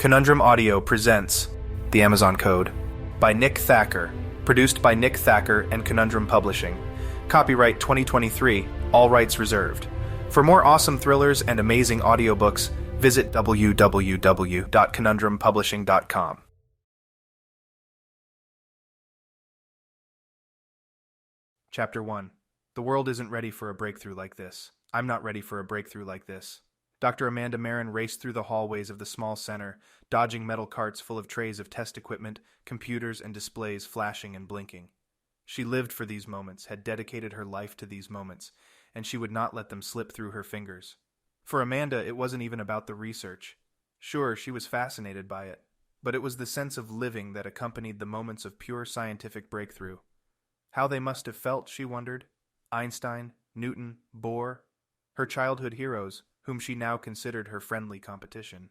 Conundrum Audio presents The Amazon Code by Nick Thacker, produced by Nick Thacker and Conundrum Publishing. Copyright 2023, all rights reserved. For more awesome thrillers and amazing audiobooks, visit www.conundrumpublishing.com. Chapter 1. The world isn't ready for a breakthrough like this. I'm not ready for a breakthrough like this. Dr. Amanda Meron raced through the hallways of the small center, dodging metal carts full of trays of test equipment, computers, and displays flashing and blinking. She lived for these moments, had dedicated her life to these moments, and she would not let them slip through her fingers. For Amanda, it wasn't even about the research. Sure, she was fascinated by it, but it was the sense of living that accompanied the moments of pure scientific breakthrough. How they must have felt, she wondered. Einstein, Newton, Bohr, her childhood heroes, whom she now considered her friendly competition.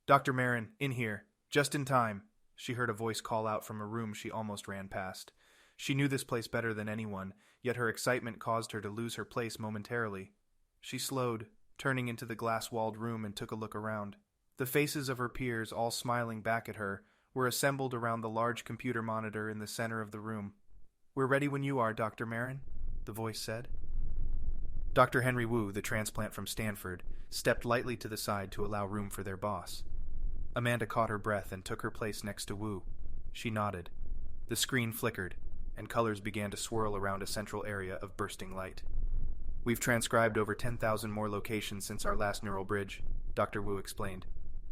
"Dr. Meron, in here, just in time," she heard a voice call out from a room she almost ran past. She knew this place better than anyone, yet her excitement caused her to lose her place momentarily. She slowed, turning into the glass-walled room, and took a look around. The faces of her peers, all smiling back at her, were assembled around the large computer monitor in the center of the room. "We're ready when you are, Dr. Meron," the voice said. Dr. Henry Wu, the transplant from Stanford, stepped lightly to the side to allow room for their boss. Amanda caught her breath and took her place next to Wu. She nodded. The screen flickered, and colors began to swirl around a central area of bursting light. "We've transcribed over 10,000 more locations since our last neural bridge," Dr. Wu explained.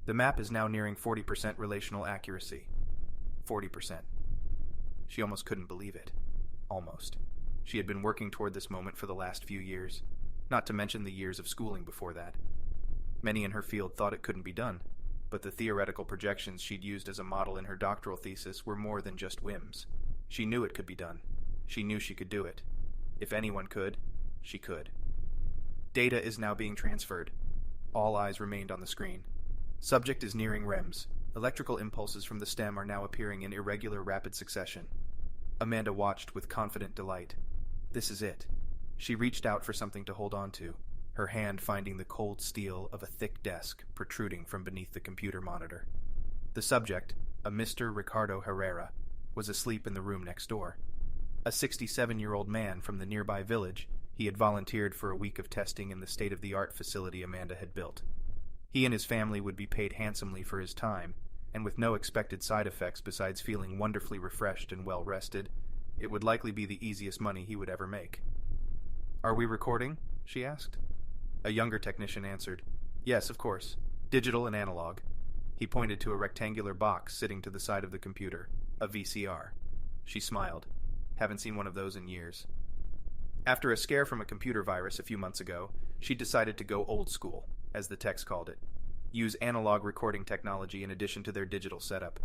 "The map is now nearing 40% relational accuracy." 40%. She almost couldn't believe it. Almost. She had been working toward this moment for the last few years, not to mention the years of schooling before that. Many in her field thought it couldn't be done, but the theoretical projections she'd used as a model in her doctoral thesis were more than just whims. She knew it could be done. She knew she could do it. If anyone could, she could. Data is now being transferred. All eyes remained on the screen. Subject is nearing REMS. Electrical impulses from the stem are now appearing in irregular, rapid succession. Amanda watched with confident delight. This is it. She reached out for something to hold on to, her hand finding the cold steel of a thick desk protruding from beneath the computer monitor. The subject, a Mr. Ricardo Herrera, was asleep in the room next door. A 67-year-old man from the nearby village, he had volunteered for a week of testing in the state-of-the-art facility Amanda had built. He and his family would be paid handsomely for his time, and with no expected side effects besides feeling wonderfully refreshed and well-rested, it would likely be the easiest money he would ever make. "Are we recording?" she asked. A younger technician answered, "Yes, of course. Digital and analog." He pointed to a rectangular box sitting to the side of the computer, a VCR. She smiled. "Haven't seen one of those in years." After a scare from a computer virus a few months ago, she decided to go old school, as the text called it. Use analog recording technology in addition to their digital setup.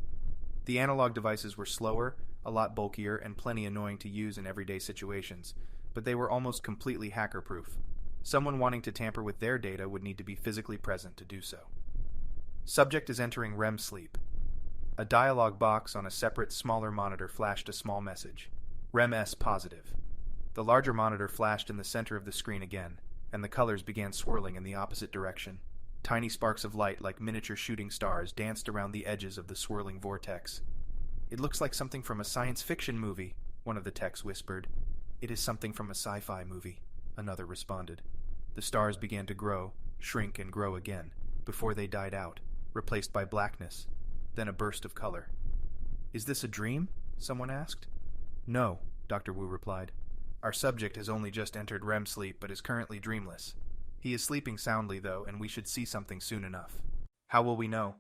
The analog devices were slower, a lot bulkier, and plenty annoying to use in everyday situations, but they were almost completely hacker-proof. Someone wanting to tamper with their data would need to be physically present to do so. Subject is entering REM sleep. A dialog box on a separate, smaller monitor flashed a small message. REM-S positive. The larger monitor flashed in the center of the screen again, and the colors began swirling in the opposite direction. Tiny sparks of light like miniature shooting stars danced around the edges of the swirling vortex. "It looks like something from a science fiction movie," one of the techs whispered. "It is something from a sci-fi movie," another responded. The stars began to grow, shrink, and grow again, before they died out, replaced by blackness, then a burst of color. "Is this a dream?" someone asked. "No," Dr. Wu replied. "Our subject has only just entered REM sleep but is currently dreamless. He is sleeping soundly, though, and we should see something soon enough." "How will we know?"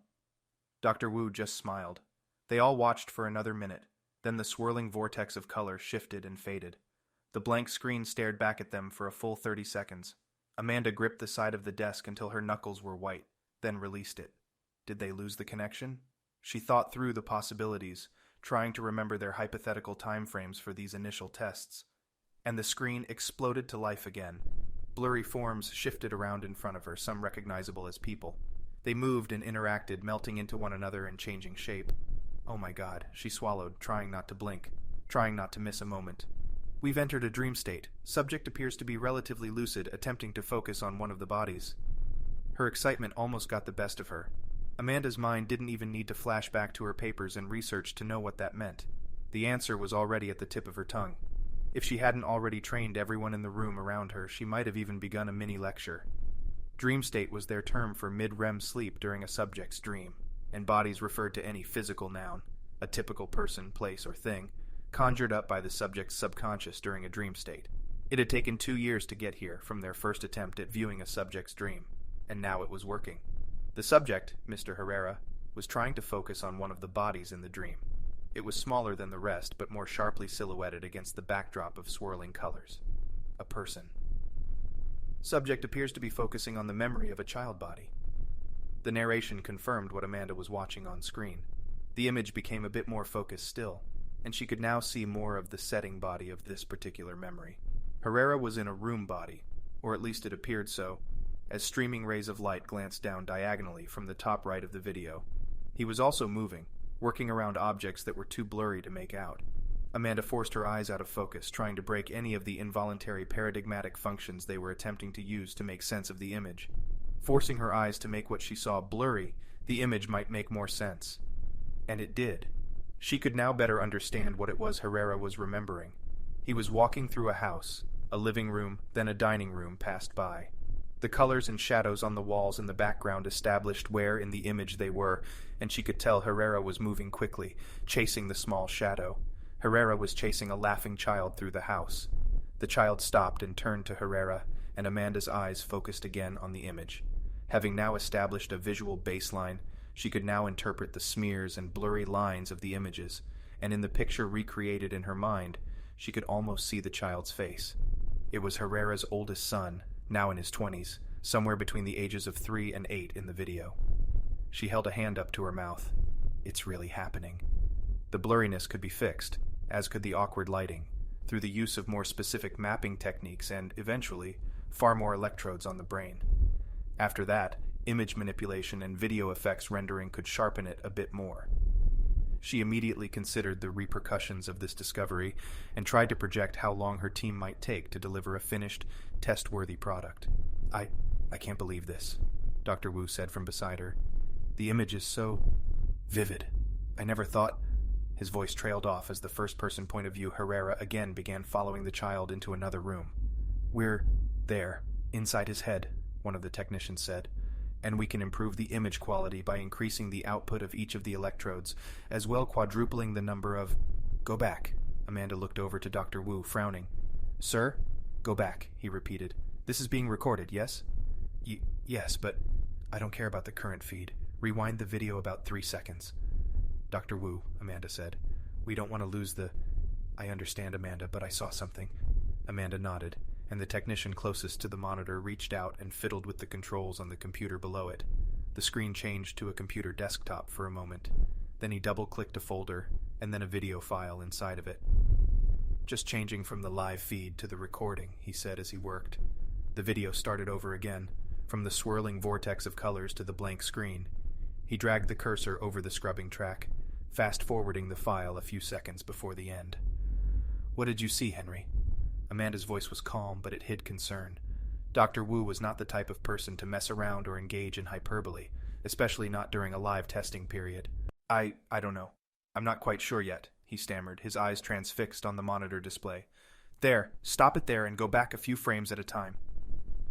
Dr. Wu just smiled. They all watched for another minute, then the swirling vortex of color shifted and faded. The blank screen stared back at them for a full 30 seconds. Amanda gripped the side of the desk until her knuckles were white, then released it. Did they lose the connection? She thought through the possibilities, trying to remember their hypothetical time frames for these initial tests. And the screen exploded to life again. Blurry forms shifted around in front of her, some recognizable as people. They moved and interacted, melting into one another and changing shape. "Oh my God," she swallowed, trying not to blink, trying not to miss a moment. "We've entered a dream state. Subject appears to be relatively lucid, attempting to focus on one of the bodies." Her excitement almost got the best of her. Amanda's mind didn't even need to flash back to her papers and research to know what that meant. The answer was already at the tip of her tongue. If she hadn't already trained everyone in the room around her, she might have even begun a mini lecture. Dream state was their term for mid-REM sleep during a subject's dream, and bodies referred to any physical noun, a typical person, place, or thing, conjured up by the subject's subconscious during a dream state. It had taken 2 years to get here from their first attempt at viewing a subject's dream, and now it was working. The subject, Mr. Herrera, was trying to focus on one of the bodies in the dream. It was smaller than the rest, but more sharply silhouetted against the backdrop of swirling colors. A person. Subject appears to be focusing on the memory of a child body. The narration confirmed what Amanda was watching on screen. The image became a bit more focused still, and she could now see more of the setting body of this particular memory. Herrera was in a room body, or at least it appeared so, as streaming rays of light glanced down diagonally from the top right of the video. He was also moving, working around objects that were too blurry to make out. Amanda forced her eyes out of focus, trying to break any of the involuntary paradigmatic functions they were attempting to use to make sense of the image. Forcing her eyes to make what she saw blurry, the image might make more sense. And it did. She could now better understand what it was Herrera was remembering. He was walking through a house. A living room, then a dining room passed by. The colors and shadows on the walls in the background established where in the image they were, and she could tell Herrera was moving quickly, chasing the small shadow. Herrera was chasing a laughing child through the house. The child stopped and turned to Herrera, and Amanda's eyes focused again on the image. Having now established a visual baseline, she could now interpret the smears and blurry lines of the images, and in the picture recreated in her mind, she could almost see the child's face. It was Herrera's oldest son, now in his 20s, somewhere between the ages of 3 and 8 in the video. She held a hand up to her mouth. It's really happening. The blurriness could be fixed, as could the awkward lighting, through the use of more specific mapping techniques and, eventually, far more electrodes on the brain. After that, image manipulation and video effects rendering could sharpen it a bit more. She immediately considered the repercussions of this discovery and tried to project how long her team might take to deliver a finished, test-worthy product. I can't believe this, Dr. Wu said from beside her. The image is so vivid. I never thought... His voice trailed off as the first-person point of view Herrera again began following the child into another room. We're there, inside his head, one of the technicians said, and we can improve the image quality by increasing the output of each of the electrodes, as well quadrupling the number of... Go back. Amanda looked over to Dr. Wu, frowning. Sir? Go back, he repeated. This is being recorded, yes? Yes, but I don't care about the current feed. Rewind the video about 3 seconds. Dr. Wu, Amanda said. We don't want to lose the... I understand, Amanda, but I saw something. Amanda nodded, and the technician closest to the monitor reached out and fiddled with the controls on the computer below it. The screen changed to a computer desktop for a moment. Then he double-clicked a folder, and then a video file inside of it. Just changing from the live feed to the recording, he said as he worked. The video started over again, from the swirling vortex of colors to the blank screen. He dragged the cursor over the scrubbing track, fast-forwarding the file a few seconds before the end. What did you see, Henry? Amanda's voice was calm, but it hid concern. Dr. Wu was not the type of person to mess around or engage in hyperbole, especially not during a live testing period. I don't know. I'm not quite sure yet, he stammered, his eyes transfixed on the monitor display. There, stop it there and go back a few frames at a time.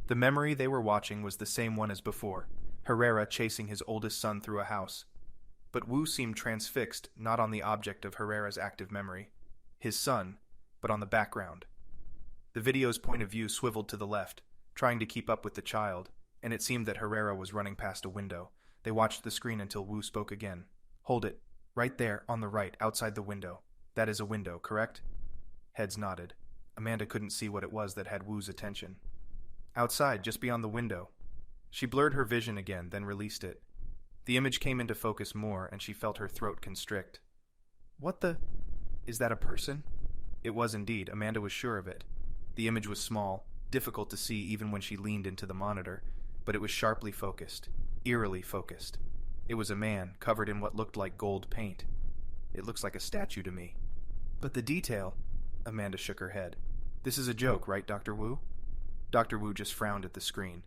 The memory they were watching was the same one as before, Herrera chasing his oldest son through a house. But Wu seemed transfixed not on the object of Herrera's active memory, his son, but on the background. The video's point of view swiveled to the left, trying to keep up with the child, and it seemed that Herrera was running past a window. They watched the screen until Wu spoke again. Hold it. Right there, on the right, outside the window. That is a window, correct? Heads nodded. Amanda couldn't see what it was that had Wu's attention. Outside, just beyond the window. She blurred her vision again, then released it. The image came into focus more, and she felt her throat constrict. What the... Is that a person? It was indeed. Amanda was sure of it. The image was small, difficult to see even when she leaned into the monitor, but it was sharply focused, eerily focused. It was a man, covered in what looked like gold paint. It looks like a statue to me. But the detail... Amanda shook her head. This is a joke, right, Dr. Wu? Dr. Wu just frowned at the screen.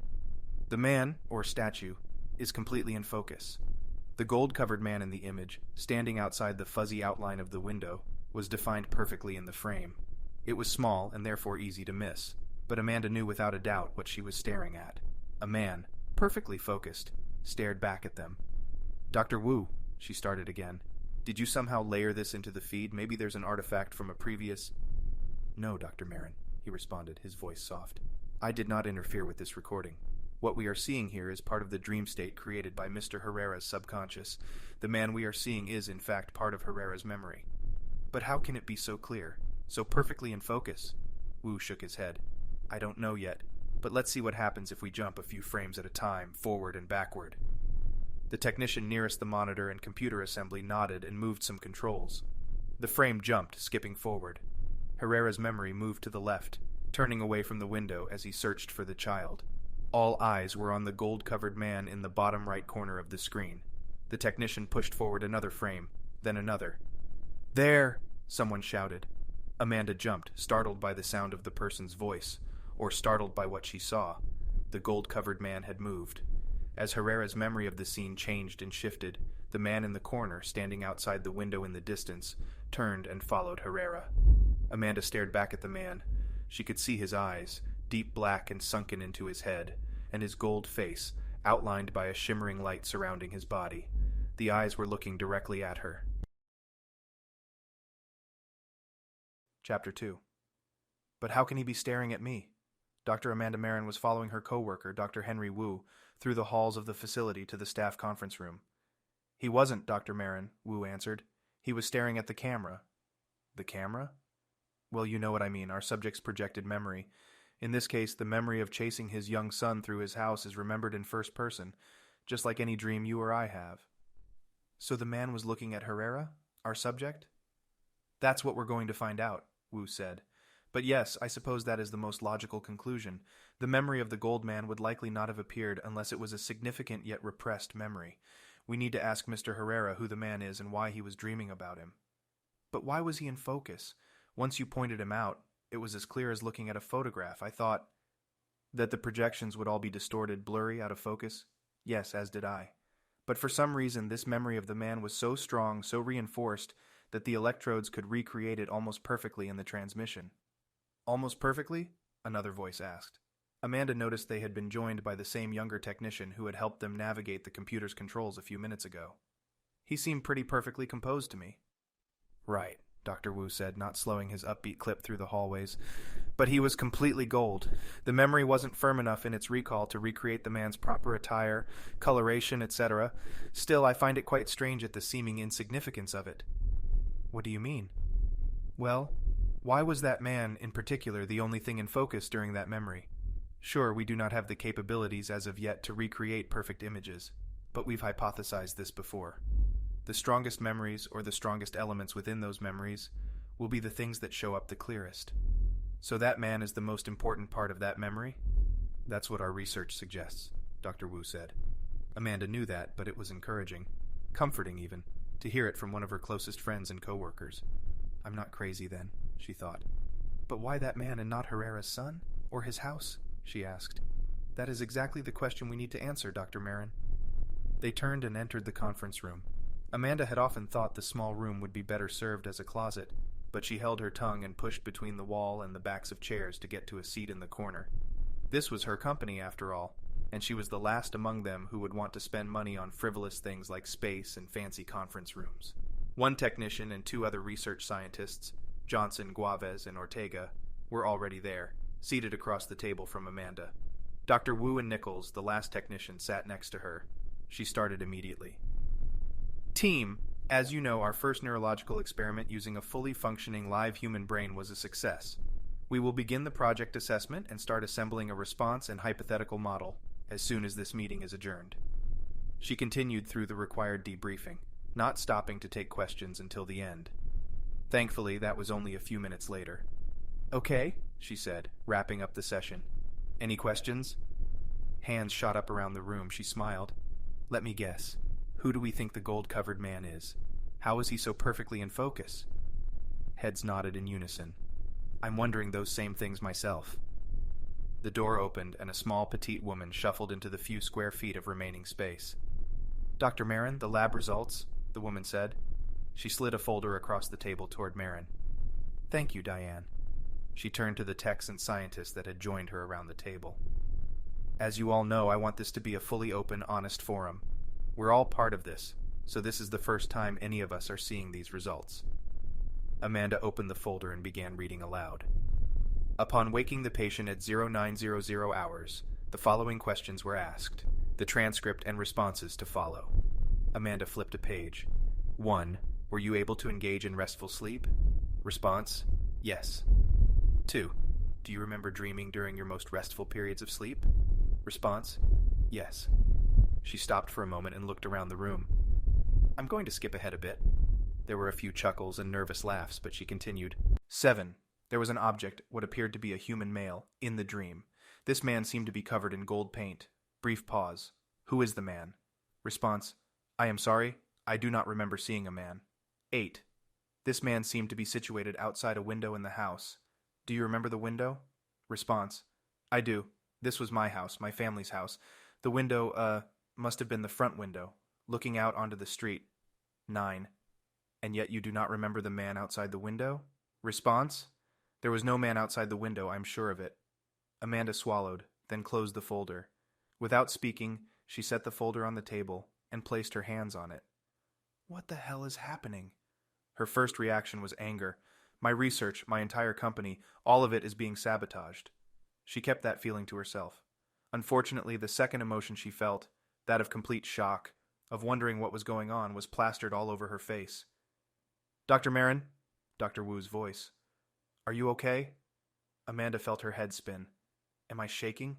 The man, or statue, is completely in focus. The gold-covered man in the image, standing outside the fuzzy outline of the window, was defined perfectly in the frame. It was small and therefore easy to miss, but Amanda knew without a doubt what she was staring at. A man, perfectly focused, stared back at them. "Dr. Wu," she started again. "Did you somehow layer this into the feed? Maybe there's an artifact from a previous—" "No, Dr. Meron," he responded, his voice soft. "I did not interfere with this recording. What we are seeing here is part of the dream state created by Mr. Herrera's subconscious. The man we are seeing is, in fact, part of Herrera's memory." "But how can it be so clear? So perfectly in focus?" Wu shook his head. "I don't know yet, but let's see what happens if we jump a few frames at a time, forward and backward." The technician nearest the monitor and computer assembly nodded and moved some controls. The frame jumped, skipping forward. Herrera's memory moved to the left, turning away from the window as he searched for the child. All eyes were on the gold-covered man in the bottom right corner of the screen. The technician pushed forward another frame, then another. "There!" someone shouted. Amanda jumped, startled by the sound of the person's voice, or startled by what she saw. The gold-covered man had moved. As Herrera's memory of the scene changed and shifted, the man in the corner, standing outside the window in the distance, turned and followed Herrera. Amanda stared back at the man. She could see his eyes, deep black and sunken into his head, and his gold face, outlined by a shimmering light surrounding his body. The eyes were looking directly at her. Chapter 2. But how can he be staring at me? Dr. Amanda Meron was following her co-worker, Dr. Henry Wu, through the halls of the facility to the staff conference room. "He wasn't, Dr. Meron," Wu answered. "He was staring at the camera." "The camera?" "Well, you know what I mean, our subject's projected memory. In this case, the memory of chasing his young son through his house is remembered in first person, just like any dream you or I have." "So the man was looking at Herrera, our subject?" "That's what we're going to find out," Wu said. "But yes, I suppose that is the most logical conclusion. The memory of the gold man would likely not have appeared unless it was a significant yet repressed memory. We need to ask Mr. Herrera who the man is and why he was dreaming about him." "But why was he in focus? Once you pointed him out, it was as clear as looking at a photograph. I thought—" "That the projections would all be distorted, blurry, out of focus? Yes, as did I. But for some reason, this memory of the man was so strong, so reinforced, that the electrodes could recreate it almost perfectly in the transmission." "Almost perfectly?" another voice asked. Amanda noticed they had been joined by the same younger technician who had helped them navigate the computer's controls a few minutes ago. "He seemed pretty perfectly composed to me." "Right," Dr. Wu said, not slowing his upbeat clip through the hallways. "But he was completely gold. The memory wasn't firm enough in its recall to recreate the man's proper attire, coloration, etc. Still, I find it quite strange at the seeming insignificance of it." "What do you mean?" "Well, why was that man, in particular, the only thing in focus during that memory? Sure, we do not have the capabilities as of yet to recreate perfect images, but we've hypothesized this before. The strongest memories, or the strongest elements within those memories, will be the things that show up the clearest. So that man is the most important part of that memory? That's what our research suggests," Dr. Wu said. Amanda knew that, but it was encouraging, comforting even, to hear it from one of her closest friends and co-workers. "I'm not crazy then," she thought. "But why that man and not Herrera's son? Or his house?" she asked. "That is exactly the question we need to answer, Dr. Meron." They turned and entered the conference room. Amanda had often thought the small room would be better served as a closet, but she held her tongue and pushed between the wall and the backs of chairs to get to a seat in the corner. This was her company, after all, and she was the last among them who would want to spend money on frivolous things like space and fancy conference rooms. One technician and two other research scientists, Johnson, Guavez, and Ortega, were already there, seated across the table from Amanda. Dr. Wu and Nichols, the last technician, sat next to her. She started immediately. "Team, as you know, our first neurological experiment using a fully functioning live human brain was a success. We will begin the project assessment and start assembling a response and hypothetical model as soon as this meeting is adjourned." She continued through the required debriefing, not stopping to take questions until the end. Thankfully, that was only a few minutes later. "Okay," she said, wrapping up the session. "Any questions?" Hands shot up around the room. She smiled. "Let me guess. Who do we think the gold-covered man is? How is he so perfectly in focus?" Heads nodded in unison. "I'm wondering those same things myself." The door opened and a small petite woman shuffled into the few square feet of remaining space. Dr. Meron, the lab results, the woman said. She slid a folder across the table toward Meron. Thank you, Diane. She turned to the techs and scientists that had joined her around the table. As you all know, I want this to be a fully open, honest forum. We're all part of this, so this is the first time any of us are seeing these results. Amanda opened the folder and began reading aloud. Upon waking the patient at 0900 hours, the following questions were asked, the transcript and responses to follow. Amanda flipped a page. 1. Were you able to engage in restful sleep? Response: yes. 2. Do you remember dreaming during your most restful periods of sleep? Response: yes. She stopped for a moment and looked around the room. I'm going to skip ahead a bit. There were a few chuckles and nervous laughs, but she continued. 7. There was an object, what appeared to be a human male, in the dream. This man seemed to be covered in gold paint. Brief pause. Who is the man? Response: I am sorry, I do not remember seeing a man. 8. This man seemed to be situated outside a window in the house. Do you remember the window? Response: I do. This was my house, my family's house. The window, must have been the front window, looking out onto the street. 9. And yet you do not remember the man outside the window? Response: There was no man outside the window, I'm sure of it. Amanda swallowed, then closed the folder. Without speaking, she set the folder on the table and placed her hands on it. What the hell is happening? Her first reaction was anger. My research, my entire company, all of it is being sabotaged. She kept that feeling to herself. Unfortunately, the second emotion she felt, that of complete shock, of wondering what was going on, was plastered all over her face. Dr. Meron? Dr. Wu's voice. Are you okay? Amanda felt her head spin. Am I shaking?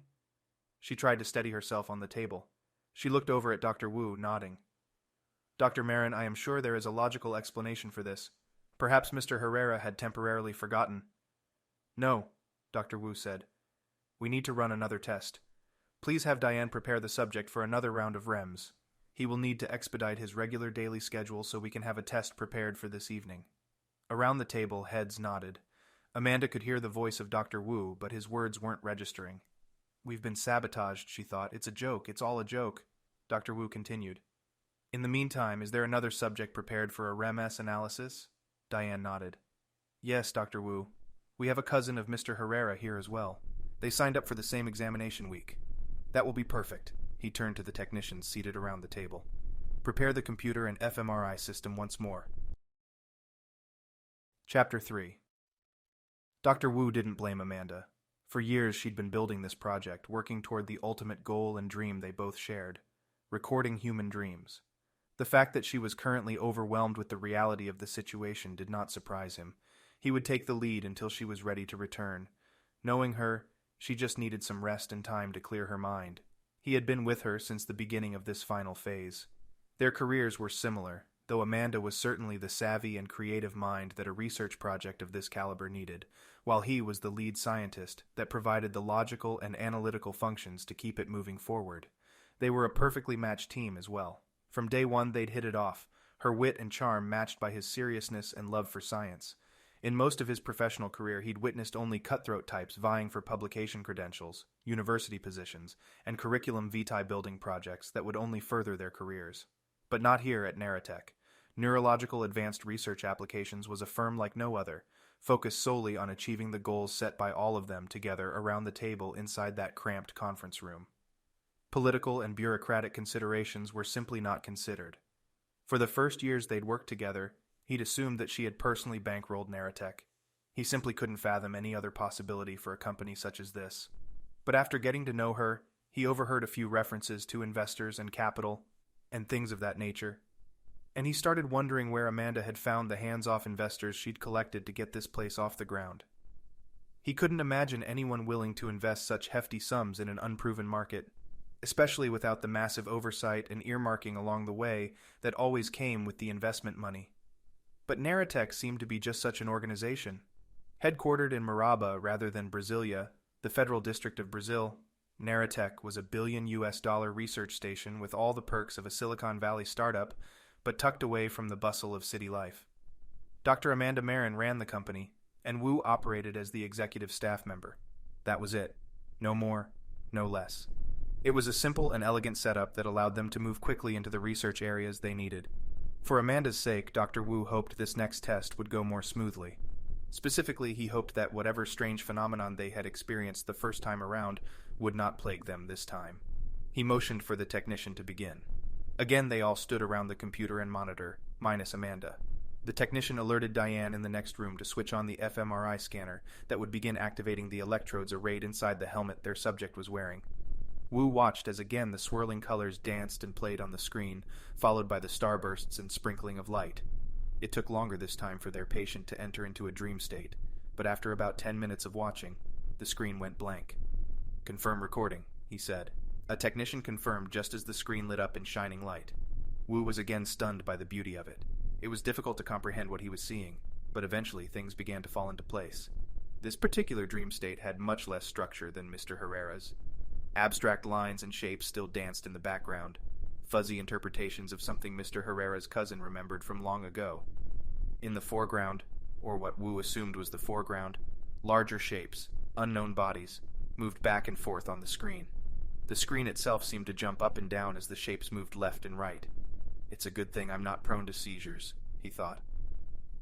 She tried to steady herself on the table. She looked over at Dr. Wu, nodding. Dr. Meron, I am sure there is a logical explanation for this. Perhaps Mr. Herrera had temporarily forgotten. No, Dr. Wu said. We need to run another test. Please have Diane prepare the subject for another round of REMs. He will need to expedite his regular daily schedule so we can have a test prepared for this evening. Around the table, heads nodded. Amanda could hear the voice of Dr. Wu, but his words weren't registering. We've been sabotaged, she thought. It's a joke. It's all a joke. Dr. Wu continued. In the meantime, is there another subject prepared for a REMS analysis? Diane nodded. Yes, Dr. Wu. We have a cousin of Mr. Herrera here as well. They signed up for the same examination week. That will be perfect. He turned to the technicians seated around the table. Prepare the computer and fMRI system once more. Chapter 3. Dr. Wu didn't blame Amanda. For years she'd been building this project, working toward the ultimate goal and dream they both shared, recording human dreams. The fact that she was currently overwhelmed with the reality of the situation did not surprise him. He would take the lead until she was ready to return. Knowing her, she just needed some rest and time to clear her mind. He had been with her since the beginning of this final phase. Their careers were similar, though Amanda was certainly the savvy and creative mind that a research project of this caliber needed, while he was the lead scientist that provided the logical and analytical functions to keep it moving forward. They were a perfectly matched team as well. From day one they'd hit it off, her wit and charm matched by his seriousness and love for science. In most of his professional career, he'd witnessed only cutthroat types vying for publication credentials, university positions, and curriculum vitae building projects that would only further their careers. But not here at Neratech. Neurological Advanced Research Applications was a firm like no other, focused solely on achieving the goals set by all of them together around the table inside that cramped conference room. Political and bureaucratic considerations were simply not considered. For the first years they'd worked together, he'd assumed that she had personally bankrolled Neratech. He simply couldn't fathom any other possibility for a company such as this. But after getting to know her, he overheard a few references to investors and capital, and things of that nature. And he started wondering where Amanda had found the hands-off investors she'd collected to get this place off the ground. He couldn't imagine anyone willing to invest such hefty sums in an unproven market, especially without the massive oversight and earmarking along the way that always came with the investment money. But Neratech seemed to be just such an organization. Headquartered in Maraba rather than Brasilia, the federal district of Brazil, Neratech was $1 billion research station with all the perks of a Silicon Valley startup, but tucked away from the bustle of city life. Dr. Amanda Meron ran the company, and Wu operated as the executive staff member. That was it. No more, no less. It was a simple and elegant setup that allowed them to move quickly into the research areas they needed. For Amanda's sake, Dr. Wu hoped this next test would go more smoothly. Specifically, he hoped that whatever strange phenomenon they had experienced the first time around would not plague them this time. He motioned for the technician to begin. Again, they all stood around the computer and monitor, minus Amanda. The technician alerted Diane in the next room to switch on the fMRI scanner that would begin activating the electrodes arrayed inside the helmet their subject was wearing. Wu watched as again the swirling colors danced and played on the screen, followed by the starbursts and sprinkling of light. It took longer this time for their patient to enter into a dream state, but after about 10 minutes of watching, the screen went blank. "Confirm recording," he said. A technician confirmed just as the screen lit up in shining light. Wu was again stunned by the beauty of it. It was difficult to comprehend what he was seeing, but eventually things began to fall into place. This particular dream state had much less structure than Mr. Herrera's. Abstract lines and shapes still danced in the background, fuzzy interpretations of something Mr. Herrera's cousin remembered from long ago. In the foreground, or what Wu assumed was the foreground, larger shapes, unknown bodies, moved back and forth on the screen. The screen itself seemed to jump up and down as the shapes moved left and right. "It's a good thing I'm not prone to seizures," he thought.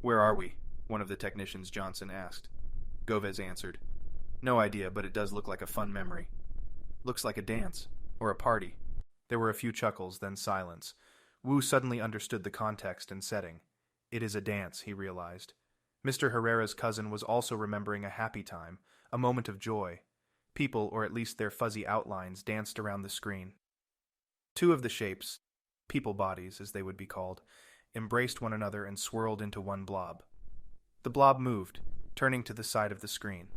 "Where are we?" one of the technicians, Johnson, asked. Govez answered. "No idea, but it does look like a fun memory. Looks like a dance, or a party." There were a few chuckles, then silence. Wu suddenly understood the context and setting. It is a dance, he realized. Mr. Herrera's cousin was also remembering a happy time, a moment of joy. People, or at least their fuzzy outlines, danced around the screen. Two of the shapes, people bodies as they would be called, embraced one another and swirled into one blob. The blob moved, turning to the side of the screen.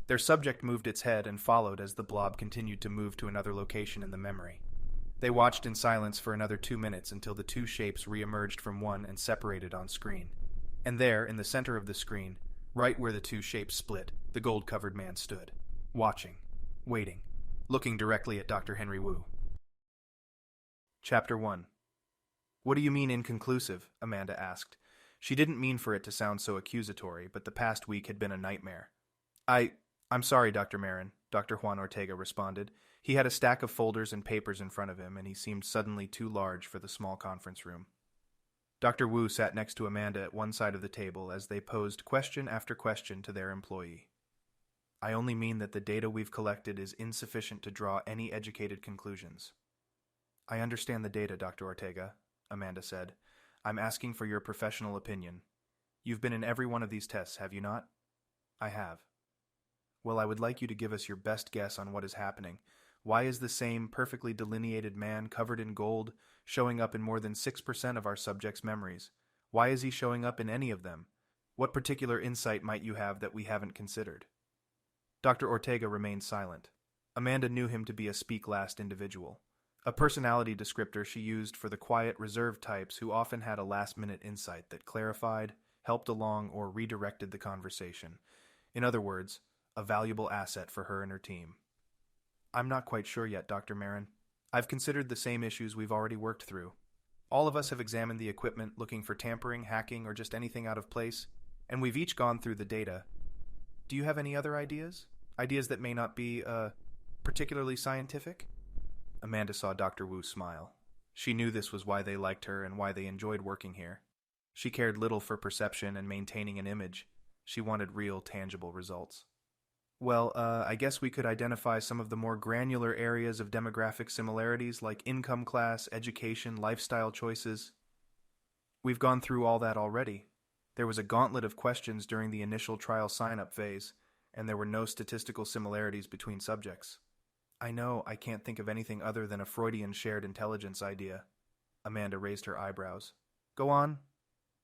Their subject moved its head and followed as the blob continued to move to another location in the memory. They watched in silence for another 2 minutes until the two shapes re-emerged from one and separated on screen. And there, in the center of the screen, right where the two shapes split, the gold-covered man stood, watching, waiting, looking directly at Dr. Henry Wu. Chapter 1. "What do you mean inconclusive?" Amanda asked. She didn't mean for it to sound so accusatory, but the past week had been a nightmare. I'm sorry, Dr. Meron," Dr. Juan Ortega responded. He had a stack of folders and papers in front of him, and he seemed suddenly too large for the small conference room. Dr. Wu sat next to Amanda at one side of the table as they posed question after question to their employee. "I only mean that the data we've collected is insufficient to draw any educated conclusions." "I understand the data, Dr. Ortega," Amanda said. "I'm asking for your professional opinion. You've been in every one of these tests, have you not?" "I have." "Well, I would like you to give us your best guess on what is happening. Why is the same perfectly delineated man covered in gold showing up in more than 6% of our subjects' memories? Why is he showing up in any of them? What particular insight might you have that we haven't considered?" Dr. Ortega remained silent. Amanda knew him to be a speak-last individual, a personality descriptor she used for the quiet, reserved types who often had a last-minute insight that clarified, helped along, or redirected the conversation. In other words, a valuable asset for her and her team. "I'm not quite sure yet, Dr. Meron. I've considered the same issues we've already worked through. All of us have examined the equipment looking for tampering, hacking, or just anything out of place, and we've each gone through the data. Do you have any other ideas? Ideas that may not be, particularly scientific?" Amanda saw Dr. Wu smile. She knew this was why they liked her and why they enjoyed working here. She cared little for perception and maintaining an image. She wanted real, tangible results. "Well, I guess we could identify some of the more granular areas of demographic similarities like income class, education, lifestyle choices. We've gone through all that already. There was a gauntlet of questions during the initial trial sign-up phase, and there were no statistical similarities between subjects." "I know, I can't think of anything other than a Freudian shared intelligence idea." Amanda raised her eyebrows. "Go on."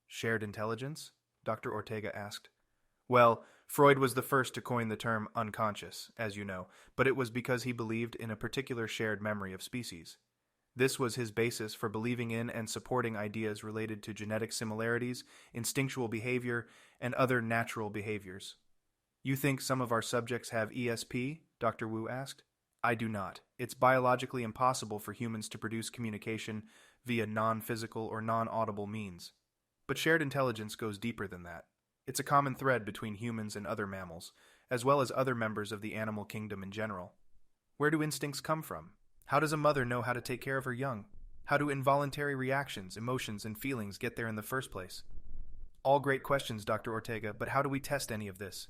"Shared intelligence?" Dr. Ortega asked. "Well, Freud was the first to coin the term unconscious, as you know, but it was because he believed in a particular shared memory of species. This was his basis for believing in and supporting ideas related to genetic similarities, instinctual behavior, and other natural behaviors. "You think some of our subjects have ESP?" Dr. Wu asked. "I do not. It's biologically impossible for humans to produce communication via non-physical or non-audible means. But shared intelligence goes deeper than that. It's a common thread between humans and other mammals, as well as other members of the animal kingdom in general. Where do instincts come from? How does a mother know how to take care of her young? How do involuntary reactions, emotions, and feelings get there in the first place? All great questions, Dr. Ortega, but how do we test any of this?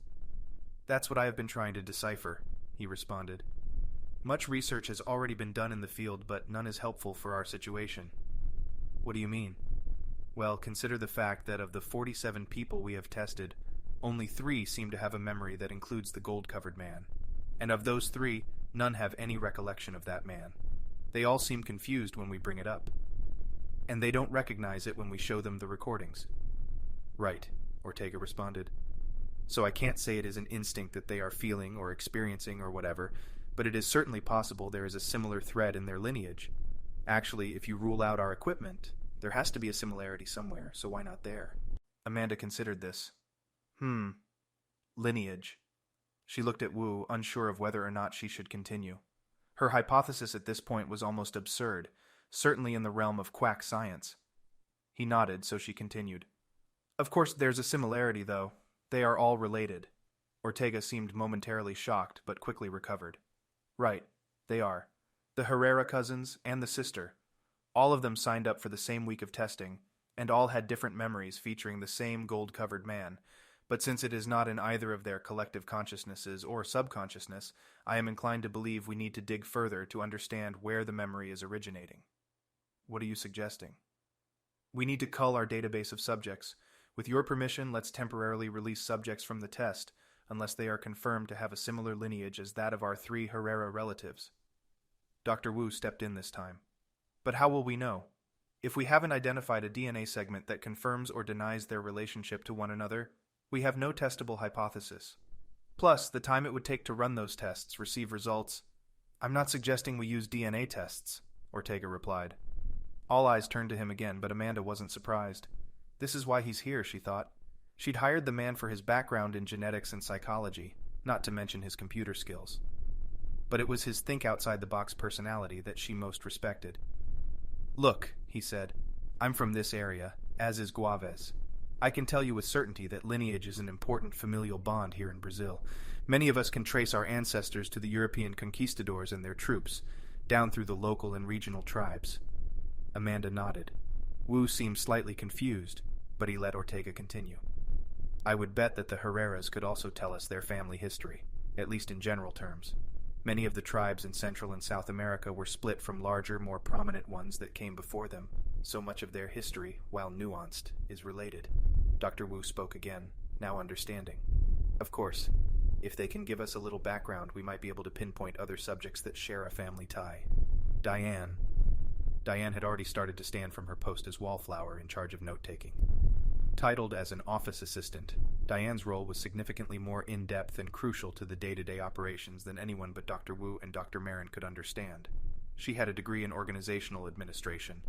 That's what I have been trying to decipher, he responded. Much research has already been done in the field, but none is helpful for our situation. What do you mean? Well, consider the fact that of the 47 people we have tested, only 3 seem to have a memory that includes the gold-covered man. And of those 3, none have any recollection of that man. They all seem confused when we bring it up. And they don't recognize it when we show them the recordings. Right, Ortega responded. So I can't say it is an instinct that they are feeling or experiencing or whatever, but it is certainly possible there is a similar thread in their lineage. Actually, if you rule out our equipment, there has to be a similarity somewhere, so why not there? Amanda considered this. Lineage. She looked at Wu, unsure of whether or not she should continue. Her hypothesis at this point was almost absurd, certainly in the realm of quack science. He nodded, so she continued. Of course, there's a similarity, though. They are all related. Ortega seemed momentarily shocked, but quickly recovered. Right, they are. The Herrera cousins and the sister. All of them signed up for the same week of testing, and all had different memories featuring the same gold-covered man. But since it is not in either of their collective consciousnesses or subconsciousness, I am inclined to believe we need to dig further to understand where the memory is originating. What are you suggesting? We need to cull our database of subjects. With your permission, let's temporarily release subjects from the test, unless they are confirmed to have a similar lineage as that of our 3 Herrera relatives. Dr. Wu stepped in this time. But how will we know? If we haven't identified a DNA segment that confirms or denies their relationship to one another, we have no testable hypothesis. Plus, the time it would take to run those tests, receive results. I'm not suggesting we use DNA tests, Ortega replied. All eyes turned to him again, but Amanda wasn't surprised. This is why he's here, she thought. She'd hired the man for his background in genetics and psychology, not to mention his computer skills. But it was his think-outside-the-box personality that she most respected. Look, he said, I'm from this area, as is Guaves. I can tell you with certainty that lineage is an important familial bond here in Brazil. Many of us can trace our ancestors to the European conquistadors and their troops, down through the local and regional tribes. Amanda nodded. Wu seemed slightly confused, but he let Ortega continue. I would bet that the Herreras could also tell us their family history, at least in general terms. Many of the tribes in Central and South America were split from larger, more prominent ones that came before them. So much of their history, while nuanced, is related. Dr. Wu spoke again, now understanding. Of course, if they can give us a little background, we might be able to pinpoint other subjects that share a family tie. Diane had already started to stand from her post as wallflower in charge of note-taking. Titled as an office assistant, Diane's role was significantly more in-depth and crucial to the day-to-day operations than anyone but Dr. Wu and Dr. Meron could understand. She had a degree in organizational administration,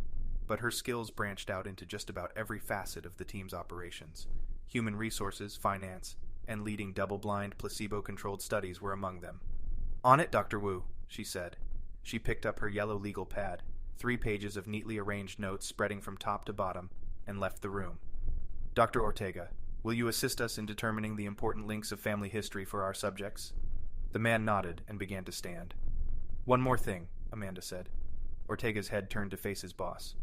but her skills branched out into just about every facet of the team's operations. Human resources, finance, and leading double-blind, placebo-controlled studies were among them. On it, Dr. Wu, she said. She picked up her yellow legal pad, 3 pages of neatly arranged notes spreading from top to bottom, and left the room. Dr. Ortega, will you assist us in determining the important links of family history for our subjects? The man nodded and began to stand. One more thing, Amanda said. Ortega's head turned to face his boss.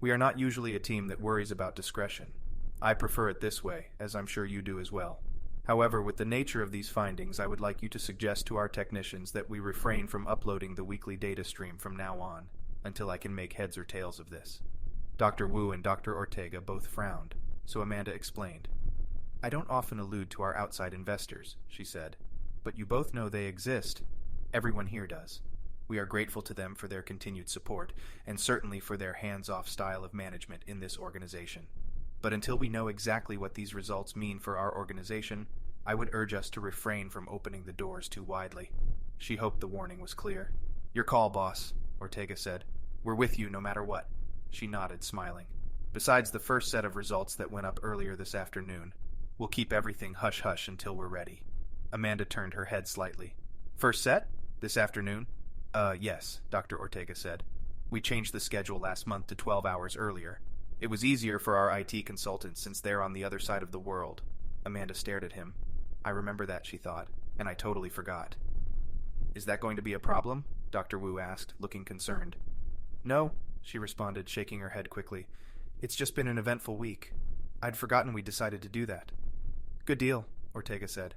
We are not usually a team that worries about discretion. I prefer it this way, as I'm sure you do as well. However, with the nature of these findings, I would like you to suggest to our technicians that we refrain from uploading the weekly data stream from now on, until I can make heads or tails of this. Dr. Wu and Dr. Ortega both frowned, so Amanda explained. I don't often allude to our outside investors, she said, but you both know they exist. Everyone here does. We are grateful to them for their continued support, and certainly for their hands-off style of management in this organization. But until we know exactly what these results mean for our organization, I would urge us to refrain from opening the doors too widely. She hoped the warning was clear. Your call, boss, Ortega said. We're with you no matter what. She nodded, smiling. Besides the first set of results that went up earlier this afternoon, we'll keep everything hush-hush until we're ready. Amanda turned her head slightly. First set? This afternoon? Yes, Dr. Ortega said. We changed the schedule last month to 12 hours earlier. It was easier for our IT consultants since they're on the other side of the world. Amanda stared at him. I remember that, she thought, and I totally forgot. Is that going to be a problem? Dr. Wu asked, looking concerned. No, she responded, shaking her head quickly. It's just been an eventful week. I'd forgotten we decided to do that. Good deal, Ortega said.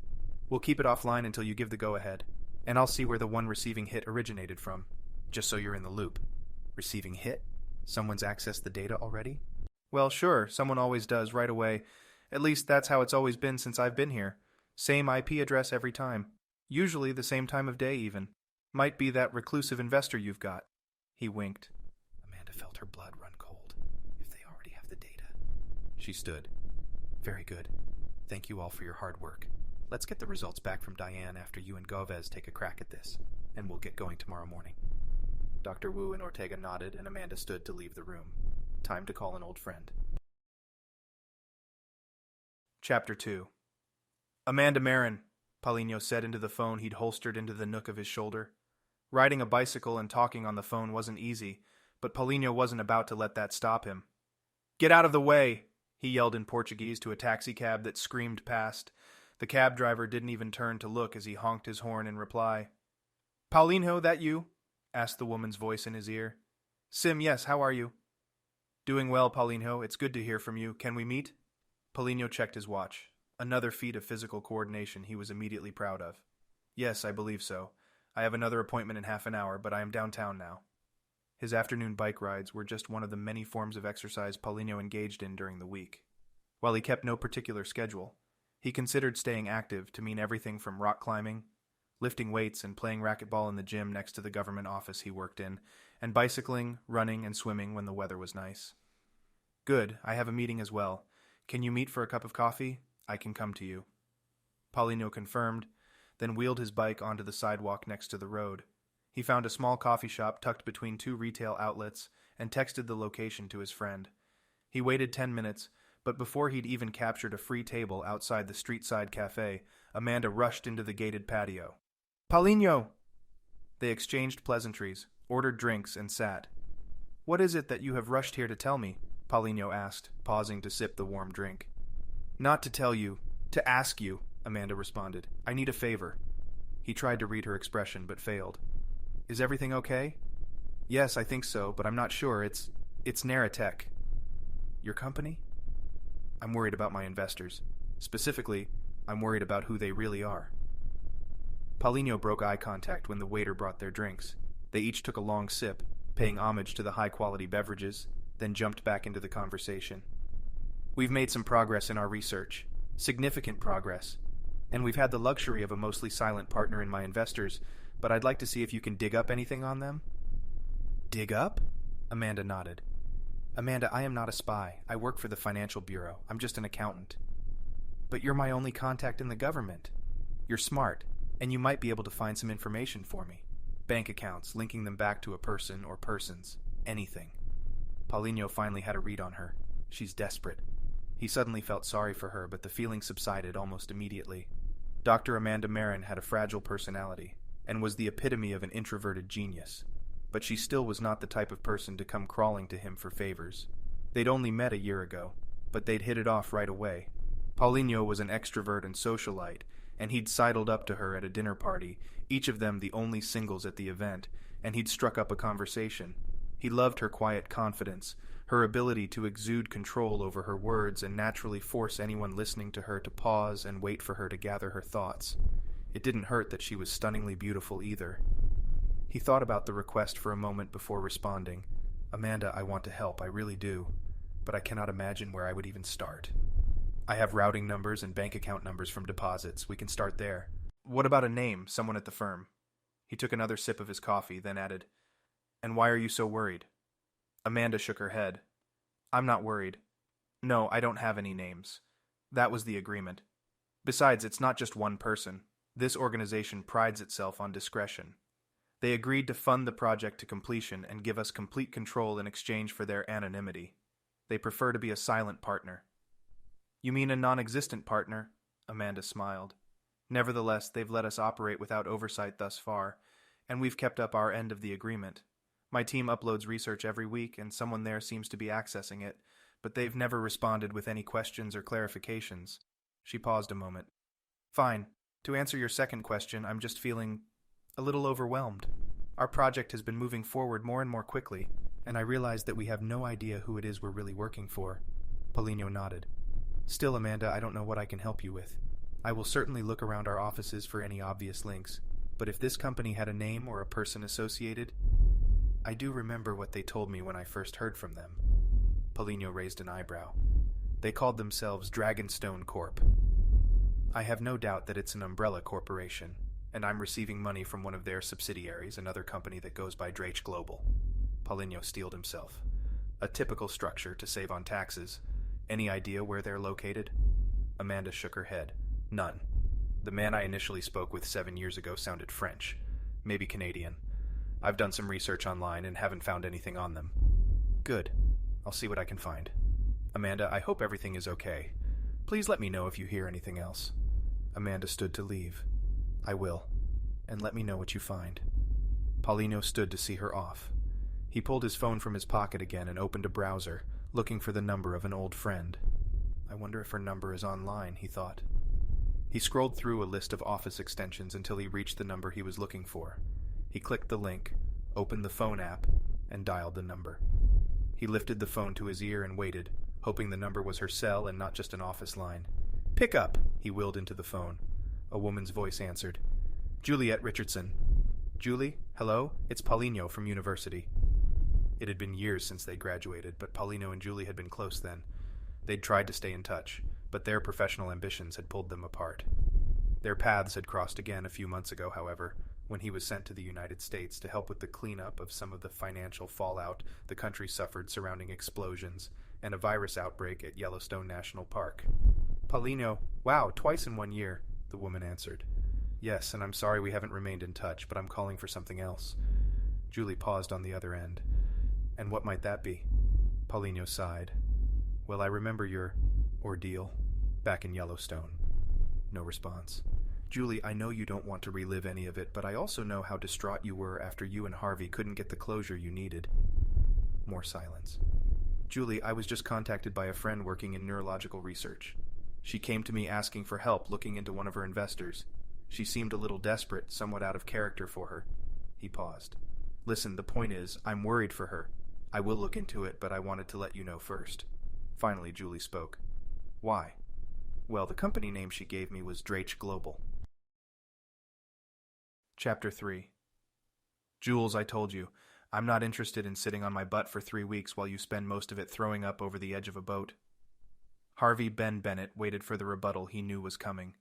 We'll keep it offline until you give the go-ahead, and I'll see where the one receiving hit originated from, just so you're in the loop. Receiving hit? Someone's accessed the data already? Well, sure, someone always does right away. At least that's how it's always been since I've been here. Same IP address every time. Usually the same time of day, even. Might be that reclusive investor you've got. He winked. Amanda felt her blood run cold. If they already have the data. She stood. Very good. Thank you all for your hard work. Let's get the results back from Diane after you and Govez take a crack at this, and we'll get going tomorrow morning. Dr. Wu and Ortega nodded, and Amanda stood to leave the room. Time to call an old friend. Chapter 2. Amanda Meron, Paulinho said into the phone he'd holstered into the nook of his shoulder. Riding a bicycle and talking on the phone wasn't easy, but Paulinho wasn't about to let that stop him. Get out of the way, he yelled in Portuguese to a taxicab that screamed past. The cab driver didn't even turn to look as he honked his horn in reply. Paulinho, that you? Asked the woman's voice in his ear. Sim, yes, how are you? Doing well, Paulinho. It's good to hear from you. Can we meet? Paulinho checked his watch. Another feat of physical coordination he was immediately proud of. Yes, I believe so. I have another appointment in half an hour, but I am downtown now. His afternoon bike rides were just one of the many forms of exercise Paulinho engaged in during the week. While he kept no particular schedule, he considered staying active to mean everything from rock climbing, lifting weights and playing racquetball in the gym next to the government office he worked in, and bicycling, running, and swimming when the weather was nice. Good, I have a meeting as well. Can you meet for a cup of coffee? I can come to you. Paulinho confirmed, then wheeled his bike onto the sidewalk next to the road. He found a small coffee shop tucked between two retail outlets and texted the location to his friend. He waited 10 minutes, but before he'd even captured a free table outside the street-side cafe, Amanda rushed into the gated patio. Paulinho! They exchanged pleasantries, ordered drinks, and sat. What is it that you have rushed here to tell me? Paulinho asked, pausing to sip the warm drink. Not to tell you, to ask you, Amanda responded. I need a favor. He tried to read her expression, but failed. Is everything okay? Yes, I think so, but I'm not sure. It's Naratech. Your company? I'm worried about my investors. Specifically, I'm worried about who they really are. Paulinho broke eye contact when the waiter brought their drinks. They each took a long sip, paying homage to the high-quality beverages, then jumped back into the conversation. We've made some progress in our research. Significant progress. And we've had the luxury of a mostly silent partner in my investors, but I'd like to see if you can dig up anything on them. Dig up? Amanda nodded. Amanda, I am not a spy. I work for the Financial Bureau. I'm just an accountant. But you're my only contact in the government. You're smart, and you might be able to find some information for me. Bank accounts, linking them back to a person or persons. Anything. Paulinho finally had a read on her. She's desperate. He suddenly felt sorry for her, but the feeling subsided almost immediately. Dr. Amanda Meron had a fragile personality, and was the epitome of an introverted genius. But she still was not the type of person to come crawling to him for favors. They'd only met a year ago, but they'd hit it off right away. Paulinho was an extrovert and socialite, and he'd sidled up to her at a dinner party, each of them the only singles at the event, and he'd struck up a conversation. He loved her quiet confidence, her ability to exude control over her words and naturally force anyone listening to her to pause and wait for her to gather her thoughts. It didn't hurt that she was stunningly beautiful either. He thought about the request for a moment before responding. Amanda, I want to help, I really do, but I cannot imagine where I would even start. I have routing numbers and bank account numbers from deposits. We can start there. What about a name, someone at the firm? He took another sip of his coffee, then added, And why are you so worried? Amanda shook her head. I'm not worried. No, I don't have any names. That was the agreement. Besides, it's not just one person. This organization prides itself on discretion. They agreed to fund the project to completion and give us complete control in exchange for their anonymity. They prefer to be a silent partner. You mean a non-existent partner? Amanda smiled. Nevertheless, they've let us operate without oversight thus far, and we've kept up our end of the agreement. My team uploads research every week, and someone there seems to be accessing it, but they've never responded with any questions or clarifications. She paused a moment. Fine. To answer your second question, I'm just feeling a little overwhelmed. Our project has been moving forward more and more quickly, and I realize that we have no idea who it is we're really working for." Paulinho nodded. "Still, Amanda, I don't know what I can help you with. I will certainly look around our offices for any obvious links, but if this company had a name or a person associated, I do remember what they told me when I first heard from them." Paulinho raised an eyebrow. "They called themselves Dragonstone Corp. I have no doubt that it's an umbrella corporation, and I'm receiving money from one of their subsidiaries, another company that goes by Drake Global." Paulinho steeled himself. "A typical structure to save on taxes. Any idea where they're located?" Amanda shook her head. "None. The man I initially spoke with 7 years ago sounded French, maybe Canadian. I've done some research online and haven't found anything on them." "Good. I'll see what I can find. Amanda, I hope everything is okay. Please let me know if you hear anything else." Amanda stood to leave. "I will. And let me know what you find." Paulinho stood to see her off. He pulled his phone from his pocket again and opened a browser, looking for the number of an old friend. "I wonder if her number is online," he thought. He scrolled through a list of office extensions until he reached the number he was looking for. He clicked the link, opened the phone app, and dialed the number. He lifted the phone to his ear and waited, hoping the number was her cell and not just an office line. "Pick up," he willed into the phone. A woman's voice answered. "Juliette Richardson." "Julie, hello? It's Paulinho from university." It had been years since they graduated, but Paulinho and Julie had been close then. They'd tried to stay in touch, but their professional ambitions had pulled them apart. Their paths had crossed again a few months ago, however, when he was sent to the United States to help with the cleanup of some of the financial fallout the country suffered surrounding explosions and a virus outbreak at Yellowstone National Park. "Paulinho, wow, twice in 1 year," the woman answered. "Yes, and I'm sorry we haven't remained in touch, but I'm calling for something else." Julie paused on the other end. "And what might that be?" Paulinho sighed. "Well, I remember your ordeal back in Yellowstone." No response. "Julie, I know you don't want to relive any of it, but I also know how distraught you were after you and Harvey couldn't get the closure you needed." More silence. "Julie, I was just contacted by a friend working in neurological research. She came to me asking for help looking into one of her investors. She seemed a little desperate, somewhat out of character for her." He paused. "Listen, the point is, I'm worried for her. I will look into it, but I wanted to let you know first." Finally, Julie spoke. "Why?" "Well, the company name she gave me was Drake Global." Chapter 3. "Jules, I told you, I'm not interested in sitting on my butt for 3 weeks while you spend most of it throwing up over the edge of a boat." Harvey Bennett waited for the rebuttal he knew was coming,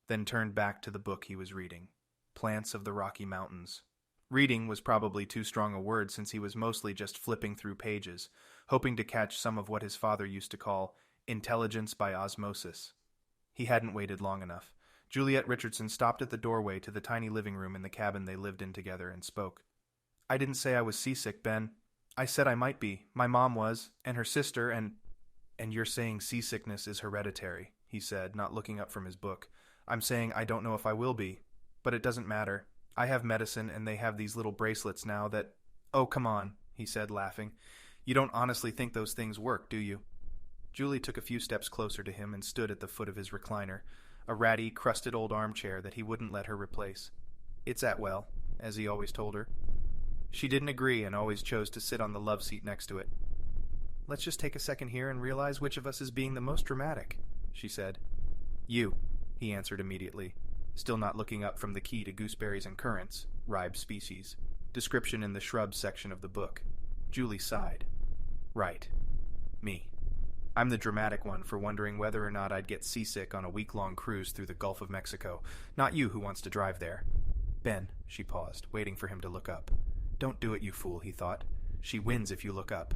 then turned back to the book he was reading, Plants of the Rocky Mountains. Reading was probably too strong a word since he was mostly just flipping through pages, hoping to catch some of what his father used to call intelligence by osmosis. He hadn't waited long enough. Juliette Richardson stopped at the doorway to the tiny living room in the cabin they lived in together and spoke. "I didn't say I was seasick, Ben. I said I might be. My mom was, and her sister, and you're saying seasickness is hereditary," he said, not looking up from his book. "I'm saying I don't know if I will be. But it doesn't matter. I have medicine, and they have these little bracelets now that—" "Oh, come on," he said, laughing. "You don't honestly think those things work, do you?" Julie took a few steps closer to him and stood at the foot of his recliner, a ratty, crusted old armchair that he wouldn't let her replace. "It's Atwell," as he always told her. She didn't agree and always chose to sit on the love seat next to it. "Let's just take a second here and realize which of us is being the most dramatic," she said. "You," he answered immediately, still not looking up from the key to gooseberries and currants, ribes species, description in the shrubs section of the book. Julie sighed. "Right. Me. I'm the dramatic one for wondering whether or not I'd get seasick on a week-long cruise through the Gulf of Mexico, not you who wants to drive there." "Ben," she paused, waiting for him to look up. "Don't do it, you fool," he thought. "She wins if you look up."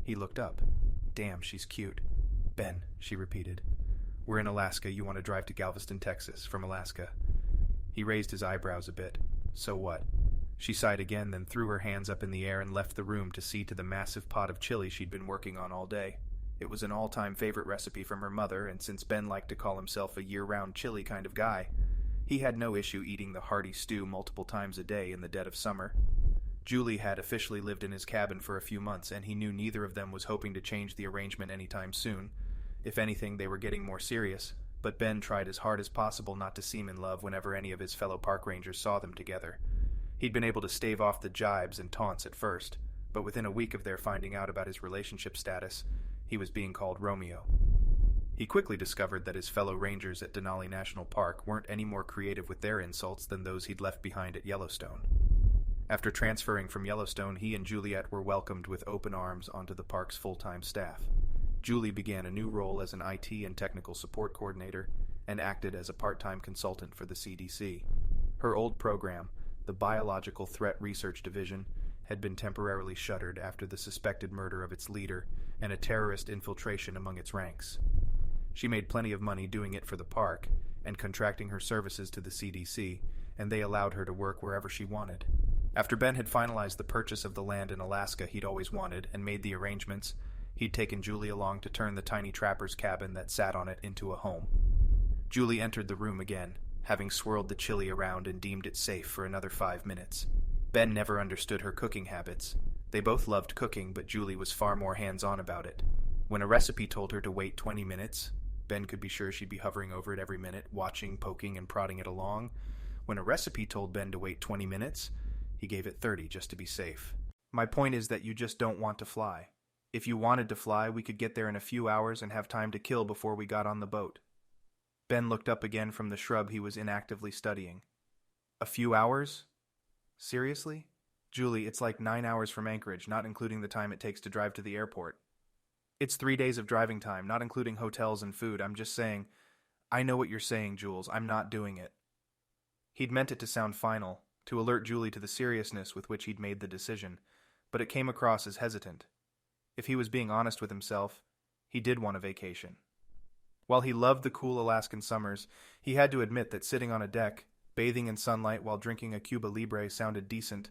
He looked up. "Damn, she's cute." "Ben," she repeated. "We're in Alaska. You want to drive to Galveston, Texas, from Alaska." He raised his eyebrows a bit. "So what?" She sighed again, then threw her hands up in the air and left the room to see to the massive pot of chili she'd been working on all day. It was an all-time favorite recipe from her mother, and since Ben liked to call himself a year-round chili kind of guy, he had no issue eating the hearty stew multiple times a day in the dead of summer. Julie had officially lived in his cabin for a few months, and he knew neither of them was hoping to change the arrangement anytime soon. If anything, they were getting more serious, but Ben tried as hard as possible not to seem in love whenever any of his fellow park rangers saw them together. He'd been able to stave off the jibes and taunts at first, but within a week of their finding out about his relationship status, he was being called Romeo. He quickly discovered that his fellow rangers at Denali National Park weren't any more creative with their insults than those he'd left behind at Yellowstone. After transferring from Yellowstone, he and Juliette were welcomed with open arms onto the park's full-time staff. Julie began a new role as an IT and technical support coordinator and acted as a part-time consultant for the CDC. Her old program, the Biological Threat Research Division, had been temporarily shuttered after the suspected murder of its leader and a terrorist infiltration among its ranks. She made plenty of money doing it for the park and contracting her services to the CDC, and they allowed her to work wherever she wanted. After Ben had finalized the purchase of the land in Alaska he'd always wanted and made the arrangements, he'd taken Julie along to turn the tiny trapper's cabin that sat on it into a home. Julie entered the room again, having swirled the chili around and deemed it safe for another 5 minutes. Ben never understood her cooking habits. They both loved cooking, but Julie was far more hands-on about it. When a recipe told her to wait 20 minutes, Ben could be sure she'd be hovering over it every minute, watching, poking, and prodding it along. When a recipe told Ben to wait 20 minutes, he gave it 30 just to be safe. My point is that you just don't want to fly. If you wanted to fly, we could get there in a few hours and have time to kill before we got on the boat. Ben looked up again from the shrub he was inactively studying. A few hours? Seriously? Julie, it's like 9 hours from Anchorage, not including the time it takes to drive to the airport. It's 3 days of driving time, not including hotels and food. I'm just saying, I know what you're saying, Jules. I'm not doing it. He'd meant it to sound final, to alert Julie to the seriousness with which he'd made the decision, but it came across as hesitant. If he was being honest with himself, he did want a vacation. While he loved the cool Alaskan summers, he had to admit that sitting on a deck, bathing in sunlight while drinking a Cuba Libre sounded decent,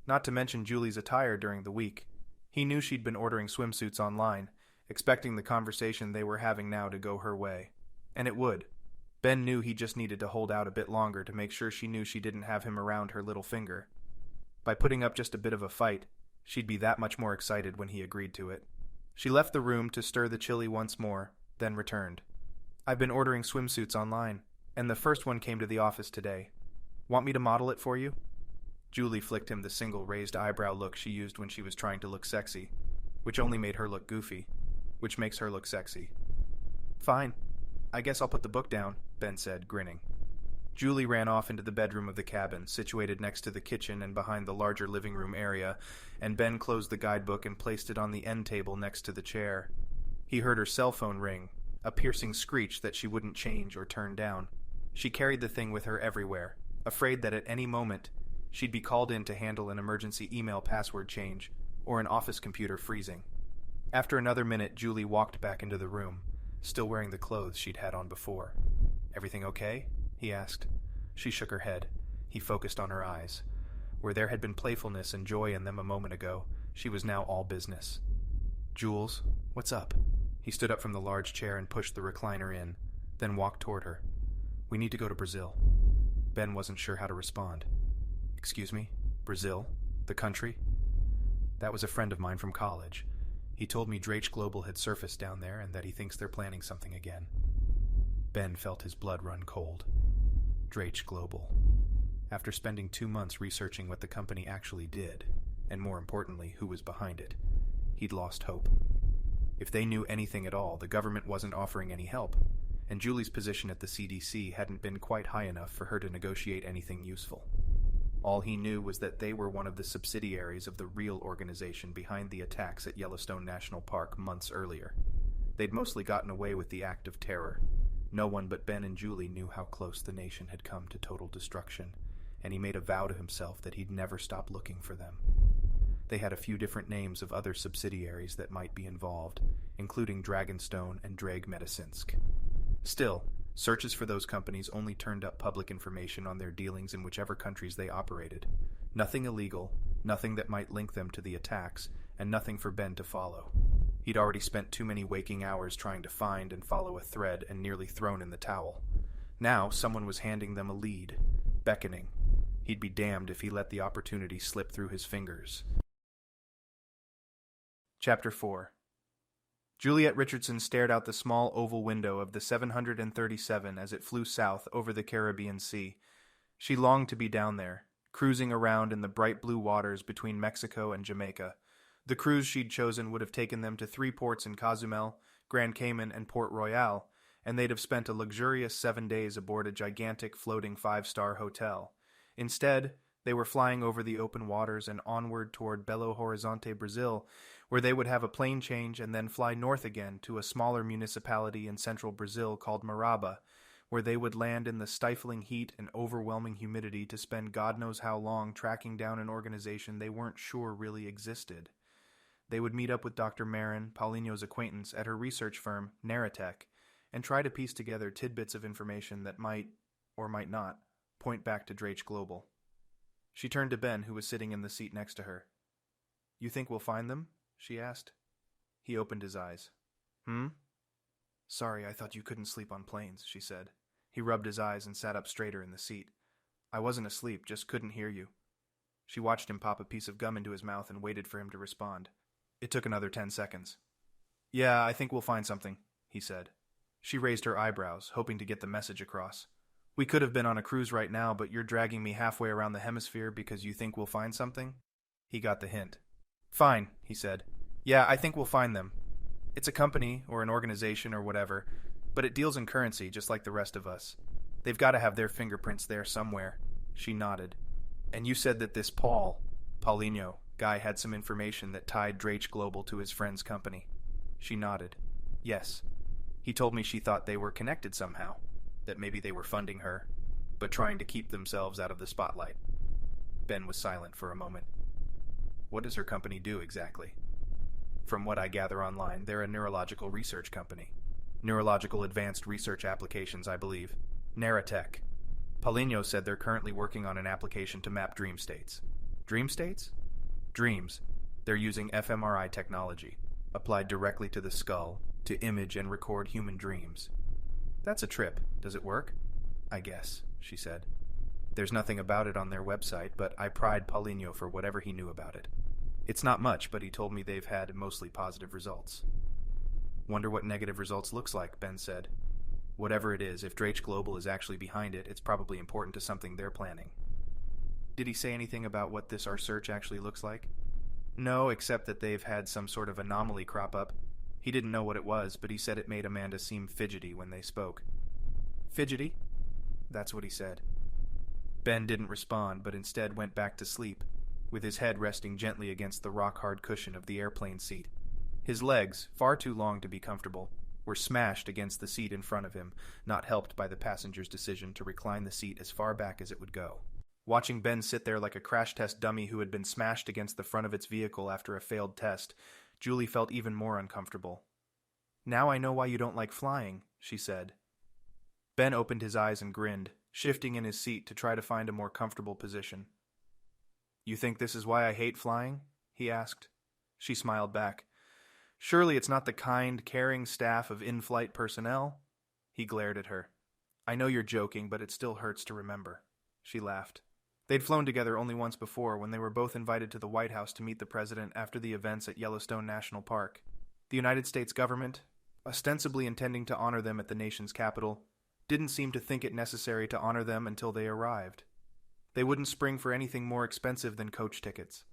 not to mention Julie's attire during the week. He knew she'd been ordering swimsuits online, expecting the conversation they were having now to go her way. And it would. Ben knew he just needed to hold out a bit longer to make sure she knew she didn't have him around her little finger. By putting up just a bit of a fight, she'd be that much more excited when he agreed to it. She left the room to stir the chili once more, then returned. I've been ordering swimsuits online, and the first one came to the office today. Want me to model it for you? Julie flicked him the single raised eyebrow look she used when she was trying to look sexy, which only made her look goofy, which makes her look sexy. Fine. I guess I'll put the book down, Ben said, grinning. Julie ran off into the bedroom of the cabin, situated next to the kitchen and behind the larger living room area, and Ben closed the guidebook and placed it on the end table next to the chair. He heard her cell phone ring, a piercing screech that she wouldn't change or turn down. She carried the thing with her everywhere, afraid that at any moment she'd be called in to handle an emergency email password change or an office computer freezing. After another minute, Julie walked back into the room, still wearing the clothes she'd had on before. Everything okay? He asked. She shook her head. He focused on her eyes. Where there had been playfulness and joy in them a moment ago, she was now all business. Jules, what's up? He stood up from the large chair and pushed the recliner in, then walked toward her. We need to go to Brazil. Ben wasn't sure how to respond. Excuse me? Brazil? The country? That was a friend of mine from college. He told me Drake Global had surfaced down there and that he thinks they're planning something again. Ben felt his blood run cold. Drake Global. After spending 2 months researching what the company actually did, and more importantly, who was behind it, he'd lost hope. If they knew anything at all, the government wasn't offering any help, and Julie's position at the CDC hadn't been quite high enough for her to negotiate anything useful. All he knew was that they were one of the subsidiaries of the real organization behind the attacks at Yellowstone National Park months earlier. They'd mostly gotten away with the act of terror. No one but Ben and Julie knew how close the nation had come to total destruction, and he made a vow to himself that he'd never stop looking for them. They had a few different names of other subsidiaries that might be involved, including Dragonstone and Drag Medicinsk. Still, searches for those companies only turned up public information on their dealings in whichever countries they operated. Nothing illegal, nothing that might link them to the attacks, and nothing for Ben to follow. He'd already spent too many waking hours trying to find and follow a thread and nearly thrown in the towel. Now someone was handing them a lead, beckoning. He'd be damned if he let the opportunity slip through his fingers. Chapter 4. Juliette Richardson stared out the small oval window of the 737 as it flew south over the Caribbean Sea. She longed to be down there, cruising around in the bright blue waters between Mexico and Jamaica. The cruise she'd chosen would have taken them to 3 ports in Cozumel, Grand Cayman, and Port Royal, and they'd have spent a luxurious 7 days aboard a gigantic floating 5-star hotel. Instead, they were flying over the open waters and onward toward Belo Horizonte, Brazil, where they would have a plane change and then fly north again to a smaller municipality in central Brazil called Maraba, where they would land in the stifling heat and overwhelming humidity to spend God knows how long tracking down an organization they weren't sure really existed. They would meet up with Dr. Meron, Paulinho's acquaintance, at her research firm, Naratech, and try to piece together tidbits of information that might, or might not, point back to Drake Global. She turned to Ben, who was sitting in the seat next to her. "You think we'll find them?" she asked. He opened his eyes. "Sorry, I thought you couldn't sleep on planes," she said. He rubbed his eyes and sat up straighter in the seat. "I wasn't asleep, just couldn't hear you." She watched him pop a piece of gum into his mouth and waited for him to respond. It took another 10 seconds. "Yeah, I think we'll find something," he said. She raised her eyebrows, hoping to get the message across. "We could have been on a cruise right now, but you're dragging me halfway around the hemisphere because you think we'll find something?" He got the hint. "Fine," he said. "Yeah, I think we'll find them. It's a company, or an organization, or whatever, but it deals in currency just like the rest of us. They've got to have their fingerprints there somewhere." She nodded. "And you said that this Paulinho guy had some information that tied Drake Global to his friend's company." She nodded. "Yes. He told me she thought they were connected somehow, that maybe they were funding her, but trying to keep themselves out of the spotlight." Ben was silent for a moment. "What does her company do exactly?" "From what I gather online, they're a neurological research company. Neurological advanced research applications, I believe. Naratech. Paulinho said they're currently working on an application to map dream states." "Dream states?" "Dreams. They're using fMRI technology, applied directly to the skull, to image and record human dreams." "That's a trip. Does it work?" "I guess," she said. "There's nothing about it on their website, but I pried Paulinho for whatever he knew about it. It's not much, but he told me they've had mostly positive results." "Wonder what negative results looks like," Ben said. "Whatever it is, if Drake Global is actually behind it, it's probably important to something they're planning." "Did he say anything about what this our search actually looks like?" "No, except that they've had some sort of anomaly crop up. He didn't know what it was, but he said it made Amanda seem fidgety when they spoke." "Fidgety?" "That's what he said." Ben didn't respond, but instead went back to sleep, with his head resting gently against the rock-hard cushion of the airplane seat. His legs, far too long to be comfortable, were smashed against the seat in front of him, not helped by the passenger's decision to recline the seat as far back as it would go. Watching Ben sit there like a crash test dummy who had been smashed against the front of its vehicle after a failed test, Julie felt even more uncomfortable. "Now I know why you don't like flying," she said. Ben opened his eyes and grinned, shifting in his seat to try to find a more comfortable position. "You think this is why I hate flying?" he asked. She smiled back. "Surely it's not the kind, caring staff of in-flight personnel?" He glared at her. "I know you're joking, but it still hurts to remember." She laughed. They'd flown together only once before, when they were both invited to the White House to meet the president after the events at Yellowstone National Park. The United States government, ostensibly intending to honor them at the nation's capital, didn't seem to think it necessary to honor them until they arrived. They wouldn't spring for anything more expensive than coach tickets.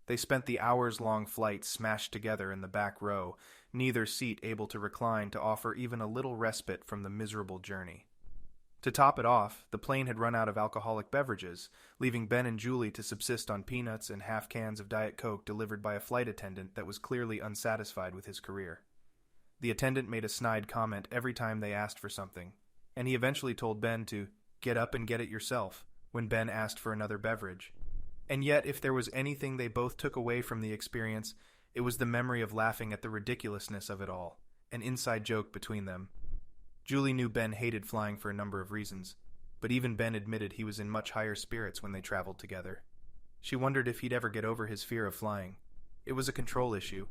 They spent the hours-long flight smashed together in the back row, neither seat able to recline to offer even a little respite from the miserable journey. To top it off, the plane had run out of alcoholic beverages, leaving Ben and Julie to subsist on peanuts and half cans of Diet Coke delivered by a flight attendant that was clearly unsatisfied with his career. The attendant made a snide comment every time they asked for something, and he eventually told Ben to get up and get it yourself when Ben asked for another beverage. And yet, if there was anything they both took away from the experience, it was the memory of laughing at the ridiculousness of it all, an inside joke between them. Julie knew Ben hated flying for a number of reasons, but even Ben admitted he was in much higher spirits when they traveled together. She wondered if he'd ever get over his fear of flying. It was a control issue,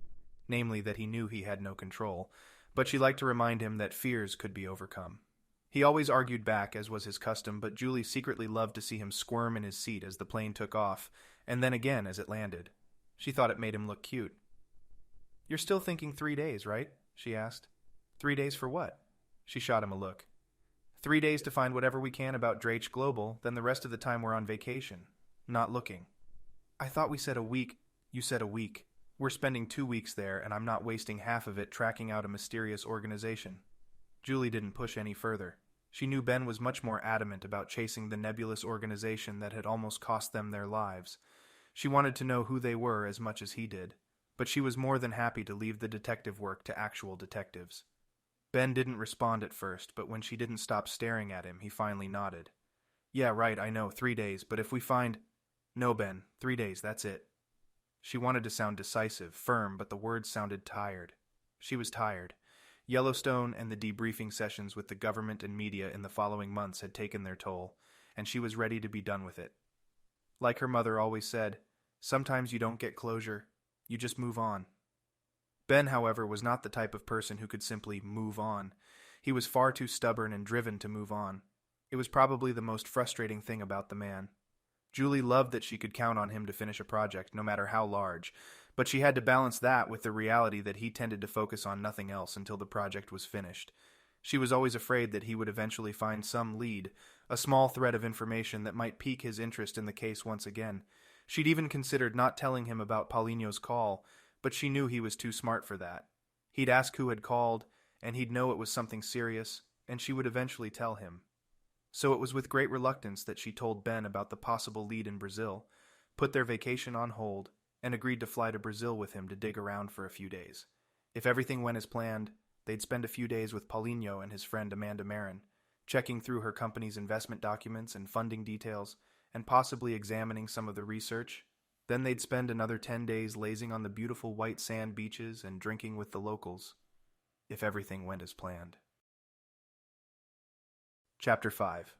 namely that he knew he had no control, but she liked to remind him that fears could be overcome. He always argued back, as was his custom, but Julie secretly loved to see him squirm in his seat as the plane took off, and then again as it landed. She thought it made him look cute. "You're still thinking 3 days, right?" she asked. "3 days for what?" She shot him a look. 3 days to find whatever we can about Drake Global, then the rest of the time we're on vacation. not looking. I thought we said a week. You said a week. We're spending 2 weeks there, and I'm not wasting half of it tracking out a mysterious organization. Julie didn't push any further. She knew Ben was much more adamant about chasing the nebulous organization that had almost cost them their lives. She wanted to know who they were as much as he did, but she was more than happy to leave the detective work to actual detectives. Ben didn't respond at first, but when she didn't stop staring at him, he finally nodded. Yeah, right, I know, 3 days, but if we find... No, Ben, 3 days, that's it. She wanted to sound decisive, firm, but the words sounded tired. She was tired. Yellowstone and the debriefing sessions with the government and media in the following months had taken their toll, and she was ready to be done with it. Like her mother always said, sometimes you don't get closure, you just move on. Ben, however, was not the type of person who could simply move on. He was far too stubborn and driven to move on. It was probably the most frustrating thing about the man. Julie loved that she could count on him to finish a project, no matter how large, but she had to balance that with the reality that he tended to focus on nothing else until the project was finished. She was always afraid that he would eventually find some lead, a small thread of information that might pique his interest in the case once again. She'd even considered not telling him about Paulinho's call, but she knew he was too smart for that. He'd ask who had called, and he'd know it was something serious, and she would eventually tell him. So it was with great reluctance that she told Ben about the possible lead in Brazil, put their vacation on hold, and agreed to fly to Brazil with him to dig around for a few days. If everything went as planned, they'd spend a few days with Paulinho and his friend Amanda Meron, checking through her company's investment documents and funding details, and possibly examining some of the research. Then they'd spend another 10 days lazing on the beautiful white sand beaches and drinking with the locals, if everything went as planned. Chapter 5.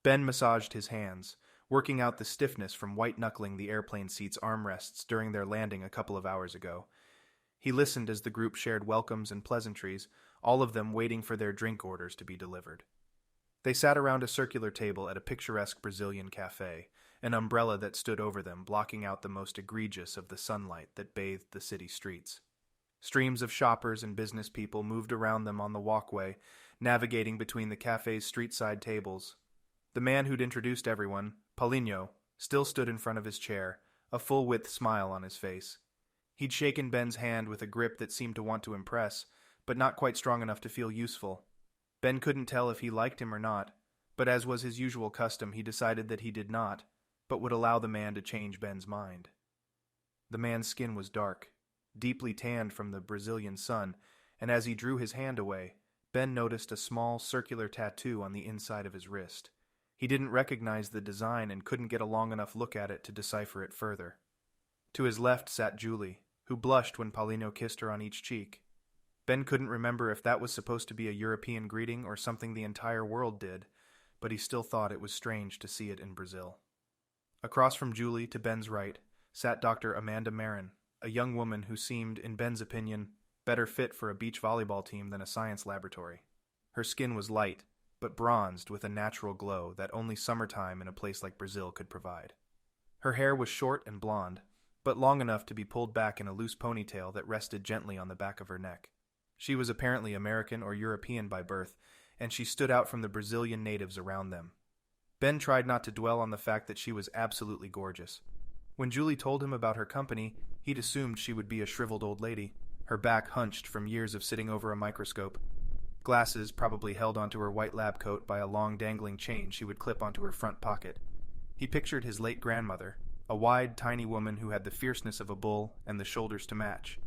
Ben massaged his hands, working out the stiffness from white-knuckling the airplane seat's armrests during their landing a couple of hours ago. He listened as the group shared welcomes and pleasantries, all of them waiting for their drink orders to be delivered. They sat around a circular table at a picturesque Brazilian cafe, an umbrella that stood over them blocking out the most egregious of the sunlight that bathed the city streets. Streams of shoppers and business people moved around them on the walkway, navigating between the cafe's street-side tables. The man who'd introduced everyone, Paulinho, still stood in front of his chair, a full-width smile on his face. He'd shaken Ben's hand with a grip that seemed to want to impress, but not quite strong enough to feel useful. Ben couldn't tell if he liked him or not, but as was his usual custom, he decided that he did not, but would allow the man to change Ben's mind. The man's skin was dark, deeply tanned from the Brazilian sun, and as he drew his hand away, Ben noticed a small circular tattoo on the inside of his wrist. He didn't recognize the design and couldn't get a long enough look at it to decipher it further. To his left sat Julie, who blushed when Paulinho kissed her on each cheek. Ben couldn't remember if that was supposed to be a European greeting or something the entire world did, but he still thought it was strange to see it in Brazil. Across from Julie, to Ben's right, sat Dr. Amanda Meron, a young woman who seemed, in Ben's opinion, better fit for a beach volleyball team than a science laboratory. Her skin was light, but bronzed with a natural glow that only summertime in a place like Brazil could provide. Her hair was short and blonde, but long enough to be pulled back in a loose ponytail that rested gently on the back of her neck. She was apparently American or European by birth, and she stood out from the Brazilian natives around them. Ben tried not to dwell on the fact that she was absolutely gorgeous. When Julie told him about her company, he'd assumed she would be a shriveled old lady, her back hunched from years of sitting over a microscope. Glasses probably held onto her white lab coat by a long dangling chain she would clip onto her front pocket. He pictured his late grandmother, a wide, tiny woman who had the fierceness of a bull and the shoulders to match.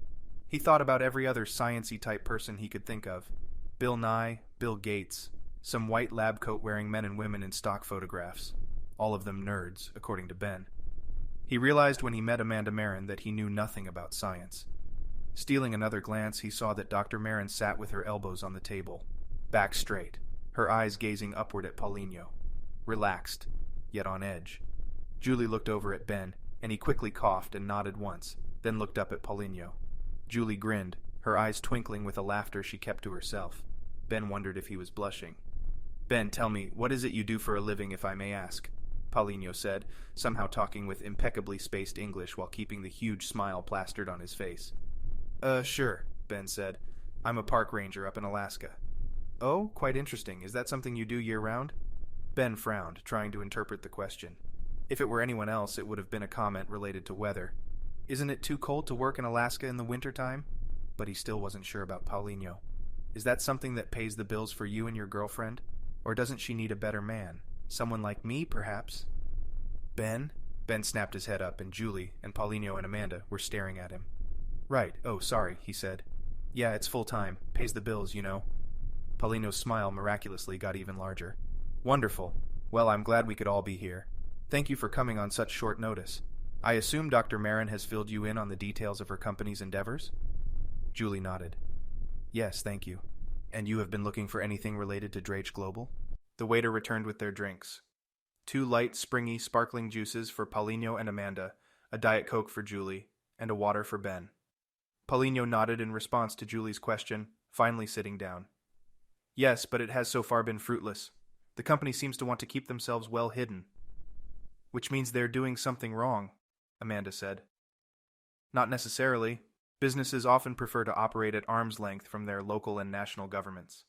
He thought about every other science-y type person he could think of. Bill Nye, Bill Gates, some white lab coat-wearing men and women in stock photographs. All of them nerds, according to Ben. He realized when he met Amanda Meron that he knew nothing about science. Stealing another glance, he saw that Dr. Meron sat with her elbows on the table, back straight, her eyes gazing upward at Paulinho, relaxed, yet on edge. Julie looked over at Ben, and he quickly coughed and nodded once, then looked up at Paulinho. Julie grinned, her eyes twinkling with a laughter she kept to herself. Ben wondered if he was blushing. "Ben, tell me, what is it you do for a living, if I may ask?" Paulinho said, somehow talking with impeccably spaced English while keeping the huge smile plastered on his face. Sure," Ben said. "I'm a park ranger up in Alaska." "Oh, quite interesting. Is that something you do year-round?" Ben frowned, trying to interpret the question. If it were anyone else, it would have been a comment related to weather. Isn't it too cold to work in Alaska in the wintertime? But he still wasn't sure about Paulinho. Is that something that pays the bills for you and your girlfriend? Or doesn't she need a better man? Someone like me, perhaps? Ben? Ben snapped his head up, and Julie and Paulinho and Amanda were staring at him. Right, oh, sorry, he said. Yeah, it's full-time. Pays the bills, you know. Paulinho's smile miraculously got even larger. Wonderful. Well, I'm glad we could all be here. Thank you for coming on such short notice. I assume Dr. Meron has filled you in on the details of her company's endeavors? Julie nodded. Yes, thank you. And you have been looking for anything related to Drake Global? The waiter returned with their drinks. 2 light, springy, sparkling juices for Paulinho and Amanda, a Diet Coke for Julie, and a water for Ben. Paulinho nodded in response to Julie's question, finally sitting down. Yes, but it has so far been fruitless. The company seems to want to keep themselves well hidden. Which means they're doing something wrong, Amanda said. Not necessarily. Businesses often prefer to operate at arm's length from their local and national governments.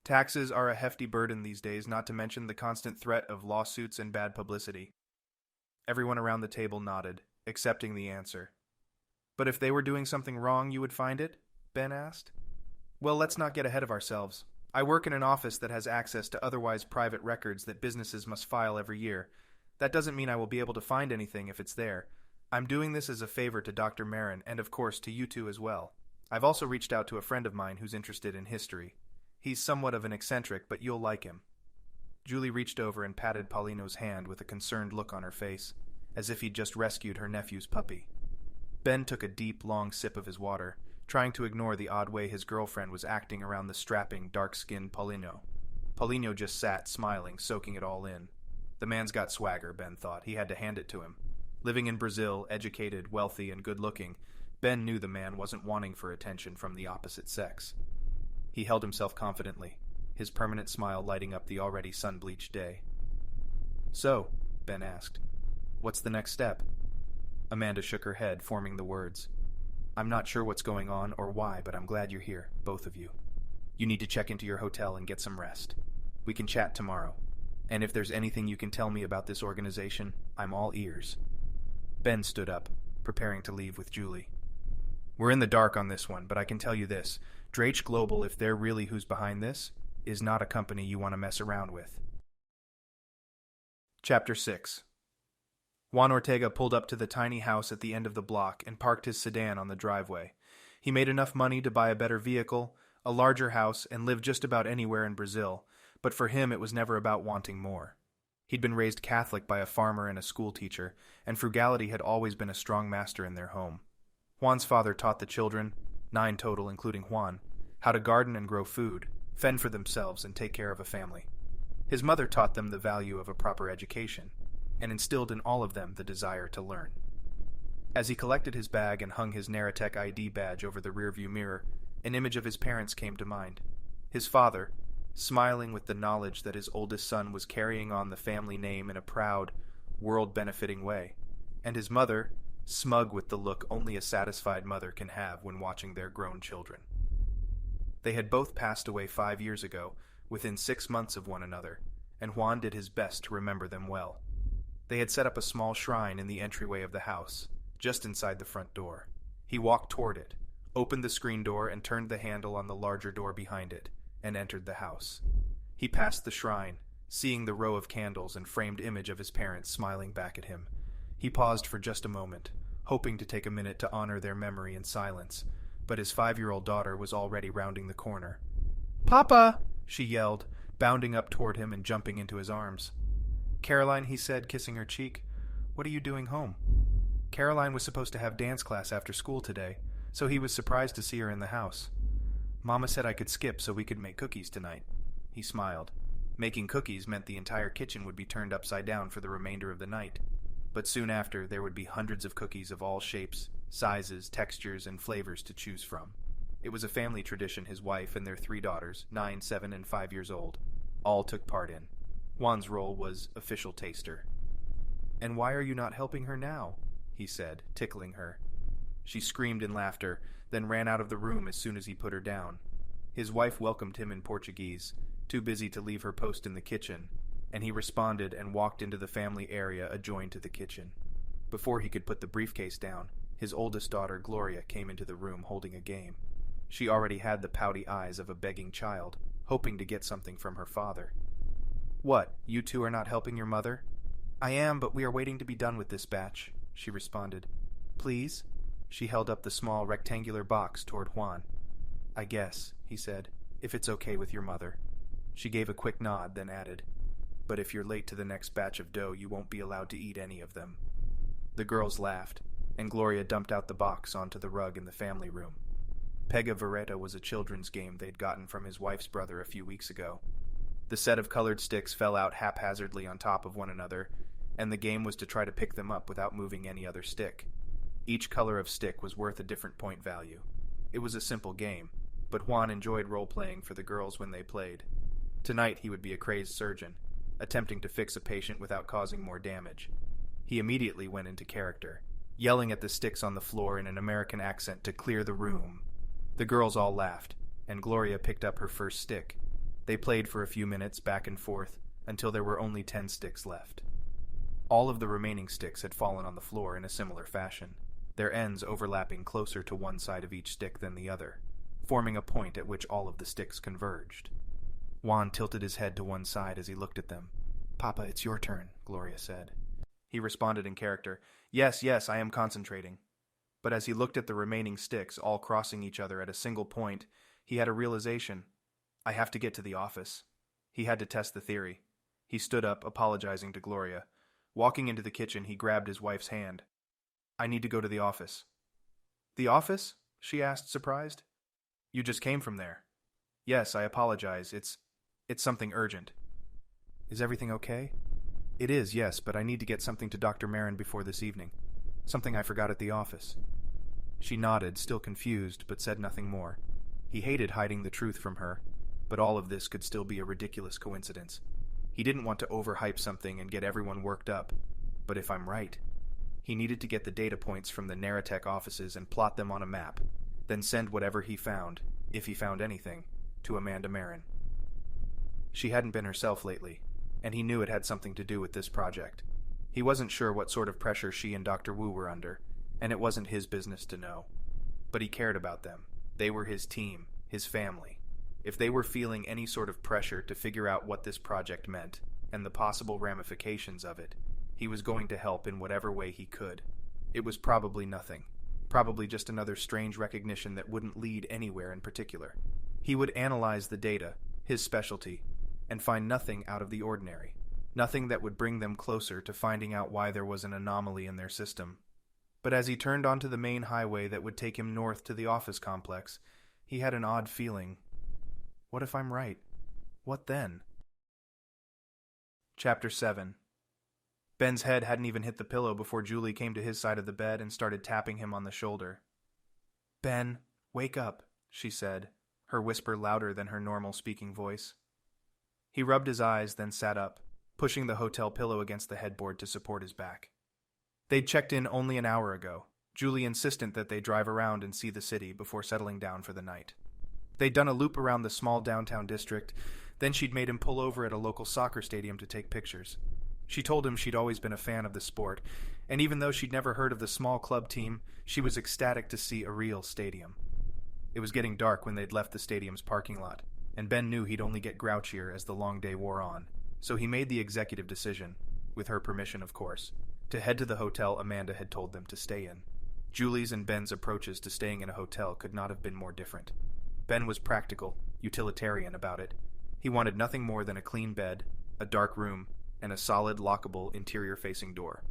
Taxes are a hefty burden these days, not to mention the constant threat of lawsuits and bad publicity. Everyone around the table nodded, accepting the answer. But if they were doing something wrong, you would find it? Ben asked. Well, let's not get ahead of ourselves. I work in an office that has access to otherwise private records that businesses must file every year. That doesn't mean I will be able to find anything if it's there. I'm doing this as a favor to Dr. Meron and, of course, to you two as well. I've also reached out to a friend of mine who's interested in history. He's somewhat of an eccentric, but you'll like him. Julie reached over and patted Paulinho's hand with a concerned look on her face, as if he'd just rescued her nephew's puppy. Ben took a deep, long sip of his water, trying to ignore the odd way his girlfriend was acting around the strapping, dark-skinned Paulinho. Paulinho just sat, smiling, soaking it all in. The man's got swagger, Ben thought. He had to hand it to him. Living in Brazil, educated, wealthy, and good-looking, Ben knew the man wasn't wanting for attention from the opposite sex. He held himself confidently, his permanent smile lighting up the already sun-bleached day. So, Ben asked, what's the next step? Amanda shook her head, forming the words. I'm not sure what's going on or why, but I'm glad you're here, both of you. You need to check into your hotel and get some rest. We can chat tomorrow. And if there's anything you can tell me about this organization, I'm all ears. Ben stood up, preparing to leave with Julie. We're in the dark on this one, but I can tell you this. Drake Global, if they're really who's behind this, is not a company you want to mess around with. Chapter 6. Juan Ortega pulled up to the tiny house at the end of the block and parked his sedan on the driveway. He made enough money to buy a better vehicle, a larger house, and live just about anywhere in Brazil, but for him it was never about wanting more. He'd been raised Catholic by a farmer and a school teacher, and frugality had always been a strong master in their home. Juan's father taught the children, 9 total including Juan, how to garden and grow food, fend for themselves, and take care of a family. His mother taught them the value of a proper education, and instilled in all of them the desire to learn. As he collected his bag and hung his Naratech ID badge over the rearview mirror, an image of his parents came to mind. His father, smiling with the knowledge that his oldest son was carrying on the family name in a proud, world-benefiting way, and his mother, smug with the look only a satisfied mother can have when watching their grown children. They had both passed away 5 years ago, within 6 months of one another, and Juan did his best to remember them well. They had set up a small shrine in the entryway of the house, just inside the front door. He walked toward it, opened the screen door and turned the handle on the larger door behind it, and entered the house. He passed the shrine, seeing the row of candles and framed image of his parents smiling back at him. He paused for just a moment, hoping to take a minute to honor their memory in silence, but his 5-year-old daughter was already rounding the corner. "Papa!" she yelled, bounding up toward him and jumping into his arms. "Caroline," he said, kissing her cheek, "what are you doing home?" Caroline was supposed to have dance class after school today, so he was surprised to see her in the house. "Mama said I could skip so we could make cookies tonight." He smiled. Making cookies meant the entire kitchen would be turned upside down for the remainder of the night. But soon after, there would be hundreds of cookies of all shapes, sizes, textures, and flavors to choose from. It was a family tradition his wife and their 3 daughters, 9, 7, and 5 years old, all took part in. Juan's role was official taster. "And why are you not helping her now?" he said, tickling her. She screamed in laughter, then ran out of the room as soon as he put her down. His wife welcomed him in Portuguese, too busy to leave her post in the kitchen. and he responded and walked into the family area adjoined to the kitchen. Before he could put the briefcase down, his oldest daughter, Gloria, came into the room holding a game. She already had the pouty eyes of a begging child, hoping to get something from her father. "What, you two are not helping your mother?" "I am, but we are waiting to be done with this batch," she responded. "Please?" She held up the small rectangular box toward Juan. "I guess," he said, "if it's okay with your mother." She gave a quick nod, then added, "But if you're late to the next batch of dough, you won't be allowed to eat any of them." The girls laughed, and Gloria dumped out the box onto the rug in the family room. Pega Vereta was a children's game they'd gotten from his wife's brother a few weeks ago. The set of colored sticks fell out haphazardly on top of one another, and the game was to try to pick them up without moving any other stick. Each color of stick was worth a different point value. It was a simple game, but Juan enjoyed role-playing for the girls when they played. Tonight he would be a crazed surgeon, attempting to fix a patient without causing more damage. He immediately went into character, yelling at the sticks on the floor in an American accent to clear the room. The girls all laughed, and Gloria picked up her first stick. They played for a few minutes back and forth until there were only 10 sticks left. All of the remaining sticks had fallen on the floor in a similar fashion, their ends overlapping closer to one side of each stick than the other, forming a point at which all of the sticks converged. Juan tilted his head to one side as he looked at them. "Papa, it's your turn," Gloria said. He responded in character, Yes, I am concentrating." But as he looked at the remaining sticks, all crossing each other at a single point, he had a realization. "I have to get to the office." He had to test the theory. He stood up, apologizing to Gloria. Walking into the kitchen, he grabbed his wife's hand. "I need to go to the office." "The office?" she asked, surprised. "You just came from there." "Yes, I apologize. It's something urgent." "Is everything okay?" "It is, yes, but I need to get something to Dr. Meron before this evening. Something I forgot at the office." She nodded, still confused, but said nothing more. He hated hiding the truth from her, but all of this could still be a ridiculous coincidence. He didn't want to overhype something and get everyone worked up. But if I'm right, he needed to get the data points from the Neratech offices and plot them on a map, then send whatever he found, if he found anything, to Amanda Meron. She hadn't been herself lately, and he knew it had something to do with this project. He wasn't sure what sort of pressure she and Dr. Wu were under, and it wasn't his business to know. But he cared about them. They were his team, his family. If they were feeling any sort of pressure to figure out what this project meant, and the possible ramifications of it, he was going to help in whatever way he could. It was probably nothing. Probably just another strange recognition that wouldn't lead anywhere in particular. He would analyze the data, his specialty, and find nothing out of the ordinary. Nothing that would bring them closer to finding out why there was an anomaly in their system. But as he turned onto the main highway that would take him north to the office complex, he had an odd feeling. What if I'm right? What then? Chapter 7. Ben's head hadn't even hit the pillow before Julie came to his side of the bed and started tapping him on the shoulder. "Ben, wake up," she said, her whisper louder than her normal speaking voice. He rubbed his eyes, then sat up, pushing the hotel pillow against the headboard to support his back. They'd checked in only an hour ago, Julie insistent that they drive around and see the city before settling down for the night. They'd done a loop around the small downtown district, then she'd made him pull over at a local soccer stadium to take pictures. She told him she'd always been a fan of the sport, and even though she'd never heard of the small club team, she was ecstatic to see a real stadium. It was getting dark when they'd left the stadium's parking lot, and Ben knew he'd only get grouchier as the long day wore on, so he made the executive decision, with her permission of course, to head to the hotel Amanda had told them to stay in. Julie's and Ben's approaches to staying in a hotel could not have been more different. Ben was practical, utilitarian about it. He wanted nothing more than a clean bed, a dark room, and a solid, lockable, interior-facing door.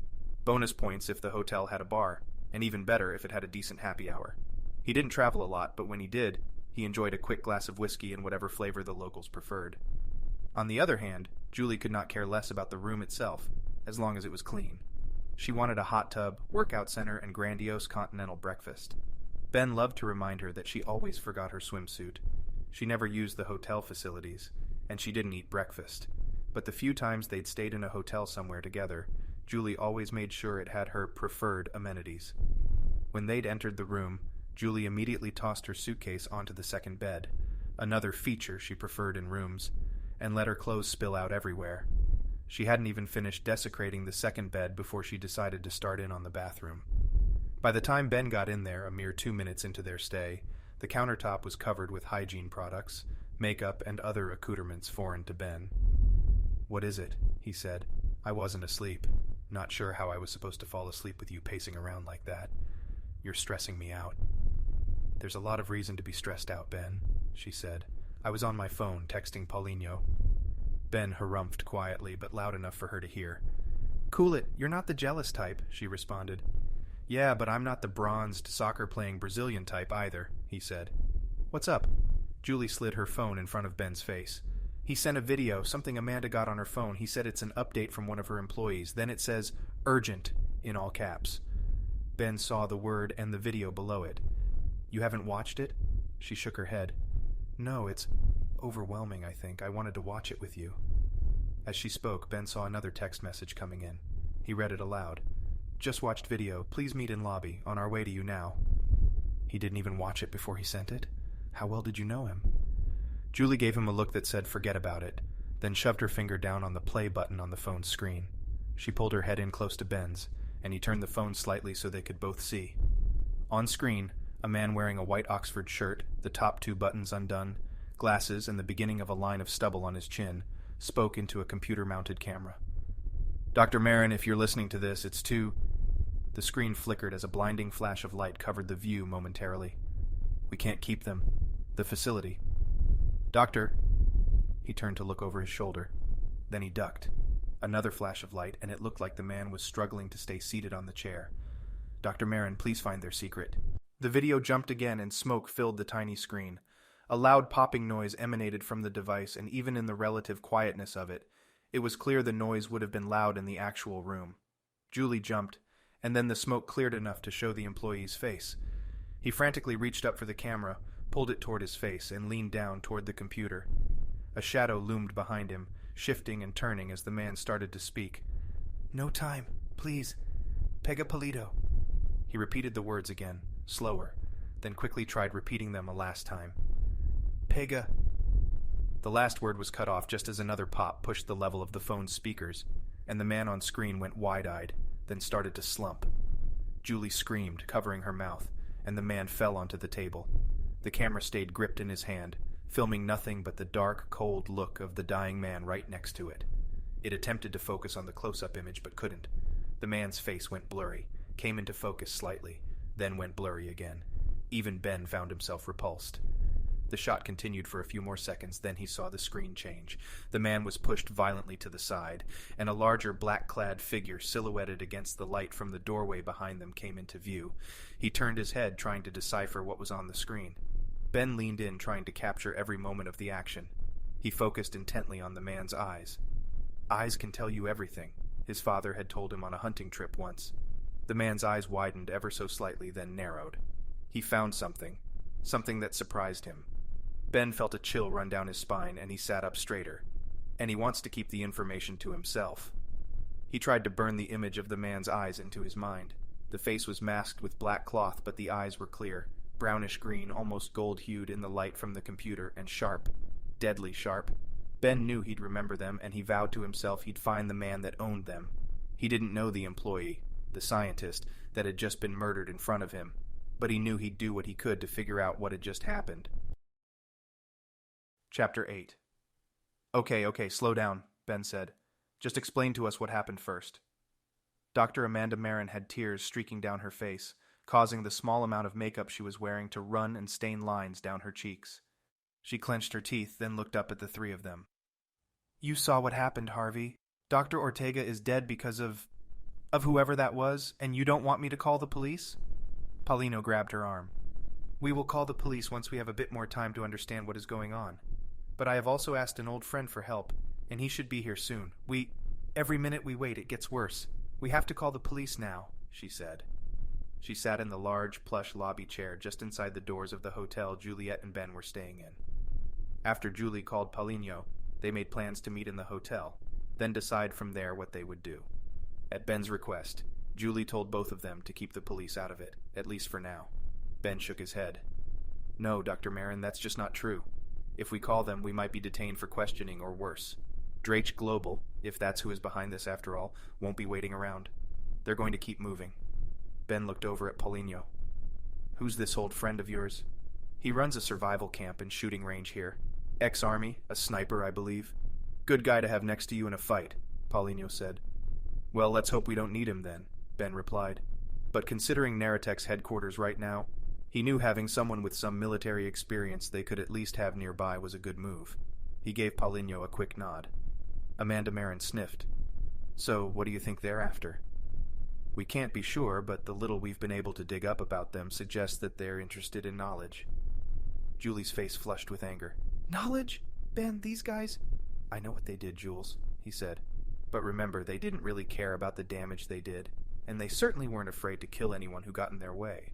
Bonus points if the hotel had a bar, and even better if it had a decent happy hour. He didn't travel a lot, but when he did, he enjoyed a quick glass of whiskey in whatever flavor the locals preferred. On the other hand, Julie could not care less about the room itself, as long as it was clean. She wanted a hot tub, workout center, and grandiose continental breakfast. Ben loved to remind her that she always forgot her swimsuit. She never used the hotel facilities, and she didn't eat breakfast. But the few times they'd stayed in a hotel somewhere together, Julie always made sure it had her preferred amenities. When they'd entered the room, Julie immediately tossed her suitcase onto the second bed, another feature she preferred in rooms, and let her clothes spill out everywhere. She hadn't even finished desecrating the second bed before she decided to start in on the bathroom. By the time Ben got in there, a mere 2 minutes into their stay, the countertop was covered with hygiene products, makeup, and other accoutrements foreign to Ben. "What is it?" he said. "I wasn't asleep. Not sure how I was supposed to fall asleep with you pacing around like that. You're stressing me out." "There's a lot of reason to be stressed out, Ben," she said. "I was on my phone texting Paulinho." Ben harumphed quietly, but loud enough for her to hear. "Cool it, you're not the jealous type," she responded. "Yeah, but I'm not the bronzed, soccer-playing Brazilian type either," he said. "What's up?" Julie slid her phone in front of Ben's face. "He sent a video, something Amanda got on her phone. He said it's an update from one of her employees. Then it says, 'Urgent,' in all caps." Ben saw the word and the video below it. "You haven't watched it?" She shook her head. "No, it's overwhelming, I think. I wanted to watch it with you." As she spoke, Ben saw another text message coming in. He read it aloud. "Just watched video. Please meet in lobby. On our way to you now." He didn't even watch it before he sent it? How well did you know him? Julie gave him a look that said forget about it, then shoved her finger down on the play button on the phone's screen. She pulled her head in close to Ben's, and he turned the phone slightly so they could both see. On screen, a man wearing a white Oxford shirt, the top 2 buttons undone, glasses, and the beginning of a line of stubble on his chin, spoke into a computer-mounted camera. "Dr. Meron, if you're listening to this, it's too..." The screen flickered as a blinding flash of light covered the view momentarily. "We can't keep them. The facility." "Doctor..." He turned to look over his shoulder. Then he ducked. Another flash of light, and it looked like the man was struggling to stay seated on the chair. "Dr. Meron, please find their secret." The video jumped again and smoke filled the tiny screen. A loud popping noise emanated from the device, and even in the relative quietness of it, it was clear the noise would have been loud in the actual room. Julie jumped, and then the smoke cleared enough to show the employee's face. He frantically reached up for the camera, pulled it toward his face, and leaned down toward the computer. A shadow loomed behind him, shifting and turning as the man started to speak. "No time, please. Pega Polito." He repeated the words again, slower, then quickly tried repeating them a last time. "Pega." The last word was cut off just as another pop pushed the level of the phone's speakers, and the man on screen went wide-eyed, then started to slump. Julie screamed, covering her mouth, and the man fell onto the table. The camera stayed gripped in his hand, filming nothing but the dark, cold look of the dying man right next to it. It attempted to focus on the close-up image, but couldn't. The man's face went blurry, came into focus slightly, then went blurry again. Even Ben found himself repulsed. The shot continued for a few more seconds, then he saw the screen change. The man was pushed violently to the side, and a larger black-clad figure silhouetted against the light from the doorway behind them came into view. He turned his head, trying to decipher what was on the screen. Ben leaned in, trying to capture every moment of the action. He focused intently on the man's eyes. "Eyes can tell you everything," his father had told him on a hunting trip once. The man's eyes widened ever so slightly, then narrowed. He found something that surprised him. Ben felt a chill run down his spine, and he sat up straighter. And he wants to keep the information to himself. He tried to burn the image of the man's eyes into his mind. The face was masked with black cloth, but the eyes were clear, brownish-green, almost gold-hued in the light from the computer, and sharp. Deadly sharp. Ben knew he'd remember them, and he vowed to himself he'd find the man that owned them. He didn't know the employee, the scientist, that had just been murdered in front of him, but he knew he'd do what he could to figure out what had just happened. Chapter 8. Okay, slow down, Ben said. Just explain to us what happened first. Dr. Amanda Meron had tears streaking down her face, causing the small amount of makeup she was wearing to run and stain lines down her cheeks. She clenched her teeth, then looked up at the three of them. "You saw what happened, Harvey. Dr. Ortega is dead because of whoever that was, and you don't want me to call the police?" Paulino grabbed her arm. "We will call the police once we have a bit more time to understand what is going on. But I have also asked an old friend for help, and he should be here soon. Every minute we wait, it gets worse. We have to call the police now," she said. She sat in the large, plush lobby chair just inside the doors of the hotel Juliette and Ben were staying in. After Julie called Paulinho, they made plans to meet in the hotel, then decide from there what they would do. At Ben's request, Julie told both of them to keep the police out of it, at least for now. Ben shook his head. "No, Dr. Meron, that's just not true. If we call them, we might be detained for questioning or worse. Drake Global, if that's who is behind this after all, won't be waiting around. They're going to keep moving. Ben looked over at Paulinho. Who's this old friend of yours? He runs a survival camp and shooting range here. Ex-army, a sniper, I believe. Good guy to have next to you in a fight, Paulinho said. Well, let's hope we don't need him then, Ben replied. But considering Naratech's headquarters right now, he knew having someone with some military experience they could at least have nearby was a good move. He gave Paulinho a quick nod. Amanda Meron sniffed. So, what do you think they're after? We can't be sure, but the little we've been able to dig up about them suggests that they're interested in knowledge. Julie's face flushed with anger. Knowledge? Ben, these guys? I know what they did, Jules, he said. But remember, they didn't really care about the damage they did, and they certainly weren't afraid to kill anyone who got in their way.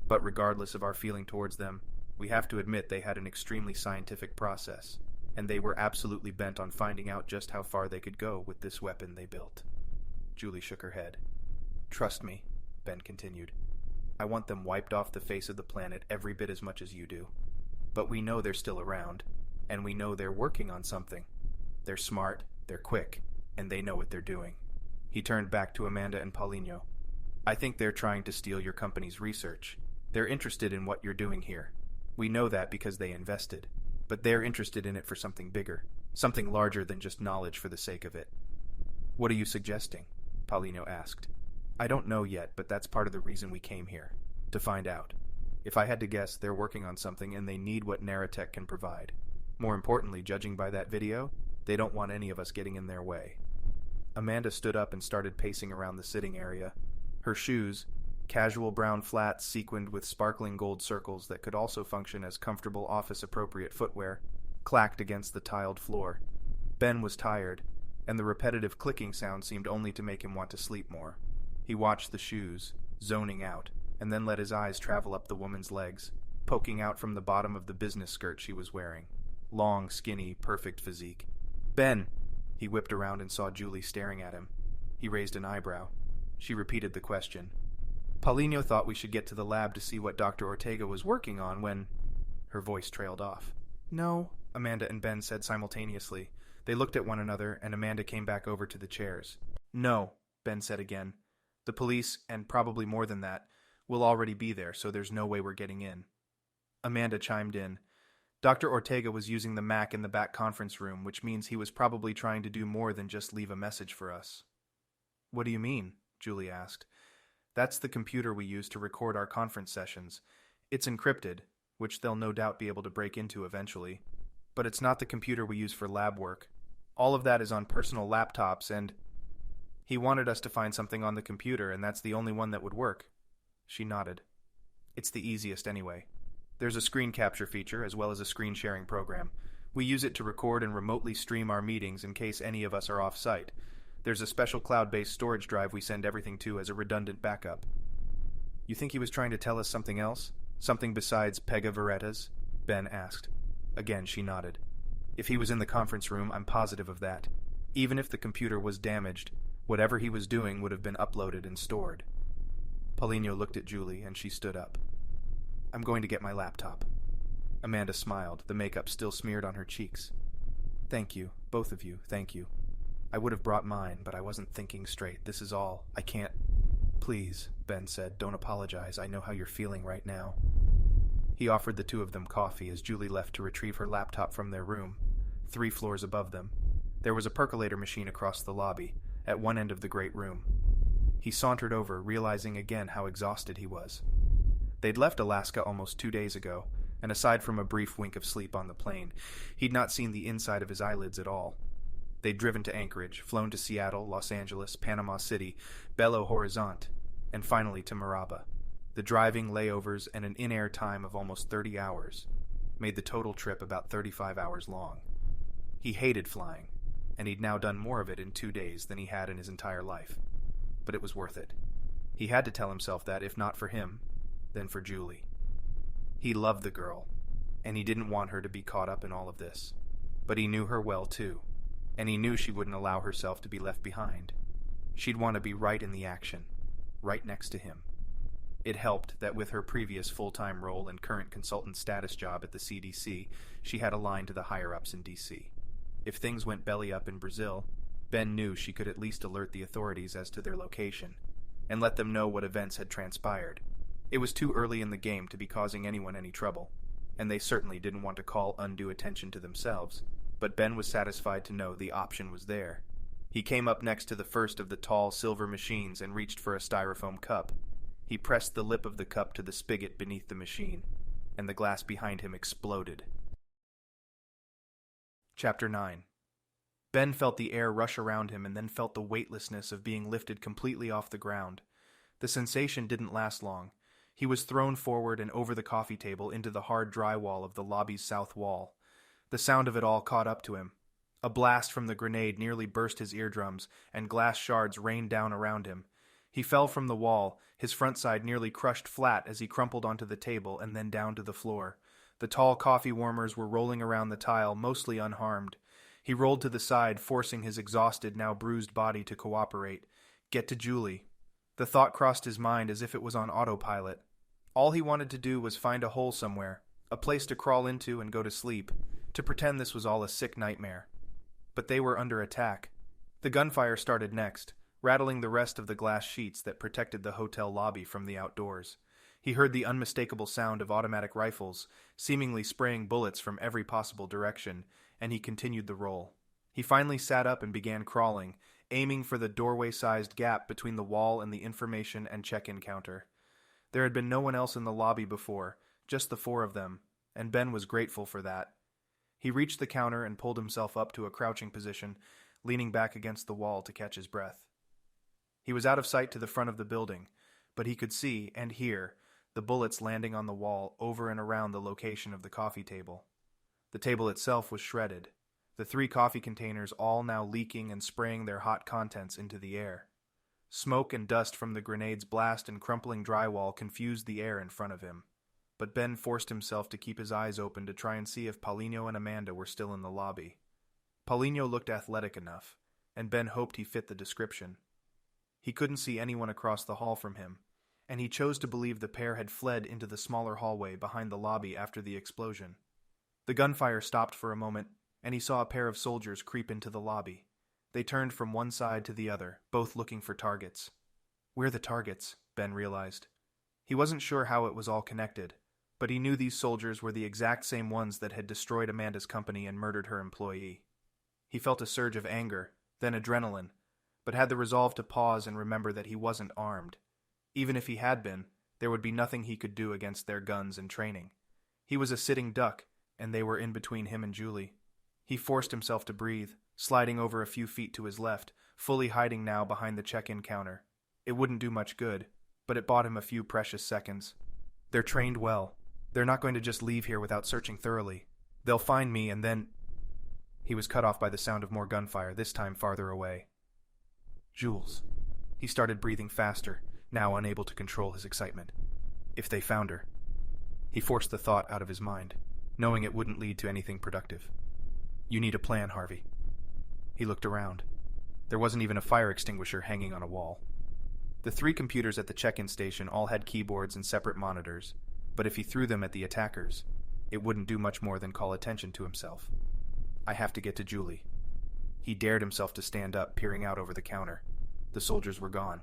But regardless of our feeling towards them, we have to admit they had an extremely scientific process, and they were absolutely bent on finding out just how far they could go with this weapon they built. Julie shook her head. Trust me, Ben continued. I want them wiped off the face of the planet every bit as much as you do. But we know they're still around, and we know they're working on something. They're smart, they're quick, and they know what they're doing. He turned back to Amanda and Paulinho. I think they're trying to steal your company's research. They're interested in what you're doing here. We know that because they invested. But they're interested in it for something bigger, something larger than just knowledge for the sake of it. What are you suggesting? Paulinho asked. I don't know yet, but that's part of the reason we came here, to find out. If I had to guess, they're working on something and they need what Naratech can provide. More importantly, judging by that video, they don't want any of us getting in their way. Amanda stood up and started pacing around the sitting area. Her shoes, casual brown flats sequined with sparkling gold circles that could also function as comfortable office-appropriate footwear, clacked against the tiled floor. Ben was tired, and the repetitive clicking sound seemed only to make him want to sleep more. He watched the shoes, zoning out, and then let his eyes travel up the woman's legs, poking out from the bottom of the business skirt she was wearing. Long, skinny, perfect physique. Ben! He whipped around and saw Julie staring at him. He raised an eyebrow. She repeated the question. Paulinho thought we should get to the lab to see what Dr. Ortega was working on when... Her voice trailed off. No, Amanda and Ben said simultaneously. They looked at one another, and Amanda came back over to the chairs. No, Ben said again. The police, and probably more than that, will already be there, so there's no way we're getting in. Amanda chimed in. Dr. Ortega was using the Mac in the back conference room, which means he was probably trying to do more than just leave a message for us. What do you mean? Julie asked. That's the computer we use to record our conference sessions. It's encrypted, which they'll no doubt be able to break into eventually. But it's not the computer we use for lab work. All of that is on personal laptops, and... He wanted us to find something on the computer, and that's the only one that would work. She nodded. It's the easiest anyway. There's a screen capture feature as well as a screen sharing program. We use it to record and remotely stream our meetings in case any of us are off-site. There's a special cloud-based storage drive we send everything to as a redundant backup. You think he was trying to tell us something else? Something besides Pega Veretas? Ben asked. Again, she nodded. If he was in the conference room, I'm positive of that. Even if the computer was damaged, whatever he was doing would have been uploaded and stored. Paulinho looked at Julie, and she stood up. I'm going to get my laptop. Amanda smiled, the makeup still smeared on her cheeks. Thank you, both of you, thank you. I would have brought mine, but I wasn't thinking straight. This is all. I can't... Please, Ben said, don't apologize. I know how you're feeling right now. He offered the two of them coffee as Julie left to retrieve her laptop from their room, 3 floors above them. There was a percolator machine across the lobby, at one end of the great room. He sauntered over, realizing again how exhausted he was. They'd left Alaska almost 2 days ago, and aside from a brief wink of sleep on the plane, he'd not seen the inside of his eyelids at all. They'd driven to Anchorage, flown to Seattle, Los Angeles, Panama City, Belo Horizonte, and finally to Maraba. The driving, layovers, and an in-air time of almost 30 hours made the total trip about 35 hours long. He hated flying, and he'd now done more of it in 2 days than he had in his entire life. But it was worth it. He had to tell himself that, if not for him, then for Julie. He loved the girl, and he didn't want her to be caught up in all of this. But he knew her well, too, and he knew she wouldn't allow herself to be left behind. She'd want to be right in the action, right next to him. It helped that with her previous full-time role and current consultant status job at the CDC, she had a line to the higher-ups in D.C. If things went belly up in Brazil, Ben knew she could at least alert the authorities as to their location, and let them know what events had transpired. It was too early in the game to be causing anyone any trouble, and they certainly didn't want to call undue attention to themselves, but Ben was satisfied to know the option was there. He came up next to the first of the tall silver machines and reached for a styrofoam cup. He pressed the lip of the cup to the spigot beneath the machine, and the glass behind him exploded. Chapter 9. Ben felt the air rush around him and then felt the weightlessness of being lifted completely off the ground. The sensation didn't last long. He was thrown forward and over the coffee table into the hard drywall of the lobby's south wall. The sound of it all caught up to him. A blast from the grenade nearly burst his eardrums, and glass shards rained down around him. He fell from the wall, his front side nearly crushed flat as he crumpled onto the table and then down to the floor. The tall coffee warmers were rolling around the tile, mostly unharmed. He rolled to the side, forcing his exhausted, now bruised body to cooperate. Get to Julie. The thought crossed his mind as if it was on autopilot. All he wanted to do was find a hole somewhere, a place to crawl into and go to sleep, to pretend this was all a sick nightmare. But they were under attack. The gunfire started next, rattling the rest of the glass sheets that protected the hotel lobby from the outdoors. He heard the unmistakable sound of automatic rifles, seemingly spraying bullets from every possible direction, and he continued the roll. He finally sat up and began crawling, aiming for the doorway-sized gap between the wall and the information and check-in counter. There had been no one else in the lobby before, just the four of them, and Ben was grateful for that. He reached the counter and pulled himself up to a crouching position, leaning back against the wall to catch his breath. He was out of sight to the front of the building, but he could see and hear the bullets landing on the wall over and around the location of the coffee table. The table itself was shredded, the 3 coffee containers all now leaking and spraying their hot contents into the air. Smoke and dust from the grenade's blast and crumpling drywall confused the air in front of him, but Ben forced himself to keep his eyes open to try and see if Paulinho and Amanda were still in the lobby. Paulinho looked athletic enough, and Ben hoped he fit the description. He couldn't see anyone across the hall from him, and he chose to believe the pair had fled into the smaller hallway behind the lobby after the explosion. The gunfire stopped for a moment, and he saw a pair of soldiers creep into the lobby. They turned from one side to the other, both looking for targets. We're the targets, Ben realized. He wasn't sure how it was all connected, but he knew these soldiers were the exact same ones that had destroyed Amanda's company and murdered her employee. He felt a surge of anger, then adrenaline, but had the resolve to pause and remember that he wasn't armed. Even if he had been, there would be nothing he could do against their guns and training. He was a sitting duck, and they were in between him and Julie. He forced himself to breathe, sliding over a few feet to his left, fully hiding now behind the check-in counter. It wouldn't do much good, but it bought him a few precious seconds. They're trained well. They're not going to just leave here without searching thoroughly. They'll find me and then... He was cut off by the sound of more gunfire, this time farther away. Jules. He started breathing faster, now unable to control his excitement. If they found her. He forced the thought out of his mind, knowing it wouldn't lead to anything productive. You need a plan, Harvey. He looked around. There wasn't even a fire extinguisher hanging on a wall. The 3 computers at the check-in station all had keyboards and separate monitors, but if he threw them at the attackers, it wouldn't do much more than call attention to himself. I have to get to Julie. He dared himself to stand up, peering out over the counter. The soldiers were gone.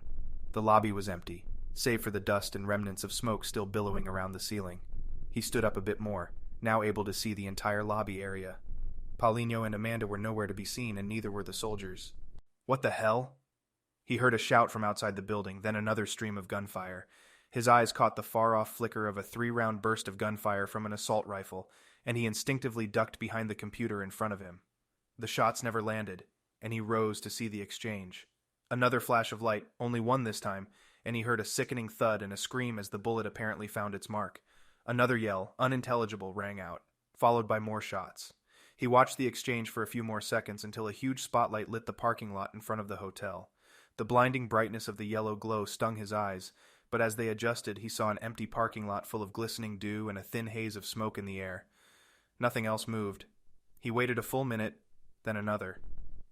The lobby was empty, save for the dust and remnants of smoke still billowing around the ceiling. He stood up a bit more, now able to see the entire lobby area. Paulinho and Amanda were nowhere to be seen, and neither were the soldiers. What the hell? He heard a shout from outside the building, then another stream of gunfire. His eyes caught the far-off flicker of a 3-round burst of gunfire from an assault rifle, and he instinctively ducked behind the computer in front of him. The shots never landed, and he rose to see the exchange. Another flash of light, only one this time, and he heard a sickening thud and a scream as the bullet apparently found its mark. Another yell, unintelligible, rang out, followed by more shots. He watched the exchange for a few more seconds until a huge spotlight lit the parking lot in front of the hotel. The blinding brightness of the yellow glow stung his eyes, but as they adjusted, he saw an empty parking lot full of glistening dew and a thin haze of smoke in the air. Nothing else moved. He waited a full minute, then another.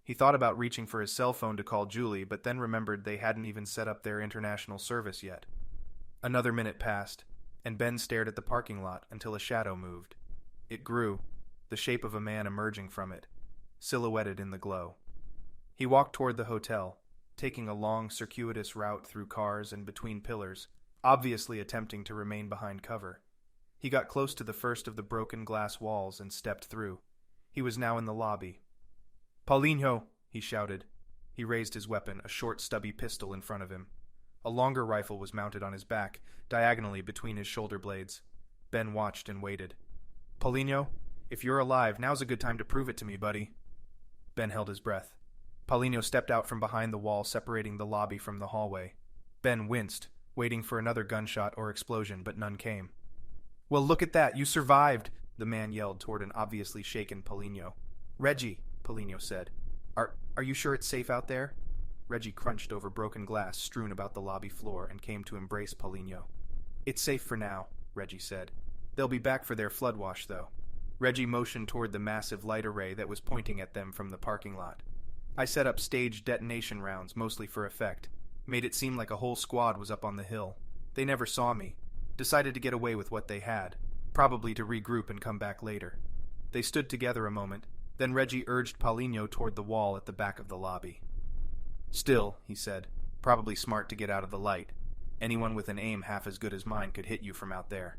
He thought about reaching for his cell phone to call Julie, but then remembered they hadn't even set up their international service yet. Another minute passed, and Ben stared at the parking lot until a shadow moved. It grew, the shape of a man emerging from it. silhouetted in the glow. He walked toward the hotel, taking a long, circuitous route through cars and between pillars, obviously attempting to remain behind cover. He got close to the first of the broken glass walls and stepped through. He was now in the lobby. "Paulinho!" he shouted. He raised his weapon, a short, stubby pistol in front of him. A longer rifle was mounted on his back, diagonally between his shoulder blades. Ben watched and waited. "Paulinho, if you're alive, now's a good time to prove it to me, buddy." Ben held his breath. Paulinho stepped out from behind the wall separating the lobby from the hallway. Ben winced, waiting for another gunshot or explosion, but none came. "Well, look at that! You survived!" the man yelled toward an obviously shaken Paulinho. "Reggie," Paulinho said. Are you sure it's safe out there?" Reggie crunched over broken glass strewn about the lobby floor and came to embrace Paulinho. "It's safe for now," Reggie said. "They'll be back for their flood wash, though." Reggie motioned toward the massive light array that was pointing at them from the parking lot. "I set up staged detonation rounds, mostly for effect. Made it seem like a whole squad was up on the hill. They never saw me. Decided to get away with what they had, probably to regroup and come back later." They stood together a moment, then Reggie urged Paulinho toward the wall at the back of the lobby. "Still," he said, "probably smart to get out of the light. Anyone with an aim half as good as mine could hit you from out there."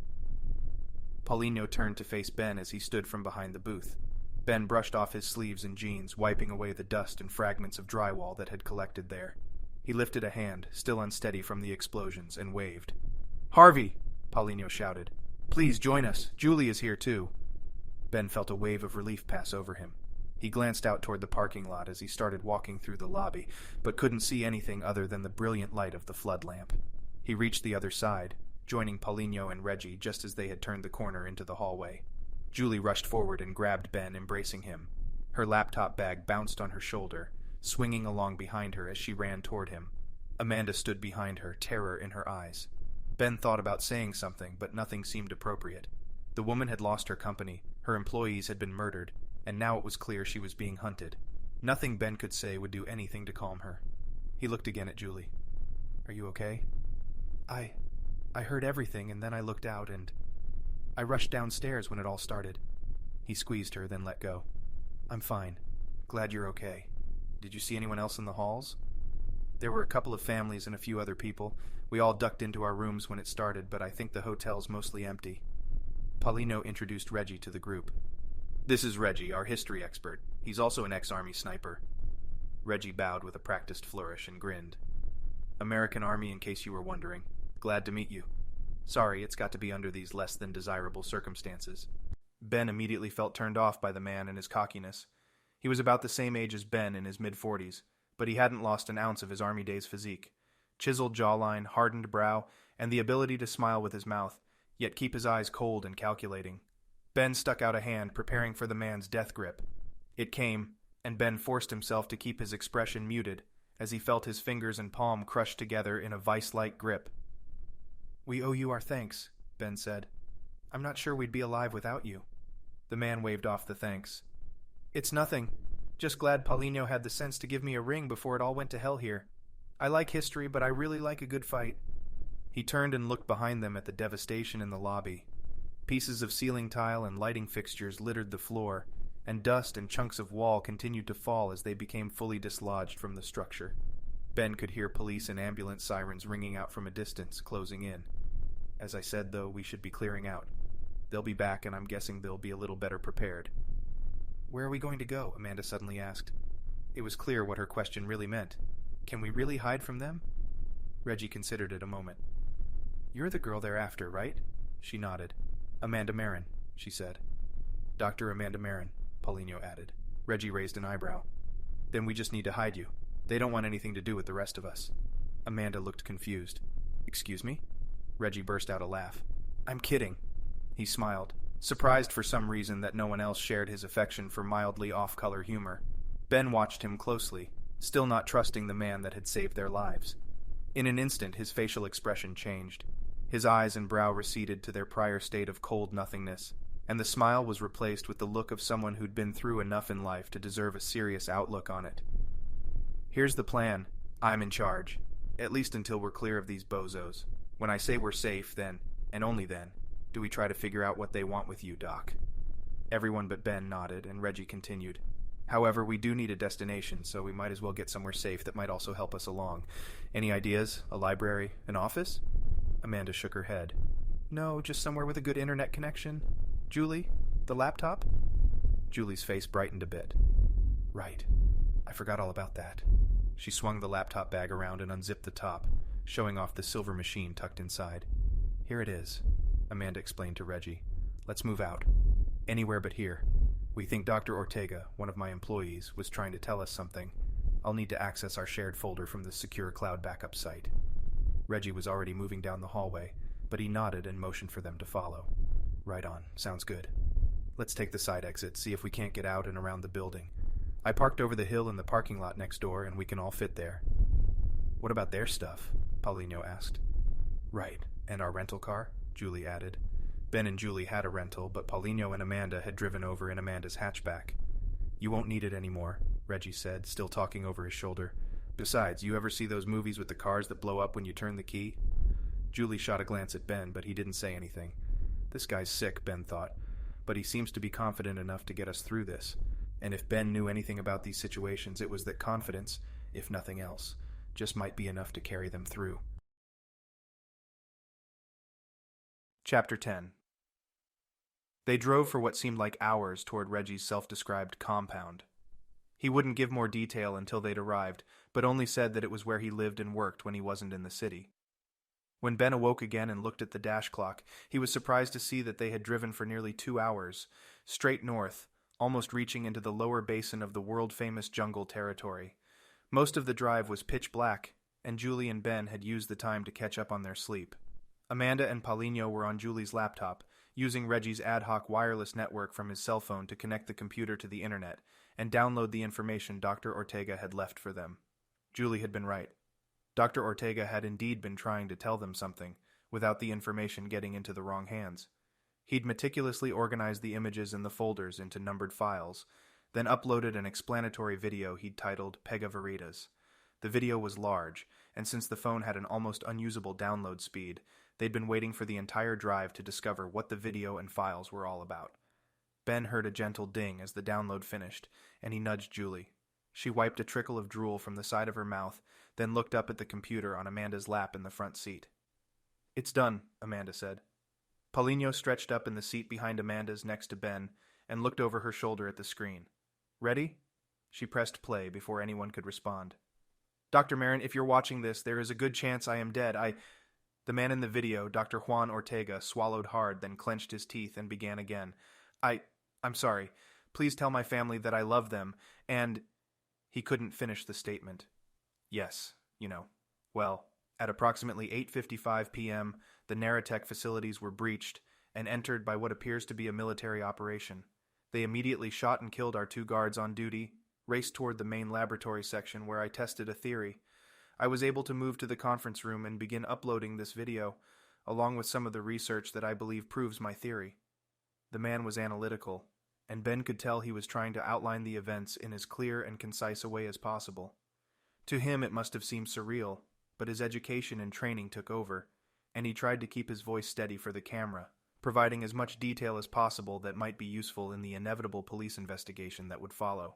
Paulinho turned to face Ben as he stood from behind the booth. Ben brushed off his sleeves and jeans, wiping away the dust and fragments of drywall that had collected there. He lifted a hand, still unsteady from the explosions, and waved. "Harvey!" Paulinho shouted. "Please join us. Julie is here too." Ben felt a wave of relief pass over him. He glanced out toward the parking lot as he started walking through the lobby, but couldn't see anything other than the brilliant light of the flood lamp. He reached the other side, joining Paulinho and Reggie just as they had turned the corner into the hallway. Julie rushed forward and grabbed Ben, embracing him. Her laptop bag bounced on her shoulder, swinging along behind her as she ran toward him. Amanda stood behind her, terror in her eyes. Ben thought about saying something, but nothing seemed appropriate. The woman had lost her company, her employees had been murdered, and now it was clear she was being hunted. Nothing Ben could say would do anything to calm her. He looked again at Julie. "Are you okay?" I heard everything, and then I looked out, and I rushed downstairs when it all started." He squeezed her, then let go. "I'm fine. Glad you're okay. Did you see anyone else in the halls?" "There were a couple of families and a few other people. We all ducked into our rooms when it started, but I think the hotel's mostly empty." Paulinho introduced Reggie to the group. "This is Reggie, our history expert. He's also an ex-Army sniper." Reggie bowed with a practiced flourish and grinned. "American Army, in case you were wondering. Glad to meet you. Sorry, it's got to be under these less than desirable circumstances." Ben immediately felt turned off by the man and his cockiness. He was about the same age as Ben, in his mid-40s, but he hadn't lost an ounce of his Army days physique. Chiseled jawline, hardened brow, and the ability to smile with his mouth, yet keep his eyes cold and calculating. Ben stuck out a hand, preparing for the man's death grip. It came, and Ben forced himself to keep his expression muted, as he felt his fingers and palm crushed together in a vice-like grip. "We owe you our thanks," Ben said. "I'm not sure we'd be alive without you." The man waved off the thanks. "It's nothing. Just glad Paulinho had the sense to give me a ring before it all went to hell here. I like history, but I really like a good fight." He turned and looked behind them at the devastation in the lobby. Pieces of ceiling tile and lighting fixtures littered the floor, and dust and chunks of wall continued to fall as they became fully dislodged from the structure. Ben could hear police and ambulance sirens ringing out from a distance, closing in. As I said, though, we should be clearing out. They'll be back, and I'm guessing they'll be a little better prepared. "Where are we going to go?" Amanda suddenly asked. It was clear what her question really meant. Can we really hide from them? Reggie considered it a moment. "You're the girl they're after, right?" She nodded. "Amanda Meron," she said. "Dr. Amanda Meron," Paulinho added. Reggie raised an eyebrow. "Then we just need to hide you. They don't want anything to do with the rest of us." Amanda looked confused. "Excuse me?" Reggie burst out a laugh. "I'm kidding." He smiled, surprised for some reason that no one else shared his affection for mildly off-color humor. Ben watched him closely, still not trusting the man that had saved their lives. In an instant, his facial expression changed. His eyes and brow receded to their prior state of cold nothingness, and the smile was replaced with the look of someone who'd been through enough in life to deserve a serious outlook on it. "Here's the plan. I'm in charge. At least until we're clear of these bozos. When I say we're safe, then, and only then, do we try to figure out what they want with you, Doc." Everyone but Ben nodded, and Reggie continued. However, we do need a destination, so we might as well get somewhere safe that might also help us along. Any ideas? A library? An office? Amanda shook her head. No, just somewhere with a good internet connection. Julie, the laptop? Julie's face brightened a bit. Right. I forgot all about that. She swung the laptop bag around and unzipped the top, showing off the silver machine tucked inside. Here it is, Amanda explained to Reggie. Let's move out. Anywhere but here. We think Dr. Ortega, one of my employees, was trying to tell us something. I'll need to access our shared folder from the secure cloud backup site. Reggie was already moving down the hallway, but he nodded and motioned for them to follow. Right on. Sounds good. Let's take the side exit, see if we can't get out and around the building. I parked over the hill in the parking lot next door, and we can all fit there. What about their stuff? Paulinho asked. Right. And our rental car? Julie added. Ben and Julie had a rental, but Paulinho and Amanda had driven over in Amanda's hatchback. You won't need it anymore, Reggie said, still talking over his shoulder. Besides, you ever see those movies with the cars that blow up when you turn the key? Julie shot a glance at Ben, but he didn't say anything. This guy's sick, Ben thought, but he seems to be confident enough to get us through this. And if Ben knew anything about these situations, it was that confidence, if nothing else, just might be enough to carry them through. Chapter 10. They drove for what seemed like hours toward Reggie's self-described compound. He wouldn't give more detail until they'd arrived, but only said that it was where he lived and worked when he wasn't in the city. When Ben awoke again and looked at the dash clock, he was surprised to see that they had driven for nearly 2 hours, straight north, almost reaching into the lower basin of the world-famous jungle territory. Most of the drive was pitch black, and Julie and Ben had used the time to catch up on their sleep. Amanda and Paulinho were on Julie's laptop, using Reggie's ad hoc wireless network from his cell phone to connect the computer to the internet and download the information Dr. Ortega had left for them. Julie had been right. Dr. Ortega had indeed been trying to tell them something, without the information getting into the wrong hands. He'd meticulously organized the images in the folders into numbered files, then uploaded an explanatory video he'd titled Pega Veritas. The video was large, and since the phone had an almost unusable download speed, they'd been waiting for the entire drive to discover what the video and files were all about. Ben heard a gentle ding as the download finished, and he nudged Julie. She wiped a trickle of drool from the side of her mouth, then looked up at the computer on Amanda's lap in the front seat. It's done, Amanda said. Paulinho stretched up in the seat behind Amanda's next to Ben and looked over her shoulder at the screen. Ready? She pressed play before anyone could respond. Dr. Meron, if you're watching this, there is a good chance I am dead. The man in the video, Dr. Juan Ortega, swallowed hard, then clenched his teeth and began again. I'm sorry. Please tell my family that I love them, and... He couldn't finish the statement. Yes, Well, at approximately 8:55 p.m., the Naratech facilities were breached and entered by what appears to be a military operation. They immediately shot and killed our 2 guards on duty, raced toward the main laboratory section where I tested a theory. I was able to move to the conference room and begin uploading this video, along with some of the research that I believe proves my theory. The man was analytical, and Ben could tell he was trying to outline the events in as clear and concise a way as possible. To him it must have seemed surreal, but his education and training took over, and he tried to keep his voice steady for the camera, providing as much detail as possible that might be useful in the inevitable police investigation that would follow.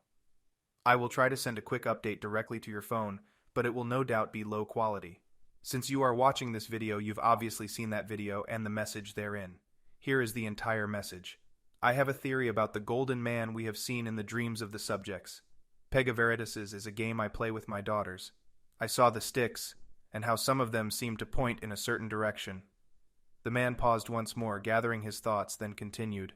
I will try to send a quick update directly to your phone, but it will no doubt be low quality. Since you are watching this video, you've obviously seen that video and the message therein. Here is the entire message. I have a theory about the golden man we have seen in the dreams of the subjects. Pega Veritas is a game I play with my daughters. I saw the sticks, and how some of them seemed to point in a certain direction. The man paused once more, gathering his thoughts, then continued.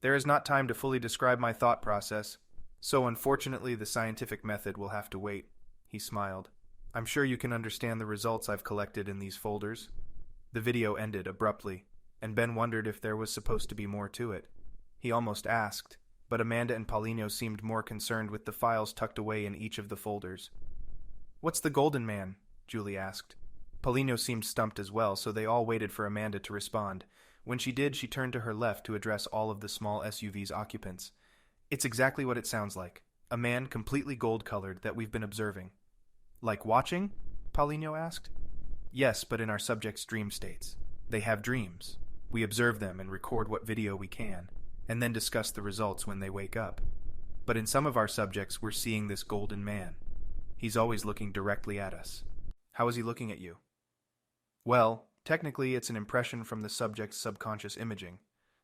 There is not time to fully describe my thought process, so unfortunately the scientific method will have to wait. He smiled. I'm sure you can understand the results I've collected in these folders. The video ended abruptly, and Ben wondered if there was supposed to be more to it. He almost asked, but Amanda and Paulinho seemed more concerned with the files tucked away in each of the folders. What's the golden man? Julie asked. Paulinho seemed stumped as well, so they all waited for Amanda to respond. When she did, she turned to her left to address all of the small SUV's occupants. It's exactly what it sounds like. A man completely gold-colored that we've been observing. Like watching? Paulinho asked. Yes, but in our subjects' dream states. They have dreams. We observe them and record what video we can, and then discuss the results when they wake up. But in some of our subjects, we're seeing this golden man. He's always looking directly at us. How is he looking at you? Well, technically it's an impression from the subject's subconscious imaging.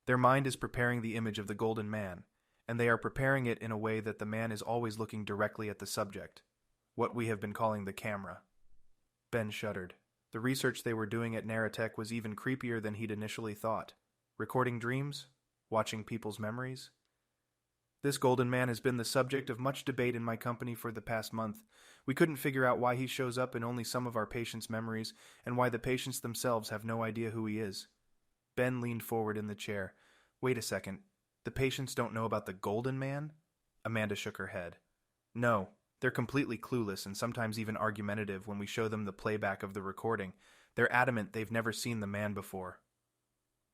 Their mind is preparing the image of the golden man, and they are preparing it in a way that the man is always looking directly at the subject, what we have been calling the camera. Ben shuddered. The research they were doing at Naratech was even creepier than he'd initially thought. Recording dreams? Watching people's memories? This golden man has been the subject of much debate in my company for the past month. We couldn't figure out why he shows up in only some of our patients' memories, and why the patients themselves have no idea who he is. Ben leaned forward in the chair. Wait a second. The patients don't know about the golden man? Amanda shook her head. No, they're completely clueless and sometimes even argumentative when we show them the playback of the recording. They're adamant they've never seen the man before.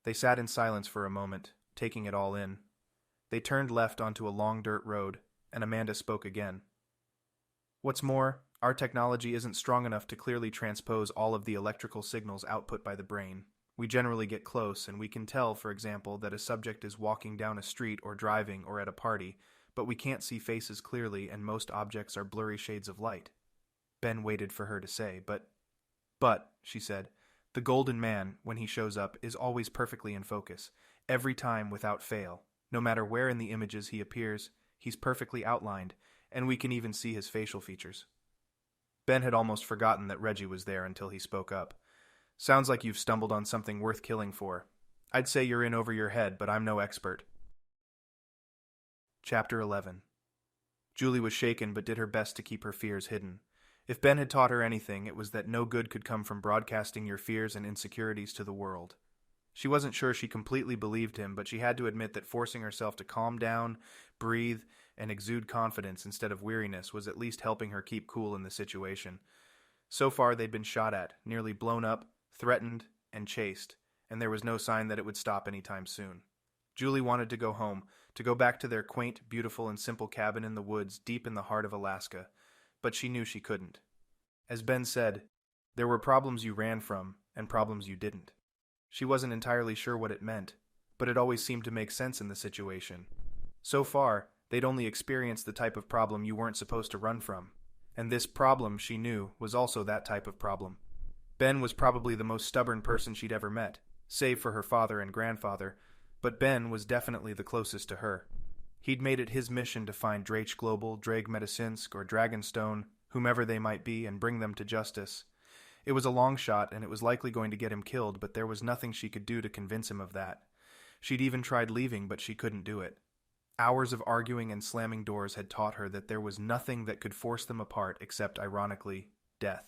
They sat in silence for a moment, taking it all in. They turned left onto a long dirt road, and Amanda spoke again. What's more, our technology isn't strong enough to clearly transpose all of the electrical signals output by the brain. We generally get close, and we can tell, for example, that a subject is walking down a street or driving or at a party, but we can't see faces clearly, and most objects are blurry shades of light. Ben waited for her to say, But, she said, the golden man, when he shows up, is always perfectly in focus, every time without fail. No matter where in the images he appears, he's perfectly outlined, and we can even see his facial features. Ben had almost forgotten that Reggie was there until he spoke up. Sounds like you've stumbled on something worth killing for. I'd say you're in over your head, but I'm no expert. Chapter 11. Julie was shaken but did her best to keep her fears hidden. If Ben had taught her anything, it was that no good could come from broadcasting your fears and insecurities to the world. She wasn't sure she completely believed him, but she had to admit that forcing herself to calm down, breathe, and exude confidence instead of weariness was at least helping her keep cool in the situation. So far they'd been shot at, nearly blown up, threatened, and chased, and there was no sign that it would stop anytime soon. Julie wanted to go home, to go back to their quaint, beautiful, and simple cabin in the woods deep in the heart of Alaska, but she knew she couldn't. As Ben said, there were problems you ran from, and problems you didn't. She wasn't entirely sure what it meant, but it always seemed to make sense in the situation. So far, they'd only experienced the type of problem you weren't supposed to run from, and this problem, she knew, was also that type of problem. Ben was probably the most stubborn person she'd ever met, save for her father and grandfather, but Ben was definitely the closest to her. He'd made it his mission to find Drache Global, Drag Medicinsk, or Dragonstone, whomever they might be, and bring them to justice. It was a long shot, and it was likely going to get him killed, but there was nothing she could do to convince him of that. She'd even tried leaving, but she couldn't do it. Hours of arguing and slamming doors had taught her that there was nothing that could force them apart except, ironically, death.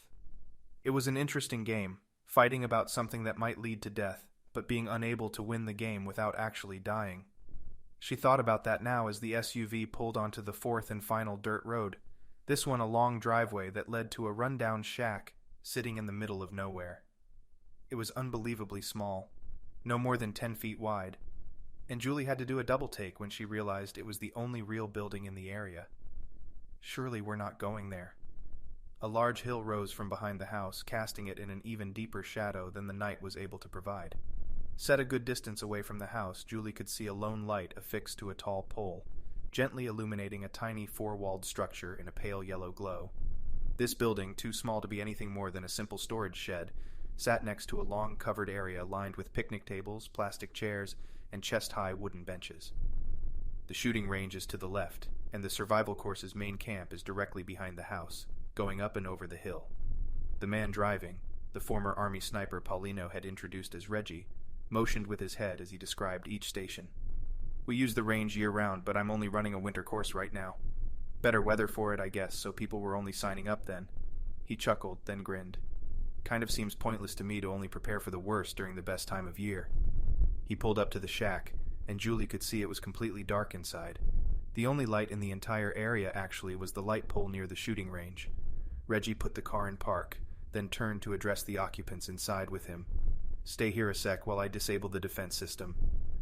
It was an interesting game, fighting about something that might lead to death, but being unable to win the game without actually dying. She thought about that now as the SUV pulled onto the fourth and final dirt road, this one a long driveway that led to a rundown shack sitting in the middle of nowhere. It was unbelievably small, no more than 10 feet wide, and Julie had to do a double take when she realized it was the only real building in the area. Surely we're not going there. A large hill rose from behind the house, casting it in an even deeper shadow than the night was able to provide. Set a good distance away from the house, Julie could see a lone light affixed to a tall pole, gently illuminating a tiny four-walled structure in a pale yellow glow. This building, too small to be anything more than a simple storage shed, sat next to a long covered area lined with picnic tables, plastic chairs, and chest-high wooden benches. The shooting range is to the left, and the survival course's main camp is directly behind the house, going up and over the hill. The man driving, the former Army sniper Paulino had introduced as Reggie, motioned with his head as he described each station. We use the range year-round, but I'm only running a winter course right now. Better weather for it, I guess, so people were only signing up then. He chuckled, then grinned. Kind of seems pointless to me to only prepare for the worst during the best time of year. He pulled up to the shack, and Julie could see it was completely dark inside. The only light in the entire area, actually, was the light pole near the shooting range. Reggie put the car in park, then turned to address the occupants inside with him. Stay here a sec while I disable the defense system.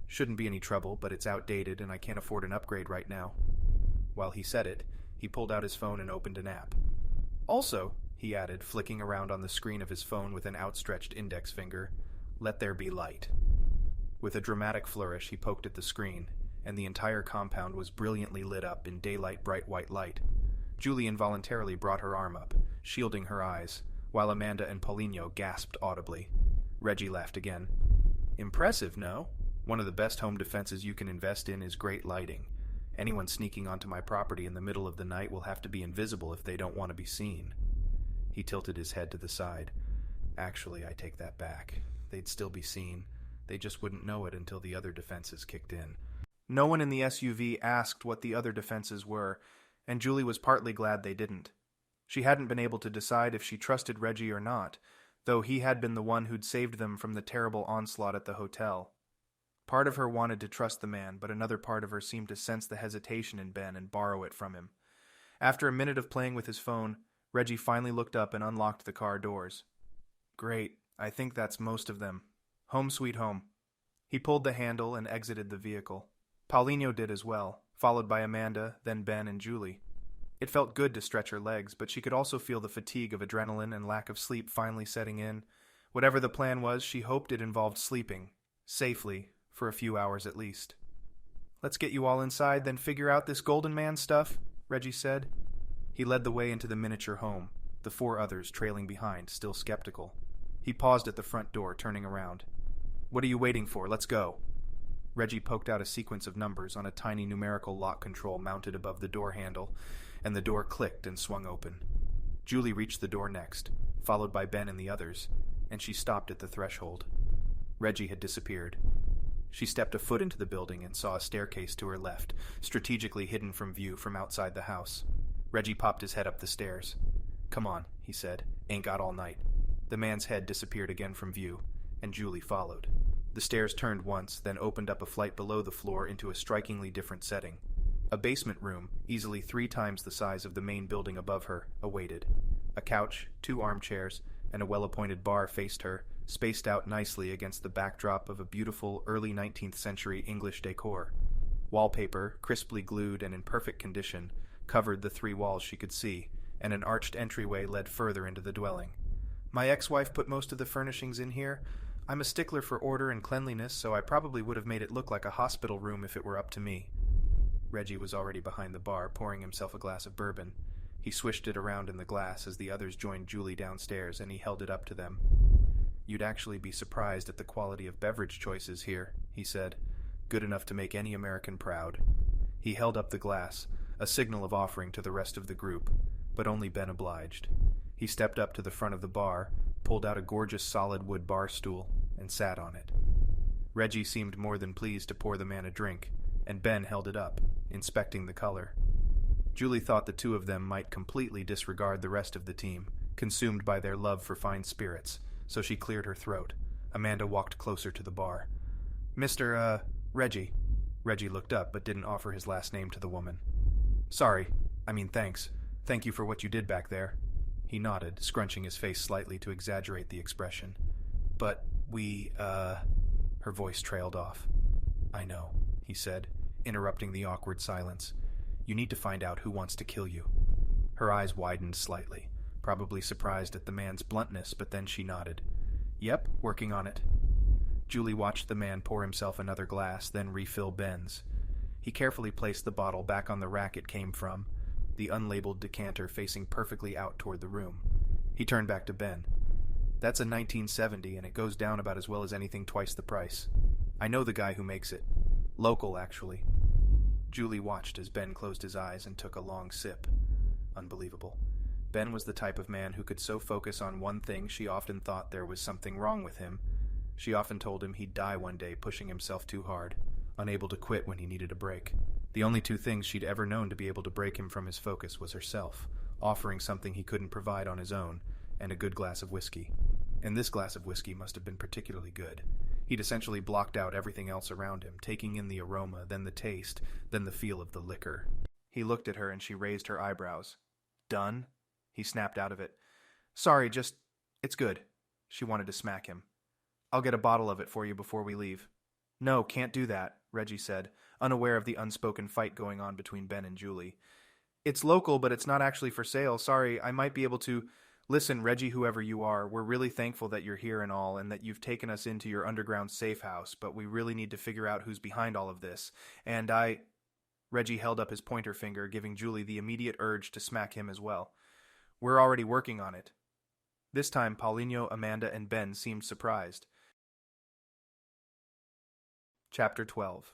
Shouldn't be any trouble, but it's outdated and I can't afford an upgrade right now. While he said it, he pulled out his phone and opened an app. Also, he added, flicking around on the screen of his phone with an outstretched index finger, let there be light. With a dramatic flourish, he poked at the screen, and the entire compound was brilliantly lit up in daylight bright white light. Julie involuntarily brought her arm up, shielding her eyes, while Amanda and Paulinho gasped audibly. Reggie laughed again. Impressive, no? One of the best home defenses you can invest in is great lighting. Anyone sneaking onto my property in the middle of the night will have to be invisible if they don't want to be seen. He tilted his head to the side. Actually, I take that back. They'd still be seen. They just wouldn't know it until the other defenses kicked in. No one in the SUV asked what the other defenses were, and Julie was partly glad they didn't. She hadn't been able to decide if she trusted Reggie or not, though he had been the one who'd saved them from the terrible onslaught at the hotel. Part of her wanted to trust the man, but another part of her seemed to sense the hesitation in Ben and borrow it from him. After a minute of playing with his phone, Reggie finally looked up and unlocked the car doors. Great, I think that's most of them. Home sweet home. He pulled the handle and exited the vehicle. Paulinho did as well, followed by Amanda, then Ben and Julie. It felt good to stretch her legs, but she could also feel the fatigue of adrenaline and lack of sleep finally setting in. Whatever the plan was, she hoped it involved sleeping, safely, for a few hours at least. Let's get you all inside, then figure out this Golden Man stuff, Reggie said. He led the way into the miniature home, the four others trailing behind, still skeptical. He paused at the front door, turning around. What are you waiting for? Let's go. Reggie poked out a sequence of numbers on a tiny numerical lock control mounted above the door handle, and the door clicked and swung open. Julie reached the door next, followed by Ben and the others, and she stopped at the threshold. Reggie had disappeared. She stepped a foot into the building and saw a staircase to her left, strategically hidden from view from outside the house. Reggie popped his head up the stairs. Come on, he said. Ain't got all night. The man's head disappeared again from view, and Julie followed. The stairs turned once, then opened up a flight below the floor into a strikingly different setting. A basement room, easily 3 times the size of the main building above her, awaited. A couch, 2 armchairs, and a well-appointed bar faced her, spaced out nicely against the backdrop of a beautiful early 19th century English decor. Wallpaper, crisply glued and in perfect condition, covered the 3 walls she could see, and an arched entryway led further into the dwelling. My ex-wife put most of the furnishings in here. I'm a stickler for order and cleanliness, so I probably would have made it look like a hospital room if it were up to me. Reggie was already behind the bar, pouring himself a glass of bourbon. He swished it around in the glass as the others joined Julie downstairs, and he held it up to them. You'd actually be surprised at the quality of beverage choices here, he said. Good enough to make any American proud. He held up the glass, a signal of offering to the rest of the group, but only Ben obliged. He stepped up to the front of the bar, pulled out a gorgeous solid wood bar stool, and sat on it. Reggie seemed more than pleased to pour the man a drink, and Ben held it up, inspecting the color. Julie thought the two of them might completely disregard the rest of the team, consumed by their love for fine spirits, so she cleared her throat. Amanda walked closer to the bar. Reggie. Reggie looked up but didn't offer his last name to the woman. Thanks. Thank you for what you did back there. He nodded, scrunching his face slightly to exaggerate the expression. But her voice trailed off. I know, he said, interrupting the awkward silence. You need to find out who wants to kill you. Her eyes widened slightly, probably surprised at the man's bluntness, but then she nodded. Yep, working on it. Julie watched the man pour himself another glass, then refill Ben's. He carefully placed the bottle back on the rack it came from, the unlabeled decanter facing perfectly out toward the room. He turned back to Ben. That's a 1970, and it goes down about as well as anything twice the price. I know the guy who makes it. Local, actually. Julie watched as Ben closed his eyes and took a long sip. Unbelievable. Ben was the type of man who could so focus on one thing she often thought there was something wrong with him. She often told him he'd die one day pushing himself too hard, unable to quit when he needed a break. The only 2 things she'd ever known to be able to break him from his focus was herself, offering something he couldn't provide on his own, and a good glass of whiskey. And this glass of whiskey must have been particularly good. He'd essentially blocked out everything else around him, taking in the aroma, then the taste, then the feel of the liquor. He looked at her and she raised her eyebrows. Done? He snapped out of it. Sorry, it's good. She wanted to smack him. I'll get a bottle of it for you before we leave. No, can't do that, Reggie said, unaware of the unspoken fight going on between Ben and Julie. It's local, but it's not actually for sale. Sorry, I might be able to... Listen, Reggie, whoever you are, we're really thankful that you're here and all, and that you've taken us into your underground safe house, but we really need to figure out who's behind all of this. And Reggie held up his pointer finger, giving Julie the immediate urge to smack him as well. We're already working on it. This time, Paulinho, Amanda, and Ben seemed surprised. Chapter 12.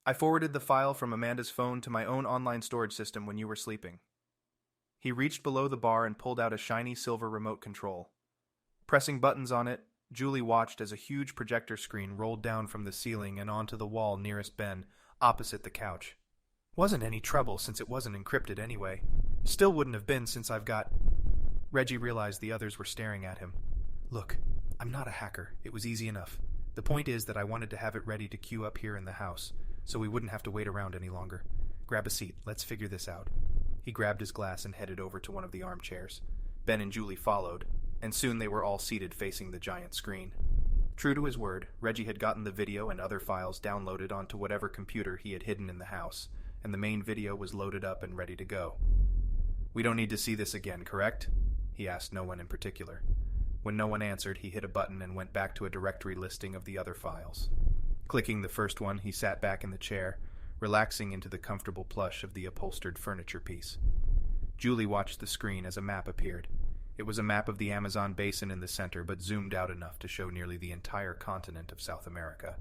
I forwarded the file from Amanda's phone to my own online storage system when you were sleeping. He reached below the bar and pulled out a shiny silver remote control. Pressing buttons on it, Julie watched as a huge projector screen rolled down from the ceiling and onto the wall nearest Ben, opposite the couch. Wasn't any trouble since it wasn't encrypted anyway. Still wouldn't have been since I've got... Reggie realized the others were staring at him. Look, I'm not a hacker. It was easy enough. The point is that I wanted to have it ready to queue up here in the house, so we wouldn't have to wait around any longer. Grab a seat. Let's figure this out. He grabbed his glass and headed over to one of the armchairs. Ben and Julie followed, and soon they were all seated facing the giant screen. True to his word, Reggie had gotten the video and other files downloaded onto whatever computer he had hidden in the house, and the main video was loaded up and ready to go. We don't need to see this again, correct? He asked no one in particular. When no one answered, he hit a button and went back to a directory listing of the other files. Clicking the first one, he sat back in the chair, relaxing into the comfortable plush of the upholstered furniture piece. Julie watched the screen as a map appeared. It was a map of the Amazon Basin in the center, but zoomed out enough to show nearly the entire continent of South America.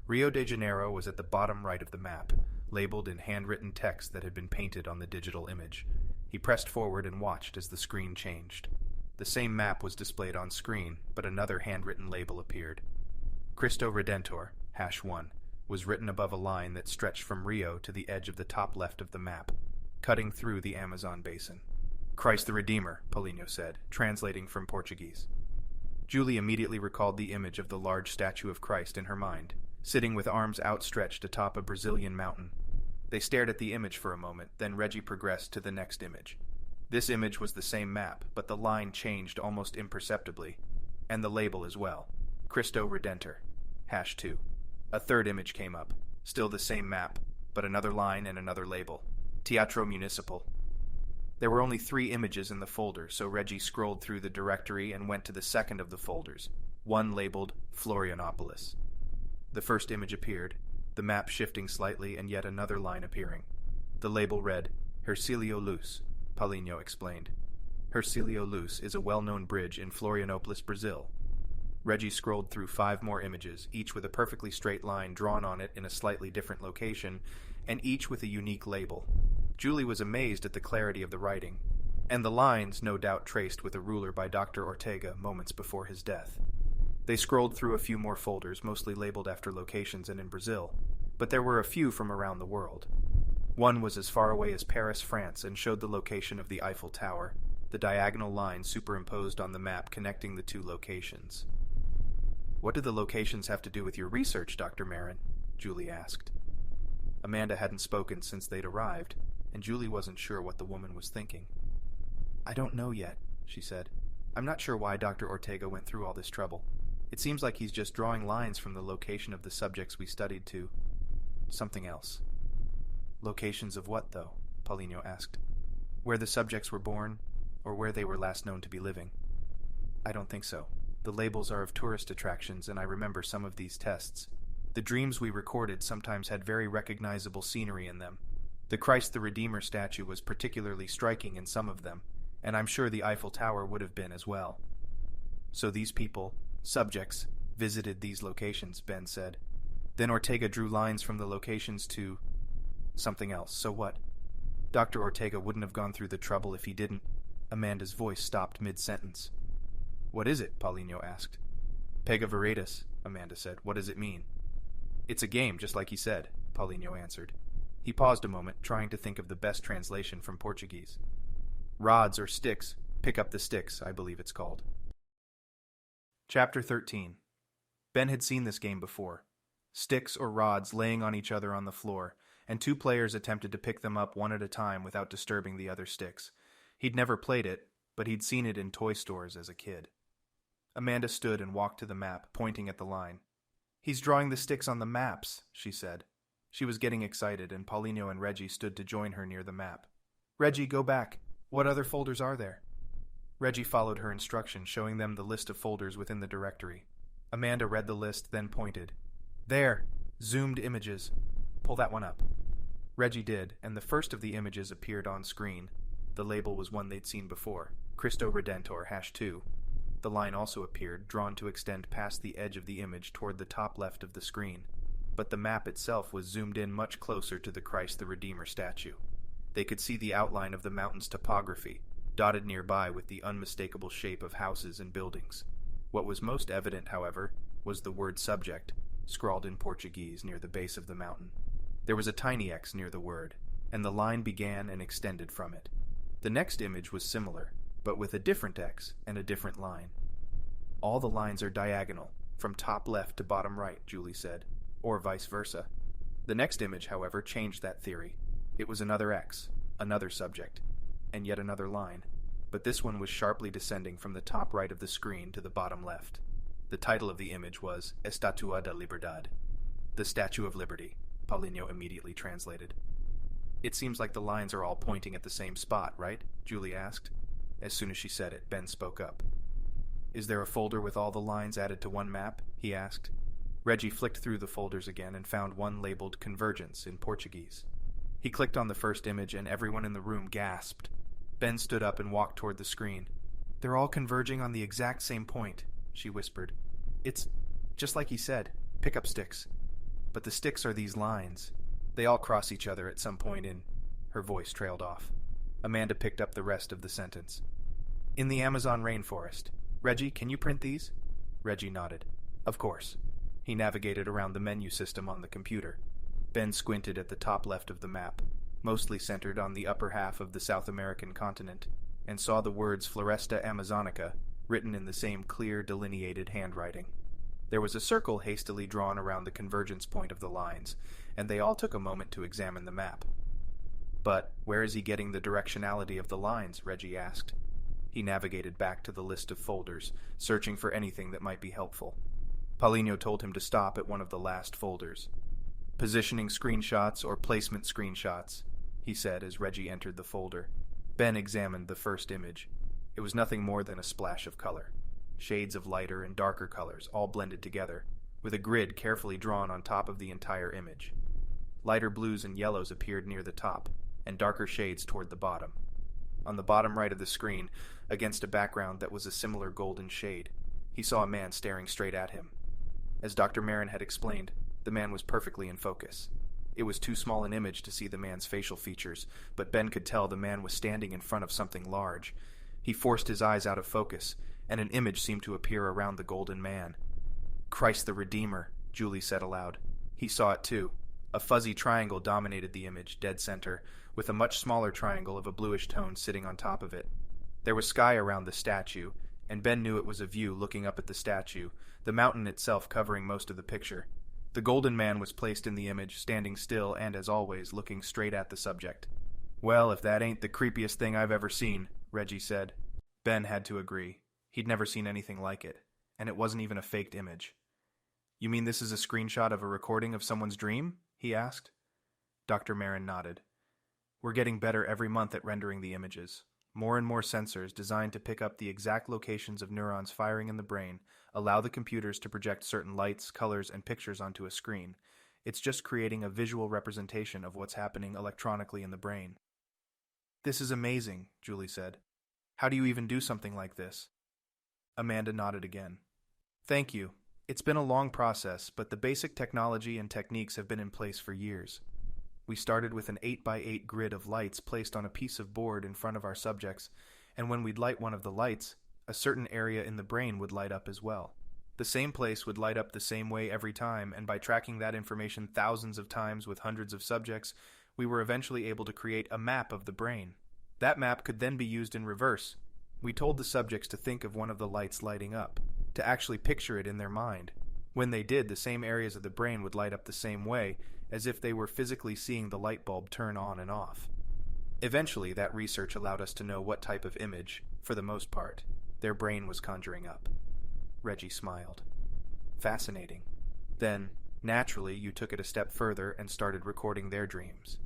Rio de Janeiro was at the bottom right of the map, labeled in handwritten text that had been painted on the digital image. He pressed forward and watched as the screen changed. The same map was displayed on screen, but another handwritten label appeared. Cristo Redentor, #1, was written above a line that stretched from Rio to the edge of the top left of the map, cutting through the Amazon basin. Christ the Redeemer, Paulinho said, translating from Portuguese. Julie immediately recalled the image of the large statue of Christ in her mind, sitting with arms outstretched atop a Brazilian mountain. They stared at the image for a moment, then Reggie progressed to the next image. This image was the same map, but the line changed almost imperceptibly, and the label as well. Cristo Redentor, #2. A third image came up, still the same map, but another line and another label. Teatro Municipal. There were only 3 images in the folder, so Reggie scrolled through the directory and went to the second of the folders, one labeled Florianopolis. The first image appeared, the map shifting slightly and yet another line appearing. The label read, Hercílio Luz, Paulinho explained. Hercílio Luz is a well-known bridge in Florianopolis, Brazil. Reggie scrolled through 5 more images, each with a perfectly straight line drawn on it in a slightly different location, and each with a unique label. Julie was amazed at the clarity of the writing, and the lines no doubt traced with a ruler by Dr. Ortega moments before his death. They scrolled through a few more folders, mostly labeled after locations and in Brazil, but there were a few from around the world. One was as far away as Paris, France, and showed the location of the Eiffel Tower, the diagonal line superimposed on the map connecting the 2 locations. What do the locations have to do with your research, Dr. Meron? Julie asked. Amanda hadn't spoken since they'd arrived, and Julie wasn't sure what the woman was thinking. I don't know yet, she said. I'm not sure why Dr. Ortega went through all this trouble. It seems like he's just drawing lines from the location of the subjects we studied to something else. Locations of what, though? Paulinho asked. Where the subjects were born, or where they were last known to be living? I don't think so. The labels are of tourist attractions, and I remember some of these tests. The dreams we recorded sometimes had very recognizable scenery in them. The Christ the Redeemer statue was particularly striking in some of them, and I'm sure the Eiffel Tower would have been as well. So these people, subjects, visited these locations, Ben said. Then Ortega drew lines from the locations to something else. So what? Dr. Ortega wouldn't have gone through the trouble if he didn't. Amanda's voice stopped mid-sentence. What is it? Paulinho asked. Pega Veritas, Amanda said. What does it mean? It's a game, just like he said, Paulinho answered. He paused a moment, trying to think of the best translation from Portuguese. Rods or sticks. Pick up the sticks, I believe it's called. Chapter 13. Ben had seen this game before. Sticks or rods laying on each other on the floor, and 2 players attempted to pick them up one at a time without disturbing the other sticks. He'd never played it, but he'd seen it in toy stores as a kid. Amanda stood and walked to the map, pointing at the line. He's drawing the sticks on the maps, she said. She was getting excited, and Paulinho and Reggie stood to join her near the map. Reggie, go back. What other folders are there? Reggie followed her instructions, showing them the list of folders within the directory. Amanda read the list, then pointed. There! Zoomed images. Pull that one up. Reggie did, and the first of the images appeared on screen. The label was one they'd seen before, Cristo Redentor #2. The line also appeared, drawn to extend past the edge of the image toward the top left of the screen. But the map itself was zoomed in much closer to the Christ the Redeemer statue. They could see the outline of the mountain's topography, dotted nearby with the unmistakable shape of houses and buildings. What was most evident, however, was the word subject, scrawled in Portuguese near the base of the mountain. There was a tiny X near the word, and the line began and extended from it. The next image was similar, but with a different X and a different line. All the lines are diagonal, from top left to bottom right, Julie said, or vice versa. The next image, however, changed that theory. It was another X, another subject, and yet another line, but this one was sharply descending from the top right of the screen to the bottom left. The title of the image was Estatua da Liberdade, the Statue of Liberty, Paulinho immediately translated. It seems like the lines are all pointing at the same spot, right? Julie asked. As soon as she said it, Ben spoke up. Is there a folder with all the lines added to one map? He asked. Reggie flicked through the folders again and found one labeled Convergence in Portuguese. He clicked on the first image and everyone in the room gasped. Ben stood up and walked toward the screen. They're all converging on the exact same point, she whispered. It's just like he said, pickup sticks. But the sticks are these lines. They all cross each other at some point in... Her voice trailed off. Amanda picked up the rest of the sentence. In the Amazon rainforest. Reggie, can you print these? Reggie nodded. Of course. He navigated around the menu system on the computer. Ben squinted at the top left of the map, mostly centered on the upper half of the South American continent, and saw the words Floresta Amazonica written in the same clear, delineated handwriting. There was a circle hastily drawn around the convergence point of the lines, and they all took a moment to examine the map. But where is he getting the directionality of the lines? Reggie asked. He navigated back to the list of folders, searching for anything that might be helpful. Paulinho told him to stop at one of the last folders. Positioning screenshots or placement screenshots, he said as Reggie entered the folder. Ben examined the first image. It was nothing more than a splash of color. Shades of lighter and darker colors, all blended together, with a grid carefully drawn on top of the entire image. Lighter blues and yellows appeared near the top, and darker shades toward the bottom. On the bottom right of the screen, against a background that was a similar golden shade, he saw a man staring straight at him. As Dr. Meron had explained, the man was perfectly in focus. It was too small an image to see the man's facial features, but Ben could tell the man was standing in front of something large. He forced his eyes out of focus, and an image seemed to appear around the golden man. Christ the Redeemer, Julie said aloud. He saw it too. A fuzzy triangle dominated the image, dead center, with a much smaller triangle of a bluish tone sitting on top of it. There was sky around the statue, and Ben knew it was a view looking up at the statue, the mountain itself covering most of the picture. The golden man was placed in the image, standing still and, as always, looking straight at the subject. Well, if that ain't the creepiest thing I've ever seen, Reggie said. Ben had to agree. He'd never seen anything like it, and it wasn't even a faked image. You mean this is a screenshot of a recording of someone's dream? He asked. Dr. Meron nodded. We're getting better every month at rendering the images. More and more sensors designed to pick up the exact locations of neurons firing in the brain allow the computers to project certain lights, colors, and pictures onto a screen. It's just creating a visual representation of what's happening electronically in the brain. This is amazing, Julie said. How do you even do something like this? Amanda nodded again. Thank you. It's been a long process, but the basic technology and techniques have been in place for years. We started with an 8x8 grid of lights placed on a piece of board in front of our subjects, and when we'd light one of the lights, a certain area in the brain would light up as well. The same place would light up the same way every time, and by tracking that information thousands of times with hundreds of subjects, we were eventually able to create a map of the brain. That map could then be used in reverse. We told the subjects to think of one of the lights lighting up, to actually picture it in their mind. When they did, the same areas of the brain would light up the same way, as if they were physically seeing the light bulb turn on and off. Eventually, that research allowed us to know what type of image, for the most part, their brain was conjuring up. Reggie smiled. Fascinating. Then, naturally, you took it a step further and started recording their dreams.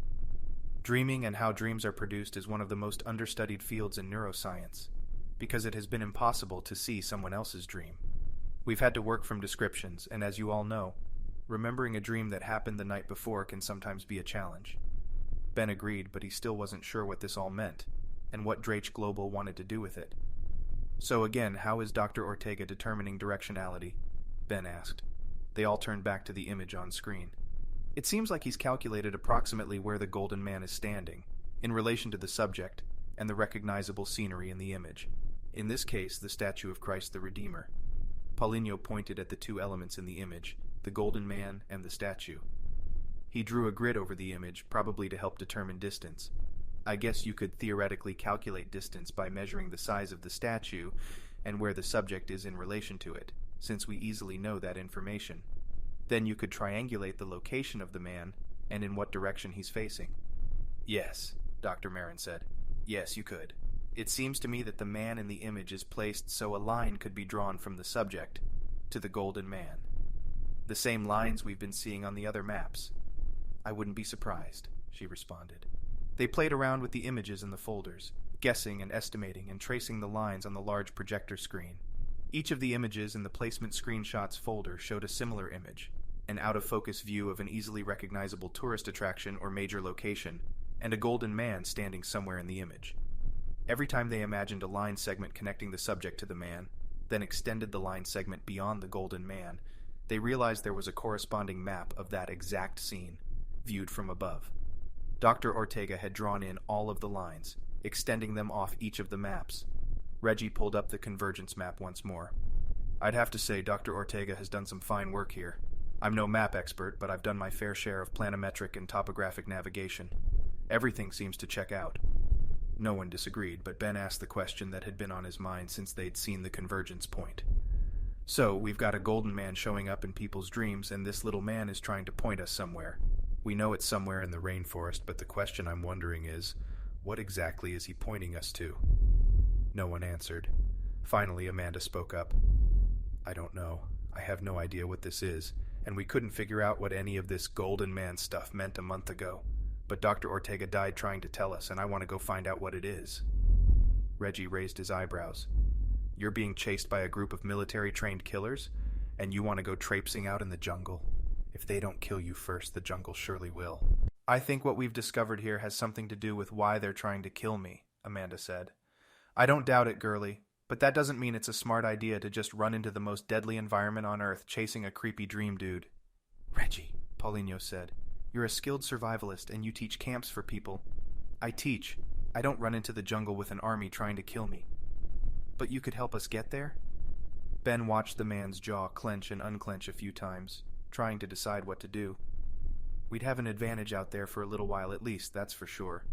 Dreaming and how dreams are produced is one of the most understudied fields in neuroscience. because it has been impossible to see someone else's dream. We've had to work from descriptions, and as you all know, remembering a dream that happened the night before can sometimes be a challenge. Ben agreed, but he still wasn't sure what this all meant, and what Drache Global wanted to do with it. So again, how is Dr. Ortega determining directionality? Ben asked. They all turned back to the image on screen. It seems like he's calculated approximately where the Golden Man is standing, in relation to the subject, and the recognizable scenery in the image. In this case, the statue of Christ the Redeemer. Paulinho pointed at the two elements in the image, the Golden Man and the statue. He drew a grid over the image, probably to help determine distance. I guess you could theoretically calculate distance by measuring the size of the statue and where the subject is in relation to it, since we easily know that information. Then you could triangulate the location of the man and in what direction he's facing. Yes, Dr. Meron said. Yes, you could. It seems to me that the man in the image is placed so a line could be drawn from the subject to the Golden Man. The same lines we've been seeing on the other maps. I wouldn't be surprised, she responded. They played around with the images in the folders, guessing and estimating and tracing the lines on the large projector screen. Each of the images in the placement screenshots folder showed a similar image, an out-of-focus view of an easily recognizable tourist attraction or major location, and a golden man standing somewhere in the image. Every time they imagined a line segment connecting the subject to the man, then extended the line segment beyond the golden man, they realized there was a corresponding map of that exact scene, viewed from above. Dr. Ortega had drawn in all of the lines, extending them off each of the maps. Reggie pulled up the convergence map once more. I'd have to say Dr. Ortega has done some fine work here. I'm no map expert, but I've done my fair share of planimetric and topographic navigation. Everything seems to check out. No one disagreed, but Ben asked the question that had been on his mind since they'd seen the convergence point. So, we've got a golden man showing up in people's dreams, and this little man is trying to point us somewhere. We know it's somewhere in the rainforest, but the question I'm wondering is, what exactly is he pointing us to? No one answered. Finally, Amanda spoke up. I don't know. I have no idea what this is, and we couldn't figure out what any of this golden man stuff meant a month ago. But Dr. Ortega died trying to tell us, and I want to go find out what it is. Reggie raised his eyebrows. You're being chased by a group of military-trained killers, and you want to go traipsing out in the jungle? If they don't kill you first, the jungle surely will. I think what we've discovered here has something to do with why they're trying to kill me, Amanda said. I don't doubt it, girlie, but that doesn't mean it's a smart idea to just run into the most deadly environment on Earth chasing a creepy dream dude. Reggie, Paulinho said, you're a skilled survivalist and you teach camps for people. I teach. I don't run into the jungle with an army trying to kill me. But you could help us get there? Ben watched the man's jaw clench and unclench a few times, trying to decide what to do. We'd have an advantage out there for a little while at least, that's for sure.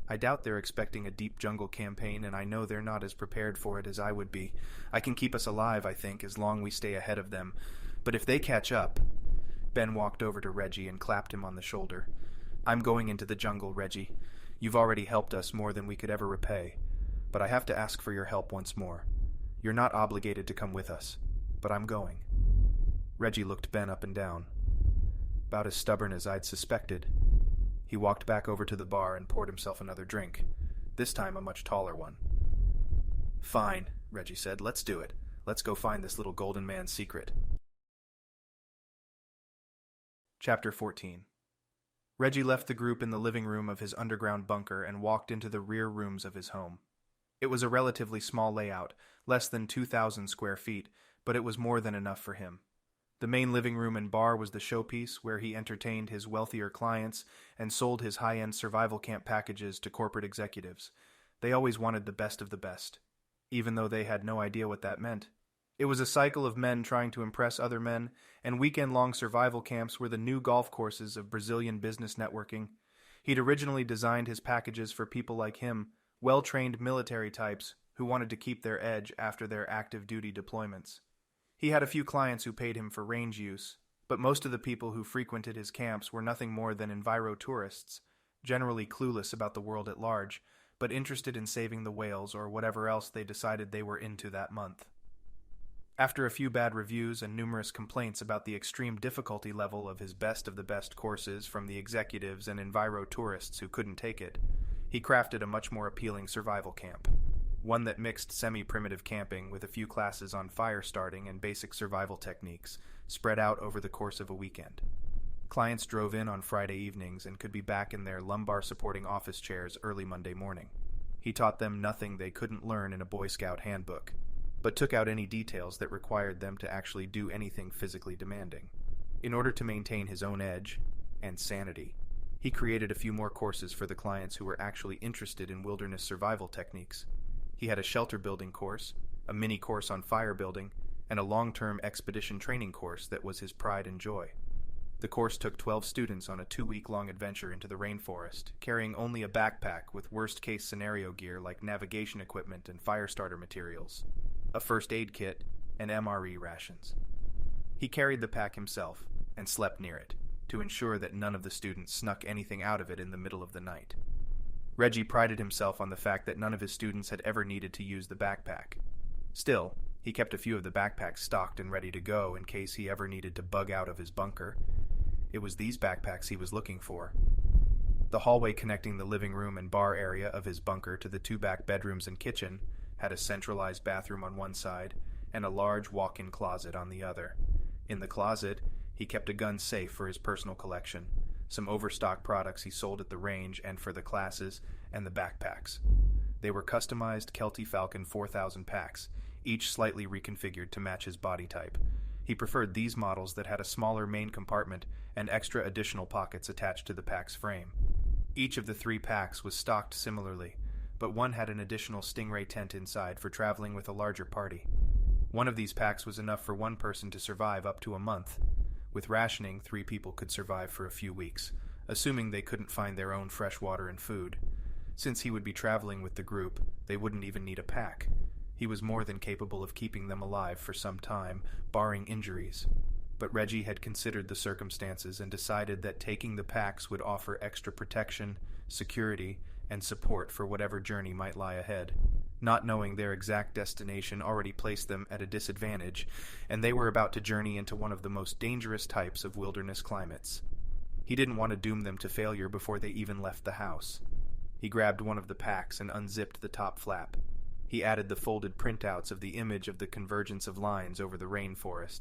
I doubt they're expecting a deep jungle campaign, and I know they're not as prepared for it as I would be. I can keep us alive, I think, as long as we stay ahead of them. But if they catch up... Ben walked over to Reggie and clapped him on the shoulder. I'm going into the jungle, Reggie. You've already helped us more than we could ever repay. But I have to ask for your help once more. You're not obligated to come with us, but I'm going. Reggie looked Ben up and down. About as stubborn as I'd suspected. He walked back over to the bar and poured himself another drink, this time a much taller one. Fine, Reggie said. Let's do it. Let's go find this little golden man's secret. Chapter 14. Reggie left the group in the living room of his underground bunker and walked into the rear rooms of his home. It was a relatively small layout, less than 2,000 square feet, but it was more than enough for him. The main living room and bar was the showpiece where he entertained his wealthier clients and sold his high-end survival camp packages to corporate executives. They always wanted the best of the best, even though they had no idea what that meant. It was a cycle of men trying to impress other men, and weekend-long survival camps were the new golf courses of Brazilian business networking. He'd originally designed his packages for people like him, well-trained military types who wanted to keep their edge after their active-duty deployments. He had a few clients who paid him for range use, but most of the people who frequented his camps were nothing more than enviro-tourists, generally clueless about the world at large, but interested in saving the whales or whatever else they decided they were into that month. After a few bad reviews and numerous complaints about the extreme difficulty level of his best-of-the-best courses from the executives and enviro-tourists who couldn't take it, he crafted a much more appealing survival camp. one that mixed semi-primitive camping with a few classes on fire starting and basic survival techniques, spread out over the course of a weekend. Clients drove in on Friday evenings and could be back in their lumbar-supporting office chairs early Monday morning. He taught them nothing they couldn't learn in a Boy Scout handbook, but took out any details that required them to actually do anything physically demanding. In order to maintain his own edge and sanity, he created a few more courses for the clients who were actually interested in wilderness survival techniques. He had a shelter building course, a mini course on fire building, and a long-term expedition training course that was his pride and joy. The course took 12 students on a 2-week-long adventure into the rainforest, carrying only a backpack with worst-case scenario gear like navigation equipment and fire starter materials, a first aid kit, and MRE rations. He carried the pack himself and slept near it, to ensure that none of the students snuck anything out of it in the middle of the night. Reggie prided himself on the fact that none of his students had ever needed to use the backpack. Still, he kept a few of the backpacks stocked and ready to go in case he ever needed to bug out of his bunker. It was these backpacks he was looking for. The hallway connecting the living room and bar area of his bunker to the 2 back bedrooms and kitchen had a centralized bathroom on one side and a large walk-in closet on the other. In the closet, he kept a gun safe for his personal collection, some overstock products he sold at the range and for the classes, and the backpacks. They were customized Kelty Falcon 4000 packs, each slightly reconfigured to match his body type. He preferred these models that had a smaller main compartment and extra additional pockets attached to the pack's frame. Each of the 3 packs was stocked similarly, but one had an additional Stingray tent inside for traveling with a larger party. One of these packs was enough for one person to survive up to a month. With rationing, 3 people could survive for a few weeks, assuming they couldn't find their own fresh water and food. Since he would be traveling with the group, they wouldn't even need a pack. He was more than capable of keeping them alive for some time, barring injuries. But Reggie had considered the circumstances and decided that taking the packs would offer extra protection, security, and support for whatever journey might lie ahead. Not knowing their exact destination already placed them at a disadvantage, and they were about to journey into one of the most dangerous types of wilderness climates. He didn't want to doom them to failure before they even left the house. He grabbed one of the packs and unzipped the top flap. He added the folded printouts of the image of the convergence of lines over the rainforest,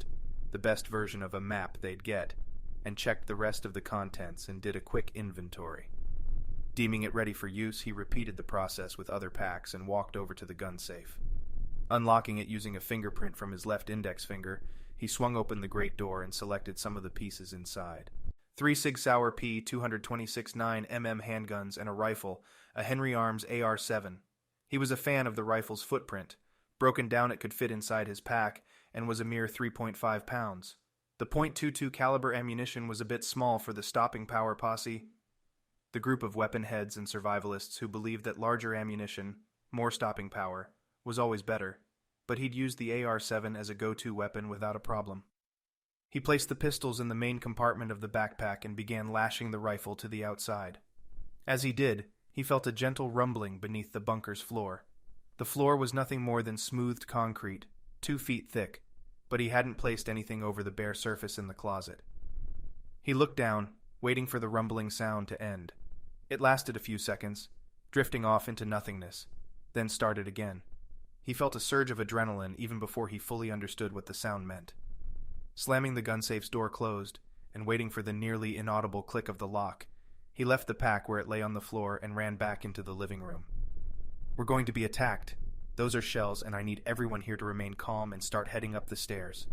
the best version of a map they'd get, and checked the rest of the contents and did a quick inventory. Deeming it ready for use, he repeated the process with other packs and walked over to the gun safe. Unlocking it using a fingerprint from his left index finger, he swung open the great door and selected some of the pieces inside. 3 Sig Sauer P 226 9mm handguns and a rifle, a Henry Arms AR-7. He was a fan of the rifle's footprint. Broken down, it could fit inside his pack and was a mere 3.5 pounds. The .22 caliber ammunition was a bit small for the stopping power posse, the group of weapon heads and survivalists who believed that larger ammunition, more stopping power, was always better, but he'd used the AR-7 as a go-to weapon without a problem. He placed the pistols in the main compartment of the backpack and began lashing the rifle to the outside. As he did, he felt a gentle rumbling beneath the bunker's floor. The floor was nothing more than smoothed concrete, 2 feet thick, but he hadn't placed anything over the bare surface in the closet. He looked down, waiting for the rumbling sound to end. It lasted a few seconds, drifting off into nothingness, then started again. He felt a surge of adrenaline even before he fully understood what the sound meant. Slamming the gun safe's door closed, and waiting for the nearly inaudible click of the lock, he left the pack where it lay on the floor and ran back into the living room. "We're going to be attacked. Those are shells, and I need everyone here to remain calm and start heading up the stairs."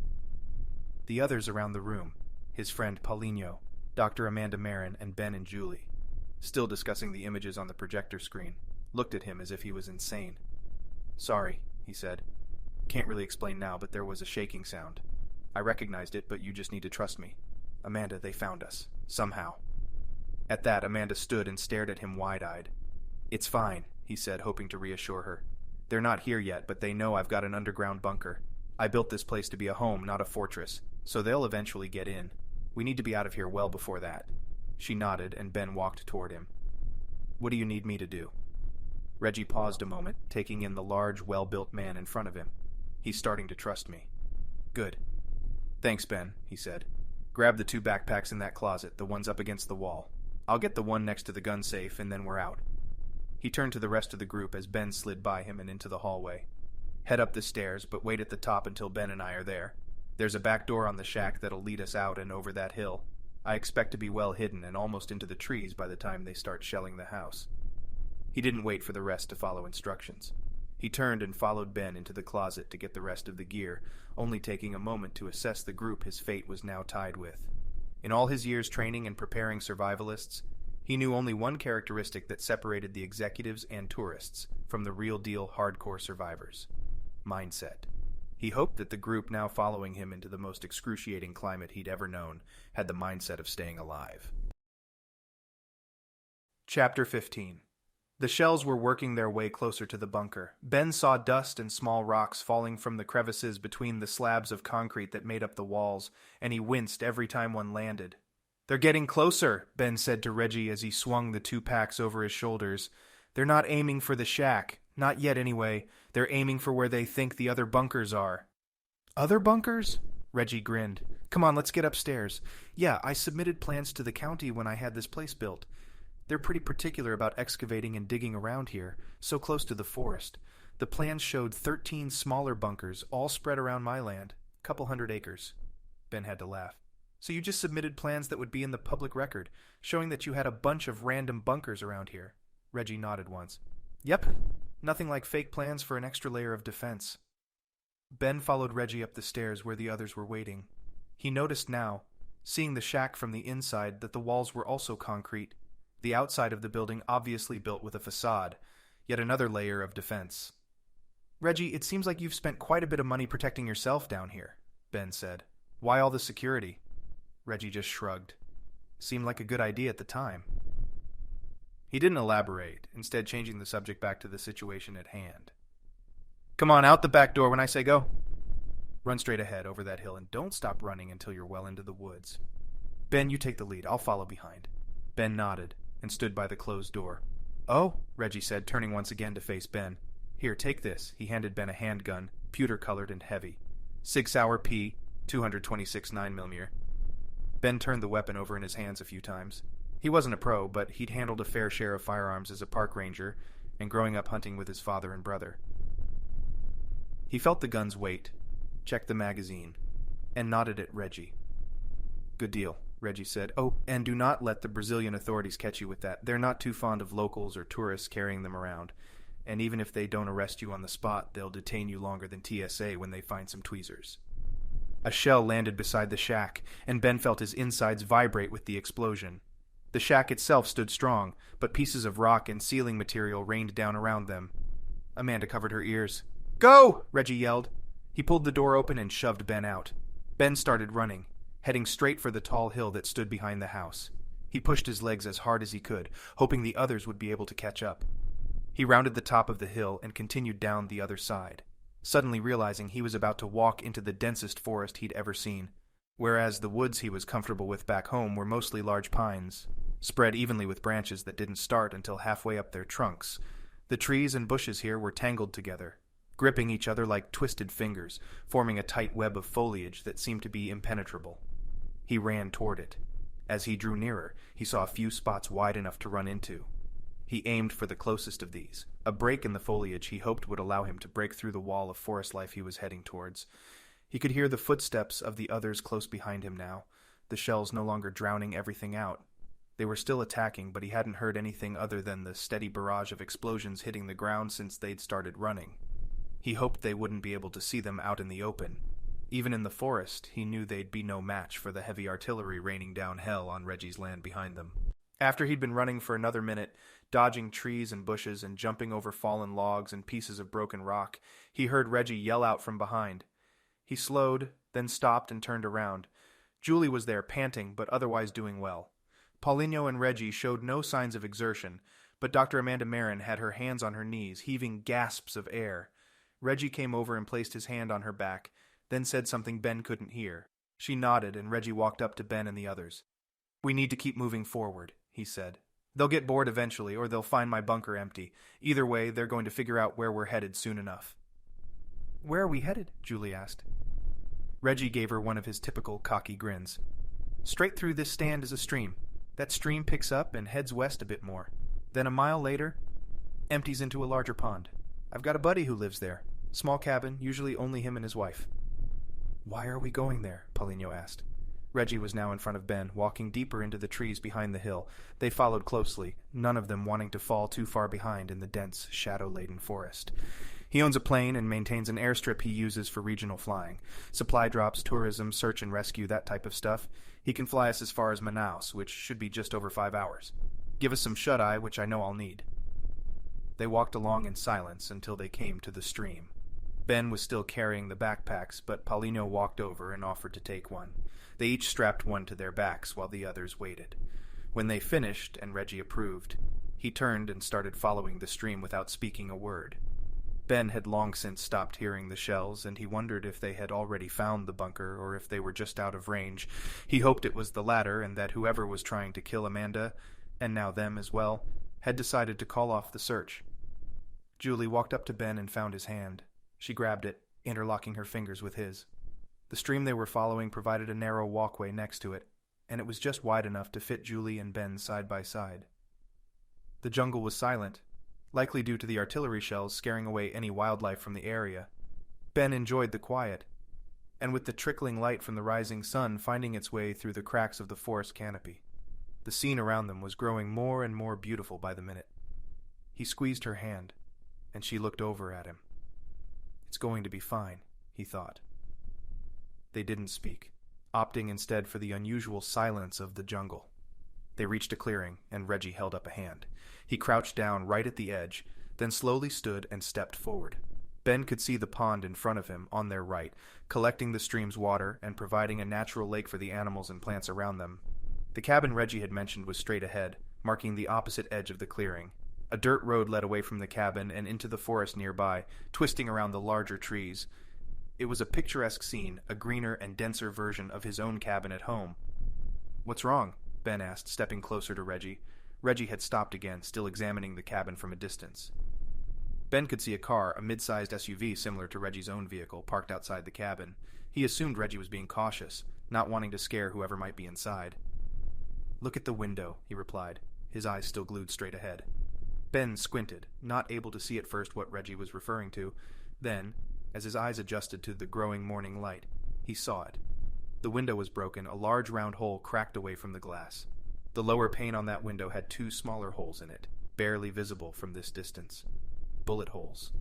The others around the room, his friend Paulinho, Dr. Amanda Meron, and Ben and Julie, still discussing the images on the projector screen, looked at him as if he was insane. "Sorry," he said. "Can't really explain now, but there was a shaking sound. I recognized it, but you just need to trust me. Amanda, they found us. Somehow." At that, Amanda stood and stared at him wide-eyed. "It's fine," he said, hoping to reassure her. "They're not here yet, but they know I've got an underground bunker. I built this place to be a home, not a fortress, so they'll eventually get in. We need to be out of here well before that." She nodded, and Ben walked toward him. "What do you need me to do?" Reggie paused a moment, taking in the large, well-built man in front of him. "He's starting to trust me." "Good." "Thanks, Ben," he said. "Grab the 2 backpacks in that closet, the ones up against the wall. I'll get the one next to the gun safe, and then we're out." He turned to the rest of the group as Ben slid by him and into the hallway. "Head up the stairs, but wait at the top until Ben and I are there. There's a back door on the shack that'll lead us out and over that hill. I expect to be well hidden and almost into the trees by the time they start shelling the house." He didn't wait for the rest to follow instructions. He turned and followed Ben into the closet to get the rest of the gear, only taking a moment to assess the group his fate was now tied with. In all his years training and preparing survivalists, he knew only one characteristic that separated the executives and tourists from the real-deal hardcore survivors: mindset. He hoped that the group now following him into the most excruciating climate he'd ever known had the mindset of staying alive. Chapter 15. The shells were working their way closer to the bunker. Ben saw dust and small rocks falling from the crevices between the slabs of concrete that made up the walls, and he winced every time one landed. "They're getting closer," Ben said to Reggie as he swung the 2 packs over his shoulders. "They're not aiming for the shack. Not yet, anyway. They're aiming for where they think the other bunkers are." "Other bunkers?" Reggie grinned. "Come on, let's get upstairs. Yeah, I submitted plans to the county when I had this place built. They're pretty particular about excavating and digging around here, so close to the forest. The plans showed 13 smaller bunkers, all spread around my land. Couple 100 acres. Ben had to laugh. "So you just submitted plans that would be in the public record, showing that you had a bunch of random bunkers around here?" Reggie nodded once. "Yep. Nothing like fake plans for an extra layer of defense." Ben followed Reggie up the stairs where the others were waiting. He noticed now, seeing the shack from the inside, that the walls were also concrete. The outside of the building obviously built with a facade, yet another layer of defense. "Reggie, it seems like you've spent quite a bit of money protecting yourself down here," Ben said. "Why all the security?" Reggie just shrugged. Seemed like a good idea at the time. He didn't elaborate, instead changing the subject back to the situation at hand. "Come on, out the back door when I say go. Run straight ahead over that hill and don't stop running until you're well into the woods. Ben, you take the lead. I'll follow behind." Ben nodded and stood by the closed door. "Oh," Reggie said, turning once again to face Ben. "Here, take this." He handed Ben a handgun, pewter-colored and heavy. Sig Sauer P, 226 9mm. Ben turned the weapon over in his hands a few times. He wasn't a pro, but he'd handled a fair share of firearms as a park ranger and growing up hunting with his father and brother. He felt the gun's weight, checked the magazine, and nodded at Reggie. "Good deal," Reggie said. "Oh, and do not let the Brazilian authorities catch you with that. They're not too fond of locals or tourists carrying them around. And even if they don't arrest you on the spot, they'll detain you longer than TSA when they find some tweezers." A shell landed beside the shack, and Ben felt his insides vibrate with the explosion. The shack itself stood strong, but pieces of rock and ceiling material rained down around them. Amanda covered her ears. "Go!" Reggie yelled. He pulled the door open and shoved Ben out. Ben started running, heading straight for the tall hill that stood behind the house. He pushed his legs as hard as he could, hoping the others would be able to catch up. He rounded the top of the hill and continued down the other side, suddenly realizing he was about to walk into the densest forest he'd ever seen, whereas the woods he was comfortable with back home were mostly large pines, spread evenly with branches that didn't start until halfway up their trunks. The trees and bushes here were tangled together, gripping each other like twisted fingers, forming a tight web of foliage that seemed to be impenetrable. He ran toward it. As he drew nearer, he saw a few spots wide enough to run into. He aimed for the closest of these, a break in the foliage he hoped would allow him to break through the wall of forest life he was heading towards. He could hear the footsteps of the others close behind him now, the shells no longer drowning everything out. They were still attacking, but he hadn't heard anything other than the steady barrage of explosions hitting the ground since they'd started running. He hoped they wouldn't be able to see them out in the open. Even in the forest, he knew they'd be no match for the heavy artillery raining down hell on Reggie's land behind them. After he'd been running for another minute, dodging trees and bushes and jumping over fallen logs and pieces of broken rock, he heard Reggie yell out from behind. He slowed, then stopped and turned around. Julie was there, panting, but otherwise doing well. Paulinho and Reggie showed no signs of exertion, but Dr. Amanda Meron had her hands on her knees, heaving gasps of air. Reggie came over and placed his hand on her back, then said something Ben couldn't hear. She nodded, and Reggie walked up to Ben and the others. "We need to keep moving forward," he said. "They'll get bored eventually, or they'll find my bunker empty. Either way, they're going to figure out where we're headed soon enough." "Where are we headed?" Julie asked. Reggie gave her one of his typical cocky grins. "Straight through this stand is a stream. That stream picks up and heads west a bit more. Then a mile later..." Empties into a larger pond. I've got a buddy who lives there. Small cabin, usually only him and his wife. Why are we going there? Paulinho asked. Reggie was now in front of Ben, walking deeper into the trees behind the hill. They followed closely, none of them wanting to fall too far behind in the dense, shadow-laden forest. He owns a plane and maintains an airstrip he uses for regional flying. Supply drops, tourism, search and rescue, that type of stuff. He can fly us as far as Manaus, which should be just over 5 hours. Give us some shut-eye, which I know I'll need. They walked along in silence until they came to the stream. Ben was still carrying the backpacks, but Paulinho walked over and offered to take one. They each strapped one to their backs while the others waited. When they finished, and Reggie approved, he turned and started following the stream without speaking a word. Ben had long since stopped hearing the shells, and he wondered if they had already found the bunker or if they were just out of range. He hoped it was the latter, and that whoever was trying to kill Amanda, and now them as well, had decided to call off the search. Julie walked up to Ben and found his hand. She grabbed it, interlocking her fingers with his. The stream they were following provided a narrow walkway next to it, and it was just wide enough to fit Julie and Ben side by side. The jungle was silent, likely due to the artillery shells scaring away any wildlife from the area. Ben enjoyed the quiet, and with the trickling light from the rising sun finding its way through the cracks of the forest canopy. The scene around them was growing more and more beautiful by the minute. He squeezed her hand, and she looked over at him. It's going to be fine, he thought. They didn't speak, opting instead for the unusual silence of the jungle. They reached a clearing, and Reggie held up a hand. He crouched down right at the edge, then slowly stood and stepped forward. Ben could see the pond in front of him, on their right, collecting the stream's water and providing a natural lake for the animals and plants around them. The cabin Reggie had mentioned was straight ahead, marking the opposite edge of the clearing. A dirt road led away from the cabin and into the forest nearby, twisting around the larger trees. It was a picturesque scene, a greener and denser version of his own cabin at home. "What's wrong?" Ben asked, stepping closer to Reggie. Reggie had stopped again, still examining the cabin from a distance. Ben could see a car, a mid-sized SUV similar to Reggie's own vehicle, parked outside the cabin. He assumed Reggie was being cautious, not wanting to scare whoever might be inside. "Look at the window," he replied, his eyes still glued straight ahead. Ben squinted, not able to see at first what Reggie was referring to. Then, as his eyes adjusted to the growing morning light, he saw it. The window was broken, a large round hole cracked away from the glass. The lower pane on that window had 2 smaller holes in it, barely visible from this distance. Bullet holes.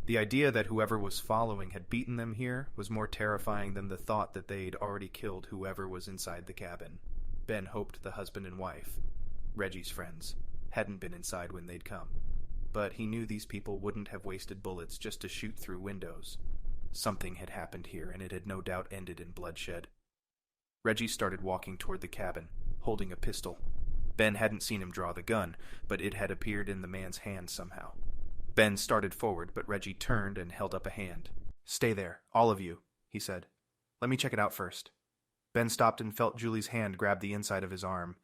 The idea that whoever was following had beaten them here was more terrifying than the thought that they'd already killed whoever was inside the cabin. Ben hoped the husband and wife, Reggie's friends, hadn't been inside when they'd come. But he knew these people wouldn't have wasted bullets just to shoot through windows. Something had happened here, and it had no doubt ended in bloodshed. Reggie started walking toward the cabin, holding a pistol. Ben hadn't seen him draw the gun, but it had appeared in the man's hand somehow. Ben started forward, but Reggie turned and held up a hand. "Stay there, all of you," he said. "Let me check it out first." Ben stopped and felt Julie's hand grab the inside of his arm.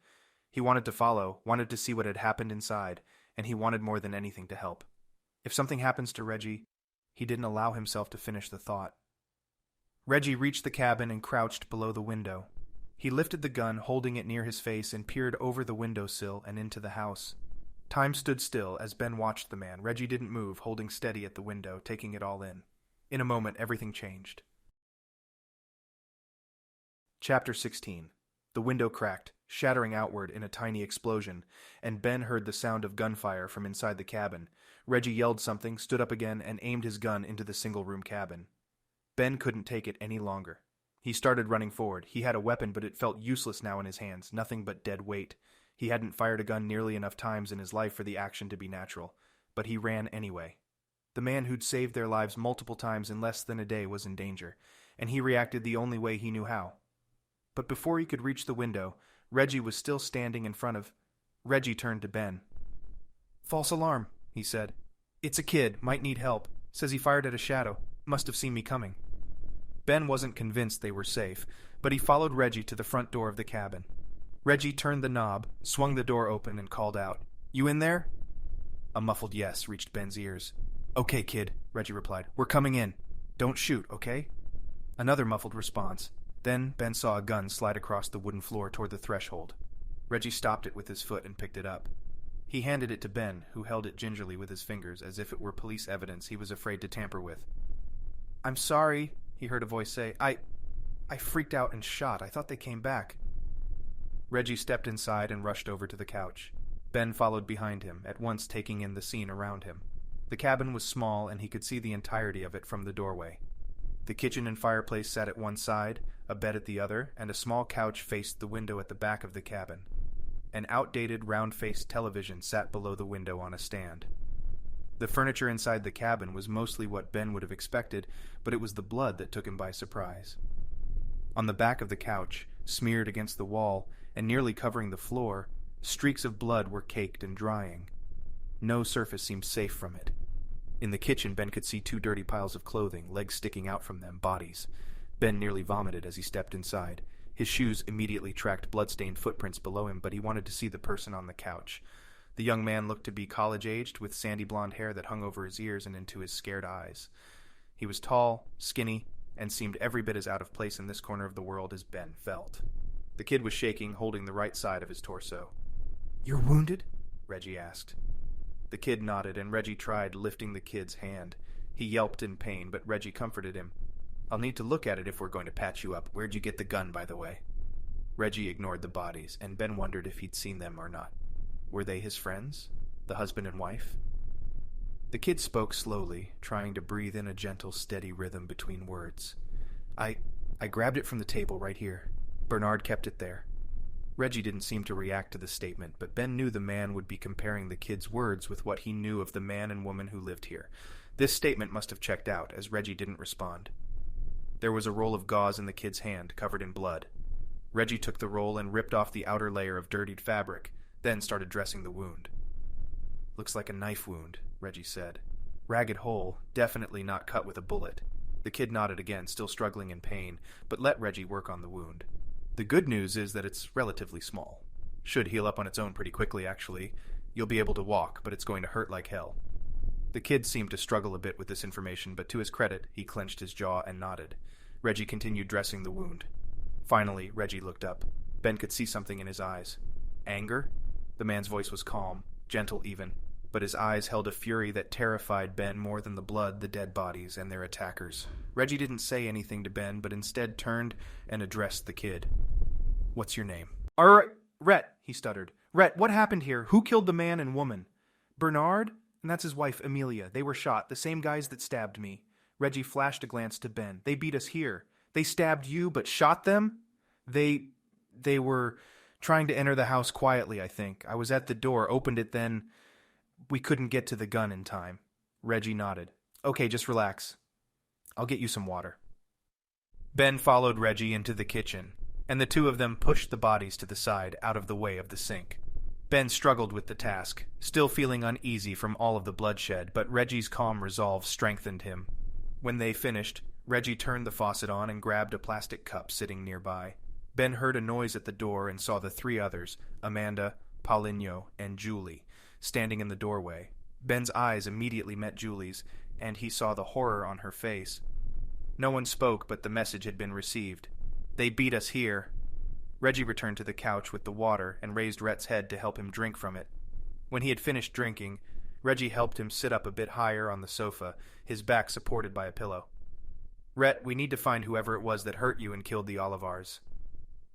He wanted to follow, wanted to see what had happened inside, and he wanted more than anything to help. If something happens to Reggie, he didn't allow himself to finish the thought. Reggie reached the cabin and crouched below the window. He lifted the gun, holding it near his face, and peered over the windowsill and into the house. Time stood still as Ben watched the man. Reggie didn't move, holding steady at the window, taking it all in. In a moment, everything changed. Chapter 16. The window cracked, shattering outward in a tiny explosion, and Ben heard the sound of gunfire from inside the cabin. Reggie yelled something, stood up again, and aimed his gun into the single-room cabin. Ben couldn't take it any longer. He started running forward. He had a weapon, but it felt useless now in his hands, nothing but dead weight. He hadn't fired a gun nearly enough times in his life for the action to be natural, but he ran anyway. The man who'd saved their lives multiple times in less than a day was in danger, and he reacted the only way he knew how. But before he could reach the window, Reggie was still standing in front of... Reggie turned to Ben. "False alarm," he said. "It's a kid, might need help. Says he fired at a shadow. Must have seen me coming." Ben wasn't convinced they were safe, but he followed Reggie to the front door of the cabin. Reggie turned the knob, swung the door open, and called out, "You in there?" A muffled yes reached Ben's ears. "Okay, kid," Reggie replied. "We're coming in. Don't shoot, okay?" Another muffled response. Then Ben saw a gun slide across the wooden floor toward the threshold. Reggie stopped it with his foot and picked it up. He handed it to Ben, who held it gingerly with his fingers as if it were police evidence he was afraid to tamper with. "I'm sorry," he heard a voice say. I freaked out and shot. I thought they came back." Reggie stepped inside and rushed over to the couch. Ben followed behind him, at once taking in the scene around him. The cabin was small, and he could see the entirety of it from the doorway. The kitchen and fireplace sat at one side, a bed at the other, and a small couch faced the window at the back of the cabin. An outdated, round-faced television sat below the window on a stand. The furniture inside the cabin was mostly what Ben would have expected, but it was the blood that took him by surprise. On the back of the couch, smeared against the wall, and nearly covering the floor, streaks of blood were caked and drying. No surface seemed safe from it. In the kitchen, Ben could see 2 dirty piles of clothing, legs sticking out from them, bodies. Ben nearly vomited as he stepped inside. His shoes immediately tracked blood-stained footprints below him, but he wanted to see the person on the couch. The young man looked to be college-aged, with sandy blonde hair that hung over his ears and into his scared eyes. He was tall, skinny, and seemed every bit as out of place in this corner of the world as Ben felt. The kid was shaking, holding the right side of his torso. "You're wounded?" Reggie asked. The kid nodded, and Reggie tried lifting the kid's hand. He yelped in pain, but Reggie comforted him. "I'll need to look at it if we're going to patch you up. Where'd you get the gun, by the way?" Reggie ignored the bodies, and Ben wondered if he'd seen them or not. Were they his friends? The husband and wife? The kid spoke slowly, trying to breathe in a gentle, steady rhythm between words. I grabbed it from the table right here. Bernard kept it there." Reggie didn't seem to react to the statement, but Ben knew the man would be comparing the kid's words with what he knew of the man and woman who lived here. This statement must have checked out, as Reggie didn't respond. There was a roll of gauze in the kid's hand, covered in blood. Reggie took the roll and ripped off the outer layer of dirtied fabric, then started dressing the wound. "Looks like a knife wound," Reggie said. "Ragged hole, definitely not cut with a bullet." The kid nodded again, still struggling in pain, but let Reggie work on the wound. "The good news is that it's relatively small. Should heal up on its own pretty quickly, actually. You'll be able to walk, but it's going to hurt like hell." The kid seemed to struggle a bit with this information, but to his credit, he clenched his jaw and nodded. Reggie continued dressing the wound. Finally, Reggie looked up. Ben could see something in his eyes. Anger? The man's voice was calm, gentle even, but his eyes held a fury that terrified Ben more than the blood, the dead bodies, and their attackers. Reggie didn't say anything to Ben, but instead turned and addressed the kid. "What's your name?" "All right, Rhett," he stuttered. "Rhett, what happened here? Who killed the man and woman?" "Bernard, and that's his wife, Amelia. They were shot, the same guys that stabbed me." Reggie flashed a glance to Ben. "They beat us here. They stabbed you, but shot them?" They were trying to enter the house quietly, I think. I was at the door, opened it then. We couldn't get to the gun in time." Reggie nodded. "Okay, just relax. I'll get you some water." Ben followed Reggie into the kitchen, and the two of them pushed the bodies to the side, out of the way of the sink. Ben struggled with the task, still feeling uneasy from all of the bloodshed, but Reggie's calm resolve strengthened him. When they finished, Reggie turned the faucet on and grabbed a plastic cup sitting nearby. Ben heard a noise at the door and saw the 3 others, Amanda, Paulinho, and Julie, standing in the doorway. Ben's eyes immediately met Julie's, and he saw the horror on her face. No one spoke, but the message had been received. "They beat us here." Reggie returned to the couch with the water and raised Rhett's head to help him drink from it. When he had finished drinking, Reggie helped him sit up a bit higher on the sofa, his back supported by a pillow. "Rhett, we need to find whoever it was that hurt you and killed the Olivars."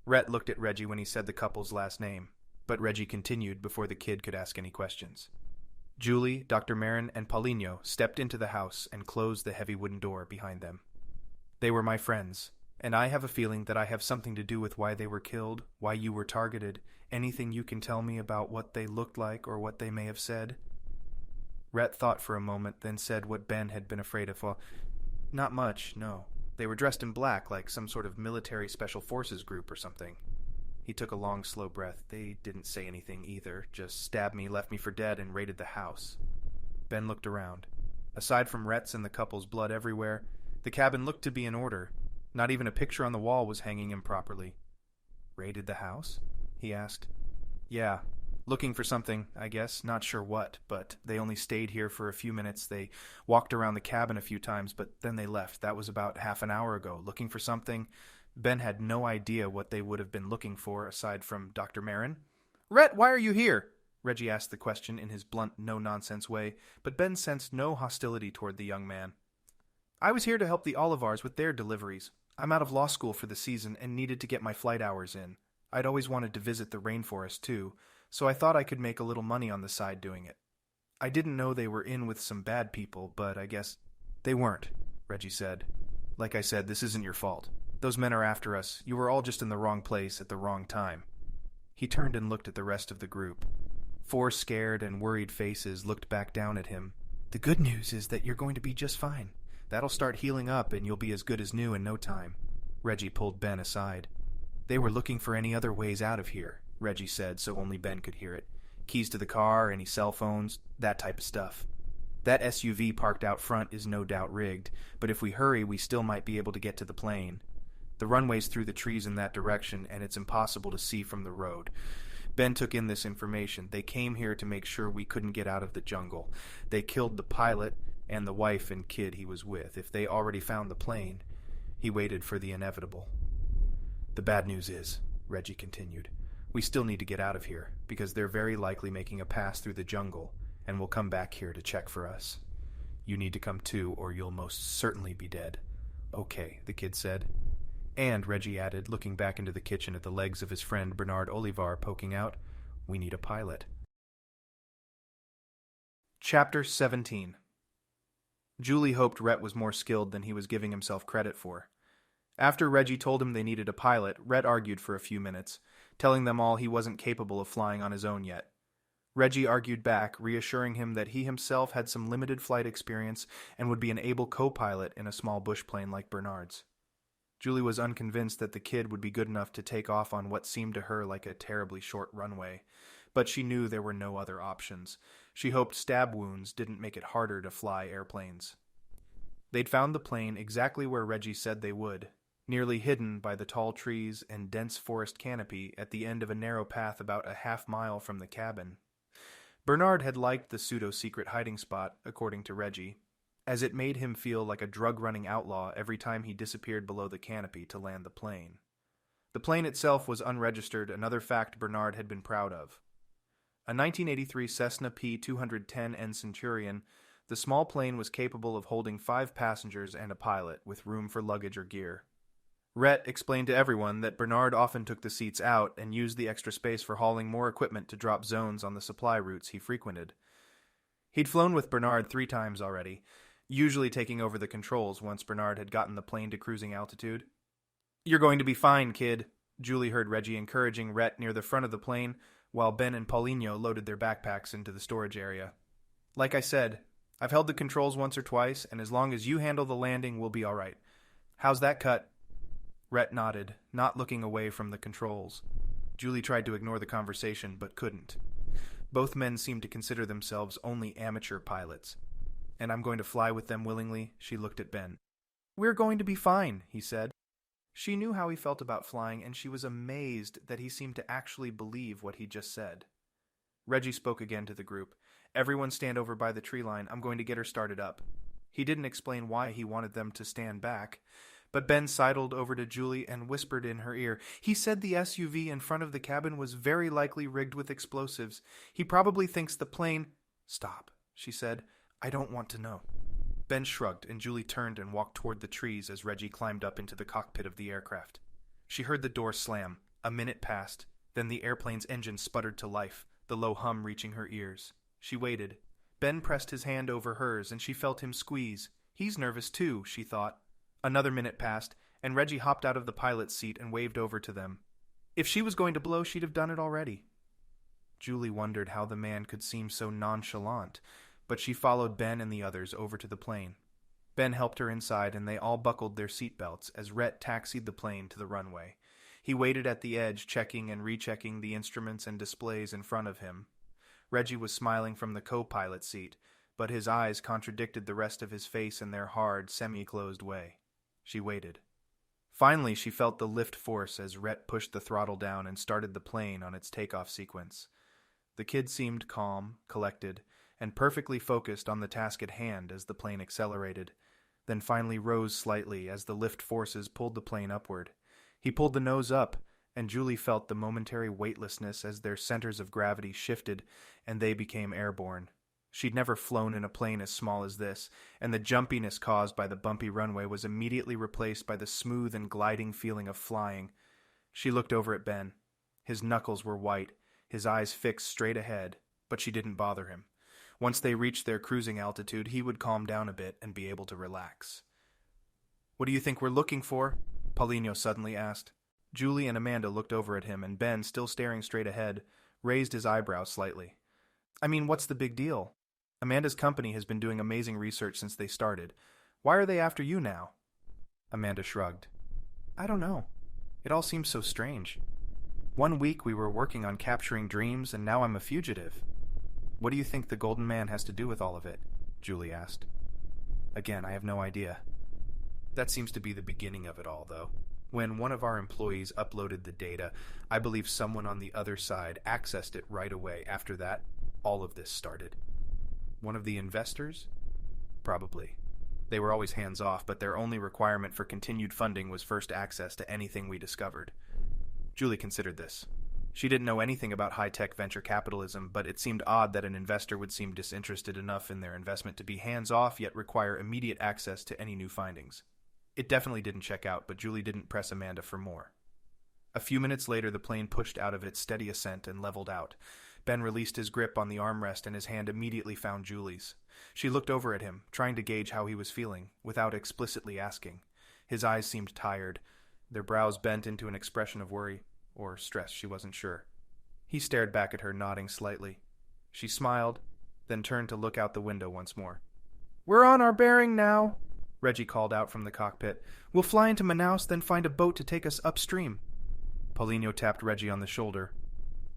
Rhett looked at Reggie when he said the couple's last name, but Reggie continued before the kid could ask any questions. Julie, Dr. Meron, and Paulinho stepped into the house and closed the heavy wooden door behind them. "They were my friends, and I have a feeling that I have something to do with why they were killed, why you were targeted. Anything you can tell me about what they looked like or what they may have said?" Rhett thought for a moment, then said what Ben had been afraid of. "Well, not much, no. They were dressed in black, like some sort of military special forces group or something." He took a long, slow breath. "They didn't say anything either, just stabbed me, left me for dead, and raided the house." Ben looked around. Aside from Rhett's and the couple's blood everywhere, the cabin looked to be in order. Not even a picture on the wall was hanging improperly. "Raided the house?" he asked. "Yeah. Looking for something, I guess. Not sure what, but they only stayed here for a few minutes. They walked around the cabin a few times, but then they left. That was about half an hour ago. Looking for something." Ben had no idea what they would have been looking for aside from Dr. Meron. "Rhett, why are you here?" Reggie asked the question in his blunt, no-nonsense way, but Ben sensed no hostility toward the young man. I was here to help the Olivars with their deliveries. I'm out of law school for the season and needed to get my flight hours in. I'd always wanted to visit the rainforest too, so I thought I could make a little money on the side doing it. I didn't know they were in with some bad people, but I guess they weren't, Reggie said. Like I said, this isn't your fault. Those men are after us. You were all just in the wrong place at the wrong time. He turned and looked at the rest of the group. 4 scared and worried faces looked back down at him. The good news is that you're going to be just fine. That'll start healing up and you'll be as good as new in no time. Reggie pulled Ben aside. They were looking for any other ways out of here, Reggie said so only Ben could hear it. Keys to the car, any cell phones, that type of stuff. That SUV parked out front is no doubt rigged, but if we hurry we still might be able to get to the plane. The runway's through the trees in that direction and it's impossible to see from the road. Ben took in this information. They came here to make sure we couldn't get out of the jungle. They killed the pilot and the wife and kid he was with. If they already found the plane, he waited for the inevitable. The bad news is, Reggie continued, we still need to get out of here, because they're very likely making a pass through the jungle, and will come back here to check for us. You need to come too, or you'll most certainly be dead. Okay, the kid said. And, Reggie added, looking back into the kitchen at the legs of his friend Bernard Olivar poking out, we need a pilot. Chapter 17. Julie hoped Rhett was more skilled than he was giving himself credit for. After Reggie told him they needed a pilot, Rhett argued for a few minutes, telling them all he wasn't capable of flying on his own yet. Reggie argued back, reassuring him that he himself had some limited flight experience and would be an able co-pilot in a small bush plane like Bernard's. Julie was unconvinced that the kid would be good enough to take off on what seemed to her like a terribly short runway, but she knew there were no other options. She hoped stab wounds didn't make it harder to fly airplanes. They'd found the plane exactly where Reggie said they would, nearly hidden by the tall trees and dense forest canopy at the end of a narrow path about a half-mile from the cabin. Bernard had liked the pseudo-secret hiding spot, according to Reggie, as it made him feel like a drug-running outlaw every time he disappeared below the canopy to land the plane. The plane itself was unregistered, another fact Bernard had been proud of. A 1983 Cessna P-210N Centurion, the small plane was capable of holding 5 passengers and a pilot, with room for luggage or gear. Rhett explained to everyone that Bernard often took the seats out and used the extra space for hauling more equipment to drop zones on the supply routes he frequented. He'd flown with Bernard 3 times already, usually taking over the controls once Bernard had gotten the plane to cruising altitude. You're going to be fine, kid, Julie heard Reggie encouraging Rhett near the front of the plane, while Ben and Paulinho loaded their backpacks into the storage area. Like I said, I've held the controls once or twice, and as long as you handle the landing, we'll be all right. How's that cut? Rhett nodded, not looking away from the controls. Julie tried to ignore the conversation, but couldn't. Both men seemed to consider themselves only amateur pilots. And I'm going to fly with them willingly, she looked at Ben. We're going to be fine, he said. She knew how he felt about flying, and she was amazed that he seemed to actually believe what he just said. Reggie spoke again to the group. Everyone stand over by the tree line. I'm going to get her started up. He didn't explain why he wanted them to stand back, but Ben sidled over to Julie and whispered in her ear. He said the SUV in front of the cabin was very likely rigged with explosives. He probably thinks the plane... Stop, she said. I don't want to know. Ben shrugged, and Julie turned and walked toward the trees as Reggie climbed up into the cockpit of the aircraft. She heard the door slam. A minute passed. Then the airplane's engine sputtered to life, the low hum reaching her ears. She waited. Ben pressed his hand over hers, and she felt him squeeze. He's nervous too, she thought. Another minute passed, and Reggie hopped out of the pilot's seat and waved over to them. If she was going to blow, she'd have done it already. Julie wondered how the man could seem so nonchalant, but she followed Ben and the others over to the plane. Ben helped her inside, and they all buckled their seatbelts as Rhett taxied the plane to the runway. He waited at the edge, checking and rechecking the instruments and displays in front of him. Reggie was smiling from the co-pilot seat, but his eyes contradicted the rest of his face in their hard, semi-closed way. She waited. Finally, she felt the lift force as Rhett pushed the throttle down and started the plane on its takeoff sequence. The kid seemed calm, collected, and perfectly focused on the task at hand as the plane accelerated, then finally rose slightly as the lift forces pulled the plane upward. He pulled the nose up, and Julie felt the momentary weightlessness as their centers of gravity shifted and they became airborne. She'd never flown in a plane as small as this, and the jumpiness caused by the bumpy runway was immediately replaced by the smooth and gliding feeling of flying. She looked over at Ben. His knuckles were white, his eyes fixed straight ahead, but she didn't bother him. Once they reached their cruising altitude, he would calm down a bit and be able to relax. "What do you think we're looking for?" Paulinho suddenly asked. Julie and Amanda looked over at him, and Ben, still staring straight ahead, raised his eyebrows slightly. "I mean, what's the big deal? Amanda's company has been doing amazing research since they started. Why are they after you now?" Amanda shrugged. "I don't know. It all seems so strange. 1 week we were working on capturing dreams, and now I'm a fugitive." "What do you think the Golden Man has to do with all of it?" Julie asked. "Again, I have no idea. That seems to be the beginning of it all, though. When one of our employees uploaded the data, I believe someone on the other side accessed it right away. After that, all of this started." "One of the investors?" "Probably. They were always hands-off, but their only requirement for continued funding was first access to anything we discovered." Julie considered this. She didn't know anything about high-tech venture capitalism, but it seemed odd that an investor would seem disinterested enough in their investment to be hands-off yet require immediate access to any new findings. It definitely didn't check out, but Julie didn't press Amanda for more. A few minutes later, the plane pushed out of its steady ascent and leveled out. Ben released his grip on the armrest and his hand immediately found Julie's. She looked over at him, trying to gauge how he was feeling, without explicitly asking. His eyes seemed tired, their brows bent into an expression of worry, or stress, she wasn't sure. He stared back at her, nodding slightly. She smiled, then turned to look out the window once more. "We're on our bearing now," Reggie called out from the cockpit. "We'll fly into Manaus, then find a boat to take us upstream." Paulinho tapped Reggie on the shoulder.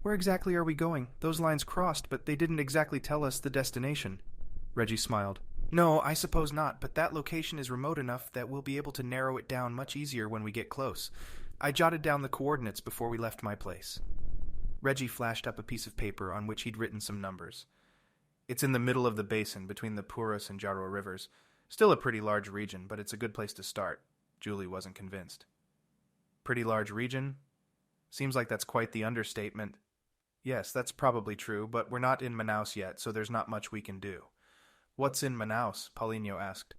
"Where exactly are we going? Those lines crossed, but they didn't exactly tell us the destination." Reggie smiled. "No, I suppose not, but that location is remote enough that we'll be able to narrow it down much easier when we get close. I jotted down the coordinates before we left my place." Reggie flashed up a piece of paper on which he'd written some numbers. "It's in the middle of the basin, between the Purus and Jaro rivers. Still a pretty large region, but it's a good place to start." Julie wasn't convinced. "Pretty large region? Seems like that's quite the understatement." "Yes, that's probably true, but we're not in Manaus yet, so there's not much we can do." "What's in Manaus?" Paulinho asked.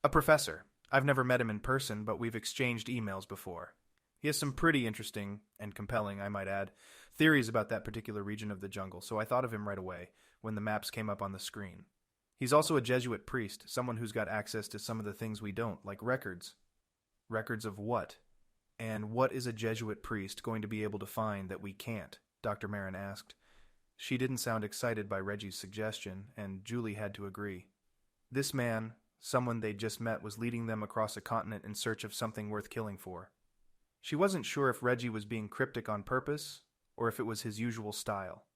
"A professor. I've never met him in person, but we've exchanged emails before. He has some pretty interesting, and compelling, I might add, theories about that particular region of the jungle, so I thought of him right away when the maps came up on the screen. He's also a Jesuit priest, someone who's got access to some of the things we don't, like records." "Records of what? And what is a Jesuit priest going to be able to find that we can't?" Dr. Meron asked. She didn't sound excited by Reggie's suggestion, and Julie had to agree. This man, someone they'd just met, was leading them across a continent in search of something worth killing for. She wasn't sure if Reggie was being cryptic on purpose, or if it was his usual style.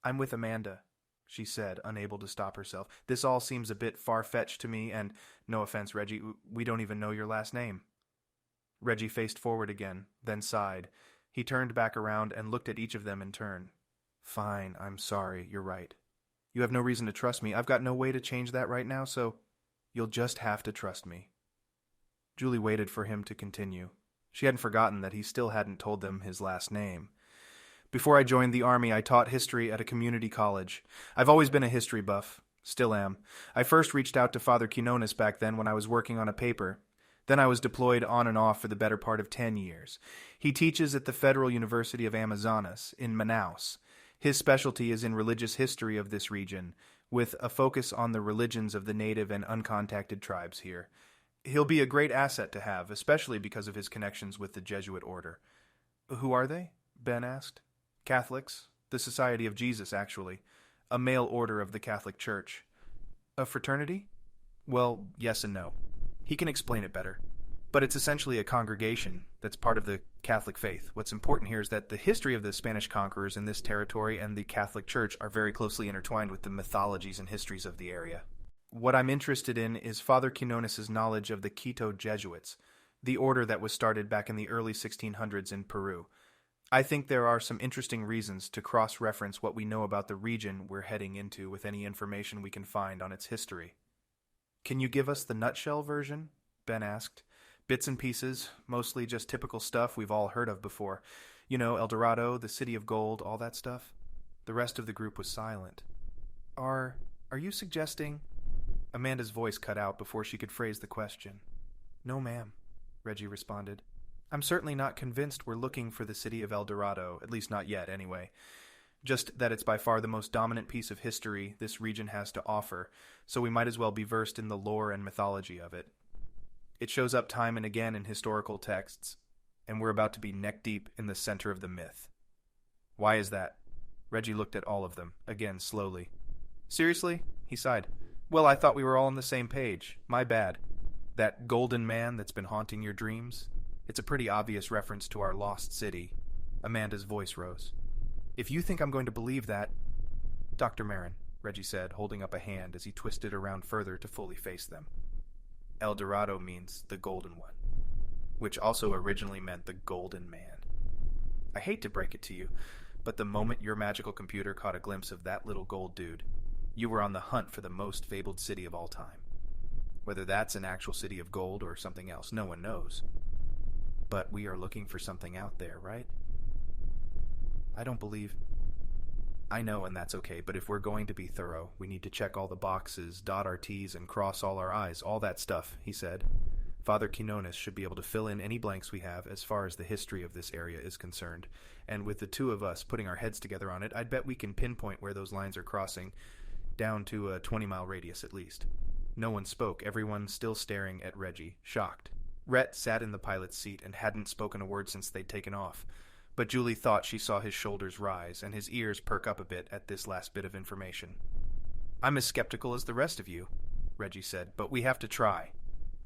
"I'm with Amanda," she said, unable to stop herself. "This all seems a bit far-fetched to me, and, no offense, Reggie, we don't even know your last name." Reggie faced forward again, then sighed. He turned back around and looked at each of them in turn. "Fine, I'm sorry, you're right. You have no reason to trust me. I've got no way to change that right now, so you'll just have to trust me." Julie waited for him to continue. She hadn't forgotten that he still hadn't told them his last name. "Before I joined the Army, I taught history at a community college. I've always been a history buff. Still am. I first reached out to Father Quinones back then when I was working on a paper. Then I was deployed on and off for the better part of 10 years. He teaches at the Federal University of Amazonas, in Manaus. His specialty is in religious history of this region, with a focus on the religions of the native and uncontacted tribes here. He'll be a great asset to have, especially because of his connections with the Jesuit order." "Who are they?" Ben asked. "Catholics. The Society of Jesus, actually. A male order of the Catholic Church." "A fraternity?" "Well, yes and no. He can explain it better. But it's essentially a congregation that's part of the Catholic faith. What's important here is that the history of the Spanish conquerors in this territory and the Catholic Church are very closely intertwined with the mythologies and histories of the area. What I'm interested in is Father Quinones' knowledge of the Quito Jesuits, the order that was started back in the early 1600s in Peru. I think there are some interesting reasons to cross-reference what we know about the region we're heading into with any information we can find on its history." "Can you give us the nutshell version?" Ben asked. Bits and pieces, mostly just typical stuff we've all heard of before. You know, El Dorado, the city of gold, all that stuff. The rest of the group was silent. Are you suggesting... Amanda's voice cut out before she could phrase the question. No, ma'am, Reggie responded. I'm certainly not convinced we're looking for the city of El Dorado, at least not yet, anyway. Just that it's by far the most dominant piece of history this region has to offer, so we might as well be versed in the lore and mythology of it. It shows up time and again in historical texts, and we're about to be neck-deep in the center of the myth. Why is that? Reggie looked at all of them, again slowly. Seriously? He sighed. Well, I thought we were all on the same page. My bad. That golden man that's been haunting your dreams? It's a pretty obvious reference to our lost city. Amanda's voice rose. If you think I'm going to believe that... Dr. Meron, Reggie said, holding up a hand as he twisted around further to fully face them. El Dorado means the golden one, which also originally meant the golden man. I hate to break it to you, but the moment your magical computer caught a glimpse of that little gold dude, you were on the hunt for the most fabled city of all time. Whether that's an actual city of gold or something else, no one knows. But we are looking for something out there, right? I don't believe... I know, and that's okay, but if we're going to be thorough, we need to check all the boxes, dot our T's, and cross all our I's, all that stuff, he said. Father Quinones should be able to fill in any blanks we have as far as the history of this area is concerned, and with the two of us putting our heads together on it, I'd bet we can pinpoint where those lines are crossing, down to a 20-mile radius at least. No one spoke, everyone still staring at Reggie, shocked. Rhett sat in the pilot's seat and hadn't spoken a word since they'd taken off, but Julie thought she saw his shoulders rise and his ears perk up a bit at this last bit of information. I'm as skeptical as the rest of you, Reggie said, but we have to try.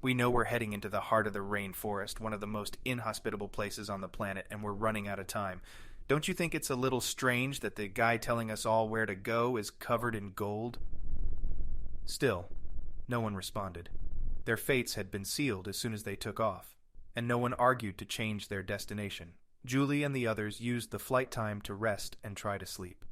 We know we're heading into the heart of the rainforest, one of the most inhospitable places on the planet, and we're running out of time. Don't you think it's a little strange that the guy telling us all where to go is covered in gold? Still, no one responded. Their fates had been sealed as soon as they took off, and no one argued to change their destination. Julie and the others used the flight time to rest and try to sleep.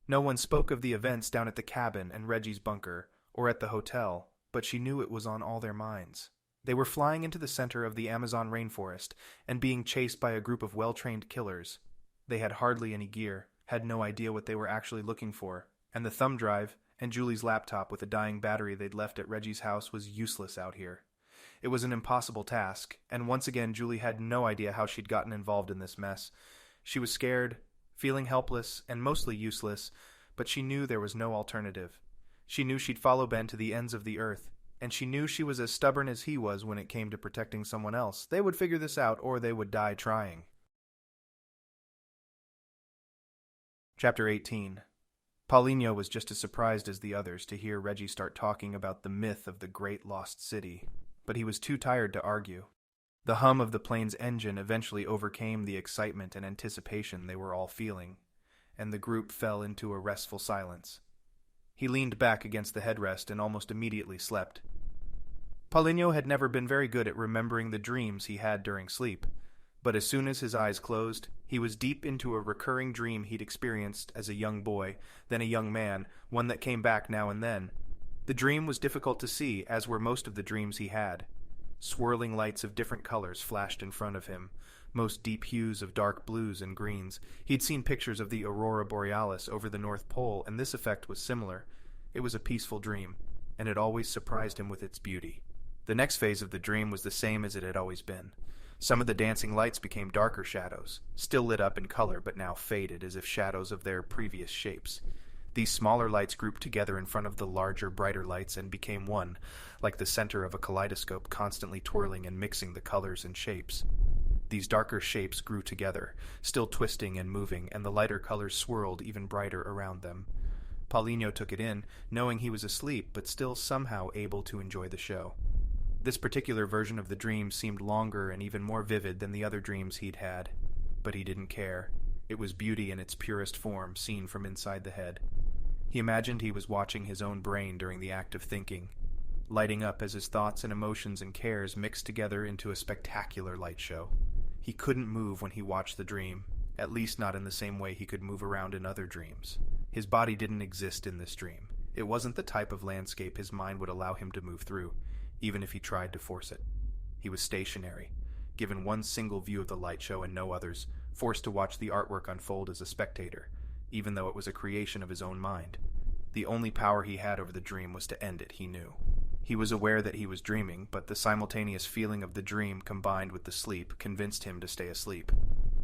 No one spoke of the events down at the cabin and Reggie's bunker, or at the hotel, but she knew it was on all their minds. They were flying into the center of the Amazon rainforest and being chased by a group of well-trained killers. They had hardly any gear, had no idea what they were actually looking for, and the thumb drive and Julie's laptop with a dying battery they'd left at Reggie's house was useless out here. It was an impossible task, and once again Julie had no idea how she'd gotten involved in this mess. She was scared, feeling helpless, and mostly useless, but she knew there was no alternative. She knew she'd follow Ben to the ends of the earth, and she knew she was as stubborn as he was when it came to protecting someone else. They would figure this out, or they would die trying. Chapter 18. Paulinho was just as surprised as the others to hear Reggie start talking about the myth of the great lost city, but he was too tired to argue. The hum of the plane's engine eventually overcame the excitement and anticipation they were all feeling, and the group fell into a restful silence. He leaned back against the headrest and almost immediately slept. Paulinho had never been very good at remembering the dreams he had during sleep, but as soon as his eyes closed, he was deep into a recurring dream he'd experienced as a young boy, then a young man, one that came back now and then. The dream was difficult to see, as were most of the dreams he had. Swirling lights of different colors flashed in front of him, most deep hues of dark blues and greens. He'd seen pictures of the aurora borealis over the North Pole, and this effect was similar. It was a peaceful dream, and it always surprised him with its beauty. The next phase of the dream was the same as it had always been. Some of the dancing lights became darker shadows, still lit up in color but now faded as if shadows of their previous shapes. These smaller lights grouped together in front of the larger, brighter lights and became one, like the center of a kaleidoscope constantly twirling and mixing the colors and shapes. These darker shapes grew together, still twisting and moving, and the lighter colors swirled even brighter around them. Paulinho took it in, knowing he was asleep but still somehow able to enjoy the show. This particular version of the dream seemed longer and even more vivid than the other dreams he'd had, but he didn't care. It was beauty in its purest form, seen from inside the head. He imagined he was watching his own brain during the act of thinking, lighting up as his thoughts and emotions and cares mixed together into a spectacular light show. He couldn't move when he watched the dream, at least not in the same way he could move around in other dreams. His body didn't exist in this dream. It wasn't the type of landscape his mind would allow him to move through, even if he tried to force it. He was stationary, given one single view of the light show and no others, forced to watch the artwork unfold as a spectator, even though it was a creation of his own mind. The only power he had over the dream was to end it, he knew. He was aware that he was dreaming, but the simultaneous feeling of the dream combined with the sleep convinced him to stay asleep.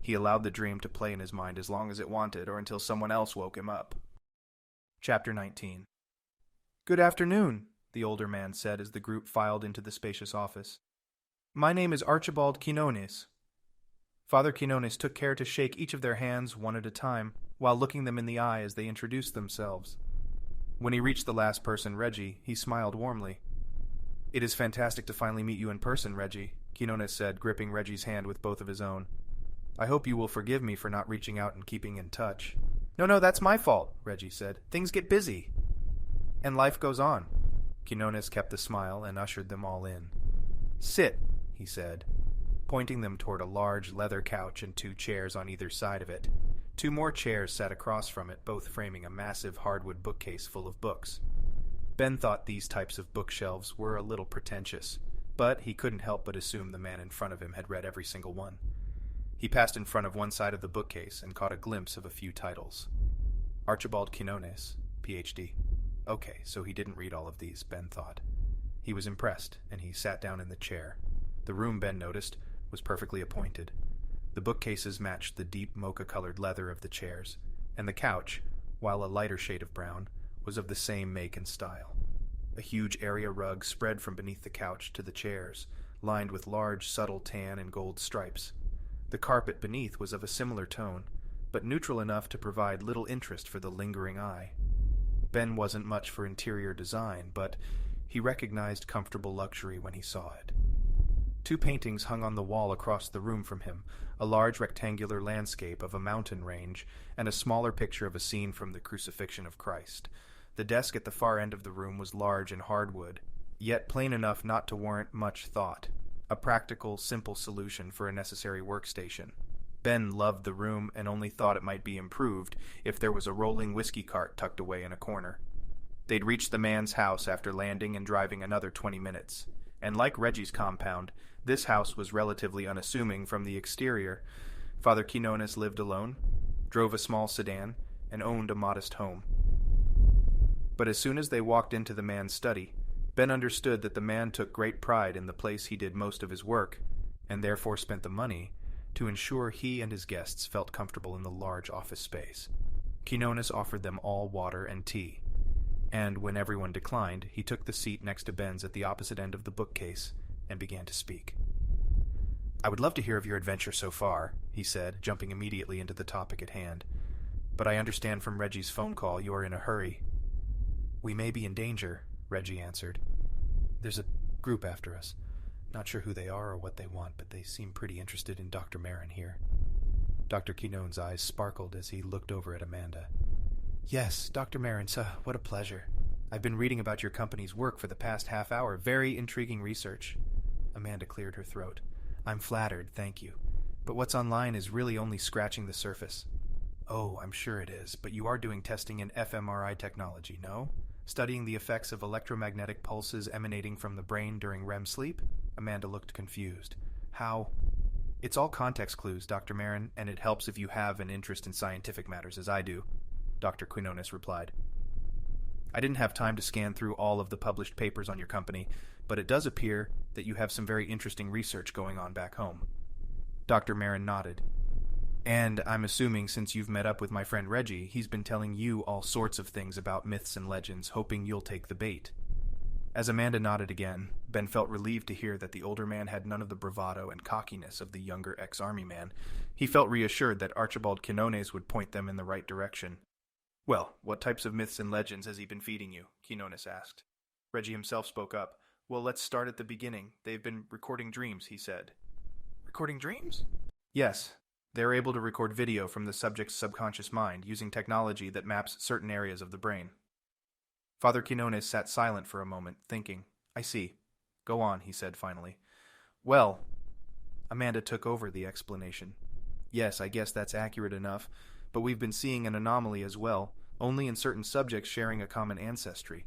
He allowed the dream to play in his mind as long as it wanted or until someone else woke him up. Chapter 19. "Good afternoon," the older man said as the group filed into the spacious office. "My name is Archibald Quinones." Father Quinones took care to shake each of their hands one at a time, while looking them in the eye as they introduced themselves. When he reached the last person, Reggie, he smiled warmly. "It is fantastic to finally meet you in person, Reggie," Quinones said, gripping Reggie's hand with both of his own. "I hope you will forgive me for not reaching out and keeping in touch." No, that's my fault," Reggie said. "Things get busy. And life goes on." Quinones kept the smile and ushered them all in. "Sit," he said, pointing them toward a large leather couch and 2 chairs on either side of it. 2 more chairs sat across from it, both framing a massive hardwood bookcase full of books. Ben thought these types of bookshelves were a little pretentious, but he couldn't help but assume the man in front of him had read every single one. He passed in front of one side of the bookcase and caught a glimpse of a few titles. Archibald Quinones, Ph.D. Okay, so he didn't read all of these, Ben thought. He was impressed, and he sat down in the chair. The room, Ben noticed, was perfectly appointed. The bookcases matched the deep mocha-colored leather of the chairs, and the couch, while a lighter shade of brown, was of the same make and style. A huge area rug spread from beneath the couch to the chairs, lined with large, subtle tan and gold stripes. The carpet beneath was of a similar tone, but neutral enough to provide little interest for the lingering eye. Ben wasn't much for interior design, but he recognized comfortable luxury when he saw it. 2 paintings hung on the wall across the room from him, a large rectangular landscape of a mountain range, and a smaller picture of a scene from the Crucifixion of Christ. The desk at the far end of the room was large and hardwood, yet plain enough not to warrant much thought. A practical, simple solution for a necessary workstation. Ben loved the room and only thought it might be improved if there was a rolling whiskey cart tucked away in a corner. They'd reached the man's house after landing and driving another 20 minutes, and like Reggie's compound, this house was relatively unassuming from the exterior. Father Quinones lived alone, drove a small sedan, and owned a modest home. But as soon as they walked into the man's study, Ben understood that the man took great pride in the place he did most of his work, and therefore spent the money to ensure he and his guests felt comfortable in the large office space. Quinones offered them all water and tea, and when everyone declined, he took the seat next to Ben's at the opposite end of the bookcase and began to speak. "I would love to hear of your adventure so far," he said, jumping immediately into the topic at hand. "But I understand from Reggie's phone call you are in a hurry." "We may be in danger," Reggie answered. "There's a group after us. Not sure who they are or what they want, but they seem pretty interested in Dr. Meron here." Dr. Quinones' eyes sparkled as he looked over at Amanda. "Yes, Dr. Meron, what a pleasure. I've been reading about your company's work for the past half hour. Very intriguing research." Amanda cleared her throat. "I'm flattered, thank you. But what's online is really only scratching the surface." "Oh, I'm sure it is, but you are doing testing in fMRI technology, no? Studying the effects of electromagnetic pulses emanating from the brain during REM sleep?" Amanda looked confused. "How?" "It's all context clues, Dr. Meron, and it helps if you have an interest in scientific matters as I do," Dr. Quinones replied. "I didn't have time to scan through all of the published papers on your company, but it does appear that you have some very interesting research going on back home." Dr. Meron nodded. "And I'm assuming since you've met up with my friend Reggie, he's been telling you all sorts of things about myths and legends, hoping you'll take the bait." As Amanda nodded again, Ben felt relieved to hear that the older man had none of the bravado and cockiness of the younger ex-army man. He felt reassured that Archibald Quinones would point them in the right direction. "Well, what types of myths and legends has he been feeding you?" Quinones asked. Reggie himself spoke up. "Well, let's start at the beginning. They've been recording dreams," he said. "Recording dreams?" "Yes. They're able to record video from the subject's subconscious mind using technology that maps certain areas of the brain." Father Quinones sat silent for a moment, thinking. "I see. Go on," he said finally. "Well," Amanda took over the explanation. "Yes, I guess that's accurate enough, but we've been seeing an anomaly as well, only in certain subjects sharing a common ancestry."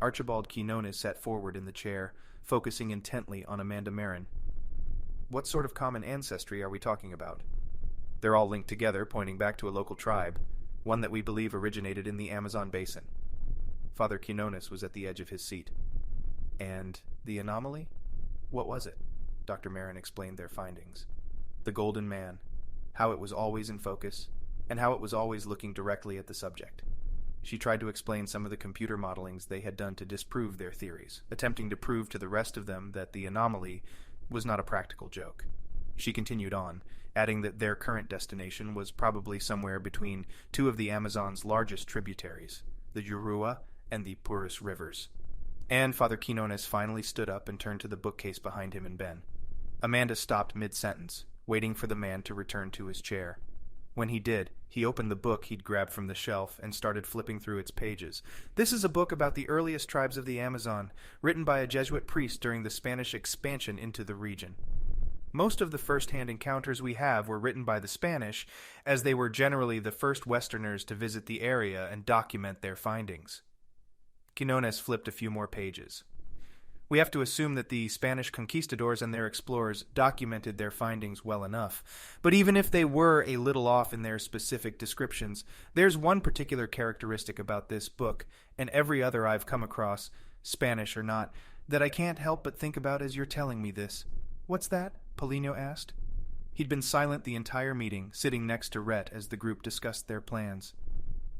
Archibald Quinones sat forward in the chair, focusing intently on Amanda Meron. What sort of common ancestry are we talking about? They're all linked together, pointing back to a local tribe, one that we believe originated in the Amazon Basin. Father Quinones was at the edge of his seat. And the anomaly? What was it? Dr. Meron explained their findings. The Golden Man, how it was always in focus, and how it was always looking directly at the subject. She tried to explain some of the computer modelings they had done to disprove their theories, attempting to prove to the rest of them that the anomaly was not a practical joke. She continued on, adding that their current destination was probably somewhere between two of the Amazon's largest tributaries, the Urua and the Purus rivers. And Father Quinones finally stood up and turned to the bookcase behind him and Ben. Amanda stopped mid-sentence, waiting for the man to return to his chair. When he did, he opened the book he'd grabbed from the shelf and started flipping through its pages. This is a book about the earliest tribes of the Amazon, written by a Jesuit priest during the Spanish expansion into the region. Most of the first-hand encounters we have were written by the Spanish, as they were generally the first Westerners to visit the area and document their findings. Quinones flipped a few more pages. We have to assume that the Spanish conquistadors and their explorers documented their findings well enough. But even if they were a little off in their specific descriptions, there's one particular characteristic about this book, and every other I've come across, Spanish or not, that I can't help but think about as you're telling me this. What's that? Polino asked. He'd been silent the entire meeting, sitting next to Rhett as the group discussed their plans.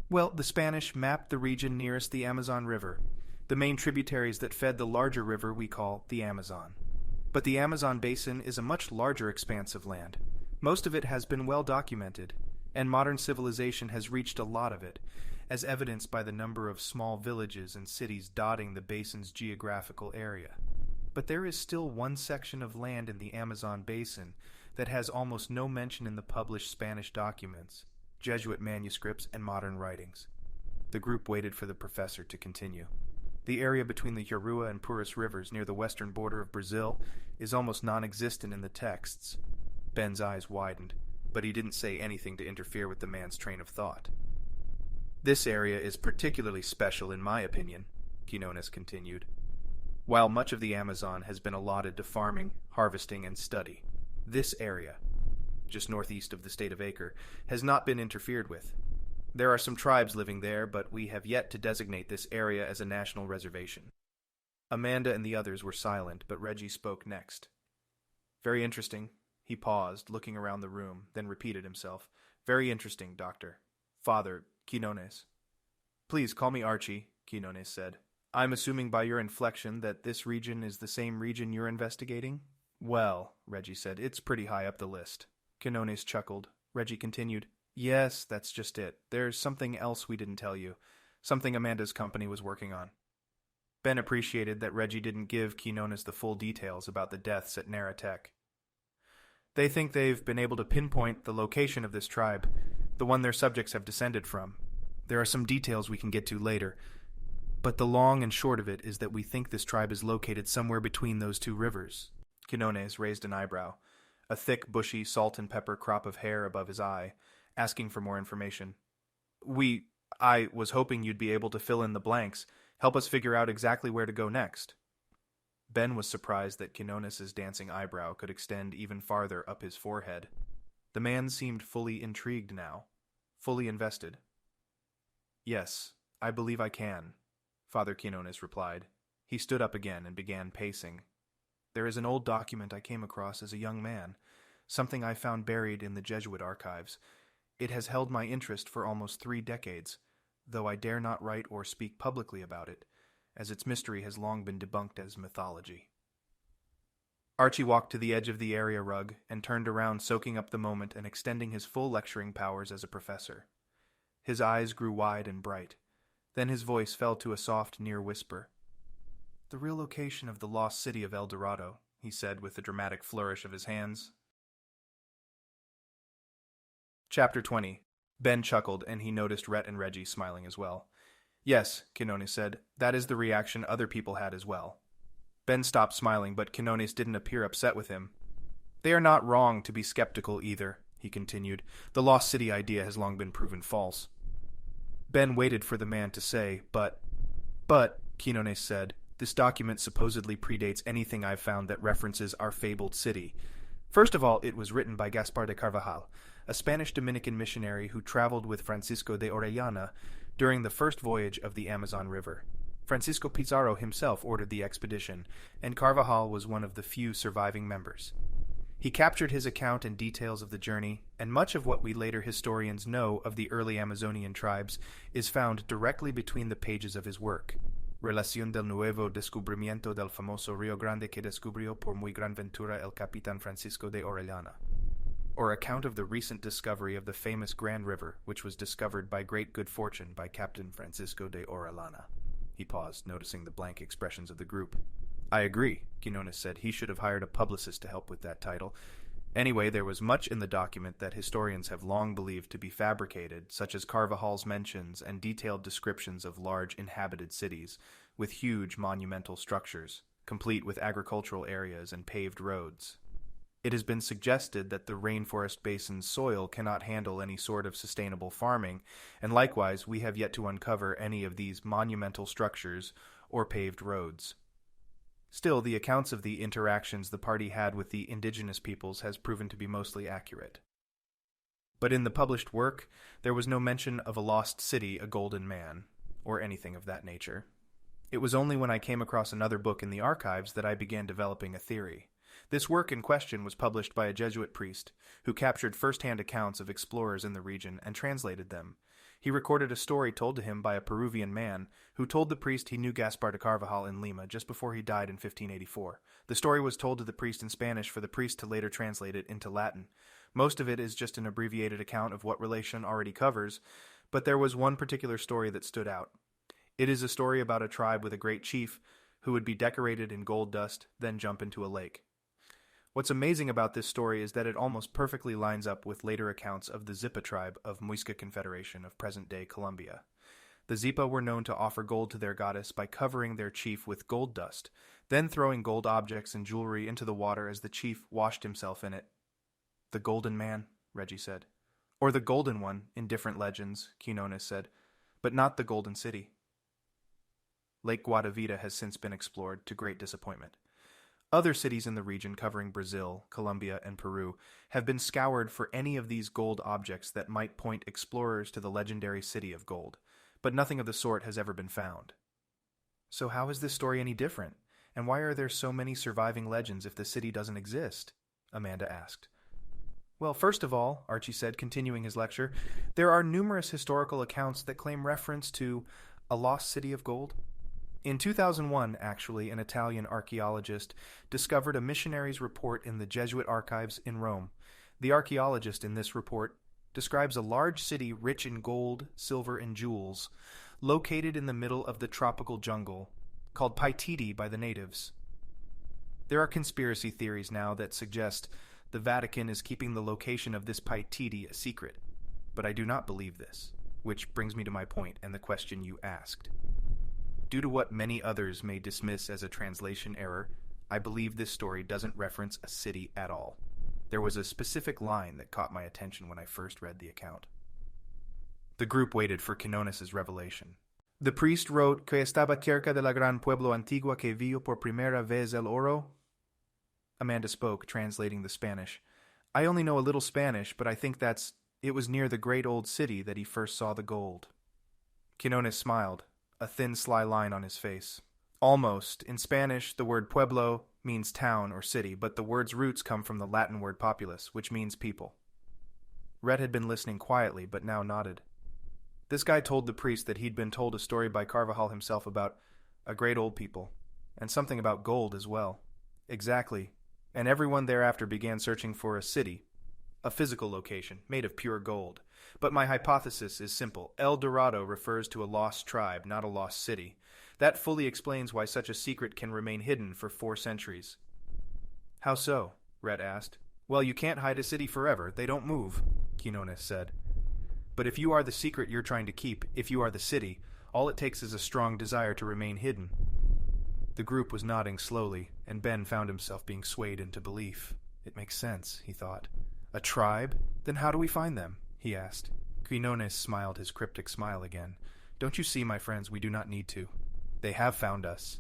Well, the Spanish mapped the region nearest the Amazon River, the main tributaries that fed the larger river we call the Amazon. But the Amazon Basin is a much larger expanse of land. Most of it has been well documented, and modern civilization has reached a lot of it, as evidenced by the number of small villages and cities dotting the basin's geographical area. But there is still one section of land in the Amazon Basin that has almost no mention in the published Spanish documents, Jesuit manuscripts, and modern writings. The group waited for the professor to continue. The area between the Urua and Purus rivers near the western border of Brazil is almost non-existent in the texts. Ben's eyes widened, but he didn't say anything to interfere with the man's train of thought. This area is particularly special in my opinion, Quinones continued. While much of the Amazon has been allotted to farming, harvesting, and study, this area, just northeast of the state of Acre, has not been interfered with. There are some tribes living there, but we have yet to designate this area as a national reservation. Amanda and the others were silent, but Reggie spoke next. Very interesting. He paused, looking around the room, then repeated himself. Very interesting, Doctor. Father Quinones. Please call me Archie, Quinones said. I'm assuming by your inflection that this region is the same region you're investigating? Well, Reggie said, it's pretty high up the list. Quinones chuckled. Reggie continued. Yes, that's just it. There's something else we didn't tell you. Something Amanda's company was working on. Ben appreciated that Reggie didn't give Quinones the full details about the deaths at Naratech. They think they've been able to pinpoint the location of this tribe, the one their subjects have descended from. There are some details we can get to later, but the long and short of it is that we think this tribe is located somewhere between those two rivers. Quinones raised an eyebrow, a thick, bushy, salt and pepper crop of hair above his eye, asking for more information. I was hoping you'd be able to fill in the blanks, help us figure out exactly where to go next. Ben was surprised that Quinones' dancing eyebrow could extend even farther up his forehead. The man seemed fully intrigued now, fully invested. Yes, I believe I can, Father Quinones replied. He stood up again and began pacing. There is an old document I came across as a young man, something I found buried in the Jesuit archives. It has held my interest for almost 3 decades, though I dare not write or speak publicly about it, as its mystery has long been debunked as mythology. Archie walked to the edge of the area rug and turned around, soaking up the moment and extending his full lecturing powers as a professor. His eyes grew wide and bright. Then his voice fell to a soft, near whisper. The real location of the lost city of El Dorado, he said with a dramatic flourish of his hands. Chapter 20. Ben chuckled, and he noticed Rhett and Reggie smiling as well. Yes, Quinones said, that is the reaction other people had as well. Ben stopped smiling, but Quinones didn't appear upset with him. They are not wrong to be skeptical either, he continued. The lost city idea has long been proven false. Ben waited for the man to say, but, Quinones said. "This document supposedly predates anything I've found that references our fabled city. First of all, it was written by Gaspar de Carvajal, a Spanish Dominican missionary who traveled with Francisco de Orellana during the first voyage of the Amazon River. Francisco Pizarro himself ordered the expedition, and Carvajal was one of the few surviving members. He captured his account and details of the journey, and much of what we later historians know of the early Amazonian tribes is found directly between the pages of his work. Relación del nuevo descubrimiento del famoso Rio Grande que descubrió por muy gran ventura el capitán Francisco de Orellana, or account of the recent discovery of the famous Grand River, which was discovered by great good fortune by Captain Francisco de Orellana." He paused, noticing the blank expressions of the group. "I agree," Quinones said. "He should have hired a publicist to help with that title. Anyway, there was much in the document that historians have long believed to be fabricated, such as Carvajal's mentions and detailed descriptions of large inhabited cities, with huge monumental structures, complete with agricultural areas and paved roads. It has been suggested that the rainforest basin's soil cannot handle any sort of sustainable farming, and likewise we have yet to uncover any of these monumental structures or paved roads. Still, the accounts of the interactions the party had with the indigenous peoples has proven to be mostly accurate. But in the published work, there was no mention of a lost city, a golden man, or anything of that nature. It was only when I came across another book in the archives that I began developing a theory. This work in question was published by a Jesuit priest, who captured first-hand accounts of explorers in the region and translated them. He recorded a story told to him by a Peruvian man, who told the priest he knew Gaspar de Carvajal in Lima just before he died in 1584. The story was told to the priest in Spanish for the priest to later translate it into Latin. Most of it is just an abbreviated account of what relation already covers, but there was one particular story that stood out. It is a story about a tribe with a great chief who would be decorated in gold dust, then jump into a lake. What's amazing about this story is that it almost perfectly lines up with later accounts of the Zipa tribe of Muisca Confederation of present-day Colombia. The Zipa were known to offer gold to their goddess by covering their chief with gold dust, then throwing gold objects and jewelry into the water as the chief washed himself in it. "The Golden Man," Reggie said. "Or the Golden One, in different legends," Quinones said, "but not the Golden City." Lake Guatavita has since been explored, to great disappointment. Other cities in the region covering Brazil, Colombia, and Peru have been scoured for any of these gold objects that might point explorers to the legendary city of gold, but nothing of the sort has ever been found. "So how is this story any different? And why are there so many surviving legends if the city doesn't exist?" Amanda asked. "Well, first of all," Archie said, continuing his lecture, "there are numerous historical accounts that claim reference to a lost city of gold. In 2001, actually, an Italian archaeologist discovered a missionary's report in the Jesuit archives in Rome. The archaeologist in this report describes a large city rich in gold, silver, and jewels, located in the middle of the tropical jungle, called Paititi by the natives. There are conspiracy theories now that suggest the Vatican is keeping the location of this Paititi a secret, but I do not believe this, which brings me to my point and the question you asked. Due to what many others may dismiss as a translation error, I believe this story doesn't reference a city at all. There was a specific line that caught my attention when I first read the account." The group waited for Quinones' revelation. "The priest wrote que estaba cerca de la gran pueblo antigua que vio por primera vez el oro?" Amanda spoke, translating the Spanish. "I only know a little Spanish, but I think it was near the great old city that he first saw the gold." Quinones smiled, a thin, sly line on his face. "Almost. In Spanish, the word pueblo means town or city, but the word's roots come from the Latin word populus, which means people." Red had been listening quietly, but now nodded. "This guy told the priest that he'd been told a story by Carvajal himself about a great old people, and something about gold as well." "Exactly. And everyone thereafter began searching for a city, a physical location, made of pure gold. But my hypothesis is simple. El Dorado refers to a lost tribe, not a lost city. That fully explains why such a secret can remain hidden for 4 centuries. "How so?" Rhett asked. "Well, you can't hide a city forever. They don't move," Quinones said. "But if you are the secret you're trying to keep, if you are the city, all it takes is a strong desire to remain hidden." The group was nodding slowly, and Ben found himself being swayed into belief. It makes sense, he thought. "A tribe? Then how do we find them?" he asked. Quinones smiled his cryptic smile again. "Don't you see, my friends, we do not need to. They have found us.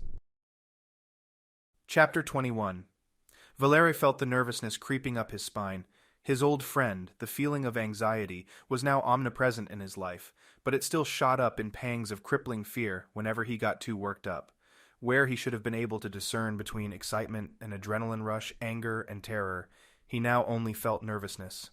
Chapter 21. Valer felt the nervousness creeping up his spine. His old friend, the feeling of anxiety, was now omnipresent in his life, but it still shot up in pangs of crippling fear whenever he got too worked up. Where he should have been able to discern between excitement and adrenaline rush, anger and terror, he now only felt nervousness.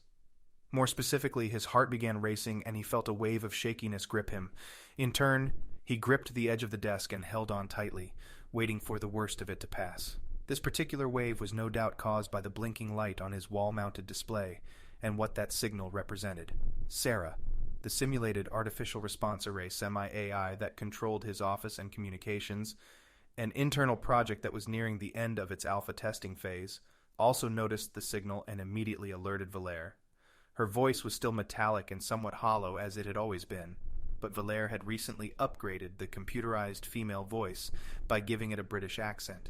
More specifically, his heart began racing and he felt a wave of shakiness grip him. In turn, he gripped the edge of the desk and held on tightly, waiting for the worst of it to pass. This particular wave was no doubt caused by the blinking light on his wall-mounted display and what that signal represented. Sarah, the simulated artificial response array semi-AI that controlled his office and communications, an internal project that was nearing the end of its alpha testing phase, also noticed the signal and immediately alerted Valer. Her voice was still metallic and somewhat hollow as it had always been, but Valer had recently upgraded the computerized female voice by giving it a British accent.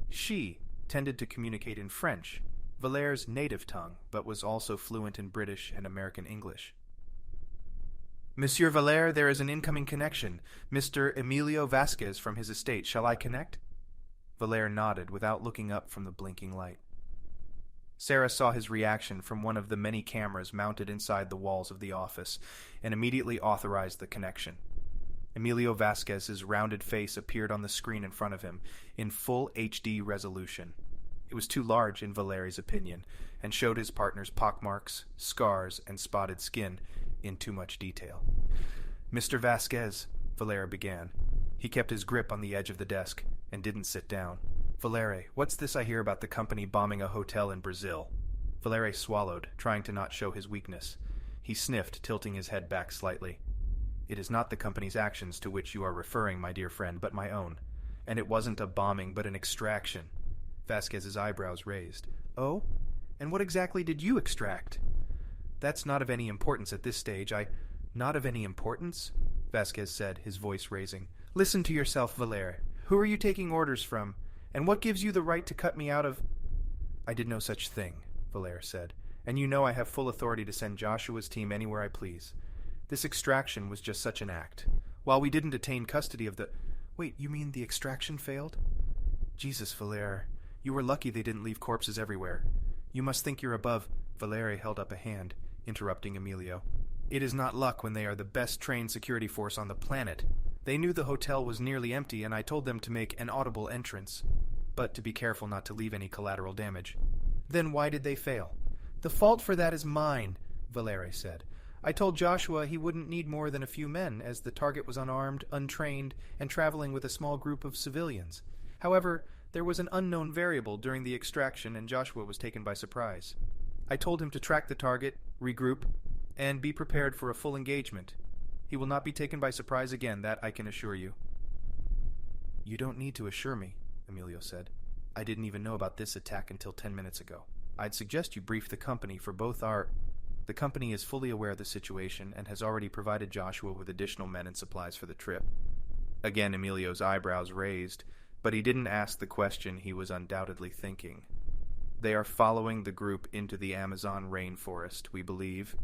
She tended to communicate in French, Valer's native tongue, but was also fluent in British and American English. Monsieur Valer, there is an incoming connection. Mr. Emilio Vasquez from his estate. Shall I connect? Valer nodded without looking up from the blinking light. Sarah saw his reaction from one of the many cameras mounted inside the walls of the office and immediately authorized the connection. Emilio Vasquez's rounded face appeared on the screen in front of him in full HD resolution. It was too large in Valer's opinion and showed his partner's pockmarks, scars, and spotted skin in too much detail. Mr. Vasquez, Valer began. He kept his grip on the edge of the desk and didn't sit down. Valer, what's this I hear about the company bombing a hotel in Brazil? Valer swallowed, trying to not show his weakness. He sniffed, tilting his head back slightly. It is not the company's actions to which you are referring, my dear friend, but my own. And it wasn't a bombing, but an extraction. Vasquez's eyebrows raised. Oh? And what exactly did you extract? That's not of any importance at this stage. Not of any importance? Vasquez said, his voice raising. Listen to yourself, Valer. Who are you taking orders from? And what gives you the right to cut me out of... I did no such thing, Valer said. And you know I have full authority to send Joshua's team anywhere I please. This extraction was just such an act. While we didn't attain custody of the... Wait, you mean the extraction failed? Jesus, Valer. You were lucky they didn't leave corpses everywhere. You must think you're above... Valer held up a hand, interrupting Emilio. It is not luck when they are the best trained security force on the planet. They knew the hotel was nearly empty and I told them to make an audible entrance, but to be careful not to leave any collateral damage. Then why did they fail? The fault for that is mine, Valer said. I told Joshua he wouldn't need more than a few men, as the target was unarmed, untrained, and traveling with a small group of civilians. However, there was an unknown variable during the extraction and Joshua was taken by surprise. I told him to track the target, regroup, and be prepared for a full engagement. He will not be taken by surprise again, that I can assure you. You don't need to assure me, Emilio said. I didn't even know about this attack until 10 minutes ago. I'd suggest you brief the company for both our... The company is fully aware of the situation and has already provided Joshua with additional men and supplies for the trip. Again, Emilio's eyebrows raised, but he didn't ask the question he was undoubtedly thinking. They are following the group into the Amazon rainforest, we believe.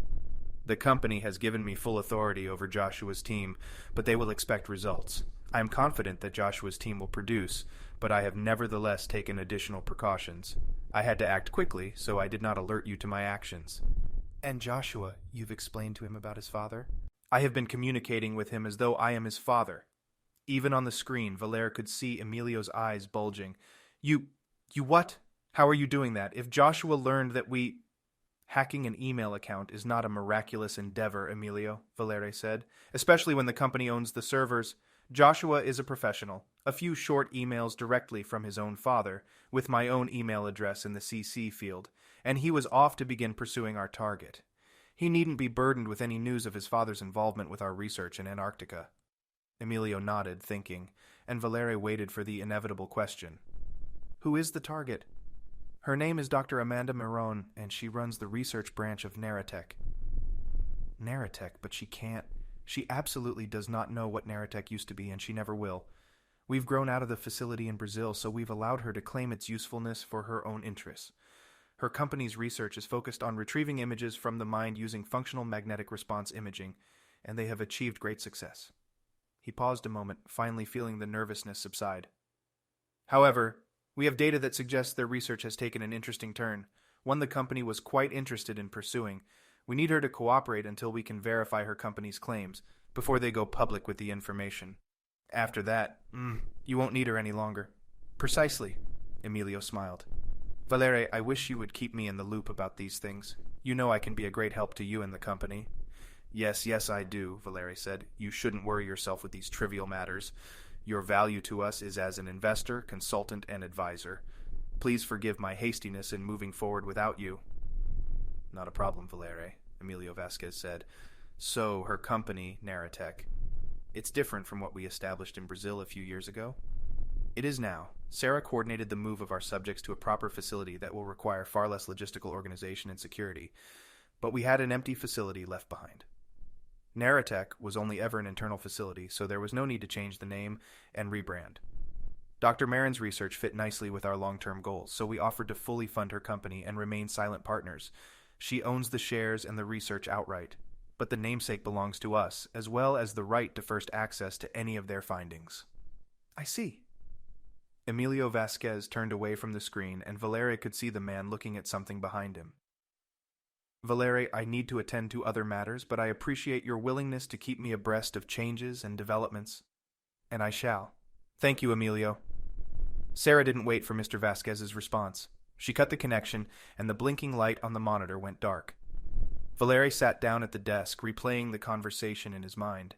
The company has given me full authority over Joshua's team, but they will expect results. I am confident that Joshua's team will produce, but I have nevertheless taken additional precautions. I had to act quickly, so I did not alert you to my actions. And Joshua, you've explained to him about his father? I have been communicating with him as though I am his father. Even on the screen, Valer could see Emilio's eyes bulging. You what? How are you doing that? If Joshua learned that we... Hacking an email account is not a miraculous endeavor, Emilio, Valer said, especially when the company owns the servers. Joshua is a professional. A few short emails directly from his own father, with my own email address in the CC field, and he was off to begin pursuing our target. He needn't be burdened with any news of his father's involvement with our research in Antarctica. Emilio nodded, thinking, and Valer waited for the inevitable question. Who is the target? Her name is Dr. Amanda Meron, and she runs the research branch of Naratech. Naratech, but she can't. She absolutely does not know what Naratech used to be, and she never will. We've grown out of the facility in Brazil, so we've allowed her to claim its usefulness for her own interests. Her company's research is focused on retrieving images from the mind using functional magnetic response imaging, and they have achieved great success. He paused a moment, finally feeling the nervousness subside. However, we have data that suggests their research has taken an interesting turn, one the company was quite interested in pursuing. We need her to cooperate until we can verify her company's claims, before they go public with the information. After that, you won't need her any longer. Precisely, Emilio smiled. Valer, I wish you would keep me in the loop about these things. You know I can be a great help to you and the company. Yes, I do, Valer said. You shouldn't worry yourself with these trivial matters. Your value to us is as an investor, consultant, and advisor. Please forgive my hastiness in moving forward without you. Not a problem, Valer, Emilio Vasquez said. So, her company, Naratech. It's different from what we established in Brazil a few years ago. It is now. Sarah coordinated the move of our subjects to a proper facility that will require far less logistical organization and security, but we had an empty facility left behind. Naratech was only ever an internal facility, so there was no need to change the name and rebrand. Dr. Meron's research fit nicely with our long-term goals, so we offered to fully fund her company and remain silent partners. She owns the shares and the research outright, but the namesake belongs to us, as well as the right to first access to any of their findings. I see. Emilio Vasquez turned away from the screen, and Valer could see the man looking at something behind him. Valer, I need to attend to other matters, but I appreciate your willingness to keep me abreast of changes and developments. And I shall. Thank you, Emilio. Sarah didn't wait for Mr. Vasquez's response. She cut the connection, and the blinking light on the monitor went dark. Valer sat down at the desk, replaying the conversation in his mind.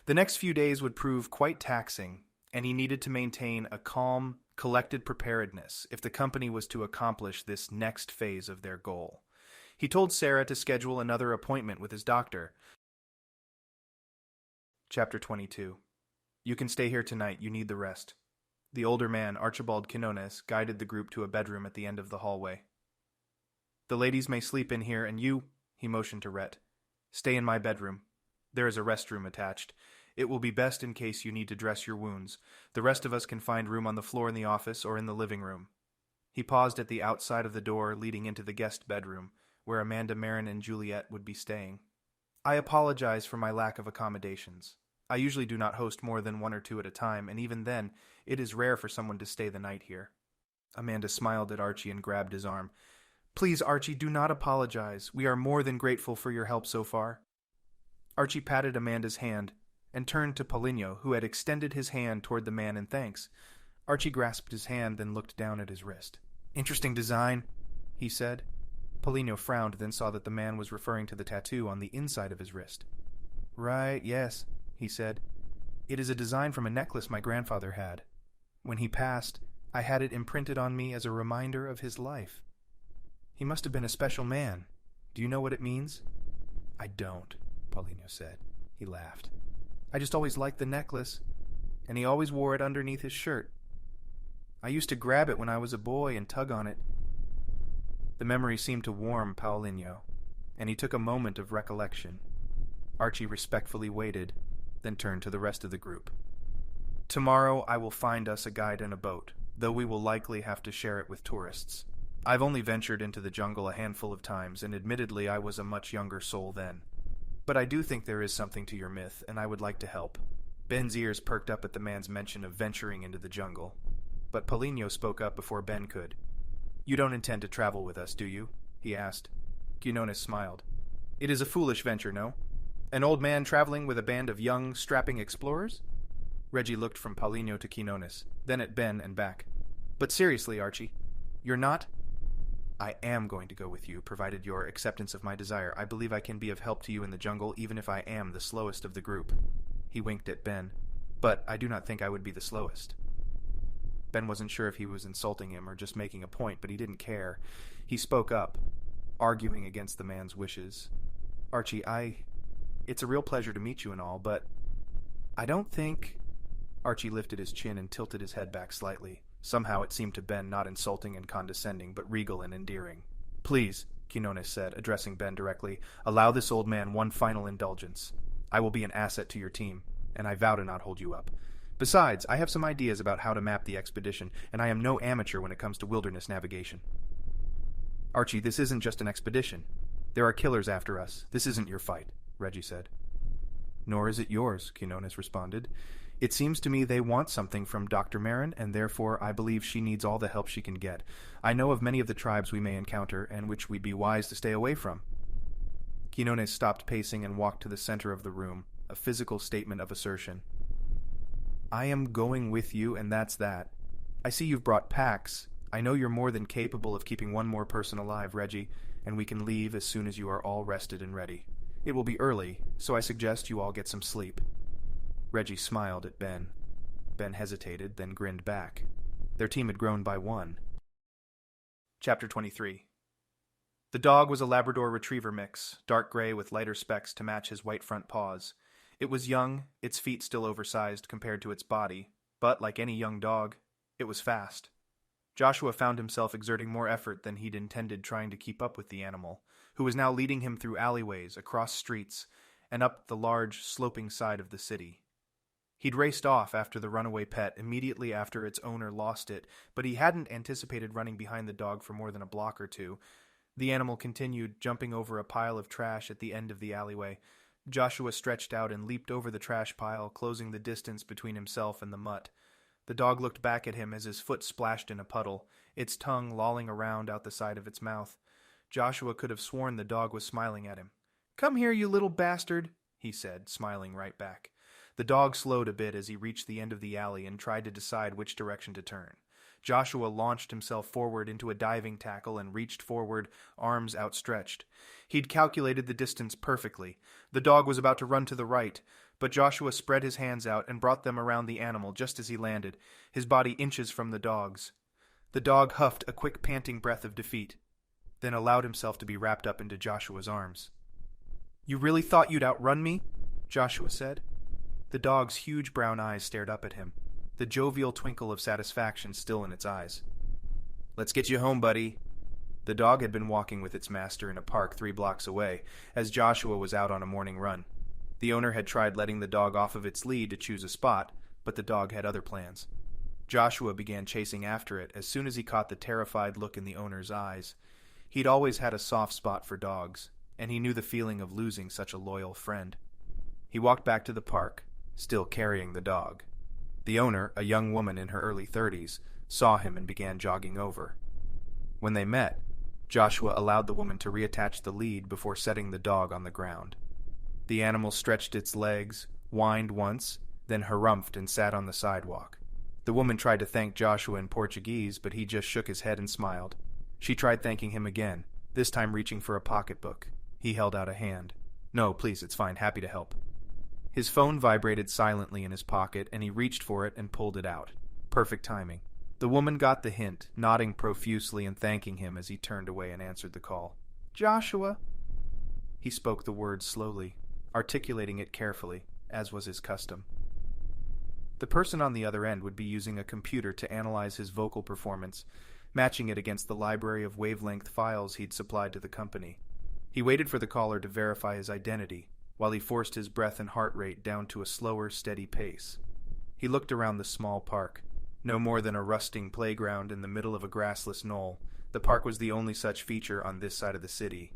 The next few days would prove quite taxing, and he needed to maintain a calm, collected preparedness if the company was to accomplish this next phase of their goal. He told Sarah to schedule another appointment with his doctor. Chapter 22. You can stay here tonight. You need the rest. The older man, Archibald Quinones, guided the group to a bedroom at the end of the hallway. The ladies may sleep in here, and you, he motioned to Rhett, stay in my bedroom. There is a restroom attached. It will be best in case you need to dress your wounds. The rest of us can find room on the floor in the office or in the living room. He paused at the outside of the door leading into the guest bedroom, where Amanda, Meron, and Juliette would be staying. I apologize for my lack of accommodations. I usually do not host more than 1 or 2 at a time, and even then, it is rare for someone to stay the night here. Amanda smiled at Archie and grabbed his arm. Please, Archie, do not apologize. We are more than grateful for your help so far. Archie patted Amanda's hand and turned to Paulinho, who had extended his hand toward the man in thanks. Archie grasped his hand, then looked down at his wrist. Interesting design, he said. Paulinho frowned, then saw that the man was referring to the tattoo on the inside of his wrist. Right, yes, he said. It is a design from a necklace my grandfather had. When he passed, I had it imprinted on me as a reminder of his life. He must have been a special man. Do you know what it means? I don't, Paulinho said. He laughed. I just always liked the necklace, and he always wore it underneath his shirt. I used to grab it when I was a boy and tug on it. The memory seemed to warm Paulinho, and he took a moment of recollection. Archie respectfully waited, then turned to the rest of the group. Tomorrow I will find us a guide and a boat, though we will likely have to share it with tourists. I've only ventured into the jungle a handful of times, and admittedly I was a much younger soul then. But I do think there is something to your myth, and I would like to help. Ben's ears perked up at the man's mention of venturing into the jungle. But Paulinho spoke up before Ben could. You don't intend to travel with us, do you? He asked. Quinones smiled. It is a foolish venture, no? An old man traveling with a band of young, strapping explorers? Reggie looked from Paulinho to Quinones, then at Ben and back. But seriously, Archie, you're not? I am going to go with you, provided your acceptance of my desire. I believe I can be of help to you in the jungle, even if I am the slowest of the group. He winked at Ben. But I do not think I would be the slowest. Ben wasn't sure if he was insulting him or just making a point, but he didn't care. He spoke up, arguing against the man's wishes. Archie, it's a real pleasure to meet you and all, but I don't think... Archie lifted his chin and tilted his head back slightly. Somehow it seemed to Ben not insulting and condescending, but regal and endearing. Please, Quinones said, addressing Ben directly, allow this old man one final indulgence. I will be an asset to your team, and I vow to not hold you up. Besides, I have some ideas about how to map the expedition, and I am no amateur when it comes to wilderness navigation. Archie, this isn't just an expedition. There are killers after us. This isn't your fight, Reggie said. Nor is it yours, Quinones responded. It seems to me they want something from Dr. Meron, and therefore I believe she needs all the help she can get. I know of many of the tribes we may encounter, and which we'd be wise to stay away from. Quinones stopped pacing and walked to the center of the room, a physical statement of assertion. I am going with you, and that's that. I see you've brought packs. I know you're more than capable of keeping one more person alive, Reggie, and we can leave as soon as you are all rested and ready. It will be early, so I suggest you all get some sleep. Reggie smiled at Ben. Ben hesitated, then grinned back. Their team had grown by one. Chapter 23. The dog was a Labrador Retriever mix, dark gray with lighter specks to match his white front paws. It was young, its feet still oversized compared to its body, but like any young dog, it was fast. Joshua found himself exerting more effort than he'd intended trying to keep up with the animal, who was now leading him through alleyways, across streets, and up the large, sloping side of the city. He'd raced off after the runaway pet immediately after its owner lost it, but he hadn't anticipated running behind the dog for more than a block or two. The animal continued, jumping over a pile of trash at the end of the alleyway. Joshua stretched out and leaped over the trash pile, closing the distance between himself and the mutt. The dog looked back at him as his foot splashed in a puddle, its tongue lolling around out the side of its mouth. Joshua could have sworn the dog was smiling at him. "Come here, you little bastard," he said, smiling right back. The dog slowed a bit as he reached the end of the alley and tried to decide which direction to turn. Joshua launched himself forward into a diving tackle and reached forward, arms outstretched. He'd calculated the distance perfectly. The dog was about to run to the right, but Joshua spread his hands out and brought them around the animal just as he landed, his body inches from the dog's. The dog huffed a quick panting breath of defeat, then allowed himself to be wrapped up into Joshua's arms. "You really thought you'd outrun me?" Joshua said. The dog's huge brown eyes stared up at him, the jovial twinkle of satisfaction still in its eyes. "Let's get you home, buddy." The dog had been walking with its master in a park 3 blocks away, as Joshua was out on a morning run. The owner had tried letting the dog off of its lead to choose a spot, but the dog had other plans. Joshua began chasing after it as soon as he caught the terrified look in the owner's eyes. He'd always had a soft spot for dogs, and he knew the feeling of losing such a loyal friend. He walked back to the park, still carrying the dog. The owner, a young woman in her early 30s, saw him and began jogging over. When they met, Joshua allowed the woman to reattach the lead before setting the dog on the ground. The animal stretched its legs, whined once, then harumphed and sat on the sidewalk. The woman tried to thank Joshua in Portuguese, but he just shook his head and smiled. She tried thanking him again, this time reaching for a pocketbook. He held out a hand. "No, please, it's fine. Happy to help." His phone vibrated silently in his pocket, and he reached for it and pulled it out. Perfect timing. The woman got the hint, nodding profusely and thanking him as he turned away and answered the call. "Joshua." He spoke the word slowly, articulating it carefully, as was his custom. The person on the other end would be using a computer to analyze his vocal performance, matching it against the library of wavelength files he'd supplied to the company. He waited for the caller to verify his identity, while he forced his breath and heart rate down to a slower, steady pace. He looked around the small park, no more than a rusting playground in the middle of a grassless knoll. The park was the only such feature on this side of the city.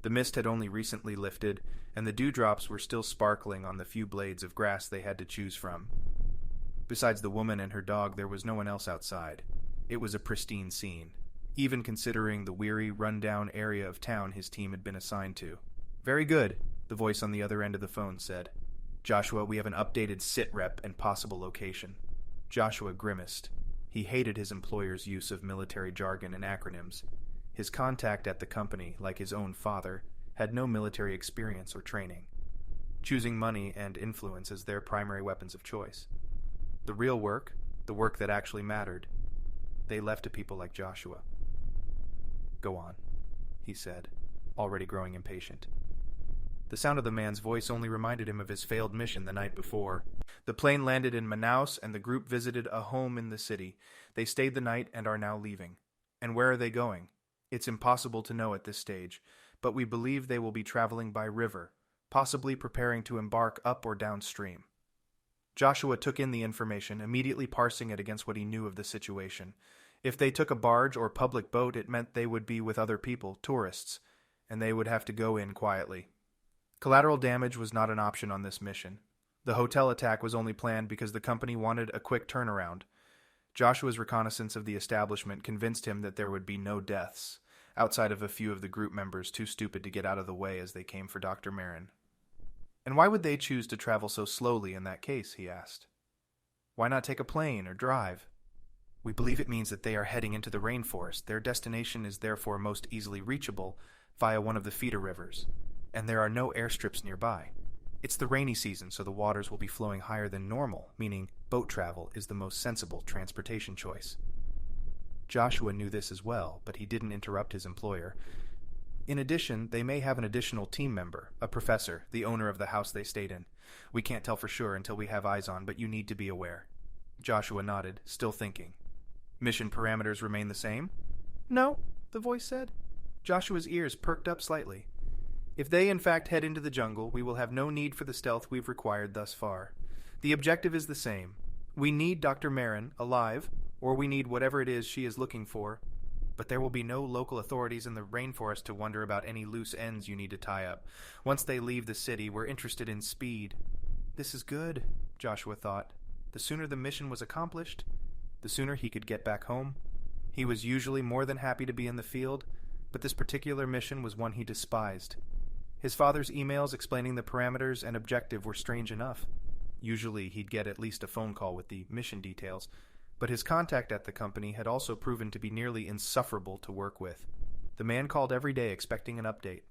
The mist had only recently lifted, and the dewdrops were still sparkling on the few blades of grass they had to choose from. Besides the woman and her dog, there was no one else outside. It was a pristine scene, even considering the weary, run-down area of town his team had been assigned to. "Very good," the voice on the other end of the phone said. "Joshua, we have an updated sit rep and possible location." Joshua grimaced. He hated his employer's use of military jargon and acronyms. His contact at the company, like his own father, had no military experience or training, choosing money and influence as their primary weapons of choice. The real work, the work that actually mattered, they left to people like Joshua. "Go on," he said, already growing impatient. The sound of the man's voice only reminded him of his failed mission the night before. The plane landed in Manaus, and the group visited a home in the city. They stayed the night and are now leaving. And where are they going? It's impossible to know at this stage, but we believe they will be traveling by river, possibly preparing to embark up or downstream. Joshua took in the information, immediately parsing it against what he knew of the situation. If they took a barge or public boat, it meant they would be with other people, tourists, and they would have to go in quietly. Collateral damage was not an option on this mission. The hotel attack was only planned because the company wanted a quick turnaround. Joshua's reconnaissance of the establishment convinced him that there would be no deaths, outside of a few of the group members too stupid to get out of the way as they came for Dr. Meron. And why would they choose to travel so slowly in that case, he asked. Why not take a plane or drive? We believe it means that they are heading into the rainforest. Their destination is therefore most easily reachable via one of the feeder rivers, and there are no airstrips nearby. It's the rainy season, so the waters will be flowing higher than normal, meaning boat travel is the most sensible transportation choice. Joshua knew this as well, but he didn't interrupt his employer. In addition, they may have an additional team member, a professor, the owner of the house they stayed in. We can't tell for sure until we have eyes on, but you need to be aware. Joshua nodded, still thinking. Mission parameters remain the same? No, the voice said. Joshua's ears perked up slightly. If they in fact head into the jungle, we will have no need for the stealth we've required thus far. The objective is the same. We need Dr. Meron alive, or we need whatever it is she is looking for, but there will be no local authorities in the rainforest to wonder about any loose ends you need to tie up. Once they leave the city, we're interested in speed. This is good, Joshua thought. The sooner the mission was accomplished, the sooner he could get back home. He was usually more than happy to be in the field, but this particular mission was one he despised. His father's emails explaining the parameters and objective were strange enough. Usually he'd get at least a phone call with the mission details, but his contact at the company had also proven to be nearly insufferable to work with. The man called every day expecting an update,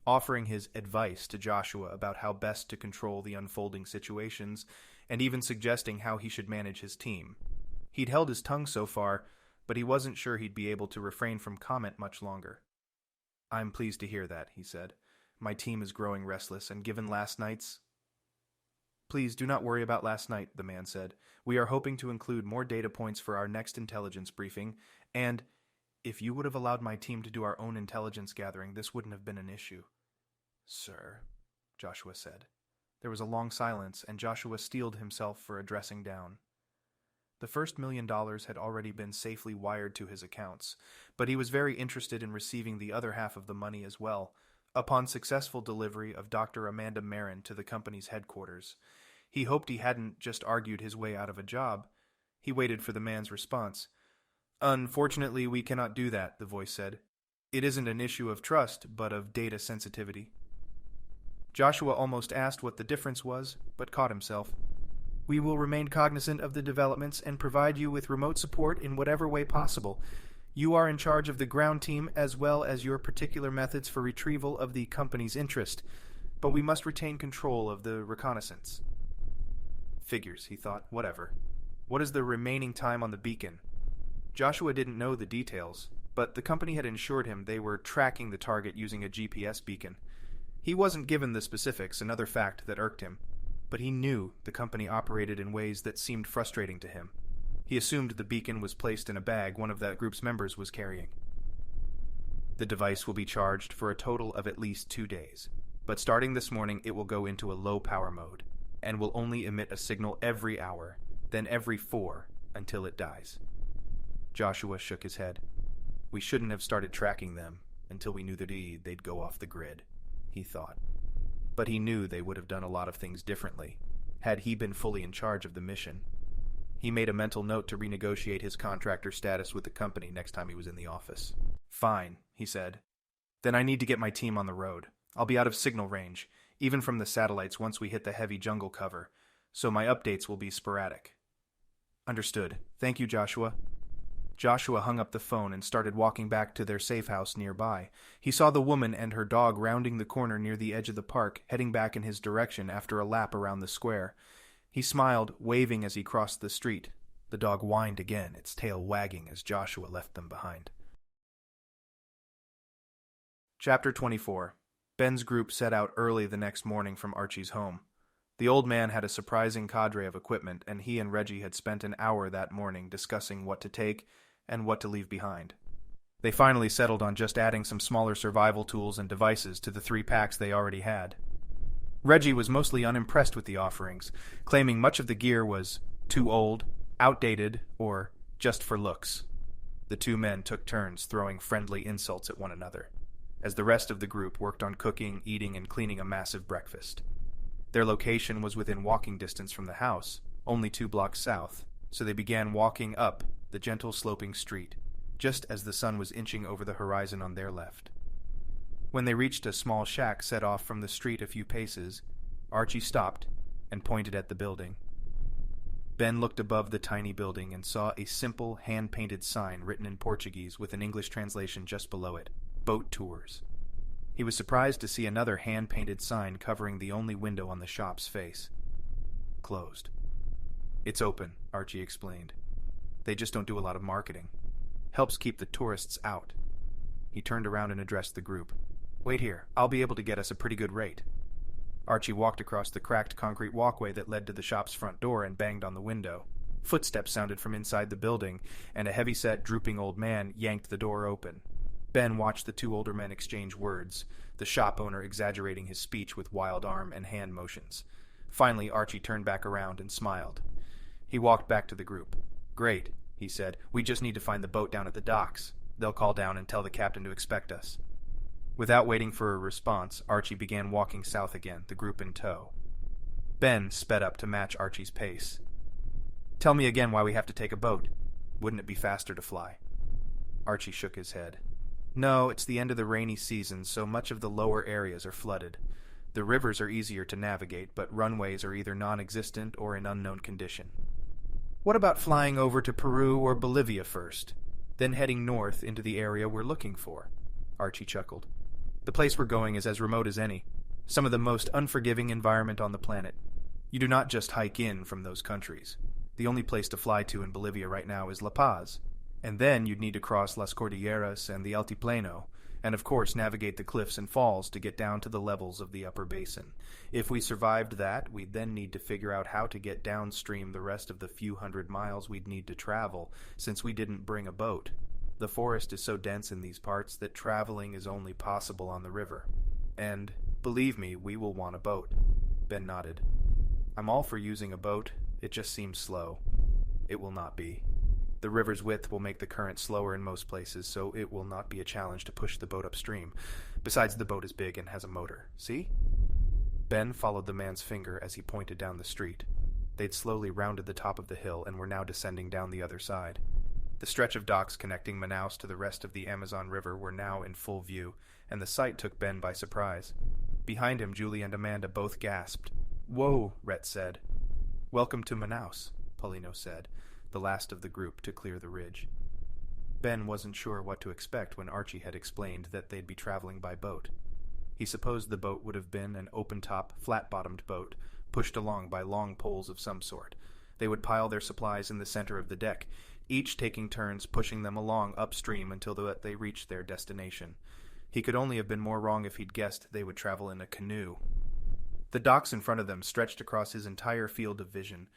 offering his advice to Joshua about how best to control the unfolding situations, and even suggesting how he should manage his team. He'd held his tongue so far, but he wasn't sure he'd be able to refrain from comment much longer. I'm pleased to hear that, he said. My team is growing restless, and given last night's... Please do not worry about last night, the man said. We are hoping to include more data points for our next intelligence briefing, and if you would have allowed my team to do our own intelligence gathering, this wouldn't have been an issue. Sir, Joshua said. There was a long silence, and Joshua steeled himself for addressing down. The first $1 million had already been safely wired to his accounts, but he was very interested in receiving the other half of the money as well, upon successful delivery of Dr. Amanda Meron to the company's headquarters. He hoped he hadn't just argued his way out of a job. He waited for the man's response. Unfortunately, we cannot do that, the voice said. It isn't an issue of trust, but of data sensitivity. Joshua almost asked what the difference was, but caught himself. We will remain cognizant of the developments and provide you with remote support in whatever way possible. You are in charge of the ground team as well as your particular methods for retrieval of the company's interest, but we must retain control of the reconnaissance. Figures, he thought. Whatever. What is the remaining time on the beacon? Joshua didn't know the details, but the company had assured him they were tracking the target using a GPS beacon. He wasn't given the specifics, another fact that irked him, but he knew the company operated in ways that seemed frustrating to him. He assumed the beacon was placed in a bag one of that group's members was carrying. The device will be charged for a total of at least 2 days, but starting this morning it will go into a low-power mode, and will only emit a signal every hour, then every 4, until it dies. Joshua shook his head. We shouldn't have started tracking them until we knew that they'd go off the grid, he thought. But he knew they would have done a lot of things differently, had he been fully in charge of the mission. He made a mental note to renegotiate his contractor status with the company next time he was in the office. Fine, he said. Then I need to get my team on the road. I'll be out of signal range, even from the satellites once we hit the heavy jungle cover, so my updates will be sporadic. Understood. Thank you, Joshua. Joshua hung up the phone and started walking back to their safe house nearby. He saw the woman and her dog rounding the corner near the edge of the park, heading back in his direction after a lap around the square. He smiled, waving as he crossed the street. The dog whined again, its tail wagging as Joshua left them behind. Chapter 24. Ben's group set out early the next morning from Archie's home. The old man had a surprising cadre of equipment, and he and Reggie had spent an hour that morning discussing what to take and what to leave behind. They finally settled on just adding some smaller survival tools and devices to the 3 packs they already had. Reggie was mostly unimpressed with the offerings, claiming much of the gear was too old, outdated, or just for looks. The 2 men took turns throwing friendly insults at one another. as the rest of the group worked on cooking, eating, and cleaning a massive breakfast. Their location was within walking distance from the house, only 2 blocks south, so they began walking up the gentle sloping street, just as the sun was inching over the horizon on their left. When they reached a small shack set off from the street a few paces, Archie stopped and pointed at the building. Ben looked above the tiny building and saw a simple, hand-painted sign written in Portuguese with an English translation just below it, Boat Tours. He was surprised to see another hand-painted sign covering the only window on the shop's face. Closed. "It's open," Archie explained. "They just don't do a lot of marketing. Helps keep the tourists out." He turned around and addressed the group. "Wait here. I'll be able to get us a pretty good rate." Archie walked across the cracked concrete walkway that led to the shop's front door and banged on the window. Footsteps sounded from inside the building, and a heavy-set, drooping old man yanked the door open. Ben watched the 2 older men exchange words, the shop owner exaggerating his speech with wild arm and hand motions. Finally, Archie turned back around and smiled. He walked back to the group. "Great," he said. "We just need to find the boat down at the docks. They'll call down and tell the captain to expect us." Without waiting for a response, Archie began walking south again, the group in tow. Ben sped up to match Archie's pace. "Tell me again why we have to take a boat. Wouldn't it be faster to fly?" Archie shook his head. "No, it's the end of the rainy season, so much of the lower areas are flooded. The rivers are easier to navigate, but runways are either non-existent or in unknown condition." "What about flying over to Peru or Bolivia first, then heading north into the area we're looking for?" Archie chuckled. "The place we're going is as remote as any. Some of the most unforgiving environment on the planet. You do not just hike in from those countries. The only place to fly to in Bolivia right now is La Paz. And then you'd need to cross Las Cordilleras and the Altiplano, and of course navigate the cliffs and falls to get down to the levels of the upper basin. If we survived that, we'd then need to figure out how to get downstream the rest of the few hundred miles we'd need to travel, since we didn't bring a boat. The forest is so dense in these parts that traveling is only possible on the river. And, believe me, we will want a boat." Ben nodded. "I'm all for using a boat. It just seems slow." "It will not be. The river's width will make the current slower in most places, so it will not be a challenge to push the boat upstream. Besides, the boat is big and has a motor. See?" Ben followed the man's finger as he pointed down the street. They'd slowly rounded the top of the hill and were now descending down the other side. The stretch of docks connecting Manaus to the rest of the Amazon River were now in full view, and the sight took Ben by surprise. Behind him, Julie and Amanda both gasped. "Whoa," Rhett said. "Welcome to Manaus," Paulino said, the last of the group to clear the ridge. Ben wasn't sure what to expect when Archie had explained that they'd be traveling by boat. He supposed the boat would have been an open-top, flat-bottomed boat, pushed along by long poles of some sort. They would pile their supplies in the center of the deck, each taking turns pushing them along upstream until they reached their destination. He could only have been more wrong if he'd guessed they would travel in a canoe. The docks in front of them stretched across his entire field of vision,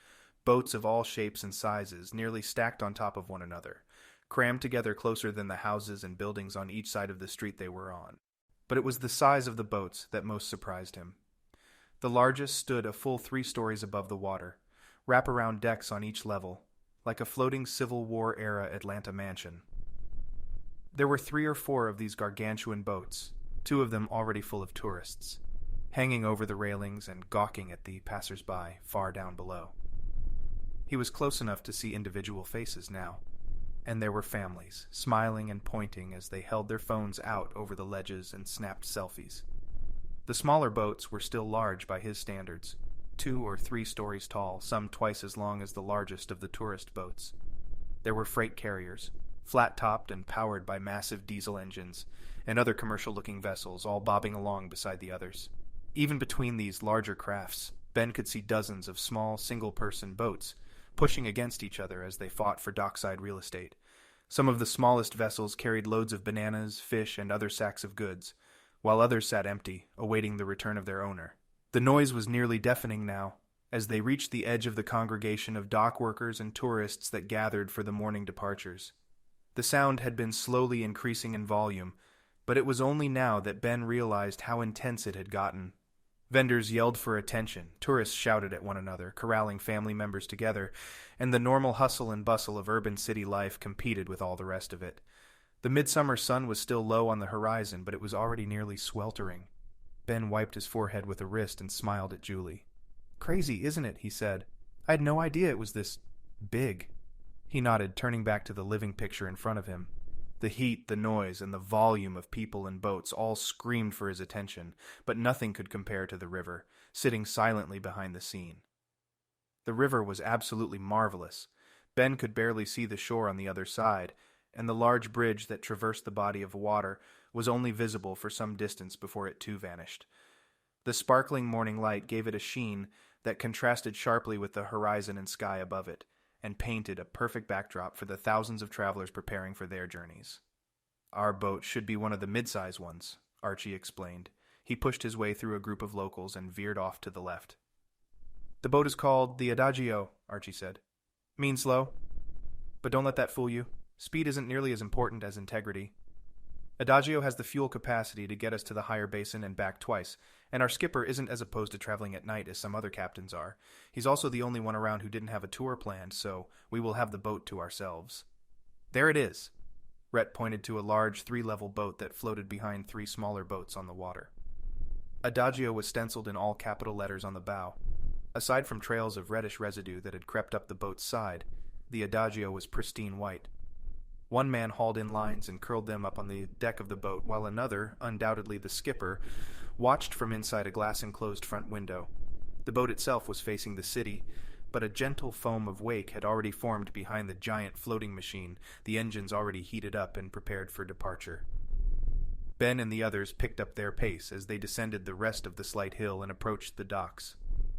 boats of all shapes and sizes, nearly stacked on top of one another, crammed together closer than the houses and buildings on each side of the street they were on. But it was the size of the boats that most surprised him. The largest stood a full 3 stories above the water, wrap-around decks on each level, like a floating Civil War-era Atlanta mansion. There were 3 or 4 of these gargantuan boats, 2 of them already full of tourists, hanging over the railings and gawking at the passers-by far down below. He was close enough to see individual faces now, and there were families, smiling and pointing as they held their phones out over the ledges and snapped selfies. The smaller boats were still large by his standards, 2 or 3 stories tall, some twice as long as the largest of the tourist boats. There were freight carriers, flat-topped and powered by massive diesel engines, and other commercial-looking vessels, all bobbing along beside the others. Even between these larger crafts, Ben could see dozens of small, single-person boats, pushing against each other as they fought for dockside real estate. Some of the smallest vessels carried loads of bananas, fish, and other sacks of goods, while others sat empty, awaiting the return of their owner. The noise was nearly deafening now, as they reached the edge of the congregation of dock workers and tourists that gathered for the morning departures. The sound had been slowly increasing in volume, but it was only now that Ben realized how intense it had gotten. Vendors yelled for attention, tourists shouted at one another, corralling family members together, and the normal hustle and bustle of urban city life competed with all the rest of it. The midsummer sun was still low on the horizon, but it was already nearly sweltering. Ben wiped his forehead with a wrist and smiled at Julie. "Crazy, isn't it?" he said. "I had no idea it was this big." He nodded, turning back to the living picture in front of him. The heat, the noise, and the volume of people and boats all screamed for his attention, but nothing could compare to the river, sitting silently behind the scene. The river was absolutely marvelous. Ben could barely see the shore on the other side, and the large bridge that traversed the body of water was only visible for some distance before it too vanished. The sparkling morning light gave it a sheen that contrasted sharply with the horizon and sky above it, and painted a perfect backdrop for the thousands of travelers preparing for their journeys. "Our boat should be one of the mid-size ones," Archie explained. He pushed his way through a group of locals and veered off to the left. "The boat is called the Adagio," Archie said. "Means slow. But don't let that fool you. Speed isn't nearly as important as integrity. Adagio has the fuel capacity to get us to the higher basin and back twice, and our skipper isn't as opposed to traveling at night as some other captains are. He's also the only one around who didn't have a tour planned, so we will have the boat to ourselves." "There it is." Rhett pointed to a large 3-level boat that floated behind 3 smaller boats on the water. Adagio was stenciled in all capital letters on the bow. Aside from trails of reddish residue that had crept up the boat's side, the Adagio was pristine white. One man hauled in lines and curled them up on the deck of the boat, while another, undoubtedly the skipper, watched from inside a glass-enclosed front window. The boat itself was facing the city, but a gentle foam of wake had already formed behind the giant floating machine, the engines already heated up and prepared for departure. Ben and the others picked up their pace as they descended the rest of the slight hill and approached the docks.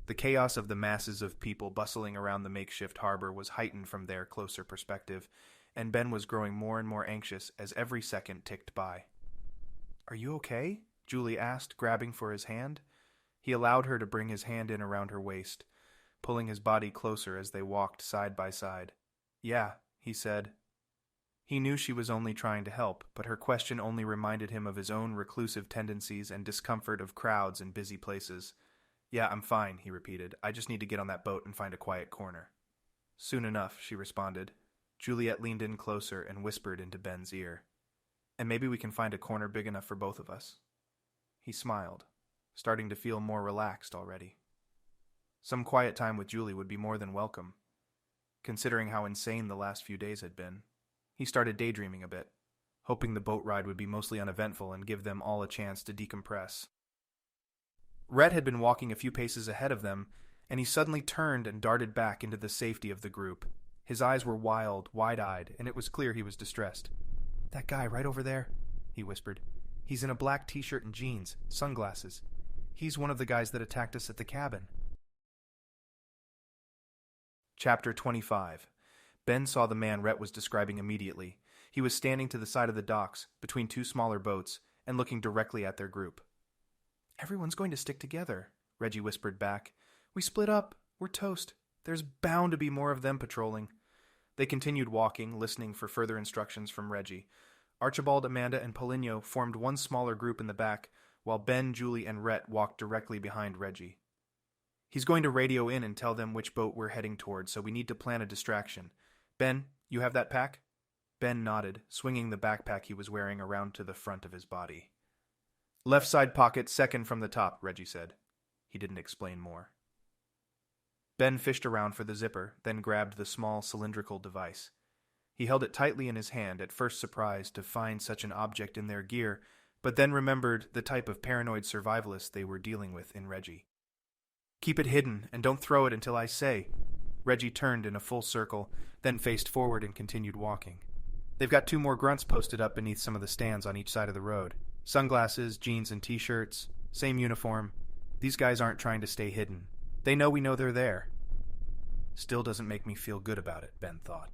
The chaos of the masses of people bustling around the makeshift harbor was heightened from their closer perspective, and Ben was growing more and more anxious as every second ticked by. "Are you okay?" Julie asked, grabbing for his hand. He allowed her to bring his hand in around her waist, pulling his body closer as they walked side by side. "Yeah," he said. He knew she was only trying to help, but her question only reminded him of his own reclusive tendencies and discomfort of crowds and busy places. "Yeah, I'm fine," he repeated. "I just need to get on that boat and find a quiet corner." "Soon enough," she responded. Juliette leaned in closer and whispered into Ben's ear. "And maybe we can find a corner big enough for both of us." He smiled, starting to feel more relaxed already. Some quiet time with Julie would be more than welcome, considering how insane the last few days had been. He started daydreaming a bit, hoping the boat ride would be mostly uneventful and give them all a chance to decompress. Rhett had been walking a few paces ahead of them, and he suddenly turned and darted back into the safety of the group. His eyes were wild, wide-eyed, and it was clear he was distressed. "That guy right over there," he whispered. "He's in a black t-shirt and jeans, sunglasses. He's one of the guys that attacked us at the cabin." Chapter 25. Ben saw the man Rhett was describing immediately. He was standing to the side of the docks, between 2 smaller boats, and looking directly at their group. "Everyone's going to stick together," Reggie whispered back. "We split up. We're toast. There's bound to be more of them patrolling." They continued walking, listening for further instructions from Reggie. Archibald, Amanda, and Paulinho formed one smaller group in the back, while Ben, Julie, and Rhett walked directly behind Reggie. "He's going to radio in and tell them which boat we're heading toward, so we need to plan a distraction. Ben, you have that pack?" Ben nodded, swinging the backpack he was wearing around to the front of his body. "Left side pocket, second from the top," Reggie said. He didn't explain more. Ben fished around for the zipper, then grabbed the small cylindrical device. He held it tightly in his hand, at first surprised to find such an object in their gear, but then remembered the type of paranoid survivalist they were dealing with in Reggie. "Keep it hidden, and don't throw it until I say." Reggie turned in a full circle, then faced forward and continued walking. "They've got 2 more grunts posted up beneath some of the stands on each side of the road. Sunglasses, jeans, and t-shirts, same uniform. These guys aren't trying to stay hidden. They know we know they're there." Still doesn't make me feel good about it, Ben thought.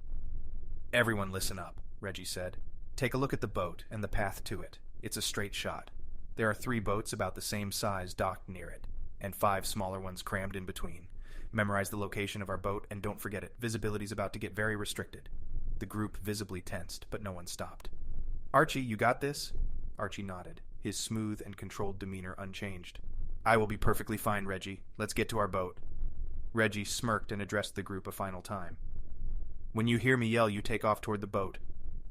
"Everyone listen up," Reggie said. "Take a look at the boat and the path to it. It's a straight shot. There are 3 boats about the same size docked near it, and 5 smaller ones crammed in between. Memorize the location of our boat, and don't forget it. Visibility's about to get very restricted." The group visibly tensed, but no one stopped. "Archie, you got this?" Archie nodded, his smooth and controlled demeanor unchanged. "I will be perfectly fine, Reggie. Let's get to our boat." Reggie smirked and addressed the group a final time. "When you hear me yell, you take off toward the boat.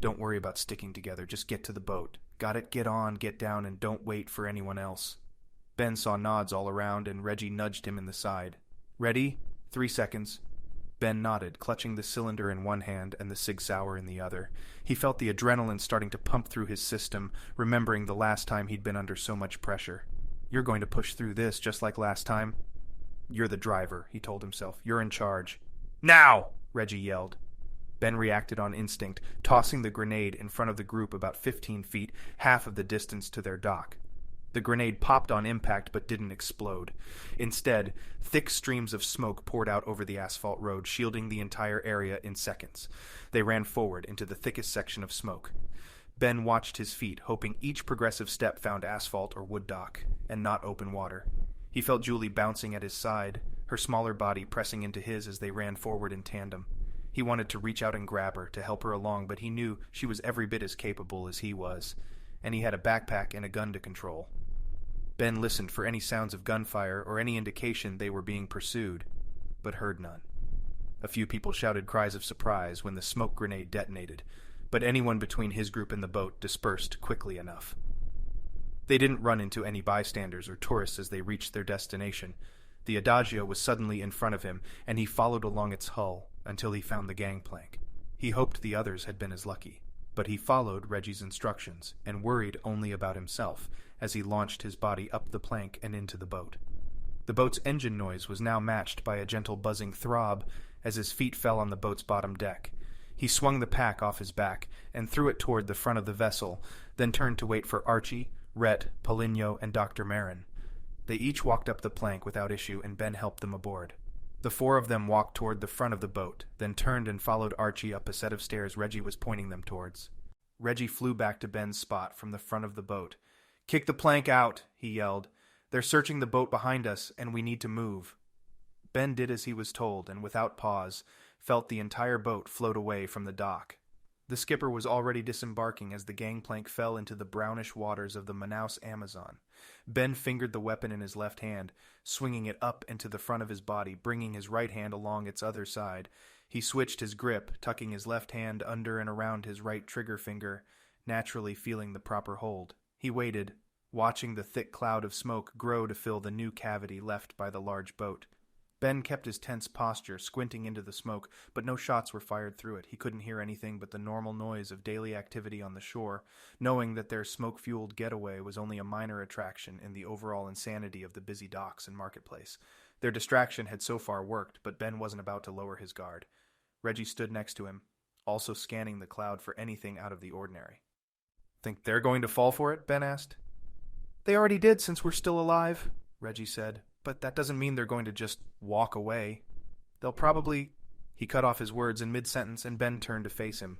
Don't worry about sticking together, just get to the boat. Got it? Get on, get down, and don't wait for anyone else. Ben saw nods all around, and Reggie nudged him in the side. Ready? 3 seconds. Ben nodded, clutching the cylinder in one hand and the Sig Sauer in the other. He felt the adrenaline starting to pump through his system, remembering the last time he'd been under so much pressure. You're going to push through this just like last time? You're the driver, he told himself. You're in charge. Now! Reggie yelled. Ben reacted on instinct, tossing the grenade in front of the group about 15 feet, half of the distance to their dock. The grenade popped on impact but didn't explode. Instead, thick streams of smoke poured out over the asphalt road, shielding the entire area in seconds. They ran forward into the thickest section of smoke. Ben watched his feet, hoping each progressive step found asphalt or wood dock, and not open water. He felt Julie bouncing at his side, her smaller body pressing into his as they ran forward in tandem. He wanted to reach out and grab her, to help her along, but he knew she was every bit as capable as he was, and he had a backpack and a gun to control. Ben listened for any sounds of gunfire or any indication they were being pursued, but heard none. A few people shouted cries of surprise when the smoke grenade detonated, but anyone between his group and the boat dispersed quickly enough. They didn't run into any bystanders or tourists as they reached their destination. The Adagio was suddenly in front of him, and he followed along its hull until he found the gangplank. He hoped the others had been as lucky, but he followed Reggie's instructions and worried only about himself as he launched his body up the plank and into the boat. The boat's engine noise was now matched by a gentle buzzing throb as his feet fell on the boat's bottom deck. He swung the pack off his back and threw it toward the front of the vessel, then turned to wait for Archie, Rhett, Poligno, and Dr. Meron. They each walked up the plank without issue, and Ben helped them aboard. The 4 of them walked toward the front of the boat, then turned and followed Archie up a set of stairs Reggie was pointing them towards. Reggie flew back to Ben's spot from the front of the boat. "Kick the plank out," he yelled. "They're searching the boat behind us, and we need to move." Ben did as he was told, and without pause, felt the entire boat float away from the dock. The skipper was already disembarking as the gangplank fell into the brownish waters of the Manaus Amazon. Ben fingered the weapon in his left hand, swinging it up into the front of his body, bringing his right hand along its other side. He switched his grip, tucking his left hand under and around his right trigger finger, naturally feeling the proper hold. He waited, watching the thick cloud of smoke grow to fill the new cavity left by the large boat. Ben kept his tense posture, squinting into the smoke, but no shots were fired through it. He couldn't hear anything but the normal noise of daily activity on the shore, knowing that their smoke-fueled getaway was only a minor attraction in the overall insanity of the busy docks and marketplace. Their distraction had so far worked, but Ben wasn't about to lower his guard. Reggie stood next to him, also scanning the cloud for anything out of the ordinary. "Think they're going to fall for it?" Ben asked. "They already did since we're still alive," Reggie said. "But that doesn't mean they're going to just walk away. They'll probably—" He cut off his words in mid-sentence, and Ben turned to face him.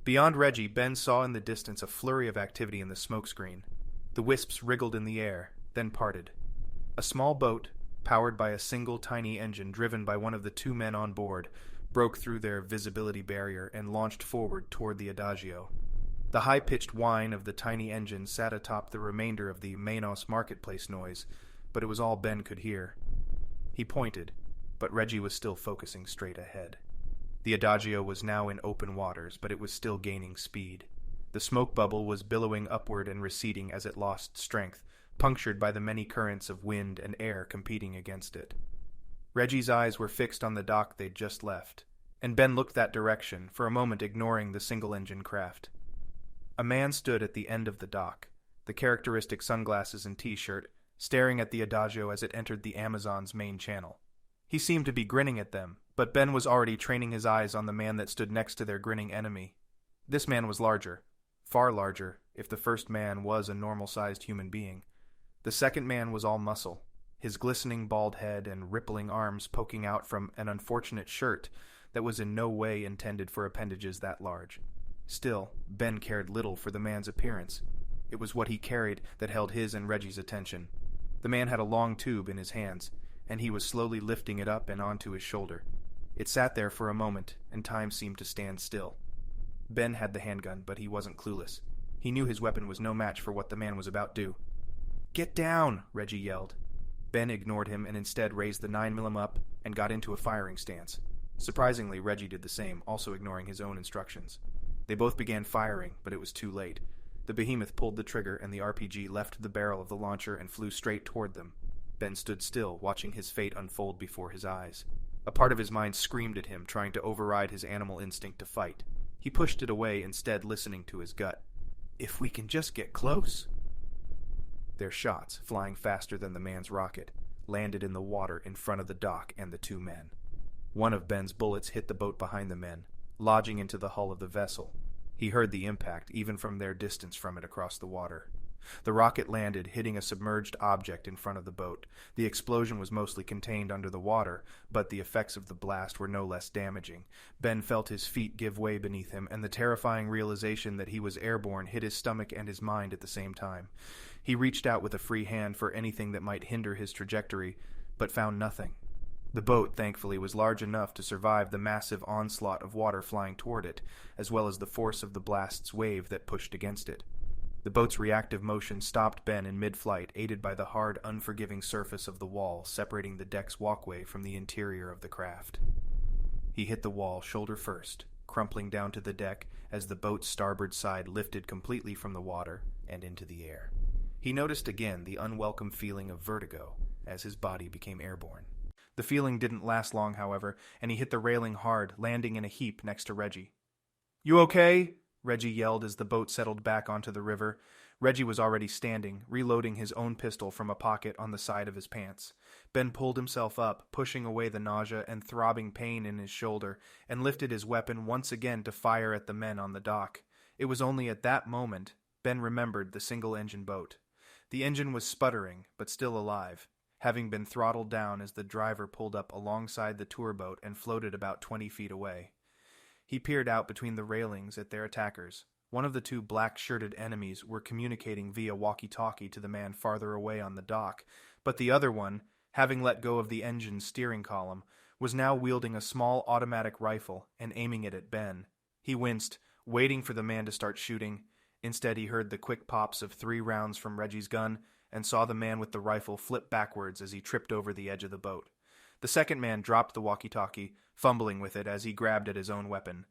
Beyond Reggie, Ben saw in the distance a flurry of activity in the smokescreen. The wisps wriggled in the air, then parted. A small boat, powered by a single tiny engine driven by one of the 2 men on board, broke through their visibility barrier and launched forward toward the Adagio. The high-pitched whine of the tiny engine sat atop the remainder of the Manaus marketplace noise, but it was all Ben could hear. He pointed, but Reggie was still focusing straight ahead. The Adagio was now in open waters, but it was still gaining speed. The smoke bubble was billowing upward and receding as it lost strength, punctured by the many currents of wind and air competing against it. Reggie's eyes were fixed on the dock they'd just left, and Ben looked that direction, for a moment ignoring the single-engine craft. A man stood at the end of the dock, the characteristic sunglasses and t-shirt, staring at the Adagio as it entered the Amazon's main channel. He seemed to be grinning at them, but Ben was already training his eyes on the man that stood next to their grinning enemy. This man was larger, far larger, if the first man was a normal-sized human being. The second man was all muscle, his glistening bald head and rippling arms poking out from an unfortunate shirt that was in no way intended for appendages that large. Still, Ben cared little for the man's appearance. It was what he carried that held his and Reggie's attention. The man had a long tube in his hands, and he was slowly lifting it up and onto his shoulder. It sat there for a moment, and time seemed to stand still. Ben had the handgun, but he wasn't clueless. He knew his weapon was no match for what the man was about to do. "Get down!" Reggie yelled. Ben ignored him and instead raised the 9mm up and got into a firing stance. Surprisingly, Reggie did the same, also ignoring his own instructions. They both began firing, but it was too late. The behemoth pulled the trigger and the RPG left the barrel of the launcher and flew straight toward them. Ben stood still, watching his fate unfold before his eyes. A part of his mind screamed at him, trying to override his animal instinct to fight. He pushed it away, instead listening to his gut. If we can just get close. Their shots, flying faster than the man's rocket, landed in the water in front of the dock and the two men. One of Ben's bullets hit the boat behind the men, lodging into the hull of the vessel. He heard the impact, even from their distance from it across the water. The rocket landed, hitting a submerged object in front of the boat. The explosion was mostly contained under the water, but the effects of the blast were no less damaging. Ben felt his feet give way beneath him, and the terrifying realization that he was airborne hit his stomach and his mind at the same time. He reached out with a free hand for anything that might hinder his trajectory, but found nothing. The boat, thankfully, was large enough to survive the massive onslaught of water flying toward it, as well as the force of the blast's wave that pushed against it. The boat's reactive motion stopped Ben in mid-flight, aided by the hard, unforgiving surface of the wall separating the deck's walkway from the interior of the craft. He hit the wall shoulder first, crumpling down to the deck as the boat's starboard side lifted completely from the water and into the air. He noticed again the unwelcome feeling of vertigo as his body became airborne. The feeling didn't last long, however, and he hit the railing hard, landing in a heap next to Reggie. "You okay?" Reggie yelled as the boat settled back onto the river. Reggie was already standing, reloading his own pistol from a pocket on the side of his pants. Ben pulled himself up, pushing away the nausea and throbbing pain in his shoulder, and lifted his weapon once again to fire at the men on the dock. It was only at that moment Ben remembered the single-engine boat. The engine was sputtering, but still alive, having been throttled down as the driver pulled up alongside the tour boat and floated about 20 feet away. He peered out between the railings at their attackers. One of the two black-shirted enemies were communicating via walkie-talkie to the man farther away on the dock, but the other one, having let go of the engine's steering column, was now wielding a small automatic rifle and aiming it at Ben. He winced, waiting for the man to start shooting. Instead, he heard the quick pops of 3 rounds from Reggie's gun and saw the man with the rifle flip backwards as he tripped over the edge of the boat. The second man dropped the walkie-talkie, fumbling with it as he grabbed at his own weapon.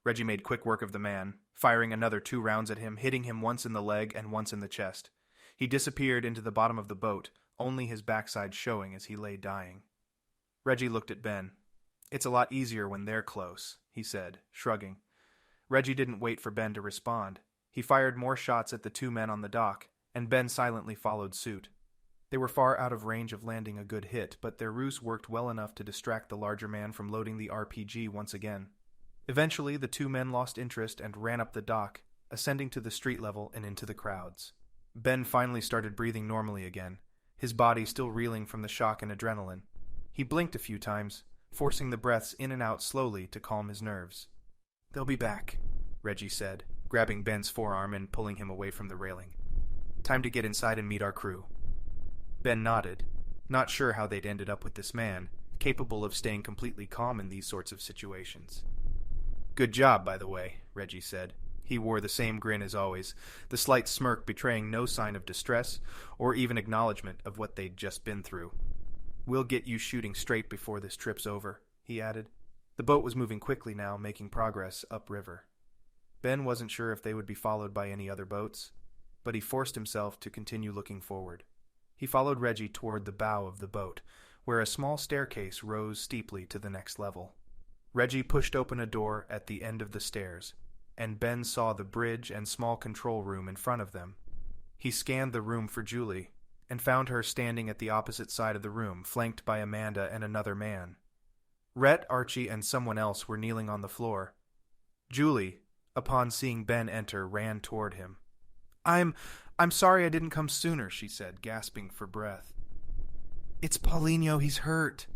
Reggie made quick work of the man, firing another 2 rounds at him, hitting him once in the leg and once in the chest. He disappeared into the bottom of the boat, only his backside showing as he lay dying. Reggie looked at Ben. "It's a lot easier when they're close," he said, shrugging. Reggie didn't wait for Ben to respond. He fired more shots at the 2 men on the dock, and Ben silently followed suit. They were far out of range of landing a good hit, but their ruse worked well enough to distract the larger man from loading the RPG once again. Eventually, the 2 men lost interest and ran up the dock, ascending to the street level and into the crowds. Ben finally started breathing normally again, his body still reeling from the shock and adrenaline. He blinked a few times, forcing the breaths in and out slowly to calm his nerves. "They'll be back," Reggie said, grabbing Ben's forearm and pulling him away from the railing. "Time to get inside and meet our crew." Ben nodded, not sure how they'd ended up with this man, capable of staying completely calm in these sorts of situations. "Good job, by the way," Reggie said. He wore the same grin as always, the slight smirk betraying no sign of distress or even acknowledgement of what they'd just been through. "We'll get you shooting straight before this trip's over," he added. The boat was moving quickly now, making progress upriver. Ben wasn't sure if they would be followed by any other boats, but he forced himself to continue looking forward. He followed Reggie toward the bow of the boat, where a small staircase rose steeply to the next level. Reggie pushed open a door at the end of the stairs, and Ben saw the bridge and small control room in front of them. He scanned the room for Julie, and found her standing at the opposite side of the room, flanked by Amanda and another man. Rhett, Archie, and someone else were kneeling on the floor. Julie, upon seeing Ben enter, ran toward him. I'm sorry I didn't come sooner," she said, gasping for breath. "It's Paulinho, he's hurt."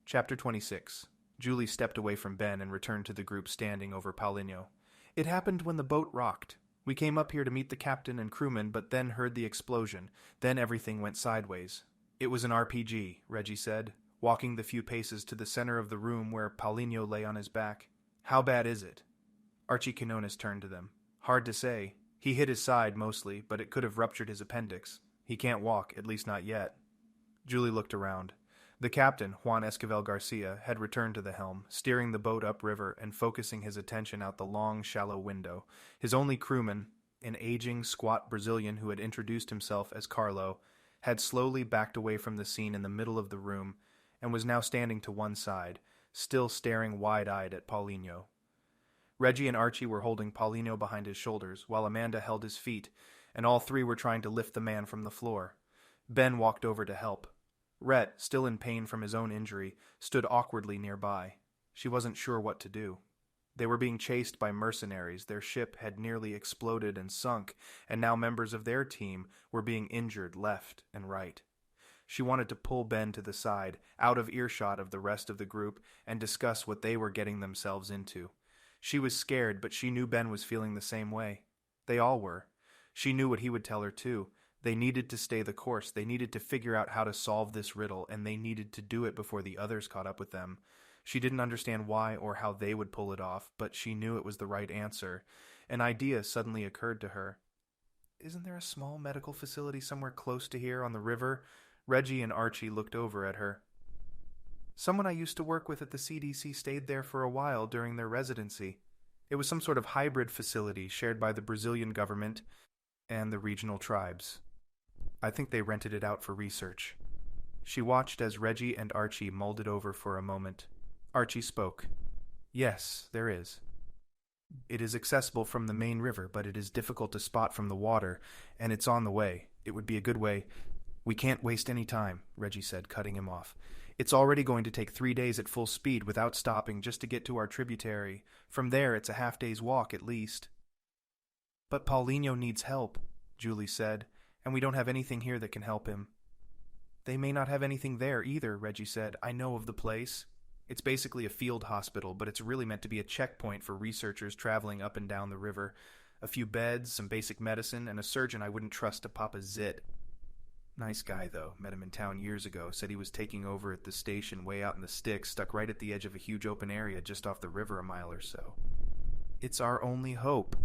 Chapter 26. Julie stepped away from Ben and returned to the group standing over Paulinho. "It happened when the boat rocked. We came up here to meet the captain and crewmen, but then heard the explosion. Then everything went sideways." "It was an RPG," Reggie said, walking the few paces to the center of the room where Paulinho lay on his back. "How bad is it?" Archie Quinones turned to them. "Hard to say. He hit his side mostly, but it could have ruptured his appendix. He can't walk, at least not yet." Julie looked around. The captain, Juan Esquivel Garcia, had returned to the helm, steering the boat upriver and focusing his attention out the long, shallow window. His only crewman, an aging, squat Brazilian who had introduced himself as Carlo, had slowly backed away from the scene in the middle of the room and was now standing to one side, still staring wide-eyed at Paulinho. Reggie and Archie were holding Paulinho behind his shoulders, while Amanda held his feet, and all three were trying to lift the man from the floor. Ben walked over to help. Rhett, still in pain from his own injury, stood awkwardly nearby. She wasn't sure what to do. They were being chased by mercenaries. Their ship had nearly exploded and sunk, and now members of their team were being injured left and right. She wanted to pull Ben to the side, out of earshot of the rest of the group, and discuss what they were getting themselves into. She was scared, but she knew Ben was feeling the same way. They all were. She knew what he would tell her too. They needed to stay the course. They needed to figure out how to solve this riddle, and they needed to do it before the others caught up with them. She didn't understand why or how they would pull it off, but she knew it was the right answer. An idea suddenly occurred to her. Isn't there a small medical facility somewhere close to here on the river? Reggie and Archie looked over at her. Someone I used to work with at the CDC stayed there for a while during their residency. It was some sort of hybrid facility shared by the Brazilian government and the regional tribes. I think they rented it out for research. She watched as Reggie and Archie mulled it over for a moment. Archie spoke. Yes, there is. It is accessible from the main river, but it is difficult to spot from the water, and it's on the way. It would be a good way. We can't waste any time, Reggie said, cutting him off. It's already going to take 3 days at full speed without stopping just to get to our tributary. From there, it's a half-day's walk at least. But Paulinho needs help, Julie said, and we don't have anything here that can help him. They may not have anything there either, Reggie said. I know of the place. It's basically a field hospital, but it's really meant to be a checkpoint for researchers traveling up and down the river. A few beds, some basic medicine, and a surgeon I wouldn't trust to pop a zit. Nice guy, though. Met him in town years ago. Said he was taking over at the station way out in the sticks, stuck right at the edge of a huge open area just off the river a mile or so. It's our only hope.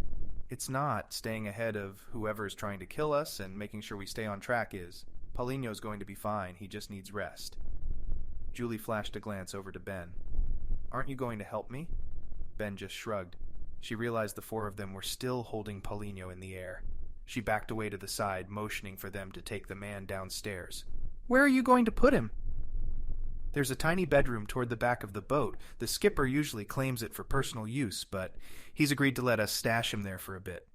It's not staying ahead of whoever's trying to kill us and making sure we stay on track is. Paulinho's going to be fine. He just needs rest. Julie flashed a glance over to Ben. Aren't you going to help me? Ben just shrugged. She realized the four of them were still holding Paulinho in the air. She backed away to the side, motioning for them to take the man downstairs. Where are you going to put him? There's a tiny bedroom toward the back of the boat. The skipper usually claims it for personal use, but he's agreed to let us stash him there for a bit.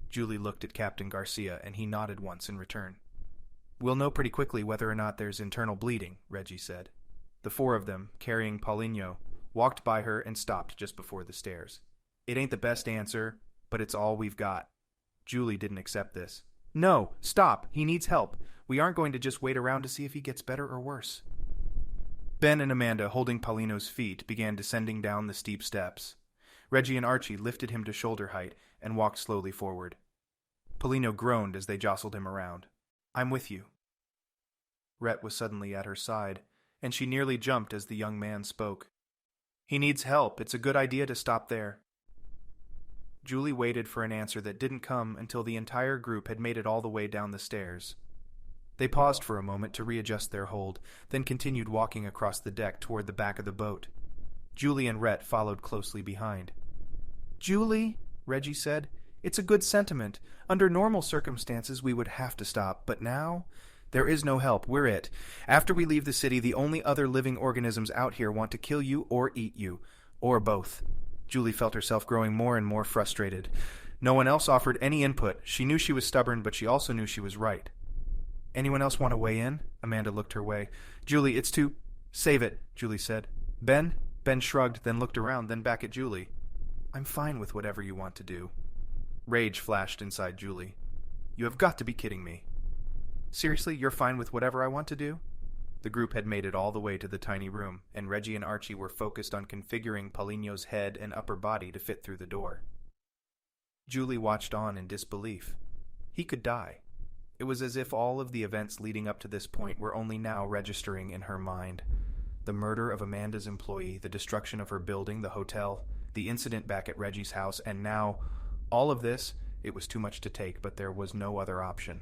Julie looked at Captain Garcia, and he nodded once in return. We'll know pretty quickly whether or not there's internal bleeding, Reggie said. The four of them, carrying Paulinho, walked by her and stopped just before the stairs. It ain't the best answer, but it's all we've got. Julie didn't accept this. No, stop. He needs help. We aren't going to just wait around to see if he gets better or worse. Ben and Amanda, holding Paulinho's feet, began descending down the steep steps. Reggie and Archie lifted him to shoulder height and walked slowly forward. Paulinho groaned as they jostled him around. I'm with you. Rhett was suddenly at her side, and she nearly jumped as the young man spoke. He needs help. It's a good idea to stop there. Julie waited for an answer that didn't come until the entire group had made it all the way down the stairs. They paused for a moment to readjust their hold, then continued walking across the deck toward the back of the boat. Julie and Rhett followed closely behind. Julie, Reggie said, it's a good sentiment. Under normal circumstances we would have to stop, but now there is no help. We're it. After we leave the city, the only other living organisms out here want to kill you or eat you, or both. Julie felt herself growing more and more frustrated. No one else offered any input. She knew she was stubborn, but she also knew she was right. Anyone else want to weigh in? Amanda looked her way. Julie, it's too... Save it, Julie said. Ben? Ben shrugged, then looked around, then back at Julie. I'm fine with whatever you want to do. Rage flashed inside Julie. You have got to be kidding me. Seriously, you're fine with whatever I want to do? The group had made it all the way to the tiny room, and Reggie and Archie were focused on configuring Paulinho's head and upper body to fit through the door. Julie watched on in disbelief. He could die. It was as if all of the events leading up to this point were only now registering in her mind. The murder of Amanda's employee, the destruction of her building, the hotel, the incident back at Reggie's house, and now, all of this, it was too much to take, but there was no other option.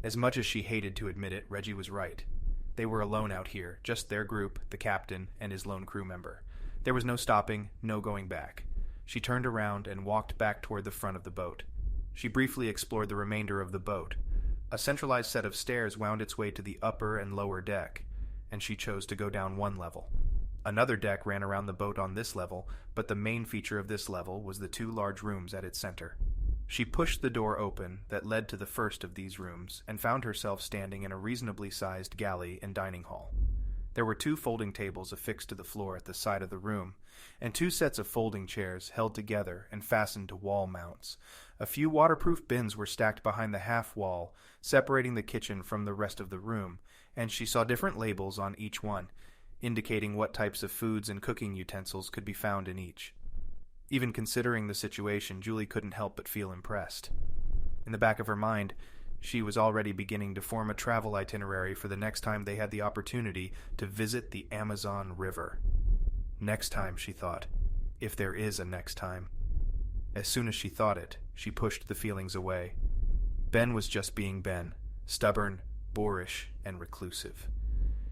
As much as she hated to admit it, Reggie was right. They were alone out here, just their group, the captain, and his lone crew member. There was no stopping, no going back. She turned around and walked back toward the front of the boat. She briefly explored the remainder of the boat. A centralized set of stairs wound its way to the upper and lower deck, and she chose to go down one level. Another deck ran around the boat on this level, but the main feature of this level was the two large rooms at its center. She pushed the door open that led to the first of these rooms and found herself standing in a reasonably sized galley and dining hall. There were two folding tables affixed to the floor at the side of the room, and two sets of folding chairs held together and fastened to wall mounts. A few waterproof bins were stacked behind the half wall, separating the kitchen from the rest of the room, and she saw different labels on each one, indicating what types of foods and cooking utensils could be found in each. Even considering the situation, Julie couldn't help but feel impressed. In the back of her mind, she was already beginning to form a travel itinerary for the next time they had the opportunity to visit the Amazon River. Next time, she thought, if there is a next time. As soon as she thought it, she pushed the feelings away. Ben was just being Ben, stubborn, boorish, and reclusive.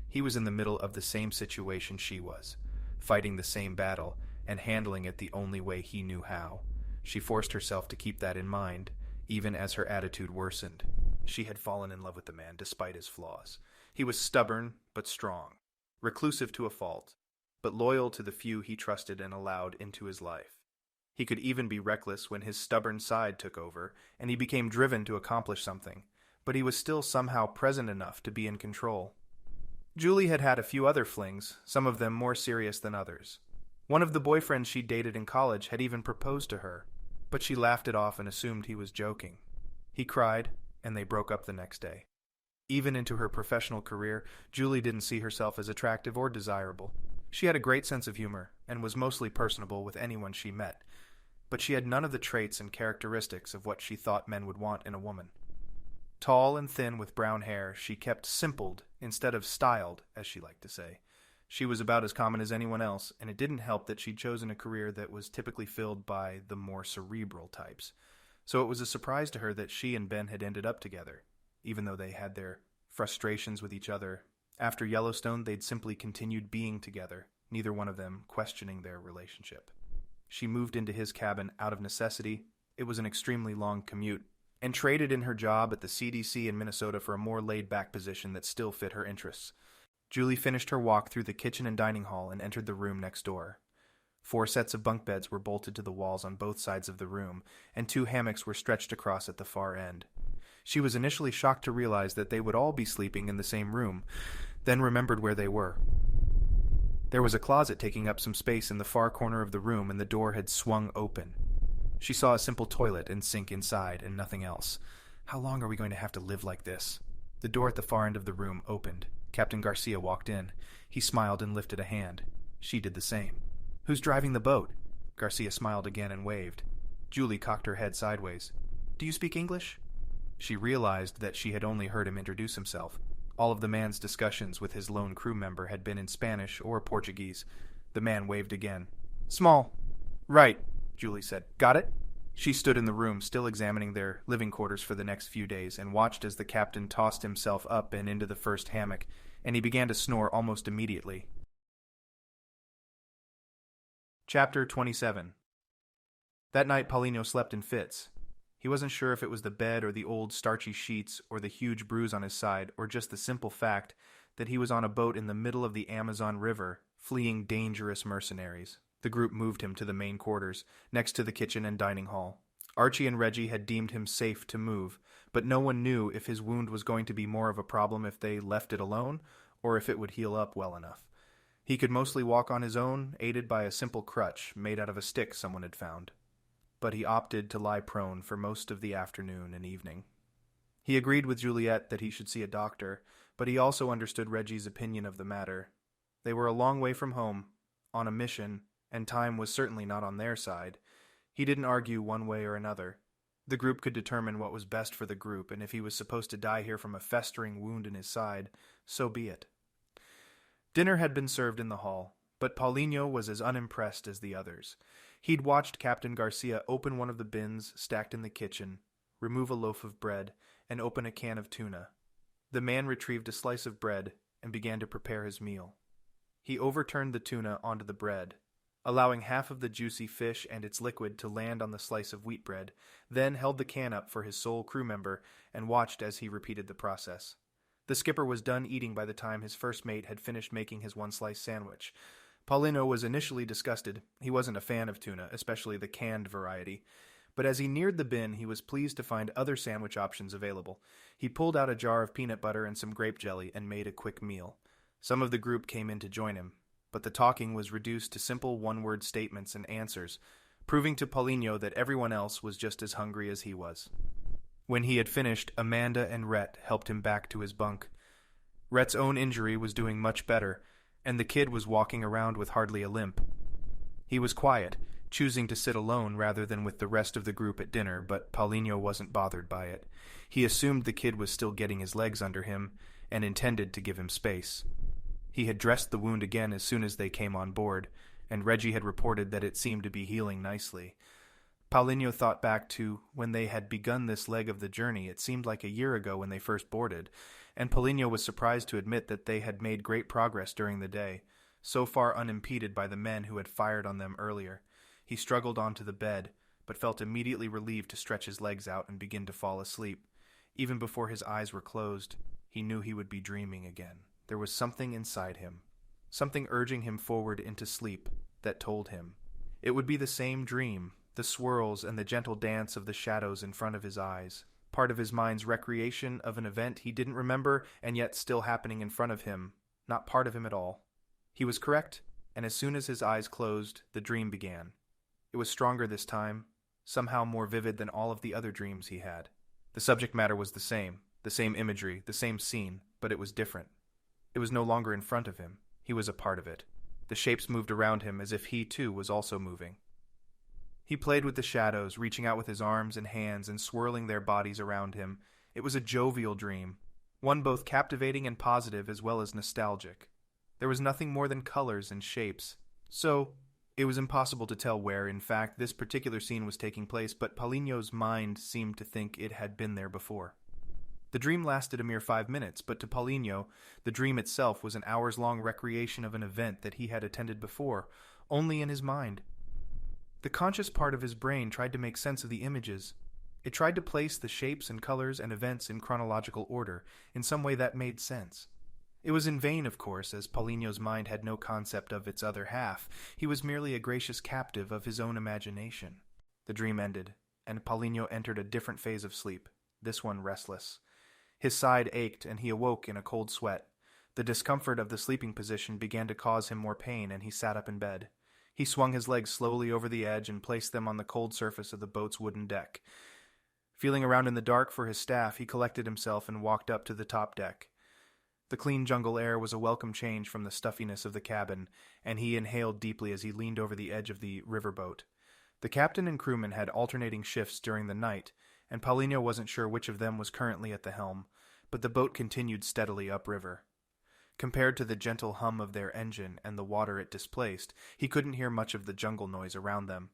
He was in the middle of the same situation she was, fighting the same battle, and handling it the only way he knew how. She forced herself to keep that in mind, even as her attitude worsened. She had fallen in love with the man despite his flaws. He was stubborn but strong, reclusive to a fault, but loyal to the few he trusted and allowed into his life. He could even be reckless when his stubborn side took over, and he became driven to accomplish something, but he was still somehow present enough to be in control. Julie had had a few other flings, some of them more serious than others. One of the boyfriends she dated in college had even proposed to her, but she laughed it off and assumed he was joking. He cried, and they broke up the next day. Even into her professional career, Julie didn't see herself as attractive or desirable. She had a great sense of humor, and was mostly personable with anyone she met, but she had none of the traits and characteristics of what she thought men would want in a woman. Tall and thin with brown hair, she kept simpled instead of styled, as she liked to say. She was about as common as anyone else, and it didn't help that she'd chosen a career that was typically filled by the more cerebral types. So it was a surprise to her that she and Ben had ended up together, even though they had their frustrations with each other. After Yellowstone, they'd simply continued being together, neither one of them questioning their relationship. She moved into his cabin out of necessity. It was an extremely long commute, and traded in her job at the CDC in Minnesota for a more laid-back position that still fit her interests. Julie finished her walk through the kitchen and dining hall and entered the room next door. 4 sets of bunk beds were bolted to the walls on both sides of the room, and 2 hammocks were stretched across at the far end. She was initially shocked to realize that they would all be sleeping in the same room, then remembered where they were. There was a closet taking up some space in the far corner of the room, and the door had swung open. She saw a simple toilet and sink inside, and nothing else. How long are we going to have to live like this? The door at the far end of the room opened. Captain Garcia walked in. He smiled and lifted a hand. She did the same. "Who's driving the boat?" Garcia smiled again and waved. Julie cocked her head sideways. "Do you speak English?" She realized that she had only heard him introduce himself. All of the man's discussions with his lone crew member had been in Spanish or Portuguese. The man waved again. "Small." "Right," Julie said. "Got it?" She stood in the room, still examining their living quarters for the next few days, and watched as the captain tossed himself up and into the first hammock, and he began to snore almost immediately. Chapter 27. That night, Paulinho slept in fits. He wasn't sure if it was the bed or the old starchy sheets or the huge bruise on his side or just the simple fact that he was on a boat in the middle of the Amazon River, fleeing dangerous mercenaries. The group moved him to the main quarters, next to the kitchen and dining hall. Archie and Reggie had deemed him safe to move, but no one knew if his wound was going to be more of a problem if they left it alone, or if it would heal up well enough. He could mostly walk on his own, aided by a simple crutch made out of a stick someone had found. But he opted to lie prone for most of the afternoon and evening. He agreed with Juliette that he should see a doctor, but he also understood Reggie's opinion of the matter. They were a long way from home, on a mission, and time was certainly not on their side. He didn't argue one way or another. The group could determine what was best for the group, and if he was supposed to die here from a festering wound in his side, so be it. Dinner had been served in the hall, but Paulinho was as unimpressed as the others. He'd watched Captain Garcia open one of the bins stacked in the kitchen, remove a loaf of bread, and open a can of tuna. The man retrieved a slice of bread and began to prepare his meal. He overturned the tuna onto the bread, allowing half of the juicy fish and its liquid to land on the slice of wheat bread, then held the can up for his sole crew member and watched as he repeated the process. The skipper was done eating by the time his first mate had finished making his one-slice sandwich. Paulino was initially disgusted. He wasn't a fan of tuna, especially the canned variety. But as he neared the bin, he was pleased to find other sandwich options available. He pulled out a jar of peanut butter and some grape jelly and made a quick meal. Some of the group came in to join him, but the talking was reduced to simple one-word statements and answers, proving to Paulino that everyone else was just as hungry as he was. When he had finished, Amanda and Rhett helped him back to his bunk. Rhett's own injury was doing much better, and the kid was walking around with hardly a limp. He was quiet, choosing to sit alone rather than with the rest of the group at dinner, but Paulino wasn't bothered by it. He assumed the kid was still getting his legs under him and intended to give him space. He had dressed the wound again as soon as they came on board, and Reggie had reported that it seemed to be healing nicely. Paulino thought back to when they had begun this leg of the journey. It seemed like a year ago when they first boarded, and Paulino was surprised to admit that they had made great progress during the day, so far unimpeded by the men who had fired on them earlier. He struggled onto the bed, but felt immediately relieved to stretch his legs out and begin to fall asleep. Even before his eyes were closed, he knew he would be dreaming again. There was something inside him, something urging him forward into sleep, that told him. It would be the same dream, the swirls and the gentle dance of the shadows in front of his eyes, part of his mind's recreation of an event he didn't remember and yet still happening in front of him, not part of him at all. He was correct, and as soon as his eyes closed, the dream began. It was stronger this time, somehow more vivid than all of the other dreams he had. The subject matter was the same imagery, the same scene, but it was different. It was no longer in front of him. He was a part of it. The shapes moved around him as if he, too, was also moving. He played with the shadows, reaching out with his arms and hands and swirling their bodies around him. It was a jovial dream, one both captivating and positive as well as nostalgic. There was nothing more than colors and shapes. So, it was impossible to tell where, in fact, this particular scene was taking place, but Paulino's mind seemed to think it had been there before. The dream lasted a mere 5 minutes, but to Paulino, the dream itself was an hours-long recreation of an event that he had attended before, only in his mind. The conscious part of his brain tried to make sense of the images. It tried to place the shapes and colors and events in chronological order, in some way that made sense. It was in vain, of course, as Paulino's mind had no concept of its other half. He was merely a gracious captive of his own imagination. The dream ended, and Paulino entered a different phase of sleep, this one restless. His side ached, and he awoke in a cold sweat. The discomfort of the sleeping position began to cause him more pain, and he sat up in bed. He swung his legs slowly over the edge and placed them on the cold surface of the boat's wooden deck. Feeling around in the dark for his staff, he collected himself and walked up to the top deck. The clean jungle air was a welcome change from the stuffiness of the cabin, and he inhaled deeply as he leaned over the edge of the riverboat. The captain and crewman had alternating shifts during the night, and Paulino wasn't sure which of them was currently at the helm, but the boat continued steadily upriver. Compared to the gentle hum of their engine and the water it displaced, he couldn't hear much of the jungle noise around them.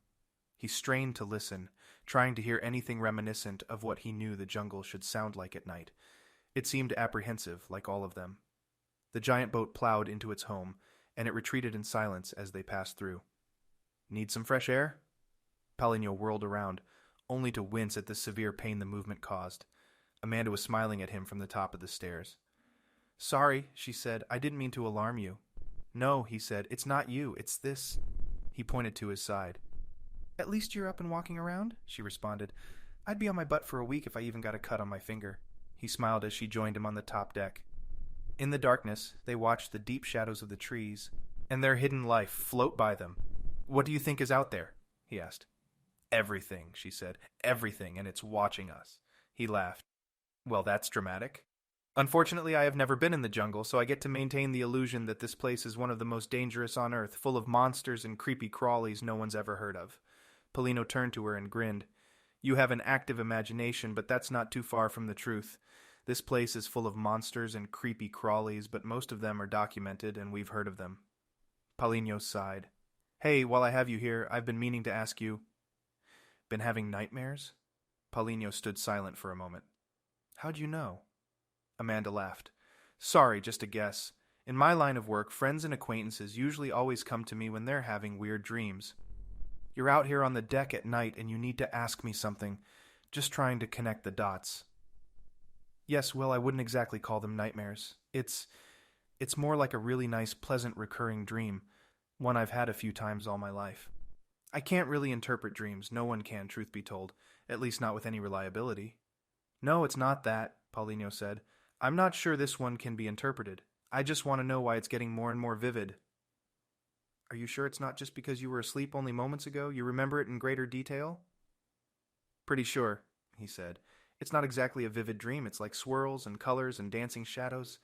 He strained to listen, trying to hear anything reminiscent of what he knew the jungle should sound like at night. It seemed apprehensive, like all of them. The giant boat plowed into its home, and it retreated in silence as they passed through. "Need some fresh air?" Paulino whirled around, only to wince at the severe pain the movement caused. Amanda was smiling at him from the top of the stairs. "Sorry," she said. "I didn't mean to alarm you." "No," he said. "It's not you. It's this." He pointed to his side. "At least you're up and walking around," she responded. "I'd be on my butt for a week if I even got a cut on my finger." He smiled as she joined him on the top deck. In the darkness, they watched the deep shadows of the trees and their hidden life float by them. "What do you think is out there?" he asked. "Everything," she said. "Everything, and it's watching us." He laughed. "Well, that's dramatic." "Unfortunately, I have never been in the jungle, so I get to maintain the illusion that this place is one of the most dangerous on Earth, full of monsters and creepy crawlies no one's ever heard of." Paulino turned to her and grinned. "You have an active imagination, but that's not too far from the truth. This place is full of monsters and creepy crawlies, but most of them are documented, and we've heard of them." Paulino sighed. "Hey, while I have you here, I've been meaning to ask you, been having nightmares?" Paulino stood silent for a moment. "How'd you know?" Amanda laughed. "Sorry, just a guess. In my line of work, friends and acquaintances usually always come to me when they're having weird dreams. You're out here on the deck at night and you need to ask me something, just trying to connect the dots. Yes, well, I wouldn't exactly call them nightmares. It's more like a really nice, pleasant, recurring dream, one I've had a few times all my life. I can't really interpret dreams, no one can, truth be told, at least not with any reliability. No, it's not that, Paulinho said. I'm not sure this one can be interpreted. I just want to know why it's getting more and more vivid. Are you sure it's not just because you were asleep only moments ago? You remember it in greater detail? Pretty sure, he said. It's not exactly a vivid dream. It's like swirls and colors and dancing shadows.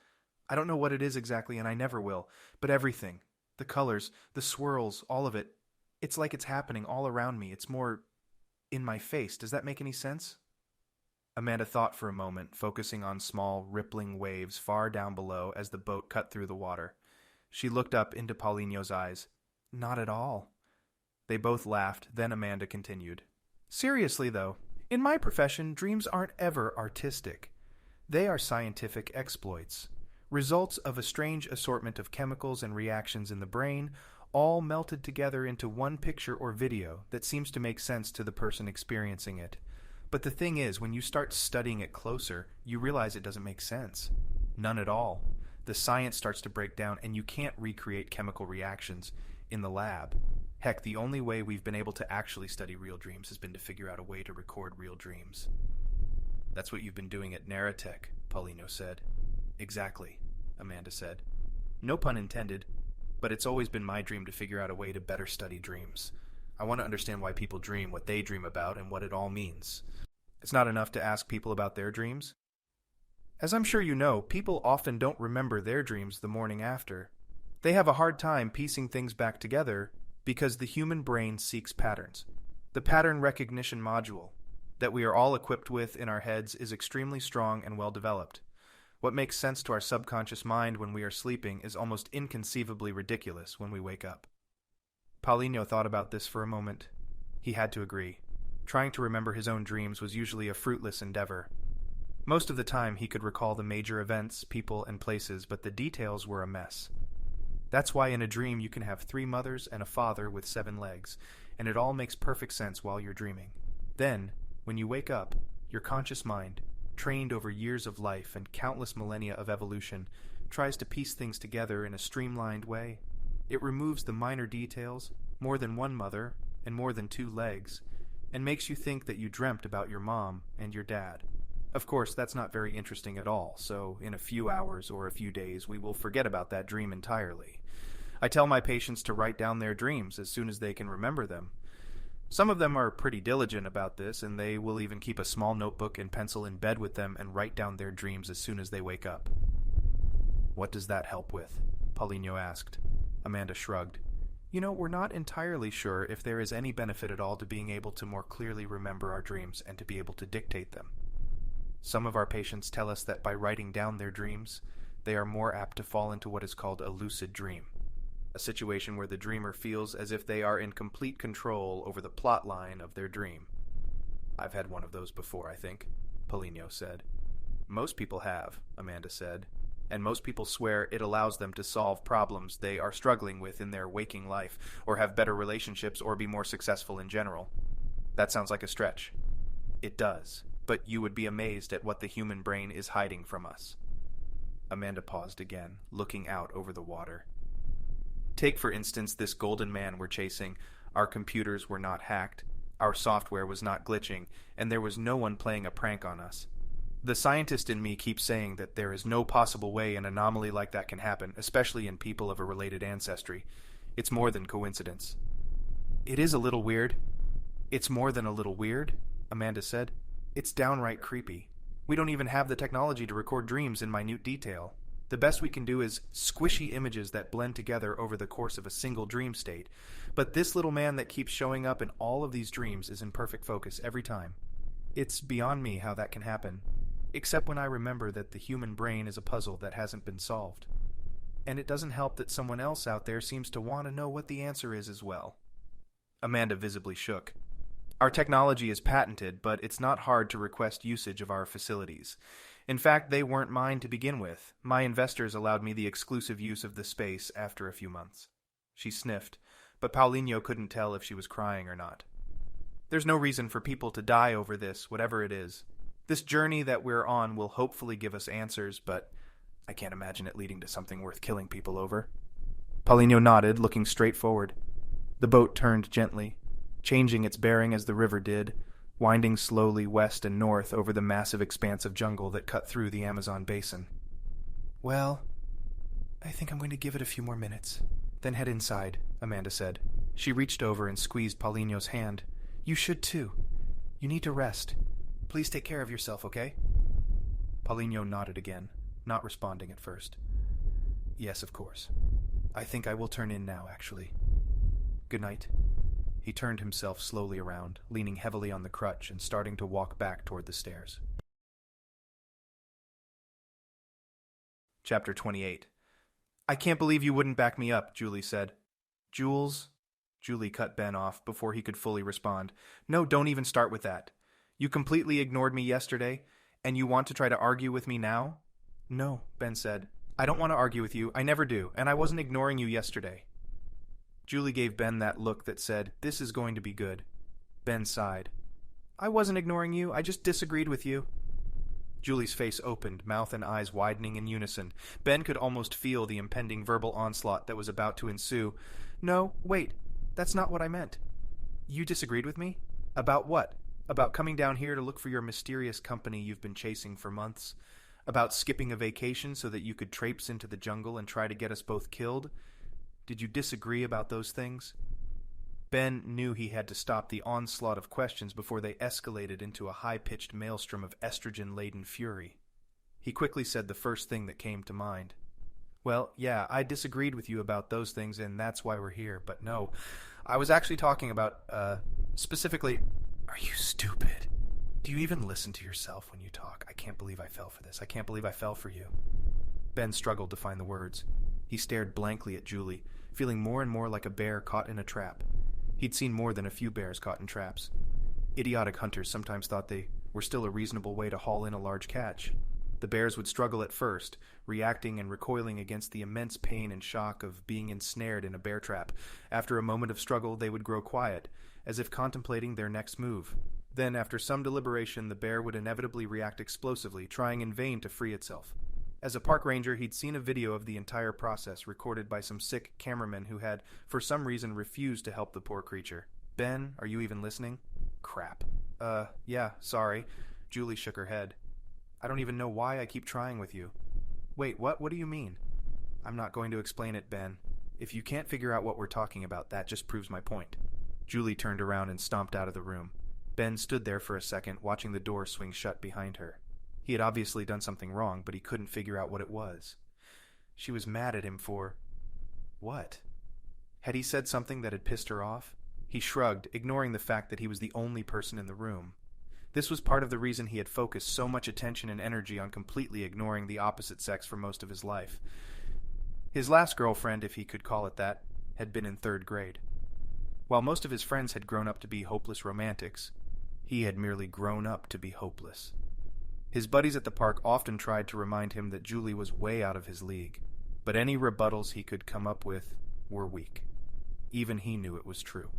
I don't know what it is exactly, and I never will. But everything, the colors, the swirls, all of it, it's like it's happening all around me. It's more in my face. Does that make any sense? Amanda thought for a moment, focusing on small, rippling waves far down below as the boat cut through the water. She looked up into Paulinho's eyes. Not at all. They both laughed, then Amanda continued. Seriously, though, in my profession, dreams aren't ever artistic. They are scientific exploits. Results of a strange assortment of chemicals and reactions in the brain, all melted together into one picture or video that seems to make sense to the person experiencing it. But the thing is, when you start studying it closer, you realize it doesn't make sense. None at all. The science starts to break down, and you can't recreate chemical reactions in the lab. Heck, the only way we've been able to actually study real dreams has been to figure out a way to record real dreams. That's what you've been doing at Neratech, Paulinho said. Exactly, Amanda said. No pun intended, but it's always been my dream to figure out a way to better study dreams. I want to understand why people dream, what they dream about, and what it all means. It's not enough to ask people about their dreams. As I'm sure you know, people often don't remember their dreams the morning after. They have a hard time piecing things back together because the human brain seeks patterns. The pattern recognition module that we are all equipped with in our heads is extremely strong and well developed. What makes sense to our subconscious mind when we are sleeping is almost inconceivably ridiculous when we wake up. Paulinho thought about this for a moment. He had to agree. Trying to remember his own dreams was usually a fruitless endeavor. Most of the time he could recall the major events, people, and places, but the details were a mess. That's why in a dream you can have 3 mothers and a father with 7 legs, and it all makes perfect sense while you're dreaming. Then, when you wake up, your conscious mind, trained over years of life and countless millennia of evolution, tries to piece things together in a streamlined way. It removes the minor details, more than 1 mother and more than 2 legs, and makes you think that you dreamt about your mom and your dad. Of course, that's not very interesting at all, so in a few hours or a few days we will forget about that dream entirely. I tell my patients to write down their dreams as soon as they can remember them. Some of them are pretty diligent about this, and they will even keep a small notebook and pencil in bed with them and write down their dreams as soon as they wake up. What does that help with? Paulinho asked. Amanda shrugged. You know, we're not entirely sure if there is any benefit at all to being able to more clearly remember our dreams and to be able to dictate them. Some of our patients tell us that by writing down their dreams, they are more apt to fall into what is called a lucid dream, a situation where the dreamer feels as if they are in complete control over the plot line of their dream. I've had one of those before, I think, Paulinho said. Most people have, Amanda said, and most people swear it allows them to solve problems they are struggling with in their waking life, or have better relationships, or be more successful in general. That sounds like a stretch. It does, but you would be amazed at what the human brain is hiding from us. Amanda paused again, looking out over the water. Take, for instance, this golden man we're chasing. Our computers were not hacked, our software was not glitching, and there was no one playing a prank on us. The scientist in me keeps saying that there is no possible way an anomaly like that can happen, especially in people of a related ancestry. It's more than coincidence. It is a little weird. It's more than a little weird, Amanda said. It's downright creepy. We don't even have the technology to record dreams in minute detail. The best we can do is squishy images that blend together over the course of a single dream state. But this little man that keeps showing up in all of these dreams is in perfect focus every time. It's beyond me how that can happen, except when I remember that the human brain is a puzzle that hasn't been solved. And it doesn't help that someone else out there seems to want to know what the answer is as well. Amanda visibly shook. Our technology is patented, but it's not hard to request usage of our facilities. In fact, they weren't mine to begin with. My investors allowed me the exclusive use of the space after a few months. She sniffed, but Paulinho couldn't tell if she was crying or not. There's no reason for people to die over this, whatever it is. This journey that we're on will hopefully give us answers, but I can't imagine it leading to something worth killing people over. Paulinho nodded, looking straight forward. The boat turned gently, changing its bearing as the river did, winding slowly west and north over the massive expanse of jungle that cut through the Amazon basin. Well, I think I'm going to give it a few more minutes, then head inside, Amanda said. She reached over and squeezed Paulinho's hand. You should too. You need to rest. Please take care of yourself, okay? Paulinho nodded again, not responding at first. Yes, of course. I think I will turn in now, actually. Good night. He turned himself slowly around, leaning heavily on the crutch and starting to walk back toward the stairs. Chapter 28. I can't believe you wouldn't back me up, Julie said. Jules? Julie cut Ben off before he could fully respond. No, don't even start with that. You completely ignored me yesterday, and you want to try to argue with me now? No, Ben said. I don't want to argue with you. I never do, and I wasn't ignoring you yesterday. Julie gave Ben that look that said, this is going to be good. Ben sighed. I wasn't ignoring you. I just disagreed with you. Julie's face opened, mouth and eyes widening in unison. Ben could almost feel the impending verbal onslaught that was about to ensue. No, wait. That's not what I meant. You disagreed with me? About what? About coming down here to look for your mysterious company you've been chasing for months? About skipping a vacation so that you could traipse into the jungle and try to get us both killed? Did you disagree about those things? Ben knew he had to stop the onslaught of questions before they escalated into a high-pitched maelstrom of estrogen-laden fury. He quickly said the first thing that came to mind. Well, yeah, I disagreed with you about those things, and that's why we're here, but no. I was actually talking about, specifically... Are you stupid? Do you even listen to yourself when you talk? I can't believe I fell for this. I can't believe I fell for you. Ben struggled to find the words. He stared blankly at Julie, feeling more and more like a bear caught in a trap. He'd seen more than a few bears caught in traps. Idiotic hunters sometimes thought they were still a reasonable way to haul in a large catch. The bears would struggle at first, reacting and recoiling against the immense pain and shock of being ensnared in a bear trap. After a moment of struggle, they would grow quiet, as if contemplating their next move. Then, after some deliberation, the bear would inevitably react explosively, trying in vain to free itself. As a park ranger, he'd seen a video of the entire process, recorded by some sick cameramen who had, for some reason, refused to help the poor creature. Ben, are you even listening? Crap. Yeah, sorry. Julie shook her head. I don't even know why I keep trying with you. Wait, what? What do you mean? I'm not going to explain it, Ben. If you can't figure out what we're talking about, that just proves my point. Julie turned around and stomped out of the room. Ben stood there for a second, watching the door swing shut behind her. He had obviously done something wrong, but he couldn't figure out what it was. She was mad at him for... what? Had he said something that had pissed her off? He shrugged, ignoring the fact that he was the only person in the room. This was part of the reason he had focused so much attention and energy on completely ignoring the opposite sex for most of his life. His last girlfriend, if he could call it that, had been in 3rd grade. While most of his friends had grown up to be hopeless romantics, he had merely grown up to be hopeless. His buddies at the park often tried to remind him that Julie was way out of his league, but any rebuttals he could come up with were weak. Even he knew it was true.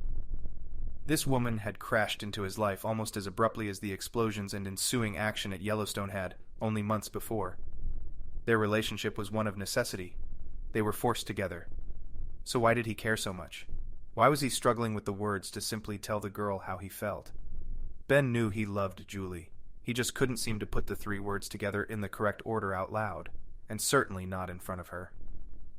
This woman had crashed into his life almost as abruptly as the explosions and ensuing action at Yellowstone had, only months before. Their relationship was one of necessity. They were forced together. So why did he care so much? Why was he struggling with the words to simply tell the girl how he felt? Ben knew he loved Julie. He just couldn't seem to put the 3 words together in the correct order out loud, and certainly not in front of her.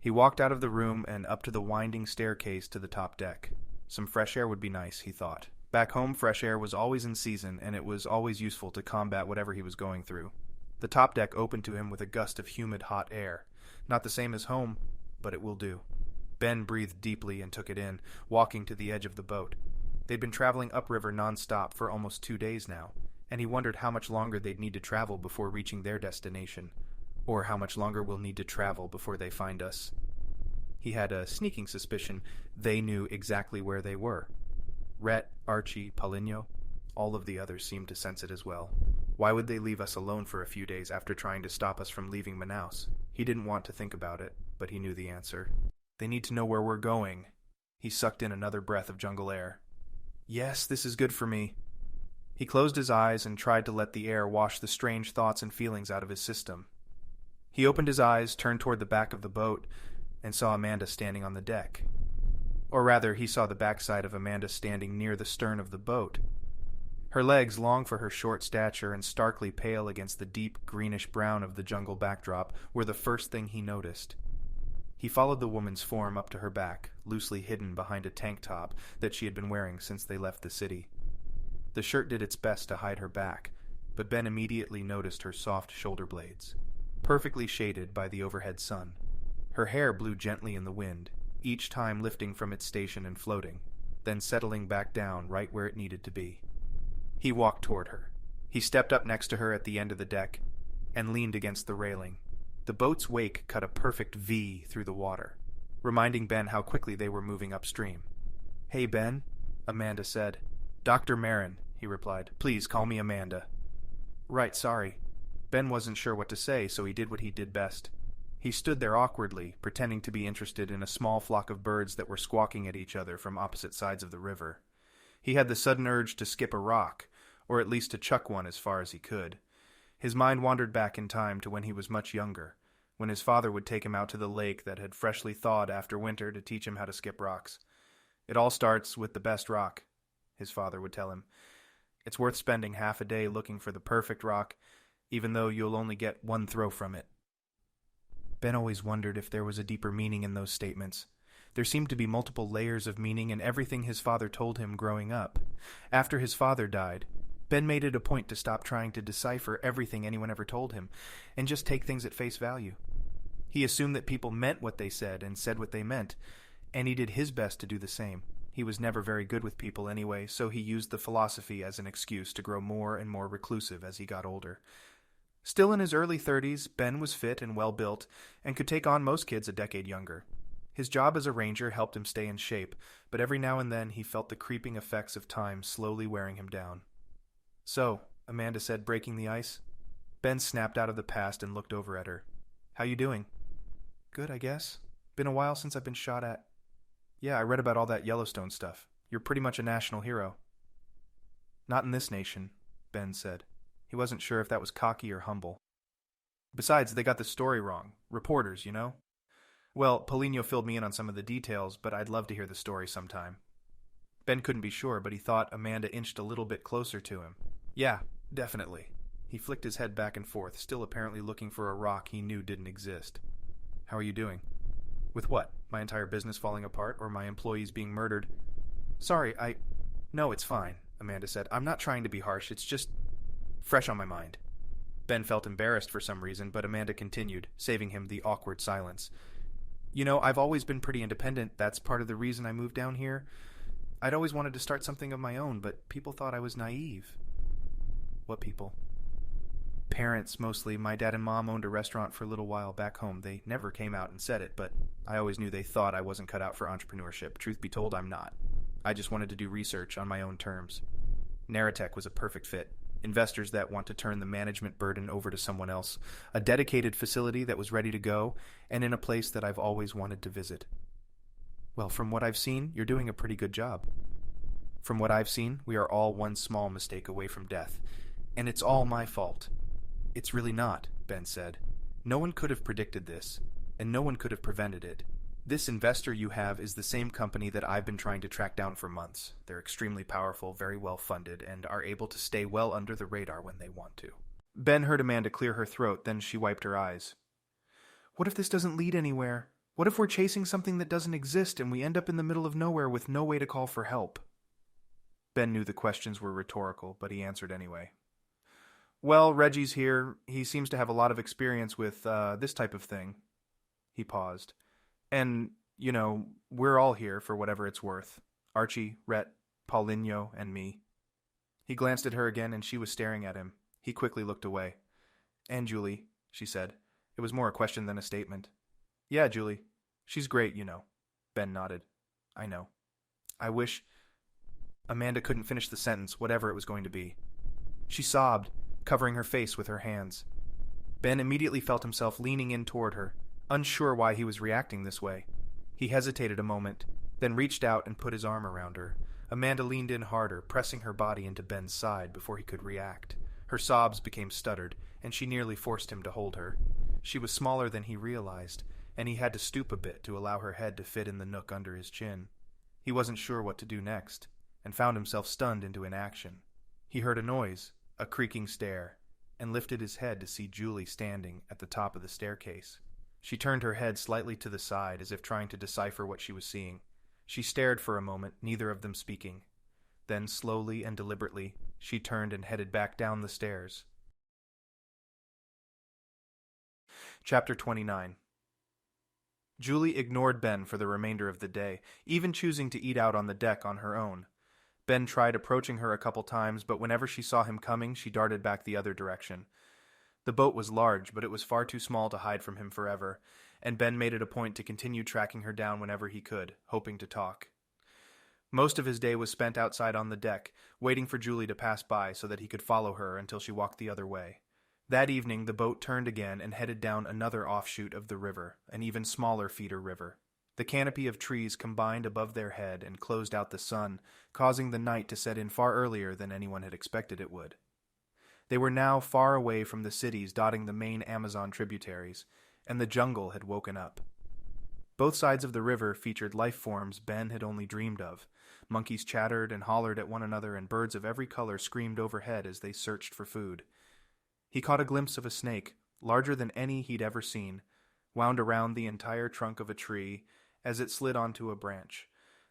He walked out of the room and up to the winding staircase to the top deck. Some fresh air would be nice, he thought. Back home, fresh air was always in season, and it was always useful to combat whatever he was going through. The top deck opened to him with a gust of humid, hot air. Not the same as home, but it will do. Ben breathed deeply and took it in, walking to the edge of the boat. They'd been traveling upriver non-stop for almost 2 days now, and he wondered how much longer they'd need to travel before reaching their destination, or how much longer we'll need to travel before they find us. He had a sneaking suspicion they knew exactly where they were. Rhett, Archie, Paulinho, all of the others seemed to sense it as well. Why would they leave us alone for a few days after trying to stop us from leaving Manaus? He didn't want to think about it, but he knew the answer. They need to know where we're going. He sucked in another breath of jungle air. Yes, this is good for me. He closed his eyes and tried to let the air wash the strange thoughts and feelings out of his system. He opened his eyes, turned toward the back of the boat, and saw Amanda standing on the deck. Or rather, he saw the backside of Amanda standing near the stern of the boat. Her legs, long for her short stature and starkly pale against the deep greenish-brown of the jungle backdrop, were the first thing he noticed. He followed the woman's form up to her back, loosely hidden behind a tank top that she had been wearing since they left the city. The shirt did its best to hide her back, but Ben immediately noticed her soft shoulder blades, perfectly shaded by the overhead sun. Her hair blew gently in the wind, each time lifting from its station and floating, then settling back down right where it needed to be. He walked toward her. He stepped up next to her at the end of the deck and leaned against the railing. The boat's wake cut a perfect V through the water, reminding Ben how quickly they were moving upstream. "Hey, Ben," Amanda said. "Dr. Meron," he replied. "Please call me Amanda." "Right, sorry." Ben wasn't sure what to say, so he did what he did best. He stood there awkwardly, pretending to be interested in a small flock of birds that were squawking at each other from opposite sides of the river. He had the sudden urge to skip a rock, or at least to chuck one as far as he could. His mind wandered back in time to when he was much younger, when his father would take him out to the lake that had freshly thawed after winter to teach him how to skip rocks. "It all starts with the best rock," his father would tell him. "It's worth spending half a day looking for the perfect rock, even though you'll only get one throw from it." Ben always wondered if there was a deeper meaning in those statements. There seemed to be multiple layers of meaning in everything his father told him growing up. After his father died, Ben made it a point to stop trying to decipher everything anyone ever told him, and just take things at face value. He assumed that people meant what they said and said what they meant, and he did his best to do the same. He was never very good with people anyway, so he used the philosophy as an excuse to grow more and more reclusive as he got older. Still in his early 30s, Ben was fit and well-built, and could take on most kids a decade younger. His job as a ranger helped him stay in shape, but every now and then he felt the creeping effects of time slowly wearing him down. "So," Amanda said, breaking the ice. Ben snapped out of the past and looked over at her. "How you doing?" "Good, I guess. Been a while since I've been shot at." "Yeah, I read about all that Yellowstone stuff. You're pretty much a national hero." "Not in this nation," Ben said. He wasn't sure if that was cocky or humble. "Besides, they got the story wrong. Reporters, you know?" "Well, Paulinho filled me in on some of the details, but I'd love to hear the story sometime." Ben couldn't be sure, but he thought Amanda inched a little bit closer to him. "Yeah, definitely." He flicked his head back and forth, still apparently looking for a rock he knew didn't exist. "How are you doing?" "With what? My entire business falling apart, or my employees being murdered?" "Sorry, No, it's fine," Amanda said. "I'm not trying to be harsh, it's just fresh on my mind." Ben felt embarrassed for some reason, but Amanda continued, saving him the awkward silence. "You know, I've always been pretty independent. That's part of the reason I moved down here. I'd always wanted to start something of my own, but people thought I was naive." "What people?" "Parents, mostly. My dad and mom owned a restaurant for a little while back home. They never came out and said it, but I always knew they thought I wasn't cut out for entrepreneurship. Truth be told, I'm not. I just wanted to do research on my own terms. Naratech was a perfect fit. Investors that want to turn the management burden over to someone else. A dedicated facility that was ready to go, and in a place that I've always wanted to visit." "Well, from what I've seen, you're doing a pretty good job." "From what I've seen, we are all one small mistake away from death. And it's all my fault." "It's really not," Ben said. "No one could have predicted this, and no one could have prevented it. This investor you have is the same company that I've been trying to track down for months. They're extremely powerful, very well funded, and are able to stay well under the radar when they want to." Ben heard Amanda clear her throat, then she wiped her eyes. "What if this doesn't lead anywhere? What if we're chasing something that doesn't exist and we end up in the middle of nowhere with no way to call for help?" Ben knew the questions were rhetorical, but he answered anyway. "Well, Reggie's here. He seems to have a lot of experience with this type of thing." He paused. "And, you know, we're all here for whatever it's worth. Archie, Rhett, Paulinho, and me." He glanced at her again, and she was staring at him. He quickly looked away. "And Julie," she said. It was more a question than a statement. "Yeah, Julie. She's great, you know." Ben nodded. "I know. I wish—" Amanda couldn't finish the sentence, whatever it was going to be. She sobbed. covering her face with her hands. Ben immediately felt himself leaning in toward her, unsure why he was reacting this way. He hesitated a moment, then reached out and put his arm around her. Amanda leaned in harder, pressing her body into Ben's side before he could react. Her sobs became stuttered, and she nearly forced him to hold her. She was smaller than he realized, and he had to stoop a bit to allow her head to fit in the nook under his chin. He wasn't sure what to do next, and found himself stunned into inaction. He heard a noise, a creaking stair, and lifted his head to see Julie standing at the top of the staircase. She turned her head slightly to the side as if trying to decipher what she was seeing. She stared for a moment, neither of them speaking. Then, slowly and deliberately, she turned and headed back down the stairs. Chapter 29. Julie ignored Ben for the remainder of the day, even choosing to eat out on the deck on her own. Ben tried approaching her a couple times, but whenever she saw him coming, she darted back the other direction. The boat was large, but it was far too small to hide from him forever, and Ben made it a point to continue tracking her down whenever he could, hoping to talk. Most of his day was spent outside on the deck, waiting for Julie to pass by so that he could follow her until she walked the other way. That evening, the boat turned again and headed down another offshoot of the river, an even smaller feeder river. The canopy of trees combined above their head and closed out the sun, causing the night to set in far earlier than anyone had expected it would. They were now far away from the cities dotting the main Amazon tributaries, and the jungle had woken up. Both sides of the river featured life forms Ben had only dreamed of. Monkeys chattered and hollered at one another, and birds of every color screamed overhead as they searched for food. He caught a glimpse of a snake, larger than any he'd ever seen, wound around the entire trunk of a tree as it slid onto a branch.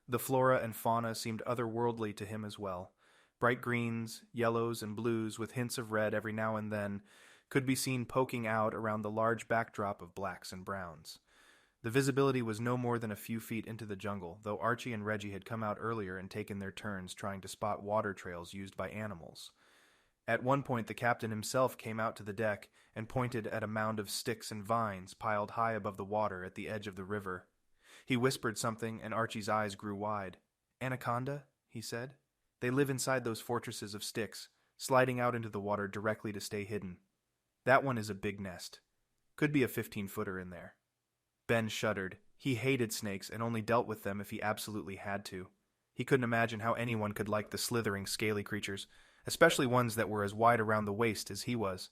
The flora and fauna seemed otherworldly to him as well. Bright greens, yellows, and blues with hints of red every now and then could be seen poking out around the large backdrop of blacks and browns. The visibility was no more than a few feet into the jungle, though Archie and Reggie had come out earlier and taken their turns trying to spot water trails used by animals. At one point, the captain himself came out to the deck and pointed at a mound of sticks and vines piled high above the water at the edge of the river. He whispered something, and Archie's eyes grew wide. "Anaconda?" he said. "They live inside those fortresses of sticks, sliding out into the water directly to stay hidden. That one is a big nest. Could be a 15-footer in there." Ben shuddered. He hated snakes and only dealt with them if he absolutely had to. He couldn't imagine how anyone could like the slithering, scaly creatures, especially ones that were as wide around the waist as he was.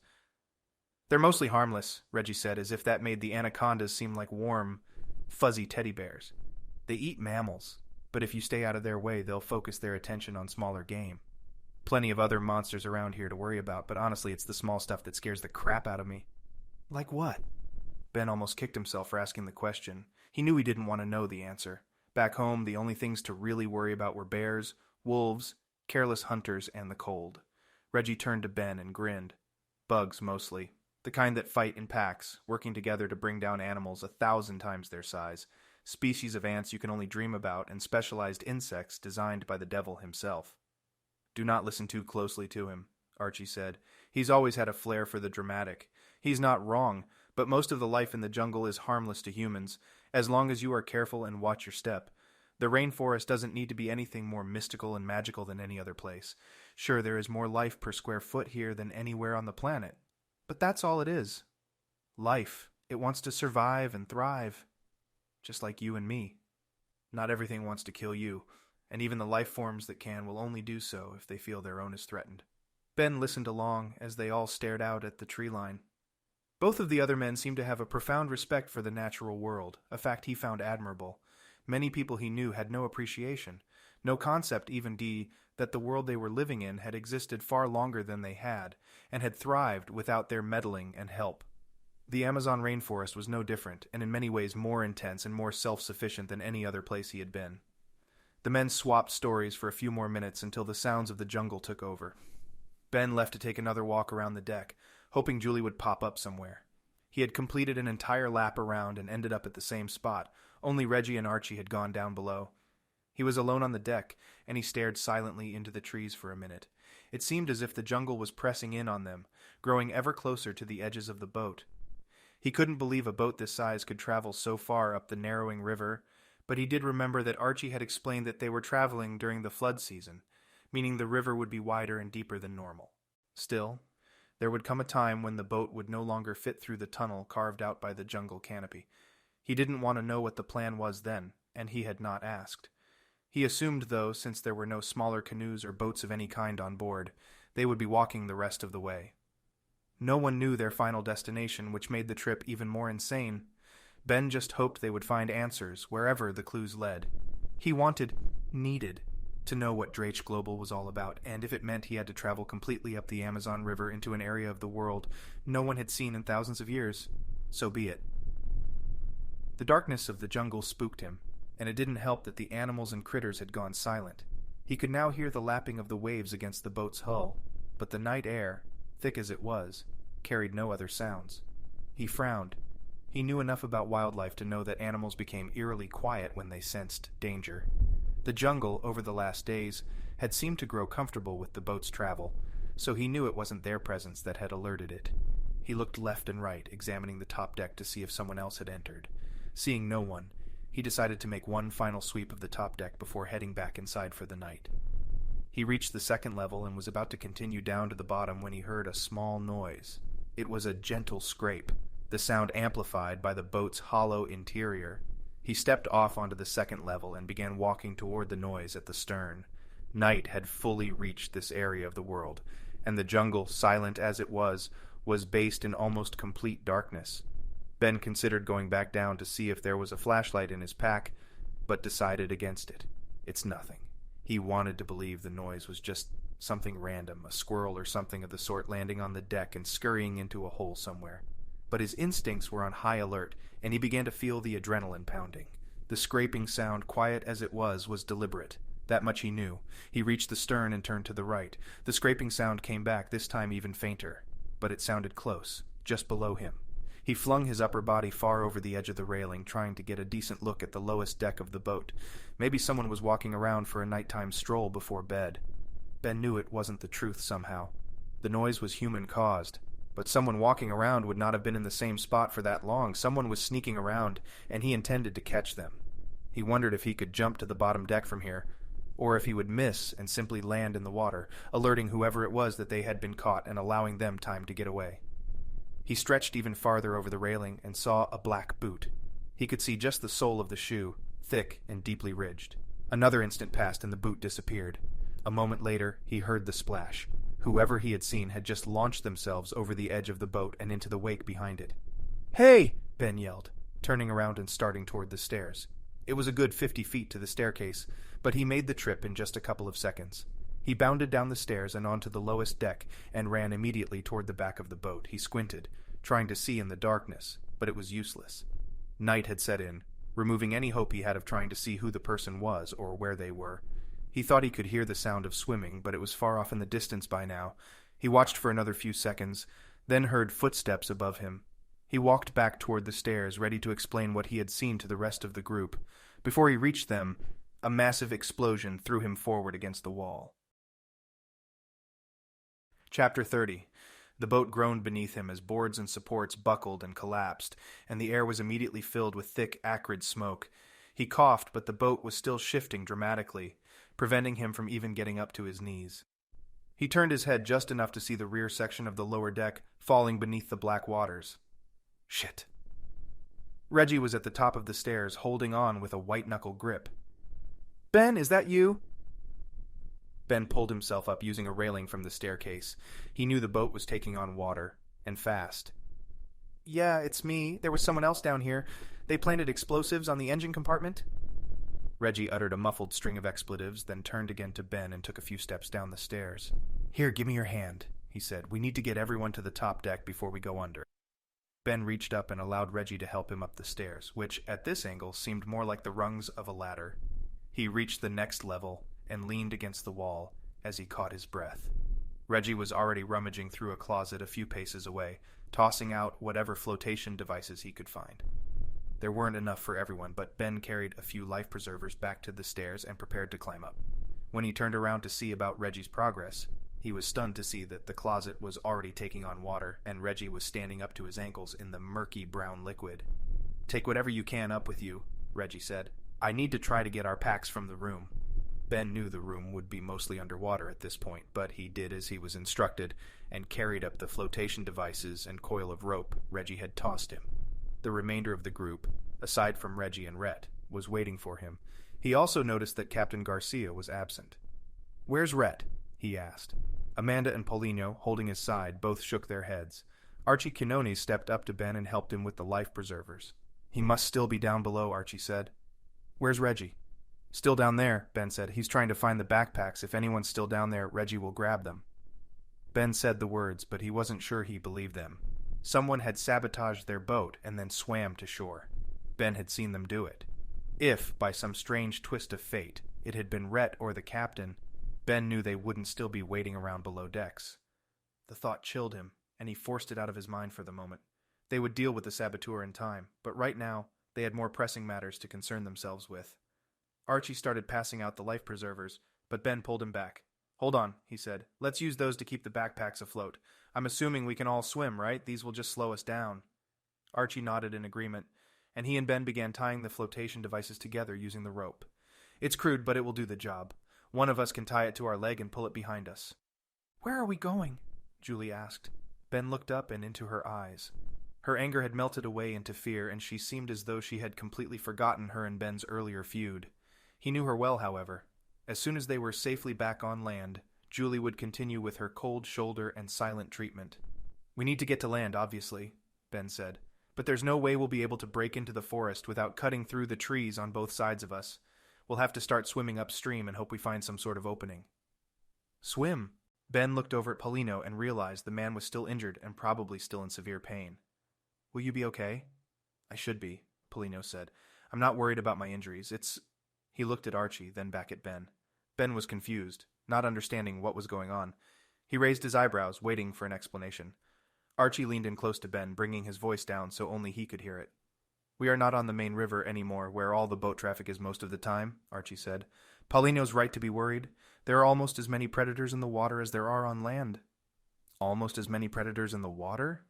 "They're mostly harmless," Reggie said, as if that made the anacondas seem like warm, fuzzy teddy bears. "They eat mammals, but if you stay out of their way, they'll focus their attention on smaller game. Plenty of other monsters around here to worry about, but honestly, it's the small stuff that scares the crap out of me." "Like what?" Ben almost kicked himself for asking the question. He knew he didn't want to know the answer. Back home, the only things to really worry about were bears, wolves, careless hunters, and the cold. Reggie turned to Ben and grinned. "Bugs, mostly. The kind that fight in packs, working together to bring down animals 1,000 times their size. Species of ants you can only dream about, and specialized insects designed by the devil himself." "Do not listen too closely to him," Archie said. "He's always had a flair for the dramatic. He's not wrong, but most of the life in the jungle is harmless to humans, as long as you are careful and watch your step. The rainforest doesn't need to be anything more mystical and magical than any other place. Sure, there is more life per square foot here than anywhere on the planet, but that's all it is. Life. It wants to survive and thrive. Just like you and me. Not everything wants to kill you, and even the life forms that can will only do so if they feel their own is threatened." Ben listened along as they all stared out at the tree line. Both of the other men seemed to have a profound respect for the natural world, a fact he found admirable. Many people he knew had no appreciation, no concept even that the world they were living in had existed far longer than they had, and had thrived without their meddling and help. The Amazon rainforest was no different, and in many ways more intense and more self-sufficient than any other place he had been. The men swapped stories for a few more minutes until the sounds of the jungle took over. Ben left to take another walk around the deck, hoping Julie would pop up somewhere. He had completed an entire lap around and ended up at the same spot. Only Reggie and Archie had gone down below. He was alone on the deck, and he stared silently into the trees for a minute. It seemed as if the jungle was pressing in on them, growing ever closer to the edges of the boat. He couldn't believe a boat this size could travel so far up the narrowing river, but he did remember that Archie had explained that they were traveling during the flood season, meaning the river would be wider and deeper than normal. Still, There would come a time when the boat would no longer fit through the tunnel carved out by the jungle canopy. He didn't want to know what the plan was then, and he had not asked. He assumed, though, since there were no smaller canoes or boats of any kind on board, they would be walking the rest of the way. No one knew their final destination, which made the trip even more insane. Ben just hoped they would find answers wherever the clues led. He needed, to know what Drake Global was all about, and if it meant he had to travel completely up the Amazon River into an area of the world no one had seen in thousands of years, so be it. The darkness of the jungle spooked him, and it didn't help that the animals and critters had gone silent. He could now hear the lapping of the waves against the boat's hull, but the night air, thick as it was, carried no other sounds. He frowned. He knew enough about wildlife to know that animals became eerily quiet when they sensed danger. The jungle, over the last days, had seemed to grow comfortable with the boat's travel, so he knew it wasn't their presence that had alerted it. He looked left and right, examining the top deck to see if someone else had entered. Seeing no one, he decided to make one final sweep of the top deck before heading back inside for the night. He reached the second level and was about to continue down to the bottom when he heard a small noise. It was a gentle scrape, the sound amplified by the boat's hollow interior. He stepped off onto the second level and began walking toward the noise at the stern. Night had fully reached this area of the world, and the jungle, silent as it was based in almost complete darkness. Ben considered going back down to see if there was a flashlight in his pack, but decided against it. It's nothing. He wanted to believe the noise was just something random, a squirrel or something of the sort landing on the deck and scurrying into a hole somewhere. But his instincts were on high alert, and he began to feel the adrenaline pounding. The scraping sound, quiet as it was deliberate. That much he knew. He reached the stern and turned to the right. The scraping sound came back, this time even fainter, but it sounded close, just below him. He flung his upper body far over the edge of the railing, trying to get a decent look at the lowest deck of the boat. Maybe someone was walking around for a nighttime stroll before bed. Ben knew it wasn't the truth somehow. The noise was human-caused, but someone walking around would not have been in the same spot for that long. Someone was sneaking around, and he intended to catch them. He wondered if he could jump to the bottom deck from here, or if he would miss and simply land in the water, alerting whoever it was that they had been caught and allowing them time to get away. He stretched even farther over the railing and saw a black boot. He could see just the sole of the shoe, thick and deeply ridged. Another instant passed and the boot disappeared. A moment later, he heard the splash. Whoever he had seen had just launched themselves over the edge of the boat and into the wake behind it. "Hey!" Ben yelled, turning around and starting toward the stairs. It was a good 50 feet to the staircase, but he made the trip in just a couple of seconds. He bounded down the stairs and onto the lowest deck and ran immediately toward the back of the boat. He squinted, trying to see in the darkness, but it was useless. Night had set in, removing any hope he had of trying to see who the person was or where they were. He thought he could hear the sound of swimming, but it was far off in the distance by now. He watched for another few seconds, then heard footsteps above him. He walked back toward the stairs, ready to explain what he had seen to the rest of the group. Before he reached them, a massive explosion threw him forward against the wall. Chapter 30. The boat groaned beneath him as boards and supports buckled and collapsed, and the air was immediately filled with thick, acrid smoke. He coughed, but the boat was still shifting dramatically, preventing him from even getting up to his knees. He turned his head just enough to see the rear section of the lower deck falling beneath the black waters. Shit. Reggie was at the top of the stairs, holding on with a white-knuckle grip. "Ben, is that you?" Ben pulled himself up using a railing from the staircase. He knew the boat was taking on water, and fast. "Yeah, it's me. There was someone else down here. They planted explosives on the engine compartment." Reggie uttered a muffled string of expletives, then turned again to Ben and took a few steps down the stairs. "Here, give me your hand," he said. "We need to get everyone to the top deck before we go under." Ben reached up and allowed Reggie to help him up the stairs, which, at this angle, seemed more like the rungs of a ladder. He reached the next level and leaned against the wall as he caught his breath. Reggie was already rummaging through a closet a few paces away, tossing out whatever flotation devices he could find. There weren't enough for everyone, but Ben carried a few life preservers back to the stairs and prepared to climb up. When he turned around to see about Reggie's progress, he was stunned to see that the closet was already taking on water, and Reggie was standing up to his ankles in the murky brown liquid. "Take whatever you can up with you," Reggie said. "I need to try to get our packs from the room." Ben knew the room would be mostly underwater at this point, but he did as he was instructed and carried up the flotation devices and coil of rope Reggie had tossed him. The remainder of the group, aside from Reggie and Rhett, was waiting for him. He also noticed that Captain Garcia was absent. "Where's Rhett?" he asked. Amanda and Paulino, holding his side, both shook their heads. Archie Quinones stepped up to Ben and helped him with the life preservers. "He must still be down below," Archie said. "Where's Reggie?" "Still down there," Ben said. "He's trying to find the backpacks. If anyone's still down there, Reggie will grab them." Ben said the words, but he wasn't sure he believed them. Someone had sabotaged their boat and then swam to shore. Ben had seen them do it. If, by some strange twist of fate, it had been Rhett or the captain, Ben knew they wouldn't still be waiting around below decks. The thought chilled him, and he forced it out of his mind for the moment. They would deal with the saboteur in time, but right now, they had more pressing matters to concern themselves with. Archie started passing out the life preservers, but Ben pulled him back. "Hold on," he said. "Let's use those to keep the backpacks afloat. I'm assuming we can all swim, right? These will just slow us down." Archie nodded in agreement, and he and Ben began tying the flotation devices together using the rope. "It's crude, but it will do the job. One of us can tie it to our leg and pull it behind us." "Where are we going?" Julie asked. Ben looked up and into her eyes. Her anger had melted away into fear, and she seemed as though she had completely forgotten her and Ben's earlier feud. He knew her well, however. As soon as they were safely back on land, Julie would continue with her cold shoulder and silent treatment. "We need to get to land, obviously," Ben said. "But there's no way we'll be able to break into the forest without cutting through the trees on both sides of us. We'll have to start swimming upstream and hope we find some sort of opening." "Swim?" Ben looked over at Paulino and realized the man was still injured and probably still in severe pain. "Will you be okay?" "I should be," Paulino said. "I'm not worried about my injuries. He looked at Archie, then back at Ben. Ben was confused, not understanding what was going on. He raised his eyebrows, waiting for an explanation. Archie leaned in close to Ben, bringing his voice down so only he could hear it. "We are not on the main river anymore, where all the boat traffic is most of the time," Archie said. "Paulino's right to be worried. There are almost as many predators in the water as there are on land." "Almost as many predators in the water?"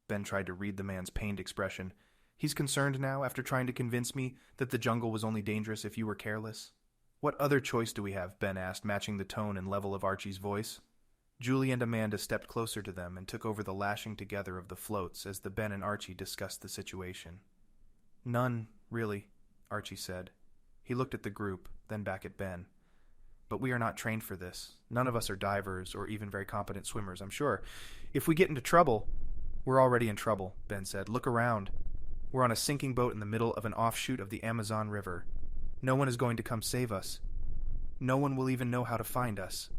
Ben tried to read the man's pained expression. "He's concerned now, after trying to convince me that the jungle was only dangerous if you were careless?" "What other choice do we have?" Ben asked, matching the tone and level of Archie's voice. Julie and Amanda stepped closer to them and took over the lashing together of the floats as the Ben and Archie discussed the situation. "None, really," Archie said. He looked at the group, then back at Ben. "But we are not trained for this. None of us are divers or even very competent swimmers, I'm sure. If we get into trouble—" "We're already in trouble," Ben said. "Look around. We're on a sinking boat in the middle of an offshoot of the Amazon River. No one is going to come save us. No one will even know how to find us.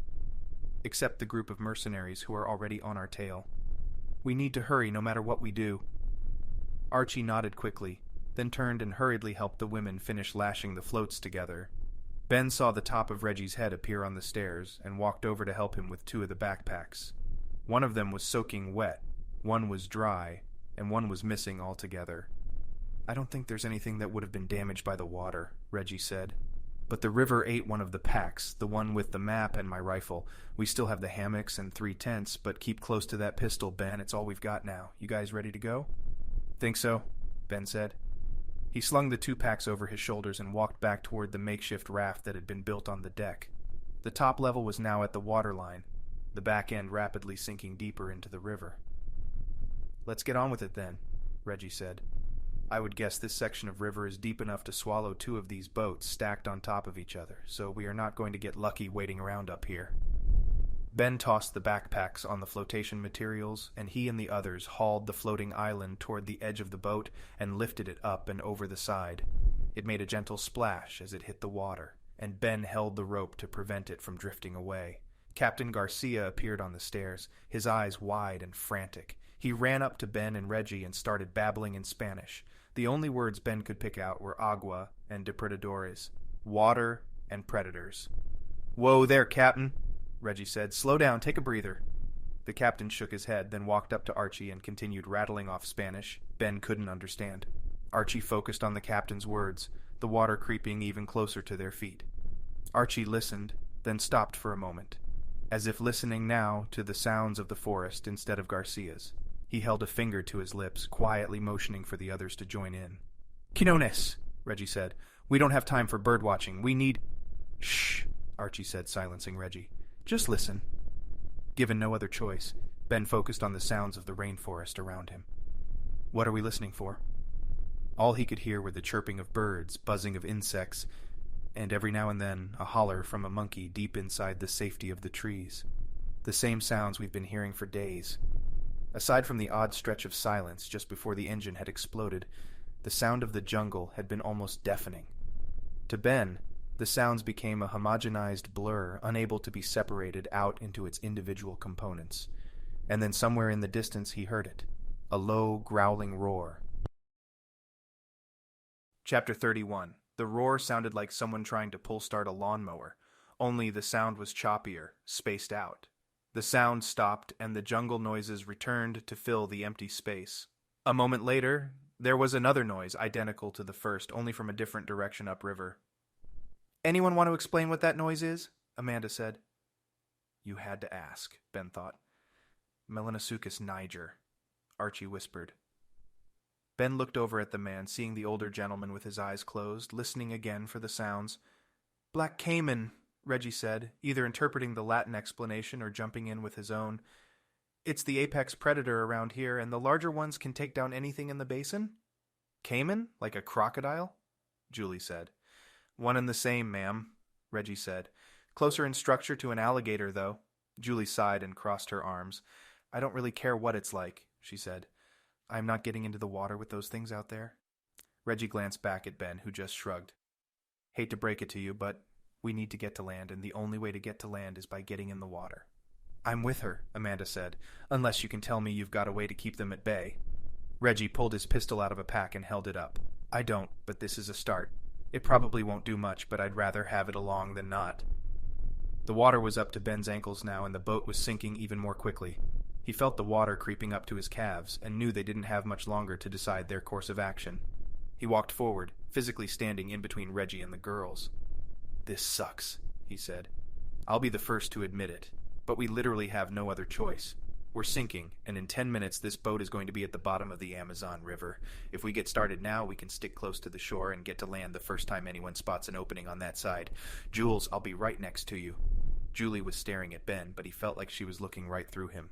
Except the group of mercenaries who are already on our tail. We need to hurry no matter what we do." Archie nodded quickly, then turned and hurriedly helped the women finish lashing the floats together. Ben saw the top of Reggie's head appear on the stairs and walked over to help him with two of the backpacks. One of them was soaking wet, one was dry, and one was missing altogether. "I don't think there's anything that would have been damaged by the water," Reggie said. "But the river ate one of the packs, the one with the map and my rifle. We still have the hammocks and 3 tents, but keep close to that pistol, Ben. It's all we've got now. You guys ready to go?" "Think so," Ben said. He slung the 2 packs over his shoulders and walked back toward the makeshift raft that had been built on the deck. The top level was now at the waterline, the back end rapidly sinking deeper into the river. "Let's get on with it then," Reggie said. "I would guess this section of river is deep enough to swallow 2 of these boats stacked on top of each other, so we are not going to get lucky waiting around up here." Ben tossed the backpacks on the flotation materials, and he and the others hauled the floating island toward the edge of the boat and lifted it up and over the side. It made a gentle splash as it hit the water, and Ben held the rope to prevent it from drifting away. Captain Garcia appeared on the stairs, his eyes wide and frantic. He ran up to Ben and Reggie and started babbling in Spanish. The only words Ben could pick out were agua and depredadores, water and predators. "Whoa there, Captain," Reggie said. "Slow down, take a breather." The captain shook his head, then walked up to Archie and continued rattling off Spanish Ben couldn't understand. Archie focused on the captain's words, the water creeping even closer to their feet. Archie listened, then stopped for a moment, as if listening now to the sounds of the forest instead of Garcia's. He held a finger to his lips, quietly motioning for the others to join in. "Quinones," Reggie said. "We don't have time for birdwatching. We need—" "Shh," Archie said, silencing Reggie. "Just listen." Given no other choice, Ben focused on the sounds of the rainforest around him. "What are we listening for?" All he could hear were the chirping of birds, buzzing of insects, and every now and then a holler from a monkey deep inside the safety of the trees. The same sounds we've been hearing for days. Aside from the odd stretch of silence just before the engine had exploded, the sound of the jungle had been almost deafening. To Ben, the sounds became a homogenized blur, unable to be separated out into its individual components. And then somewhere in the distance he heard it, a low, growling roar. Chapter 31. The roar sounded like someone trying to pull-start a lawnmower, only the sound was choppier, spaced out. The sound stopped, and the jungle noises returned to fill the empty space. A moment later, there was another noise identical to the first, only from a different direction upriver. "Anyone want to explain what that noise is?" Amanda said. "You had to ask," Ben thought. "Melanosuchus niger," Archie whispered. Ben looked over at the man, seeing the older gentleman with his eyes closed, listening again for the sounds. "Black caiman," Reggie said, either interpreting the Latin explanation or jumping in with his own. "It's the apex predator around here, and the larger ones can take down anything in the basin?" "Caiman? Like a crocodile?" Julie said. "One and the same, ma'am," Reggie said. "Closer in structure to an alligator, though." Julie sighed and crossed her arms. "I don't really care what it's like," she said. "I'm not getting into the water with those things out there." Reggie glanced back at Ben, who just shrugged. "Hate to break it to you, but we need to get to land, and the only way to get to land is by getting in the water." "I'm with her," Amanda said, "unless you can tell me you've got a way to keep them at bay." Reggie pulled his pistol out of a pack and held it up. "I don't, but this is a start. It probably won't do much, but I'd rather have it along than not." The water was up to Ben's ankles now, and the boat was sinking even more quickly. He felt the water creeping up to his calves, and knew they didn't have much longer to decide their course of action. He walked forward, physically standing in between Reggie and the girls. "This sucks," he said. "I'll be the first to admit it, but we literally have no other choice. We're sinking, and in 10 minutes this boat is going to be at the bottom of the Amazon River. If we get started now, we can stick close to the shore and get to land the first time anyone spots an opening on that side. Jules, I'll be right next to you." Julie was staring at Ben, but he felt like she was looking right through him.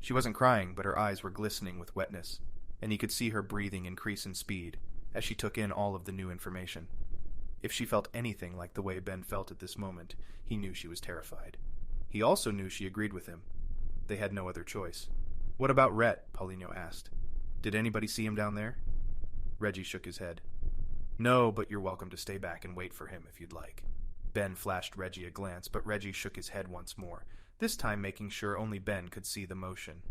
She wasn't crying, but her eyes were glistening with wetness, and he could see her breathing increase in speed as she took in all of the new information. If she felt anything like the way Ben felt at this moment, he knew she was terrified. He also knew she agreed with him. They had no other choice. "What about Rhett?" Paulinho asked. "Did anybody see him down there?" Reggie shook his head. "No, but you're welcome to stay back and wait for him if you'd like." Ben flashed Reggie a glance, but Reggie shook his head once more, this time making sure only Ben could see the motion.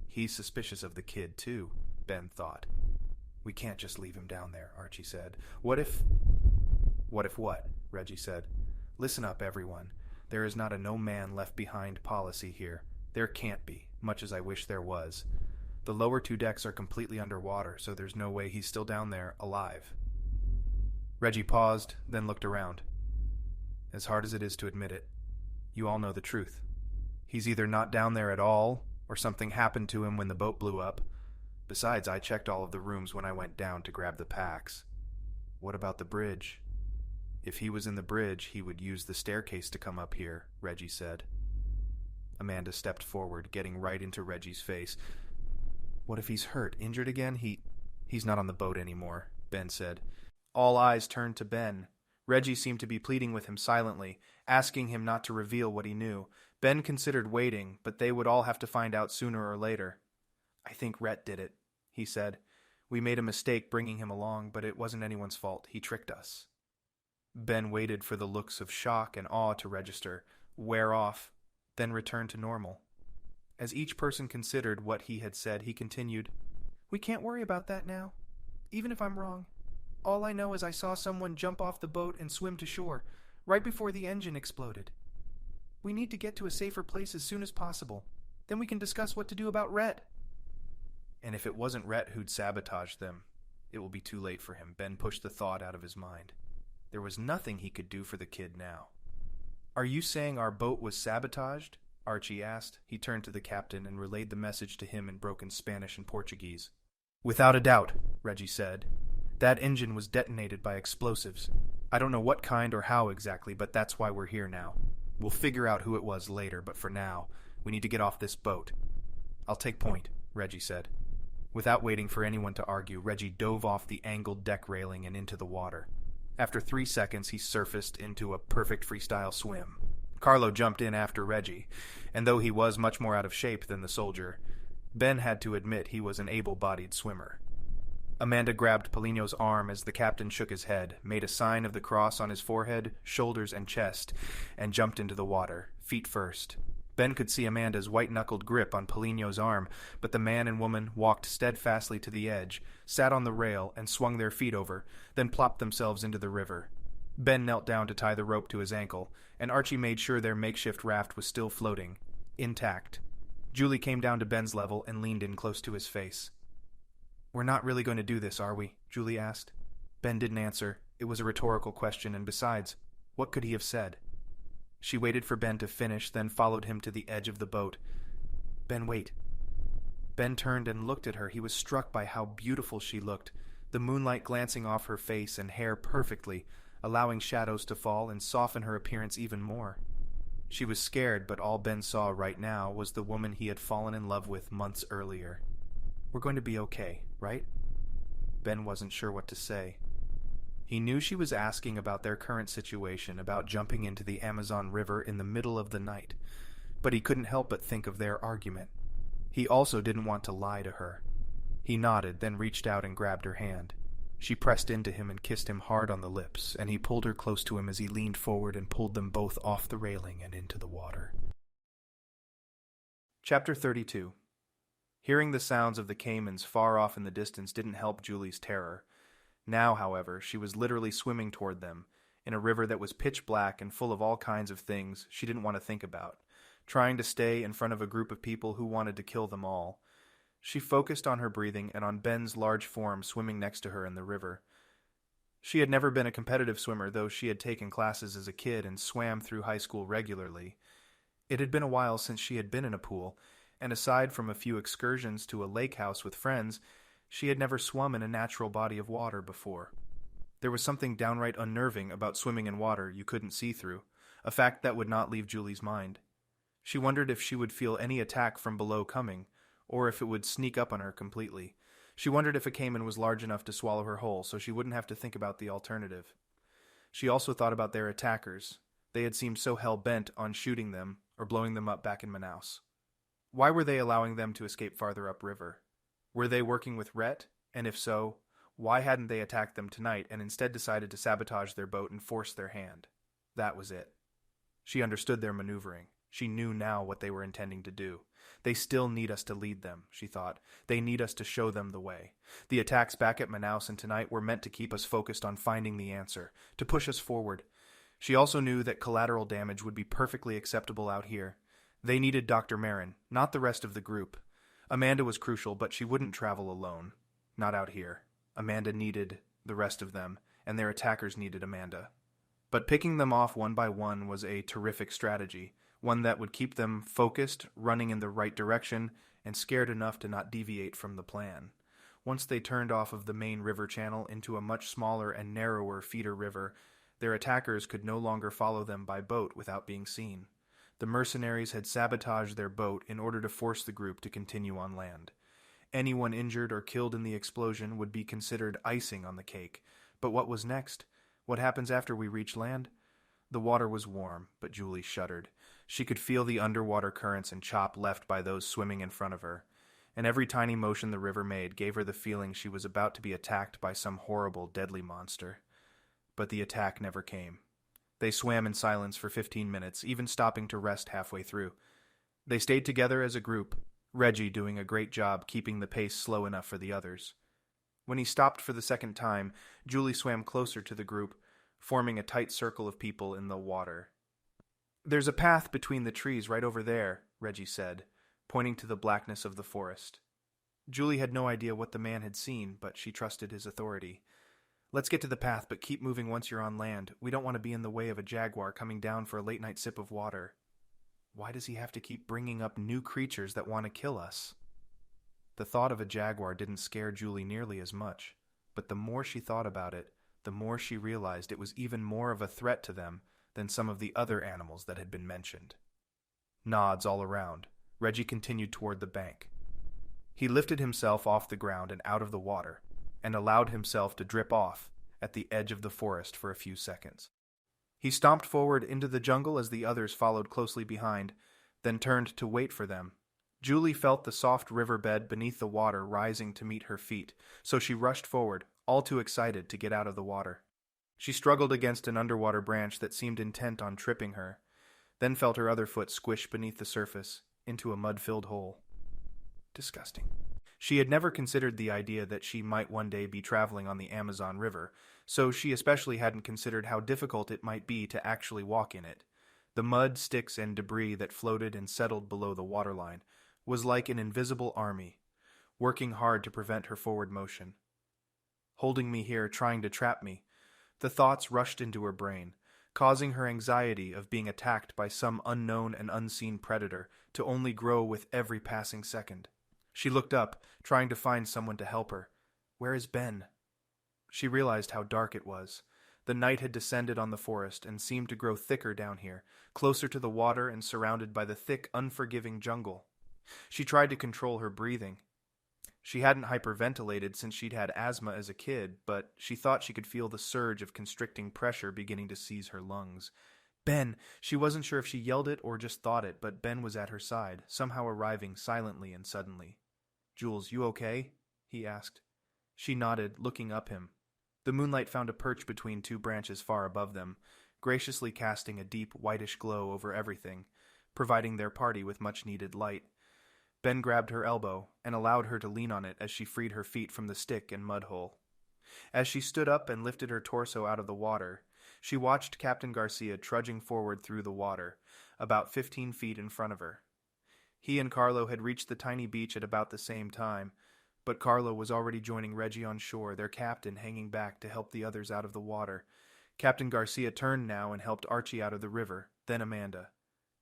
"He's suspicious of the kid, too," Ben thought. "We can't just leave him down there," Archie said. "What if—" "What if what?" Reggie said. "Listen up, everyone. There is not a no-man-left-behind policy here. There can't be, much as I wish there was. The lower two decks are completely underwater, so there's no way he's still down there, alive." Reggie paused, then looked around. "As hard as it is to admit it, you all know the truth. He's either not down there at all, or something happened to him when the boat blew up. Besides, I checked all of the rooms when I went down to grab the packs. What about the bridge?" "If he was in the bridge, he would use the staircase to come up here," Reggie said. Amanda stepped forward, getting right into Reggie's face. "What if he's hurt, injured again? He's not on the boat anymore," Ben said. All eyes turned to Ben. Reggie seemed to be pleading with him silently, asking him not to reveal what he knew. Ben considered waiting, but they would all have to find out sooner or later. "I think Rhett did it," he said. "We made a mistake bringing him along, but it wasn't anyone's fault. He tricked us." Ben waited for the looks of shock and awe to register, wear off, then return to normal. As each person considered what he had said, he continued, "We can't worry about that now, even if I'm wrong. All I know is I saw someone jump off the boat and swim to shore, right before the engine exploded. We need to get to a safer place as soon as possible. Then we can discuss what to do about Rhett." "And if it wasn't Rhett who'd sabotaged them, it will be too late for him." Ben pushed the thought out of his mind. There was nothing he could do for the kid now. "Are you saying our boat was sabotaged?" Archie asked. He turned to the captain and relayed the message to him in broken Spanish and Portuguese. "Without a doubt," Reggie said. "That engine was detonated by explosives. I don't know what kind or how exactly, but that's why we're here now. We'll figure out who it was later, but for now, we need to get off this boat. I'll take point, Reggie said. Without waiting for anyone to argue, Reggie dove off the angled deck railing and into the water. After 3 seconds, he surfaced into a perfect freestyle swim. Carlo jumped in after Reggie, and though he was much more out of shape than the soldier, Ben had to admit he was an able-bodied swimmer. Amanda grabbed Polino's arm as the captain shook his head, made a sign of the cross on his forehead, shoulders, and chest, and jumped into the water, feet first. Ben could see Amanda's white-knuckled grip on Polino's arm, but the man and woman walked steadfastly to the edge, sat on the rail, and swung their feet over, then plopped themselves into the river. Ben knelt down to tie the rope to his ankle, and Archie made sure their makeshift raft was still floating, intact. Julie came down to Ben's level and leaned in close to his face. "We're not really going to do this, are we?" Julie asked. Ben didn't answer. It was a rhetorical question, and besides, what could he have said? She waited for Ben to finish, then followed him to the edge of the boat. "Ben, wait." Ben turned and looked at her. He was struck by how beautiful she looked, the moonlight glancing off her face and hair perfectly, allowing shadows to fall and soften her appearance even more. She was scared, but all Ben saw right now was the woman he had fallen in love with months earlier. "We're going to be okay, right?" Ben wasn't sure what to say. He knew she was asking about their current situation, about jumping into the Amazon River in the middle of the night, but he couldn't help but think of their argument. He also didn't want to lie to her. He nodded, then reached out and grabbed her hand. She pressed into him and kissed him hard on the lips, and he pulled her close to him as he leaned forward and pulled them both off the railing and into the water. Chapter 32. Hearing the sounds of the caimans far off in the distance didn't help Julie's terror. Now, however, she was literally swimming toward them, in a river that was pitch black and full of all kinds of things she didn't want to think about, trying to stay in front of a group of people who wanted to kill them all. She focused on her breathing and on Ben's large form swimming next to her in the river. She had never been a competitive swimmer, though she had taken classes as a kid and swam through high school regularly. It had been a while since she had been in a pool, and aside from a few excursions to a lake house with friends, she had never swum in a natural body of water before. There was something downright unnerving about swimming in water you couldn't see through, a fact that would not leave Julie's mind. She wondered if she would feel any attack from below coming, or if it would sneak up on her completely. She wondered if a caiman was large enough to swallow her whole, so she wouldn't have to think about the alternative. She also thought about their attackers. They had seemed so hell-bent on shooting them or blowing them up back in Manaus. Why were they allowing them to escape farther upriver? Were they working with Rhett? And if so, why hadn't they attacked them tonight and instead decided to sabotage their boat and force their hand? That was it. She understood their maneuvering. She knew now what they were intending to do. They still need us to lead them, she thought. They need us to show them the way. The attacks back at Manaus and tonight were meant to keep us focused on finding the answer, to push us forward. She also knew that collateral damage would be perfectly acceptable out here. They needed Dr. Meron, not the rest of the group. Amanda was crucial, but she wouldn't travel alone. Not out here. Amanda needed the rest of them, and their attackers needed Amanda. But picking them off one by one was a terrific strategy, one that would keep them focused, running in the right direction, and scared enough to not deviate from the plan. Once they turned off of the main river channel into a much smaller and narrower feeder river, their attackers could no longer follow them by boat without being seen. The mercenaries had sabotaged their boat in order to force the group to continue on land. Anyone injured or killed in the explosion would be considered icing on the cake. But what was next? What happens after we reach land? The water was warm, but Julie shuddered. She could feel the underwater currents and chop left by those swimming in front of her, and every tiny motion the river made gave her the feeling she was about to be attacked by some horrible, deadly monster. But the attack never came. They swam in silence for 15 minutes, even stopping to rest halfway through. They stayed together as a group, Reggie doing a great job keeping the pace slow enough for the others. When he stopped for the second time, Julie swam closer to the group, forming a tight circle of people in the water. "There's a path between the trees right over there," Reggie said, pointing to the blackness of the forest. Julie had no idea what the man had seen, but she trusted his authority. "Let's get to the path, but keep moving once you're on land. We don't want to be in the way of a jaguar coming down for a late-night sip of water." Why does he have to keep bringing up new creatures that want to kill us? The thought of a jaguar didn't scare Julie nearly as much, but the more she thought about it, the more she realized it was even more of a threat to them than some of the other animals that had been mentioned. Nods all around, Reggie continued toward the bank. He lifted himself off the ground and out of the water, and allowed himself to drip off at the edge of the forest for a few seconds. He stomped forward into the jungle as the others followed closely behind, then turned to wait for them. Julie felt the soft riverbed beneath the water rising to meet her feet, so she rushed forward, all too excited to get out of the water. She struggled against an underwater branch that seemed intent on tripping her, then felt her other foot squish beneath the surface into a mud-filled hole. Disgusting. She had never considered the idea that she might one day be traveling on the Amazon River, so she especially hadn't considered how difficult it might be to actually walk in it. The mud, sticks, and debris that floated and settled below the waterline was like an invisible army, working hard to prevent her forward motion. Holding me here, trying to trap me. The thoughts rushed into her brain, causing her anxiety of being attacked by some unknown and unseen predator to only grow with every passing second. She looked up, trying to find someone to help her. Where is Ben? She realized how dark it was. The night had descended on the forest and seemed to grow thicker down here, closer to the water and surrounded by the thick, unforgiving jungle. She tried to control her breathing. She hadn't hyperventilated since she'd had asthma as a kid, but she thought she could feel the surge of constricting pressure beginning to seize her lungs. Ben! She wasn't sure if she yelled it or just thought it, but Ben was at her side, somehow arriving silently and suddenly. "Jules, you okay?" he asked. She nodded, looking up him. The moonlight found a perch between two branches far above them, graciously casting a deep, whitish glow over everything, providing their party with much-needed light. Ben grabbed her elbow and allowed her to lean on it as she freed her feet from the stick and mud hole. As she stood up and lifted her torso out of the water, she watched Captain Garcia trudging forward through the water, about 15 feet in front of her. He and Carlo had reached the tiny beach at about the same time, but Carlo was already joining Reggie on shore, their captain hanging back to help the others out of the water. Captain Garcia turned now and helped Archie out of the river, then Amanda.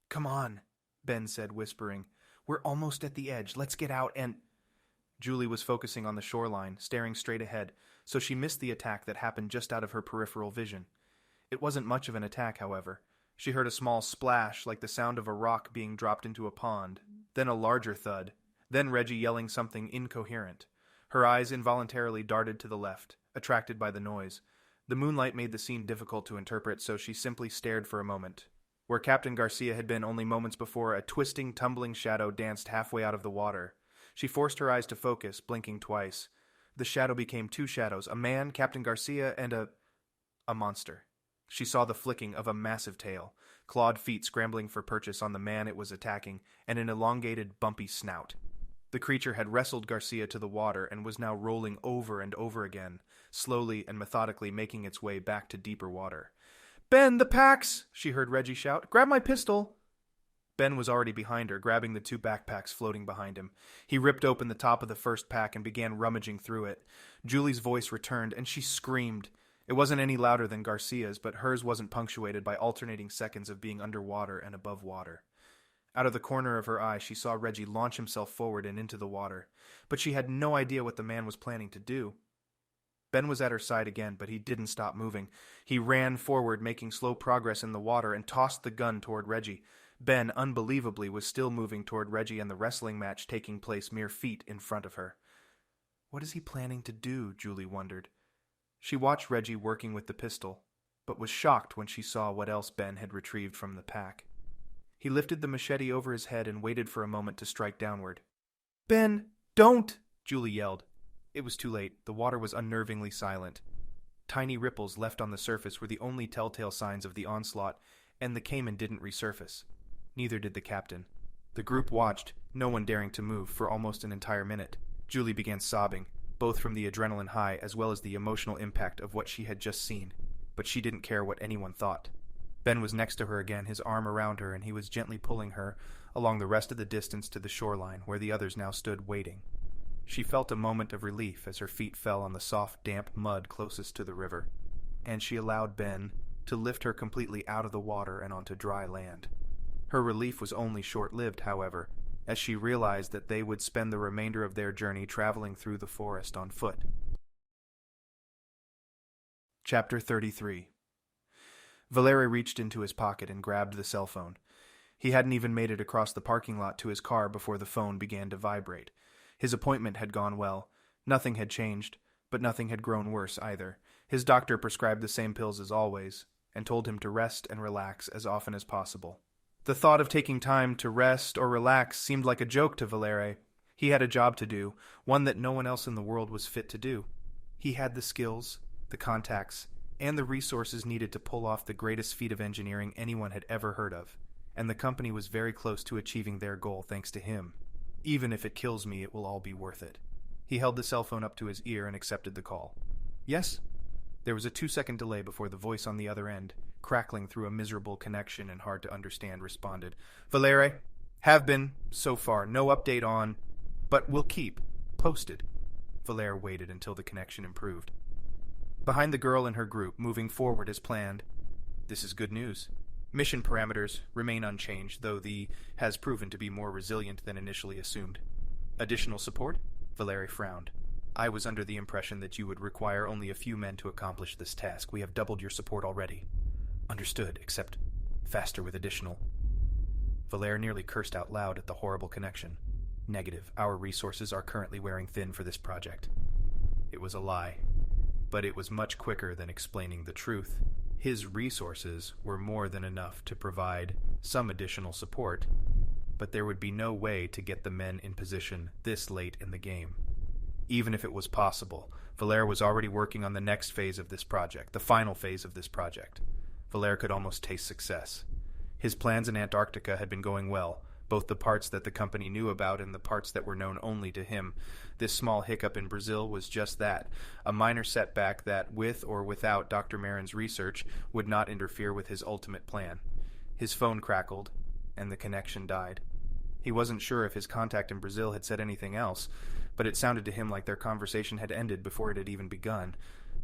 "Come on," Ben said, whispering. "We're almost at the edge. Let's get out and—" Julie was focusing on the shoreline, staring straight ahead, so she missed the attack that happened just out of her peripheral vision. It wasn't much of an attack, however. She heard a small splash like the sound of a rock being dropped into a pond, then a larger thud, then Reggie yelling something incoherent. Her eyes involuntarily darted to the left, attracted by the noise. The moonlight made the scene difficult to interpret, so she simply stared for a moment. Where Captain Garcia had been only moments before, a twisting, tumbling shadow danced halfway out of the water. She forced her eyes to focus, blinking twice. The shadow became two shadows, a man, Captain Garcia, and a monster. She saw the flicking of a massive tail, clawed feet scrambling for purchase on the man it was attacking, and an elongated, bumpy snout. The creature had wrestled Garcia to the water and was now rolling over and over again, slowly and methodically making its way back to deeper water. "Ben, the packs!" she heard Reggie shout. "Grab my pistol!" Ben was already behind her, grabbing the two backpacks floating behind him. He ripped open the top of the first pack and began rummaging through it. Julie's voice returned, and she screamed. It wasn't any louder than Garcia's, but hers wasn't punctuated by alternating seconds of being underwater and above water. Out of the corner of her eye, she saw Reggie launch himself forward and into the water, but she had no idea what the man was planning to do. Ben was at her side again, but he didn't stop moving. He ran forward, making slow progress in the water, and tossed the gun toward Reggie. Ben, unbelievably, was still moving toward Reggie and the wrestling match taking place mere feet in front of her. What is he planning to do? Julie wondered. She watched Reggie working with the pistol, but was shocked when she saw what else Ben had retrieved from the pack. He lifted the machete over his head and waited for a moment to strike downward. "Ben, don't!" Julie yelled. It was too late. The water was unnervingly silent. Tiny ripples left on the surface were the only telltale signs of the onslaught, and the caiman didn't resurface. Neither did the captain. The group watched, no one daring to move, for almost an entire minute. Julie began sobbing, both from the adrenaline high as well as the emotional impact of what she had just seen, but she didn't care what anyone thought. Ben was next to her again, his arm around her, and he was gently pulling her along the rest of the distance to the shoreline, where the others now stood waiting. She felt a moment of relief as her feet fell on the soft, damp mud closest to the river, and she allowed Ben to lift her completely out of the water and onto dry land. Her relief was only short-lived, however, as she realized that they would spend the remainder of their journey traveling through the forest on foot. Chapter 33. Valer reached into his pocket and grabbed the cell phone. He hadn't even made it across the parking lot to his car before the phone began to vibrate. His appointment had gone well. Nothing had changed, but nothing had grown worse either. His doctor prescribed the same pills as always, and told him to rest and relax as often as possible. The thought of taking time to rest or relax seemed like a joke to Valer. He had a job to do, one that no one else in the world was fit to do. He had the skills, the contacts, and the resources needed to pull off the greatest feat of engineering anyone had ever heard of, and the company was very close to achieving their goal thanks to him. Even if it kills me, it will all be worth it. He held the cell phone up to his ear and accepted the call. Yes? There was a 2-second delay before the voice on the other end, crackling through a miserable connection and hard to understand, responded. Valer, have been, so far, no update on, but we'll keep posted. Valer waited until the connection improved. Behind the girl and her group, moving forward as planned. This is good news. Mission parameters remain unchanged, though the has proven to be more resilient than initially assumed. Additional support? Valer frowned. I was under the impression that you would require only a few men to accomplish this task. We have doubled your support already. Understood, except faster with additional. Valer nearly cursed out loud at the horrible connection. Negative. Our resources are currently wearing thin for this project. It was a lie, but it was much quicker than explaining the truth. His resources were more than enough to provide some additional support, but there would be no way to get the men in position this late in the game. Even if it was possible, Valer was already working on the next phase of this project, the final phase of this project. Valer could almost taste success. His plans in Antarctica had been going well, both the parts that the company knew about and the parts that were known only to him. This small hiccup in Brazil was just that, a minor setback that, with or without Dr. Meron's research, would not interfere with his ultimate plan. His phone crackled, and the connection died. He wasn't sure if his contact in Brazil had said anything else, but it sounded to him like their conversation had ended before it had even begun.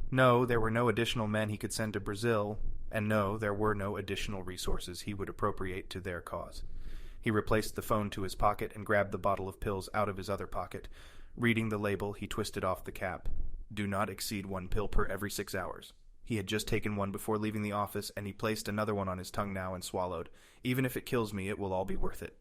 No, there were no additional men he could send to Brazil, and no, there were no additional resources he would appropriate to their cause. He replaced the phone to his pocket and grabbed the bottle of pills out of his other pocket. Reading the label, he twisted off the cap. Do not exceed 1 pill per every 6 hours. He had just taken one before leaving the office, and he placed another one on his tongue now and swallowed. Even if it kills me, it will all be worth it.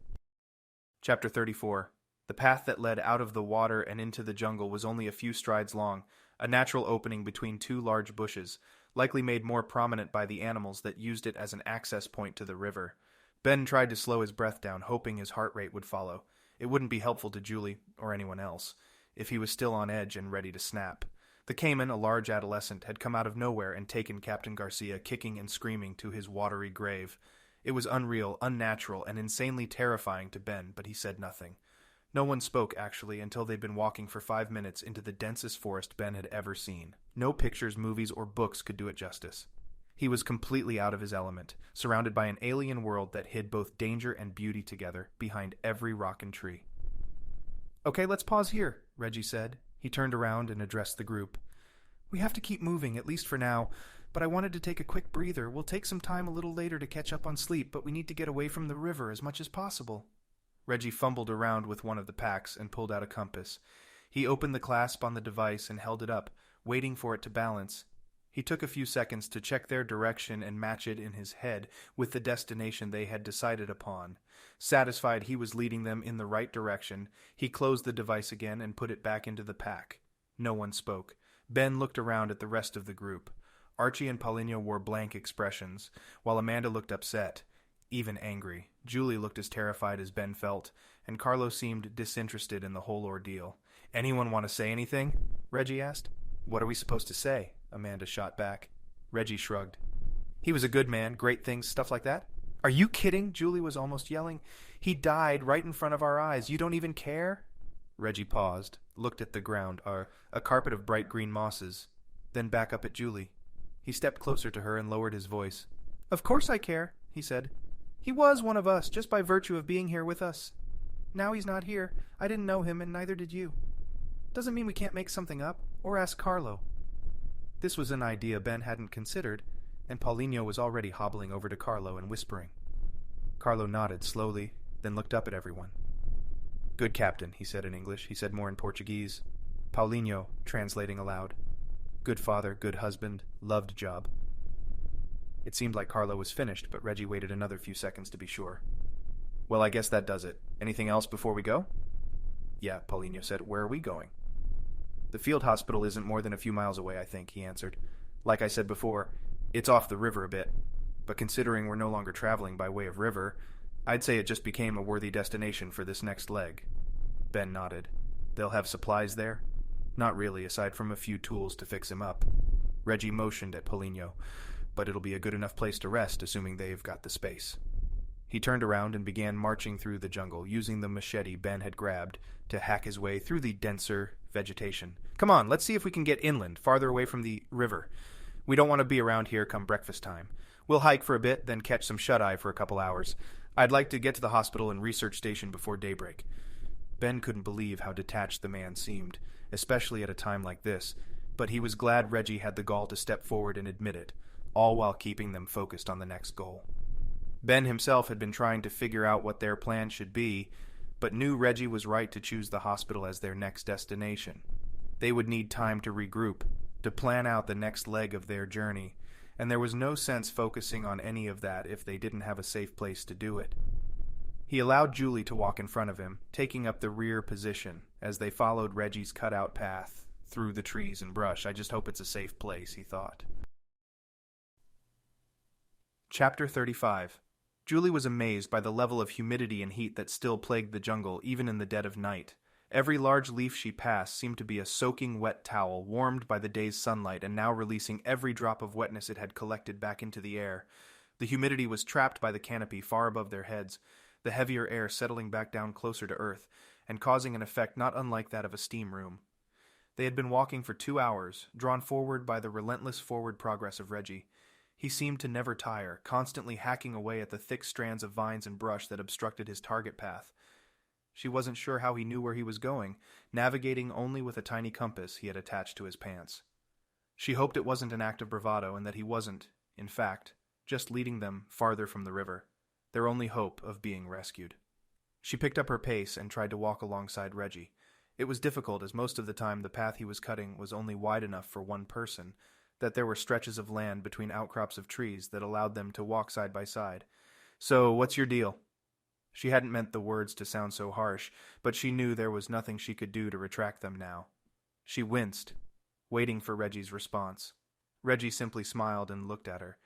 Chapter 34. The path that led out of the water and into the jungle was only a few strides long, a natural opening between 2 large bushes, likely made more prominent by the animals that used it as an access point to the river. Ben tried to slow his breath down, hoping his heart rate would follow. It wouldn't be helpful to Julie, or anyone else, if he was still on edge and ready to snap. The Cayman, a large adolescent, had come out of nowhere and taken Captain Garcia kicking and screaming to his watery grave. It was unreal, unnatural, and insanely terrifying to Ben, but he said nothing. No one spoke, actually, until they'd been walking for 5 minutes into the densest forest Ben had ever seen. No pictures, movies, or books could do it justice. He was completely out of his element, surrounded by an alien world that hid both danger and beauty together behind every rock and tree. Okay, let's pause here, Reggie said. He turned around and addressed the group. We have to keep moving, at least for now, but I wanted to take a quick breather. We'll take some time a little later to catch up on sleep, but we need to get away from the river as much as possible. Reggie fumbled around with one of the packs and pulled out a compass. He opened the clasp on the device and held it up, waiting for it to balance. He took a few seconds to check their direction and match it in his head with the destination they had decided upon. Satisfied he was leading them in the right direction, he closed the device again and put it back into the pack. No one spoke. Ben looked around at the rest of the group. Archie and Paulinho wore blank expressions, while Amanda looked upset, even angry. Julie looked as terrified as Ben felt, and Carlo seemed disinterested in the whole ordeal. Anyone want to say anything? Reggie asked. What are we supposed to say? Amanda shot back. Reggie shrugged. He was a good man, great things, stuff like that. Are you kidding? Julie was almost yelling. He died right in front of our eyes. You don't even care? Reggie paused, looked at the ground, a carpet of bright green mosses, then back up at Julie. He stepped closer to her and lowered his voice. Of course I care, he said. He was one of us, just by virtue of being here with us. Now he's not here. I didn't know him, and neither did you. Doesn't mean we can't make something up, or ask Carlo. This was an idea Ben hadn't considered, and Paulinho was already hobbling over to Carlo and whispering. Carlo nodded slowly, then looked up at everyone. Good, Captain, he said in English. He said more in Portuguese. Paulinho, translating aloud. Good father, good husband, loved job. It seemed like Carlo was finished, but Reggie waited another few seconds to be sure. Well, I guess that does it. Anything else before we go? Yeah, Paulinho said. Where are we going? The field hospital isn't more than a few miles away, I think, he answered. Like I said before, it's off the river a bit, but considering we're no longer traveling by way of river, I'd say it just became a worthy destination for this next leg. Ben nodded. They'll have supplies there? Not really, aside from a few tools to fix him up. Reggie motioned at Paulinho, but it'll be a good enough place to rest, assuming they've got the space. He turned around and began marching through the jungle, using the machete Ben had grabbed to hack his way through the denser vegetation. Come on, let's see if we can get inland, farther away from the river. We don't want to be around here come breakfast time. We'll hike for a bit, then catch some shut-eye for a couple hours. I'd like to get to the hospital and research station before daybreak. Ben couldn't believe how detached the man seemed, especially at a time like this, but he was glad Reggie had the gall to step forward and admit it, all while keeping them focused on the next goal. Ben himself had been trying to figure out what their plan should be, but knew Reggie was right to choose the hospital as their next destination. They would need time to regroup, to plan out the next leg of their journey, and there was no sense focusing on any of that if they didn't have a safe place to do it. He allowed Julie to walk in front of him, taking up the rear position as they followed Reggie's cut-out path through the trees and brush. I just hope it's a safe place, he thought. Chapter 35. Julie was amazed by the level of humidity and heat that still plagued the jungle, even in the dead of night. Every large leaf she passed seemed to be a soaking wet towel, warmed by the day's sunlight and now releasing every drop of wetness it had collected back into the air. The humidity was trapped by the canopy far above their heads, the heavier air settling back down closer to earth, and causing an effect not unlike that of a steam room. They had been walking for 2 hours, drawn forward by the relentless forward progress of Reggie. He seemed to never tire, constantly hacking away at the thick strands of vines and brush that obstructed his target path. She wasn't sure how he knew where he was going, navigating only with a tiny compass he had attached to his pants. She hoped it wasn't an act of bravado and that he wasn't, in fact, just leading them farther from the river, their only hope of being rescued. She picked up her pace and tried to walk alongside Reggie. It was difficult as most of the time the path he was cutting was only wide enough for one person, that there were stretches of land between outcrops of trees that allowed them to walk side by side. So, what's your deal? She hadn't meant the words to sound so harsh, but she knew there was nothing she could do to retract them now. She winced, waiting for Reggie's response. Reggie simply smiled and looked at her.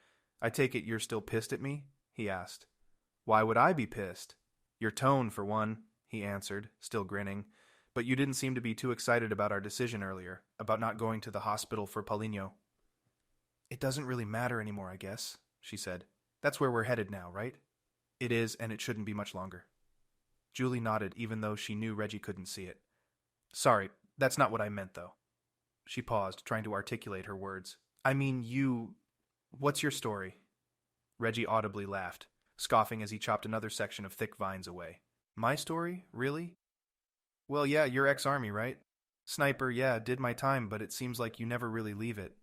I take it you're still pissed at me? He asked. Why would I be pissed? Your tone, for one, he answered, still grinning. But you didn't seem to be too excited about our decision earlier, about not going to the hospital for Paulinho. It doesn't really matter anymore, I guess, she said. That's where we're headed now, right? It is, and it shouldn't be much longer. Julie nodded, even though she knew Reggie couldn't see it. Sorry, that's not what I meant, though. She paused, trying to articulate her words. I mean, What's your story? Reggie audibly laughed, scoffing as he chopped another section of thick vines away. My story? Really? Well, yeah, you're ex-army, right? Sniper, yeah, did my time, but it seems like you never really leave it.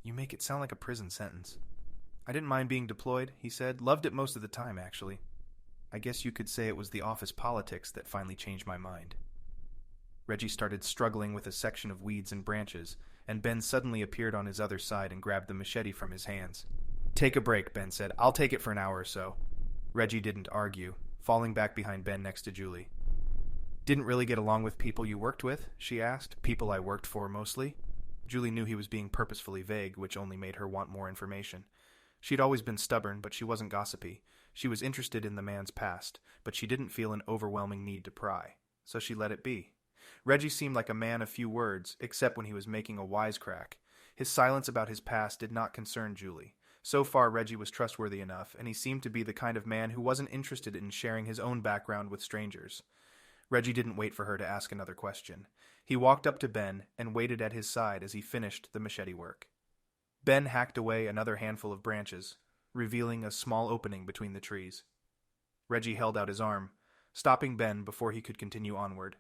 You make it sound like a prison sentence. I didn't mind being deployed, he said. Loved it most of the time, actually. I guess you could say it was the office politics that finally changed my mind. Reggie started struggling with a section of weeds and branches, and Ben suddenly appeared on his other side and grabbed the machete from his hands. Take a break, Ben said. I'll take it for an hour or so. Reggie didn't argue, falling back behind Ben next to Julie. Didn't really get along with people you worked with? She asked. People I worked for, mostly. Julie knew he was being purposefully vague, which only made her want more information. She'd always been stubborn, but she wasn't gossipy. She was interested in the man's past, but she didn't feel an overwhelming need to pry, so she let it be. Reggie seemed like a man of few words, except when he was making a wisecrack. His silence about his past did not concern Julie. So far, Reggie was trustworthy enough, and he seemed to be the kind of man who wasn't interested in sharing his own background with strangers. Reggie didn't wait for her to ask another question. He walked up to Ben and waited at his side as he finished the machete work. Ben hacked away another handful of branches, revealing a small opening between the trees. Reggie held out his arm, stopping Ben before he could continue onward.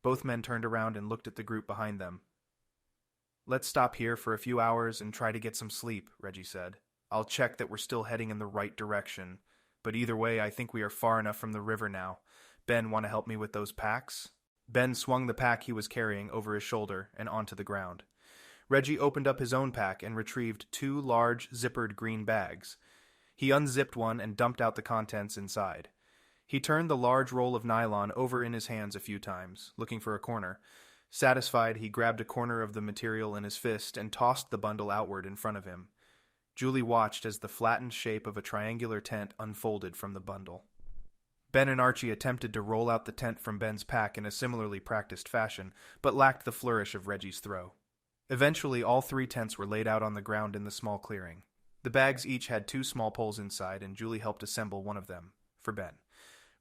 Both men turned around and looked at the group behind them. Let's stop here for a few hours and try to get some sleep, Reggie said. I'll check that we're still heading in the right direction, but either way I think we are far enough from the river now. Ben, want to help me with those packs? Ben swung the pack he was carrying over his shoulder and onto the ground. Reggie opened up his own pack and retrieved 2 large, zippered green bags. He unzipped one and dumped out the contents inside. He turned the large roll of nylon over in his hands a few times, looking for a corner. Satisfied, he grabbed a corner of the material in his fist and tossed the bundle outward in front of him. Julie watched as the flattened shape of a triangular tent unfolded from the bundle. Ben and Archie attempted to roll out the tent from Ben's pack in a similarly practiced fashion, but lacked the flourish of Reggie's throw. Eventually, all 3 tents were laid out on the ground in the small clearing. The bags each had 2 small poles inside, and Julie helped assemble one of them, for Ben.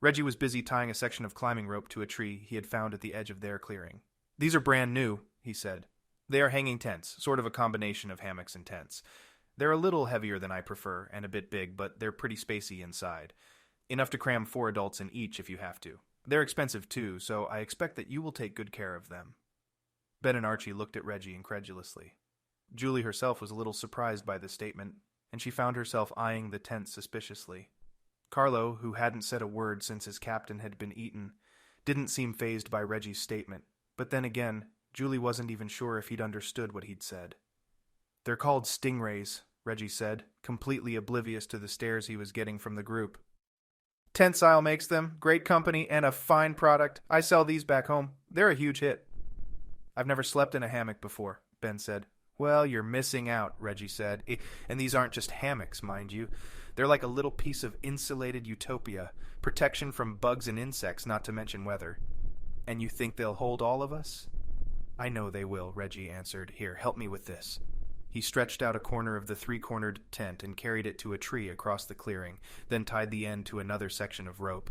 Reggie was busy tying a section of climbing rope to a tree he had found at the edge of their clearing. "These are brand new," he said. "They are hanging tents, sort of a combination of hammocks and tents. They're a little heavier than I prefer, and a bit big, but they're pretty spacey inside. Enough to cram 4 adults in each if you have to. They're expensive too, so I expect that you will take good care of them." Ben and Archie looked at Reggie incredulously. Julie herself was a little surprised by this statement, and she found herself eyeing the tent suspiciously. Carlo, who hadn't said a word since his captain had been eaten, didn't seem fazed by Reggie's statement, but then again, Julie wasn't even sure if he'd understood what he'd said. "They're called stingrays," Reggie said, completely oblivious to the stares he was getting from the group. "Tensile makes them, great company, and a fine product. I sell these back home. They're a huge hit." "I've never slept in a hammock before," Ben said. "Well, you're missing out," Reggie said. "And these aren't just hammocks, mind you. They're like a little piece of insulated utopia, protection from bugs and insects, not to mention weather." "And you think they'll hold all of us?" "I know they will," Reggie answered. "Here, help me with this." He stretched out a corner of the 3-cornered tent and carried it to a tree across the clearing, then tied the end to another section of rope.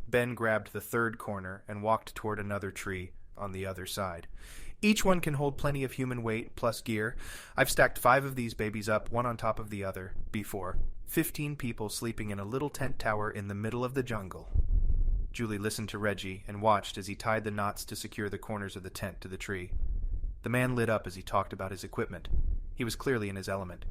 Ben grabbed the 3rd corner and walked toward another tree on the other side. "Each one can hold plenty of human weight plus gear. I've stacked 5 of these babies up, one on top of the other, before. 15 people sleeping in a little tent tower in the middle of the jungle." Julie listened to Reggie and watched as he tied the knots to secure the corners of the tent to the tree. The man lit up as he talked about his equipment. He was clearly in his element.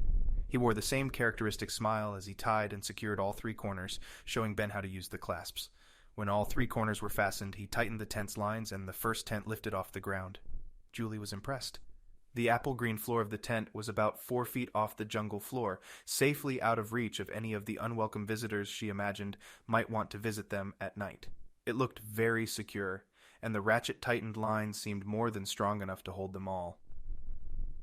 He wore the same characteristic smile as he tied and secured all 3 corners, showing Ben how to use the clasps. When all 3 corners were fastened, he tightened the tent's lines and the first tent lifted off the ground. Julie was impressed. The apple-green floor of the tent was about 4 feet off the jungle floor, safely out of reach of any of the unwelcome visitors she imagined might want to visit them at night. It looked very secure, and the ratchet-tightened lines seemed more than strong enough to hold them all.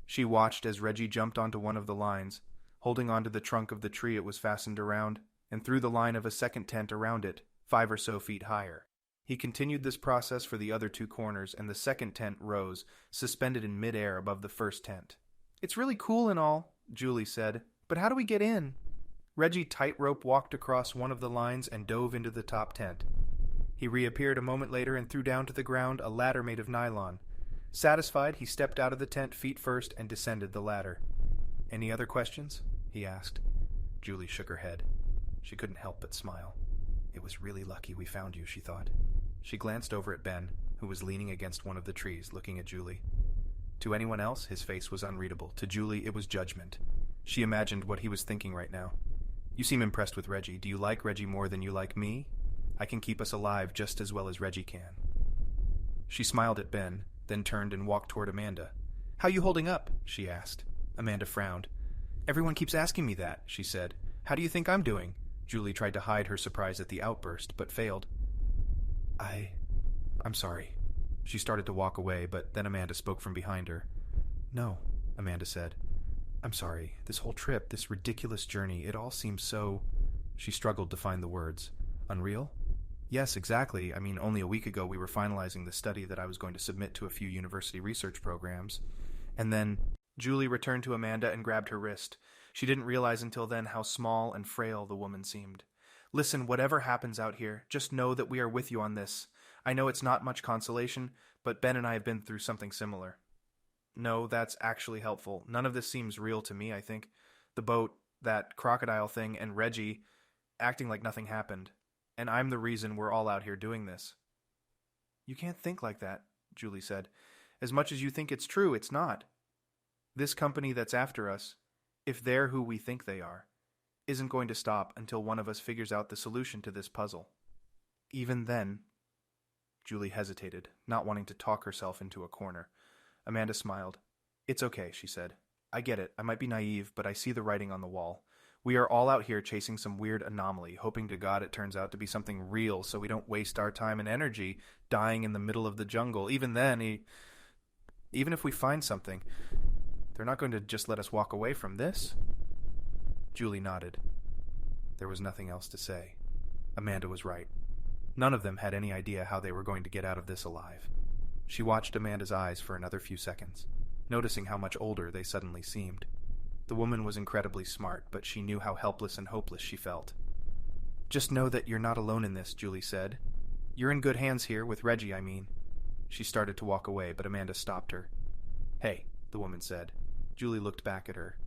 She watched as Reggie jumped onto one of the lines, holding onto the trunk of the tree it was fastened around, and threw the line of a second tent around it, 5 or so feet higher. He continued this process for the other 2 corners, and the second tent rose, suspended in midair above the first tent. "It's really cool and all," Julie said, "but how do we get in?" Reggie tightrope walked across one of the lines and dove into the top tent. He reappeared a moment later and threw down to the ground a ladder made of nylon. Satisfied, he stepped out of the tent feet first and descended the ladder. "Any other questions?" he asked. Julie shook her head. She couldn't help but smile. It was really lucky we found you, she thought. She glanced over at Ben, who was leaning against one of the trees, looking at Julie. To anyone else, his face was unreadable. To Julie, it was judgment. She imagined what he was thinking right now. "You seem impressed with Reggie. Do you like Reggie more than you like me? I can keep us alive just as well as Reggie can." She smiled at Ben, then turned and walked toward Amanda. "How you holding up?" she asked. Amanda frowned. "Everyone keeps asking me that," she said. "How do you think I'm doing?" Julie tried to hide her surprise at the outburst, but failed. I'm sorry." She started to walk away, but then Amanda spoke from behind her. "No," Amanda said. "I'm sorry. This whole trip, this ridiculous journey, it all seems so..." She struggled to find the words. "Unreal?" "Yes, exactly. I mean, only a week ago we were finalizing the study that I was going to submit to a few university research programs. And then..." Julie returned to Amanda and grabbed her wrist. She didn't realize until then how small and frail the woman seemed. "Listen, whatever happens out here, just know that we are with you on this. I know it's not much consolation, but Ben and I have been through something similar." "No, that's actually helpful. None of this seems real to me, I think. The boat, that crocodile thing, and Reggie acting like nothing happened. And I'm the reason we're all out here doing this." "You can't think like that," Julie said. "As much as you think it's true, it's not. This company that's after us, if they're who we think they are, isn't going to stop until one of us figures out the solution to this puzzle. Even then..." Julie hesitated, not wanting to talk herself into a corner. Amanda smiled. It's okay, she said. I get it. I might be naive, but I see the writing on the wall. We are all out here chasing some weird anomaly, hoping to God it turns out to be something real so we don't waste our time and energy dying in the middle of the jungle. Even then, even if we find something, they're not going to just let us walk away from this. Julie nodded. There was nothing else to say. Amanda was right. None of them had any idea how they were going to get out of this alive. She watched Amanda's eyes for another few seconds, noticing how much older they suddenly seemed. The woman was incredibly smart, but she knew how helpless and hopeless she felt. Just know that you're not alone in this, Julie said. You're in good hands here, with Reggie, I mean. She started to walk away, but Amanda stopped her. Hey, the woman said. Julie looked back at her.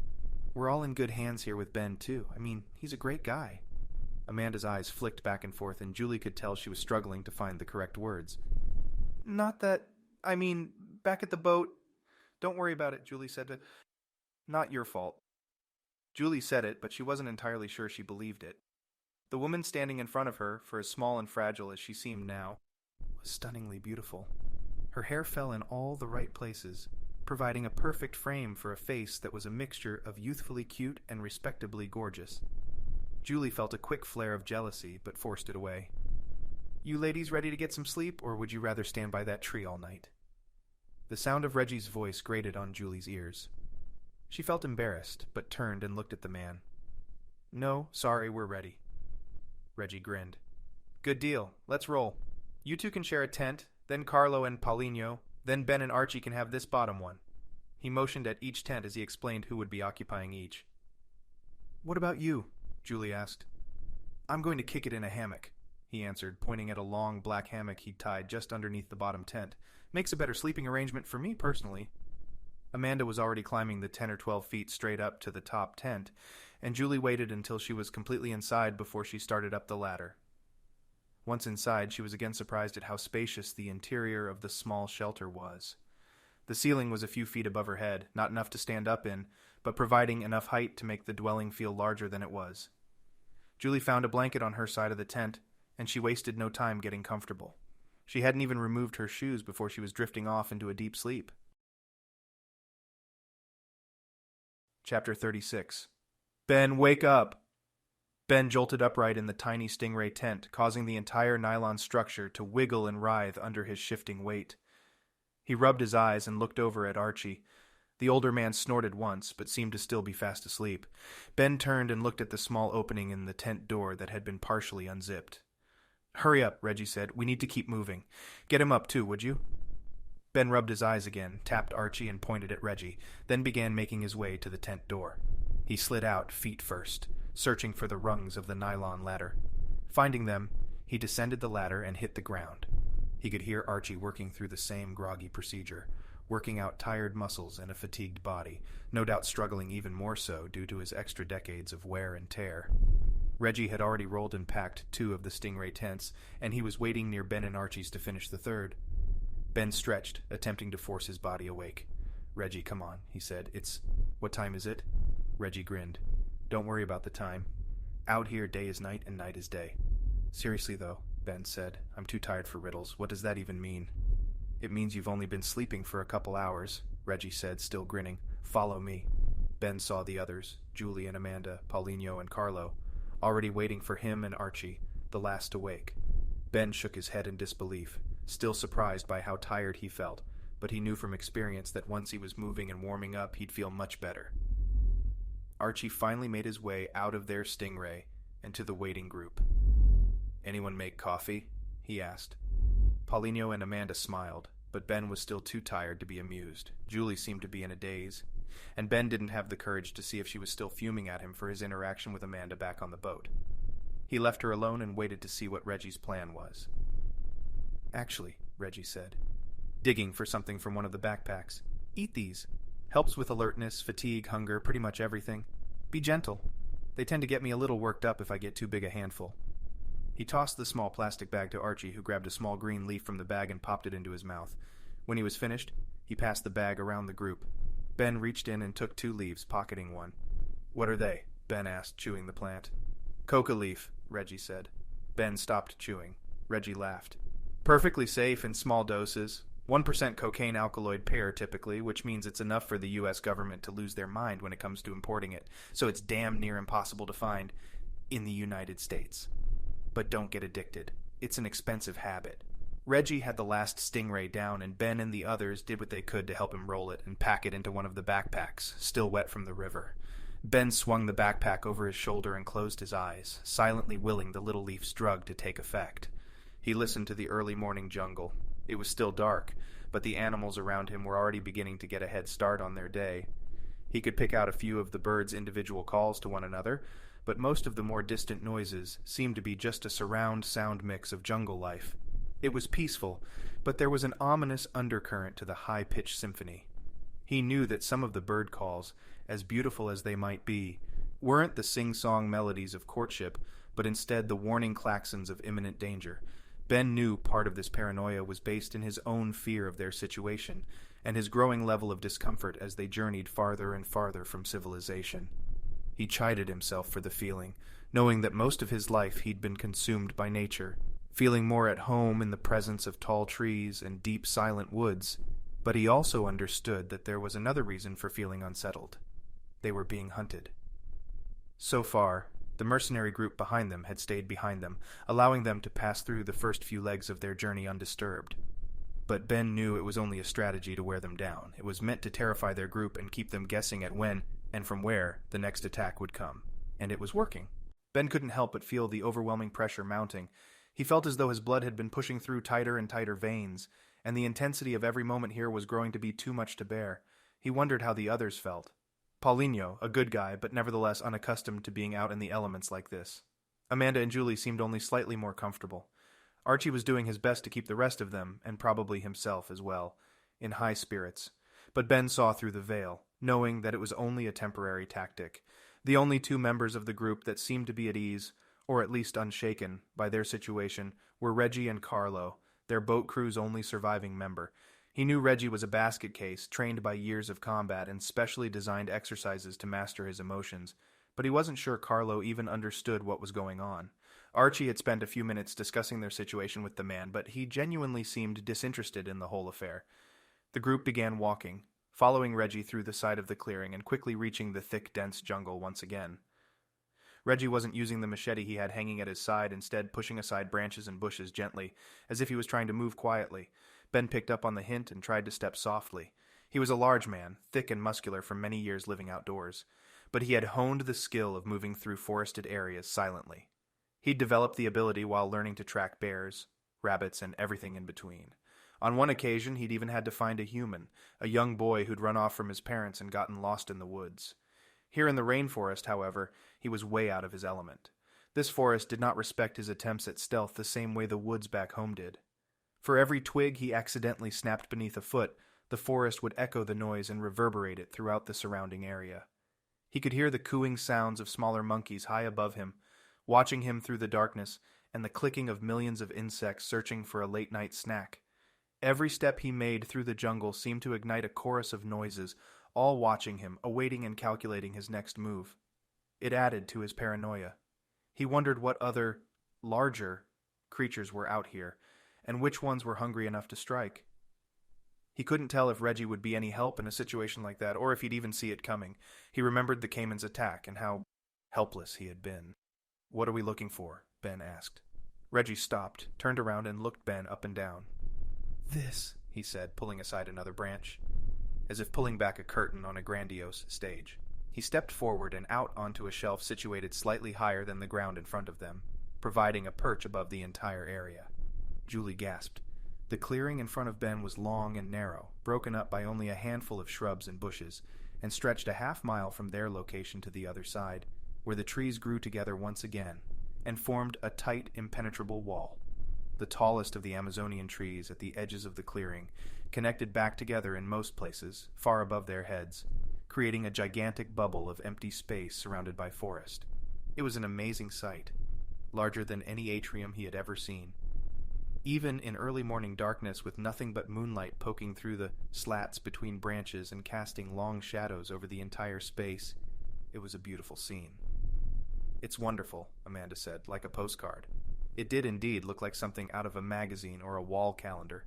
We're all in good hands here with Ben, too. I mean, he's a great guy. Amanda's eyes flicked back and forth, and Julie could tell she was struggling to find the correct words. Not that... I mean, back at the boat... Don't worry about it, Julie said. Not your fault. Julie said it, but she wasn't entirely sure she believed it. The woman standing in front of her, for as small and fragile as she seemed now, was stunningly beautiful. Her hair fell in all the right places, providing a perfect frame for a face that was a mixture of youthfully cute and respectably gorgeous. Julie felt a quick flare of jealousy, but forced it away. You ladies ready to get some sleep, or would you rather stand by that tree all night? The sound of Reggie's voice grated on Julie's ears. She felt embarrassed, but turned and looked at the man. No, sorry, we're ready. Reggie grinned. Good deal. Let's roll. You two can share a tent, then Carlo and Paulinho, then Ben and Archie can have this bottom one. He motioned at each tent as he explained who would be occupying each. What about you? Julie asked. I'm going to kick it in a hammock, he answered, pointing at a long black hammock he'd tied just underneath the bottom tent. Makes a better sleeping arrangement for me, personally. Amanda was already climbing the 10 or 12 feet straight up to the top tent, and Julie waited until she was completely inside before she started up the ladder. Once inside, she was again surprised at how spacious the interior of the small shelter was. The ceiling was a few feet above her head, not enough to stand up in, but providing enough height to make the dwelling feel larger than it was. Julie found a blanket on her side of the tent, and she wasted no time getting comfortable. She hadn't even removed her shoes before she was drifting off into a deep sleep. Chapter 36. Ben, wake up! Ben jolted upright in the tiny stingray tent, causing the entire nylon structure to wiggle and writhe under his shifting weight. He rubbed his eyes and looked over at Archie. The older man snorted once, but seemed to still be fast asleep. Ben turned and looked at the small opening in the tent door that had been partially unzipped. Hurry up, Reggie said. We need to keep moving. Get him up, too, would you? Ben rubbed his eyes again, tapped Archie, and pointed at Reggie, then began making his way to the tent door. He slid out, feet first, searching for the rungs of the nylon ladder. Finding them, he descended the ladder and hit the ground. He could hear Archie working through the same groggy procedure, working out tired muscles and a fatigued body, no doubt struggling even more so due to his extra decades of wear and tear. Reggie had already rolled and packed 2 of the stingray tents, and he was waiting near Ben and Archie's to finish the third. Ben stretched, attempting to force his body awake. Reggie, come on, he said. What time is it? Reggie grinned. Don't worry about the time. Out here, day is night and night is day. Seriously, though, Ben said. I'm too tired for riddles. What does that even mean? It means you've only been sleeping for a couple hours, Reggie said, still grinning. Follow me. Ben saw the others, Julie and Amanda, Paulinho and Carlo, already waiting for him and Archie, the last to wake. Ben shook his head in disbelief, still surprised by how tired he felt, but he knew from experience that once he was moving and warming up, he'd feel much better. Archie finally made his way out of their stingray and to the waiting group. Anyone make coffee? He asked. Paulinho and Amanda smiled, but Ben was still too tired to be amused. Julie seemed to be in a daze, and Ben didn't have the courage to see if she was still fuming at him for his interaction with Amanda back on the boat. He left her alone and waited to see what Reggie's plan was. Actually, Reggie said, digging for something from one of the backpacks. Eat these. Helps with alertness, fatigue, hunger, pretty much everything. Be gentle. They tend to get me a little worked up if I get too big a handful. He tossed the small plastic bag to Archie, who grabbed a small green leaf from the bag and popped it into his mouth. When he was finished, he passed the bag around the group. Ben reached in and took 2 leaves, pocketing one. What are they? Ben asked, chewing the plant. Coca leaf, Reggie said. Ben stopped chewing. Reggie laughed. Perfectly safe in small doses. 1% cocaine alkaloid pair typically, which means it's enough for the US government to lose their mind when it comes to importing it, so it's damn near impossible to find in the United States. But don't get addicted. It's an expensive habit. Reggie had the last stingray down, and Ben and the others did what they could to help him roll it and pack it into one of the backpacks, still wet from the river. Ben swung the backpack over his shoulder and closed his eyes, silently willing the Little Leaf's drug to take effect. He listened to the early morning jungle. It was still dark, but the animals around him were already beginning to get a head start on their day. He could pick out a few of the birds' individual calls to one another, but most of the more distant noises seemed to be just a surround sound mix of jungle life. It was peaceful, but there was an ominous undercurrent to the high-pitched symphony. He knew that some of the bird calls, as beautiful as they might be, weren't the sing-song melodies of courtship, but instead the warning klaxons of imminent danger. Ben knew part of this paranoia was based in his own fear of their situation, and his growing level of discomfort as they journeyed farther and farther from civilization. He chided himself for the feeling, knowing that most of his life he'd been consumed by nature, feeling more at home in the presence of tall trees and deep silent woods, but he also understood that there was another reason for feeling unsettled. They were being hunted. So far, the mercenary group behind them had stayed behind them, allowing them to pass through the first few legs of their journey undisturbed. But Ben knew it was only a strategy to wear them down. It was meant to terrify their group and keep them guessing at when, and from where, the next attack would come. And it was working. Ben couldn't help but feel the overwhelming pressure mounting. He felt as though his blood had been pushing through tighter and tighter veins, and the intensity of every moment here was growing to be too much to bear. He wondered how the others felt. Paulinho, a good guy, but nevertheless unaccustomed to being out in the elements like this. Amanda and Julie seemed only slightly more comfortable. Archie was doing his best to keep the rest of them, and probably himself as well, in high spirits. But Ben saw through the veil, knowing that it was only a temporary tactic. The only two members of the group that seemed to be at ease, or at least unshaken, by their situation were Reggie and Carlo, their boat crew's only surviving member. He knew Reggie was a basket case, trained by years of combat and specially designed exercises to master his emotions, but he wasn't sure Carlo even understood what was going on. Archie had spent a few minutes discussing their situation with the man, but he genuinely seemed disinterested in the whole affair. The group began walking, following Reggie through the side of the clearing and quickly reaching the thick, dense jungle once again. Reggie wasn't using the machete he had hanging at his side, instead pushing aside branches and bushes gently, as if he was trying to move quietly. Ben picked up on the hint and tried to step softly. He was a large man, thick and muscular from many years living outdoors, but he had honed the skill of moving through forested areas silently. He'd developed the ability while learning to track bears, rabbits, and everything in between. On one occasion, he'd even had to find a human, a young boy who'd run off from his parents and gotten lost in the woods. Here in the rainforest, however, he was way out of his element. This forest did not respect his attempts at stealth the same way the woods back home did. For every twig he accidentally snapped beneath a foot, the forest would echo the noise and reverberate it throughout the surrounding area. He could hear the cooing sounds of smaller monkeys high above him, watching him through the darkness, and the clicking of millions of insects searching for a late-night snack. Every step he made through the jungle seemed to ignite a chorus of noises, all watching him, awaiting and calculating his next move. It added to his paranoia. He wondered what other, larger, creatures were out here, and which ones were hungry enough to strike. He couldn't tell if Reggie would be any help in a situation like that, or if he'd even see it coming. He remembered the Cayman's attack and how helpless he had been. "What are we looking for?" Ben asked. Reggie stopped, turned around, and looked Ben up and down. "This," he said, pulling aside another branch, as if pulling back a curtain on a grandiose stage. He stepped forward and out onto a shelf situated slightly higher than the ground in front of them, providing a perch above the entire area. Julie gasped. The clearing in front of Ben was long and narrow, broken up by only a handful of shrubs and bushes, and stretched a half-mile from their location to the other side, where the trees grew together once again, and formed a tight, impenetrable wall. The tallest of the Amazonian trees at the edges of the clearing connected back together in most places, far above their heads, creating a gigantic bubble of empty space surrounded by forest. It was an amazing sight, larger than any atrium he had ever seen. Even in early morning darkness, with nothing but moonlight poking through the slats between branches and casting long shadows over the entire space, it was a beautiful scene. "It's wonderful," Amanda said, like a postcard. It did indeed look like something out of a magazine or a wall calendar.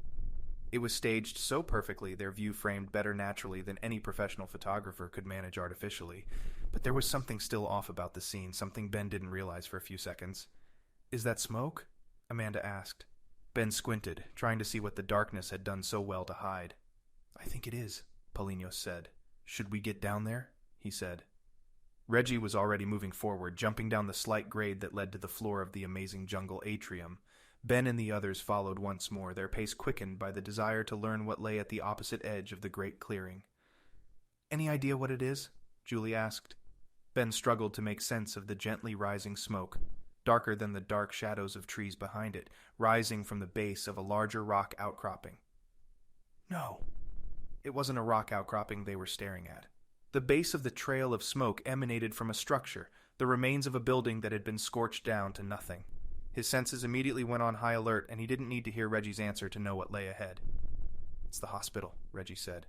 It was staged so perfectly, their view framed better naturally than any professional photographer could manage artificially. But there was something still off about the scene, something Ben didn't realize for a few seconds. "Is that smoke?" Amanda asked. Ben squinted, trying to see what the darkness had done so well to hide. "I think it is," Paulinho said. "Should we get down there?" he said. Reggie was already moving forward, jumping down the slight grade that led to the floor of the amazing jungle atrium. Ben and the others followed once more, their pace quickened by the desire to learn what lay at the opposite edge of the great clearing. "Any idea what it is?" Julie asked. Ben struggled to make sense of the gently rising smoke, darker than the dark shadows of trees behind it, rising from the base of a larger rock outcropping. No. It wasn't a rock outcropping they were staring at. The base of the trail of smoke emanated from a structure, the remains of a building that had been scorched down to nothing. His senses immediately went on high alert, and he didn't need to hear Reggie's answer to know what lay ahead. "It's the hospital," Reggie said.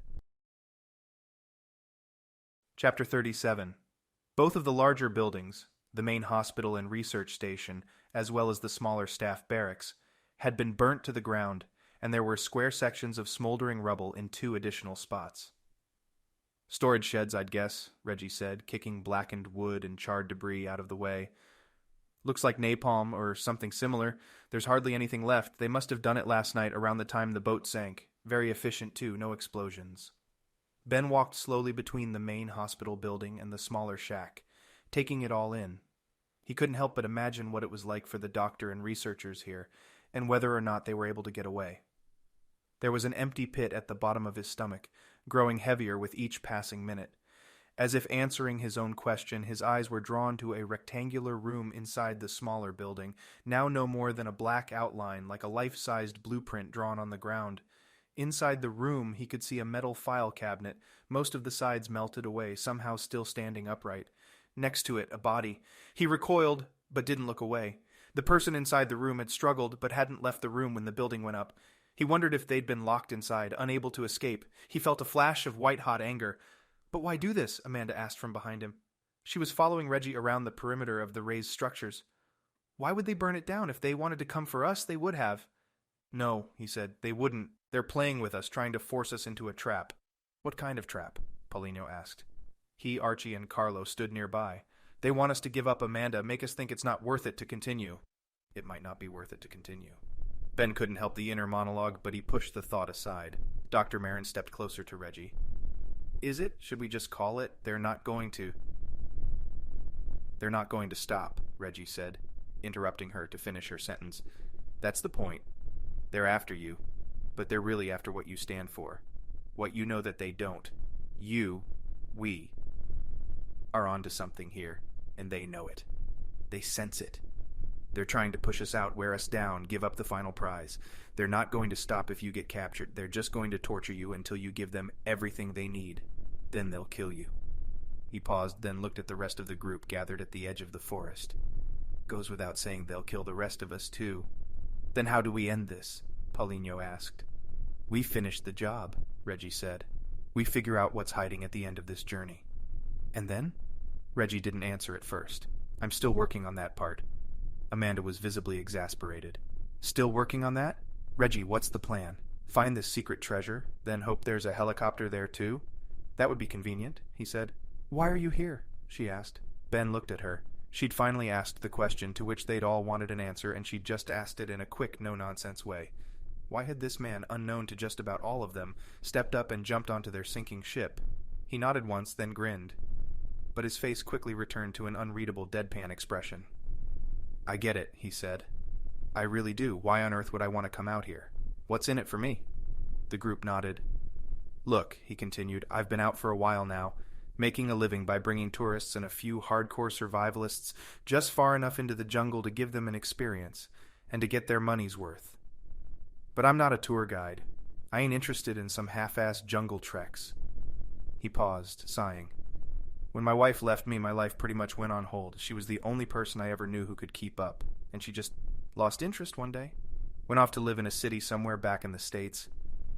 Chapter 37. Both of the larger buildings, the main hospital and research station, as well as the smaller staff barracks, had been burnt to the ground, and there were square sections of smoldering rubble in 2 additional spots. "Storage sheds, I'd guess," Reggie said, kicking blackened wood and charred debris out of the way. "Looks like napalm or something similar. There's hardly anything left. They must have done it last night around the time the boat sank. Very efficient, too, no explosions." Ben walked slowly between the main hospital building and the smaller shack, taking it all in. He couldn't help but imagine what it was like for the doctor and researchers here, and whether or not they were able to get away. There was an empty pit at the bottom of his stomach, growing heavier with each passing minute. As if answering his own question, his eyes were drawn to a rectangular room inside the smaller building, now no more than a black outline like a life-sized blueprint drawn on the ground. Inside the room, he could see a metal file cabinet, most of the sides melted away, somehow still standing upright. Next to it, a body. He recoiled, but didn't look away. The person inside the room had struggled, but hadn't left the room when the building went up. He wondered if they'd been locked inside, unable to escape. He felt a flash of white-hot anger. "But why do this?" Amanda asked from behind him. She was following Reggie around the perimeter of the raised structures. "Why would they burn it down? If they wanted to come for us, they would have." "No," he said, "they wouldn't. They're playing with us, trying to force us into a trap." "What kind of trap?" Paulinho asked. He, Archie, and Carlo stood nearby. "They want us to give up Amanda, make us think it's not worth it to continue." It might not be worth it to continue. Ben couldn't help the inner monologue, but he pushed the thought aside. Dr. Meron stepped closer to Reggie. "Is it? Should we just call it? They're not going to stop," Reggie said, interrupting her to finish her sentence. "That's the point. They're after you, but they're really after what you stand for. What you know that they don't. We, are onto something here, and they know it. They sense it. They're trying to push us out, wear us down, give up the final prize. They're not going to stop if you get captured. They're just going to torture you until you give them everything they need. Then they'll kill you." He paused, then looked at the rest of the group gathered at the edge of the forest. "Goes without saying they'll kill the rest of us, too." "Then how do we end this?" Paulinho asked. "We finish the job," Reggie said. "We figure out what's hiding at the end of this journey." "And then?" Reggie didn't answer at first. "I'm still working on that part." Amanda was visibly exasperated. "Still working on that? Reggie, what's the plan? Find this secret treasure, then hope there's a helicopter there too? That would be convenient," he said. "Why are you here?" she asked. Ben looked at her. She'd finally asked the question to which they'd all wanted an answer, and she'd just asked it in a quick, no-nonsense way. Why had this man, unknown to just about all of them, stepped up and jumped onto their sinking ship? He nodded once, then grinned. But his face quickly returned to an unreadable deadpan expression. "I get it," he said. "I really do. Why on earth would I want to come out here? What's in it for me?" The group nodded. "Look," he continued, "I've been out for a while now, making a living by bringing tourists and a few hardcore survivalists just far enough into the jungle to give them an experience, and to get their money's worth. But I'm not a tour guide. I ain't interested in some half-assed jungle treks." He paused, sighing. "When my wife left me, my life pretty much went on hold. She was the only person I ever knew who could keep up, and she just lost interest one day. Went off to live in a city somewhere back in the States.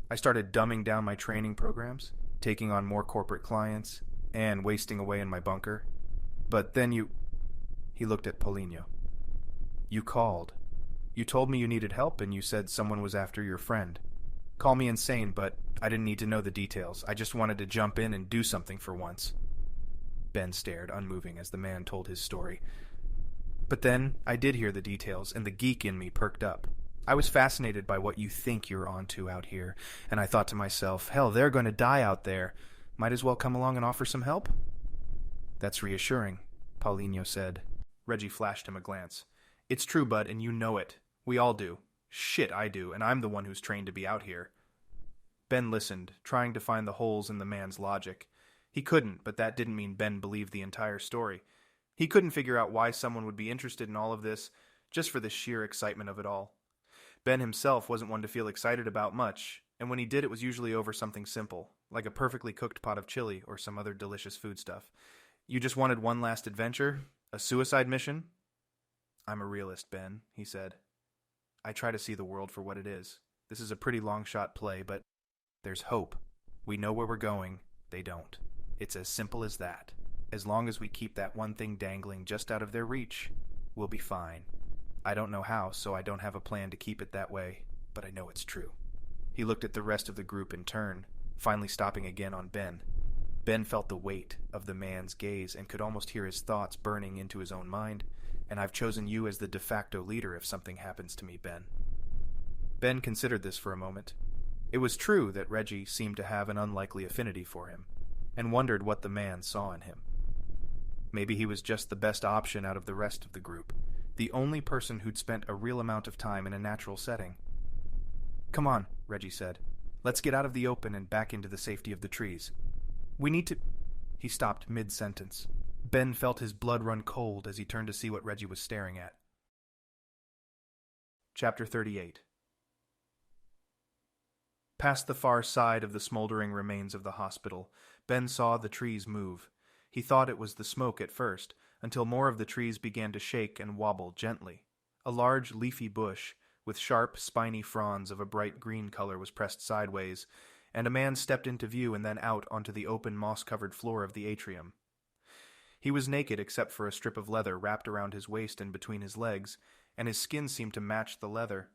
I started dumbing down my training programs, taking on more corporate clients, and wasting away in my bunker. But then you..." He looked at Paulinho. "You called. You told me you needed help, and you said someone was after your friend. Call me insane, but I didn't need to know the details. I just wanted to jump in and do something for once. Ben stared, unmoving, as the man told his story. But then I did hear the details, and the geek in me perked up. I was fascinated by what you think you're onto out here, and I thought to myself, hell, they're going to die out there. Might as well come along and offer some help? That's reassuring, Paulinho said. Reggie flashed him a glance. It's true, bud, and you know it. We all do. Shit, I do, and I'm the one who's trained to be out here. Ben listened, trying to find the holes in the man's logic. He couldn't, but that didn't mean Ben believed the entire story. He couldn't figure out why someone would be interested in all of this, just for the sheer excitement of it all. Ben himself wasn't one to feel excited about much, and when he did, it was usually over something simple, like a perfectly cooked pot of chili or some other delicious foodstuff. You just wanted one last adventure? A suicide mission? I'm a realist, Ben, he said. I try to see the world for what it is. This is a pretty long-shot play, but there's hope. We know where we're going. They don't. It's as simple as that. As long as we keep that one thing dangling just out of their reach, we'll be fine. I don't know how, so I don't have a plan to keep it that way, but I know it's true. He looked at the rest of the group in turn, finally stopping again on Ben. Ben felt the weight of the man's gaze and could almost hear his thoughts burning into his own mind. And I've chosen you as the de facto leader if something happens to me, Ben. Ben considered this for a moment. It was true that Reggie seemed to have an unlikely affinity for him, and wondered what the man saw in him. Maybe he was just the best option out of the rest of the group, the only person who'd spent a real amount of time in a natural setting. Come on, Reggie said. Let's get out of the open and back into the safety of the trees. We need to... He stopped mid-sentence. Ben felt his blood run cold as he turned to see what Reggie was staring at. Chapter 38. Past the far side of the smoldering remains of the hospital, Ben saw the trees move. He thought it was the smoke at first, until more of the trees began to shake and wobble gently. A large leafy bush, with sharp, spiny fronds of a bright green color, was pressed sideways, and a man stepped into view and then out onto the open moss-covered floor of the atrium. He was naked except for a strip of leather wrapped around his waist and between his legs, and his skin seemed to match the leather.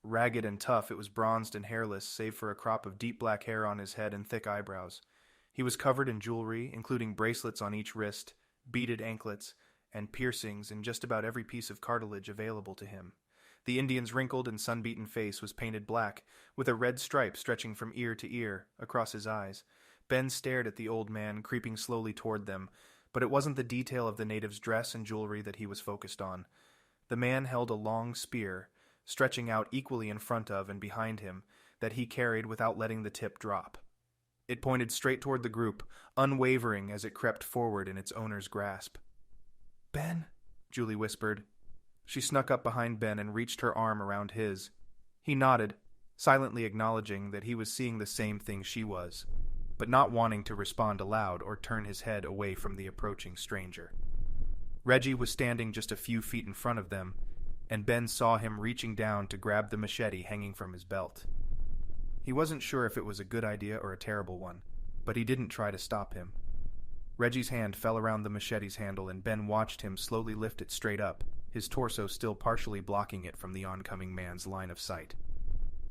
Ragged and tough, it was bronzed and hairless, save for a crop of deep black hair on his head and thick eyebrows. He was covered in jewelry, including bracelets on each wrist, beaded anklets, and piercings in just about every piece of cartilage available to him. The Indian's wrinkled and sun-beaten face was painted black, with a red stripe stretching from ear to ear across his eyes. Ben stared at the old man, creeping slowly toward them, but it wasn't the detail of the native's dress and jewelry that he was focused on. The man held a long spear, stretching out equally in front of and behind him, that he carried without letting the tip drop. It pointed straight toward the group, unwavering as it crept forward in its owner's grasp. Ben, Julie whispered. She snuck up behind Ben and reached her arm around his. He nodded, silently acknowledging that he was seeing the same thing she was, but not wanting to respond aloud or turn his head away from the approaching stranger. Reggie was standing just a few feet in front of them, and Ben saw him reaching down to grab the machete hanging from his belt. He wasn't sure if it was a good idea or a terrible one, but he didn't try to stop him. Reggie's hand fell around the machete's handle, and Ben watched him slowly lift it straight up, his torso still partially blocking it from the oncoming man's line of sight.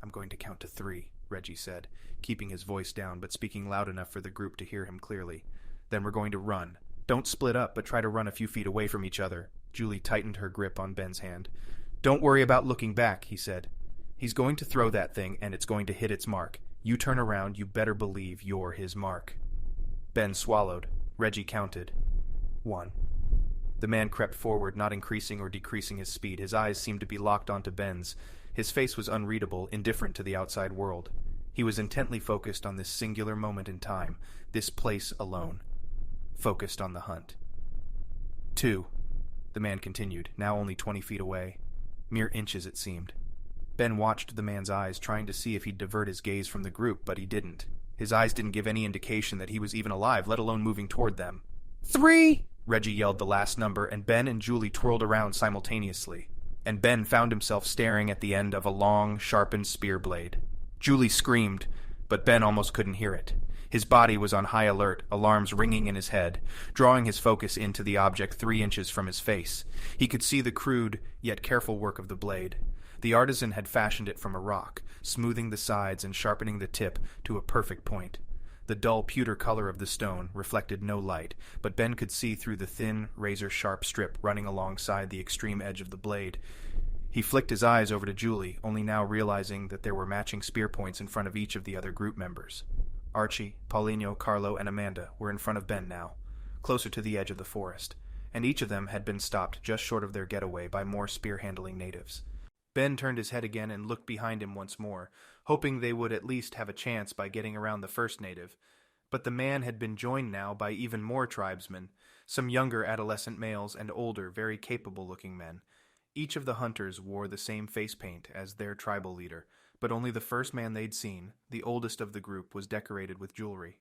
I'm going to count to 3, Reggie said, keeping his voice down but speaking loud enough for the group to hear him clearly. Then we're going to run. Don't split up, but try to run a few feet away from each other. Julie tightened her grip on Ben's hand. Don't worry about looking back, he said. He's going to throw that thing, and it's going to hit its mark. You turn around, you better believe you're his mark. Ben swallowed. Reggie counted. 1. The man crept forward, not increasing or decreasing his speed. His eyes seemed to be locked onto Ben's. His face was unreadable, indifferent to the outside world. He was intently focused on this singular moment in time, this place alone. Focused on the hunt. 2. The man continued, now only 20 feet away. Mere inches, it seemed. Ben watched the man's eyes, trying to see if he'd divert his gaze from the group, but he didn't. His eyes didn't give any indication that he was even alive, let alone moving toward them. 3! Reggie yelled the last number, and Ben and Julie twirled around simultaneously. And Ben found himself staring at the end of a long, sharpened spear blade. Julie screamed, but Ben almost couldn't hear it. His body was on high alert, alarms ringing in his head, drawing his focus into the object 3 inches from his face. He could see the crude, yet careful work of the blade. The artisan had fashioned it from a rock, smoothing the sides and sharpening the tip to a perfect point. The dull pewter color of the stone reflected no light, but Ben could see through the thin, razor-sharp strip running alongside the extreme edge of the blade. He flicked his eyes over to Julie, only now realizing that there were matching spear points in front of each of the other group members. Archie, Paulinho, Carlo, and Amanda were in front of Ben now, closer to the edge of the forest, and each of them had been stopped just short of their getaway by more spear-handling natives. Ben turned his head again and looked behind him once more, hoping they would at least have a chance by getting around the first native. But the man had been joined now by even more tribesmen, some younger adolescent males and older, very capable-looking men. Each of the hunters wore the same face paint as their tribal leader, but only the first man they'd seen, the oldest of the group, was decorated with jewelry.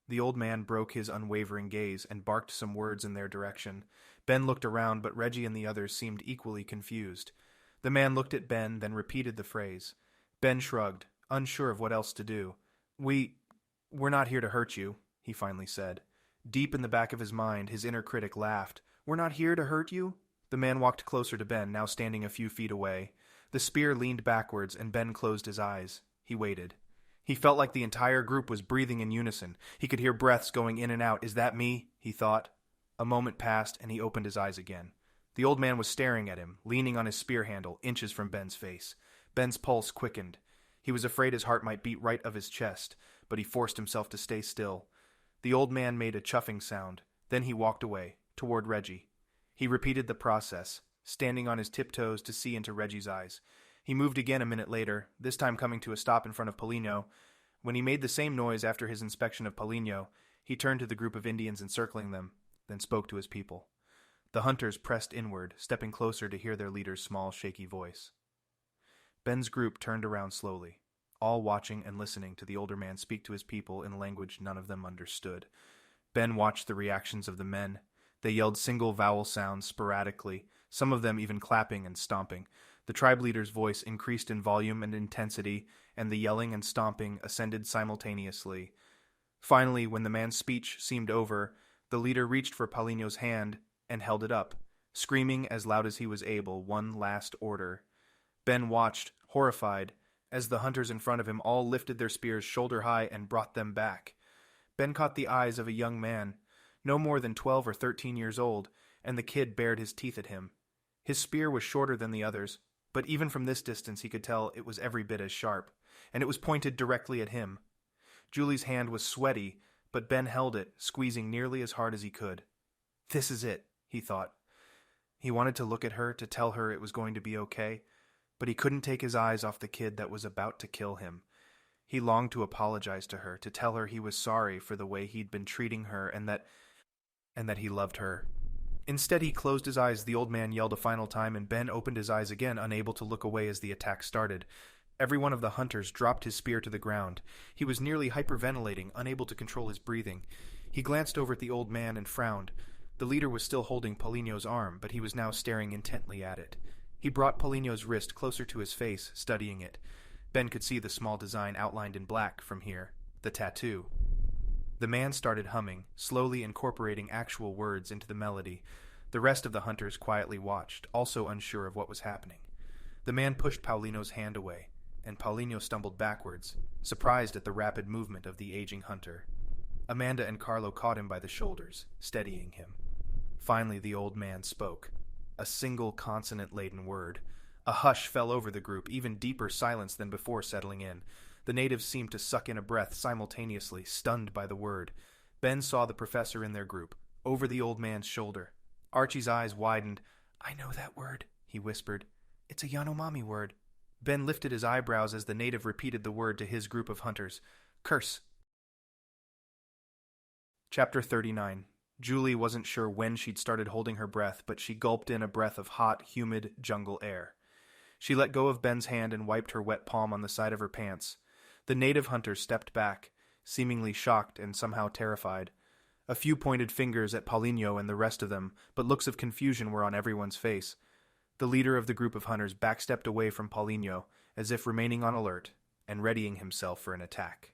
The old man broke his unwavering gaze and barked some words in their direction. Ben looked around, but Reggie and the others seemed equally confused. The man looked at Ben, then repeated the phrase. Ben shrugged, unsure of what else to do. We're not here to hurt you, he finally said. Deep in the back of his mind, his inner critic laughed. We're not here to hurt you? The man walked closer to Ben, now standing a few feet away. The spear leaned backwards, and Ben closed his eyes. He waited. He felt like the entire group was breathing in unison. He could hear breaths going in and out. Is that me? He thought. A moment passed, and he opened his eyes again. The old man was staring at him, leaning on his spear handle, inches from Ben's face. Ben's pulse quickened. He was afraid his heart might beat right of his chest, but he forced himself to stay still. The old man made a chuffing sound. Then he walked away, toward Reggie. He repeated the process, standing on his tiptoes to see into Reggie's eyes. He moved again a minute later, this time coming to a stop in front of Paulinho. When he made the same noise after his inspection of Paulinho, he turned to the group of Indians encircling them, then spoke to his people. The hunters pressed inward, stepping closer to hear their leader's small, shaky voice. Ben's group turned around slowly, all watching and listening to the older man speak to his people in language none of them understood. Ben watched the reactions of the men. They yelled single vowel sounds sporadically, some of them even clapping and stomping. The tribe leader's voice increased in volume and intensity, and the yelling and stomping ascended simultaneously. Finally, when the man's speech seemed over, the leader reached for Paulinho's hand and held it up, screaming as loud as he was able one last order. Ben watched, horrified, as the hunters in front of him all lifted their spears shoulder high and brought them back. Ben caught the eyes of a young man, no more than 12 or 13 years old, and the kid bared his teeth at him. His spear was shorter than the others, but even from this distance he could tell it was every bit as sharp, and it was pointed directly at him. Julie's hand was sweaty, but Ben held it, squeezing nearly as hard as he could. This is it, he thought. He wanted to look at her, to tell her it was going to be okay, but he couldn't take his eyes off the kid that was about to kill him. He longed to apologize to her, to tell her he was sorry for the way he'd been treating her and that he loved her. Instead, he closed his eyes. The old man yelled a final time, and Ben opened his eyes again, unable to look away as the attack started. Every one of the hunters dropped his spear to the ground. He was nearly hyperventilating, unable to control his breathing. He glanced over at the old man and frowned. The leader was still holding Paulinho's arm, but he was now staring intently at it. He brought Paulinho's wrist closer to his face, studying it. Ben could see the small design outlined in black from here, the tattoo. The man started humming, slowly incorporating actual words into the melody. The rest of the hunters quietly watched, also unsure of what was happening. The man pushed Paulinho's hand away, and Paulinho stumbled backwards, surprised at the rapid movement of the aging hunter. Amanda and Carlo caught him by the shoulders, steadying him. Finally, the old man spoke. A single consonant-laden word. A hush fell over the group, even deeper silence than before settling in. The natives seemed to suck in a breath simultaneously, stunned by the word. Ben saw the professor in their group, over the old man's shoulder. Archie's eyes widened. I know that word, he whispered. It's a Yanomami word. Ben lifted his eyebrows as the native repeated the word to his group of hunters. Curse. Chapter 39. Julie wasn't sure when she'd started holding her breath, but she gulped in a breath of hot, humid jungle air. She let go of Ben's hand and wiped her wet palm on the side of her pants. The native hunter stepped back, seemingly shocked and somehow terrified. A few pointed fingers at Paulinho and the rest of them, but looks of confusion were on everyone's face. The leader of the group of hunters backstepped away from Paulinho, as if remaining on alert, and readying himself for an attack.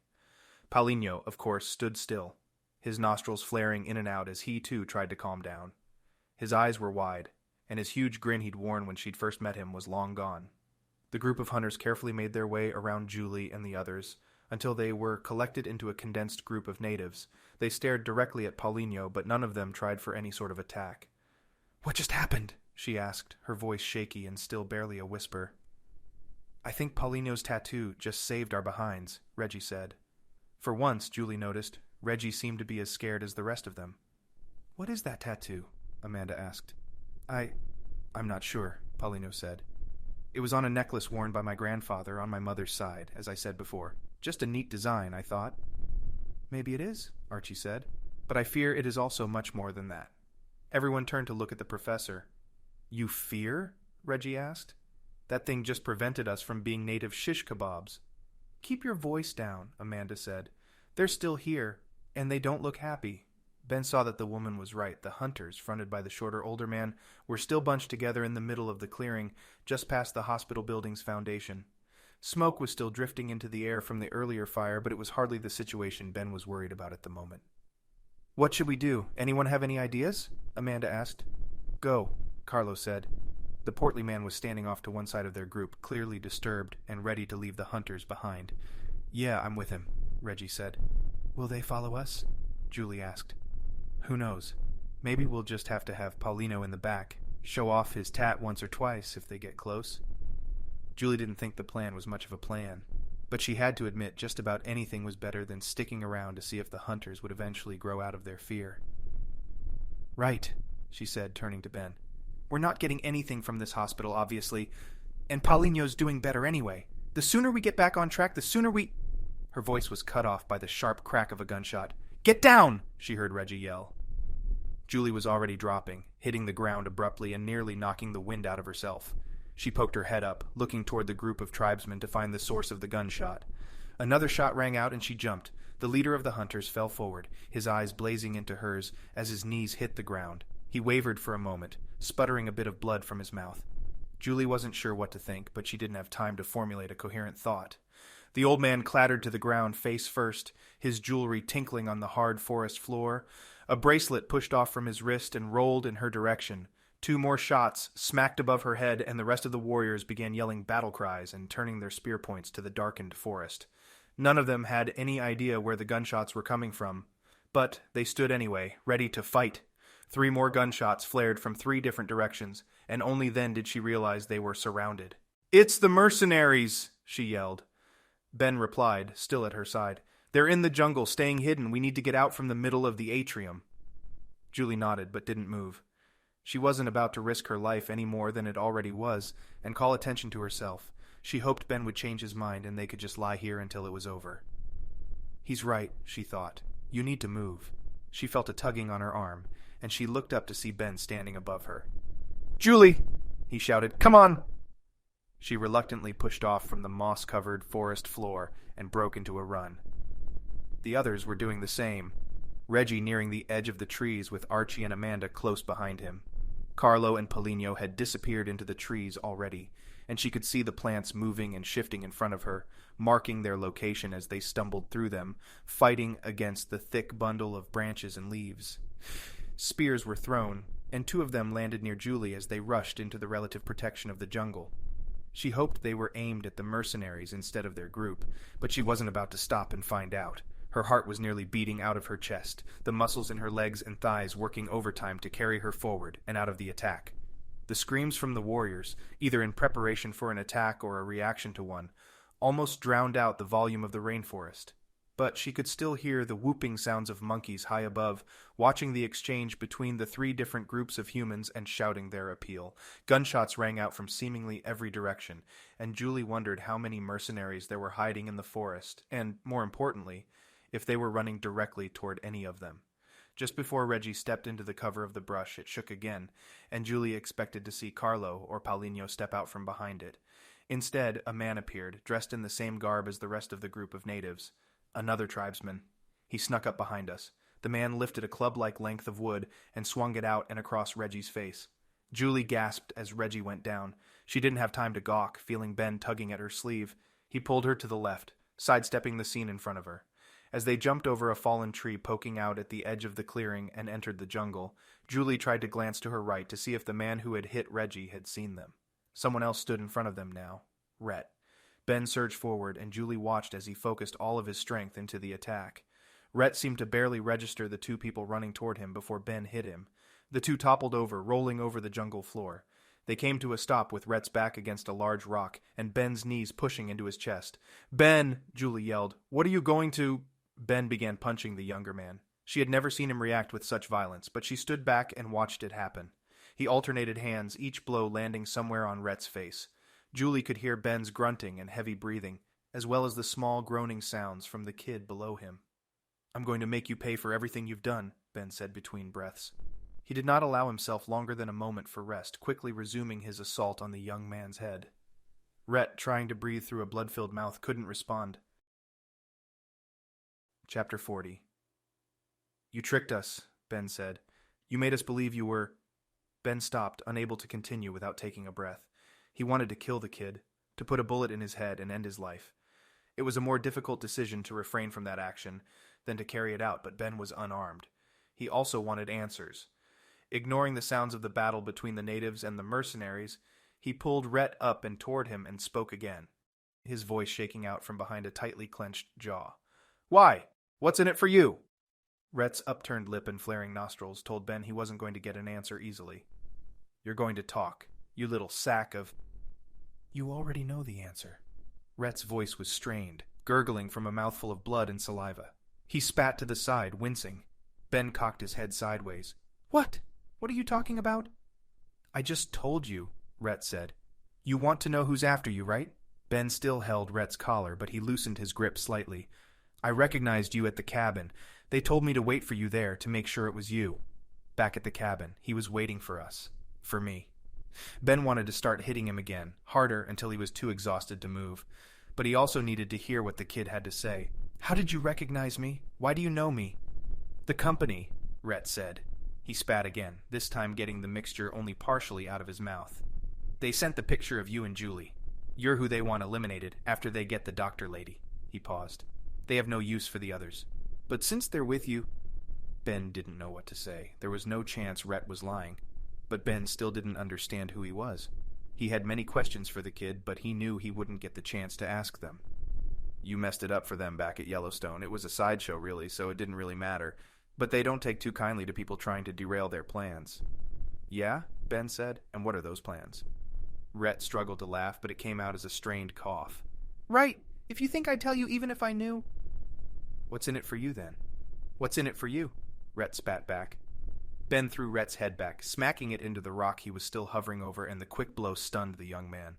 Paulinho, of course, stood still, his nostrils flaring in and out as he too tried to calm down. His eyes were wide, and his huge grin he'd worn when she'd first met him was long gone. The group of hunters carefully made their way around Julie and the others, until they were collected into a condensed group of natives. They stared directly at Paulinho, but none of them tried for any sort of attack. "What just happened?" she asked, her voice shaky and still barely a whisper. "I think Paulinho's tattoo just saved our behinds," Reggie said. For once, Julie noticed, Reggie seemed to be as scared as the rest of them. "What is that tattoo?" Amanda asked. I'm not sure," Paulinho said. "It was on a necklace worn by my grandfather on my mother's side, as I said before. Just a neat design, I thought." "Maybe it is," Archie said, "but I fear it is also much more than that." Everyone turned to look at the professor. "You fear?" Reggie asked. "That thing just prevented us from being native shish kebabs." "Keep your voice down," Amanda said. "They're still here, and they don't look happy." Ben saw that the woman was right. The hunters, fronted by the shorter older man, were still bunched together in the middle of the clearing, just past the hospital building's foundation. Smoke was still drifting into the air from the earlier fire, but it was hardly the situation Ben was worried about at the moment. "What should we do? Anyone have any ideas?" Amanda asked. "Go," Carlo said. The portly man was standing off to one side of their group, clearly disturbed and ready to leave the hunters behind. "Yeah, I'm with him," Reggie said. "Will they follow us?" Julie asked. "Who knows? Maybe we'll just have to have Paulinho in the back, show off his tat once or twice if they get close." Julie didn't think the plan was much of a plan, but she had to admit just about anything was better than sticking around to see if the hunters would eventually grow out of their fear. "Right," she said, turning to Ben. "We're not getting anything from this hospital, obviously, and Paulinho's doing better anyway. The sooner we get back on track, the sooner we—" Her voice was cut off by the sharp crack of a gunshot. "Get down!" she heard Reggie yell. Julie was already dropping, hitting the ground abruptly and nearly knocking the wind out of herself. She poked her head up, looking toward the group of tribesmen to find the source of the gunshot. Another shot rang out and she jumped. The leader of the hunters fell forward, his eyes blazing into hers as his knees hit the ground. He wavered for a moment, sputtering a bit of blood from his mouth. Julie wasn't sure what to think, but she didn't have time to formulate a coherent thought. The old man clattered to the ground face first, his jewelry tinkling on the hard forest floor. A bracelet pushed off from his wrist and rolled in her direction. 2 more shots smacked above her head, and the rest of the warriors began yelling battle cries and turning their spear points to the darkened forest. None of them had any idea where the gunshots were coming from, but they stood anyway, ready to fight. 3 more gunshots flared from 3 different directions, and only then did she realize they were surrounded. "It's the mercenaries!" she yelled. Ben replied, still at her side. "They're in the jungle, staying hidden. We need to get out from the middle of the atrium." Julie nodded, but didn't move. She wasn't about to risk her life any more than it already was, and call attention to herself. She hoped Ben would change his mind and they could just lie here until it was over. "He's right," she thought. "You need to move." She felt a tugging on her arm, and she looked up to see Ben standing above her. "Julie!" he shouted. "Come on!" She reluctantly pushed off from the moss-covered forest floor and broke into a run. The others were doing the same, Reggie nearing the edge of the trees with Archie and Amanda close behind him. Carlo and Paulinho had disappeared into the trees already, and she could see the plants moving and shifting in front of her, marking their location as they stumbled through them, fighting against the thick bundle of branches and leaves. Spears were thrown, and 2 of them landed near Julie as they rushed into the relative protection of the jungle. She hoped they were aimed at the mercenaries instead of their group, but she wasn't about to stop and find out. Her heart was nearly beating out of her chest, the muscles in her legs and thighs working overtime to carry her forward and out of the attack. The screams from the warriors, either in preparation for an attack or a reaction to one, almost drowned out the volume of the rainforest. But she could still hear the whooping sounds of monkeys high above, watching the exchange between the 3 different groups of humans and shouting their appeal. Gunshots rang out from seemingly every direction, and Julie wondered how many mercenaries there were hiding in the forest, and, more importantly, if they were running directly toward any of them. Just before Reggie stepped into the cover of the brush, it shook again, and Julie expected to see Carlo or Paulinho step out from behind it. Instead, a man appeared, dressed in the same garb as the rest of the group of natives. Another tribesman. He snuck up behind us. The man lifted a club-like length of wood and swung it out and across Reggie's face. Julie gasped as Reggie went down. She didn't have time to gawk, feeling Ben tugging at her sleeve. He pulled her to the left, sidestepping the scene in front of her. As they jumped over a fallen tree poking out at the edge of the clearing and entered the jungle, Julie tried to glance to her right to see if the man who had hit Reggie had seen them. Someone else stood in front of them now. Rhett. Ben surged forward, and Julie watched as he focused all of his strength into the attack. Rhett seemed to barely register the two people running toward him before Ben hit him. The two toppled over, rolling over the jungle floor. They came to a stop with Rhett's back against a large rock, and Ben's knees pushing into his chest. "Ben!" Julie yelled. "What are you going to—" Ben began punching the younger man. She had never seen him react with such violence, but she stood back and watched it happen. He alternated hands, each blow landing somewhere on Rhett's face. Julie could hear Ben's grunting and heavy breathing, as well as the small groaning sounds from the kid below him. "I'm going to make you pay for everything you've done," Ben said between breaths. He did not allow himself longer than a moment for rest, quickly resuming his assault on the young man's head. Rhett, trying to breathe through a blood-filled mouth, couldn't respond. Chapter 40. "You tricked us," Ben said. "You made us believe you were—" Ben stopped, unable to continue without taking a breath. He wanted to kill the kid, to put a bullet in his head and end his life. It was a more difficult decision to refrain from that action than to carry it out, but Ben was unarmed. He also wanted answers. Ignoring the sounds of the battle between the natives and the mercenaries, he pulled Rhett up and toward him and spoke again, his voice shaking out from behind a tightly clenched jaw. "Why? What's in it for you?" Rhett's upturned lip and flaring nostrils told Ben he wasn't going to get an answer easily. "You're going to talk, you little sack of—" "You already know the answer." Rhett's voice was strained, gurgling from a mouthful of blood and saliva. He spat to the side, wincing. Ben cocked his head sideways. "What? What are you talking about?" "I just told you," Rhett said. "You want to know who's after you, right?" Ben still held Rhett's collar, but he loosened his grip slightly. "I recognized you at the cabin. They told me to wait for you there to make sure it was you." Back at the cabin, he was waiting for us. For me. Ben wanted to start hitting him again, harder until he was too exhausted to move. But he also needed to hear what the kid had to say. "How did you recognize me? Why do you know me?" "The company," Rhett said. He spat again, this time getting the mixture only partially out of his mouth. "They sent the picture of you and Julie. You're who they want eliminated after they get the doctor lady." He paused. "They have no use for the others. But since they're with you—" Ben didn't know what to say. There was no chance Rhett was lying. But Ben still didn't understand who he was. He had many questions for the kid, but he knew he wouldn't get the chance to ask them. "You messed it up for them back at Yellowstone. It was a sideshow, really, so it didn't really matter. But they don't take too kindly to people trying to derail their plans." "Yeah?" Ben said. "And what are those plans?" Rhett struggled to laugh, but it came out as a strained cough. "Right. If you think I'd tell you even if I knew—" "What's in it for you, then?" "What's in it for you?" Rhett spat back. Ben threw Rhett's head back, smacking it into the rock he was still hovering over, and the quick blow stunned the young man.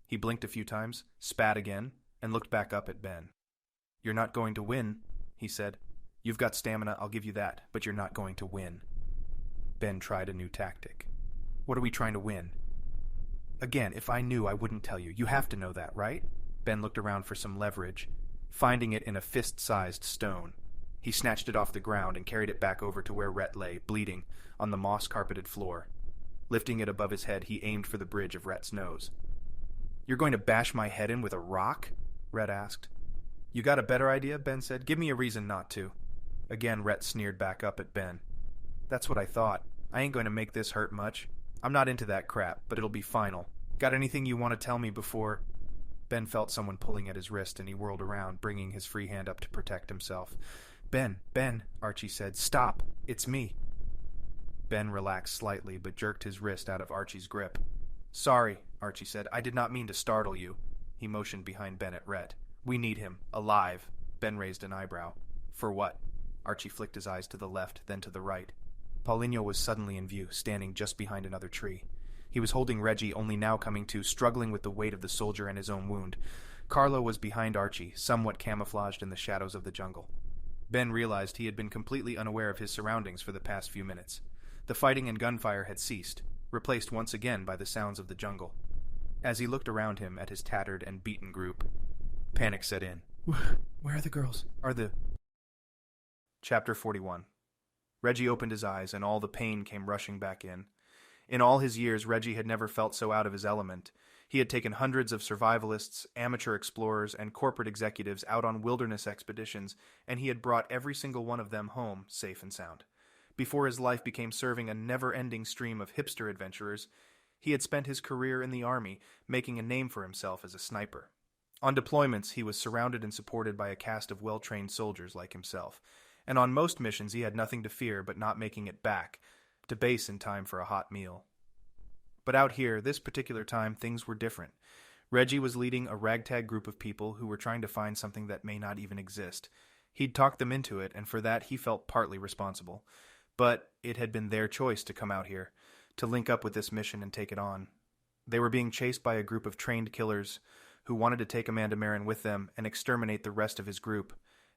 He blinked a few times, spat again, and looked back up at Ben. "You're not going to win," he said. "You've got stamina, I'll give you that, but you're not going to win." Ben tried a new tactic. "What are we trying to win?" "Again, if I knew, I wouldn't tell you. You have to know that, right?" Ben looked around for some leverage, finding it in a fist-sized stone. He snatched it off the ground and carried it back over to where Rhett lay, bleeding, on the moss-carpeted floor. Lifting it above his head, he aimed for the bridge of Rhett's nose. "You're going to bash my head in with a rock?" Rhett asked. "You got a better idea?" Ben said. "Give me a reason not to." Again, Rhett sneered back up at Ben. "That's what I thought. I ain't going to make this hurt much. I'm not into that crap, but it'll be final. Got anything you want to tell me before—" Ben felt someone pulling at his wrist, and he whirled around, bringing his free hand up to protect himself. Ben, Archie said. "Stop. It's me." Ben relaxed slightly, but jerked his wrist out of Archie's grip. "Sorry," Archie said. "I did not mean to startle you." He motioned behind Ben at Rhett. "We need him. Alive." Ben raised an eyebrow. "For what?" Archie flicked his eyes to the left, then to the right. Paulinho was suddenly in view, standing just behind another tree. He was holding Reggie, only now coming to, struggling with the weight of the soldier and his own wound. Carlo was behind Archie, somewhat camouflaged in the shadows of the jungle. Ben realized he had been completely unaware of his surroundings for the past few minutes. The fighting and gunfire had ceased, replaced once again by the sounds of the jungle. As he looked around him at his tattered and beaten group, panic set in. "Where are the girls? Chapter 41. Reggie opened his eyes, and all the pain came rushing back in. In all his years, Reggie had never felt so out of his element. He had taken hundreds of survivalists, amateur explorers, and corporate executives out on wilderness expeditions, and he had brought every single one of them home, safe and sound. Before his life became serving a never-ending stream of hipster adventurers, He had spent his career in the army, making a name for himself as a sniper. On deployments, he was surrounded and supported by a cast of well-trained soldiers like himself, and on most missions he had nothing to fear but not making it back to base in time for a hot meal. But out here, this particular time, things were different. Reggie was leading a ragtag group of people who were trying to find something that may not even exist. He'd talked them into it, and for that he felt partly responsible. But it had been their choice to come out here, to link up with this mission and take it on. They were being chased by a group of trained killers who wanted to take Amanda Meron with them and exterminate the rest of his group,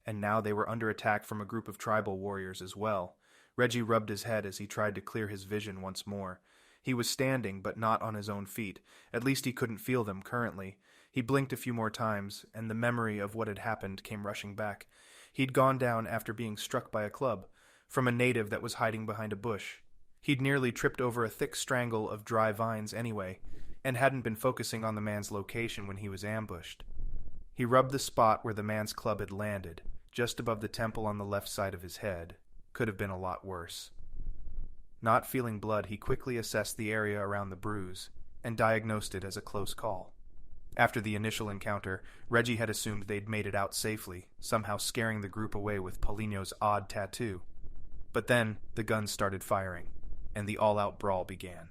and now they were under attack from a group of tribal warriors as well. Reggie rubbed his head as he tried to clear his vision once more. He was standing, but not on his own feet. At least he couldn't feel them currently. He blinked a few more times, and the memory of what had happened came rushing back. He'd gone down after being struck by a club, from a native that was hiding behind a bush. He'd nearly tripped over a thick strangle of dry vines anyway, and hadn't been focusing on the man's location when he was ambushed. He rubbed the spot where the man's club had landed, just above the temple on the left side of his head. Could have been a lot worse. Not feeling blood, he quickly assessed the area around the bruise and diagnosed it as a close call. After the initial encounter, Reggie had assumed they'd made it out safely, somehow scaring the group away with Paulinho's odd tattoo. But then, the guns started firing, and the all-out brawl began.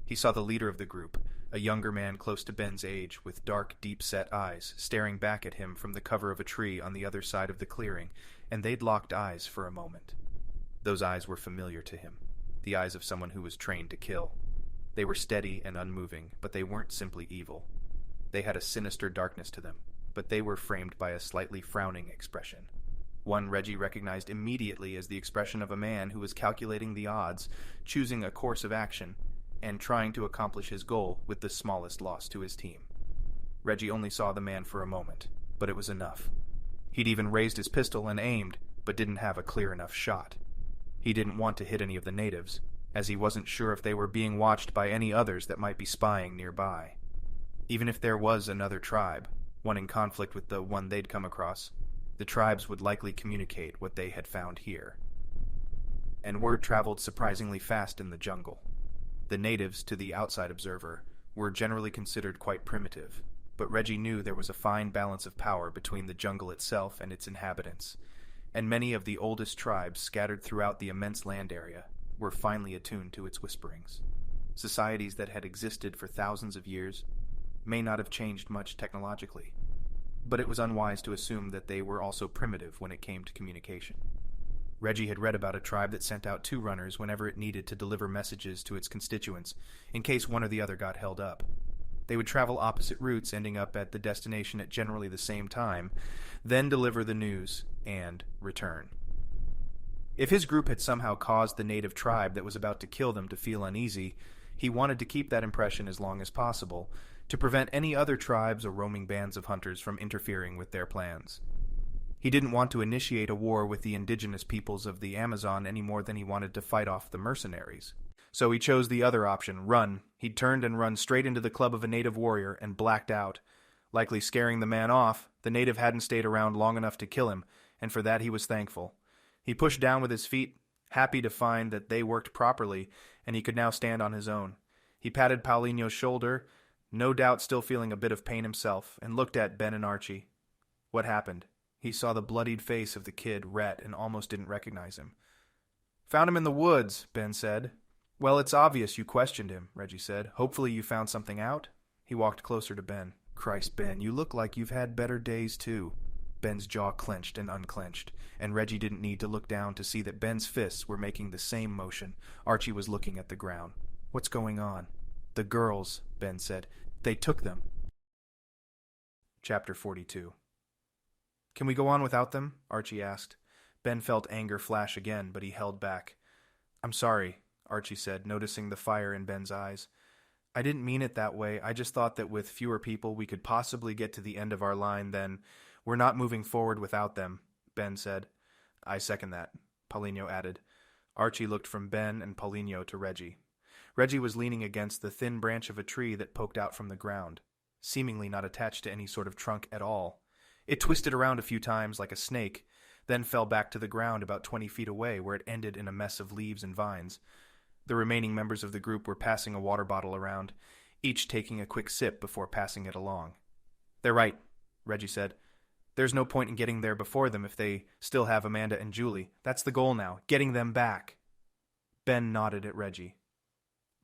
He saw the leader of the group, a younger man close to Ben's age, with dark, deep-set eyes, staring back at him from the cover of a tree on the other side of the clearing, and they'd locked eyes for a moment. Those eyes were familiar to him, the eyes of someone who was trained to kill. They were steady and unmoving, but they weren't simply evil. They had a sinister darkness to them, but they were framed by a slightly frowning expression. One Reggie recognized immediately as the expression of a man who was calculating the odds, choosing a course of action, and trying to accomplish his goal with the smallest loss to his team. Reggie only saw the man for a moment, but it was enough. He'd even raised his pistol and aimed, but didn't have a clear enough shot. He didn't want to hit any of the natives, as he wasn't sure if they were being watched by any others that might be spying nearby. Even if there was another tribe, one in conflict with the one they'd come across, the tribes would likely communicate what they had found here. And word traveled surprisingly fast in the jungle. The natives, to the outside observer, were generally considered quite primitive, but Reggie knew there was a fine balance of power between the jungle itself and its inhabitants, and many of the oldest tribes scattered throughout the immense land area were finely attuned to its whisperings. Societies that had existed for thousands of years may not have changed much technologically, but it was unwise to assume that they were also primitive when it came to communication. Reggie had read about a tribe that sent out two runners whenever it needed to deliver messages to its constituents, in case one or the other got held up. They would travel opposite routes, ending up at the destination at generally the same time, then deliver the news, and return. If his group had somehow caused the native tribe that was about to kill them to feel uneasy, he wanted to keep that impression as long as possible, to prevent any other tribes or roaming bands of hunters from interfering with their plans. He didn't want to initiate a war with the indigenous peoples of the Amazon any more than he wanted to fight off the mercenaries. So he chose the other option, run. He'd turned and run straight into the club of a native warrior and blacked out. Likely scaring the man off, the native hadn't stayed around long enough to kill him, and for that he was thankful. He pushed down with his feet, happy to find that they worked properly, and he could now stand on his own. He patted Paulinho's shoulder, no doubt still feeling a bit of pain himself, and looked at Ben and Archie. What happened? He saw the bloodied face of the kid, Rhett, and almost didn't recognize him. "Found him in the woods," Ben said. "Well, it's obvious you questioned him," Reggie said. "Hopefully you found something out?" He walked closer to Ben. "Christ, Ben, you look like you've had better days, too." Ben's jaw clenched and unclenched, and Reggie didn't need to look down to see that Ben's fists were making the same motion. Archie was looking at the ground. "What's going on?" "The girls," Ben said. "They took them." Chapter 42. "Can we go on without them?" Archie asked. Ben felt anger flash again, but he held back. "I'm sorry," Archie said, noticing the fire in Ben's eyes. "I didn't mean it that way. I just thought that with fewer people we could possibly get to the end of our line, then we're not moving forward without them," Ben said. "I second that," Paulinho added. Archie looked from Ben and Paulinho to Reggie. Reggie was leaning against the thin branch of a tree that poked out from the ground, seemingly not attached to any sort of trunk at all. It twisted around a few times like a snake, then fell back to the ground about 20 feet away where it ended in a mess of leaves and vines. The remaining members of the group were passing a water bottle around, each taking a quick sip before passing it along. "They're right," Reggie said. "There's no point in getting there before them if they still have Amanda and Julie. That's the goal now, getting them back." Ben nodded at Reggie.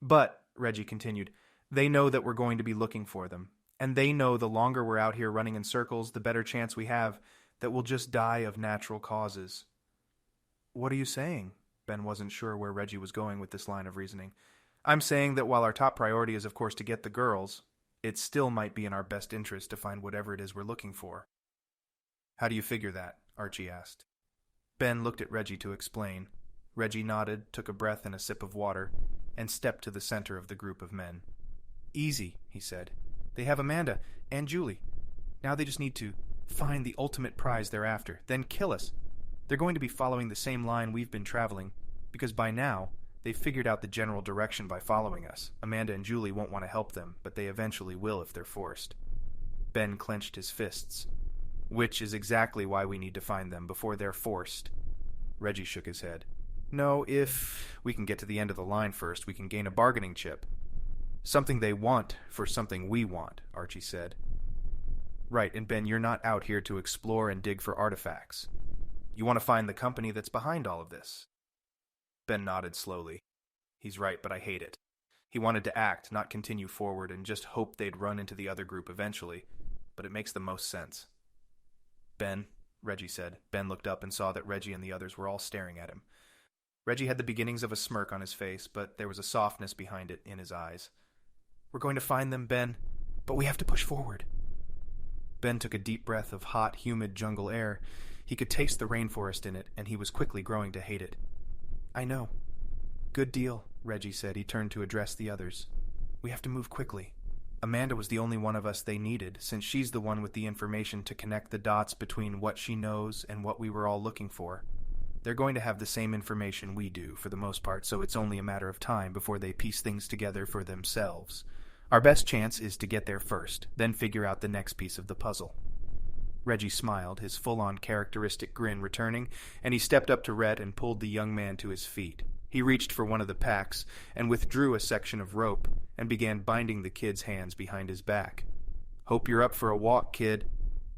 "But," Reggie continued, "they know that we're going to be looking for them. And they know the longer we're out here running in circles, the better chance we have that we'll just die of natural causes." "What are you saying?" Ben wasn't sure where Reggie was going with this line of reasoning. "I'm saying that while our top priority is of course to get the girls, it still might be in our best interest to find whatever it is we're looking for." "How do you figure that?" Archie asked. Ben looked at Reggie to explain. Reggie nodded, took a breath and a sip of water, and stepped to the center of the group of men. "Easy," he said. "They have Amanda and Julie. Now they just need to find the ultimate prize they're after, then kill us. They're going to be following the same line we've been traveling, because by now they've figured out the general direction by following us. Amanda and Julie won't want to help them, but they eventually will if they're forced." Ben clenched his fists. "Which is exactly why we need to find them before they're forced." Reggie shook his head. "No, if we can get to the end of the line first, we can gain a bargaining chip." "Something they want for something we want," Archie said. "Right, and Ben, you're not out here to explore and dig for artifacts. You want to find the company that's behind all of this." Ben nodded slowly. "He's right, but I hate it." He wanted to act, not continue forward, and just hope they'd run into the other group eventually, but it makes the most sense. "Ben," Reggie said. Ben looked up and saw that Reggie and the others were all staring at him. Reggie had the beginnings of a smirk on his face, but there was a softness behind it in his eyes. "We're going to find them, Ben, but we have to push forward." Ben took a deep breath of hot, humid jungle air. He could taste the rainforest in it, and he was quickly growing to hate it. "I know." "Good deal," Reggie said. He turned to address the others. "We have to move quickly. Amanda was the only one of us they needed, since she's the one with the information to connect the dots between what she knows and what we were all looking for. They're going to have the same information we do, for the most part, so it's only a matter of time before they piece things together for themselves. Our best chance is to get there first, then figure out the next piece of the puzzle." Reggie smiled, his full-on characteristic grin returning, and he stepped up to Rhett and pulled the young man to his feet. He reached for one of the packs and withdrew a section of rope and began binding the kid's hands behind his back. "Hope you're up for a walk, kid."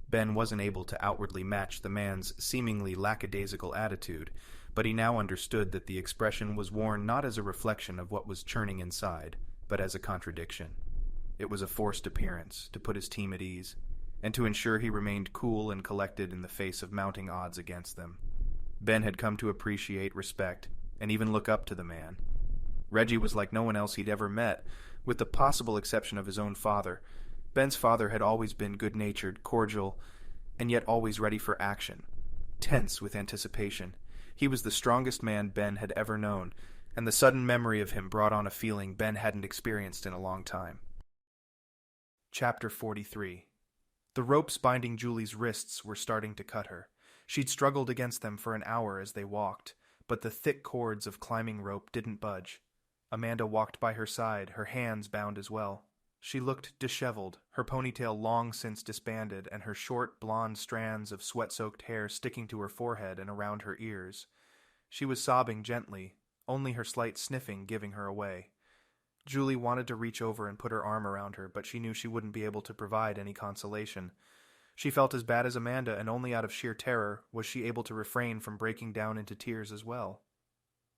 Ben wasn't able to outwardly match the man's seemingly lackadaisical attitude, but he now understood that the expression was worn not as a reflection of what was churning inside, but as a contradiction. It was a forced appearance, to put his team at ease, and to ensure he remained cool and collected in the face of mounting odds against them. Ben had come to appreciate, respect, and even look up to the man. Reggie was like no one else he'd ever met, with the possible exception of his own father. Ben's father had always been good-natured, cordial, and yet always ready for action, tense with anticipation. He was the strongest man Ben had ever known, and the sudden memory of him brought on a feeling Ben hadn't experienced in a long time. Chapter 43. The ropes binding Julie's wrists were starting to cut her. She'd struggled against them for an hour as they walked, but the thick cords of climbing rope didn't budge. Amanda walked by her side, her hands bound as well. She looked disheveled, her ponytail long since disbanded, and her short, blonde strands of sweat-soaked hair sticking to her forehead and around her ears. She was sobbing gently, only her slight sniffing giving her away. Julie wanted to reach over and put her arm around her, but she knew she wouldn't be able to provide any consolation. She felt as bad as Amanda, and only out of sheer terror was she able to refrain from breaking down into tears as well.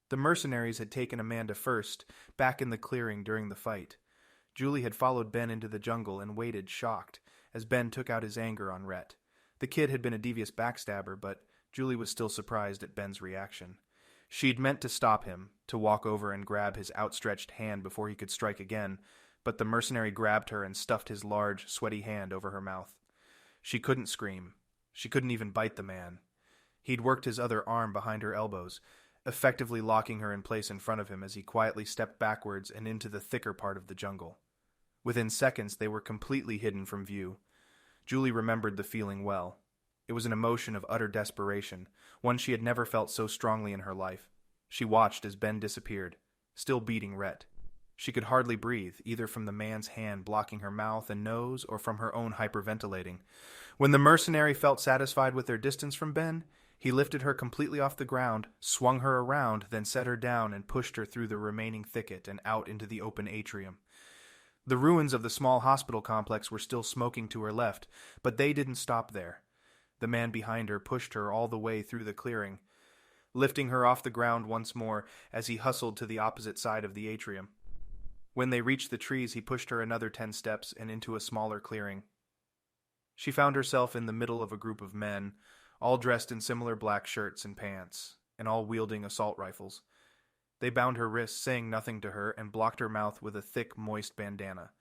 The mercenaries had taken Amanda first, back in the clearing during the fight. Julie had followed Ben into the jungle and waited, shocked, as Ben took out his anger on Rhett. The kid had been a devious backstabber, but Julie was still surprised at Ben's reaction. She'd meant to stop him, to walk over and grab his outstretched hand before he could strike again, but the mercenary grabbed her and stuffed his large, sweaty hand over her mouth. She couldn't scream. She couldn't even bite the man. He'd worked his other arm behind her elbows, effectively locking her in place in front of him as he quietly stepped backwards and into the thicker part of the jungle. Within seconds, they were completely hidden from view. Julie remembered the feeling well. It was an emotion of utter desperation, one she had never felt so strongly in her life. She watched as Ben disappeared, still beating Rhett. She could hardly breathe, either from the man's hand blocking her mouth and nose or from her own hyperventilating. When the mercenary felt satisfied with their distance from Ben, He lifted her completely off the ground, swung her around, then set her down and pushed her through the remaining thicket and out into the open atrium. The ruins of the small hospital complex were still smoking to her left, but they didn't stop there. The man behind her pushed her all the way through the clearing, lifting her off the ground once more as he hustled to the opposite side of the atrium. When they reached the trees, he pushed her another 10 steps and into a smaller clearing. She found herself in the middle of a group of men, all dressed in similar black shirts and pants, and all wielding assault rifles. They bound her wrists, saying nothing to her, and blocked her mouth with a thick, moist bandana.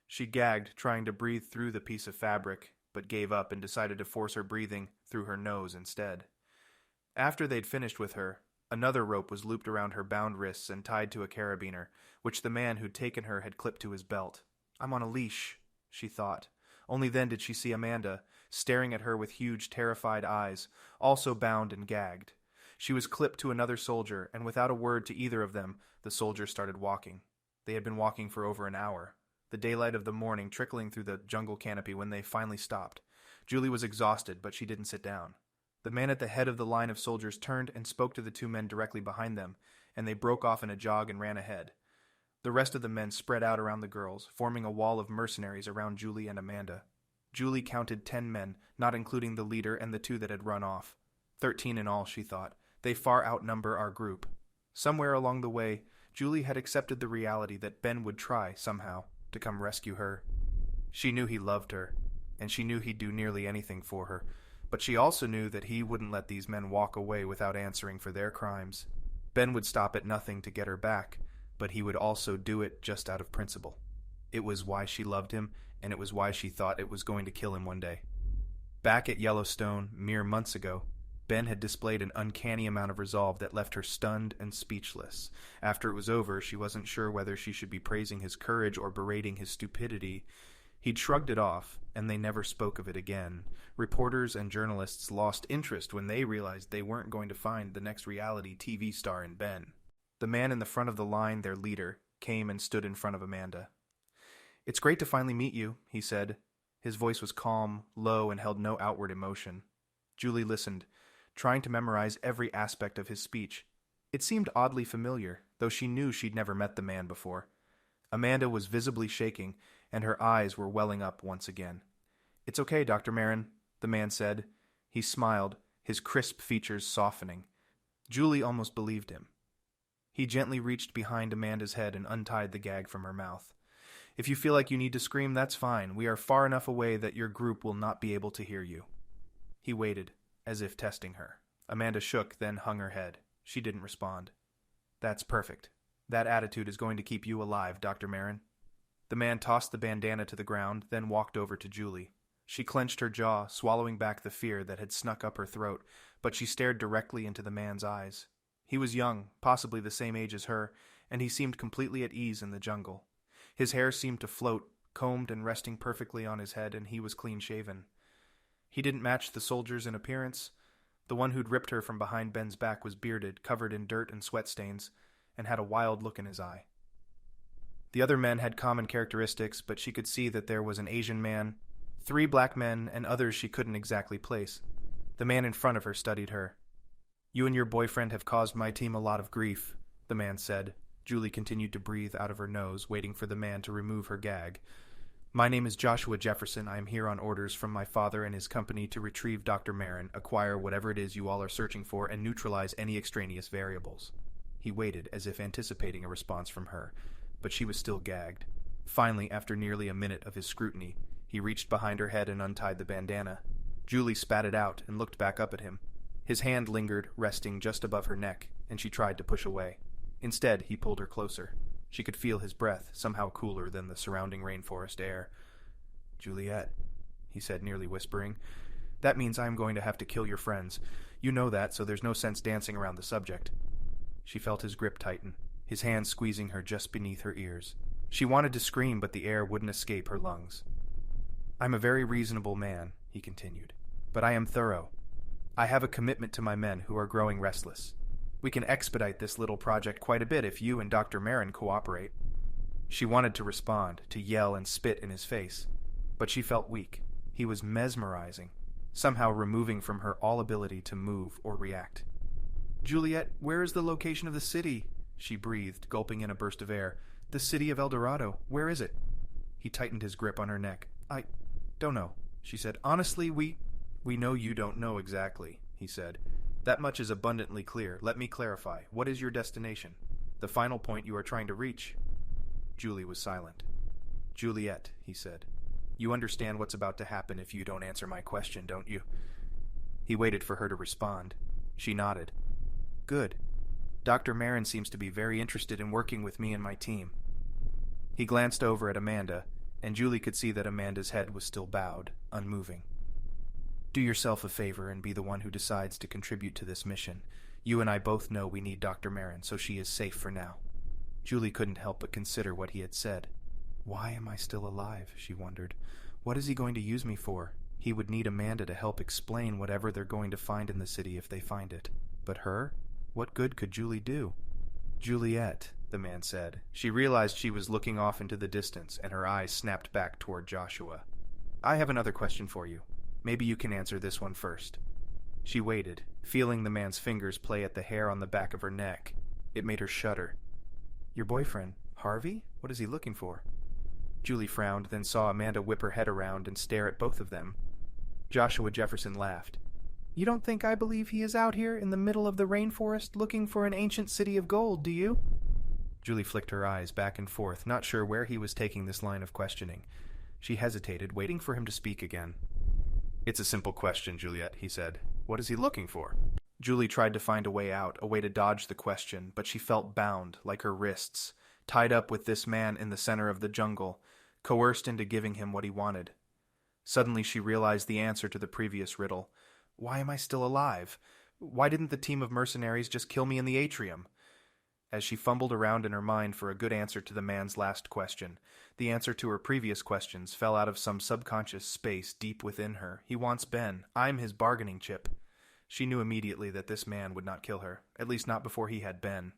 She gagged, trying to breathe through the piece of fabric, but gave up and decided to force her breathing through her nose instead. After they'd finished with her, another rope was looped around her bound wrists and tied to a carabiner, which the man who'd taken her had clipped to his belt. "I'm on a leash," she thought. Only then did she see Amanda, staring at her with huge, terrified eyes, also bound and gagged. She was clipped to another soldier, and without a word to either of them, the soldiers started walking. They had been walking for over an hour, the daylight of the morning trickling through the jungle canopy when they finally stopped. Julie was exhausted, but she didn't sit down. The man at the head of the line of soldiers turned and spoke to the two men directly behind them, and they broke off in a jog and ran ahead. The rest of the men spread out around the girls, forming a wall of mercenaries around Julie and Amanda. Julie counted 10 men, not including the leader and the two that had run off. 13 in all, she thought. They far outnumber our group. Somewhere along the way, Julie had accepted the reality that Ben would try, somehow, to come rescue her. She knew he loved her, and she knew he'd do nearly anything for her, but she also knew that he wouldn't let these men walk away without answering for their crimes. Ben would stop at nothing to get her back, but he would also do it just out of principle. It was why she loved him, and it was why she thought it was going to kill him one day. Back at Yellowstone, mere months ago, Ben had displayed an uncanny amount of resolve that left her stunned and speechless. After it was over, she wasn't sure whether she should be praising his courage or berating his stupidity. He'd shrugged it off, and they never spoke of it again. Reporters and journalists lost interest when they realized they weren't going to find the next reality TV star in Ben. The man in the front of the line, their leader, came and stood in front of Amanda. "It's great to finally meet you," he said. His voice was calm, low, and held no outward emotion. Julie listened, trying to memorize every aspect of his speech. It seemed oddly familiar, though she knew she'd never met the man before. Amanda was visibly shaking, and her eyes were welling up once again. "It's okay, Dr. Meron," the man said. He smiled, his crisp features softening. Julie almost believed him. He gently reached behind Amanda's head and untied the gag from her mouth. "If you feel like you need to scream, that's fine. We are far enough away that your group will not be able to hear you." He waited, as if testing her. Amanda shook, then hung her head. She didn't respond. "That's perfect. That attitude is going to keep you alive, Dr. Meron." The man tossed the bandana to the ground, then walked over to Julie. She clenched her jaw, swallowing back the fear that had snuck up her throat, but she stared directly into the man's eyes. He was young, possibly the same age as her, and he seemed completely at ease in the jungle. His hair seemed to float, combed and resting perfectly on his head, and he was clean-shaven. He didn't match the soldiers in appearance. The one who'd ripped her from behind Ben's back was bearded, covered in dirt and sweat stains, and had a wild look in his eye. The other men had common characteristics, but she could see that there was an Asian man, 3 black men, and others she couldn't exactly place. The man in front of her studied her. "You and your boyfriend have caused my team a lot of grief," the man said. Julie continued to breathe out of her nose, waiting for the man to remove her gag. "My name is Joshua Jefferson. I am here on orders from my father and his company to retrieve Dr. Meron, acquire whatever it is you all are searching for, and neutralize any extraneous variables." He waited, as if anticipating a response from her, but she was still gagged. Finally, after nearly a minute of his scrutiny, he reached behind her head and untied the bandana. Julie spat it out and looked back up at him. His hand lingered, resting just above her neck, and she tried to push away. Instead, he pulled her closer. She could feel his breath, somehow cooler than the surrounding rainforest air. "Juliette," he said, nearly whispering, "that means I am going to have to kill your friends. You know that, so there's no sense dancing around the subject." She felt his grip tighten, his hand squeezing her just beneath her ears. She wanted to scream, but the air wouldn't escape her lungs. "I'm a very reasonable man," he continued, "but I am thorough. I have a commitment to my men who are growing restless. We can expedite this little project quite a bit if you and Dr. Meron cooperate." She wanted to respond, to yell and spit in his face, but she felt weak. He was mesmerizing. somehow removing from her all ability to move or react. "Juliette, where is the location of the city?" she breathed, gulping in a burst of air. "The city of El Dorado. Where is it?" He tightened his grip on her neck. "I don't know," she said. "Honestly, we know you don't know exactly," he said. "That much is abundantly clear. Let me clarify. What is your destination? The final point you are trying to reach?" Julie was silent. "Juliette," he said, "you understand what's about to happen if you don't answer my question, don't you?" He waited for her to respond. She nodded. "Good. Dr. Meron seems to be very interested in working with me and my team." He glanced over at Amanda, and Julie could see that Amanda's head was still bowed, unmoving. "Do yourself a favor and be the one who decides to contribute to this mission. You and I both know we need Dr. Meron, so she is safe for now." Julie couldn't help but consider what he had said. Why am I still alive, she wondered. What is he going to use me for? He would need Amanda to help explain whatever they're going to find in the city if they find it. But her? What good could Julie do? "Juliette," the man said. She realized she was looking off into the distance, and her eyes snapped back toward Joshua. "I have another question for you. Maybe you can answer this one first." She waited, feeling the man's fingers play at the hair on the back of her neck. It made her shudder. "Your boyfriend, Harvey? What is he looking for?" Julie frowned, then saw Amanda whip her head around and stare at both of them. Joshua Jefferson laughed. "You don't think I believe he is out here in the middle of the rainforest looking for an ancient city of gold, do you?" Julie flicked her eyes back and forth, not sure where he was taking this line of questioning. She hesitated, waiting for him to speak again. "It's a simple question, Juliette," he said. "What is he looking for?" Julie tried to find a way out, a way to dodge the question, but she felt bound, like her wrists, tied up with this man in the center of the jungle, coerced into giving him what he wanted. Suddenly she realized the answer to the previous riddle. Why am I still alive? Why didn't the team of mercenaries just kill me in the atrium? As she fumbled around in her mind for a good answer to the man's last question, the answer to her previous questions fell out of some subconscious space deep within her. He wants Ben. I'm his bargaining chip. She knew immediately that this man would not kill her, at least not before he had Ben.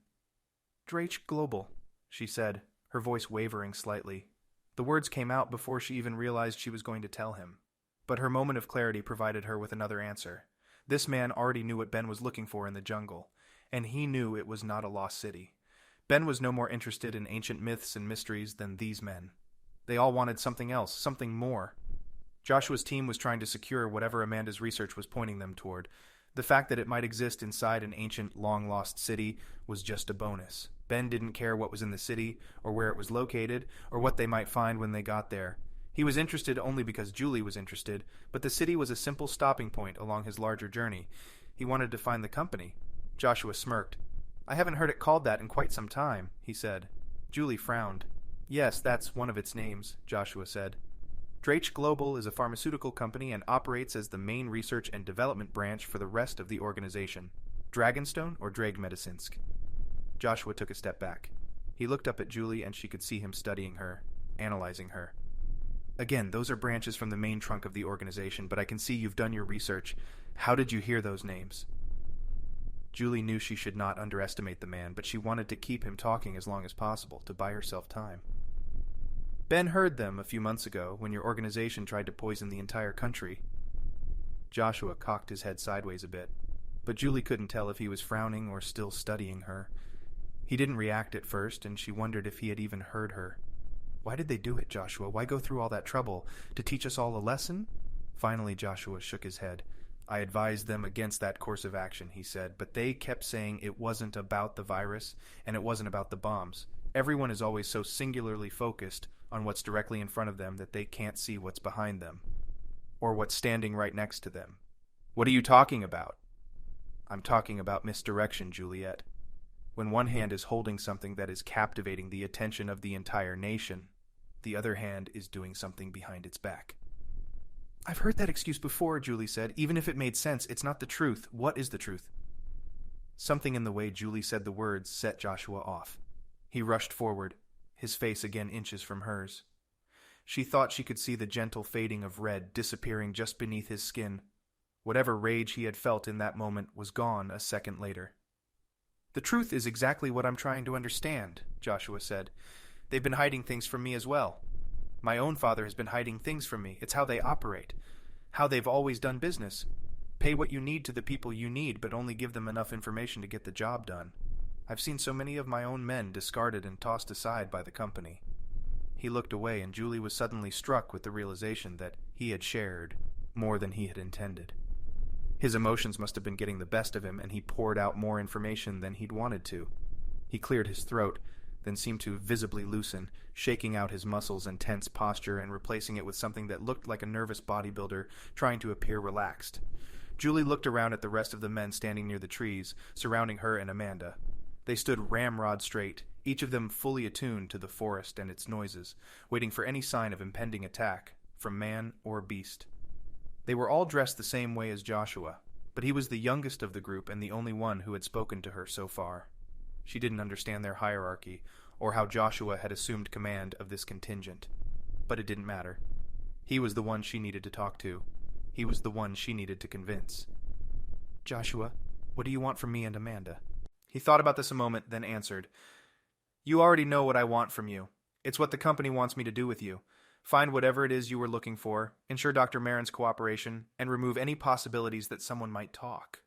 "Drake Global," she said, her voice wavering slightly. The words came out before she even realized she was going to tell him. But her moment of clarity provided her with another answer. This man already knew what Ben was looking for in the jungle, and he knew it was not a lost city. Ben was no more interested in ancient myths and mysteries than these men. They all wanted something else, something more. Joshua's team was trying to secure whatever Amanda's research was pointing them toward. The fact that it might exist inside an ancient, long-lost city was just a bonus. Ben didn't care what was in the city, or where it was located, or what they might find when they got there. He was interested only because Julie was interested, but the city was a simple stopping point along his larger journey. He wanted to find the company. Joshua smirked. "I haven't heard it called that in quite some time," he said. Julie frowned. "Yes, that's one of its names," Joshua said. Drake Global is a pharmaceutical company and operates as the main research and development branch for the rest of the organization. Dragonstone or Dragmedicinsk? Joshua took a step back. He looked up at Julie and she could see him studying her, analyzing her. "Again, those are branches from the main trunk of the organization, but I can see you've done your research. How did you hear those names?" Julie knew she should not underestimate the man, but she wanted to keep him talking as long as possible, to buy herself time. "Ben heard them a few months ago, when your organization tried to poison the entire country." Joshua cocked his head sideways a bit, but Julie couldn't tell if he was frowning or still studying her. He didn't react at first, and she wondered if he had even heard her. "Why did they do it, Joshua? Why go through all that trouble? To teach us all a lesson?" Finally, Joshua shook his head. "I advised them against that course of action," he said, "but they kept saying it wasn't about the virus, and it wasn't about the bombs. Everyone is always so singularly focused on what's directly in front of them that they can't see what's behind them, or what's standing right next to them." "What are you talking about?" "I'm talking about misdirection, Juliette. When one hand is holding something that is captivating the attention of the entire nation, the other hand is doing something behind its back." "I've heard that excuse before," Julie said. "Even if it made sense, it's not the truth. What is the truth?" Something in the way Julie said the words set Joshua off. He rushed forward, his face again inches from hers. She thought she could see the gentle fading of red disappearing just beneath his skin. Whatever rage he had felt in that moment was gone a second later. "The truth is exactly what I'm trying to understand," Joshua said. "They've been hiding things from me as well. My own father has been hiding things from me. It's how they operate. How they've always done business. Pay what you need to the people you need, but only give them enough information to get the job done. I've seen so many of my own men discarded and tossed aside by the company." He looked away, and Julie was suddenly struck with the realization that he had shared more than he had intended. His emotions must have been getting the best of him, and he poured out more information than he'd wanted to. He cleared his throat, then seemed to visibly loosen, shaking out his muscles and tense posture and replacing it with something that looked like a nervous bodybuilder trying to appear relaxed. Julie looked around at the rest of the men standing near the trees, surrounding her and Amanda. They stood ramrod straight, each of them fully attuned to the forest and its noises, waiting for any sign of impending attack, from man or beast. They were all dressed the same way as Joshua, but he was the youngest of the group and the only one who had spoken to her so far. She didn't understand their hierarchy, or how Joshua had assumed command of this contingent. But it didn't matter. He was the one she needed to talk to. He was the one she needed to convince. "Joshua, what do you want from me and Amanda?" He thought about this a moment, then answered, "You already know what I want from you. It's what the company wants me to do with you. Find whatever it is you were looking for, ensure Dr. Meron's cooperation, and remove any possibilities that someone might talk."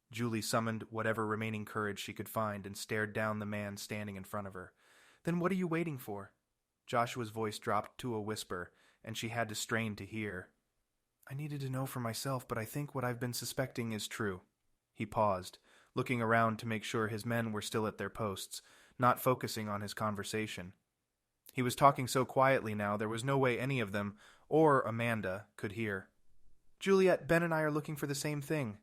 Julie summoned whatever remaining courage she could find and stared down the man standing in front of her. "Then what are you waiting for?" Joshua's voice dropped to a whisper, and she had to strain to hear. "I needed to know for myself, but I think what I've been suspecting is true." He paused, looking around to make sure his men were still at their posts, not focusing on his conversation. He was talking so quietly now there was no way any of them, or Amanda, could hear. "Juliette, Ben and I are looking for the same thing."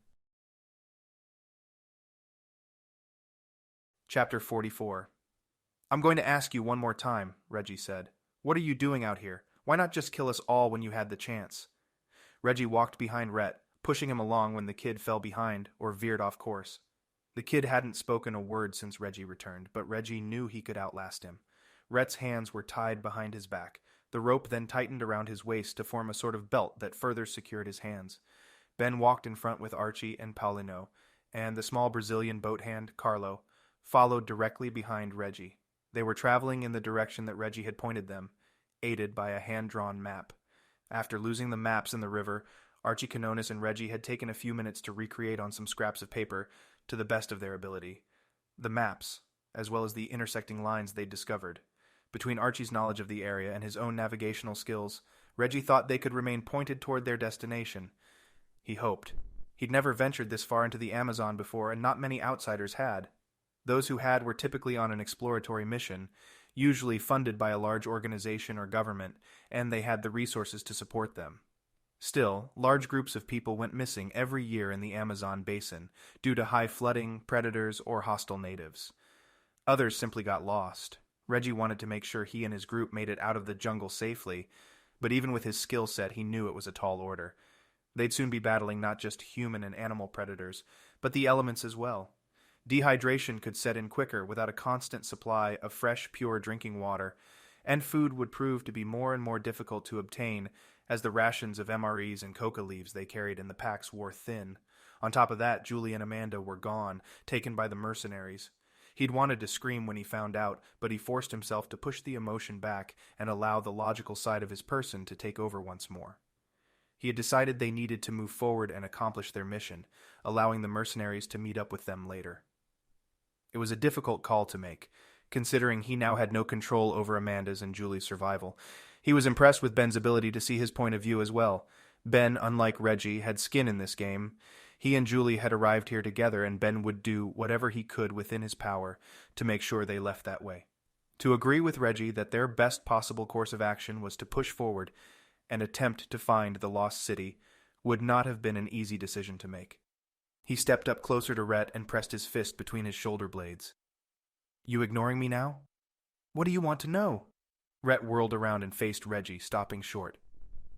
Chapter 44. "I'm going to ask you one more time," Reggie said. "What are you doing out here? Why not just kill us all when you had the chance?" Reggie walked behind Rhett, pushing him along when the kid fell behind or veered off course. The kid hadn't spoken a word since Reggie returned, but Reggie knew he could outlast him. Rhett's hands were tied behind his back. The rope then tightened around his waist to form a sort of belt that further secured his hands. Ben walked in front with Archie and Paulino, and the small Brazilian boat hand, Carlo, followed directly behind Reggie. They were traveling in the direction that Reggie had pointed them, aided by a hand-drawn map. After losing the maps in the river, Archie Canonis and Reggie had taken a few minutes to recreate on some scraps of paper, to the best of their ability, the maps, as well as the intersecting lines they'd discovered. Between Archie's knowledge of the area and his own navigational skills, Reggie thought they could remain pointed toward their destination. He hoped. He'd never ventured this far into the Amazon before, and not many outsiders had. Those who had were typically on an exploratory mission, usually funded by a large organization or government, and they had the resources to support them. Still, large groups of people went missing every year in the Amazon basin due to high flooding, predators, or hostile natives. Others simply got lost. Reggie wanted to make sure he and his group made it out of the jungle safely, but even with his skill set, he knew it was a tall order. They'd soon be battling not just human and animal predators, but the elements as well. Dehydration could set in quicker without a constant supply of fresh, pure drinking water, and food would prove to be more and more difficult to obtain as the rations of MREs and coca leaves they carried in the packs wore thin. On top of that, Julie and Amanda were gone, taken by the Mercenaries. He'd wanted to scream when he found out, but he forced himself to push the emotion back and allow the logical side of his person to take over once more. He had decided they needed to move forward and accomplish their mission, allowing the Mercenaries to meet up with them later. It was a difficult call to make, considering he now had no control over Amanda's and Julie's survival. He was impressed with Ben's ability to see his point of view as well. Ben, unlike Reggie, had skin in this game. He and Julie had arrived here together, and Ben would do whatever he could within his power to make sure they left that way. To agree with Reggie that their best possible course of action was to push forward and attempt to find the lost city would not have been an easy decision to make. He stepped up closer to Rhett and pressed his fist between his shoulder blades. "You ignoring me now? What do you want to know?" Rhett whirled around and faced Reggie, stopping short.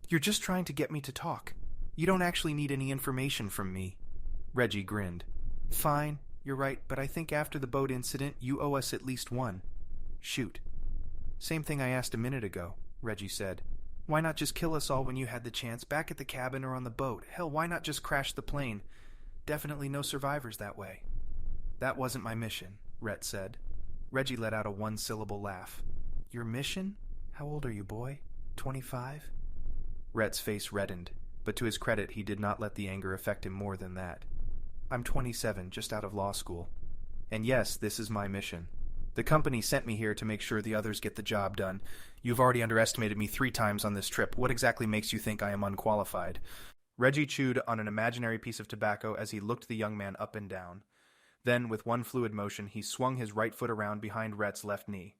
"You're just trying to get me to talk. You don't actually need any information from me." Reggie grinned. "Fine, you're right, but I think after the boat incident, you owe us at least one." "Shoot." "Same thing I asked a minute ago," Reggie said. "Why not just kill us all when you had the chance, back at the cabin or on the boat? Hell, why not just crash the plane? Definitely no survivors that way." "That wasn't my mission," Rhett said. Reggie let out a one-syllable laugh. "Your mission? How old are you, boy? 25? Rhett's face reddened. but to his credit, he did not let the anger affect him more than that. I'm 27, just out of law school. And yes, this is my mission. The company sent me here to make sure the others get the job done. You've already underestimated me 3 times on this trip. What exactly makes you think I am unqualified? Reggie chewed on an imaginary piece of tobacco as he looked the young man up and down. Then, with one fluid motion, he swung his right foot around behind Rhett's left knee.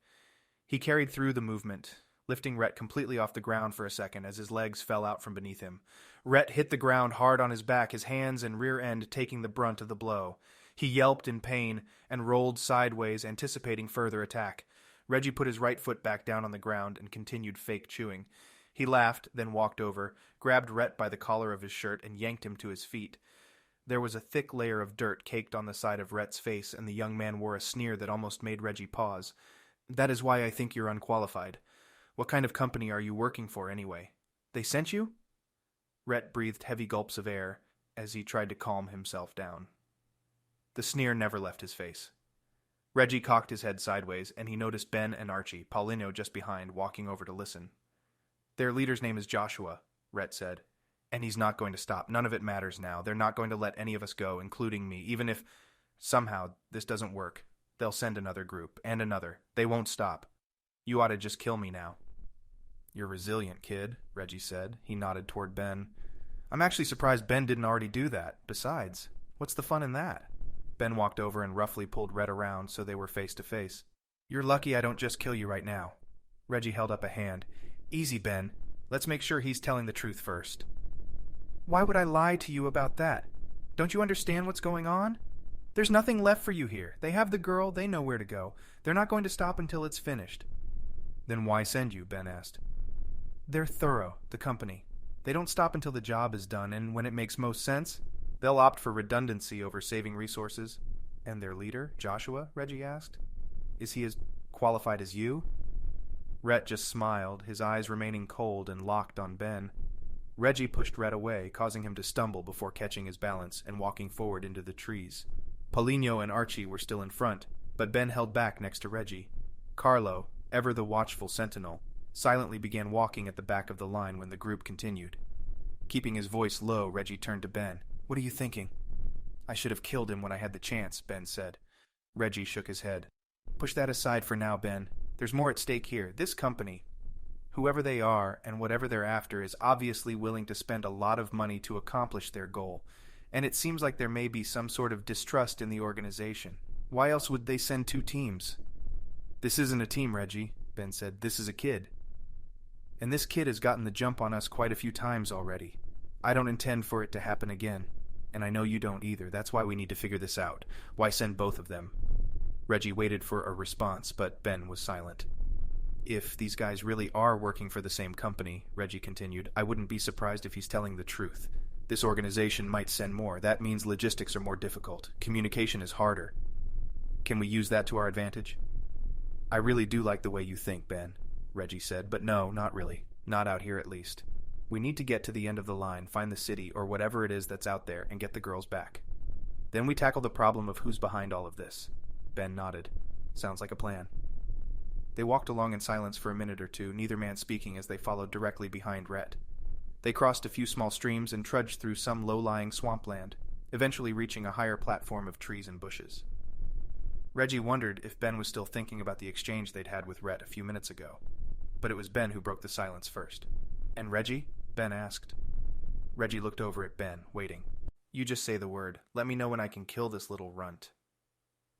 He carried through the movement, lifting Rhett completely off the ground for a second as his legs fell out from beneath him. Rhett hit the ground hard on his back, his hands and rear end taking the brunt of the blow. He yelped in pain and rolled sideways, anticipating further attack. Reggie put his right foot back down on the ground and continued fake chewing. He laughed, then walked over, grabbed Rhett by the collar of his shirt, and yanked him to his feet. There was a thick layer of dirt caked on the side of Rhett's face, and the young man wore a sneer that almost made Reggie pause. That is why I think you're unqualified. What kind of company are you working for, anyway? They sent you? Rhett breathed heavy gulps of air as he tried to calm himself down. The sneer never left his face. Reggie cocked his head sideways, and he noticed Ben and Archie, Paulino just behind, walking over to listen. Their leader's name is Joshua, Rhett said. And he's not going to stop. None of it matters now. They're not going to let any of us go, including me, even if somehow this doesn't work. They'll send another group, and another. They won't stop. You ought to just kill me now. You're resilient, kid, Reggie said. He nodded toward Ben. I'm actually surprised Ben didn't already do that. Besides, what's the fun in that? Ben walked over and roughly pulled Rhett around so they were face to face. You're lucky I don't just kill you right now. Reggie held up a hand. Easy, Ben. Let's make sure he's telling the truth first. Why would I lie to you about that? Don't you understand what's going on? There's nothing left for you here. They have the girl. They know where to go. They're not going to stop until it's finished. Then why send you? Ben asked. They're thorough, the company. They don't stop until the job is done, and when it makes most sense, they'll opt for redundancy over saving resources. And their leader, Joshua? Reggie asked. Is he as qualified as you? Rhett just smiled, his eyes remaining cold and locked on Ben. Reggie pushed Rhett away, causing him to stumble before catching his balance and walking forward into the trees. Paulinho and Archie were still in front, but Ben held back next to Reggie. Carlo, ever the watchful sentinel, silently began walking at the back of the line when the group continued. Keeping his voice low, Reggie turned to Ben. What are you thinking? I should have killed him when I had the chance, Ben said. Reggie shook his head. Push that aside for now, Ben. There's more at stake here. This company, whoever they are and whatever they're after, is obviously willing to spend a lot of money to accomplish their goal, and it seems like there may be some sort of distrust in the organization. Why else would they send 2 teams? This isn't a team, Reggie, Ben said. This is a kid. And this kid has gotten the jump on us quite a few times already. I don't intend for it to happen again, and I know you don't either. That's why we need to figure this out. Why send both of them? Reggie waited for a response, but Ben was silent. If these guys really are working for the same company, Reggie continued, I wouldn't be surprised if he's telling the truth. This organization might send more. That means logistics are more difficult. Communication is harder. Can we use that to our advantage? I really do like the way you think, Ben, Reggie said, but no, not really. Not out here, at least. We need to get to the end of the line, find the city, or whatever it is that's out there, and get the girls back. Then we tackle the problem of who's behind all of this. Ben nodded. Sounds like a plan. They walked along in silence for a minute or two, neither man speaking as they followed directly behind Rhett. They crossed a few small streams and trudged through some low-lying swampland, eventually reaching a higher platform of trees and bushes. Reggie wondered if Ben was still thinking about the exchange they'd had with Rhett a few minutes ago. But it was Ben who broke the silence first. And Reggie? Ben asked. Reggie looked over at Ben, waiting. You just say the word. Let me know when I can kill this little runt.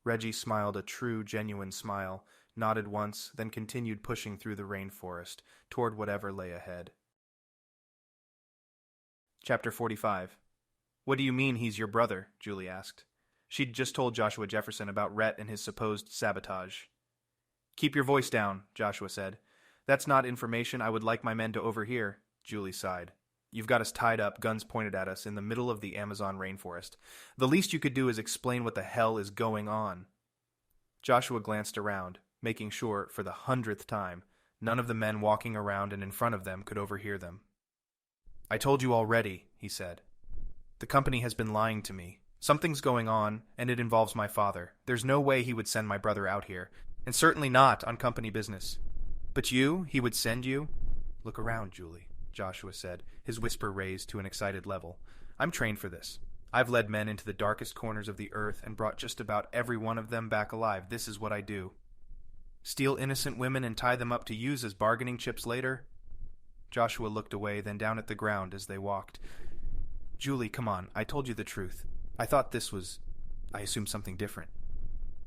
Reggie smiled a true, genuine smile, nodded once, then continued pushing through the rainforest, toward whatever lay ahead. Chapter 45. What do you mean he's your brother? Julie asked. She'd just told Joshua Jefferson about Rhett and his supposed sabotage. Keep your voice down, Joshua said. That's not information I would like my men to overhear, Julie sighed. You've got us tied up, guns pointed at us, in the middle of the Amazon rainforest. The least you could do is explain what the hell is going on. Joshua glanced around, making sure, for the 100th time, none of the men walking around and in front of them could overhear them. I told you already, he said. The company has been lying to me. Something's going on, and it involves my father. There's no way he would send my brother out here, and certainly not on company business. But you, he would send you? Look around, Julie. Joshua said, his whisper raised to an excited level. "I'm trained for this. I've led men into the darkest corners of the earth and brought just about every one of them back alive. This is what I do. Steal innocent women and tie them up to use as bargaining chips later?" Joshua looked away, then down at the ground as they walked. "Julie, come on. I told you the truth. I assumed something different.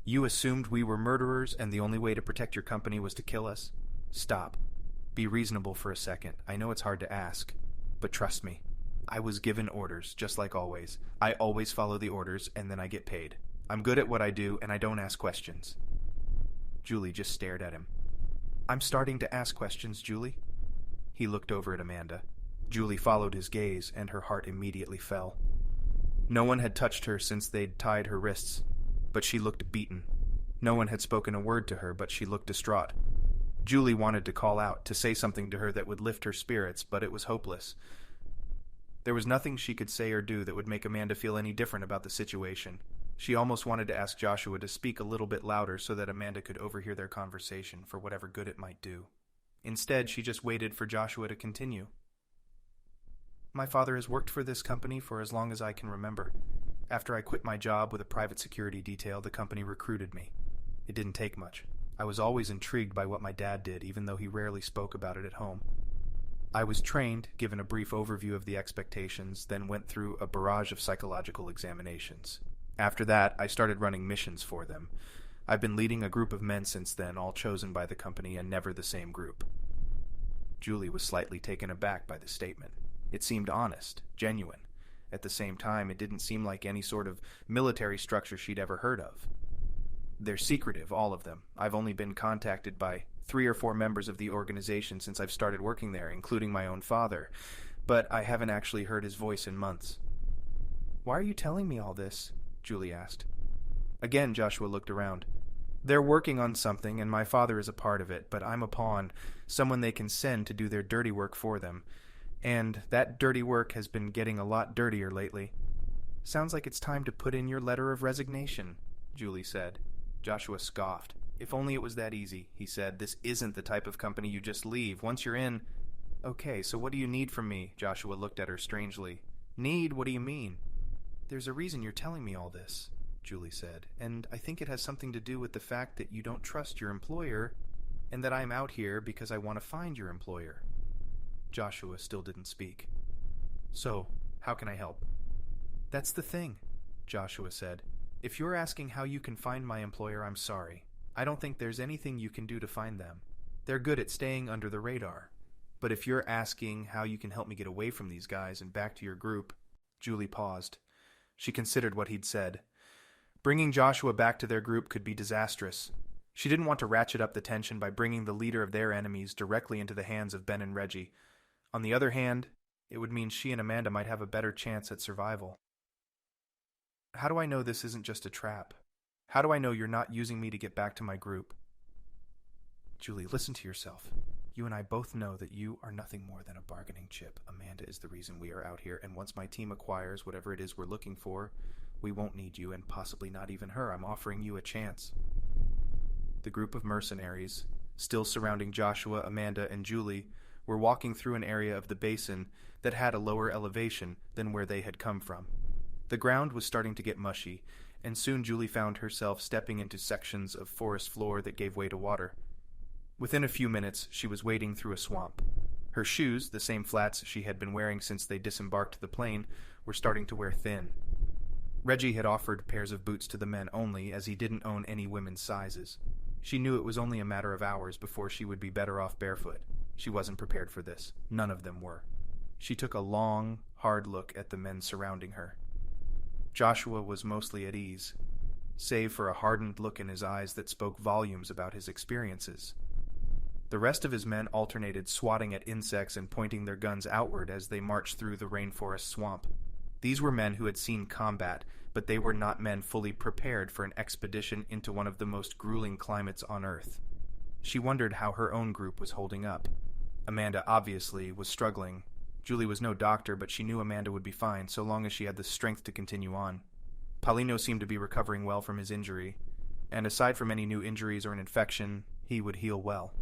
You assumed we were murderers and the only way to protect your company was to kill us? Stop. Be reasonable for a second. I know it's hard to ask, but trust me. I was given orders, just like always. I always follow the orders, and then I get paid. I'm good at what I do, and I don't ask questions." Julie just stared at him. "I'm starting to ask questions, Julie." He looked over at Amanda. Julie followed his gaze, and her heart immediately fell. No one had touched her since they'd tied her wrists, but she looked beaten. No one had spoken a word to her, but she looked distraught. Julie wanted to call out, to say something to her that would lift her spirits, but it was hopeless. There was nothing she could say or do that would make Amanda feel any different about the situation. She almost wanted to ask Joshua to speak a little bit louder so that Amanda could overhear their conversation, for whatever good it might do. Instead, she just waited for Joshua to continue. "My father has worked for this company for as long as I can remember. After I quit my job with a private security detail, the company recruited me. It didn't take much. I was always intrigued by what my dad did, even though he rarely spoke about it at home. I was trained, given a brief overview of the expectations, then went through a barrage of psychological examinations. After that, I started running missions for them. I've been leading a group of men since then, all chosen by the company and never the same group." Julie was slightly taken aback by the statement. It seemed honest, genuine. At the same time, it didn't seem like any sort of military structure she'd ever heard of. "They're secretive, all of them. I've only been contacted by 3 or 4 members of the organization since I've started working there, including my own father, but I haven't actually heard his voice in months." "Why are you telling me all this?" Julie asked. Again, Joshua looked around. "They're working on something, and my father is a part of it, but I'm a pawn, someone they can send to do their dirty work for them. And that dirty work has been getting a lot dirtier lately." "Sounds like it's time to put in your letter of resignation," Julie said. Joshua scoffed. "If only it was that easy," he said. "This isn't the type of company you just leave. Once you're in—" "Okay, so what do you need from me?" Joshua looked at her strangely. "Need? What do you mean?" "There's a reason you're telling me all this," Julie said, "and I think it has something to do with the fact that you don't trust your employer, and that I'm out here because I want to find your employer." Joshua still didn't speak. "So, how can I help?" "That's the thing," Joshua said. "If you're asking how you can find my employer, I'm sorry. I don't think there's anything you can do to find them. They're good at staying under the radar. But if you're asking how you can help me get away from these guys and back to your group—" Julie paused. She considered what he'd said. Bringing Joshua back to their group could be disastrous. She didn't want to ratchet up the tension by bringing the leader of their enemies directly into the hands of Ben and Reggie. On the other hand, it would mean she and Amanda might have a better chance at survival. "How do I know this isn't just a trap? How do I know you're not using me to get back to my group?" "Julie, listen to yourself. You and I both know that you are nothing more than a bargaining chip. Amanda is the reason we are out here, and once my team acquires whatever it is we're looking for, we won't need you, and possibly not even her. I'm offering you a chance." The group of mercenaries, still surrounding Joshua, Amanda, and Julie, were walking through an area of the basin that had a lower elevation than where they had come from. The ground was starting to get mushy, and soon Julie found herself stepping into sections of forest floor that gave way to water. Within a few minutes, she was wading through a swamp. Her shoes, the same flats she had been wearing since they disembarked the plane, were starting to wear thin. Reggie had offered pairs of boots to the men only, as he didn't own any women's sizes. She knew it was only a matter of hours before she would be better off barefoot. She wasn't prepared for this. None of them were. She took a long, hard look at the men surrounding her. Joshua was mostly at ease, save for a hardened look in his eyes that spoke volumes about his experiences. The rest of his men alternated swatting at insects and pointing their guns outward as they marched through the rainforest swamp. These were men who had seen combat, but they were not men fully prepared for an expedition into one of the most grueling climates on Earth. She wondered how her own group was holding up. Amanda, obviously, was struggling. Julie was no doctor, but she knew Amanda would be fine so long as she had the strength to continue on. Paulino seemed to be recovering well from his injury, and aside from any new injuries or an infection, he would heal well.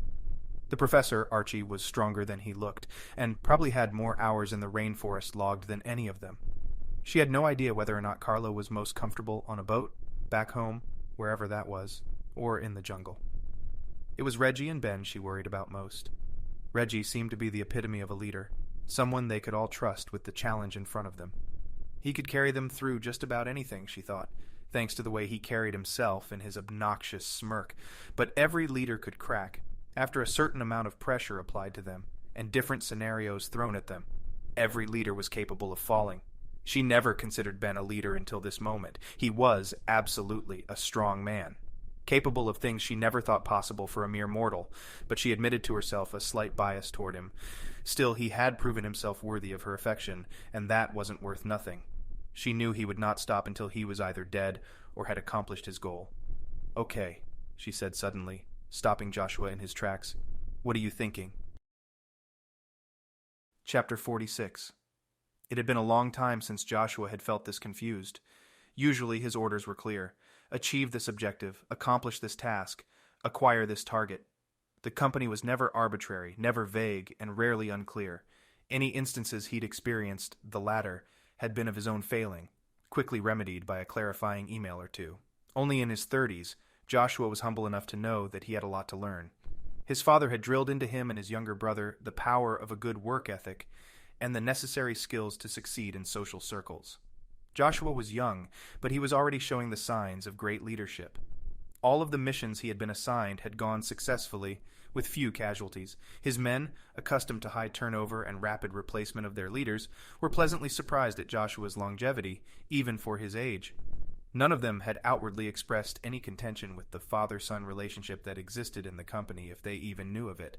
The professor, Archie, was stronger than he looked, and probably had more hours in the rainforest logged than any of them. She had no idea whether or not Carlo was most comfortable on a boat, back home, wherever that was, or in the jungle. It was Reggie and Ben she worried about most. Reggie seemed to be the epitome of a leader, someone they could all trust with the challenge in front of them. He could carry them through just about anything, she thought, thanks to the way he carried himself and his obnoxious smirk. But every leader could crack, after a certain amount of pressure applied to them, and different scenarios thrown at them. Every leader was capable of falling. She never considered Ben a leader until this moment. He was absolutely a strong man, capable of things she never thought possible for a mere mortal, but she admitted to herself a slight bias toward him. Still, he had proven himself worthy of her affection, and that wasn't worth nothing. She knew he would not stop until he was either dead or had accomplished his goal. "Okay," she said suddenly, stopping Joshua in his tracks. "What are you thinking?" Chapter 46. It had been a long time since Joshua had felt this confused. Usually his orders were clear. Achieve this objective, accomplish this task, acquire this target. The company was never arbitrary, never vague, and rarely unclear. Any instances he'd experienced, the latter, had been of his own failing, quickly remedied by a clarifying email or two. Only in his 30s, Joshua was humble enough to know that he had a lot to learn. His father had drilled into him and his younger brother the power of a good work ethic and the necessary skills to succeed in social circles. Joshua was young, but he was already showing the signs of great leadership. All of the missions he had been assigned had gone successfully, with few casualties. His men, accustomed to high turnover and rapid replacement of their leaders, were pleasantly surprised at Joshua's longevity, even for his age. None of them had outwardly expressed any contention with the father-son relationship that existed in the company, if they even knew of it.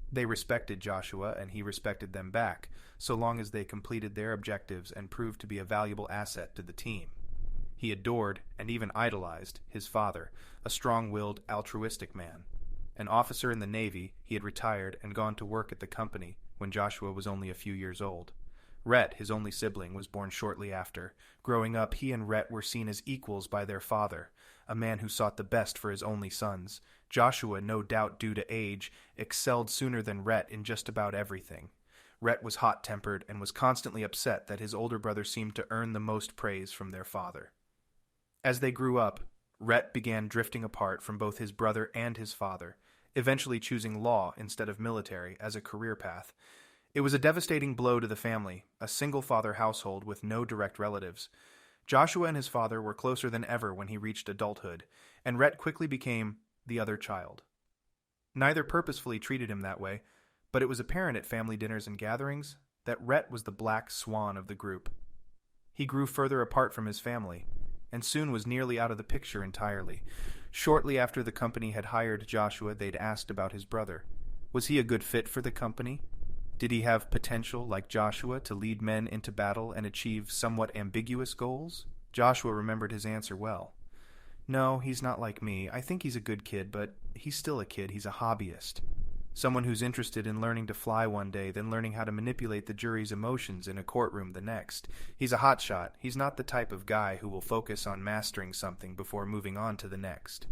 They respected Joshua, and he respected them back, so long as they completed their objectives and proved to be a valuable asset to the team. He adored, and even idolized, his father, a strong-willed, altruistic man. An officer in the Navy, he had retired and gone to work at the company when Joshua was only a few years old. Rhett, his only sibling, was born shortly after. Growing up, he and Rhett were seen as equals by their father, a man who sought the best for his only sons. Joshua, no doubt due to age, excelled sooner than Rhett in just about everything. Rhett was hot-tempered and was constantly upset that his older brother seemed to earn the most praise from their father. As they grew up, Rhett began drifting apart from both his brother and his father, eventually choosing law instead of military as a career path. It was a devastating blow to the family, a single-father household with no direct relatives. Joshua and his father were closer than ever when he reached adulthood, and Rhett quickly became the other child. Neither purposefully treated him that way, but it was apparent at family dinners and gatherings that Rhett was the black swan of the group. He grew further apart from his family, and soon was nearly out of the picture entirely. Shortly after the company had hired Joshua, they'd asked about his brother. Was he a good fit for the company? Did he have potential, like Joshua, to lead men into battle and achieve somewhat ambiguous goals? Joshua remembered his answer well. "No, he's not like me. I think he's a good kid, but he's still a kid. He's a hobbyist. Someone who's interested in learning to fly one day, then learning how to manipulate the jury's emotions in a courtroom the next. He's a hotshot. He's not the type of guy who will focus on mastering something before moving on to the next."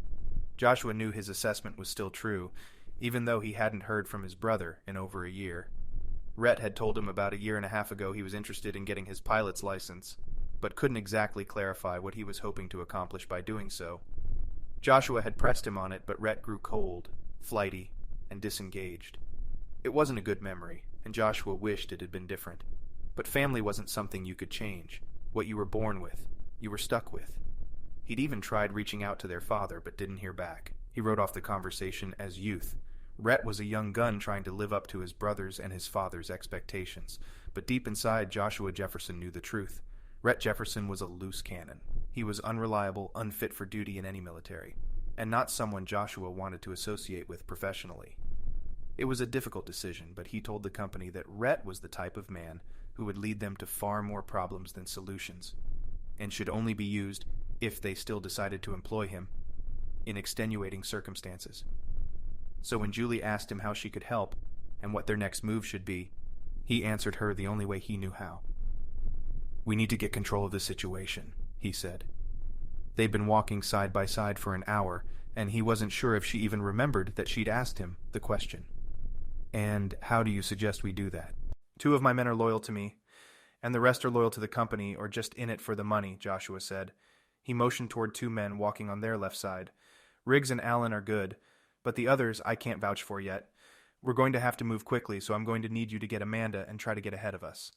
Joshua knew his assessment was still true, even though he hadn't heard from his brother in over a year. Rhett had told him about a year and a half ago he was interested in getting his pilot's license, but couldn't exactly clarify what he was hoping to accomplish by doing so. Joshua had pressed him on it, but Rhett grew cold, flighty, and disengaged. It wasn't a good memory, and Joshua wished it had been different. But family wasn't something you could change. What you were born with, you were stuck with. He'd even tried reaching out to their father, but didn't hear back. He wrote off the conversation as youth. Rhett was a young gun trying to live up to his brother's and his father's expectations, but deep inside, Joshua Jefferson knew the truth. Rhett Jefferson was a loose cannon. He was unreliable, unfit for duty in any military, and not someone Joshua wanted to associate with professionally. It was a difficult decision, but he told the company that Rhett was the type of man who would lead them to far more problems than solutions, and should only be used, if they still decided to employ him, in extenuating circumstances. So when Julie asked him how she could help, and what their next move should be, he answered her the only way he knew how. "We need to get control of the situation," he said. They'd been walking side by side for an hour, and he wasn't sure if she even remembered that she'd asked him the question. And how do you suggest we do that? 2 of my men are loyal to me, and the rest are loyal to the company or just in it for the money, Joshua said. He motioned toward 2 men walking on their left side. Riggs and Allen are good, but the others I can't vouch for yet. We're going to have to move quickly, so I'm going to need you to get Amanda and try to get ahead of us.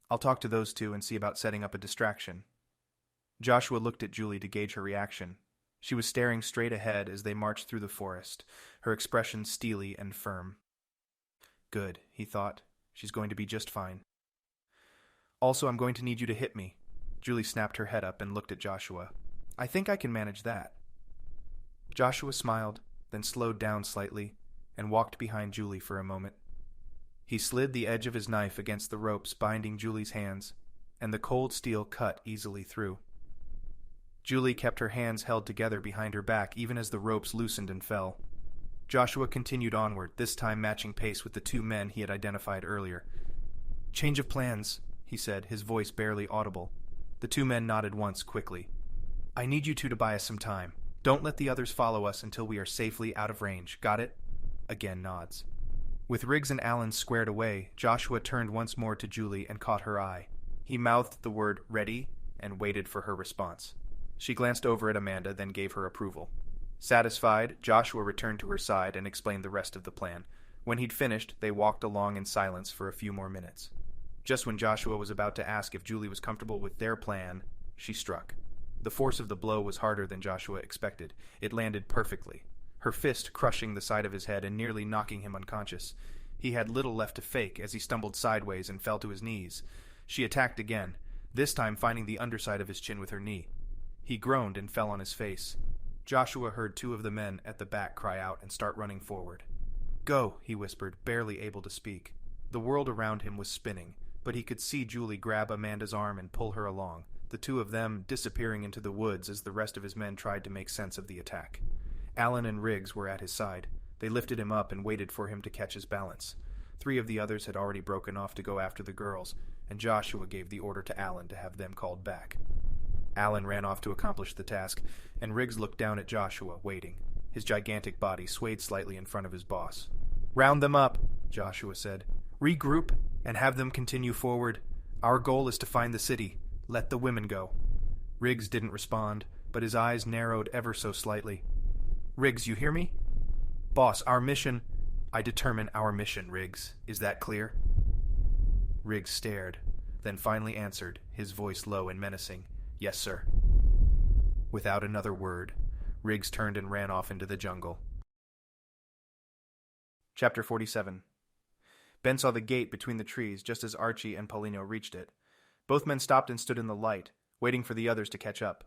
I'll talk to those 2 and see about setting up a distraction. Joshua looked at Julie to gauge her reaction. She was staring straight ahead as they marched through the forest, her expression steely and firm. Good, he thought. She's going to be just fine. Also, I'm going to need you to hit me. Julie snapped her head up and looked at Joshua. I think I can manage that. Joshua smiled, then slowed down slightly, and walked behind Julie for a moment. He slid the edge of his knife against the ropes binding Julie's hands, and the cold steel cut easily through. Julie kept her hands held together behind her back even as the ropes loosened and fell. Joshua continued onward, this time matching pace with the 2 men he had identified earlier. Change of plans, he said, his voice barely audible. The 2 men nodded once quickly. I need you 2 to buy us some time. Don't let the others follow us until we are safely out of range. Got it? Again nods. With Riggs and Allen squared away, Joshua turned once more to Julie and caught her eye. He mouthed the word ready and waited for her response. She glanced over at Amanda, then gave her approval. Satisfied, Joshua returned to her side and explained the rest of the plan. When he'd finished, they walked along in silence for a few more minutes. Just when Joshua was about to ask if Julie was comfortable with their plan, she struck. The force of the blow was harder than Joshua expected. It landed perfectly, her fist crushing the side of his head and nearly knocking him unconscious. He had little left to fake as he stumbled sideways and fell to his knees. She attacked again, this time finding the underside of his chin with her knee. He groaned and fell on his face. Joshua heard 2 of the men at the back cry out and start running forward. Go, he whispered, barely able to speak. The world around him was spinning, but he could see Julie grab Amanda's arm and pull her along, the 2 of them disappearing into the woods as the rest of his men tried to make sense of the attack. Allen and Riggs were at his side. They lifted him up and waited for him to catch his balance. 3 of the others had already broken off to go after the girls, and Joshua gave the order to Allen to have them called back. Allen ran off to accomplish the task, and Riggs looked down at Joshua, waiting. His gigantic body swayed slightly in front of his boss. Round them up, Joshua said. Regroup and have them continue forward. Our goal is to find the city. Let the women go. Riggs didn't respond, but his eyes narrowed ever so slightly. Riggs, you hear me? Boss, our mission... I determine our mission, Riggs. Is that clear? Riggs stared, then finally answered, his voice low and menacing. Yes, sir. Without another word, Riggs turned and ran off into the jungle. Chapter 47. Ben saw the gate between the trees just as Archie and Paulino reached it. Both men stopped and stood in the light, waiting for the others to catch up.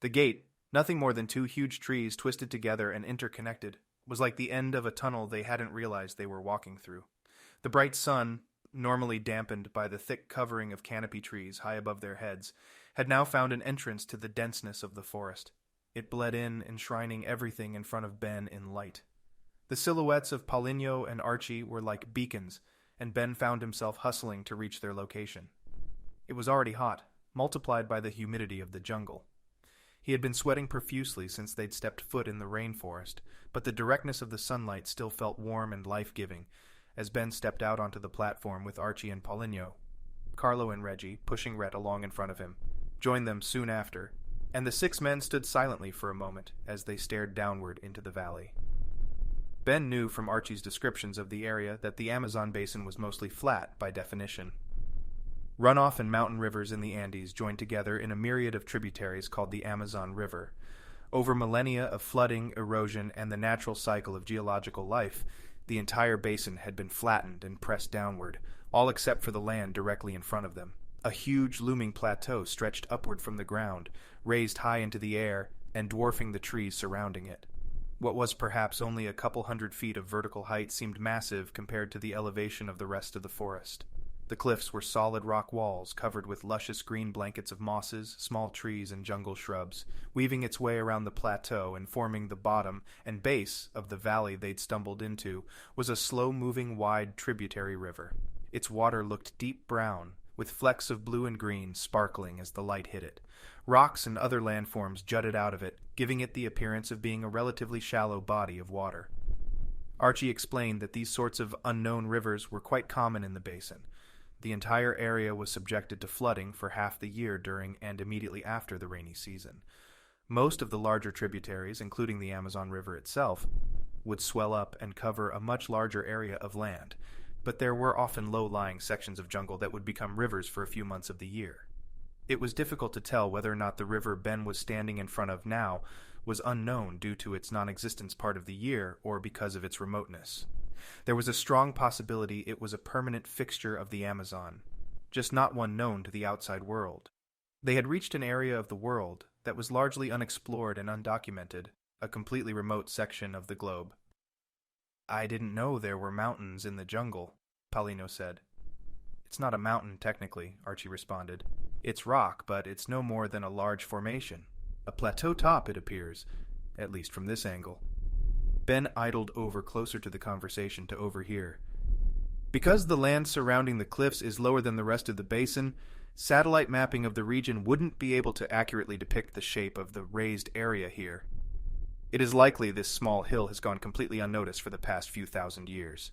The gate, nothing more than 2 huge trees twisted together and interconnected, was like the end of a tunnel they hadn't realized they were walking through. The bright sun, normally dampened by the thick covering of canopy trees high above their heads, had now found an entrance to the denseness of the forest. It bled in, enshrining everything in front of Ben in light. The silhouettes of Paulino and Archie were like beacons, and Ben found himself hustling to reach their location. It was already hot, multiplied by the humidity of the jungle. He had been sweating profusely since they'd stepped foot in the rainforest, but the directness of the sunlight still felt warm and life-giving as Ben stepped out onto the platform with Archie and Paulino. Carlo and Reggie, pushing Rhett along in front of him, joined them soon after, and the 6 men stood silently for a moment as they stared downward into the valley. Ben knew from Archie's descriptions of the area that the Amazon basin was mostly flat by definition. Runoff and mountain rivers in the Andes joined together in a myriad of tributaries called the Amazon River. Over millennia of flooding, erosion, and the natural cycle of geological life, the entire basin had been flattened and pressed downward, all except for the land directly in front of them. A huge looming plateau stretched upward from the ground, raised high into the air, and dwarfing the trees surrounding it. What was perhaps only a couple 100 feet of vertical height seemed massive compared to the elevation of the rest of the forest. The cliffs were solid rock walls covered with luscious green blankets of mosses, small trees, and jungle shrubs, weaving its way around the plateau and forming the bottom and base of the valley they'd stumbled into was a slow-moving wide tributary river. Its water looked deep brown, with flecks of blue and green sparkling as the light hit it. Rocks and other landforms jutted out of it, giving it the appearance of being a relatively shallow body of water. Archie explained that these sorts of unknown rivers were quite common in the basin. The entire area was subjected to flooding for half the year during and immediately after the rainy season. Most of the larger tributaries, including the Amazon River itself, would swell up and cover a much larger area of land, but there were often low-lying sections of jungle that would become rivers for a few months of the year. It was difficult to tell whether or not the river Ben was standing in front of now was unknown due to its non-existence part of the year or because of its remoteness. There was a strong possibility it was a permanent fixture of the Amazon, just not one known to the outside world. They had reached an area of the world that was largely unexplored and undocumented, a completely remote section of the globe. "I didn't know there were mountains in the jungle," Paulino said. "It's not a mountain, technically," Archie responded. "It's rock, but it's no more than a large formation. A plateau top, it appears, at least from this angle." Ben idled over closer to the conversation to overhear. "Because the land surrounding the cliffs is lower than the rest of the basin, satellite mapping of the region wouldn't be able to accurately depict the shape of the raised area here. It is likely this small hill has gone completely unnoticed for the past few thousand years."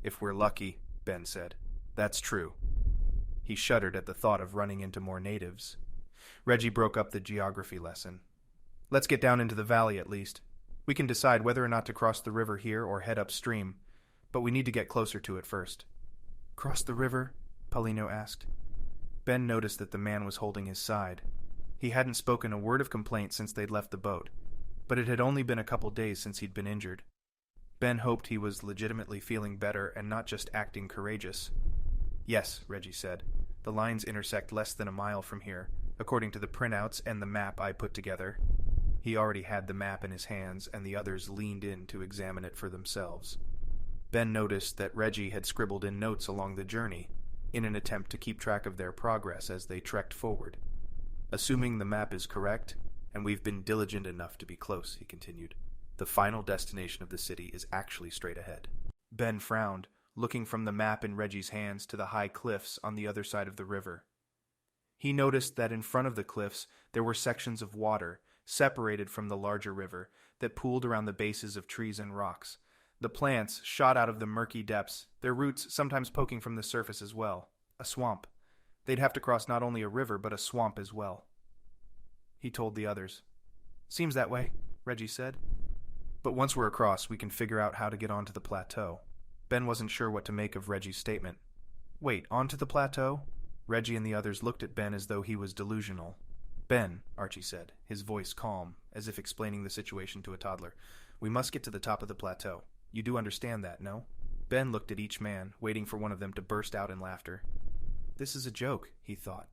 "If we're lucky," Ben said. "That's true." He shuddered at the thought of running into more natives. Reggie broke up the geography lesson. "Let's get down into the valley at least. We can decide whether or not to cross the river here or head upstream, but we need to get closer to it first." "Cross the river?" Paulino asked. Ben noticed that the man was holding his side. He hadn't spoken a word of complaint since they'd left the boat, but it had only been a couple days since he'd been injured. Ben hoped he was legitimately feeling better and not just acting courageous. "Yes," Reggie said. "The lines intersect less than a mile from here, according to the printouts and the map I put together." He already had the map in his hands, and the others leaned in to examine it for themselves. Ben noticed that Reggie had scribbled in notes along the journey, in an attempt to keep track of their progress as they trekked forward. "Assuming the map is correct, and we've been diligent enough to be close," he continued, "the final destination of the city is actually straight ahead." Ben frowned, looking from the map in Reggie's hands to the high cliffs on the other side of the river. He noticed that in front of the cliffs there were sections of water, separated from the larger river, that pooled around the bases of trees and rocks. The plants shot out of the murky depths, their roots sometimes poking from the surface as well. A swamp. They'd have to cross not only a river, but a swamp as well. He told the others. "Seems that way," Reggie said. "But once we're across, we can figure out how to get onto the plateau." Ben wasn't sure what to make of Reggie's statement. "Wait, onto the plateau?" Reggie and the others looked at Ben as though he was delusional. "Ben," Archie said, his voice calm, as if explaining the situation to a toddler, "we must get to the top of the plateau. You do understand that, no?" Ben looked at each man, waiting for one of them to burst out in laughter. "This is a joke," he thought.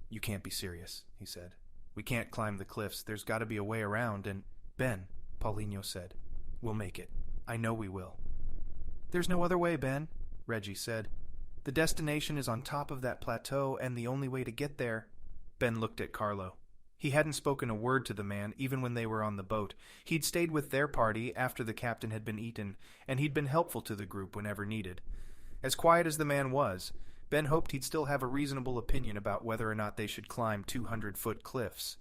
"You can't be serious," he said. "We can't climb the cliffs. There's got to be a way around, and—" "Ben," Paulino said, "we'll make it. I know we will." "There's no other way, Ben," Reggie said. "The destination is on top of that plateau, and the only way to get there—" Ben looked at Carlo. He hadn't spoken a word to the man, even when they were on the boat. He'd stayed with their party after the captain had been eaten, and he'd been helpful to the group whenever needed. As quiet as the man was, Ben hoped he'd still have a reasonable opinion about whether or not they should climb 200-foot cliffs.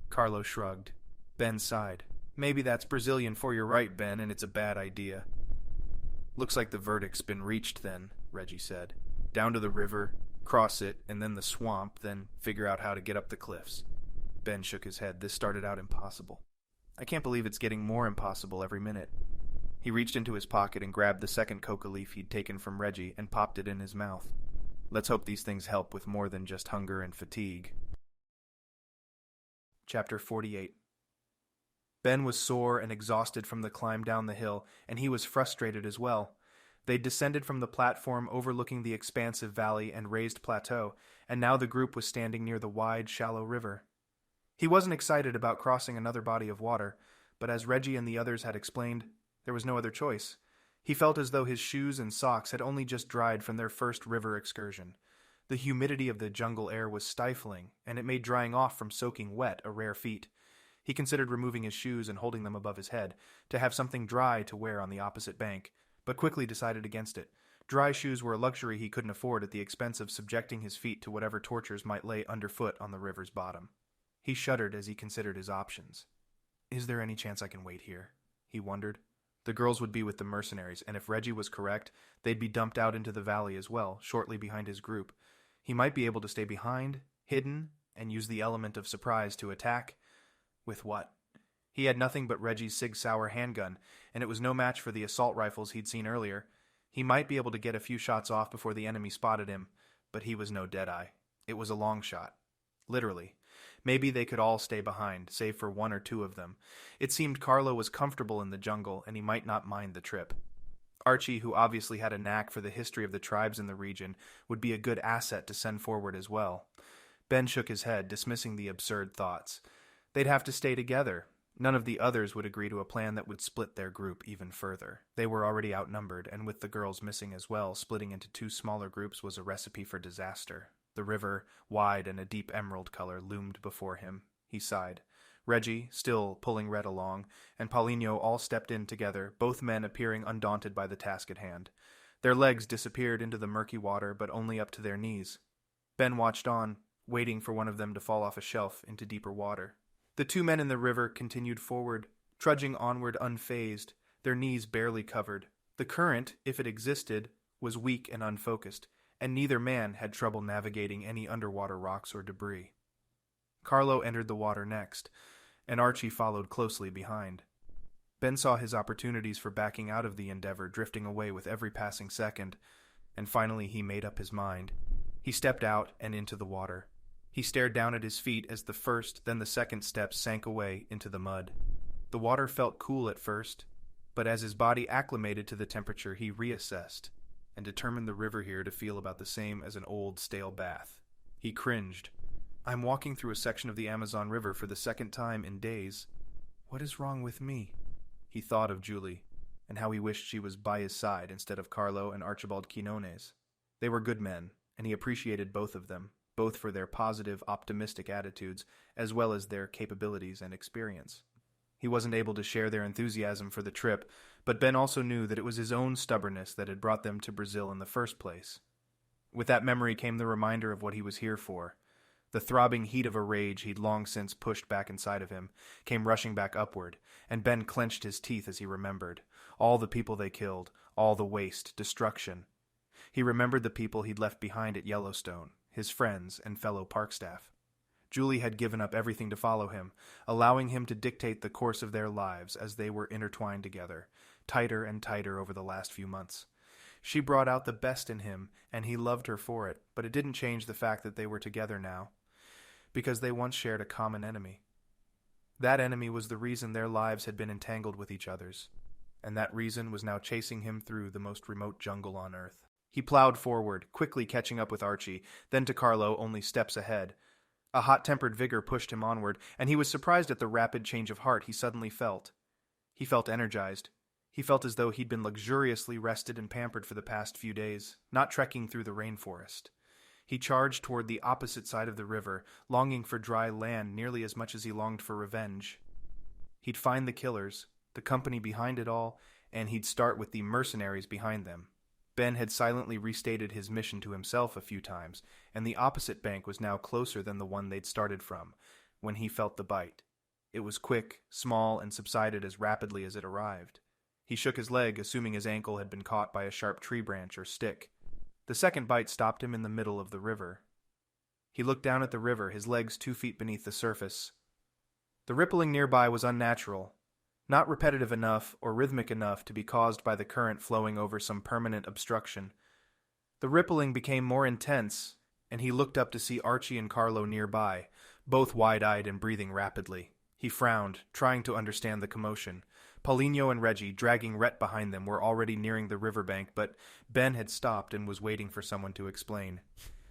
Carlo shrugged. Ben sighed. "Maybe that's Brazilian for you're right, Ben, and it's a bad idea." "Looks like the verdict's been reached then," Reggie said. "Down to the river, cross it, and then the swamp, then figure out how to get up the cliffs." Ben shook his head. This started out impossible. "I can't believe it's getting more impossible every minute." He reached into his pocket and grabbed the second coca leaf he'd taken from Reggie and popped it in his mouth. "Let's hope these things help with more than just hunger and fatigue." Chapter 48. Ben was sore and exhausted from the climb down the hill, and he was frustrated as well. They'd descended from the platform overlooking the expansive valley and raised plateau, and now the group was standing near the wide, shallow river. He wasn't excited about crossing another body of water, but as Reggie and the others had explained, there was no other choice. He felt as though his shoes and socks had only just dried from their first river excursion. The humidity of the jungle air was stifling, and it made drying off from soaking wet a rare feat. He considered removing his shoes and holding them above his head, to have something dry to wear on the opposite bank, but quickly decided against it. Dry shoes were a luxury he couldn't afford at the expense of subjecting his feet to whatever tortures might lay underfoot on the river's bottom. He shuddered as he considered his options. "Is there any chance I can wait here?" he wondered. The girls would be with the mercenaries, and if Reggie was correct, they'd be dumped out into the valley as well, shortly behind his group. He might be able to stay behind, hidden, and use the element of surprise to attack. With what? He had nothing but Reggie's Sig Sauer handgun, and it was no match for the assault rifles he'd seen earlier. He might be able to get a few shots off before the enemy spotted him, but he was no Deadeye. It was a long shot. Literally. Maybe they could all stay behind, save for one or two of them. It seemed Carlo was comfortable in the jungle, and he might not mind the trip. Archie, who obviously had a knack for the history of the tribes in the region, would be a good asset to send forward as well. Ben shook his head, dismissing the absurd thoughts. They'd have to stay together. None of the others would agree to a plan that would split their group even further. They were already outnumbered, and with the girls missing as well, splitting into two smaller groups was a recipe for disaster. The river, wide and a deep emerald color, loomed before him. He sighed. Reggie, still pulling Red along, and Paulinho all stepped in together, both men appearing undaunted by the task at hand. Their legs disappeared into the murky water, but only up to their knees. Ben watched on, waiting for one of them to fall off a shelf into deeper water. The two men in the river continued forward, trudging onward unfazed, their knees barely covered. The current, if it existed, was weak and unfocused, and neither man had trouble navigating any underwater rocks or debris. Carlo entered the water next, and Archie followed closely behind. Ben saw his opportunities for backing out of the endeavor drifting away with every passing second, and finally he made up his mind. He stepped out and into the water. He stared down at his feet as the first, then the second steps sank away into the mud. The water felt cool at first, but as his body acclimated to the temperature, he reassessed and determined the river here to feel about the same as an old, stale bath. He cringed. I'm walking through a section of the Amazon River for the second time in days. What is wrong with me? He thought of Julie, and how he wished she was by his side instead of Carlo and Archibald Quinones. They were good men, and he appreciated both of them, both for their positive, optimistic attitudes, as well as their capabilities and experience. He wasn't able to share their enthusiasm for the trip, but Ben also knew that it was his own stubbornness that had brought them to Brazil in the first place. With that memory came the reminder of what he was here for. The throbbing heat of a rage he'd long since pushed back inside of him came rushing back upward, and Ben clenched his teeth as he remembered. All the people they killed, all the waste, destruction. He remembered the people he'd left behind at Yellowstone, his friends and fellow park staff. Julie had given up everything to follow him, allowing him to dictate the course of their lives as they were intertwined together, tighter and tighter over the last few months. She brought out the best in him, and he loved her for it, but it didn't change the fact that they were together now, because they once shared a common enemy. That enemy was the reason their lives had been entangled with each other's, and that reason was now chasing him through the most remote jungle on Earth. He plowed forward, quickly catching up with Archie, then to Carlo, only steps ahead. A hot-tempered vigor pushed him onward, and he was surprised at the rapid change of heart he suddenly felt. He felt energized. He felt as though he'd been luxuriously rested and pampered for the past few days, not trekking through the rainforest. He charged toward the opposite side of the river, longing for dry land nearly as much as he longed for revenge. He'd find the killers, the company behind it all, and he'd start with the mercenaries behind them. Ben had silently restated his mission to himself a few times, and the opposite bank was now closer than the one they'd started from, when he felt the bite. It was quick, small, and subsided as rapidly as it arrived. He shook his leg, assuming his ankle had been caught by a sharp tree branch or stick. The second bite stopped him in the middle of the river. He looked down at the river, his legs 2 feet beneath the surface. The rippling nearby was unnatural, not repetitive enough or rhythmic enough to be caused by the current flowing over some permanent obstruction. The rippling became more intense, and he looked up to see Archie and Carlo nearby, both wide-eyed and breathing rapidly. He frowned, trying to understand the commotion. Paulinho and Reggie, dragging Rhett behind them, were already nearing the riverbank, but Ben had stopped and was waiting for someone to explain.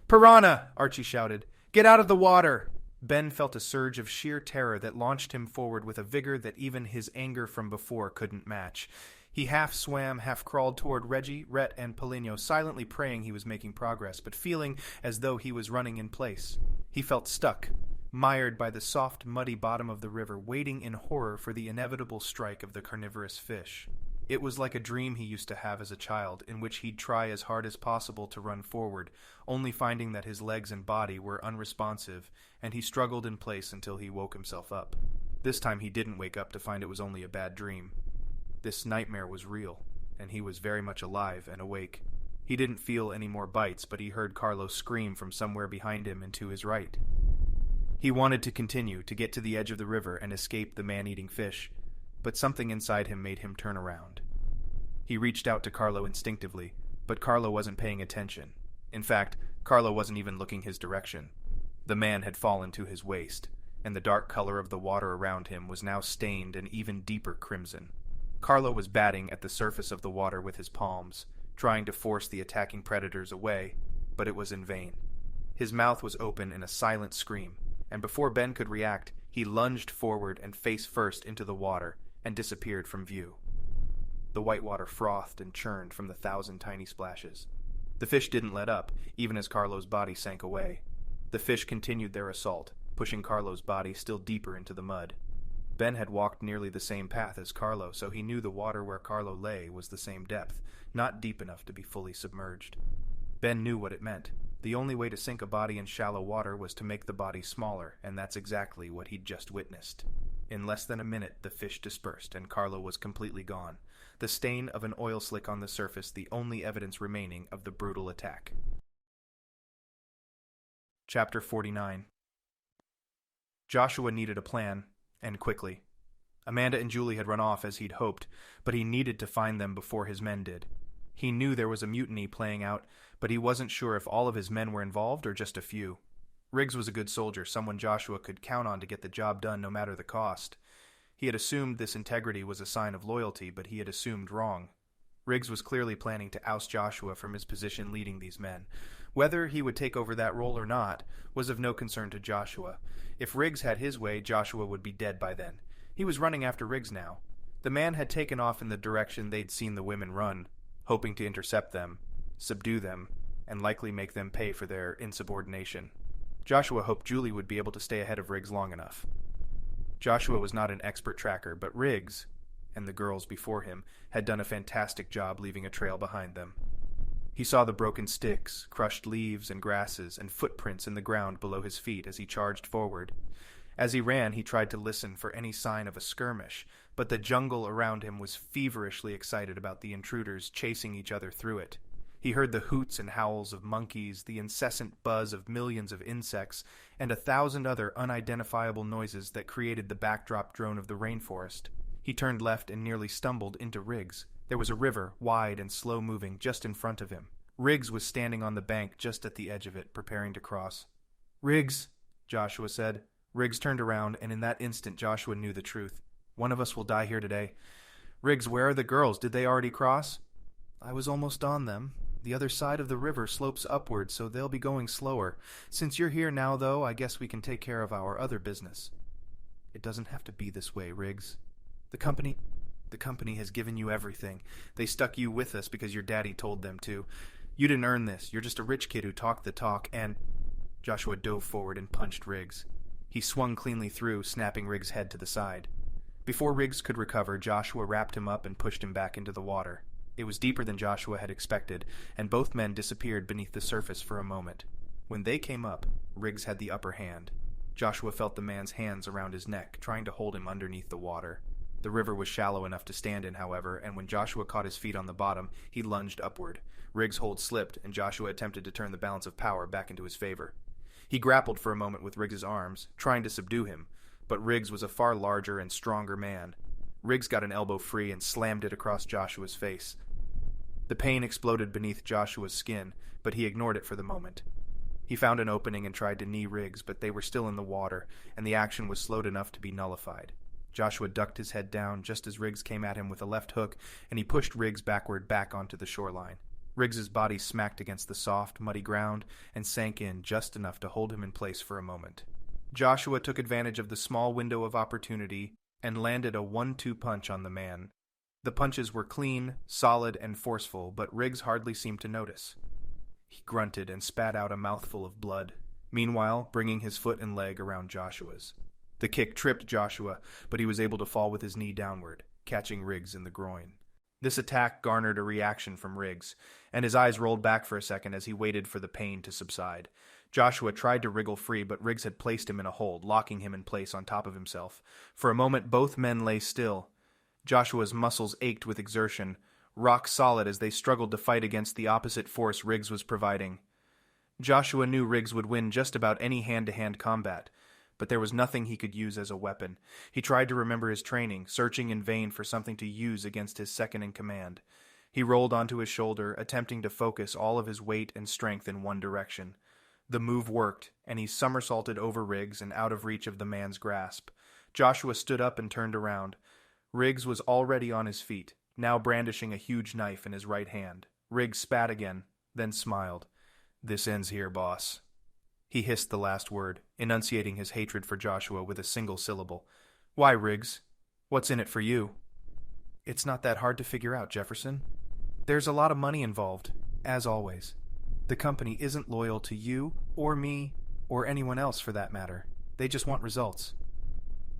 "Piranha!" Archie shouted. "Get out of the water!" Ben felt a surge of sheer terror that launched him forward with a vigor that even his anger from before couldn't match. He half swam, half crawled toward Reggie, Rhett, and Paulinho, silently praying he was making progress, but feeling as though he was running in place. He felt stuck, mired by the soft, muddy bottom of the river, waiting in horror for the inevitable strike of the carnivorous fish. It was like a dream he used to have as a child, in which he'd try as hard as possible to run forward, only finding that his legs and body were unresponsive, and he struggled in place until he woke himself up. This time he didn't wake up to find it was only a bad dream. This nightmare was real, and he was very much alive and awake. He didn't feel any more bites, but he heard Carlos scream from somewhere behind him and to his right. He wanted to continue, to get to the edge of the river and escape the man-eating fish, but something inside him made him turn around. He reached out to Carlo instinctively, but Carlo wasn't paying attention. In fact, Carlo wasn't even looking his direction. The man had fallen to his waist, and the dark color of the water around him was now stained an even deeper crimson. Carlo was batting at the surface of the water with his palms, trying to force the attacking predators away, but it was in vain. His mouth was open in a silent scream, and before Ben could react, he lunged forward and face first into the water and disappeared from view. The white water frothed and churned from the 1,000 tiny splashes. The fish didn't let up, even as Carlo's body sank away. The fish continued their assault, pushing Carlo's body still deeper into the mud. Ben had walked nearly the same path as Carlo, so he knew the water where Carlo lay was the same depth, not deep enough to be fully submerged. Ben knew what it meant. The only way to sink a body in shallow water was to make the body smaller, and that's exactly what he'd just witnessed. In less than a minute, the fish dispersed, and Carlo was completely gone. The stain of an oil slick on the surface, the only evidence remaining of the brutal attack. Chapter 49. Joshua needed a plan, and quickly. Amanda and Julie had run off as he'd hoped, but he needed to find them before his men did. He knew there was a mutiny playing out, but he wasn't sure if all of his men were involved or just a few. Riggs was a good soldier, someone Joshua could count on to get the job done no matter the cost. He had assumed this integrity was a sign of loyalty, but he had assumed wrong. Riggs was clearly planning to oust Joshua from his position leading these men. Whether he would take over that role or not was of no concern to Joshua. If Riggs had his way, Joshua would be dead by then. He was running after Riggs now. The man had taken off in the direction they'd seen the women run, hoping to intercept them, subdue them, and likely make them pay for their insubordination. Joshua hoped Julie would be able to stay ahead of Riggs long enough. Joshua was not an expert tracker, but Riggs, and the girls before him, had done a fantastic job leaving a trail behind them. He saw the broken sticks, crushed leaves and grasses, and footprints in the ground below his feet as he charged forward. As he ran, he tried to listen for any sign of a skirmish, but the jungle around him was feverishly excited about the intruders chasing each other through it. He heard the hoots and howls of monkeys, the incessant buzz of millions of insects, and 1,000 other unidentifiable noises that created the backdrop drone of the rainforest. He turned left and nearly stumbled into Riggs. There was a river, wide and slow-moving, just in front of him. Riggs was standing on the bank just at the edge of it, preparing to cross. "Riggs," Joshua said. Riggs turned around, and in that instant Joshua knew the truth. "One of us will die here today." "Riggs, where are the girls? Did they already cross?" "I was almost on them. The other side of the river slopes upward, so they'll be going slower. Since you're here now, though, I guess we can take care of our other business." "It doesn't have to be this way, Riggs. The company has given you everything. They stuck you with us because your daddy told them to. You didn't earn this. You're just a rich kid who talked the talk, and—" Joshua dove forward and punched Riggs. He swung cleanly through, snapping Riggs' head to the side. Before Riggs could recover, Joshua wrapped him up and pushed him back into the water. It was deeper than Joshua had expected, and both men disappeared beneath the surface for a moment. When they came up, Riggs had the upper hand. Joshua felt the man's hands around his neck, trying to hold him underneath the water. The river was shallow enough to stand in, however, and when Joshua caught his feet on the bottom, he lunged upward. Riggs' hold slipped, and Joshua attempted to turn the balance of power back into his favor. He grappled for a moment with Riggs' arms, trying to subdue him, but Riggs was a far larger and stronger man. Riggs got an elbow free and slammed it across Joshua's face. The pain exploded beneath Joshua's skin, but he ignored it for the moment. He found an opening and tried to knee Riggs, but they were still in the water, and the action was slowed enough to be nullified. Joshua ducked his head down just as Riggs came at him with a left hook, and he pushed Riggs backward back onto the shoreline. Riggs's body smacked against the soft, muddy ground and sank in just enough to hold him in place for a moment. Joshua took advantage of the small window of opportunity and landed a 1-2 punch on the man. The punches were clean, solid, and forceful, but Riggs hardly seemed to notice. He grunted and spat out a mouthful of blood, meanwhile bringing his foot and leg around Joshua's. The kick tripped Joshua, but he was able to fall with his knee downward, catching Riggs in the groin. This attack garnered a reaction from Riggs, and his eyes rolled back for a second as he waited for the pain to subside. Joshua tried to wriggle free, but Riggs had placed him in a hold, locking him in place on top of himself. For a moment, both men lay still. Joshua's muscles ached with exertion, rock solid as they struggled to fight against the opposite force Riggs was providing. Joshua knew Riggs would win just about any hand-to-hand combat, but there was nothing he could use as a weapon. He tried to remember his training, searching in vain for something to use against his second-in-command. He rolled onto his shoulder, attempting to focus all of his weight and strength in one direction. The move worked, and he somersaulted over Riggs and out of reach of the man's grasp. Joshua stood up and turned around. Riggs was already on his feet, now brandishing a huge knife in his right hand. Riggs spat again, then smiled. "This ends here, boss." He hissed the last word, enunciating his hatred for Joshua with a single syllable. "Why, Riggs? What's in it for you?" "It's not that hard to figure out, Jefferson. There's a lot of money involved, as always. The company isn't loyal to you, or me, or anyone else for that matter. They just want results.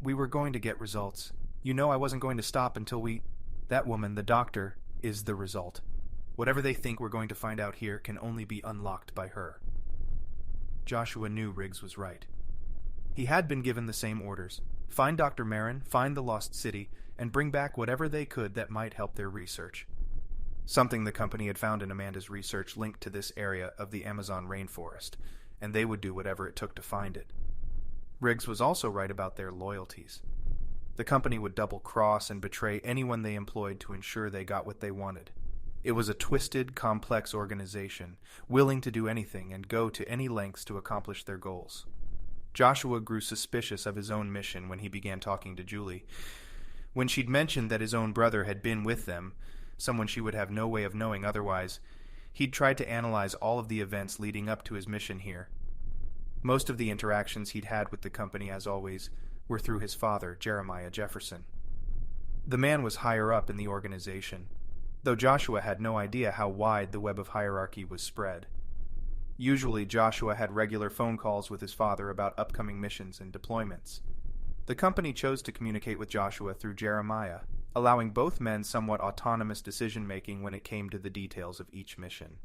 We were going to get results. You know I wasn't going to stop until That woman, the doctor, is the result. Whatever they think we're going to find out here can only be unlocked by her." Joshua knew Riggs was right. He had been given the same orders. Find Dr. Meron, find the Lost City, and bring back whatever they could that might help their research. Something the company had found in Amanda's research linked to this area of the Amazon rainforest, and they would do whatever it took to find it. Riggs was also right about their loyalties. The company would double-cross and betray anyone they employed to ensure they got what they wanted. It was a twisted, complex organization, willing to do anything and go to any lengths to accomplish their goals. Joshua grew suspicious of his own mission when he began talking to Julie. When she'd mentioned that his own brother had been with them, someone she would have no way of knowing otherwise, he'd tried to analyze all of the events leading up to his mission here. Most of the interactions he'd had with the company, as always, were through his father, Jeremiah Jefferson. The man was higher up in the organization, though Joshua had no idea how wide the web of hierarchy was spread. Usually, Joshua had regular phone calls with his father about upcoming missions and deployments. The company chose to communicate with Joshua through Jeremiah, allowing both men somewhat autonomous decision-making when it came to the details of each mission.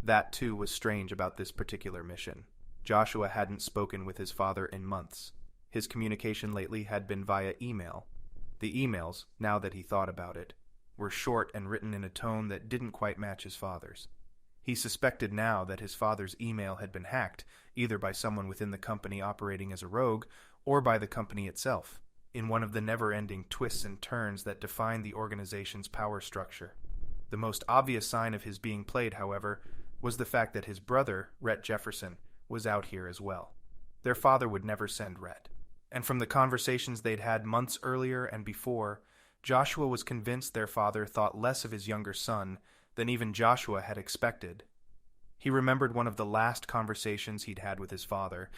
That, too, was strange about this particular mission. Joshua hadn't spoken with his father in months. His communication lately had been via email. The emails, now that he thought about it, were short and written in a tone that didn't quite match his father's. He suspected now that his father's email had been hacked, either by someone within the company operating as a rogue, or by the company itself, in one of the never-ending twists and turns that define the organization's power structure. The most obvious sign of his being played, however, was the fact that his brother, Rhett Jefferson, was out here as well. Their father would never send Rhett. And from the conversations they'd had months earlier and before, Joshua was convinced their father thought less of his younger son than even Joshua had expected. He remembered one of the last conversations he'd had with his father.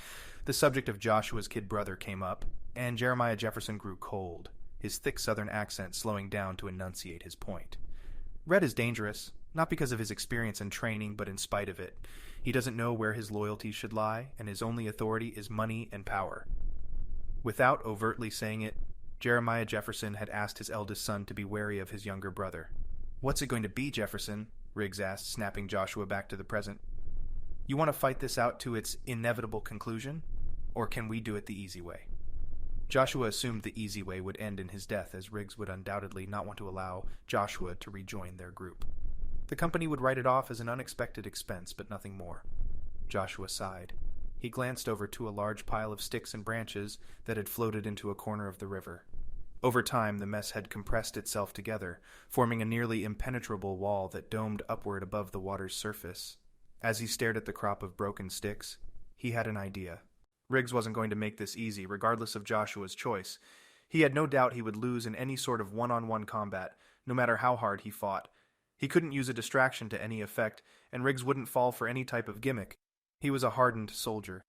The subject of Joshua's kid brother came up, and Jeremiah Jefferson grew cold, his thick southern accent slowing down to enunciate his point. "Red is dangerous, not because of his experience and training, but in spite of it. He doesn't know where his loyalties should lie, and his only authority is money and power." Without overtly saying it, Jeremiah Jefferson had asked his eldest son to be wary of his younger brother. "What's it going to be, Jefferson?" Riggs asked, snapping Joshua back to the present. "You want to fight this out to its inevitable conclusion? Or can we do it the easy way?" Joshua assumed the easy way would end in his death, as Riggs would undoubtedly not want to allow Joshua to rejoin their group. The company would write it off as an unexpected expense, but nothing more. Joshua sighed. He glanced over to a large pile of sticks and branches that had floated into a corner of the river. Over time, the mess had compressed itself together, forming a nearly impenetrable wall that domed upward above the water's surface. As he stared at the crop of broken sticks, he had an idea. Riggs wasn't going to make this easy, regardless of Joshua's choice. He had no doubt he would lose in any sort of one-on-one combat, no matter how hard he fought. He couldn't use a distraction to any effect, and Riggs wouldn't fall for any type of gimmick. He was a hardened soldier.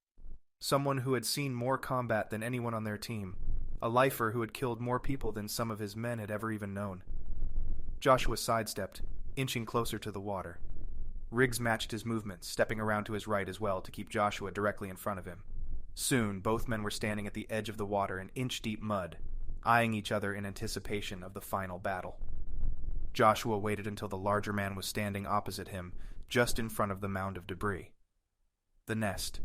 Someone who had seen more combat than anyone on their team. A lifer who had killed more people than some of his men had ever even known. Joshua sidestepped, inching closer to the water. Riggs matched his movements, stepping around to his right as well to keep Joshua directly in front of him. Soon, both men were standing at the edge of the water in inch-deep mud, eyeing each other in anticipation of the final battle. Joshua waited until the larger man was standing opposite him, just in front of the mound of debris. The nest.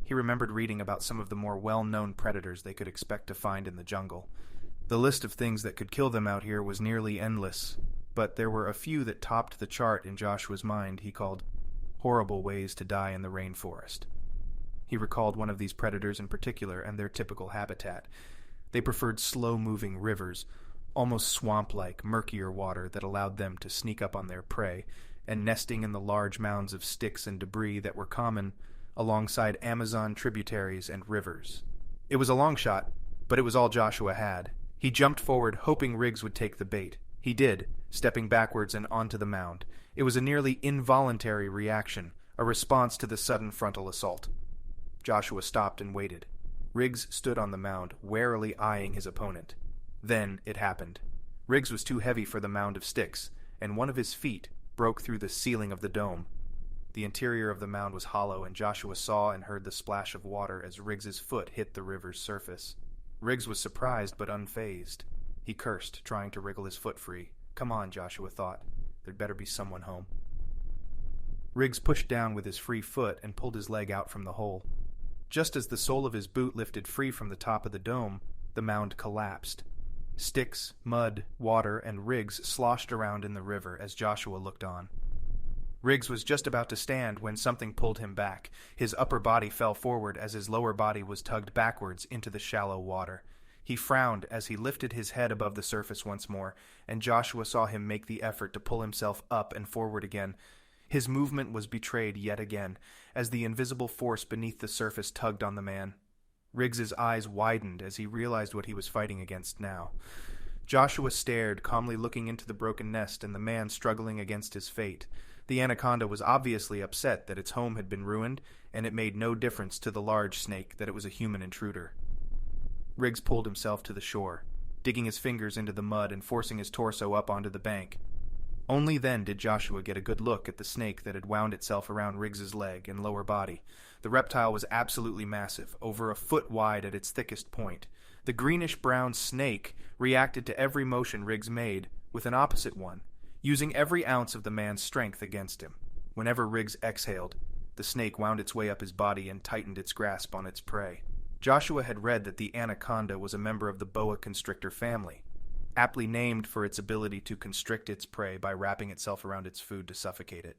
He remembered reading about some of the more well-known predators they could expect to find in the jungle. The list of things that could kill them out here was nearly endless, but there were a few that topped the chart in Joshua's mind he called horrible ways to die in the rainforest. He recalled one of these predators in particular and their typical habitat. They preferred slow-moving rivers, almost swamp-like, murkier water that allowed them to sneak up on their prey, and nesting in the large mounds of sticks and debris that were common alongside Amazon tributaries and rivers. It was a long shot, but it was all Joshua had. He jumped forward, hoping Riggs would take the bait. He did, stepping backwards and onto the mound. It was a nearly involuntary reaction, a response to the sudden frontal assault. Joshua stopped and waited. Riggs stood on the mound, warily eyeing his opponent. Then it happened. Riggs was too heavy for the mound of sticks, and one of his feet broke through the ceiling of the dome. The interior of the mound was hollow, and Joshua saw and heard the splash of water as Riggs's foot hit the river's surface. Riggs was surprised but unfazed. He cursed, trying to wriggle his foot free. Come on, Joshua thought. There'd better be someone home. Riggs pushed down with his free foot and pulled his leg out from the hole. Just as the sole of his boot lifted free from the top of the dome, the mound collapsed. Sticks, mud, water, and Riggs sloshed around in the river as Joshua looked on. Riggs was just about to stand when something pulled him back. His upper body fell forward as his lower body was tugged backwards into the shallow water. He frowned as he lifted his head above the surface once more, and Joshua saw him make the effort to pull himself up and forward again. His movement was betrayed yet again, as the invisible force beneath the surface tugged on the man. Riggs's eyes widened as he realized what he was fighting against now. Joshua stared, calmly looking into the broken nest and the man struggling against his fate. The anaconda was obviously upset that its home had been ruined, and it made no difference to the large snake that it was a human intruder. Riggs pulled himself to the shore, digging his fingers into the mud and forcing his torso up onto the bank. Only then did Joshua get a good look at the snake that had wound itself around Riggs's leg and lower body. The reptile was absolutely massive, over a foot wide at its thickest point. The greenish-brown snake reacted to every motion Riggs made with an opposite one, using every ounce of the man's strength against him. Whenever Riggs exhaled, the snake wound its way up his body and tightened its grasp on its prey. Joshua had read that the anaconda was a member of the boa constrictor family, aptly named for its ability to constrict its prey by wrapping itself around its food to suffocate it.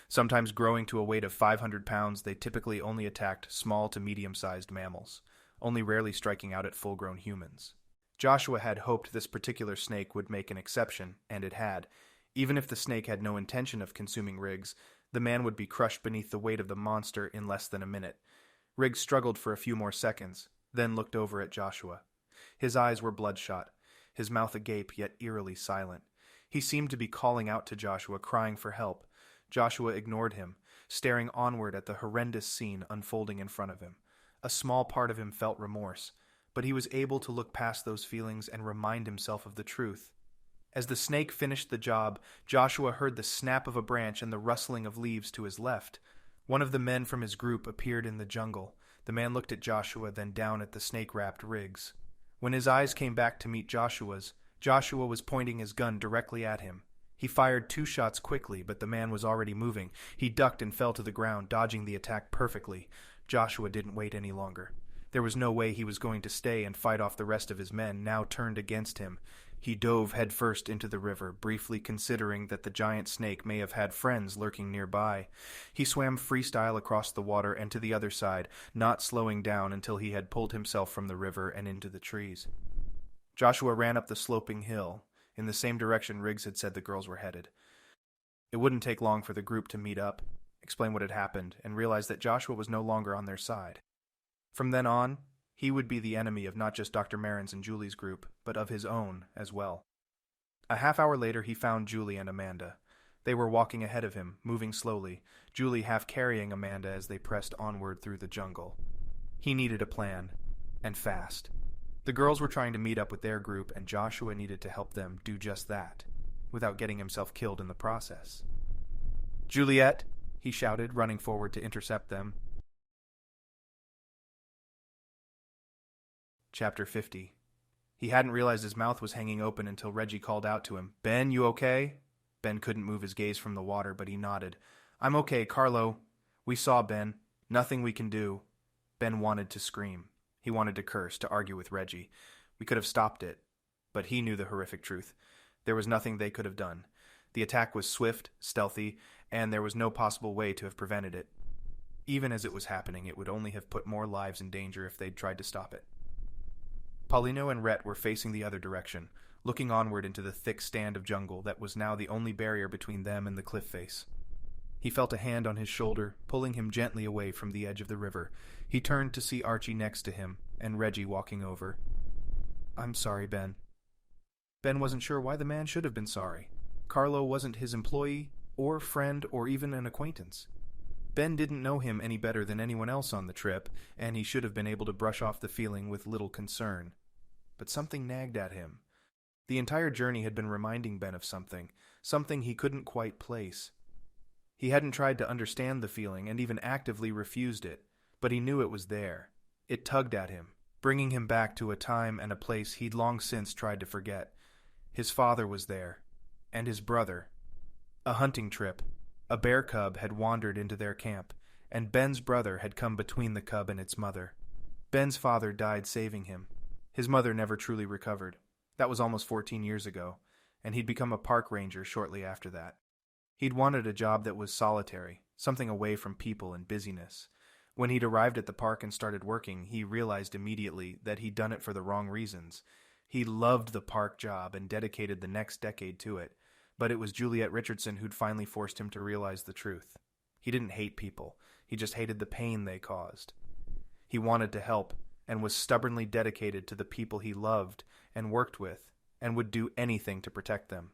Sometimes growing to a weight of 500 pounds, they typically only attacked small to medium-sized mammals, only rarely striking out at full-grown humans. Joshua had hoped this particular snake would make an exception, and it had. Even if the snake had no intention of consuming Riggs, the man would be crushed beneath the weight of the monster in less than a minute. Riggs struggled for a few more seconds, then looked over at Joshua. His eyes were bloodshot, his mouth agape yet eerily silent. He seemed to be calling out to Joshua, crying for help. Joshua ignored him, staring onward at the horrendous scene unfolding in front of him. A small part of him felt remorse, but he was able to look past those feelings and remind himself of the truth. As the snake finished the job, Joshua heard the snap of a branch and the rustling of leaves to his left. One of the men from his group appeared in the jungle. The man looked at Joshua, then down at the snake-wrapped Riggs. When his eyes came back to meet Joshua's, Joshua was pointing his gun directly at him. He fired 2 shots quickly, but the man was already moving. He ducked and fell to the ground, dodging the attack perfectly. Joshua didn't wait any longer. There was no way he was going to stay and fight off the rest of his men, now turned against him. He dove headfirst into the river, briefly considering that the giant snake may have had friends lurking nearby. He swam freestyle across the water and to the other side, not slowing down until he had pulled himself from the river and into the trees. Joshua ran up the sloping hill, in the same direction Riggs had said the girls were headed. It wouldn't take long for the group to meet up, explain what had happened, and realize that Joshua was no longer on their side. From then on, he would be the enemy of not just Dr. Meron's and Julie's group, but of his own as well. A half-hour later, he found Julie and Amanda. They were walking ahead of him, moving slowly, Julie half carrying Amanda as they pressed onward through the jungle. He needed a plan, and fast. The girls were trying to meet up with their group, and Joshua needed to help them do just that, without getting himself killed in the process. "Juliette!" he shouted, running forward to intercept them. Chapter 50. He hadn't realized his mouth was hanging open until Reggie called out to him, "Ben, you okay?" Ben couldn't move his gaze from the water, but he nodded. "I'm okay, Carlo." "We saw Ben. Nothing we can do." Ben wanted to scream. He wanted to curse, to argue with Reggie. We could have stopped it. But he knew the horrific truth. There was nothing they could have done. The attack was swift, stealthy, and there was no possible way to have prevented it. Even as it was happening, it would only have put more lives in danger if they'd tried to stop it. Paulino and Rhett were facing the other direction, looking onward into the thick stand of jungle that was now the only barrier between them and the cliff face. He felt a hand on his shoulder, pulling him gently away from the edge of the river. He turned to see Archie next to him, and Reggie walking over. "I'm sorry, Ben." Ben wasn't sure why the man should have been sorry. Carlo wasn't his employee, or friend, or even an acquaintance. Ben didn't know him any better than anyone else on the trip, and he should have been able to brush off the feeling with little concern. But something nagged at him. The entire journey had been reminding Ben of something he couldn't quite place. He hadn't tried to understand the feeling and even actively refused it, but he knew it was there. It tugged at him, bringing him back to a time and a place he'd long since tried to forget. His father was there, and his brother. A hunting trip. A bear cub had wandered into their camp, and Ben's brother had come between the cub and its mother. Ben's father died saving him. His mother never truly recovered. That was almost 14 years ago, and he'd become a park ranger shortly after that. He'd wanted a job that was solitary, something away from people and busyness. When he'd arrived at the park and started working, he realized immediately that he'd done it for the wrong reasons. He loved the park job and dedicated the next decade to it, but it was Juliette Richardson who'd finally forced him to realize the truth. He didn't hate people, he just hated the pain they caused. He wanted to help, and was stubbornly dedicated to the people he loved and worked with, and would do anything to protect them.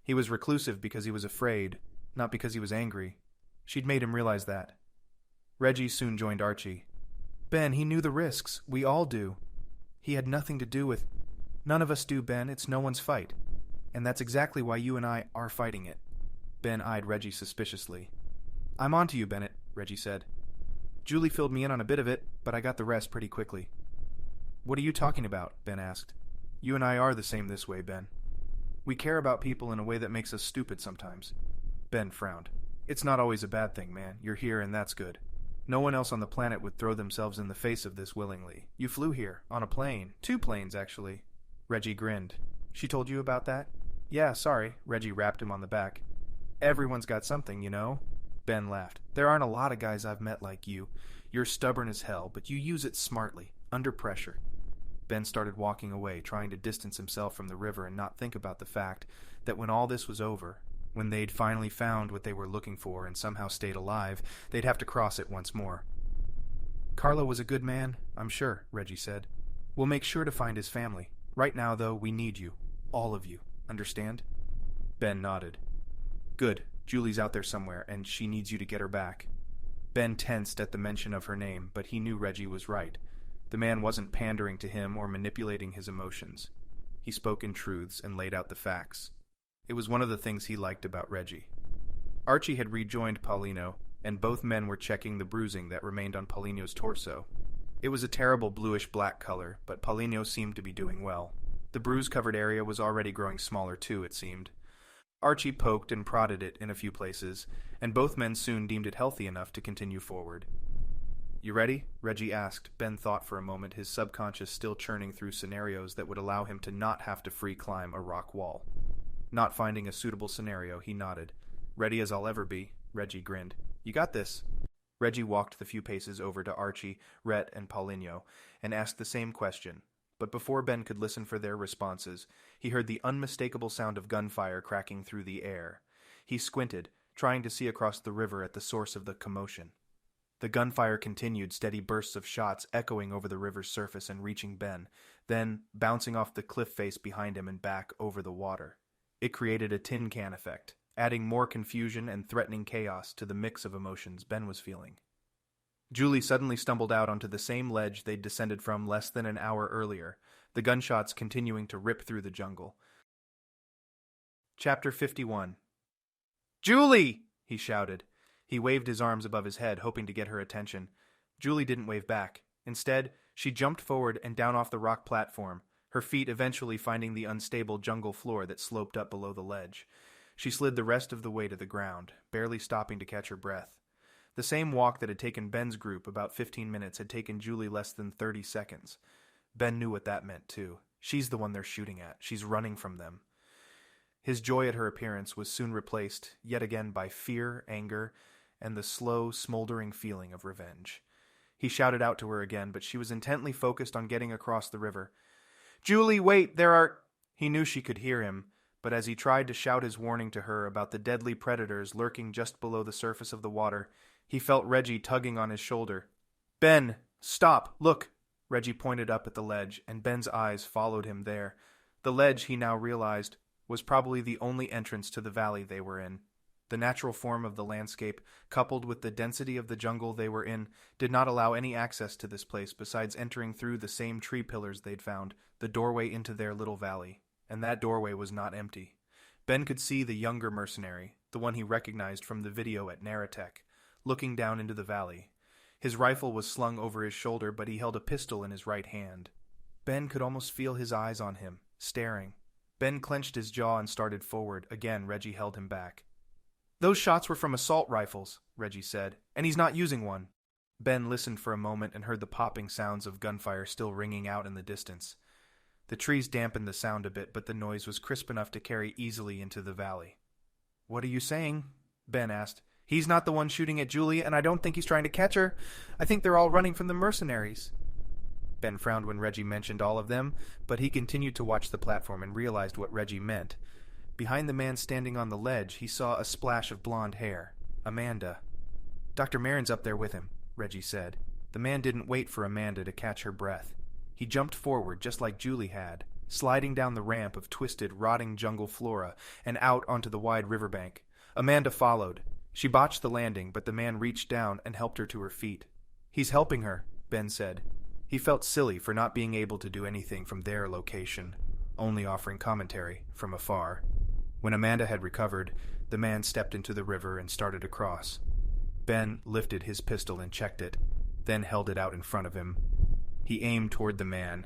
He was reclusive because he was afraid, not because he was angry. She'd made him realize that. Reggie soon joined Archie. "Ben, he knew the risks. We all do. He had nothing to do with..." "None of us do, Ben. It's no one's fight. And that's exactly why you and I are fighting it." Ben eyed Reggie suspiciously. "I'm on to you, Bennett," Reggie said. "Julie filled me in on a bit of it, but I got the rest pretty quickly." "What are you talking about?" Ben asked. "You and I are the same this way, Ben. We care about people in a way that makes us stupid sometimes." Ben frowned. "It's not always a bad thing, man. You're here and that's good. No one else on the planet would throw themselves in the face of this willingly. You flew here, on a plane. 2 planes, actually." Reggie grinned. "She told you about that?" "Yeah, sorry." Reggie rapped him on the back. "Everyone's got something, you know." Ben laughed. "There aren't a lot of guys I've met like you. You're stubborn as hell, but you use it smartly, under pressure." Ben started walking away, trying to distance himself from the river and not think about the fact that when all this was over, when they'd finally found what they were looking for and somehow stayed alive, they'd have to cross it once more. "Carlo was a good man, I'm sure," Reggie said. "We'll make sure to find his family. Right now, though, we need you. All of you. Understand?" Ben nodded. "Good. Julie's out there somewhere, and she needs you to get her back." Ben tensed at the mention of her name, but he knew Reggie was right. The man wasn't pandering to him or manipulating his emotions. He spoke in truths and laid out the facts. It was one of the things he liked about Reggie. Archie had rejoined Paulino, and both men were checking the bruising that remained on Paulino's torso. It was a terrible bluish-black color, but Paulino seemed to be doing well. The bruise-covered area was already growing smaller too, it seemed. Archie poked and prodded it in a few places, and both men soon deemed it healthy enough to continue forward. "You ready?" Reggie asked. Ben thought for a moment, his subconscious still churning through scenarios that would allow him to not have to free climb a rock wall. Not finding a suitable scenario, he nodded. "Ready as I'll ever be," Reggie grinned. "You got this." Reggie walked the few paces over to Archie, Rhett, and Paulino, and asked the same question. But before Ben could listen for their responses, he heard the unmistakable sound of gunfire cracking through the air. He squinted, trying to see across the river at the source of the commotion. The gunfire continued, steady bursts of shots echoing over the river's surface and reaching Ben, then bouncing off the cliff face behind him and back over the water. It created a tin can effect, adding more confusion and threatening chaos to the mix of emotions Ben was feeling. Julie suddenly stumbled out onto the same ledge they'd descended from less than an hour earlier, the gunshots continuing to rip through the jungle. Chapter 51. "Julie!" he shouted. He waved his arms above his head, hoping to get her attention. Julie didn't wave back. Instead, she jumped forward and down off the rock platform, her feet eventually finding the unstable jungle floor that sloped up below the ledge. She slid the rest of the way to the ground, barely stopping to catch her breath. The same walk that had taken Ben's group about 15 minutes had taken Julie less than 30 seconds. Ben knew what that meant, too. She's the one they're shooting at. She's running from them. His joy at her appearance was soon replaced, yet again, by fear, anger, and the slow, smoldering feeling of revenge. He shouted out to her again, but she was intently focused on getting across the river. "Julie, wait, there are—" He knew she could hear him, but as he tried to shout his warning to her about the deadly predators lurking just below the surface of the water, he felt Reggie tugging on his shoulder. "Ben, stop, look!" Reggie pointed up at the ledge, and Ben's eyes followed him there. The ledge, he now realized, was probably the only entrance to the valley they were in. The natural form of the landscape, coupled with the density of the jungle they were in, did not allow any access to this place besides entering through the same tree pillars they'd found, the doorway into their little valley. And that doorway was not empty. Ben could see the younger mercenary, the one he recognized from the video at Naratech, looking down into the valley. His rifle was slung over his shoulder, but he held a pistol in his right hand. Ben could almost feel his eyes on him, staring. Ben clenched his jaw and started forward. Again, Reggie held him back. "Those shots were from assault rifles," Reggie said, "and he's not using one." Ben listened for a moment and heard the popping sounds of gunfire still ringing out in the distance. The trees dampened the sound a bit, but the noise was crisp enough to carry easily into the valley. "What are you saying?" Ben asked. "He's not the one shooting at Julie, and I don't think he's trying to catch her. I think they're all running from the mercenaries." Ben frowned when Reggie mentioned all of them, but he continued to watch the platform and realized what Reggie meant. Behind the man standing on the ledge, he saw a splash of blonde hair. Amanda. "Dr. Meron's up there with him," Reggie said. The man didn't wait for Amanda to catch her breath. He jumped forward, just like Julie had, sliding down the ramp of twisted, rotting jungle flora and out onto the wide riverbank. Amanda followed. She botched the landing, but the man reached down and helped her to her feet. "He's helping her," Ben said. He felt silly for not being able to do anything from their location, only offering commentary from afar. When Amanda had recovered, the man stepped into the river and started across. Ben lifted his pistol and checked it, then held it out in front of him. He aimed toward the man,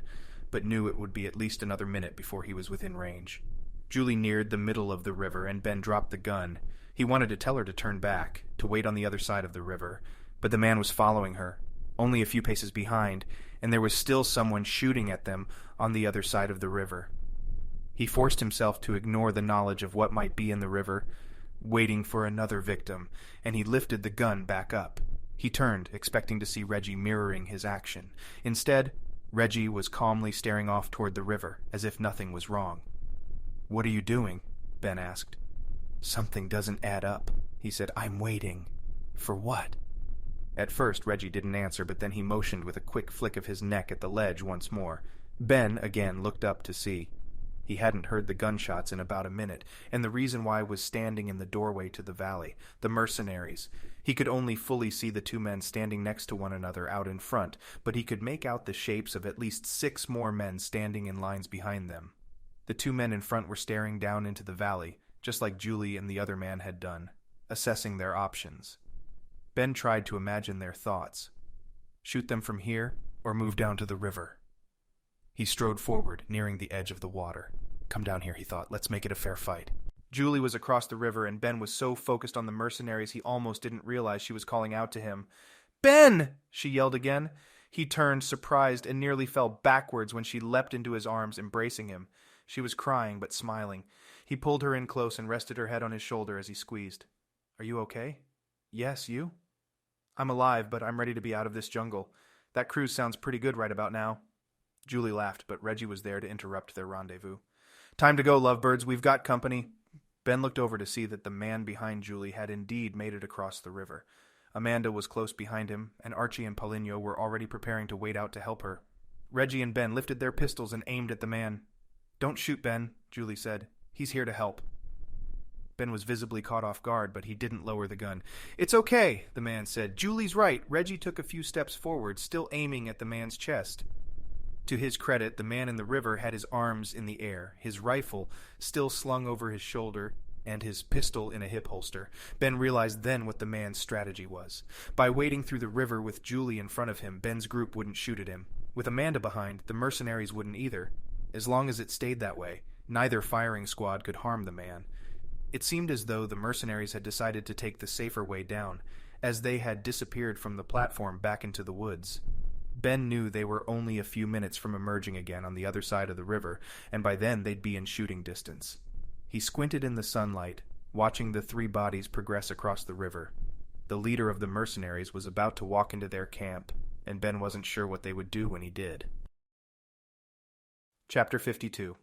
but knew it would be at least another minute before he was within range. Julie neared the middle of the river, and Ben dropped the gun. He wanted to tell her to turn back, to wait on the other side of the river, but the man was following her, only a few paces behind, and there was still someone shooting at them on the other side of the river. He forced himself to ignore the knowledge of what might be in the river, waiting for another victim, and he lifted the gun back up. He turned, expecting to see Reggie mirroring his action. Instead, Reggie was calmly staring off toward the river, as if nothing was wrong. "What are you doing?" Ben asked. "Something doesn't add up," he said. "I'm waiting." "For what?" At first, Reggie didn't answer, but then he motioned with a quick flick of his neck at the ledge once more. Ben again looked up to see. He hadn't heard the gunshots in about a minute, and the reason why was standing in the doorway to the valley, the mercenaries. He could only fully see the two men standing next to one another out in front, but he could make out the shapes of at least 6 more men standing in lines behind them. The 2 men in front were staring down into the valley, just like Julie and the other man had done, assessing their options. Ben tried to imagine their thoughts. Shoot them from here, or move down to the river. He strode forward, nearing the edge of the water. "Come down here," he thought. "Let's make it a fair fight." Julie was across the river, and Ben was so focused on the mercenaries he almost didn't realize she was calling out to him. "Ben!" she yelled again. He turned, surprised, and nearly fell backwards when she leapt into his arms, embracing him. She was crying, but smiling. He pulled her in close and rested her head on his shoulder as he squeezed. "Are you okay?" "Yes, you?" "I'm alive, but I'm ready to be out of this jungle. That cruise sounds pretty good right about now." Julie laughed, but Reggie was there to interrupt their rendezvous. "Time to go, lovebirds. We've got company." Ben looked over to see that the man behind Julie had indeed made it across the river. Amanda was close behind him, and Archie and Paulinho were already preparing to wade out to help her. Reggie and Ben lifted their pistols and aimed at the man. "Don't shoot, Ben," Julie said. "He's here to help." Ben was visibly caught off guard, but he didn't lower the gun. "It's okay," the man said. "Julie's right." Reggie took a few steps forward, still aiming at the man's chest. To his credit, the man in the river had his arms in the air, his rifle still slung over his shoulder, and his pistol in a hip holster. Ben realized then what the man's strategy was. By wading through the river with Julie in front of him, Ben's group wouldn't shoot at him. With Amanda behind, the mercenaries wouldn't either. As long as it stayed that way, neither firing squad could harm the man. It seemed as though the mercenaries had decided to take the safer way down, as they had disappeared from the platform back into the woods. Ben knew they were only a few minutes from emerging again on the other side of the river, and by then they'd be in shooting distance. He squinted in the sunlight, watching the three bodies progress across the river. The leader of the mercenaries was about to walk into their camp, and Ben wasn't sure what they would do when he did. Chapter 52.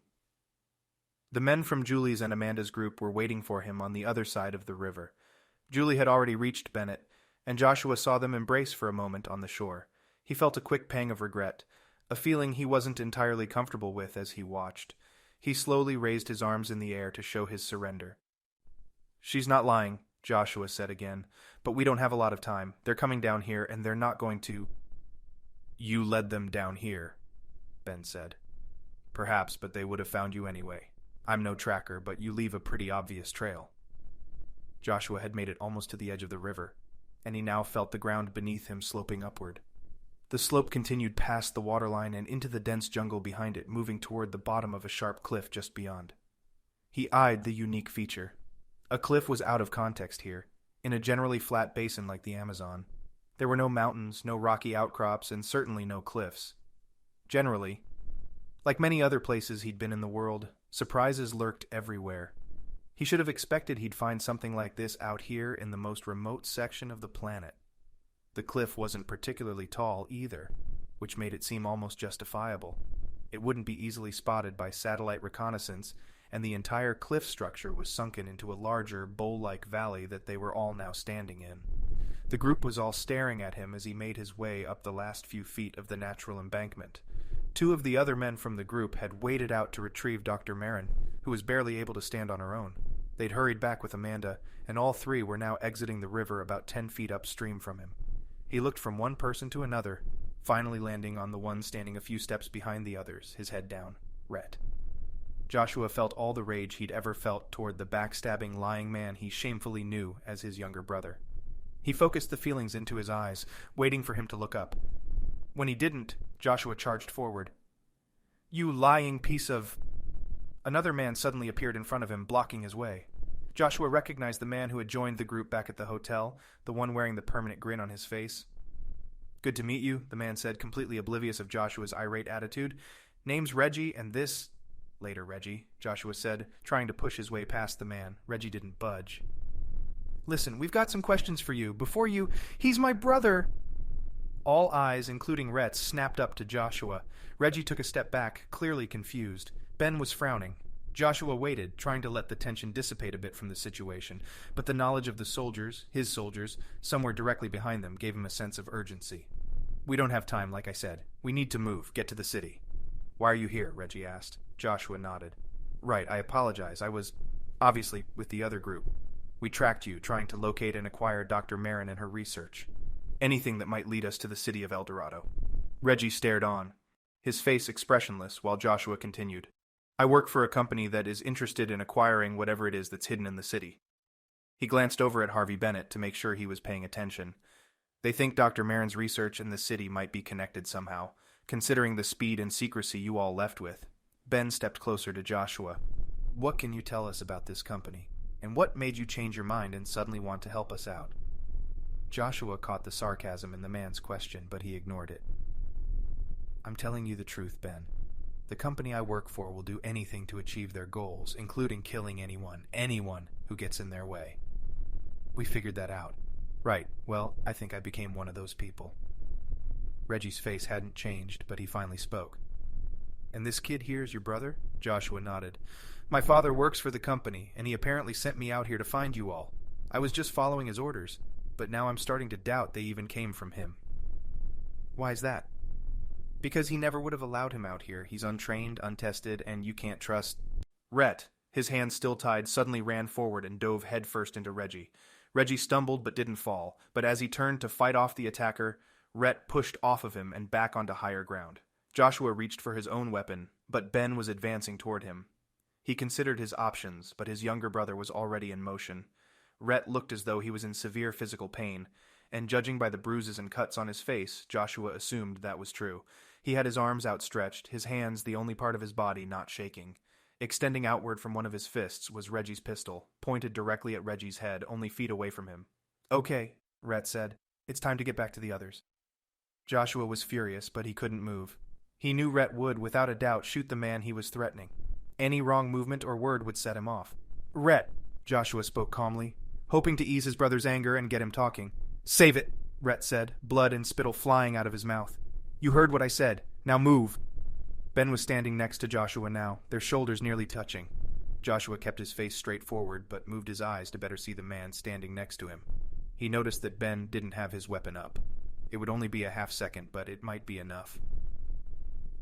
The men from Julie's and Amanda's group were waiting for him on the other side of the river. Julie had already reached Bennett, and Joshua saw them embrace for a moment on the shore. He felt a quick pang of regret, a feeling he wasn't entirely comfortable with as he watched. He slowly raised his arms in the air to show his surrender. "She's not lying," Joshua said again, "but we don't have a lot of time. They're coming down here, and they're not going to—" "You led them down here," Ben said. "Perhaps, but they would have found you anyway. I'm no tracker, but you leave a pretty obvious trail." Joshua had made it almost to the edge of the river, and he now felt the ground beneath him sloping upward. The slope continued past the waterline and into the dense jungle behind it, moving toward the bottom of a sharp cliff just beyond. He eyed the unique feature. A cliff was out of context here, in a generally flat basin like the Amazon. There were no mountains, no rocky outcrops, and certainly no cliffs. Generally, like many other places he'd been in the world, surprises lurked everywhere. He should have expected he'd find something like this out here in the most remote section of the planet. The cliff wasn't particularly tall either, which made it seem almost justifiable. It wouldn't be easily spotted by satellite reconnaissance, and the entire cliff structure was sunken into a larger, bowl-like valley that they were all now standing in. The group was all staring at him as he made his way up the last few feet of the natural embankment. Two of the other men from the group had waded out to retrieve Dr. Meron, who was barely able to stand on her own. They'd hurried back with Amanda, and all three were now exiting the river about 10 feet upstream from him. He looked from one person to another, finally landing on the one standing a few steps behind the others, his head down, Rhett. Joshua felt all the rage he'd ever felt toward the backstabbing, lying man he shamefully knew as his younger brother. He focused the feelings into his eyes, waiting for him to look up. When he didn't, Joshua charged forward. "You lying piece of—" Another man suddenly appeared in front of him, blocking his way. Joshua recognized the man who had joined the group back at the hotel, the one wearing the permanent grin on his face. "Good to meet you," the man said, completely oblivious of Joshua's irate attitude. "Name's Reggie, and this—" "Later, Reggie," Joshua said, trying to push his way past the man. Reggie didn't budge. "Listen, we've got some questions for you. Before you— He's my brother!" All eyes, including Rhett's, snapped up to Joshua. Reggie took a step back, clearly confused. Ben was frowning. Joshua waited, trying to let the tension dissipate a bit from the situation, but the knowledge of the soldiers, his soldiers, somewhere directly behind them gave him a sense of urgency. "We don't have time, like I said. We need to move, get to the city." "Why are you here?" Reggie asked. Joshua nodded. "Right, I apologize. I was, obviously, with the other group. We tracked you, trying to locate and acquire Dr. Meron and her research. Anything that might lead us to the city of El Dorado." Reggie stared on, his face expressionless, while Joshua continued. "I work for a company that is interested in acquiring whatever it is that's hidden in the city." He glanced over at Harvey Bennett to make sure he was paying attention. "They think Dr. Meron's research and the city might be connected somehow, considering the speed and secrecy you all left with." Ben stepped closer to Joshua. "What can you tell us about this company? And what made you change your mind and suddenly want to help us out?" Joshua caught the sarcasm in the man's question, but he ignored it. "I'm telling you the truth, Ben. The company I work for will do anything to achieve their goals, including killing anyone who gets in their way. We figured that out." "Right. Well, I think I became one of those people." Reggie's face hadn't changed, but he finally spoke. "And this kid here is your brother?" Joshua nodded. "My father works for the company, and he apparently sent me out here to find you all. I was just following his orders, but now I'm starting to doubt they even came from him." "Why's that?" "Because he never would have allowed him out here. He's untrained, untested, and you can't trust—" Rhett, his hands still tied, suddenly ran forward and dove headfirst into Reggie. Reggie stumbled but didn't fall, but as he turned to fight off the attacker, Rhett pushed off of him and back onto higher ground. Joshua reached for his own weapon, but Ben was advancing toward him. He considered his options, but his younger brother was already in motion. Rhett looked as though he was in severe physical pain, and judging by the bruises and cuts on his face, Joshua assumed that was true. He had his arms outstretched, his hands the only part of his body not shaking. Extending outward from one of his fists was Reggie's pistol, pointed directly at Reggie's head, only feet away from him. "Okay," Rhett said. "It's time to get back to the others." Joshua was furious, but he couldn't move. He knew Rhett would, without a doubt, shoot the man he was threatening. Any wrong movement or word would set him off. "Rhett," Joshua spoke calmly, hoping to ease his brother's anger and get him talking. "Save it," Rhett said, blood and spittle flying out of his mouth. "You heard what I said. Now move." Ben was standing next to Joshua now, their shoulders nearly touching. Joshua kept his face straight forward, but moved his eyes to better see the man standing next to him. He noticed that Ben didn't have his weapon up. It would only be a half second, but it might be enough.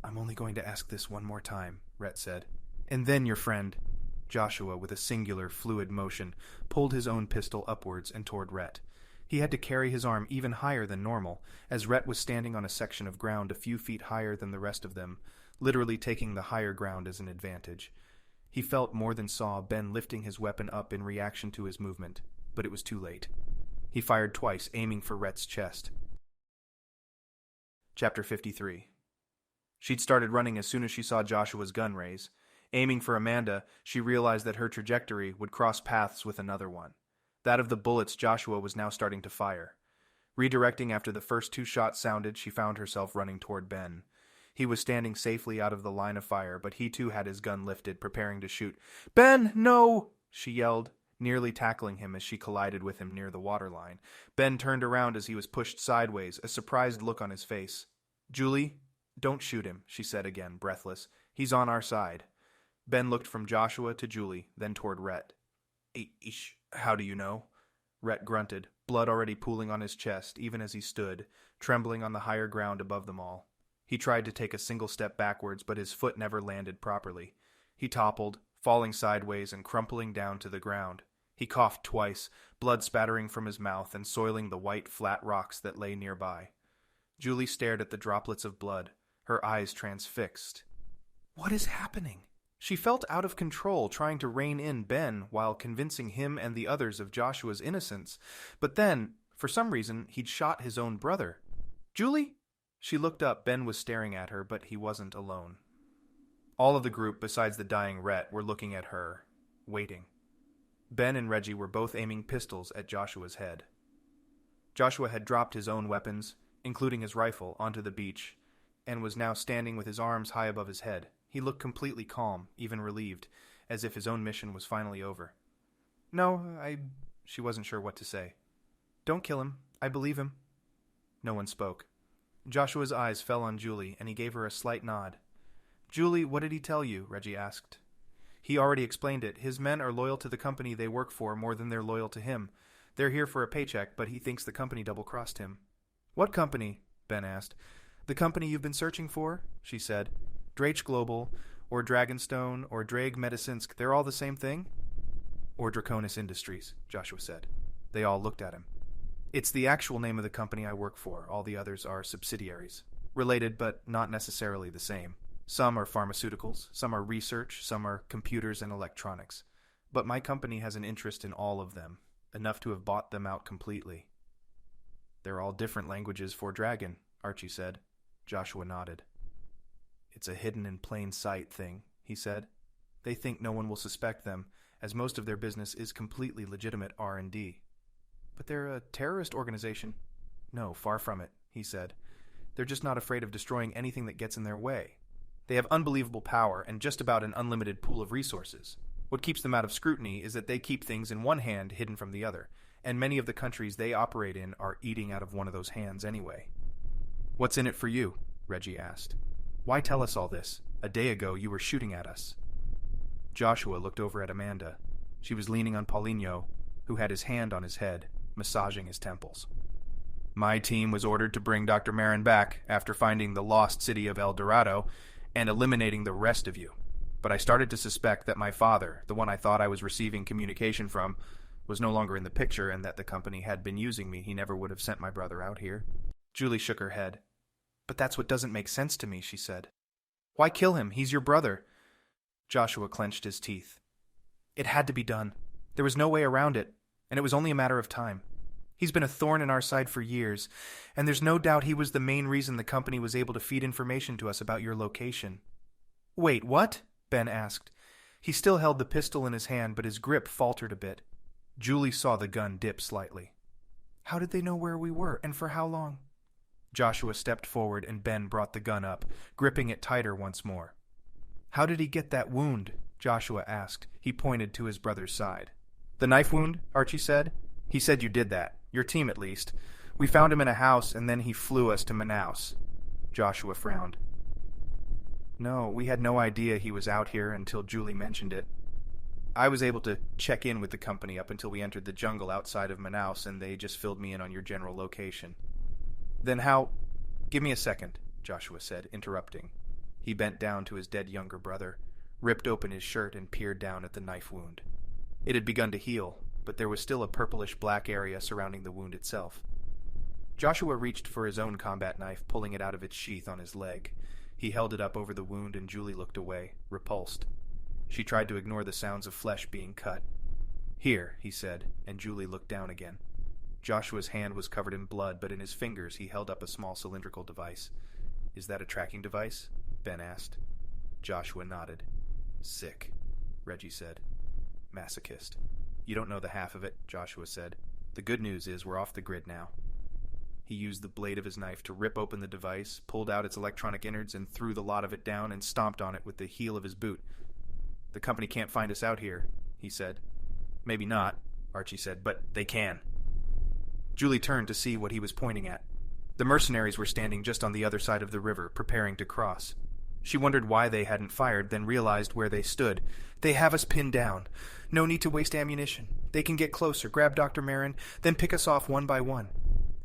"I'm only going to ask this one more time," Rhett said. "And then your friend." Joshua, with a singular, fluid motion, pulled his own pistol upwards and toward Rhett. He had to carry his arm even higher than normal, as Rhett was standing on a section of ground a few feet higher than the rest of them, literally taking the higher ground as an advantage. He felt more than saw Ben lifting his weapon up in reaction to his movement, but it was too late. He fired twice, aiming for Rhett's chest. Chapter 53. She'd started running as soon as she saw Joshua's gun raise. Aiming for Amanda, she realized that her trajectory would cross paths with another one. That of the bullets Joshua was now starting to fire. Redirecting after the first two shots sounded, she found herself running toward Ben. He was standing safely out of the line of fire, but he too had his gun lifted, preparing to shoot. "Ben, no!" she yelled, nearly tackling him as she collided with him near the waterline. Ben turned around as he was pushed sideways, a surprised look on his face. "Julie, don't shoot him," she said again, breathless. "He's on our side." Ben looked from Joshua to Julie, then toward Rhett. How do you know?" Rhett grunted, blood already pooling on his chest, even as he stood, trembling on the higher ground above them all. He tried to take a single step backwards, but his foot never landed properly. He toppled, falling sideways and crumpling down to the ground. He coughed twice, blood spattering from his mouth and soiling the white, flat rocks that lay nearby. Julie stared at the droplets of blood, her eyes transfixed. What is happening? She felt out of control, trying to rein in Ben while convincing him and the others of Joshua's innocence. But then, for some reason, he'd shot his own brother. "Julie?" She looked up. Ben was staring at her, but he wasn't alone. All of the group, besides the dying Rhett, were looking at her, waiting. Ben and Reggie were both aiming pistols at Joshua's head. Joshua had dropped his own weapons, including his rifle, onto the beach, and was now standing with his arms high above his head. He looked completely calm, even relieved, as if his own mission was finally over. "No, She wasn't sure what to say. "Don't kill him. I believe him." No one spoke. Joshua's eyes fell on Julie, and he gave her a slight nod. "Julie, what did he tell you?" Reggie asked. "He already explained it. His men are loyal to the company they work for more than they're loyal to him. They're here for a paycheck, but he thinks the company double-crossed him." "What company?" Ben asked. "The company you've been searching for," she said. "Drake Global, or Dragonstone, or Drag Medicinsk, they're all the same thing?" "Or Draconis Industries," Joshua said. They all looked at him. "It's the actual name of the company I work for. All the others are subsidiaries. Related, but not necessarily the same. Some are pharmaceuticals, some are research, some are computers and electronics. But my company has an interest in all of them, enough to have bought them out completely." "They're all different languages for dragon," Archie said. Joshua nodded. "It's a hidden in plain sight thing," he said. "They think no one will suspect them, as most of their business is completely legitimate R&D. "But they're a terrorist organization." "No, far from it," he said. "They're just not afraid of destroying anything that gets in their way. They have unbelievable power and just about an unlimited pool of resources. What keeps them out of scrutiny is that they keep things in one hand hidden from the other, and many of the countries they operate in are eating out of one of those hands anyway." "What's in it for you?" Reggie asked. "Why tell us all this? A day ago you were shooting at us." Joshua looked over at Amanda. She was leaning on Paulinho, who had his hand on his head, massaging his temples. "My team was ordered to bring Dr. Meron back after finding the lost city of El Dorado and eliminating the rest of you. But I started to suspect that my father, the one I thought I was receiving communication from, was no longer in the picture and that the company had been using me. He never would have sent my brother out here." Julie shook her head. "But that's what doesn't make sense to me," she said. "Why kill him? He's your brother." Joshua clenched his teeth. "It had to be done. There was no way around it, and it was only a matter of time. He's been a thorn in our side for years, and there's no doubt he was the main reason the company was able to feed information to us about your location." "Wait, what?" Ben asked. He still held the pistol in his hand, but his grip faltered a bit. Julie saw the gun dip slightly. "How did they know where we were, and for how long?" Joshua stepped forward and Ben brought the gun up, gripping it tighter once more. "How did he get that wound?" Joshua asked. He pointed to his brother's side. "The knife wound?" Archie said. "He said you did that. Your team, at least. We found him in a house, and then he flew us to Manaus." Joshua frowned. "No, we had no idea he was out here until Julie mentioned it. I was able to check in with the company up until we entered the jungle outside of Manaus, and they just filled me in on your general location." "Then how—" "Give me a second," Joshua said, interrupting. He bent down to his dead younger brother, ripped open his shirt, and peered down at the knife wound. It had begun to heal, but there was still a purplish-black area surrounding the wound itself. Joshua reached for his own combat knife, pulling it out of its sheath on his leg. He held it up over the wound, and Julie looked away, repulsed. She tried to ignore the sounds of flesh being cut. "Here," he said, and Julie looked down again. Joshua's hand was covered in blood, but in his fingers he held up a small cylindrical device. "Is that a tracking device?" Ben asked. Joshua nodded. "Sick," Reggie said. "Masochist." "You don't know the half of it," Joshua said. "The good news is we're off the grid now." He used the blade of his knife to rip open the device, pulled out its electronic innards, and threw the lot of it down and stomped on it with the heel of his boot. "The company can't find us out here," he said. "Maybe not," Archie said, "but they can." Julie turned to see what he was pointing at. The mercenaries were standing just on the other side of the river, preparing to cross. She wondered why they hadn't fired, then realized where they stood. "They have us pinned down. No need to waste ammunition. They can get closer, grab Dr. Meron, then pick us off one by one."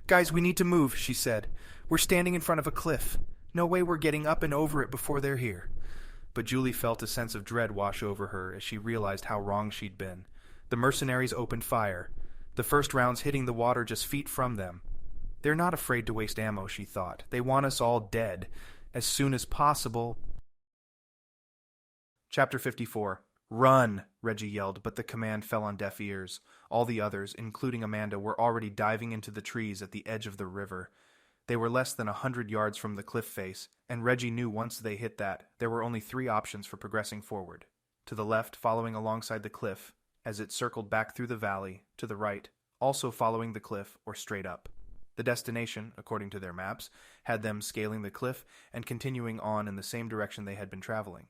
"Guys, we need to move," she said. "We're standing in front of a cliff. No way we're getting up and over it before they're here." But Julie felt a sense of dread wash over her as she realized how wrong she'd been. The mercenaries opened fire, the first rounds hitting the water just feet from them. They're not afraid to waste ammo, she thought. They want us all dead. As soon as possible. Chapter 54. "Run!" Reggie yelled, but the command fell on deaf ears. All the others, including Amanda, were already diving into the trees at the edge of the river. They were less than 100 yards from the cliff face, and Reggie knew once they hit that, there were only 3 options for progressing forward. To the left, following alongside the cliff, as it circled back through the valley, to the right, also following the cliff, or straight up. The destination, according to their maps, had them scaling the cliff and continuing on in the same direction they had been traveling.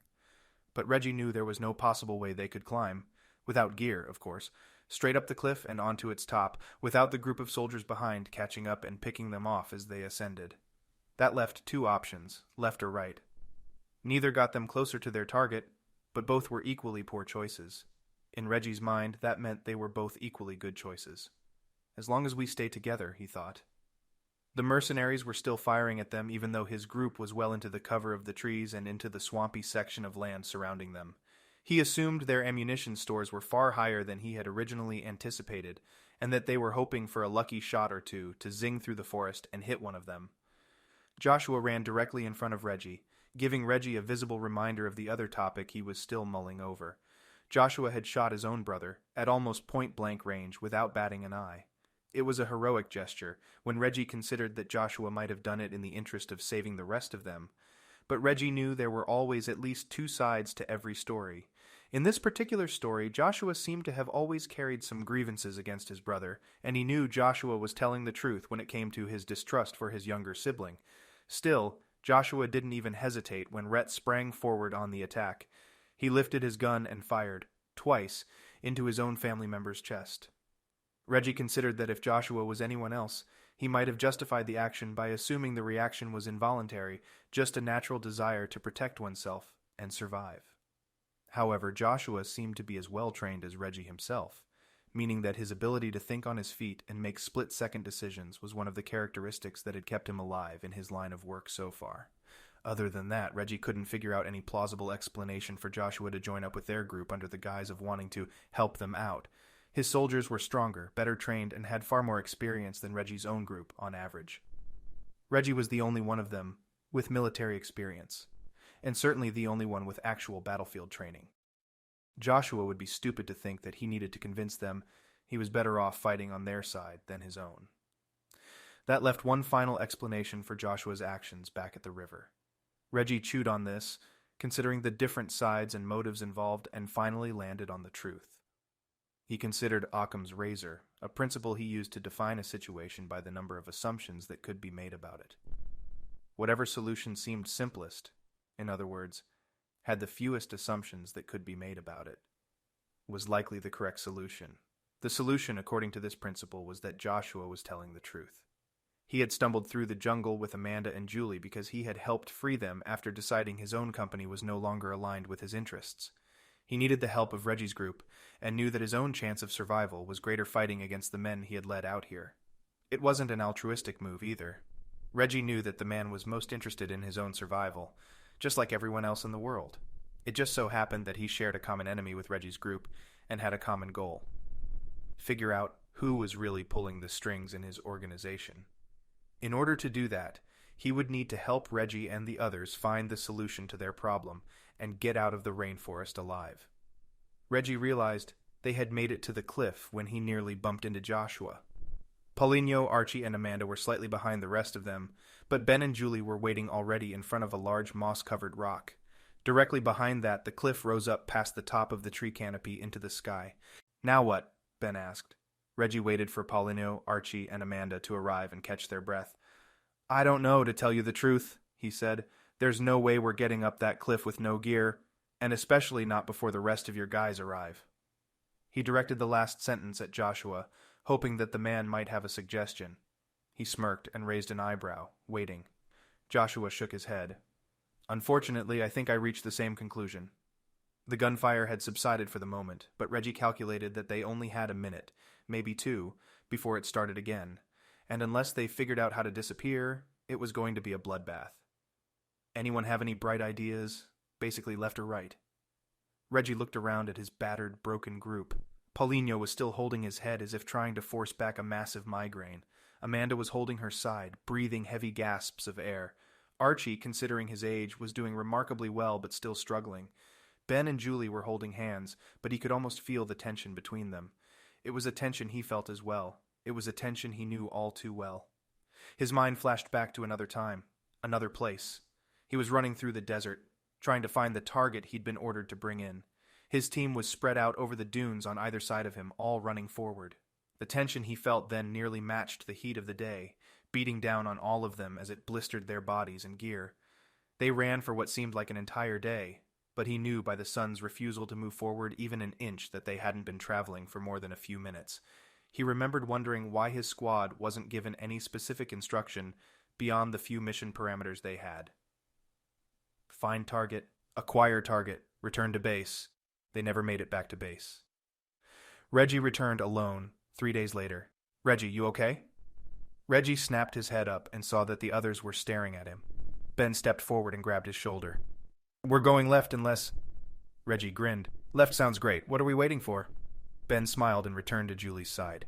But Reggie knew there was no possible way they could climb, without gear, of course, straight up the cliff and onto its top, without the group of soldiers behind catching up and picking them off as they ascended. That left 2 options, left or right. Neither got them closer to their target, but both were equally poor choices. In Reggie's mind, that meant they were both equally good choices. As long as we stay together, he thought. The mercenaries were still firing at them, even though his group was well into the cover of the trees and into the swampy section of land surrounding them. He assumed their ammunition stores were far higher than he had originally anticipated, and that they were hoping for a lucky shot or two to zing through the forest and hit one of them. Joshua ran directly in front of Reggie, giving Reggie a visible reminder of the other topic he was still mulling over. Joshua had shot his own brother, at almost point-blank range, without batting an eye. It was a heroic gesture, when Reggie considered that Joshua might have done it in the interest of saving the rest of them. But Reggie knew there were always at least 2 sides to every story. In this particular story, Joshua seemed to have always carried some grievances against his brother, and he knew Joshua was telling the truth when it came to his distrust for his younger sibling. Still, Joshua didn't even hesitate when Rhett sprang forward on the attack. He lifted his gun and fired, twice, into his own family member's chest. Reggie considered that if Joshua was anyone else, he might have justified the action by assuming the reaction was involuntary, just a natural desire to protect oneself and survive. However, Joshua seemed to be as well trained as Reggie himself, meaning that his ability to think on his feet and make split-second decisions was one of the characteristics that had kept him alive in his line of work so far. Other than that, Reggie couldn't figure out any plausible explanation for Joshua to join up with their group under the guise of wanting to help them out. His soldiers were stronger, better trained, and had far more experience than Reggie's own group, on average. Reggie was the only one of them with military experience, and certainly the only one with actual battlefield training. Joshua would be stupid to think that he needed to convince them he was better off fighting on their side than his own. That left one final explanation for Joshua's actions back at the river. Reggie chewed on this, considering the different sides and motives involved, and finally landed on the truth. He considered Occam's razor, a principle he used to define a situation by the number of assumptions that could be made about it. Whatever solution seemed simplest, in other words, had the fewest assumptions that could be made about it, was likely the correct solution. The solution, according to this principle, was that Joshua was telling the truth. He had stumbled through the jungle with Amanda and Julie because he had helped free them after deciding his own company was no longer aligned with his interests. He needed the help of Reggie's group, and knew that his own chance of survival was greater fighting against the men he had led out here. It wasn't an altruistic move either. Reggie knew that the man was most interested in his own survival, just like everyone else in the world. It just so happened that he shared a common enemy with Reggie's group and had a common goal: figure out who was really pulling the strings in his organization. In order to do that, he would need to help Reggie and the others find the solution to their problem and get out of the rainforest alive. Reggie realized they had made it to the cliff when he nearly bumped into Joshua. Paulinho, Archie, and Amanda were slightly behind the rest of them, but Ben and Julie were waiting already in front of a large moss-covered rock. Directly behind that, the cliff rose up past the top of the tree canopy into the sky. "Now what?" Ben asked. Reggie waited for Paulinho, Archie, and Amanda to arrive and catch their breath. "I don't know, to tell you the truth," he said. "There's no way we're getting up that cliff with no gear, and especially not before the rest of your guys arrive." He directed the last sentence at Joshua, hoping that the man might have a suggestion. He smirked and raised an eyebrow, waiting. Joshua shook his head. "Unfortunately, I think I reached the same conclusion." The gunfire had subsided for the moment, but Reggie calculated that they only had a minute, maybe two, before it started again, and unless they figured out how to disappear, it was going to be a bloodbath. "Anyone have any bright ideas? Basically left or right?" Reggie looked around at his battered, broken group. Paulinho was still holding his head as if trying to force back a massive migraine. Amanda was holding her side, breathing heavy gasps of air. Archie, considering his age, was doing remarkably well but still struggling. Ben and Julie were holding hands, but he could almost feel the tension between them. It was a tension he felt as well. It was a tension he knew all too well. His mind flashed back to another time, another place. He was running through the desert, trying to find the target he'd been ordered to bring in. His team was spread out over the dunes on either side of him, all running forward. The tension he felt then nearly matched the heat of the day, beating down on all of them as it blistered their bodies and gear. They ran for what seemed like an entire day, but he knew by the sun's refusal to move forward even an inch that they hadn't been traveling for more than a few minutes. He remembered wondering why his squad wasn't given any specific instruction beyond the few mission parameters they had. Find target, acquire target, return to base. They never made it back to base. Reggie returned alone 3 days later. "Reggie, you okay?" Reggie snapped his head up and saw that the others were staring at him. Ben stepped forward and grabbed his shoulder. "We're going left unless—" Reggie grinned. "Left sounds great. What are we waiting for?" Ben smiled and returned to Julie's side.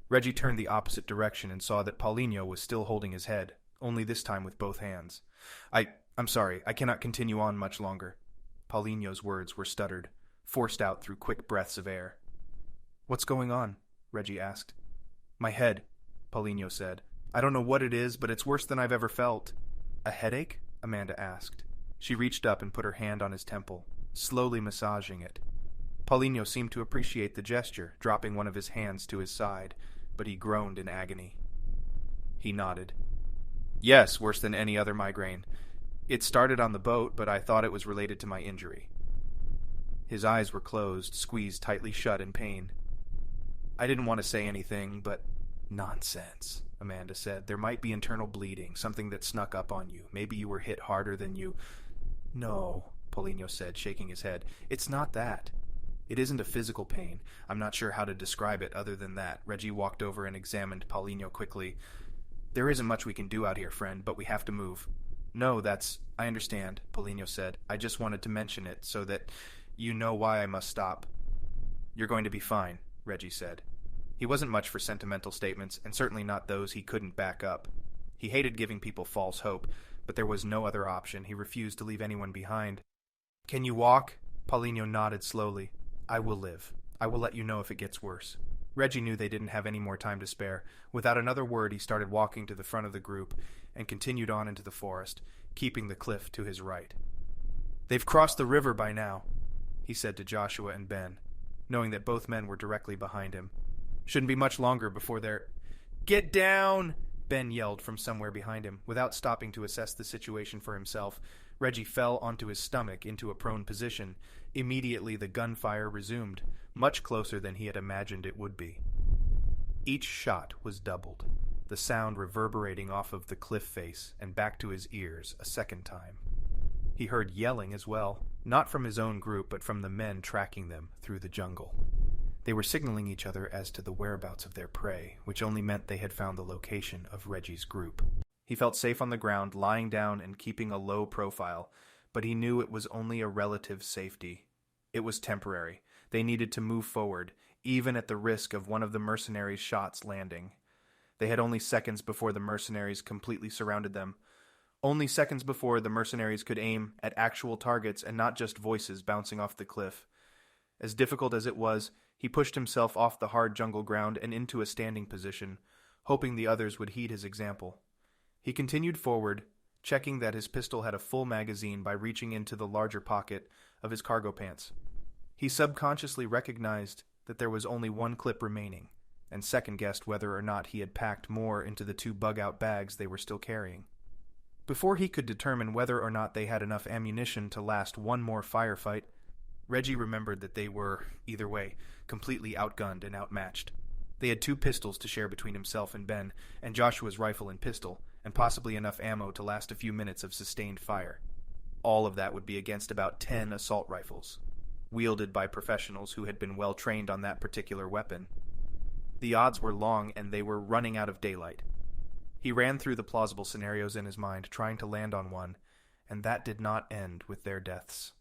Reggie turned the opposite direction and saw that Paulinho was still holding his head, only this time with both hands. I'm sorry, I cannot continue on much longer." Paulinho's words were stuttered, forced out through quick breaths of air. "What's going on?" Reggie asked. "My head," Paulinho said. "I don't know what it is, but it's worse than I've ever felt." "A headache?" Amanda asked. She reached up and put her hand on his temple, slowly massaging it. Paulinho seemed to appreciate the gesture, dropping one of his hands to his side, but he groaned in agony. He nodded. "Yes, worse than any other migraine. It started on the boat, but I thought it was related to my injury." His eyes were closed, squeezed tightly shut in pain. "I didn't want to say anything, but—" "Nonsense," Amanda said. "There might be internal bleeding, something that snuck up on you. Maybe you were hit harder than you—" "No," Paulinho said, shaking his head. "It's not that. It isn't a physical pain. I'm not sure how to describe it other than that." Reggie walked over and examined Paulinho quickly. "There isn't much we can do out here, friend, but we have to move." "No, I understand," Paulinho said. "I just wanted to mention it so that you know why I must stop." "You're going to be fine," Reggie said. He wasn't much for sentimental statements, and certainly not those he couldn't back up. He hated giving people false hope, but there was no other option. He refused to leave anyone behind. "Can you walk?" Paulinho nodded slowly. "I will live. I will let you know if it gets worse." Reggie knew they didn't have any more time to spare. Without another word, he started walking to the front of the group and continued on into the forest, keeping the cliff to his right. "They've crossed the river by now," he said to Joshua and Ben. knowing that both men were directly behind him. Shouldn't be much longer before they're... "Get down!" Ben yelled from somewhere behind him. Without stopping to assess the situation for himself, Reggie fell onto his stomach into a prone position. Immediately the gunfire resumed, much closer than he had imagined it would be. Each shot was doubled, the sound reverberating off of the cliff face and back to his ears a second time. He heard yelling as well, not from his own group but from the men tracking them through the jungle. They were signaling each other as to the whereabouts of their prey, which only meant they had found the location of Reggie's group. He felt safe on the ground, lying down and keeping a low profile, but he knew it was only a relative safety. It was temporary. They needed to move forward, even at the risk of one of the mercenaries' shots landing. They had only seconds before the mercenaries completely surrounded them. Only seconds before the mercenaries could aim at actual targets and not just voices bouncing off the cliff. As difficult as it was, he pushed himself off the hard jungle ground and into a standing position, hoping the others would heed his example. He continued forward, checking that his pistol had a full magazine by reaching into the larger pocket of his cargo pants. He subconsciously recognized that there was only one clip remaining, and second-guessed whether or not he had packed more into the 2 bug-out bags they were still carrying. Before he could determine whether or not they had enough ammunition to last one more firefight, Reggie remembered that they were, either way, completely outgunned and outmatched. They had 2 pistols to share between himself and Ben, and Joshua's rifle and pistol, and possibly enough ammo to last a few minutes of sustained fire. All of that would be against about 10 assault rifles, wielded by professionals who had been well trained on that particular weapon. The odds were long, and they were running out of daylight. He ran through the plausible scenarios in his mind, trying to land on one, and that did not end with their deaths.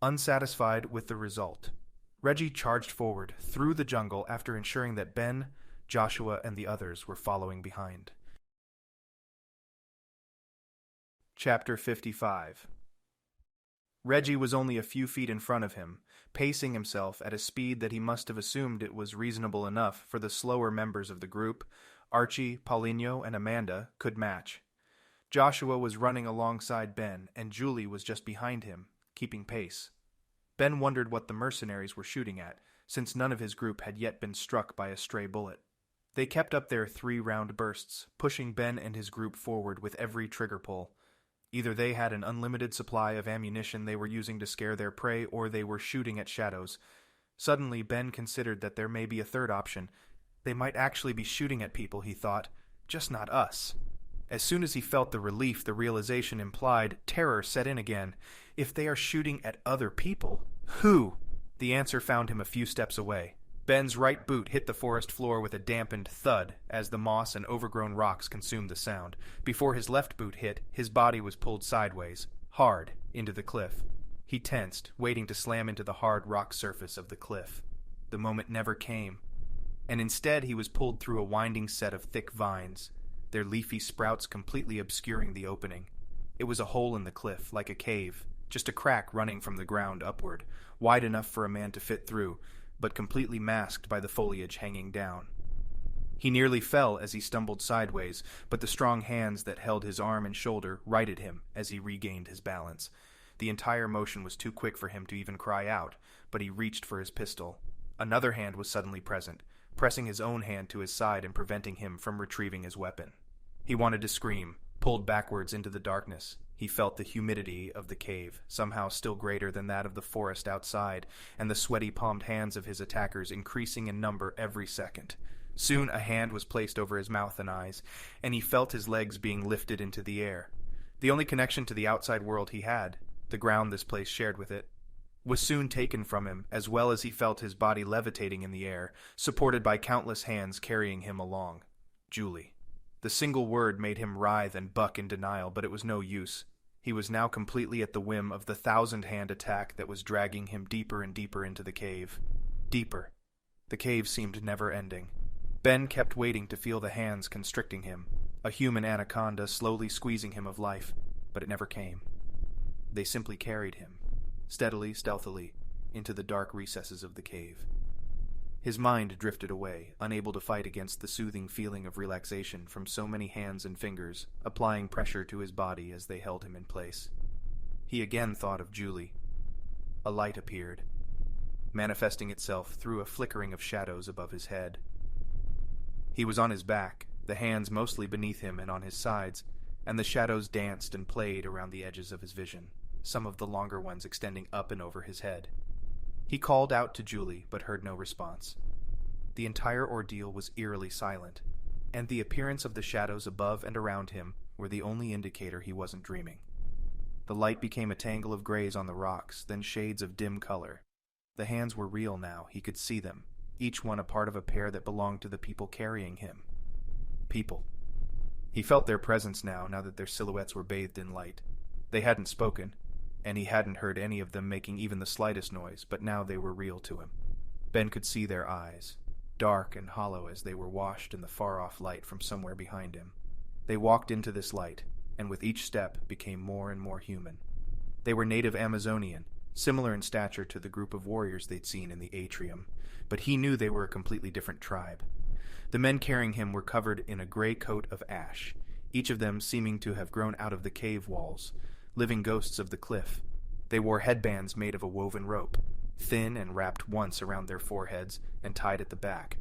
Unsatisfied with the result, Reggie charged forward through the jungle after ensuring that Ben, Joshua, and the others were following behind. Chapter 55. Reggie was only a few feet in front of him, pacing himself at a speed that he must have assumed it was reasonable enough for the slower members of the group, Archie, Paulinho, and Amanda, could match. Joshua was running alongside Ben, and Julie was just behind him, keeping pace. Ben wondered what the mercenaries were shooting at, since none of his group had yet been struck by a stray bullet. They kept up their 3-round bursts, pushing Ben and his group forward with every trigger pull. Either they had an unlimited supply of ammunition they were using to scare their prey, or they were shooting at shadows. Suddenly, Ben considered that there may be a third option. They might actually be shooting at people, he thought, just not us. As soon as he felt the relief the realization implied, terror set in again. If they are shooting at other people, who? The answer found him a few steps away. Ben's right boot hit the forest floor with a dampened thud as the moss and overgrown rocks consumed the sound. Before his left boot hit, his body was pulled sideways, hard, into the cliff. He tensed, waiting to slam into the hard rock surface of the cliff. The moment never came, and instead he was pulled through a winding set of thick vines, their leafy sprouts completely obscuring the opening. It was a hole in the cliff, like a cave, just a crack running from the ground upward, wide enough for a man to fit through, but completely masked by the foliage hanging down. He nearly fell as he stumbled sideways, but the strong hands that held his arm and shoulder righted him as he regained his balance. The entire motion was too quick for him to even cry out, but he reached for his pistol. Another hand was suddenly present, pressing his own hand to his side and preventing him from retrieving his weapon. He wanted to scream, pulled backwards into the darkness. He felt the humidity of the cave, somehow still greater than that of the forest outside, and the sweaty palmed hands of his attackers increasing in number every second. Soon a hand was placed over his mouth and eyes, and he felt his legs being lifted into the air. The only connection to the outside world he had, the ground this place shared with it, was soon taken from him, as well as he felt his body levitating in the air, supported by countless hands carrying him along. Julie. The single word made him writhe and buck in denial, but it was no use. He was now completely at the whim of the 1,000-hand attack that was dragging him deeper and deeper into the cave. Deeper. The cave seemed never-ending. Ben kept waiting to feel the hands constricting him, a human anaconda slowly squeezing him of life, but it never came. They simply carried him, steadily, stealthily, into the dark recesses of the cave. His mind drifted away, unable to fight against the soothing feeling of relaxation from so many hands and fingers, applying pressure to his body as they held him in place. He again thought of Julie. A light appeared. manifesting itself through a flickering of shadows above his head. He was on his back, the hands mostly beneath him and on his sides, and the shadows danced and played around the edges of his vision, some of the longer ones extending up and over his head. He called out to Julie, but heard no response. The entire ordeal was eerily silent, and the appearance of the shadows above and around him were the only indicator he wasn't dreaming. The light became a tangle of grays on the rocks, then shades of dim color. The hands were real now, he could see them, each one a part of a pair that belonged to the people carrying him. People. He felt their presence now that their silhouettes were bathed in light. They hadn't spoken, and he hadn't heard any of them making even the slightest noise, but now they were real to him. Ben could see their eyes, dark and hollow as they were washed in the far-off light from somewhere behind him. They walked into this light, and with each step became more and more human. They were native Amazonian, similar in stature to the group of warriors they'd seen in the atrium, but he knew they were a completely different tribe. The men carrying him were covered in a gray coat of ash, each of them seeming to have grown out of the cave walls, living ghosts of the cliff. They wore headbands made of a woven rope, thin and wrapped once around their foreheads and tied at the back.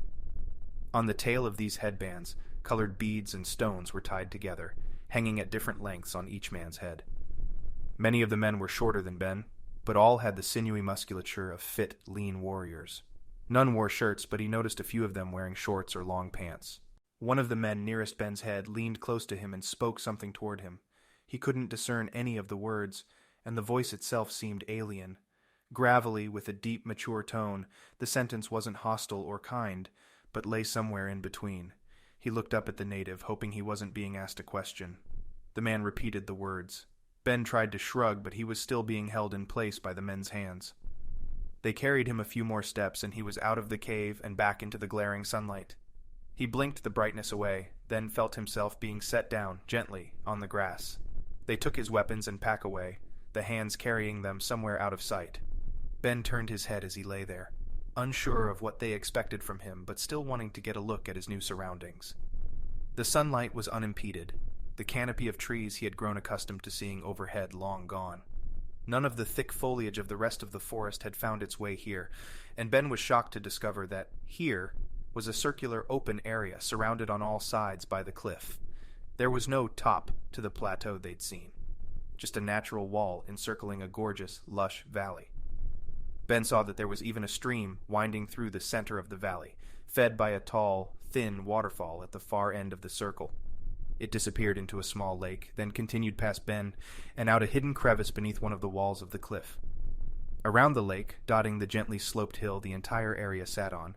On the tail of these headbands, colored beads and stones were tied together, hanging at different lengths on each man's head. Many of the men were shorter than Ben, but all had the sinewy musculature of fit, lean warriors. None wore shirts, but he noticed a few of them wearing shorts or long pants. One of the men nearest Ben's head leaned close to him and spoke something toward him. He couldn't discern any of the words, and the voice itself seemed alien. Gravelly, with a deep, mature tone, the sentence wasn't hostile or kind, but lay somewhere in between. He looked up at the native, hoping he wasn't being asked a question. The man repeated the words. Ben tried to shrug, but he was still being held in place by the men's hands. They carried him a few more steps, and he was out of the cave and back into the glaring sunlight. He blinked the brightness away, then felt himself being set down, gently, on the grass. They took his weapons and pack away, the hands carrying them somewhere out of sight. Ben turned his head as he lay there, unsure of what they expected from him, but still wanting to get a look at his new surroundings. The sunlight was unimpeded, the canopy of trees he had grown accustomed to seeing overhead long gone. None of the thick foliage of the rest of the forest had found its way here, and Ben was shocked to discover that here was a circular open area surrounded on all sides by the cliff. There was no top to the plateau they'd seen, just a natural wall encircling a gorgeous, lush valley. Ben saw that there was even a stream winding through the center of the valley, fed by a tall, thin waterfall at the far end of the circle. It disappeared into a small lake, then continued past Ben and out a hidden crevice beneath one of the walls of the cliff. Around the lake, dotting the gently sloped hill the entire area sat on,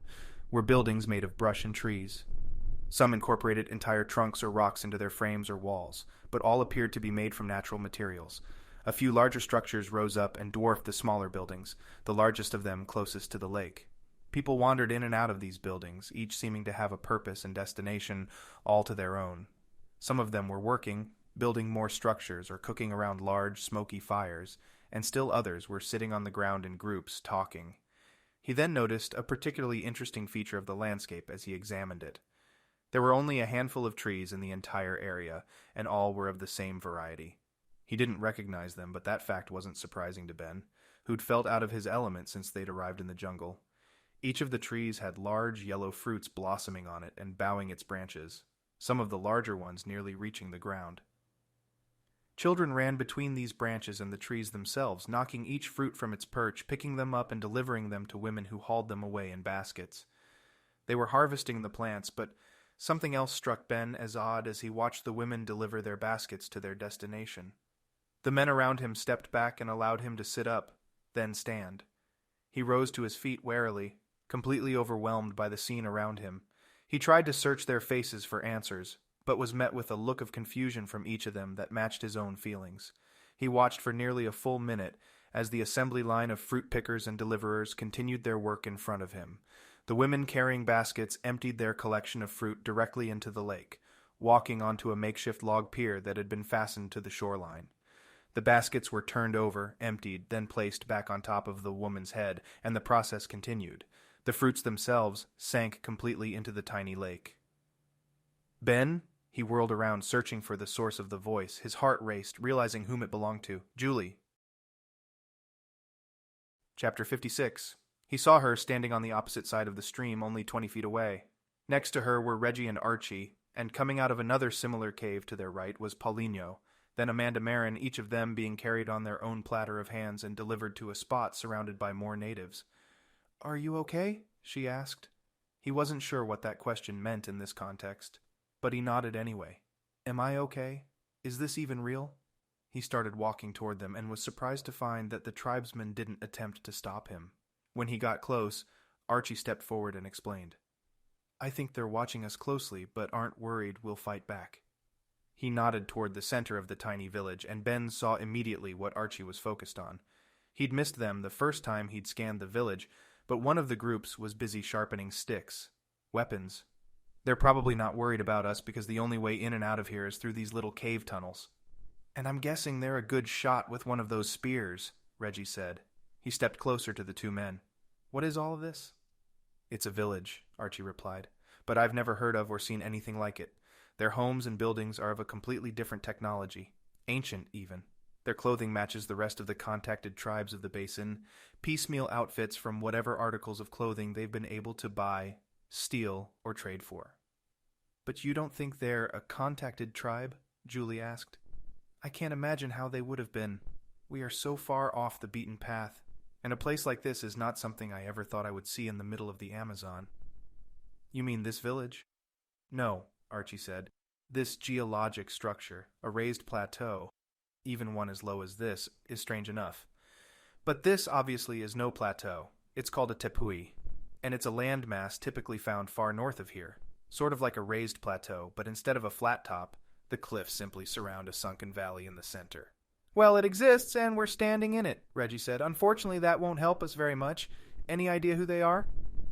were buildings made of brush and trees. Some incorporated entire trunks or rocks into their frames or walls, but all appeared to be made from natural materials. A few larger structures rose up and dwarfed the smaller buildings, the largest of them closest to the lake. People wandered in and out of these buildings, each seeming to have a purpose and destination all to their own. Some of them were working, building more structures or cooking around large, smoky fires, and still others were sitting on the ground in groups, talking. He then noticed a particularly interesting feature of the landscape as he examined it. There were only a handful of trees in the entire area, and all were of the same variety. He didn't recognize them, but that fact wasn't surprising to Ben, who'd felt out of his element since they'd arrived in the jungle. Each of the trees had large yellow fruits blossoming on it and bowing its branches, some of the larger ones nearly reaching the ground. Children ran between these branches and the trees themselves, knocking each fruit from its perch, picking them up and delivering them to women who hauled them away in baskets. They were harvesting the plants, but something else struck Ben as odd as he watched the women deliver their baskets to their destination. The men around him stepped back and allowed him to sit up, then stand. He rose to his feet warily, completely overwhelmed by the scene around him. He tried to search their faces for answers, but was met with a look of confusion from each of them that matched his own feelings. He watched for nearly a full minute as the assembly line of fruit pickers and deliverers continued their work in front of him. The women carrying baskets emptied their collection of fruit directly into the lake, walking onto a makeshift log pier that had been fastened to the shoreline. The baskets were turned over, emptied, then placed back on top of the woman's head, and the process continued. The fruits themselves sank completely into the tiny lake. Ben? He whirled around, searching for the source of the voice. His heart raced, realizing whom it belonged to. Julie. Chapter 56. He saw her standing on the opposite side of the stream, only 20 feet away. Next to her were Reggie and Archie, and coming out of another similar cave to their right was Paulinho, then Amanda Meron, each of them being carried on their own platter of hands and delivered to a spot surrounded by more natives. "Are you okay?" she asked. He wasn't sure what that question meant in this context, but he nodded anyway. "Am I okay? Is this even real?" He started walking toward them and was surprised to find that the tribesmen didn't attempt to stop him. When he got close, Archie stepped forward and explained. "I think they're watching us closely, but aren't worried we'll fight back." He nodded toward the center of the tiny village, and Ben saw immediately what Archie was focused on. He'd missed them the first time he'd scanned the village, but one of the groups was busy sharpening sticks. Weapons. "They're probably not worried about us because the only way in and out of here is through these little cave tunnels. And I'm guessing they're a good shot with one of those spears," Reggie said. He stepped closer to the two men. "What is all of this?" "It's a village," Archie replied, "but I've never heard of or seen anything like it. Their homes and buildings are of a completely different technology, ancient even. Their clothing matches the rest of the contacted tribes of the Basin, piecemeal outfits from whatever articles of clothing they've been able to buy, steal, or trade for." "But you don't think they're a contacted tribe?" Julie asked. "I can't imagine how they would have been. We are so far off the beaten path, and a place like this is not something I ever thought I would see in the middle of the Amazon." "You mean this village?" "No," Archie said. "This geologic structure, a raised plateau, even one as low as this, is strange enough. But this obviously is no plateau. It's called a tepui, and it's a landmass typically found far north of here, sort of like a raised plateau, but instead of a flat top, the cliffs simply surround a sunken valley in the center." "Well, it exists, and we're standing in it," Reggie said. "Unfortunately, that won't help us very much. Any idea who they are?"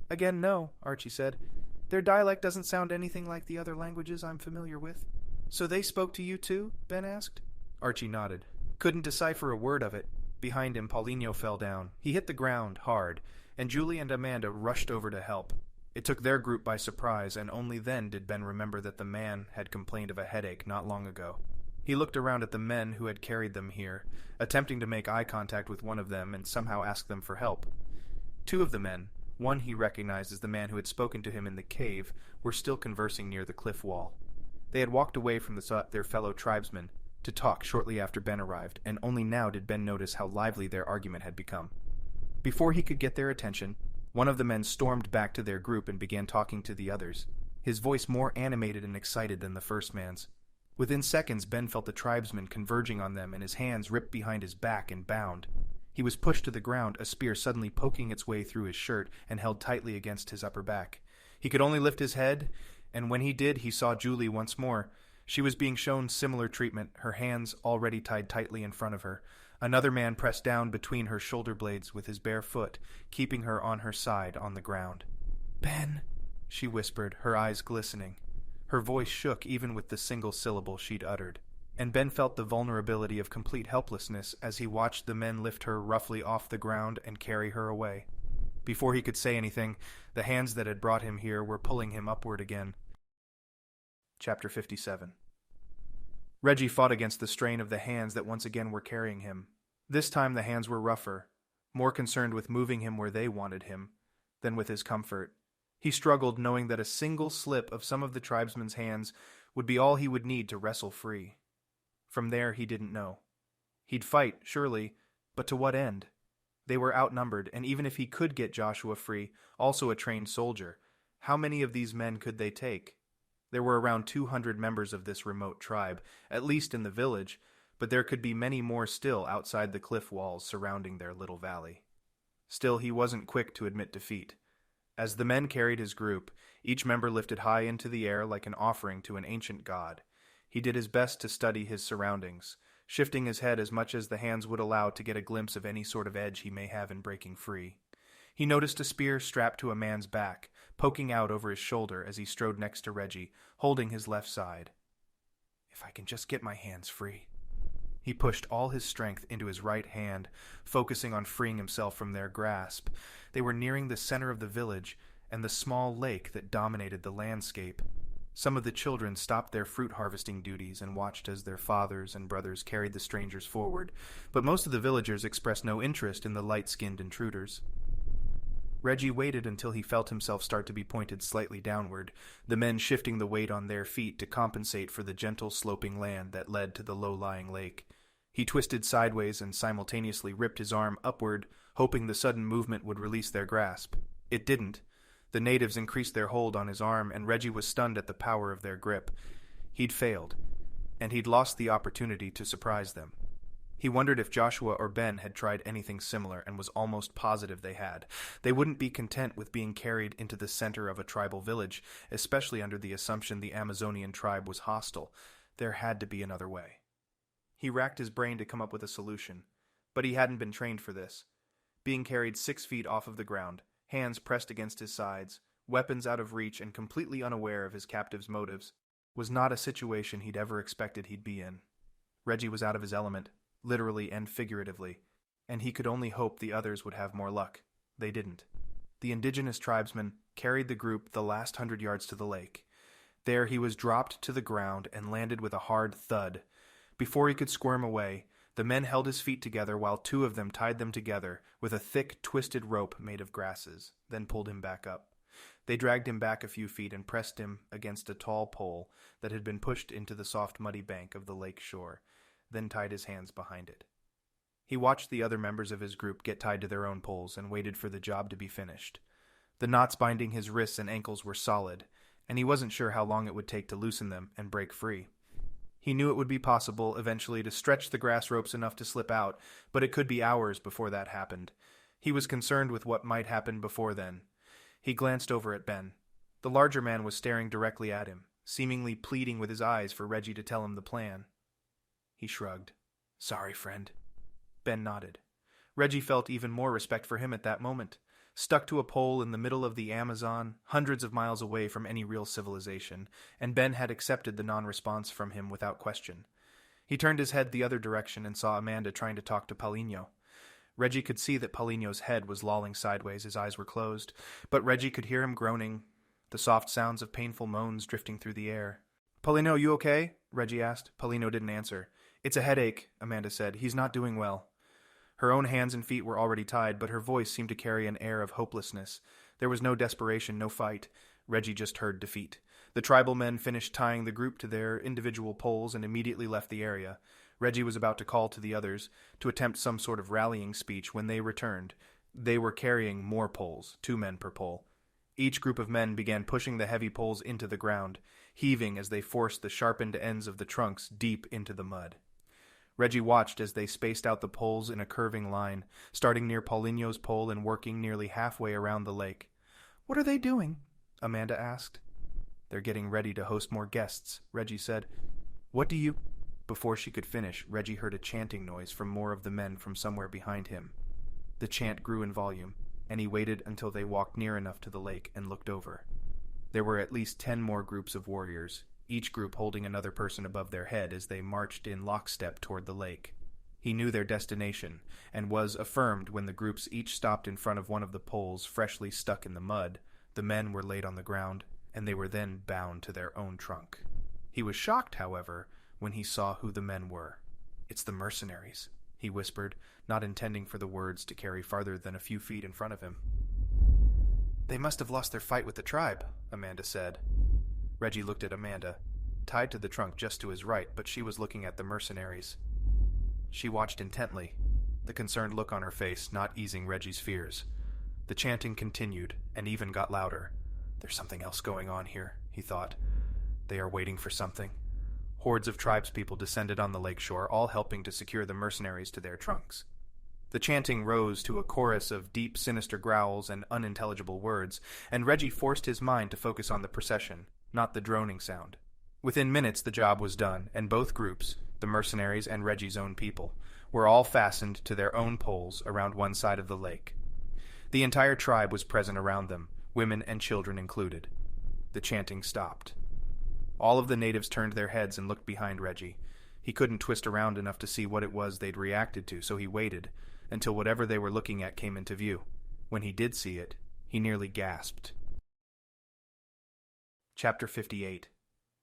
"Again, no," Archie said. "Their dialect doesn't sound anything like the other languages I'm familiar with." "So they spoke to you too?" Ben asked. Archie nodded. "Couldn't decipher a word of it." Behind him, Paulinho fell down. He hit the ground hard, and Julie and Amanda rushed over to help. It took their group by surprise, and only then did Ben remember that the man had complained of a headache not long ago. He looked around at the men who had carried them here, attempting to make eye contact with one of them and somehow ask them for help. Two of the men, one he recognized as the man who had spoken to him in the cave, were still conversing near the cliff wall. They had walked away from their fellow tribesmen to talk shortly after Ben arrived, and only now did Ben notice how lively their argument had become. Before he could get their attention, one of the men stormed back to their group and began talking to the others, his voice more animated and excited than the first man's. Within seconds, Ben felt the tribesman converging on them and his hands ripped behind his back and bound. He was pushed to the ground, a spear suddenly poking its way through his shirt and held tightly against his upper back. He could only lift his head, and when he did, he saw Julie once more. She was being shown similar treatment, her hands already tied tightly in front of her. Another man pressed down between her shoulder blades with his bare foot, keeping her on her side on the ground. "Ben," she whispered, her eyes glistening. Her voice shook even with the single syllable she'd uttered, and Ben felt the vulnerability of complete helplessness as he watched the men lift her roughly off the ground and carry her away. Before he could say anything, the hands that had brought him here were pulling him upward again. Chapter 57. Reggie fought against the strain of the hands that once again were carrying him. This time the hands were rougher, more concerned with moving him where they wanted him than with his comfort. He struggled, knowing that a single slip of some of the tribesmen's hands would be all he would need to wrestle free. From there, he didn't know. He'd fight, surely, but to what end? They were outnumbered, and even if he could get Joshua free, also a trained soldier, how many of these men could they take? There were around 200 members of this remote tribe, at least in the village, but there could be many more still outside the cliff walls surrounding their little valley. Still, he wasn't quick to admit defeat. As the men carried his group, each member lifted high into the air like an offering to an ancient god. He did his best to study his surroundings, shifting his head as much as the hands would allow to get a glimpse of any sort of edge he may have in breaking free. He noticed a spear strapped to a man's back, poking out over his shoulder as he strode next to Reggie, holding his left side. If I can just get my hands free. He pushed all his strength into his right hand, focusing on freeing himself from their grasp. They were nearing the center of the village and the small lake that dominated the landscape. Some of the children stopped their fruit harvesting duties and watched as their fathers and brothers carried the strangers forward, but most of the villagers expressed no interest in the light-skinned intruders. Reggie waited until he felt himself start to be pointed slightly downward, the men shifting the weight on their feet to compensate for the gentle sloping land that led to the low-lying lake. He twisted sideways and simultaneously ripped his arm upward, hoping the sudden movement would release their grasp. It didn't. The natives increased their hold on his arm, and Reggie was stunned at the power of their grip. He'd failed, and he'd lost the opportunity to surprise them. He wondered if Joshua or Ben had tried anything similar, and was almost positive they had. They wouldn't be content with being carried into the center of a tribal village, especially under the assumption the Amazonian tribe was hostile. There had to be another way. He racked his brain to come up with a solution, but he hadn't been trained for this. Being carried 6 feet off of the ground, hands pressed against his sides, weapons out of reach and completely unaware of his captive's motives, was not a situation he'd ever expected he'd be in. Reggie was out of his element, literally and figuratively, and he could only hope the others would have more luck. They didn't. The indigenous tribesmen carried the group the last 100 yards to the lake. There he was dropped to the ground and landed with a hard thud. Before he could squirm away, the men held his feet together while 2 of them tied them together with a thick, twisted rope made of grasses, then pulled him back up. They dragged him back a few feet and pressed him against a tall pole that had been pushed into the soft muddy bank of the lake shore, then tied his hands behind it. He watched the other members of his group get tied to their own poles and waited for the job to be finished. The knots binding his wrists and ankles were solid, and he wasn't sure how long it would take to loosen them and break free. He knew it would be possible eventually to stretch the grass ropes enough to slip out, but it could be hours before that happened. He was concerned with what might happen before then. He glanced over at Ben. The larger man was staring directly at him, seemingly pleading with his eyes for Reggie to tell him the plan. He shrugged. "Sorry, friend." Ben nodded. Reggie felt even more respect for him at that moment. Stuck to a pole in the middle of the Amazon, hundreds of miles away from any real civilization, and Ben had accepted the non-response from him without question. He turned his head the other direction and saw Amanda trying to talk to Paulinho. Reggie could see that Paulinho's head was lolling sideways, his eyes were closed, but Reggie could hear him groaning, the soft sounds of painful moans drifting through the air. "Paulinho, you okay?" Reggie asked. Paulinho didn't answer. "It's a headache," Amanda said. "He's not doing well." Her own hands and feet were already tied, but her voice seemed to carry an air of hopelessness. There was no desperation, no fight. Reggie just heard defeat. The tribal men finished tying the group to their individual poles and immediately left the area. Reggie was about to call to the others, to attempt some sort of rallying speech when they returned. They were carrying more poles, 2 men per pole. Each group of men began pushing the heavy poles into the ground, heaving as they forced the sharpened ends of the trunks deep into the mud. Reggie watched as they spaced out the poles in a curving line, starting near Paulinho's pole and working nearly halfway around the lake. "What are they doing?" Amanda asked. "They're getting ready to host more guests," Reggie said. "What do you—" Before she could finish, Reggie heard a chanting noise from more of the men from somewhere behind him. The chant grew in volume, and he waited until they walked near enough to the lake and looked over. There were at least 10 more groups of warriors, each group holding another person above their head as they marched in lockstep toward the lake. He knew their destination, and was affirmed when the groups each stopped in front of one of the poles freshly stuck in the mud. The men were laid on the ground, and they were then bound to their own trunk. He was shocked, however, when he saw who the men were. "It's the Mercenaries," he whispered, not intending for the words to carry farther than a few feet in front of him. "They must have lost their fight with the tribe," Amanda said. Reggie looked at Amanda, tied to the trunk just to his right, but she was looking at the Mercenaries. She watched intently, the concerned look on her face not easing Reggie's fears. The chanting continued, and even got louder. "There's something else going on here," he thought. "They are waiting for something." Hordes of tribespeople descended on the lakeshore, all helping to secure the Mercenaries to their trunks. The chanting rose to a chorus of deep, sinister growls and unintelligible words, and Reggie forced his mind to focus on the procession, not the droning sound. Within minutes the job was done, and both groups, the Mercenaries and Reggie's own people, were all fastened to their own poles around one side of the lake. The entire tribe was present around them, women and children included. The chanting stopped. All of the natives turned their heads and looked behind Reggie. He couldn't twist around enough to see what it was they'd reacted to, so he waited until whatever they were looking at came into view. When he did see it, he nearly gasped. Chapter 58.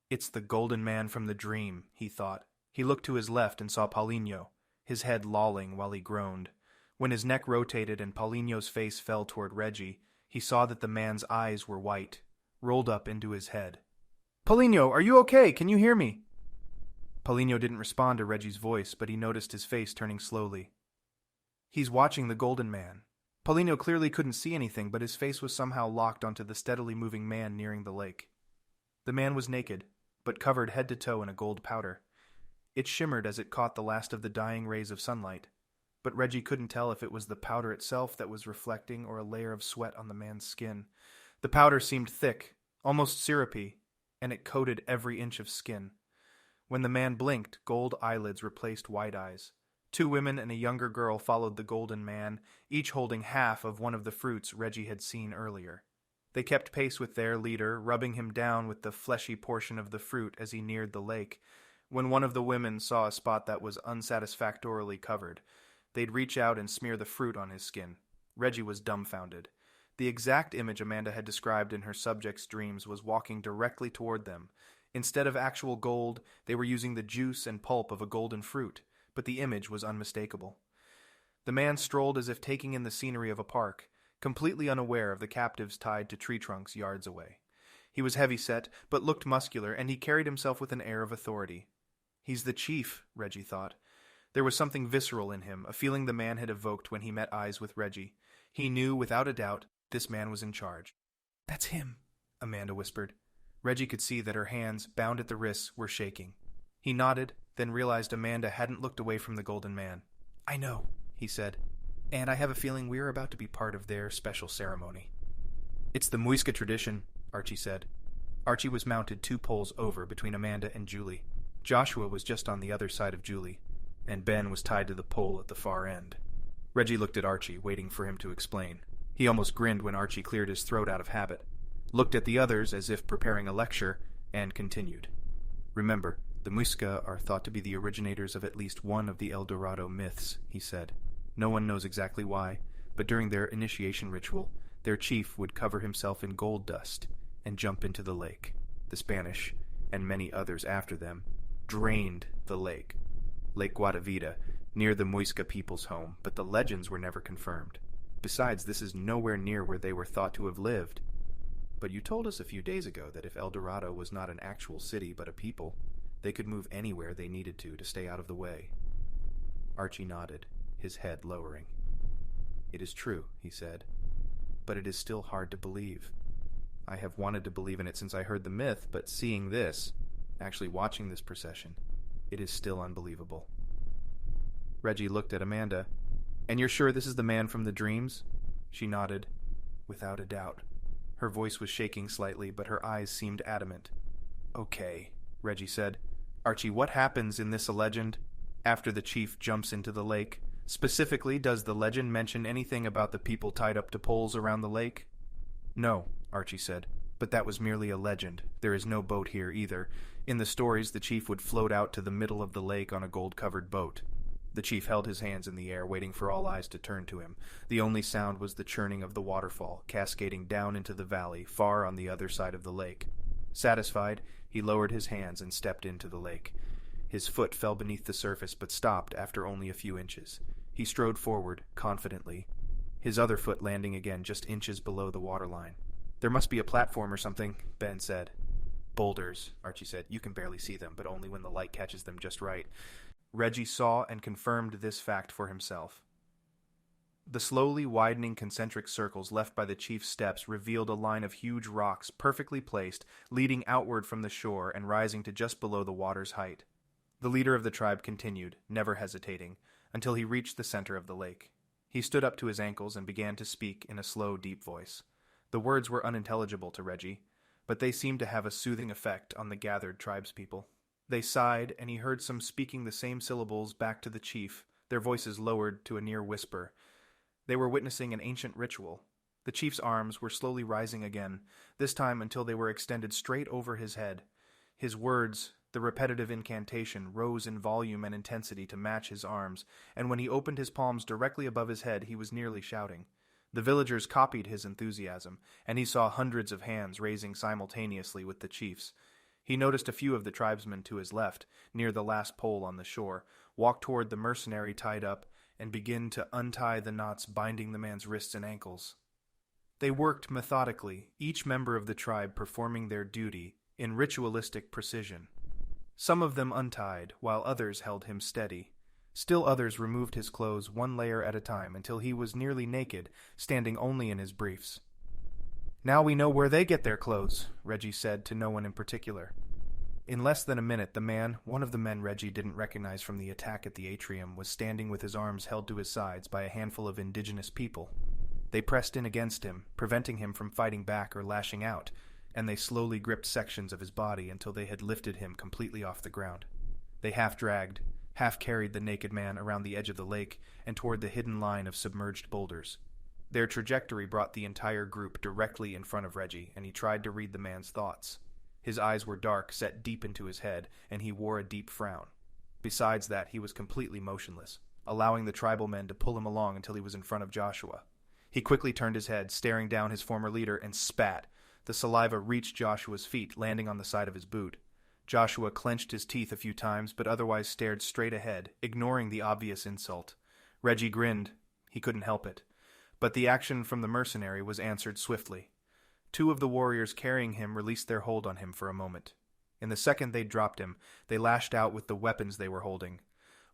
"It's the golden man from the dream," he thought. He looked to his left and saw Paulinho, his head lolling while he groaned. When his neck rotated and Paulinho's face fell toward Reggie, he saw that the man's eyes were white, rolled up into his head. "Paulinho, are you okay? Can you hear me?" Paulinho didn't respond to Reggie's voice, but he noticed his face turning slowly. He's watching the Golden Man. Paulinho clearly couldn't see anything, but his face was somehow locked onto the steadily moving man nearing the lake. The man was naked, but covered head to toe in a gold powder. It shimmered as it caught the last of the dying rays of sunlight, but Reggie couldn't tell if it was the powder itself that was reflecting or a layer of sweat on the man's skin. The powder seemed thick, almost syrupy, and it coated every inch of skin. When the man blinked, gold eyelids replaced white eyes. 2 women and a younger girl followed the Golden Man, each holding half of one of the fruits Reggie had seen earlier. They kept pace with their leader, rubbing him down with the fleshy portion of the fruit as he neared the lake. When one of the women saw a spot that was unsatisfactorily covered, they'd reach out and smear the fruit on his skin. Reggie was dumbfounded. The exact image Amanda had described in her subject's dreams was walking directly toward them. Instead of actual gold, they were using the juice and pulp of a golden fruit, but the image was unmistakable. The man strolled as if taking in the scenery of a park, completely unaware of the captives tied to tree trunks yards away. He was heavy-set, but looked muscular, and he carried himself with an air of authority. "He's the chief," Reggie thought. There was something visceral in him, a feeling the man had evoked when he met eyes with Reggie. He knew, without a doubt, this man was in charge. "That's him," Amanda whispered. Reggie could see that her hands, bound at the wrists, were shaking. He nodded, then realized Amanda hadn't looked away from the Golden Man. "I know," he said, "and I have a feeling we're about to be part of their special ceremony." "It's the Muisca tradition," Archie said. Archie was mounted 2 poles over between Amanda and Julie. Joshua was just on the other side of Julie, and Ben was tied to the pole at the far end. Reggie looked at Archie, waiting for him to explain. He almost grinned when Archie cleared his throat out of habit, looked at the others as if preparing a lecture, and continued. "Remember, the Muisca are thought to be the originators of at least one of the El Dorado myths," he said. "No one knows exactly why, but during their initiation ritual, their chief would cover himself in gold dust and jump into the lake. The Spanish, and many others after them, drained the lake, Lake Guatavita, near the Muisca people's home, but the legends were never confirmed. Besides, this is nowhere near where they were thought to have lived. But you told us a few days ago that if El Dorado was not an actual city but a people, they could move anywhere they needed to stay out of the way." Archie nodded, his head lowering. "It is true," he said, "but it is still hard to believe. I have wanted to believe in it since I heard the myth, but seeing this, actually watching this procession, it is still unbelievable." Reggie looked at Amanda. "And you're sure this is the man from the dreams?" She nodded. "Without a doubt." Her voice was shaking slightly, but her eyes seemed adamant. "Okay," Reggie said. "Archie, what happens in this legend after the chief jumps into the lake? Specifically, does the legend mention anything about the people tied up to poles around the lake?" "No," Archie said, "but that was merely a legend. There is no boat here either. In the stories, the chief would float out to the middle of the lake on a gold-covered boat." The chief held his hands in the air, waiting for all eyes to turn to him. The only sound was the churning of the waterfall, cascading down into the valley, far on the other side of the lake. Satisfied, he lowered his hands and stepped into the lake. His foot fell beneath the surface, but stopped after only a few inches. He strode forward, confidently, his other foot landing again just inches below the waterline. "There must be a platform or something," Ben said. "Boulders," Archie said. "You can barely see them, but only when the light catches them just right." Reggie saw and confirmed this fact for himself. The slowly widening concentric circles left by the chief's steps revealed a line of huge rocks perfectly placed, leading outward from the shore and rising to just below the water's height. The leader of the tribe continued, never hesitating, until he reached the center of the lake. He stood up to his ankles and began to speak in a slow, deep voice. The words were unintelligible to Reggie, but they seemed to have a soothing effect on the gathered tribespeople. They sighed, and he heard some speaking the same syllables back to the chief, their voices lowered to a near whisper. They were witnessing an ancient ritual. The chief's arms were slowly rising again, this time until they were extended straight over his head. His words, the repetitive incantation, rose in volume and intensity to match his arms, and when he opened his palms directly above his head, he was nearly shouting. The villagers copied his enthusiasm, and he saw hundreds of hands raising simultaneously with the chief's. He noticed a few of the tribesmen to his left, near the last pole on the shore, walk toward the mercenary tied up, and begin to untie the knots binding the man's wrists and ankles. They worked methodically, each member of the tribe performing their duty in ritualistic precision. Some of them untied, while others held him steady. Still others removed his clothes one layer at a time until he was nearly naked, standing only in his briefs. "Now we know where they get their clothes," Reggie said to no one in particular. In less than a minute, the man, one of the men Reggie didn't recognize from the attack at the atrium, was standing with his arms held to his sides by a handful of indigenous people. They pressed in against him, preventing him from fighting back or lashing out, and they slowly gripped sections of his body until they had lifted him completely off the ground. They half-dragged, half-carried the naked man around the edge of the lake and toward the hidden line of submerged boulders. Their trajectory brought the entire group directly in front of Reggie, and he tried to read the man's thoughts. His eyes were dark, set deep into his head, and he wore a deep frown. Besides that, he was completely motionless, allowing the tribal men to pull him along until he was in front of Joshua. He quickly turned his head, staring down his former leader, and spat. The saliva reached Joshua's feet, landing on the side of his boot. Joshua clenched his teeth a few times, but otherwise stared straight ahead, ignoring the obvious insult. Reggie grinned. He couldn't help it. But the action from the mercenary was answered swiftly. Two of the warriors carrying him released their hold on him for a moment. In the second they dropped him, they lashed out with the weapons they were holding.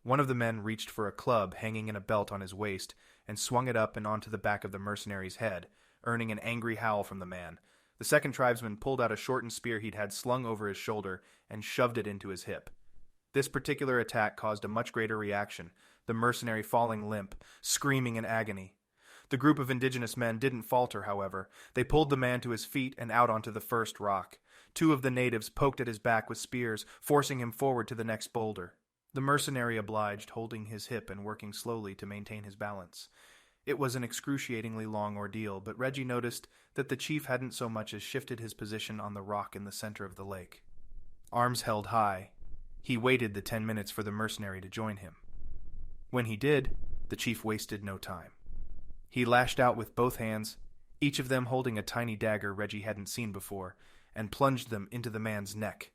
One of the men reached for a club hanging in a belt on his waist and swung it up and onto the back of the mercenary's head, earning an angry howl from the man. The second tribesman pulled out a shortened spear he'd had slung over his shoulder and shoved it into his hip. This particular attack caused a much greater reaction, the mercenary falling limp, screaming in agony. The group of indigenous men didn't falter, however. They pulled the man to his feet and out onto the first rock. Two of the natives poked at his back with spears, forcing him forward to the next boulder. The mercenary obliged, holding his hip and working slowly to maintain his balance. It was an excruciatingly long ordeal, but Reggie noticed that the chief hadn't so much as shifted his position on the rock in the center of the lake. Arms held high, he waited the 10 minutes for the mercenary to join him. When he did, the chief wasted no time. He lashed out with both hands, each of them holding a tiny dagger Reggie hadn't seen before, and plunged them into the man's neck.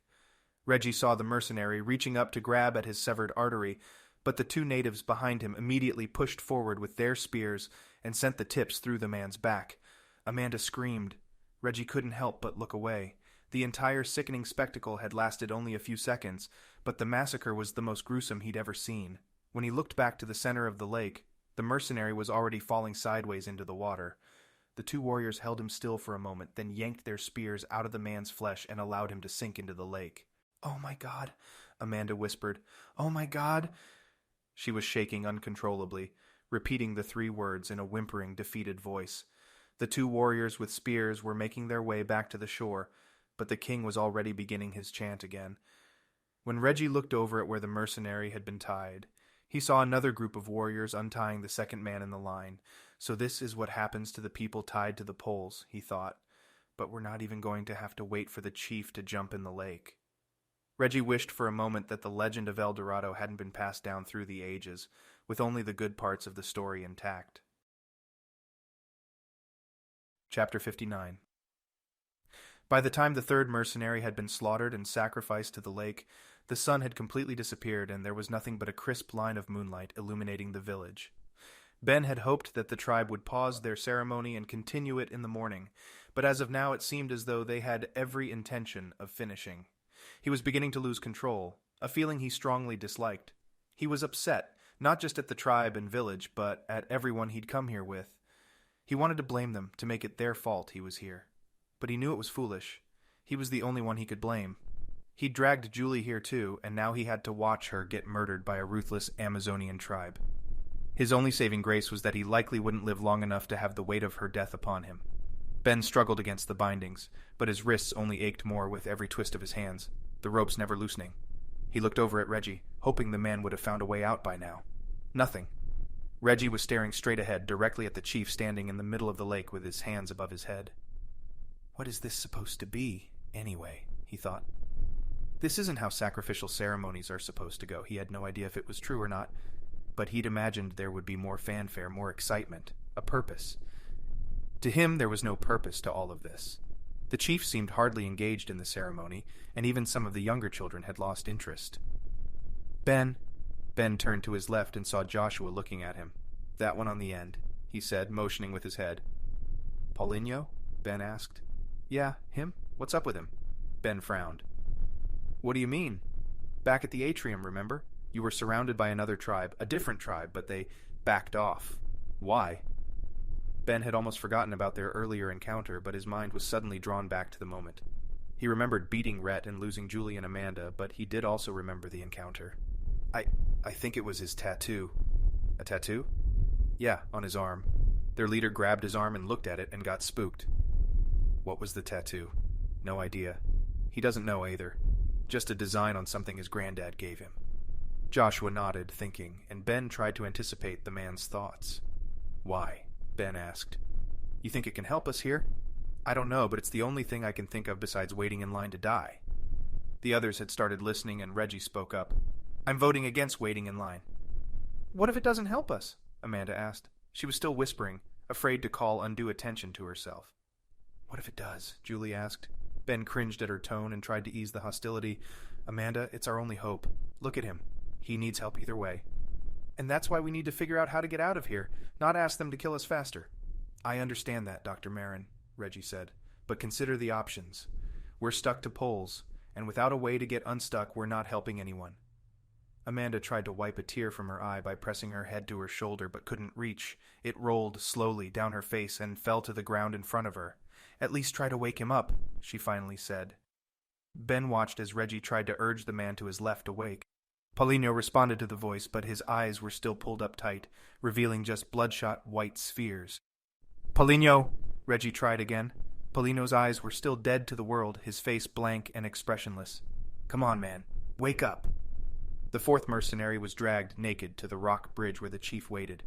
Reggie saw the mercenary reaching up to grab at his severed artery, but the two natives behind him immediately pushed forward with their spears and sent the tips through the man's back. Amanda screamed. Reggie couldn't help but look away. The entire sickening spectacle had lasted only a few seconds, but the massacre was the most gruesome he'd ever seen. When he looked back to the center of the lake, the mercenary was already falling sideways into the water. The two warriors held him still for a moment, then yanked their spears out of the man's flesh and allowed him to sink into the lake. "Oh my God," Amanda whispered. "Oh my God." She was shaking uncontrollably, repeating the 3 words in a whimpering, defeated voice. The two warriors with spears were making their way back to the shore, but the king was already beginning his chant again. When Reggie looked over at where the mercenary had been tied, he saw another group of warriors untying the second man in the line. So this is what happens to the people tied to the poles, he thought. But we're not even going to have to wait for the chief to jump in the lake. Reggie wished for a moment that the legend of El Dorado hadn't been passed down through the ages, with only the good parts of the story intact. Chapter 59. By the time the third mercenary had been slaughtered and sacrificed to the lake, the sun had completely disappeared and there was nothing but a crisp line of moonlight illuminating the village. Ben had hoped that the tribe would pause their ceremony and continue it in the morning, but as of now it seemed as though they had every intention of finishing. He was beginning to lose control, a feeling he strongly disliked. He was upset, not just at the tribe and village, but at everyone he'd come here with. He wanted to blame them, to make it their fault he was here. But he knew it was foolish. He was the only one he could blame. He'd dragged Julie here too, and now he had to watch her get murdered by a ruthless Amazonian tribe. His only saving grace was that he likely wouldn't live long enough to have the weight of her death upon him. Ben struggled against the bindings, but his wrists only ached more with every twist of his hands, the ropes never loosening. He looked over at Reggie, hoping the man would have found a way out by now. Nothing. Reggie was staring straight ahead, directly at the chief standing in the middle of the lake with his hands above his head. What is this supposed to be, anyway? He thought. This isn't how sacrificial ceremonies are supposed to go. He had no idea if it was true or not, but he'd imagined there would be more fanfare, more excitement, a purpose. To him, there was no purpose to all of this. The chief seemed hardly engaged in the ceremony, and even some of the younger children had lost interest. Ben, Ben turned to his left and saw Joshua looking at him. "That one on the end," he said, motioning with his head. "Paulinho?" Ben asked. "Yeah, him? What's up with him?" Ben frowned. "What do you mean? Back at the atrium, remember? You were surrounded by another tribe, a different tribe, but they backed off. Why?" Ben had almost forgotten about their earlier encounter, but his mind was suddenly drawn back to the moment. He remembered beating Rhett and losing Julie and Amanda, but he did also remember the encounter. I think it was his tattoo." "A tattoo?" "Yeah, on his arm." Their leader grabbed his arm and looked at it and got spooked. "What was the tattoo?" "No idea. He doesn't know either. Just a design on something his granddad gave him." Joshua nodded, thinking, and Ben tried to anticipate the man's thoughts. "Why?" Ben asked. "You think it can help us here?" "I don't know, but it's the only thing I can think of besides waiting in line to die." The others had started listening, and Reggie spoke up. "I'm voting against waiting in line." "What if it doesn't help us?" Amanda asked. She was still whispering, afraid to call undue attention to herself. "What if it does?" Julie asked. Ben cringed at her tone and tried to ease the hostility. "Amanda, it's our only hope. Look at him. He needs help either way. And that's why we need to figure out how to get out of here, not ask them to kill us faster." "I understand that, Dr. Meron," Reggie said. "But consider the options. We're stuck to poles, and without a way to get unstuck, we're not helping anyone." Amanda tried to wipe a tear from her eye by pressing her head to her shoulder, but couldn't reach. It rolled slowly down her face and fell to the ground in front of her. "At least try to wake him up," she finally said. Ben watched as Reggie tried to urge the man to his left awake. Paulinho responded to the voice, but his eyes were still pulled up tight, revealing just bloodshot white spheres. "Paulinho!" Reggie tried again. Paulinho's eyes were still dead to the world, his face blank and expressionless. "Come on, man. Wake up." The fourth mercenary was dragged naked to the rock bridge where the chief waited.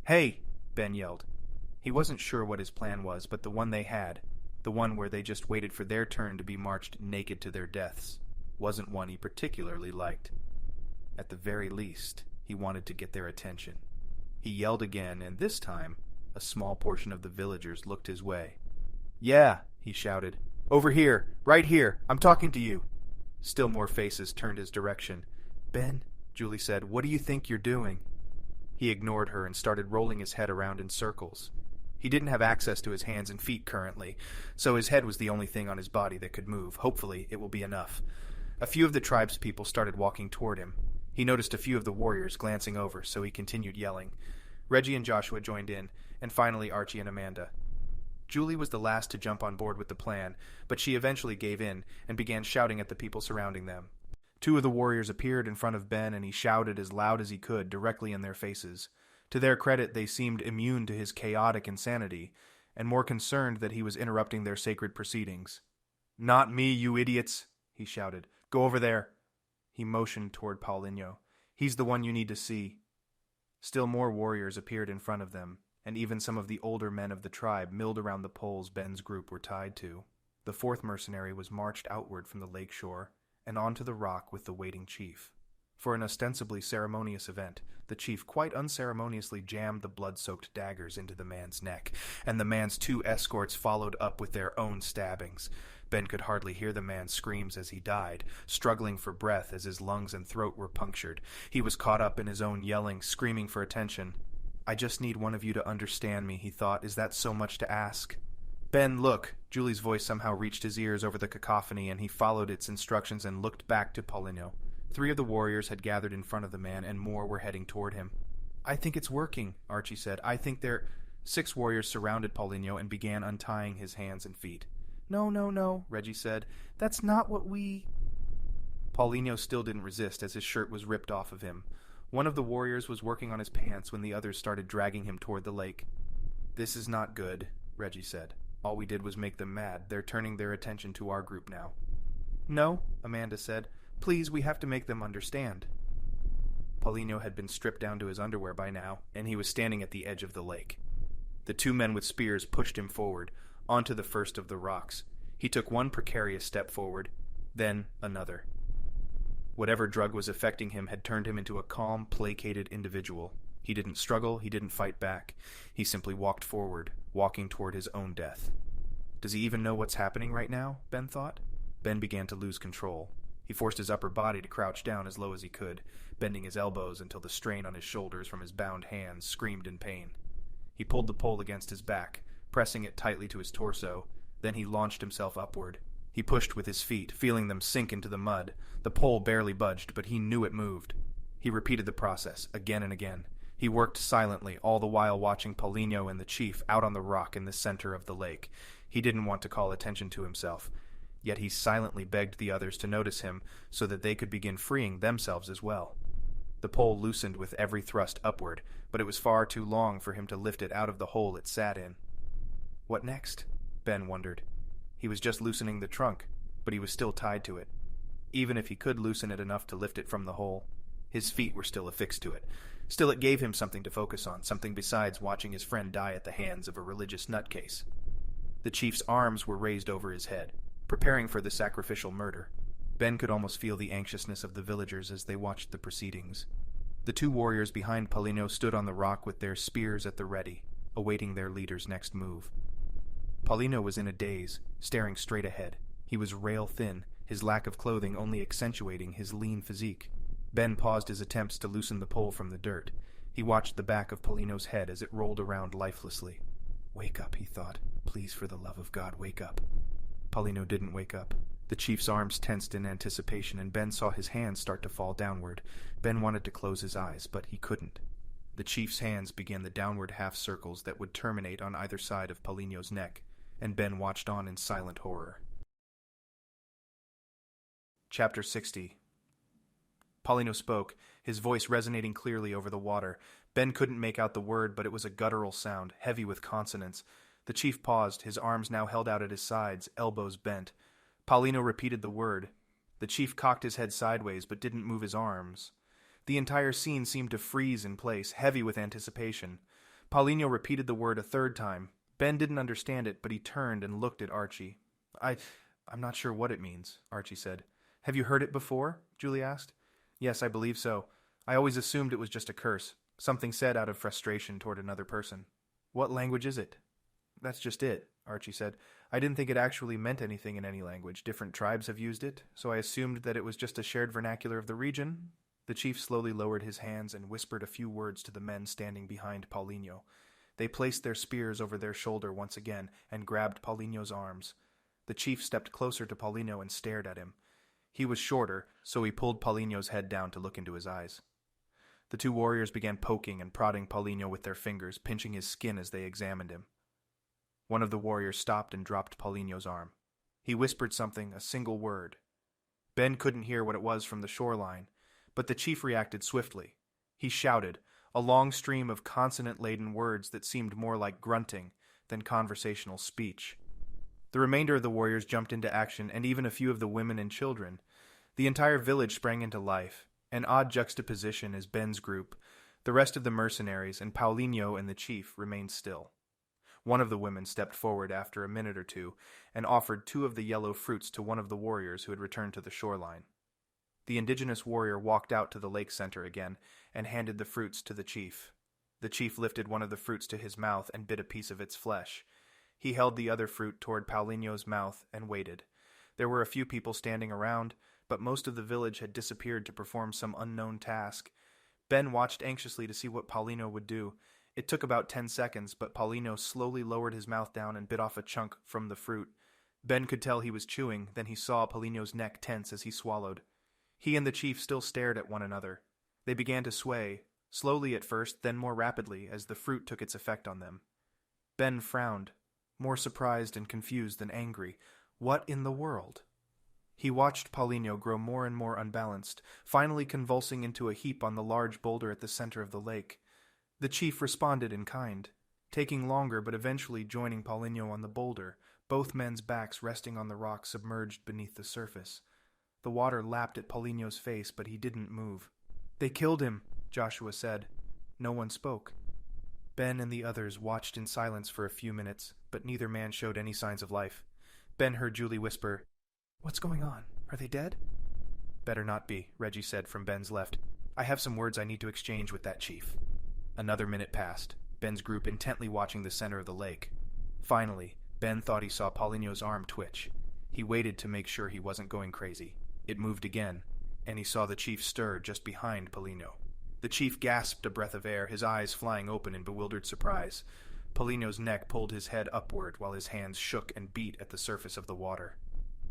"Hey!" Ben yelled. He wasn't sure what his plan was, but the one they had, the one where they just waited for their turn to be marched naked to their deaths, wasn't one he particularly liked. At the very least, he wanted to get their attention. He yelled again, and this time, a small portion of the villagers looked his way. "Yeah," he shouted. "Over here, right here, I'm talking to you." Still more faces turned his direction. "Ben," Julie said, "what do you think you're doing?" He ignored her and started rolling his head around in circles. He didn't have access to his hands and feet currently, so his head was the only thing on his body that could move. Hopefully, it will be enough. A few of the tribespeople started walking toward him. He noticed a few of the warriors glancing over, so he continued yelling. Reggie and Joshua joined in, and finally Archie and Amanda. Julie was the last to jump on board with the plan, but she eventually gave in and began shouting at the people surrounding them. Two of the warriors appeared in front of Ben, and he shouted as loud as he could directly in their faces. To their credit, they seemed immune to his chaotic insanity, and more concerned that he was interrupting their sacred proceedings. "Not me, you idiots!" he shouted. "Go over there." He motioned toward Paulinho. "He's the one you need to see." Still more warriors appeared in front of them, and even some of the older men of the tribe milled around the poles Ben's group were tied to. The fourth mercenary was marched outward from the lake shore and onto the rock with the waiting chief. For an ostensibly ceremonious event, the chief quite unceremoniously jammed the blood-soaked daggers into the man's neck, and the man's two escorts followed up with their own stabbings. Ben could hardly hear the man's screams as he died, struggling for breath as his lungs and throat were punctured. He was caught up in his own yelling, screaming for attention. "I just need one of you to understand me," he thought. "Is that so much to ask?" "Ben, look!" Julie's voice somehow reached his ears over the cacophony, and he followed its instructions and looked back to Paulinho. 3 of the warriors had gathered in front of the man, and more were heading toward him. "I think it's working," Archie said. "I think they're—" 6 warriors surrounded Paulinho and began untying his hands and feet. No, Reggie said. "That's not what we—" Paulinho still didn't resist as his shirt was ripped off of him. One of the warriors was working on his pants when the others started dragging him toward the lake. "This is not good," Reggie said. "All we did was make them mad. They're turning their attention to our group now." "No," Amanda said. "Please, we have to make them understand." Paulinho had been stripped down to his underwear by now, and he was standing at the edge of the lake. The 2 men with spears pushed him forward, onto the first of the rocks. He took one precarious step forward, then another. Whatever drug was affecting him had turned him into a calm, placated individual. He didn't struggle, he didn't fight back. He simply walked forward, walking toward his own death. Does he even know what's happening right now? Ben thought. Ben began to lose control. He forced his upper body to crouch down as low as he could, bending his elbows until the strain on his shoulders from his bound hands screamed in pain. He pulled the pole against his back, pressing it tightly to his torso. Then he launched himself upward. He pushed with his feet, feeling them sink into the mud. The pole barely budged, but he knew it moved. He repeated the process, again and again. He worked silently, all the while watching Paulinho and the chief out on the rock in the center of the lake. He didn't want to call attention to himself. Yet he silently begged the others to notice him so that they could begin freeing themselves as well. The pole loosened with every thrust upward, but it was far too long for him to lift it out of the hole it sat in. What next? Ben wondered. He was just loosening the trunk, but he was still tied to it. Even if he could loosen it enough to lift it from the hole, his feet were still affixed to it. Still, it gave him something to focus on, something besides watching his friend die at the hands of a religious nutcase. The chief's arms were raised over his head, preparing for the sacrificial murder. Ben could almost feel the anxiousness of the villagers as they watched the proceedings. The two warriors behind Paulinho stood on the rock with their spears at the ready, awaiting their leader's next move. Paulinho was in a daze, staring straight ahead. He was rail-thin, his lack of clothing only accentuating his lean physique. Ben paused his attempts to loosen the pole from the dirt. He watched the back of Paulinho's head as it rolled around lifelessly. "Wake up," he thought. "Please, for the love of God, wake up." Paulinho didn't wake up. The chief's arms tensed in anticipation, and Ben saw his hands start to fall downward. Ben wanted to close his eyes, but he couldn't. The chief's hands began the downward half-circles that would terminate on either side of Paulinho's neck, and Ben watched on in silent horror. Chapter 60. Paulinho spoke, his voice resonating clearly over the water. Ben couldn't make out the word, but it was a guttural sound, heavy with consonants. The chief paused, his arms now held out at his sides, elbows bent. Paulinho repeated the word. The chief cocked his head sideways, but didn't move his arms. The entire scene seemed to freeze in place, heavy with anticipation. Paulinho repeated the word a third time. Ben didn't understand it, but he turned and looked at Archie. I'm not sure what it means," Archie said. "Have you heard it before?" Julie asked. "Yes, I believe so. I always assumed it was just a curse, something said out of frustration toward another person." "What language is it?" "That's just it," Archie said. "I didn't think it actually meant anything in any language. Different tribes have used it, so I assumed that it was just a shared vernacular of the region." The chief slowly lowered his hands and whispered a few words to the men standing behind Paulinho. They placed their spears over their shoulder once again and grabbed Paulinho's arms. The chief stepped closer to Paulinho and stared at him. He was shorter, so he pulled Paulinho's head down to look into his eyes. The two warriors began poking and prodding Paulinho with their fingers, pinching his skin as they examined him. One of the warriors stopped and dropped Paulinho's arm. He whispered something, a single word. Ben couldn't hear what it was from the shoreline, but the chief reacted swiftly. He shouted, a long stream of consonant-laden words that seemed more like grunting than conversational speech. The remainder of the warriors jumped into action, and even a few of the women and children. The entire village sprang into life, an odd juxtaposition as Ben's group. The rest of the mercenaries and Paulinho and the chief remained still. One of the women stepped forward after a minute or two and offered 2 of the yellow fruits to one of the warriors who had returned to the shoreline. The indigenous warrior walked out to the lake center again and handed the fruits to the chief. The chief lifted one of the fruits to his mouth and bit a piece of its flesh. He held the other fruit toward Paulinho's mouth and waited. There were a few people standing around, but most of the village had disappeared to perform some unknown task. Ben watched anxiously to see what Paulinho would do. It took about 10 seconds, but Paulinho slowly lowered his mouth down and bit off a chunk from the fruit. Ben could tell he was chewing, then he saw Paulinho's neck tense as he swallowed. He and the chief still stared at one another. They began to sway, slowly at first, then more rapidly, as the fruit took its effect on them. Ben frowned, more surprised and confused than angry. What in the world? He watched Paulinho grow more and more unbalanced, finally convulsing into a heap on the large boulder at the center of the lake. The chief responded in kind, taking longer but eventually joining Paulinho on the boulder, both men's backs resting on the rock submerged beneath the surface. The water lapped at Paulinho's face, but he didn't move. "They killed him," Joshua said. No one spoke. Ben and the others watched in silence for a few minutes, but neither man showed any signs of life. Ben heard Julie whisper, "What's going on? Are they dead?" "Better not be," Reggie said from Ben's left. "I have some words I need to exchange with that chief." Another minute passed, Ben's group intently watching the center of the lake. Finally, Ben thought he saw Paulinho's arm twitch. He waited to make sure he wasn't going crazy. It moved again, and he saw the chief stir just behind Paulinho. The chief gasped a breath of air, his eyes flying open in bewildered surprise. Paulinho's neck pulled his head upward while his hands shook and beat at the surface of the water.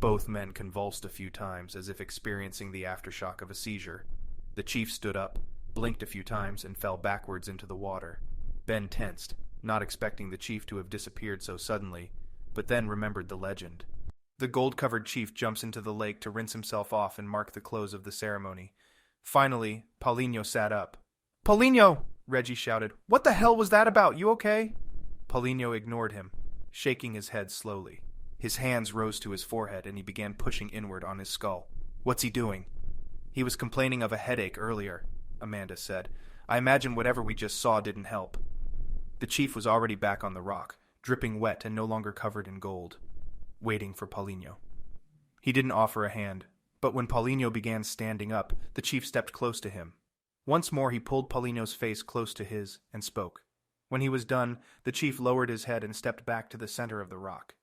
Both men convulsed a few times, as if experiencing the aftershock of a seizure. The chief stood up, blinked a few times, and fell backwards into the water. Ben tensed, not expecting the chief to have disappeared so suddenly, but then remembered the legend. The gold-covered chief jumps into the lake to rinse himself off and mark the close of the ceremony. Finally, Paulinho sat up. "Paulinho!" Reggie shouted. "What the hell was that about? You okay?" Paulinho ignored him, shaking his head slowly. His hands rose to his forehead, and he began pushing inward on his skull. "What's he doing?" "He was complaining of a headache earlier," Amanda said. "I imagine whatever we just saw didn't help." The chief was already back on the rock, dripping wet and no longer covered in gold, waiting for Paulinho. He didn't offer a hand, but when Paulinho began standing up, the chief stepped close to him. Once more he pulled Paulinho's face close to his and spoke. When he was done, the chief lowered his head and stepped back to the center of the rock.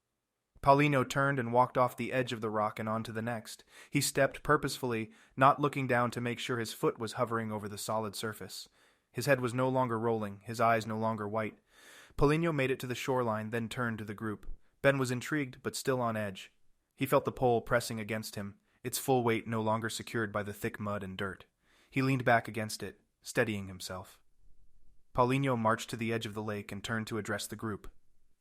Paulinho turned and walked off the edge of the rock and onto the next. He stepped purposefully, not looking down to make sure his foot was hovering over the solid surface. His head was no longer rolling, his eyes no longer white. Paulinho made it to the shoreline, then turned to the group. Ben was intrigued, but still on edge. He felt the pole pressing against him, its full weight no longer secured by the thick mud and dirt. He leaned back against it, steadying himself. Paulinho marched to the edge of the lake and turned to address the group.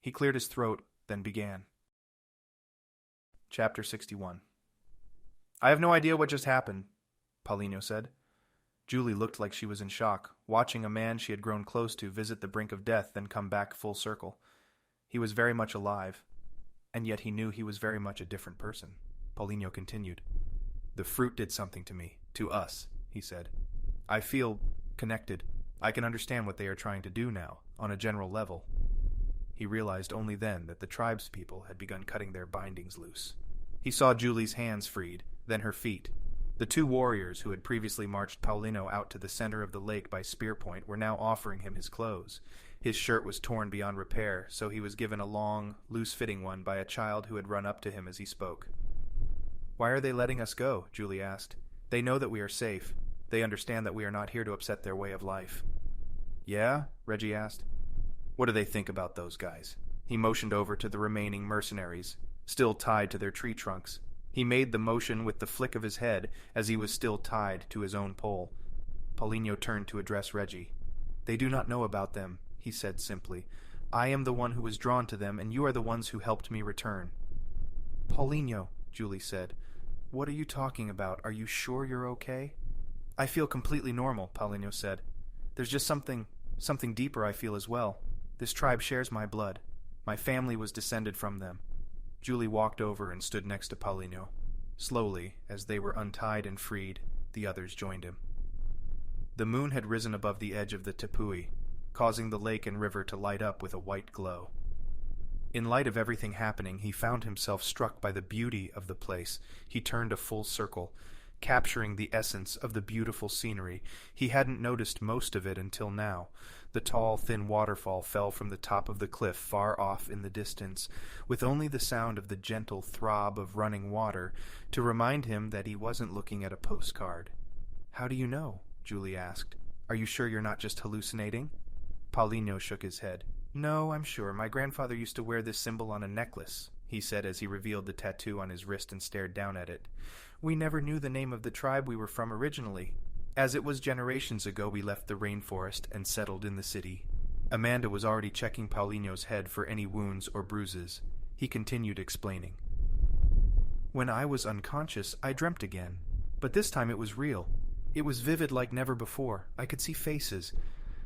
He cleared his throat, then began. Chapter 61. "I have no idea what just happened," Paulinho said. Julie looked like she was in shock, watching a man she had grown close to visit the brink of death then come back full circle. He was very much alive, and yet he knew he was very much a different person. Paulinho continued. "The fruit did something to me, to us," he said. "I feel connected. I can understand what they are trying to do now, on a general level." He realized only then that the tribespeople had begun cutting their bindings loose. He saw Julie's hands freed, then her feet. The two warriors who had previously marched Paulinho out to the center of the lake by spear point were now offering him his clothes. His shirt was torn beyond repair, so he was given a long, loose-fitting one by a child who had run up to him as he spoke. "Why are they letting us go?" Julie asked. "They know that we are safe. They understand that we are not here to upset their way of life." "Yeah?" Reggie asked. "What do they think about those guys?" He motioned over to the remaining mercenaries, still tied to their tree trunks. He made the motion with the flick of his head as he was still tied to his own pole. Paulinho turned to address Reggie. "They do not know about them," he said simply. "I am the one who was drawn to them, and you are the ones who helped me return." "Paulinho," Julie said, "what are you talking about? Are you sure you're okay?" "I feel completely normal," Paulinho said. "There's just something deeper I feel as well. This tribe shares my blood. My family was descended from them." Julie walked over and stood next to Paulinho. Slowly, as they were untied and freed, the others joined him. The moon had risen above the edge of the Tepui, causing the lake and river to light up with a white glow. In light of everything happening, he found himself struck by the beauty of the place. He turned a full circle, capturing the essence of the beautiful scenery. He hadn't noticed most of it until now. The tall, thin waterfall fell from the top of the cliff far off in the distance, with only the sound of the gentle throb of running water to remind him that he wasn't looking at a postcard. "How do you know?" Julie asked. "Are you sure you're not just hallucinating?" Paulinho shook his head. "No, I'm sure. My grandfather used to wear this symbol on a necklace," he said as he revealed the tattoo on his wrist and stared down at it. "We never knew the name of the tribe we were from originally. As it was generations ago we left the rainforest and settled in the city." Amanda was already checking Paulinho's head for any wounds or bruises. He continued explaining. "When I was unconscious, I dreamt again. But this time it was real. It was vivid like never before. I could see faces.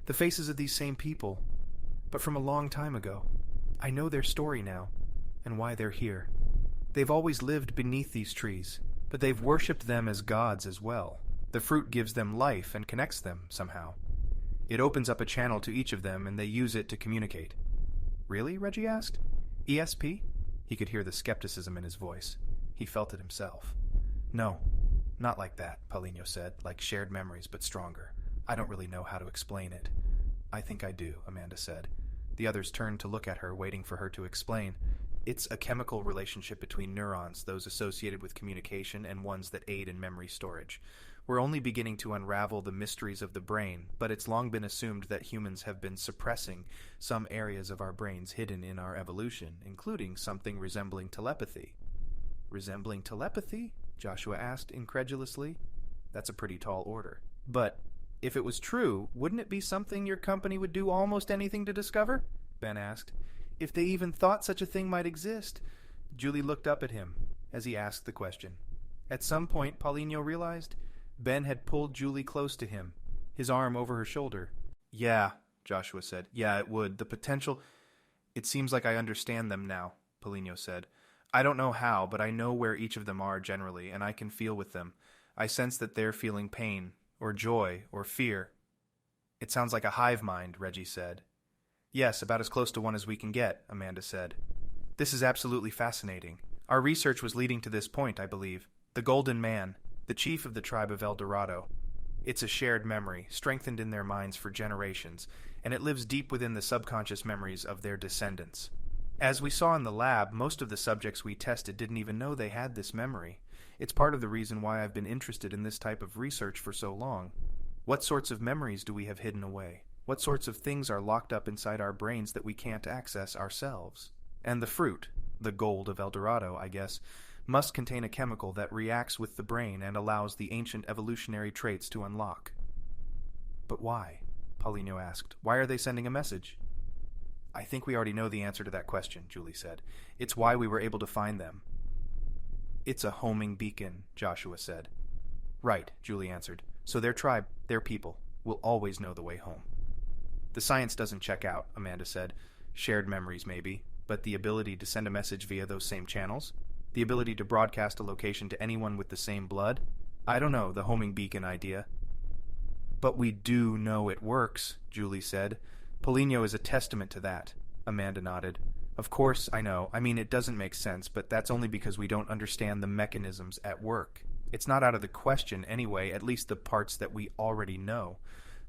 The faces of these same people. But from a long time ago. I know their story now, and why they're here. They've always lived beneath these trees, but they've worshipped them as gods as well. The fruit gives them life and connects them, somehow. It opens up a channel to each of them, and they use it to communicate." "Really?" Reggie asked. "ESP?" He could hear the skepticism in his voice. He felt it himself. "No, not like that," Paulinho said, "like shared memories, but stronger. I don't really know how to explain it." "I think I do," Amanda said. The others turned to look at her, waiting for her to explain. It's a chemical relationship between neurons, those associated with communication and ones that aid in memory storage. We're only beginning to unravel the mysteries of the brain, but it's long been assumed that humans have been suppressing some areas of our brains hidden in our evolution, including something resembling telepathy. Resembling telepathy? Joshua asked incredulously. That's a pretty tall order. But if it was true, wouldn't it be something your company would do almost anything to discover? Ben asked. If they even thought such a thing might exist. Julie looked up at him as he asked the question. At some point, Paulinho realized Ben had pulled Julie close to him, his arm over her shoulder. Yeah, Joshua said. Yeah, it would. The potential... It seems like I understand them now, Paulinho said. I don't know how, but I know where each of them are generally, and I can feel with them. I sense that they're feeling pain, or joy, or fear. It sounds like a hive mind, Reggie said. Yes, about as close to one as we can get, Amanda said. This is absolutely fascinating. Our research was leading to this point, I believe. The Golden Man, the chief of the tribe of El Dorado. It's a shared memory, strengthened in their minds for generations, and it lives deep within the subconscious memories of their descendants. As we saw in the lab, most of the subjects we tested didn't even know they had this memory. It's part of the reason why I've been interested in this type of research for so long. What sorts of memories do we have hidden away? What sorts of things are locked up inside our brains that we can't access ourselves? And the fruit, the gold of El Dorado, I guess, must contain a chemical that reacts with the brain and allows the ancient evolutionary traits to unlock. But why? Paulinho asked. Why are they sending a message? I think we already know the answer to that question, Julie said. It's why we were able to find them. It's a homing beacon, Joshua said. Right, Julie answered. So their tribe, their people, will always know the way home. The science doesn't check out, Amanda said. Shared memories, maybe, but the ability to send a message via those same channels? The ability to broadcast a location to anyone with the same blood? I don't know, the homing beacon idea. But we do know it works, Julie said. Paulinho is a testament to that. Amanda nodded. Of course, I know. I mean, it doesn't make sense, but that's only because we don't understand the mechanisms at work. It's not out of the question anyway, at least the parts that we already know.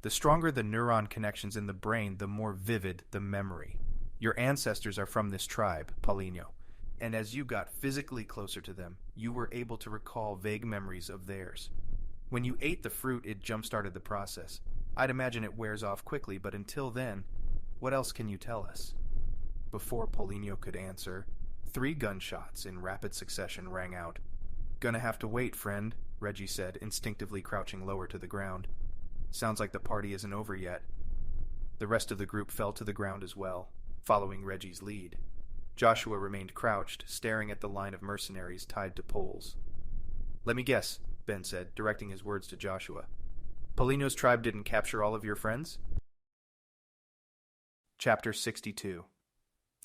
The stronger the neuron connections in the brain, the more vivid the memory. Your ancestors are from this tribe, Paulinho, and as you got physically closer to them, you were able to recall vague memories of theirs. When you ate the fruit, it jump-started the process. I'd imagine it wears off quickly, but until then, what else can you tell us? Before Paulinho could answer, 3 gunshots in rapid succession rang out. Gonna have to wait, friend, Reggie said, instinctively crouching lower to the ground. Sounds like the party isn't over yet. The rest of the group fell to the ground as well, following Reggie's lead. Joshua remained crouched, staring at the line of mercenaries tied to poles. Let me guess, Ben said, directing his words to Joshua. Paulinho's tribe didn't capture all of your friends? Chapter 62.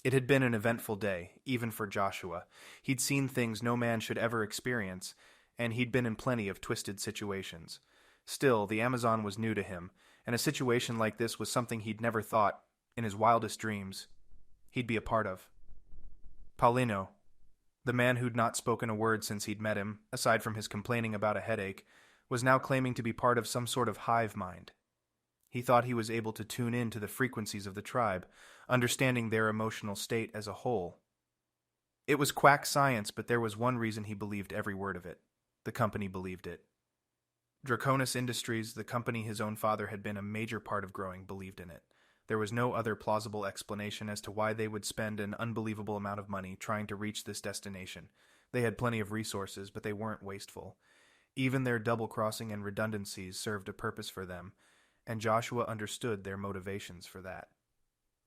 It had been an eventful day, even for Joshua. He'd seen things no man should ever experience, and he'd been in plenty of twisted situations. Still, the Amazon was new to him, and a situation like this was something he'd never thought, in his wildest dreams, he'd be a part of. Paulinho, the man who'd not spoken a word since he'd met him, aside from his complaining about a headache, was now claiming to be part of some sort of hive mind. He thought he was able to tune in to the frequencies of the tribe, understanding their emotional state as a whole. It was quack science, but there was one reason he believed every word of it. The company believed it. Draconis Industries, the company his own father had been a major part of growing, believed in it. There was no other plausible explanation as to why they would spend an unbelievable amount of money trying to reach this destination. They had plenty of resources, but they weren't wasteful. Even their double-crossing and redundancies served a purpose for them, and Joshua understood their motivations for that.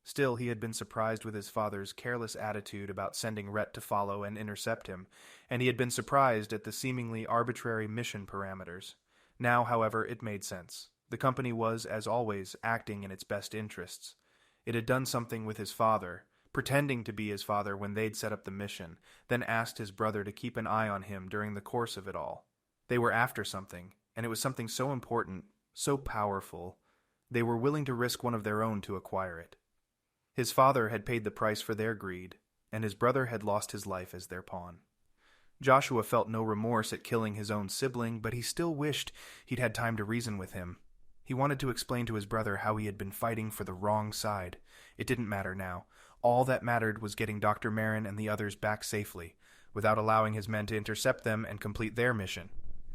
Still, he had been surprised with his father's careless attitude about sending Rhett to follow and intercept him, and he had been surprised at the seemingly arbitrary mission parameters. Now, however, it made sense. The company was, as always, acting in its best interests. It had done something with his father, pretending to be his father when they'd set up the mission, then asked his brother to keep an eye on him during the course of it all. They were after something, and it was something so important, so powerful, they were willing to risk one of their own to acquire it. His father had paid the price for their greed, and his brother had lost his life as their pawn. Joshua felt no remorse at killing his own sibling, but he still wished he'd had time to reason with him. He wanted to explain to his brother how he had been fighting for the wrong side. It didn't matter now. All that mattered was getting Dr. Meron and the others back safely, without allowing his men to intercept them and complete their mission.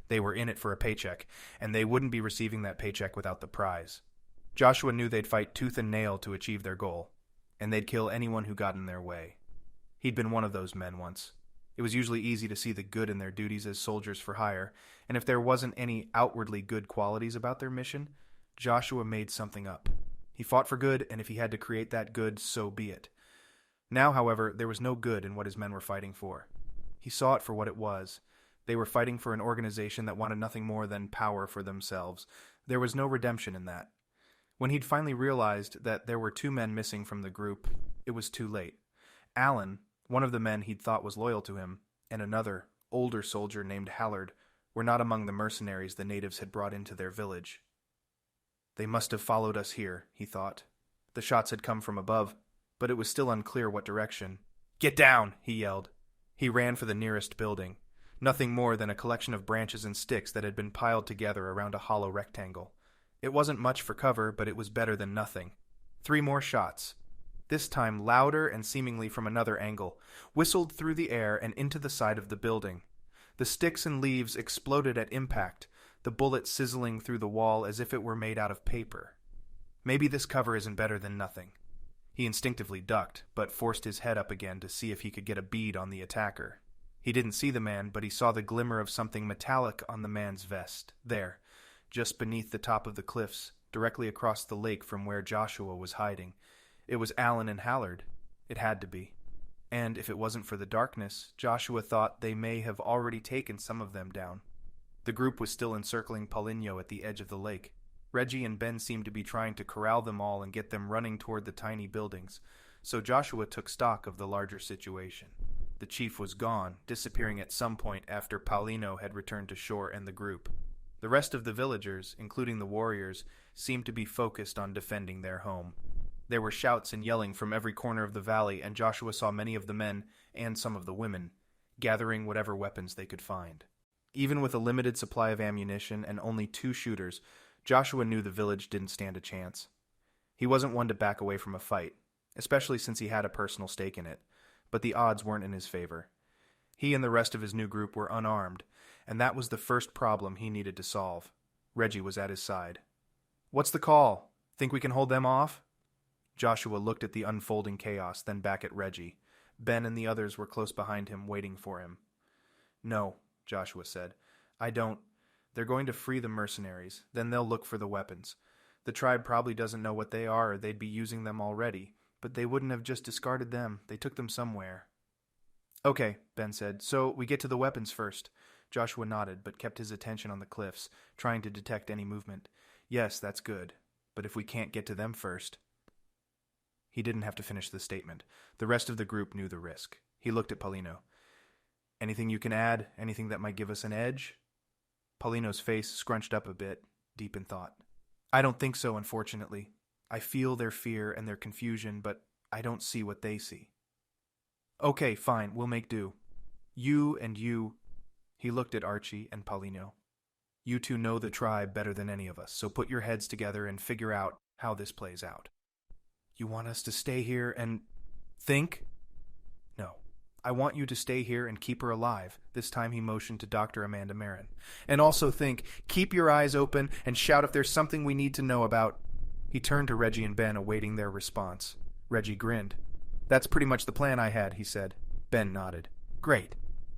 They were in it for a paycheck, and they wouldn't be receiving that paycheck without the prize. Joshua knew they'd fight tooth and nail to achieve their goal, and they'd kill anyone who got in their way. He'd been one of those men once. It was usually easy to see the good in their duties as soldiers for hire, and if there wasn't any outwardly good qualities about their mission, Joshua made something up. He fought for good, and if he had to create that good, so be it. Now, however, there was no good in what his men were fighting for. He saw it for what it was. They were fighting for an organization that wanted nothing more than power for themselves. There was no redemption in that. When he'd finally realized that there were 2 men missing from the group, it was too late. Alan, one of the men he'd thought was loyal to him, and another, older soldier named Hallard, were not among the mercenaries the natives had brought into their village. They must have followed us here, he thought. The shots had come from above, but it was still unclear what direction. "Get down!" he yelled. He ran for the nearest building. Nothing more than a collection of branches and sticks that had been piled together around a hollow rectangle. It wasn't much for cover, but it was better than nothing. 3 more shots. This time louder and seemingly from another angle, whistled through the air and into the side of the building. The sticks and leaves exploded at impact, the bullet sizzling through the wall as if it were made out of paper. Maybe this cover isn't better than nothing. He instinctively ducked, but forced his head up again to see if he could get a bead on the attacker. He didn't see the man, but he saw the glimmer of something metallic on the man's vest. There, just beneath the top of the cliffs, directly across the lake from where Joshua was hiding. It was Alan and Hallard. It had to be. And if it wasn't for the darkness, Joshua thought they may have already taken some of them down. The group was still encircling Paulinho at the edge of the lake. Reggie and Ben seemed to be trying to corral them all and get them running toward the tiny buildings, so Joshua took stock of the larger situation. The chief was gone, disappearing at some point after Paulinho had returned to shore and the group. The rest of the villagers, including the warriors, seemed to be focused on defending their home. There were shouts and yelling from every corner of the valley, and Joshua saw many of the men, and some of the women, gathering whatever weapons they could find. Even with a limited supply of ammunition and only 2 shooters, Joshua knew the village didn't stand a chance. He wasn't one to back away from a fight, especially since he had a personal stake in it, but the odds weren't in his favor. He and the rest of his new group were unarmed, and that was the first problem he needed to solve. Reggie was at his side. "What's the call? Think we can hold them off?" Joshua looked at the unfolding chaos, then back at Reggie. Ben and the others were close behind him, waiting for him. "No," Joshua said. "I don't. They're going to free the mercenaries. Then they'll look for the weapons. The tribe probably doesn't know what they are, or they'd be using them already. But they wouldn't have just discarded them. They took them somewhere." "Okay," Ben said. "So we get to the weapons first." Joshua nodded, but kept his attention on the cliffs, trying to detect any movement. "Yes, that's good. But if we can't get to them first..." He didn't have to finish the statement. The rest of the group knew the risk. He looked at Paulinho. "Anything you can add? Anything that might give us an edge?" Paulino's face scrunched up a bit, deep in thought. "I don't think so, unfortunately. I feel their fear and their confusion, but I don't see what they see." "Okay, fine, we'll make do. You and you..." He looked at Archie and Paulinho. "You 2 know the tribe better than any of us, so put your heads together and figure out how this plays out." "You want us to stay here and... think?" "No. I want you to stay here and keep her alive." This time he motioned to Dr. Amanda Meron. "And also think, keep your eyes open, and shout if there's something we need to know about..." He turned to Reggie and Ben, awaiting their response. Reggie grinned. "That's pretty much the plan I had," he said. Ben nodded. "Great.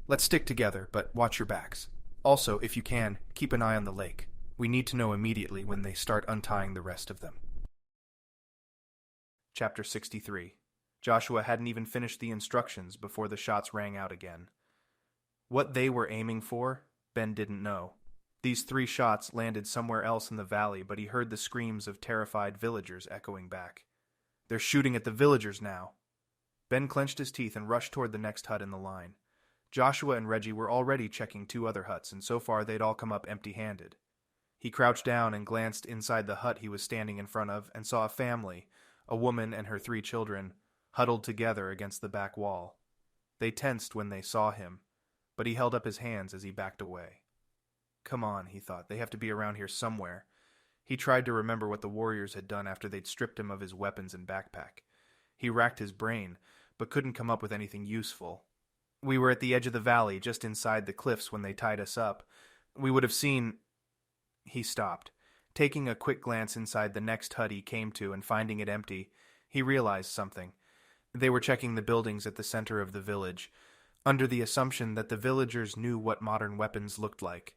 Let's stick together, but watch your backs. Also, if you can, keep an eye on the lake. We need to know immediately when they start untying the rest of them." Chapter 63. Joshua hadn't even finished the instructions before the shots rang out again. What they were aiming for, Ben didn't know. These 3 shots landed somewhere else in the valley, but he heard the screams of terrified villagers echoing back. "They're shooting at the villagers now." Ben clenched his teeth and rushed toward the next hut in the line. Joshua and Reggie were already checking 2 other huts, and so far they'd all come up empty-handed. He crouched down and glanced inside the hut he was standing in front of and saw a family, a woman and her 3 children, huddled together against the back wall. They tensed when they saw him, but he held up his hands as he backed away. Come on, he thought, they have to be around here somewhere. He tried to remember what the warriors had done after they'd stripped him of his weapons and backpack. He racked his brain, but couldn't come up with anything useful. We were at the edge of the valley, just inside the cliffs when they tied us up. We would have seen... He stopped. Taking a quick glance inside the next hut he came to and finding it empty, he realized something. They were checking the buildings at the center of the village, under the assumption that the villagers knew what modern weapons looked like.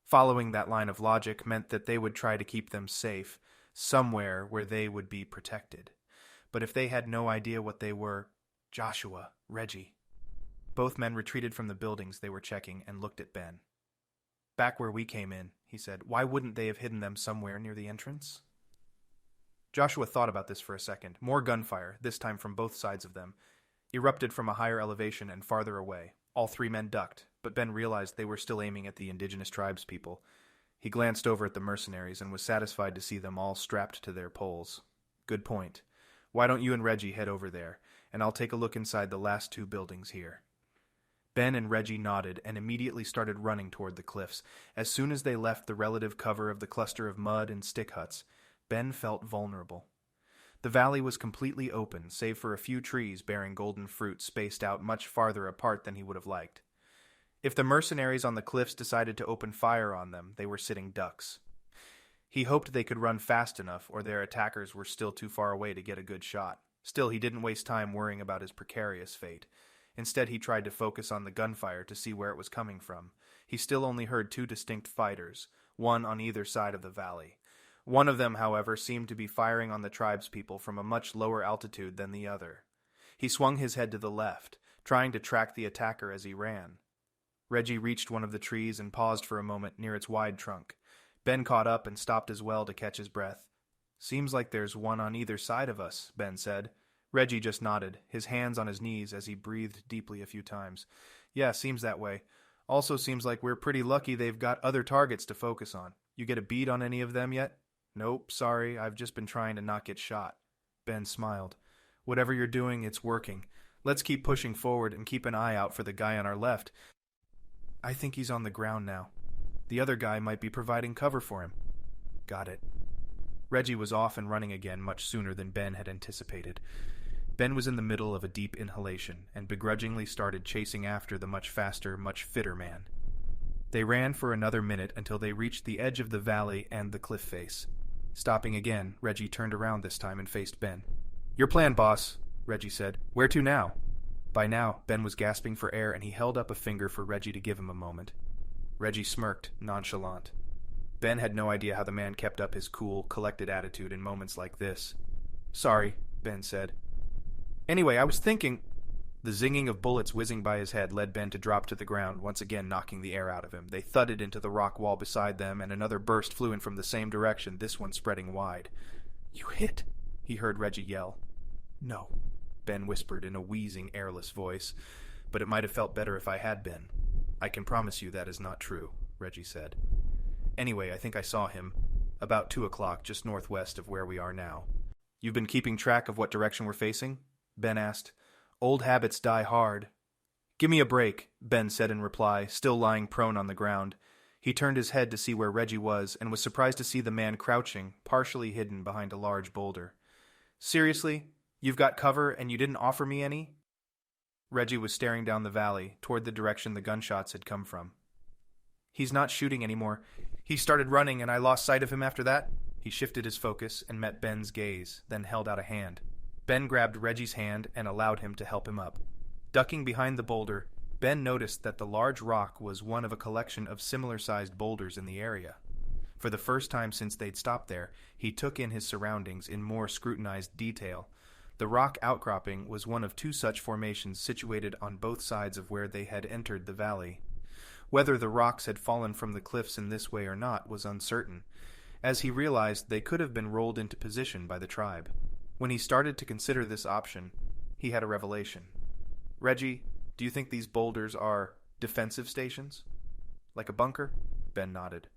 Following that line of logic meant that they would try to keep them safe, somewhere where they would be protected. But if they had no idea what they were... Joshua, Reggie. Both men retreated from the buildings they were checking and looked at Ben. "Back where we came in," he said. "Why wouldn't they have hidden them somewhere near the entrance?" Joshua thought about this for a second. More gunfire, this time from both sides of them, erupted from a higher elevation and farther away. All three men ducked, but Ben realized they were still aiming at the indigenous tribespeople. He glanced over at the mercenaries and was satisfied to see them all strapped to their poles. "Good point. Why don't you and Reggie head over there, and I'll take a look inside the last two buildings here." Ben and Reggie nodded and immediately started running toward the cliffs. As soon as they left the relative cover of the cluster of mud and stick huts, Ben felt vulnerable. The valley was completely open, save for a few trees bearing golden fruit spaced out much farther apart than he would have liked. If the mercenaries on the cliffs decided to open fire on them, they were sitting ducks. He hoped they could run fast enough, or their attackers were still too far away to get a good shot. Still, he didn't waste time worrying about his precarious fate. Instead, he tried to focus on the gunfire to see where it was coming from. He still only heard two distinct fighters, one on either side of the valley. One of them, however, seemed to be firing on the tribespeople from a much lower altitude than the other. He swung his head to the left, trying to track the attacker as he ran. Reggie reached one of the trees and paused for a moment near its wide trunk. Ben caught up and stopped as well to catch his breath. "Seems like there's one on either side of us," Ben said. Reggie just nodded, his hands on his knees as he breathed deeply a few times. "Yeah, seems that way. Also seems like we're pretty lucky they've got other targets to focus on. You get a bead on any of them yet?" "Nope, sorry, I've just been trying to not get shot." Ben smiled. "Whatever you're doing, it's working. Let's keep pushing forward and keep an eye out for the guy on our left. I think he's on the ground now. The other guy might be providing cover for him." "Got it." Reggie was off and running again much sooner than Ben had anticipated. Ben was in the middle of a deep inhalation and begrudgingly started chasing after the much faster, much fitter man. They ran for another minute until they reached the edge of the valley and the cliff face. Stopping again, Reggie turned around this time and faced Ben. "Your plan, boss," Reggie said. "Where to now?" By now, Ben was gasping for air and he held up a finger for Reggie to give him a moment. Reggie smirked, nonchalant. Ben had no idea how the man kept up his cool, collected attitude in moments like this. "Sorry," Ben said. "Anyway, I was thinking..." The zinging of bullets whizzing by his head led Ben to drop to the ground, once again knocking the air out of him. They thudded into the rock wall beside them, and another burst flew in from the same direction, this one spreading wide. "You hit," he heard Reggie yell. "No," Ben whispered in a wheezing, airless voice, "but it might have felt better if I had been." "I can promise you that is not true," Reggie said. "Anyway, I think I saw him, about 2 o'clock, just northwest of where we are now." "You've been keeping track of what direction we're facing?" Ben asked. "Old habits die hard." "Give me a break," Ben said in reply, still lying prone on the ground. He turned his head to see where Reggie was, and was surprised to see the man crouching, partially hidden behind a large boulder. "Seriously? You've got cover, and you didn't offer me any?" Reggie was staring down the valley, toward the direction the gunshots had come from. "He's not shooting anymore. He started running, and I lost sight of him after that." He shifted his focus and met Ben's gaze, then held out a hand. Ben grabbed Reggie's hand and allowed him to help him up. Ducking behind the boulder, Ben noticed that the large rock was one of a collection of similar-sized boulders in the area. For the first time since they'd stopped there, he took in his surroundings in more scrutinized detail. The rock outcropping was one of two such formations situated on both sides of where they had entered the valley. Whether the rocks had fallen from the cliffs in this way or not was uncertain. As he realized, they could have been rolled into position by the tribe. When he started to consider this option, he had a revelation. "Reggie, do you think these boulders are defensive stations? Like a bunker?" Ben nodded.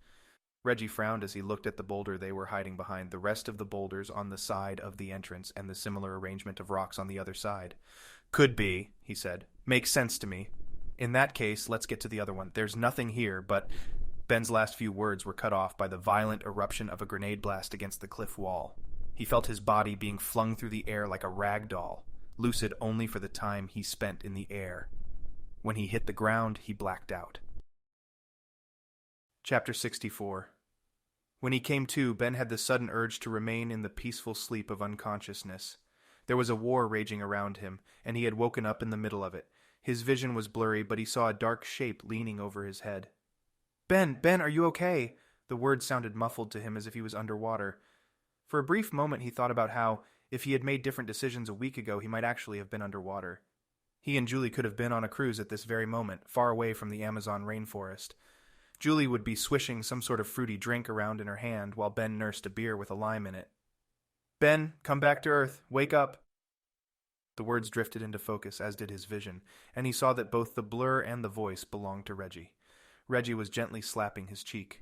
Reggie frowned as he looked at the boulder they were hiding behind, the rest of the boulders on the side of the entrance and the similar arrangement of rocks on the other side. "Could be," he said. "Makes sense to me. In that case, let's get to the other one. There's nothing here, but..." Ben's last few words were cut off by the violent eruption of a grenade blast against the cliff wall. He felt his body being flung through the air like a rag doll. lucid only for the time he spent in the air. When he hit the ground, he blacked out. Chapter 64. When he came to, Ben had the sudden urge to remain in the peaceful sleep of unconsciousness. There was a war raging around him, and he had woken up in the middle of it. His vision was blurry, but he saw a dark shape leaning over his head. Ben, are you okay?" The words sounded muffled to him as if he was underwater. For a brief moment he thought about how, if he had made different decisions a week ago, he might actually have been underwater. He and Julie could have been on a cruise at this very moment, far away from the Amazon rainforest. Julie would be swishing some sort of fruity drink around in her hand while Ben nursed a beer with a lime in it. "Ben, come back to Earth. Wake up." The words drifted into focus, as did his vision, and he saw that both the blur and the voice belonged to Reggie. Reggie was gently slapping his cheek.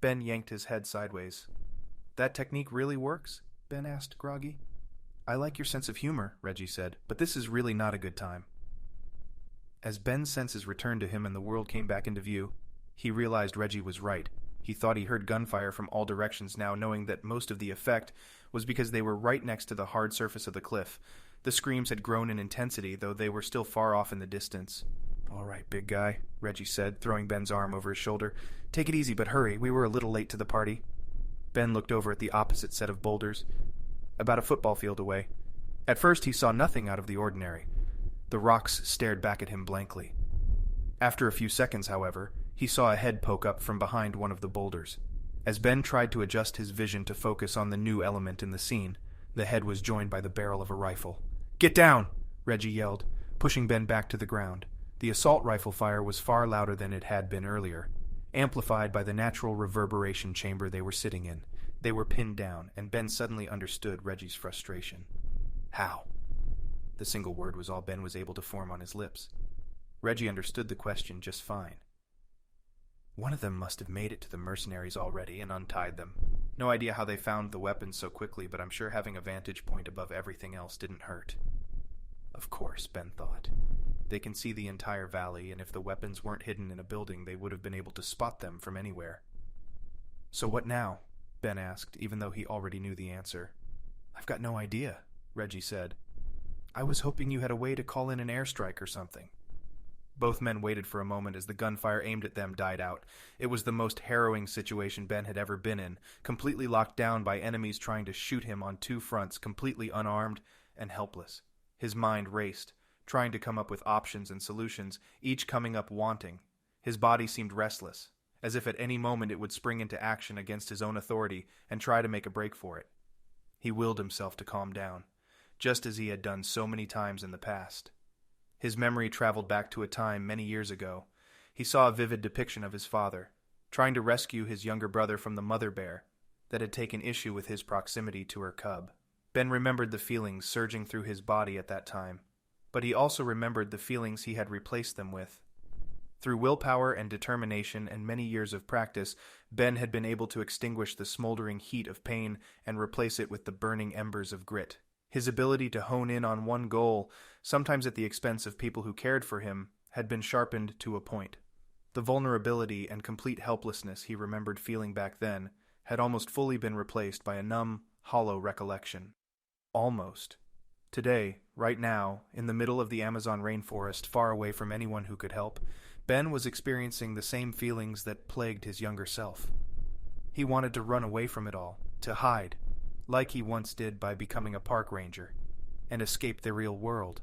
Ben yanked his head sideways. "That technique really works?" Ben asked, groggy. "I like your sense of humor," Reggie said, "but this is really not a good time." As Ben's senses returned to him and the world came back into view, he realized Reggie was right. He thought he heard gunfire from all directions now, knowing that most of the effect was because they were right next to the hard surface of the cliff. The screams had grown in intensity, though they were still far off in the distance. "All right, big guy," Reggie said, throwing Ben's arm over his shoulder. "Take it easy, but hurry. We were a little late to the party." Ben looked over at the opposite set of boulders, about a football field away. At first he saw nothing out of the ordinary. The rocks stared back at him blankly. After a few seconds, however, he saw a head poke up from behind one of the boulders. As Ben tried to adjust his vision to focus on the new element in the scene, the head was joined by the barrel of a rifle. "Get down!" Reggie yelled, pushing Ben back to the ground. The assault rifle fire was far louder than it had been earlier, amplified by the natural reverberation chamber they were sitting in. They were pinned down, and Ben suddenly understood Reggie's frustration. "How?" The single word was all Ben was able to form on his lips. Reggie understood the question just fine. One of them must have made it to the Mercenaries already and untied them. No idea how they found the weapons so quickly, but I'm sure having a vantage point above everything else didn't hurt. Of course, Ben thought. They can see the entire valley, and if the weapons weren't hidden in a building, they would have been able to spot them from anywhere. "So what now?" Ben asked, even though he already knew the answer. "I've got no idea," Reggie said. "I was hoping you had a way to call in an airstrike or something." Both men waited for a moment as the gunfire aimed at them died out. It was the most harrowing situation Ben had ever been in, completely locked down by enemies trying to shoot him on two fronts, completely unarmed and helpless. His mind raced, trying to come up with options and solutions, each coming up wanting. His body seemed restless, as if at any moment it would spring into action against his own authority and try to make a break for it. He willed himself to calm down, just as he had done so many times in the past. His memory traveled back to a time many years ago. He saw a vivid depiction of his father, trying to rescue his younger brother from the mother bear that had taken issue with his proximity to her cub. Ben remembered the feelings surging through his body at that time, but he also remembered the feelings he had replaced them with. Through willpower and determination and many years of practice, Ben had been able to extinguish the smoldering heat of pain and replace it with the burning embers of grit. His ability to hone in on one goal, sometimes at the expense of people who cared for him, had been sharpened to a point. The vulnerability and complete helplessness he remembered feeling back then had almost fully been replaced by a numb, hollow recollection. Almost. Today, right now, in the middle of the Amazon rainforest, far away from anyone who could help, Ben was experiencing the same feelings that plagued his younger self. He wanted to run away from it all, to hide, like he once did by becoming a park ranger, and escape the real world.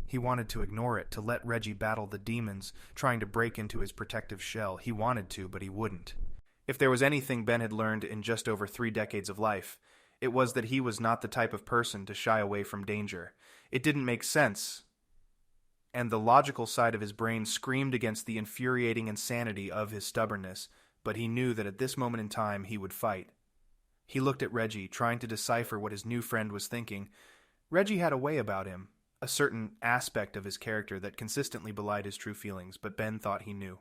He wanted to ignore it, to let Reggie battle the demons trying to break into his protective shell. He wanted to, but he wouldn't. If there was anything Ben had learned in just over 3 decades of life, it was that he was not the type of person to shy away from danger. It didn't make sense, and the logical side of his brain screamed against the infuriating insanity of his stubbornness, but he knew that at this moment in time he would fight. He looked at Reggie, trying to decipher what his new friend was thinking. Reggie had a way about him, a certain aspect of his character that consistently belied his true feelings, but Ben thought he knew.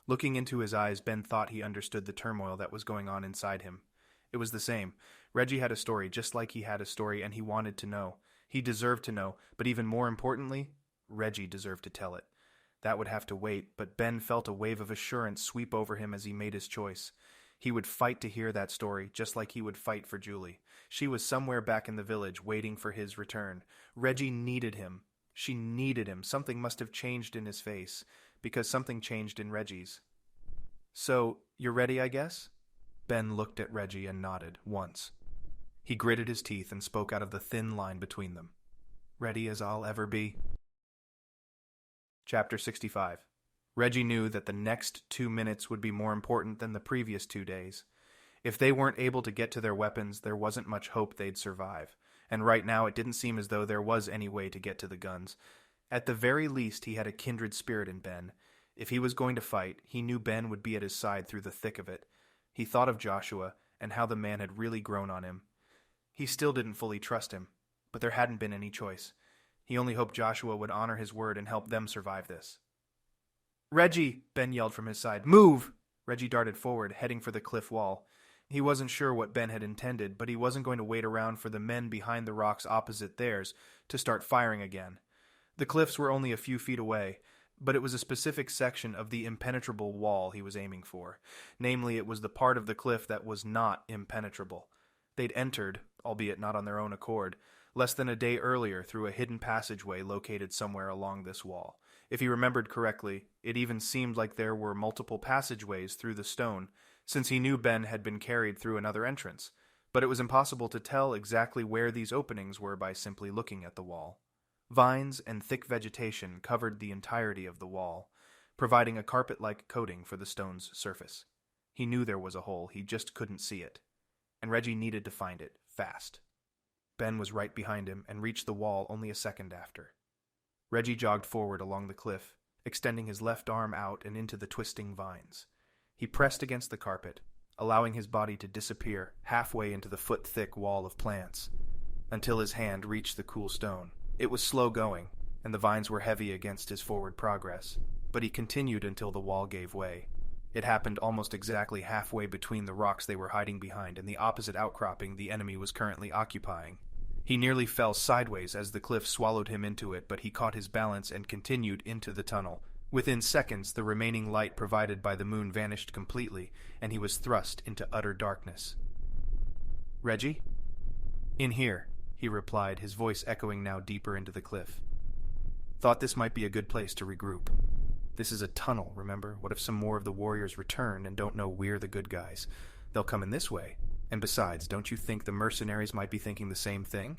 Looking into his eyes, Ben thought he understood the turmoil that was going on inside him. It was the same. Reggie had a story, just like he had a story, and he wanted to know. He deserved to know, but even more importantly, Reggie deserved to tell it. That would have to wait, but Ben felt a wave of assurance sweep over him as he made his choice. He would fight to hear that story, just like he would fight for Julie. She was somewhere back in the village, waiting for his return. Reggie needed him. She needed him. Something must have changed in his face, because something changed in Reggie's. "So, you're ready, I guess?" Ben looked at Reggie and nodded, once. He gritted his teeth and spoke out of the thin line between them. "Ready as I'll ever be." Chapter 65. Reggie knew that the next 2 minutes would be more important than the previous 2 days. If they weren't able to get to their weapons, there wasn't much hope they'd survive. And right now it didn't seem as though there was any way to get to the guns. At the very least, he had a kindred spirit in Ben. If he was going to fight, he knew Ben would be at his side through the thick of it. He thought of Joshua and how the man had really grown on him. He still didn't fully trust him, but there hadn't been any choice. He only hoped Joshua would honor his word and help them survive this. "Reggie!" Ben yelled from his side. "Move!" Reggie darted forward, heading for the cliff wall. He wasn't sure what Ben had intended, but he wasn't going to wait around for the men behind the rocks opposite theirs to start firing again. The cliffs were only a few feet away, but it was a specific section of the impenetrable wall he was aiming for. Namely, it was the part of the cliff that was not impenetrable. They'd entered, albeit not on their own accord, less than a day earlier through a hidden passageway located somewhere along this wall. If he remembered correctly, it even seemed like there were multiple passageways through the stone, since he knew Ben had been carried through another entrance, but it was impossible to tell exactly where these openings were by simply looking at the wall. Vines and thick vegetation covered the entirety of the wall, providing a carpet-like coating for the stone's surface. He knew there was a hole, he just couldn't see it, and Reggie needed to find it, fast. Ben was right behind him and reached the wall only a second after. Reggie jogged forward along the cliff, extending his left arm out and into the twisting vines. He pressed against the carpet, allowing his body to disappear halfway into the foot-thick wall of plants, until his hand reached the cool stone. It was slow going, and the vines were heavy against his forward progress, but he continued until the wall gave way. It happened almost exactly halfway between the rocks they were hiding behind and the opposite outcropping the enemy was currently occupying. He nearly fell sideways as the cliff swallowed him into it, but he caught his balance and continued into the tunnel. Within seconds, the remaining light provided by the moon vanished completely, and he was thrust into utter darkness. "Reggie?" "In here," he replied, his voice echoing now deeper into the cliff. "Thought this might be a good place to regroup. This is a tunnel, remember? What if some more of the warriors return and don't know we're the good guys? They'll come in this way. And besides, don't you think the mercenaries might be thinking the same thing?"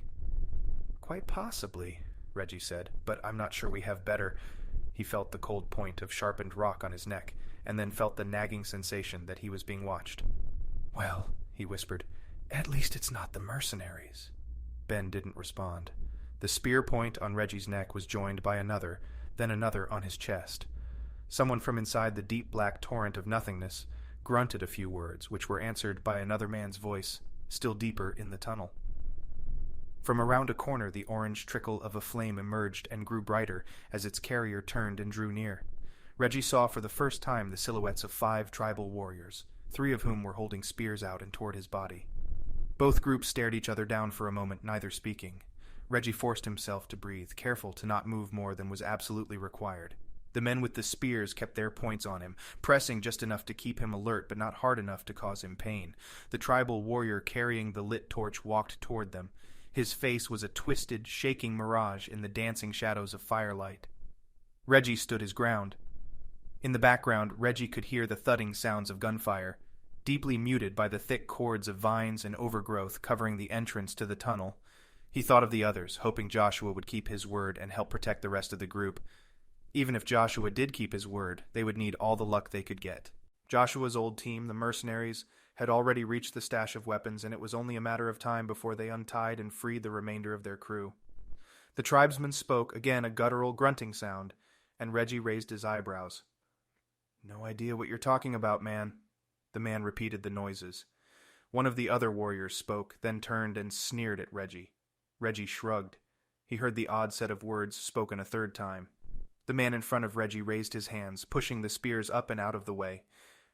"Quite possibly," Reggie said, "but I'm not sure we have better." He felt the cold point of sharpened rock on his neck, and then felt the nagging sensation that he was being watched. "Well," he whispered, "at least it's not the mercenaries." Ben didn't respond. The spear point on Reggie's neck was joined by another, then another on his chest. Someone from inside the deep black torrent of nothingness grunted a few words, which were answered by another man's voice, still deeper in the tunnel. From around a corner the orange trickle of a flame emerged and grew brighter as its carrier turned and drew near. Reggie saw for the first time the silhouettes of 5 tribal warriors, 3 of whom were holding spears out and toward his body. Both groups stared each other down for a moment, neither speaking. Reggie forced himself to breathe, careful to not move more than was absolutely required. The men with the spears kept their points on him, pressing just enough to keep him alert but not hard enough to cause him pain. The tribal warrior carrying the lit torch walked toward them. His face was a twisted, shaking mirage in the dancing shadows of firelight. Reggie stood his ground. In the background, Reggie could hear the thudding sounds of gunfire, deeply muted by the thick cords of vines and overgrowth covering the entrance to the tunnel. He thought of the others, hoping Joshua would keep his word and help protect the rest of the group. Even if Joshua did keep his word, they would need all the luck they could get. Joshua's old team, the Mercenaries, had already reached the stash of weapons, and it was only a matter of time before they untied and freed the remainder of their crew. The tribesman spoke, again a guttural grunting sound, and Reggie raised his eyebrows. "No idea what you're talking about, man." The man repeated the noises. One of the other warriors spoke, then turned and sneered at Reggie. Reggie shrugged. He heard the odd set of words spoken a third time. The man in front of Reggie raised his hands, pushing the spears up and out of the way.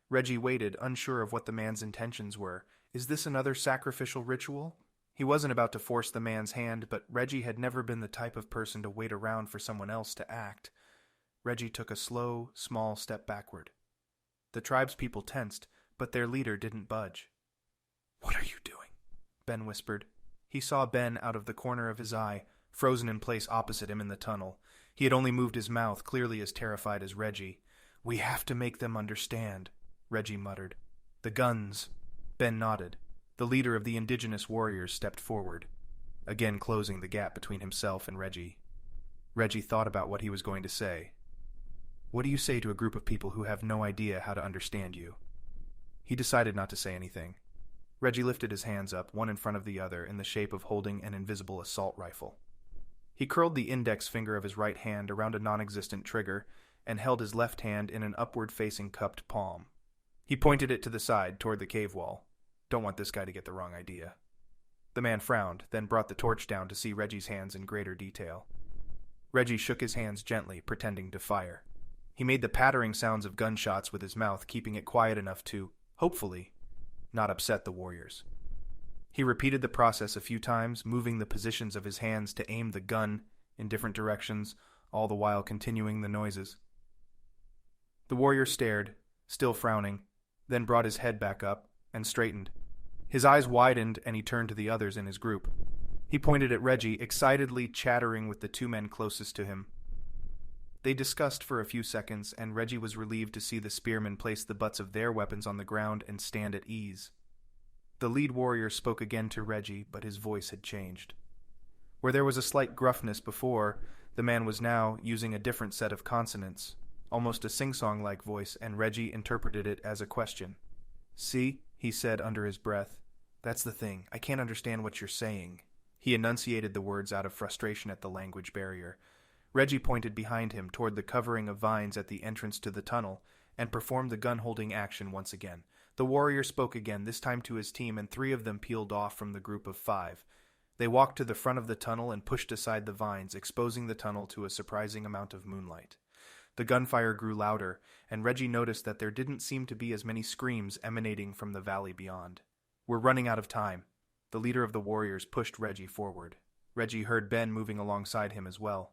Reggie waited, unsure of what the man's intentions were. Is this another sacrificial ritual? He wasn't about to force the man's hand, but Reggie had never been the type of person to wait around for someone else to act. Reggie took a slow, small step backward. The tribespeople tensed, but their leader didn't budge. "What are you doing?" Ben whispered. He saw Ben out of the corner of his eye, frozen in place opposite him in the tunnel. He had only moved his mouth, clearly as terrified as Reggie. "We have to make them understand," Reggie muttered. "The guns." Ben nodded. The leader of the indigenous warriors stepped forward, again closing the gap between himself and Reggie. Reggie thought about what he was going to say. What do you say to a group of people who have no idea how to understand you? He decided not to say anything. Reggie lifted his hands up, one in front of the other, in the shape of holding an invisible assault rifle. He curled the index finger of his right hand around a non-existent trigger and held his left hand in an upward-facing cupped palm. He pointed it to the side, toward the cave wall. Don't want this guy to get the wrong idea. The man frowned, then brought the torch down to see Reggie's hands in greater detail. Reggie shook his hands gently, pretending to fire. He made the pattering sounds of gunshots with his mouth, keeping it quiet enough to, hopefully, not upset the warriors. He repeated the process a few times, moving the positions of his hands to aim the gun in different directions, all the while continuing the noises. The warrior stared, still frowning, then brought his head back up and straightened. His eyes widened and he turned to the others in his group. He pointed at Reggie, excitedly chattering with the two men closest to him. They discussed for a few seconds, and Reggie was relieved to see the spearmen place the butts of their weapons on the ground and stand at ease. The lead warrior spoke again to Reggie, but his voice had changed. Where there was a slight gruffness before, the man was now using a different set of consonants, almost a sing-song-like voice, and Reggie interpreted it as a question. "See," he said under his breath, "that's the thing. I can't understand what you're saying." He enunciated the words out of frustration at the language barrier. Reggie pointed behind him toward the covering of vines at the entrance to the tunnel and performed the gun-holding action once again. The warrior spoke again, this time to his team, and 3 of them peeled off from the group of 5. They walked to the front of the tunnel and pushed aside the vines, exposing the tunnel to a surprising amount of moonlight. The gunfire grew louder, and Reggie noticed that there didn't seem to be as many screams emanating from the valley beyond. "We're running out of time." The leader of the warriors pushed Reggie forward. Reggie heard Ben moving alongside him as well.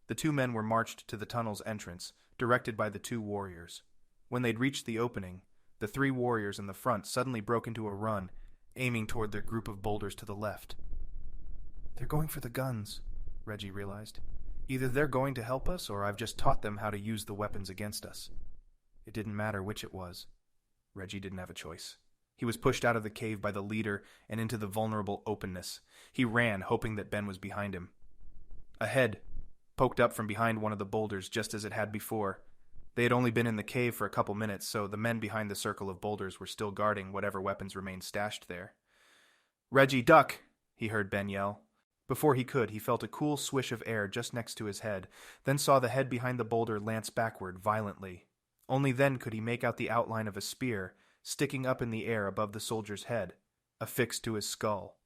The 2 men were marched to the tunnel's entrance, directed by the 2 warriors. When they'd reached the opening, the 3 warriors in the front suddenly broke into a run, aiming toward their group of boulders to the left. "They're going for the guns," Reggie realized. "Either they're going to help us, or I've just taught them how to use the weapons against us." It didn't matter which it was. Reggie didn't have a choice. He was pushed out of the cave by the leader and into the vulnerable openness. He ran, hoping that Ben was behind him. A head poked up from behind one of the boulders just as it had before. They had only been in the cave for a couple minutes, so the men behind the circle of boulders were still guarding whatever weapons remained stashed there. "Reggie, duck!" he heard Ben yell. Before he could, he felt a cool swish of air just next to his head, then saw the head behind the boulder lance backward violently. Only then could he make out the outline of a spear sticking up in the air above the soldier's head, affixed to his skull.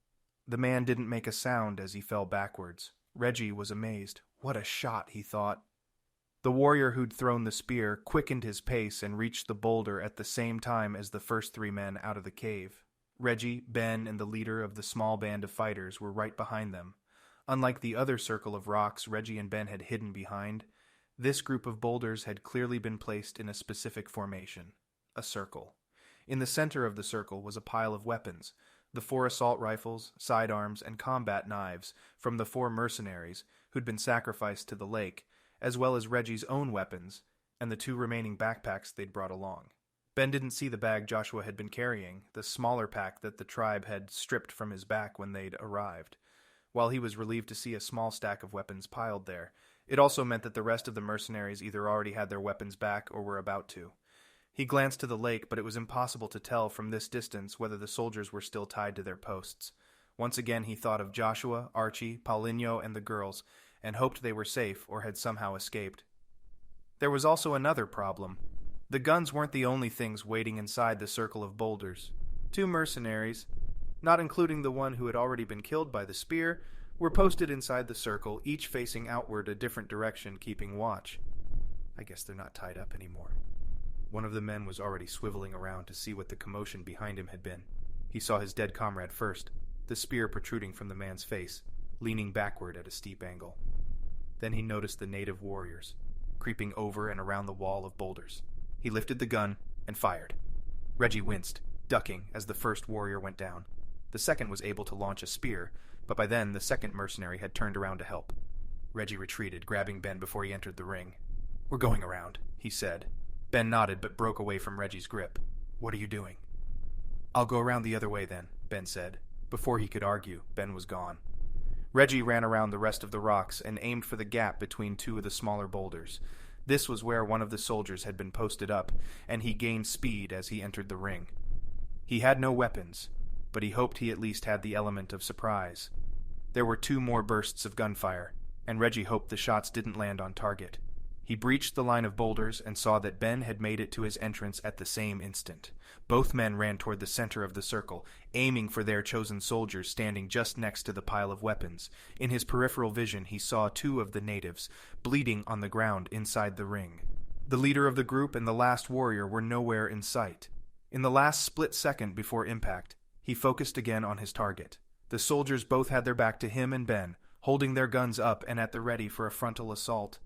The man didn't make a sound as he fell backwards. Reggie was amazed. What a shot, he thought. The warrior who'd thrown the spear quickened his pace and reached the boulder at the same time as the first 3 men out of the cave. Reggie, Ben, and the leader of the small band of fighters were right behind them. Unlike the other circle of rocks Reggie and Ben had hidden behind, this group of boulders had clearly been placed in a specific formation, a circle. In the center of the circle was a pile of weapons, the 4 assault rifles, sidearms, and combat knives from the 4 mercenaries who'd been sacrificed to the lake, as well as Reggie's own weapons and the 2 remaining backpacks they'd brought along. Ben didn't see the bag Joshua had been carrying, the smaller pack that the tribe had stripped from his back when they'd arrived. While he was relieved to see a small stack of weapons piled there, it also meant that the rest of the mercenaries either already had their weapons back or were about to. He glanced to the lake, but it was impossible to tell from this distance whether the soldiers were still tied to their posts. Once again he thought of Joshua, Archie, Paulinho, and the girls, and hoped they were safe or had somehow escaped. There was also another problem. The guns weren't the only things waiting inside the circle of boulders. 2 mercenaries, not including the one who had already been killed by the spear, were posted inside the circle, each facing outward a different direction, keeping watch. I guess they're not tied up anymore. One of the men was already swiveling around to see what the commotion behind him had been. He saw his dead comrade first, the spear protruding from the man's face, leaning backward at a steep angle. Then he noticed the native warriors, creeping over and around the wall of boulders. He lifted the gun and fired. Reggie winced, ducking as the first warrior went down. The second was able to launch a spear, but by then the second mercenary had turned around to help. Reggie retreated, grabbing Ben before he entered the ring. "We're going around," he said. Ben nodded but broke away from Reggie's grip. "What are you doing?" "I'll go around the other way then," Ben said. Before he could argue, Ben was gone. Reggie ran around the rest of the rocks and aimed for the gap between two of the smaller boulders. This was where one of the soldiers had been posted up, and he gained speed as he entered the ring. He had no weapons, but he hoped he at least had the element of surprise. There were 2 more bursts of gunfire, and Reggie hoped the shots didn't land on target. He breached the line of boulders and saw that Ben had made it to his entrance at the same instant. Both men ran toward the center of the circle, aiming for their chosen soldiers standing just next to the pile of weapons. In his peripheral vision, he saw 2 of the natives, bleeding on the ground inside the ring. The leader of the group and the last warrior were nowhere in sight. In the last split second before impact, he focused again on his target. The soldiers both had their back to him and Ben, holding their guns up and at the ready for a frontal assault.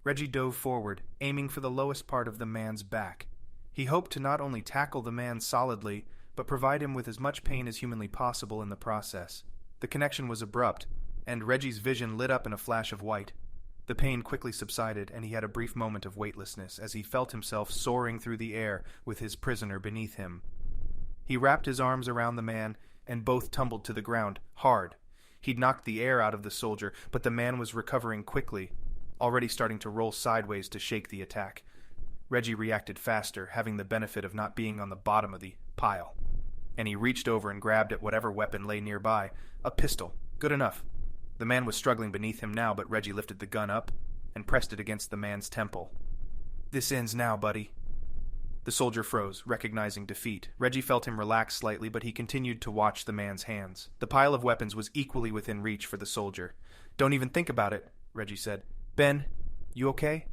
Reggie dove forward, aiming for the lowest part of the man's back. He hoped to not only tackle the man solidly, but provide him with as much pain as humanly possible in the process. The connection was abrupt, and Reggie's vision lit up in a flash of white. The pain quickly subsided, and he had a brief moment of weightlessness as he felt himself soaring through the air with his prisoner beneath him. He wrapped his arms around the man, and both tumbled to the ground, hard. He'd knocked the air out of the soldier, but the man was recovering quickly, already starting to roll sideways to shake the attack. Reggie reacted faster, having the benefit of not being on the bottom of the pile, and he reached over and grabbed at whatever weapon lay nearby. A pistol. Good enough. The man was struggling beneath him now, but Reggie lifted the gun up and pressed it against the man's temple. "This ends now, buddy." The soldier froze, recognizing defeat. Reggie felt him relax slightly, but he continued to watch the man's hands. The pile of weapons was equally within reach for the soldier. "Don't even think about it," Reggie said. "Ben, you okay?"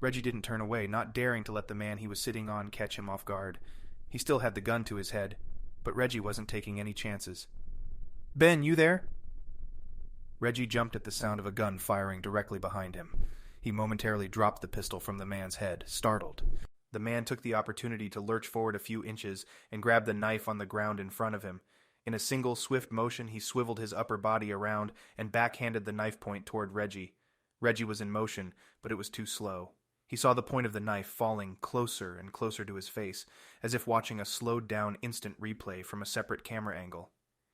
Reggie didn't turn away, not daring to let the man he was sitting on catch him off guard. He still had the gun to his head, but Reggie wasn't taking any chances. "Ben, you there?" Reggie jumped at the sound of a gun firing directly behind him. He momentarily dropped the pistol from the man's head, startled. The man took the opportunity to lurch forward a few inches and grab the knife on the ground in front of him. In a single swift motion, he swiveled his upper body around and backhanded the knife point toward Reggie. Reggie was in motion, but it was too slow. He saw the point of the knife falling closer and closer to his face, as if watching a slowed-down instant replay from a separate camera angle.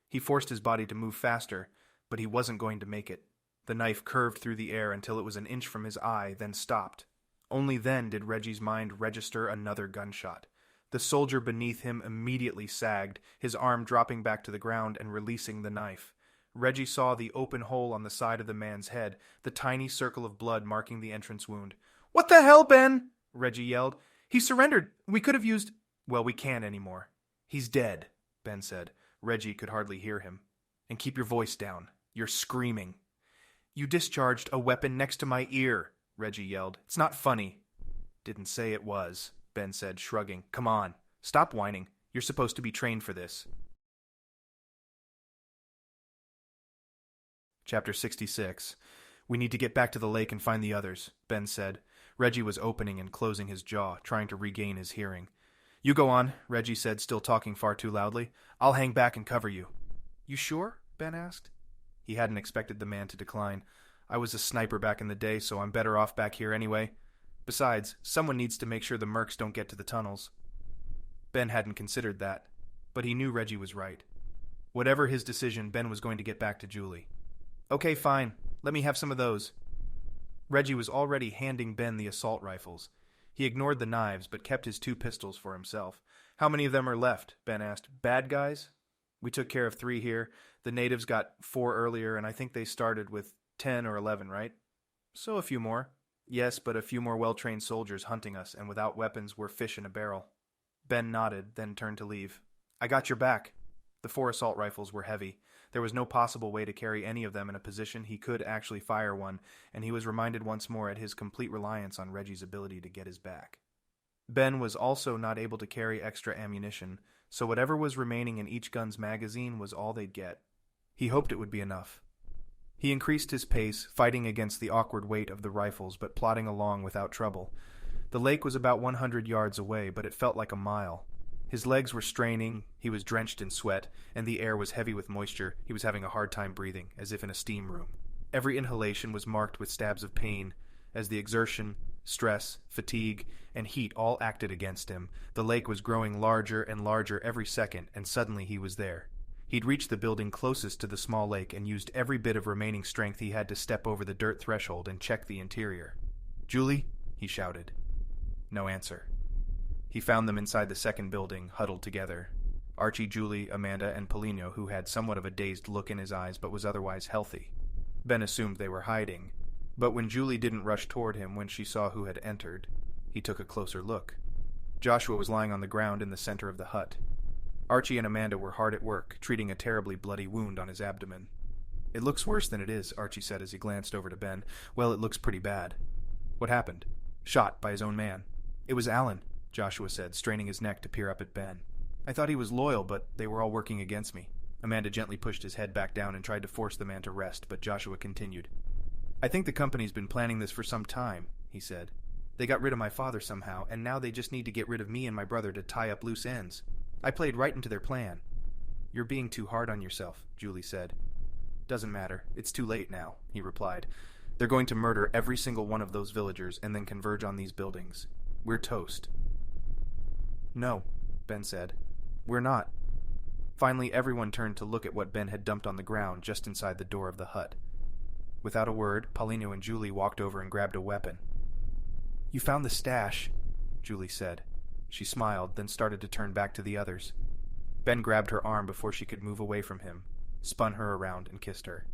He forced his body to move faster, but he wasn't going to make it. The knife curved through the air until it was an inch from his eye, then stopped. Only then did Reggie's mind register another gunshot. The soldier beneath him immediately sagged, his arm dropping back to the ground and releasing the knife. Reggie saw the open hole on the side of the man's head, the tiny circle of blood marking the entrance wound. "What the hell, Ben?" Reggie yelled. "He surrendered. We could have used—" "Well, we can't anymore. He's dead," Ben said. Reggie could hardly hear him. "And keep your voice down. You're screaming." "You discharged a weapon next to my ear," Reggie yelled. "It's not funny." "Didn't say it was," Ben said, shrugging. "Come on. Stop whining. You're supposed to be trained for this." Chapter 66. "We need to get back to the lake and find the others," Ben said. Reggie was opening and closing his jaw, trying to regain his hearing. "You go on," Reggie said, still talking far too loudly. "I'll hang back and cover you." "You sure?" Ben asked. He hadn't expected the man to decline. "I was a sniper back in the day, so I'm better off back here anyway. Besides, someone needs to make sure the mercs don't get to the tunnels." Ben hadn't considered that, but he knew Reggie was right. Whatever his decision, Ben was going to get back to Julie. "Okay, fine. Let me have some of those." Reggie was already handing Ben the assault rifles. He ignored the knives, but kept his 2 pistols for himself. "How many of them are left?" Ben asked. "Bad guys?" "We took care of 3 here. The natives got 4 earlier, and I think they started with 10 or 11, right?" "So a few more." "Yes, but a few more well-trained soldiers hunting us, and without weapons, we're fish in a barrel." Ben nodded, then turned to leave. "I got your back." The 4 assault rifles were heavy. There was no possible way to carry any of them in a position he could actually fire one, and he was reminded once more at his complete reliance on Reggie's ability to get his back. Ben was also not able to carry extra ammunition, so whatever was remaining in each gun's magazine was all they'd get. He hoped it would be enough. He increased his pace, fighting against the awkward weight of the rifles, but plodding along without trouble. The lake was about 100 yards away, but it felt like a mile. His legs were straining, he was drenched in sweat, and the air was heavy with moisture. He was having a hard time breathing, as if in a steam room. Every inhalation was marked with stabs of pain, as the exertion, stress, fatigue, and heat all acted against him. The lake was growing larger and larger every second, and suddenly he was there. He'd reached the building closest to the small lake and used every bit of remaining strength he had to step over the dirt threshold and check the interior. "Julie?" he shouted. No answer. He found them inside the second building, huddled together. Archie, Julie, Amanda, and Paulinho, who had somewhat of a dazed look in his eyes but was otherwise healthy. Ben assumed they were hiding, but when Julie didn't rush toward him when she saw who had entered, he took a closer look. Joshua was lying on the ground in the center of the hut. Archie and Amanda were hard at work, treating a terribly bloody wound on his abdomen. "It looks worse than it is," Archie said as he glanced over to Ben. "Well, it looks pretty bad." "What happened?" "Shot by his own man." "It was Alan," Joshua said, straining his neck to peer up at Ben. "I thought he was loyal, but they were all working against me." Amanda gently pushed his head back down and tried to force the man to rest, but Joshua continued. "I think the company's been planning this for some time," he said. "They got rid of my father somehow, and now they just need to get rid of me and my brother to tie up loose ends. I played right into their plan." "You're being too hard on yourself," Julie said. "Doesn't matter. It's too late now," he replied. "They're going to murder every single one of those villagers and then converge on these buildings. We're toast." "No," Ben said. "We're not." Finally, everyone turned to look at what Ben had dumped on the ground just inside the door of the hut. Without a word, Paulinho and Julie walked over and grabbed a weapon. "You found the stash," Julie said. She smiled, then started to turn back to the others. Ben grabbed her arm before she could move away from him, spun her around, and kissed her.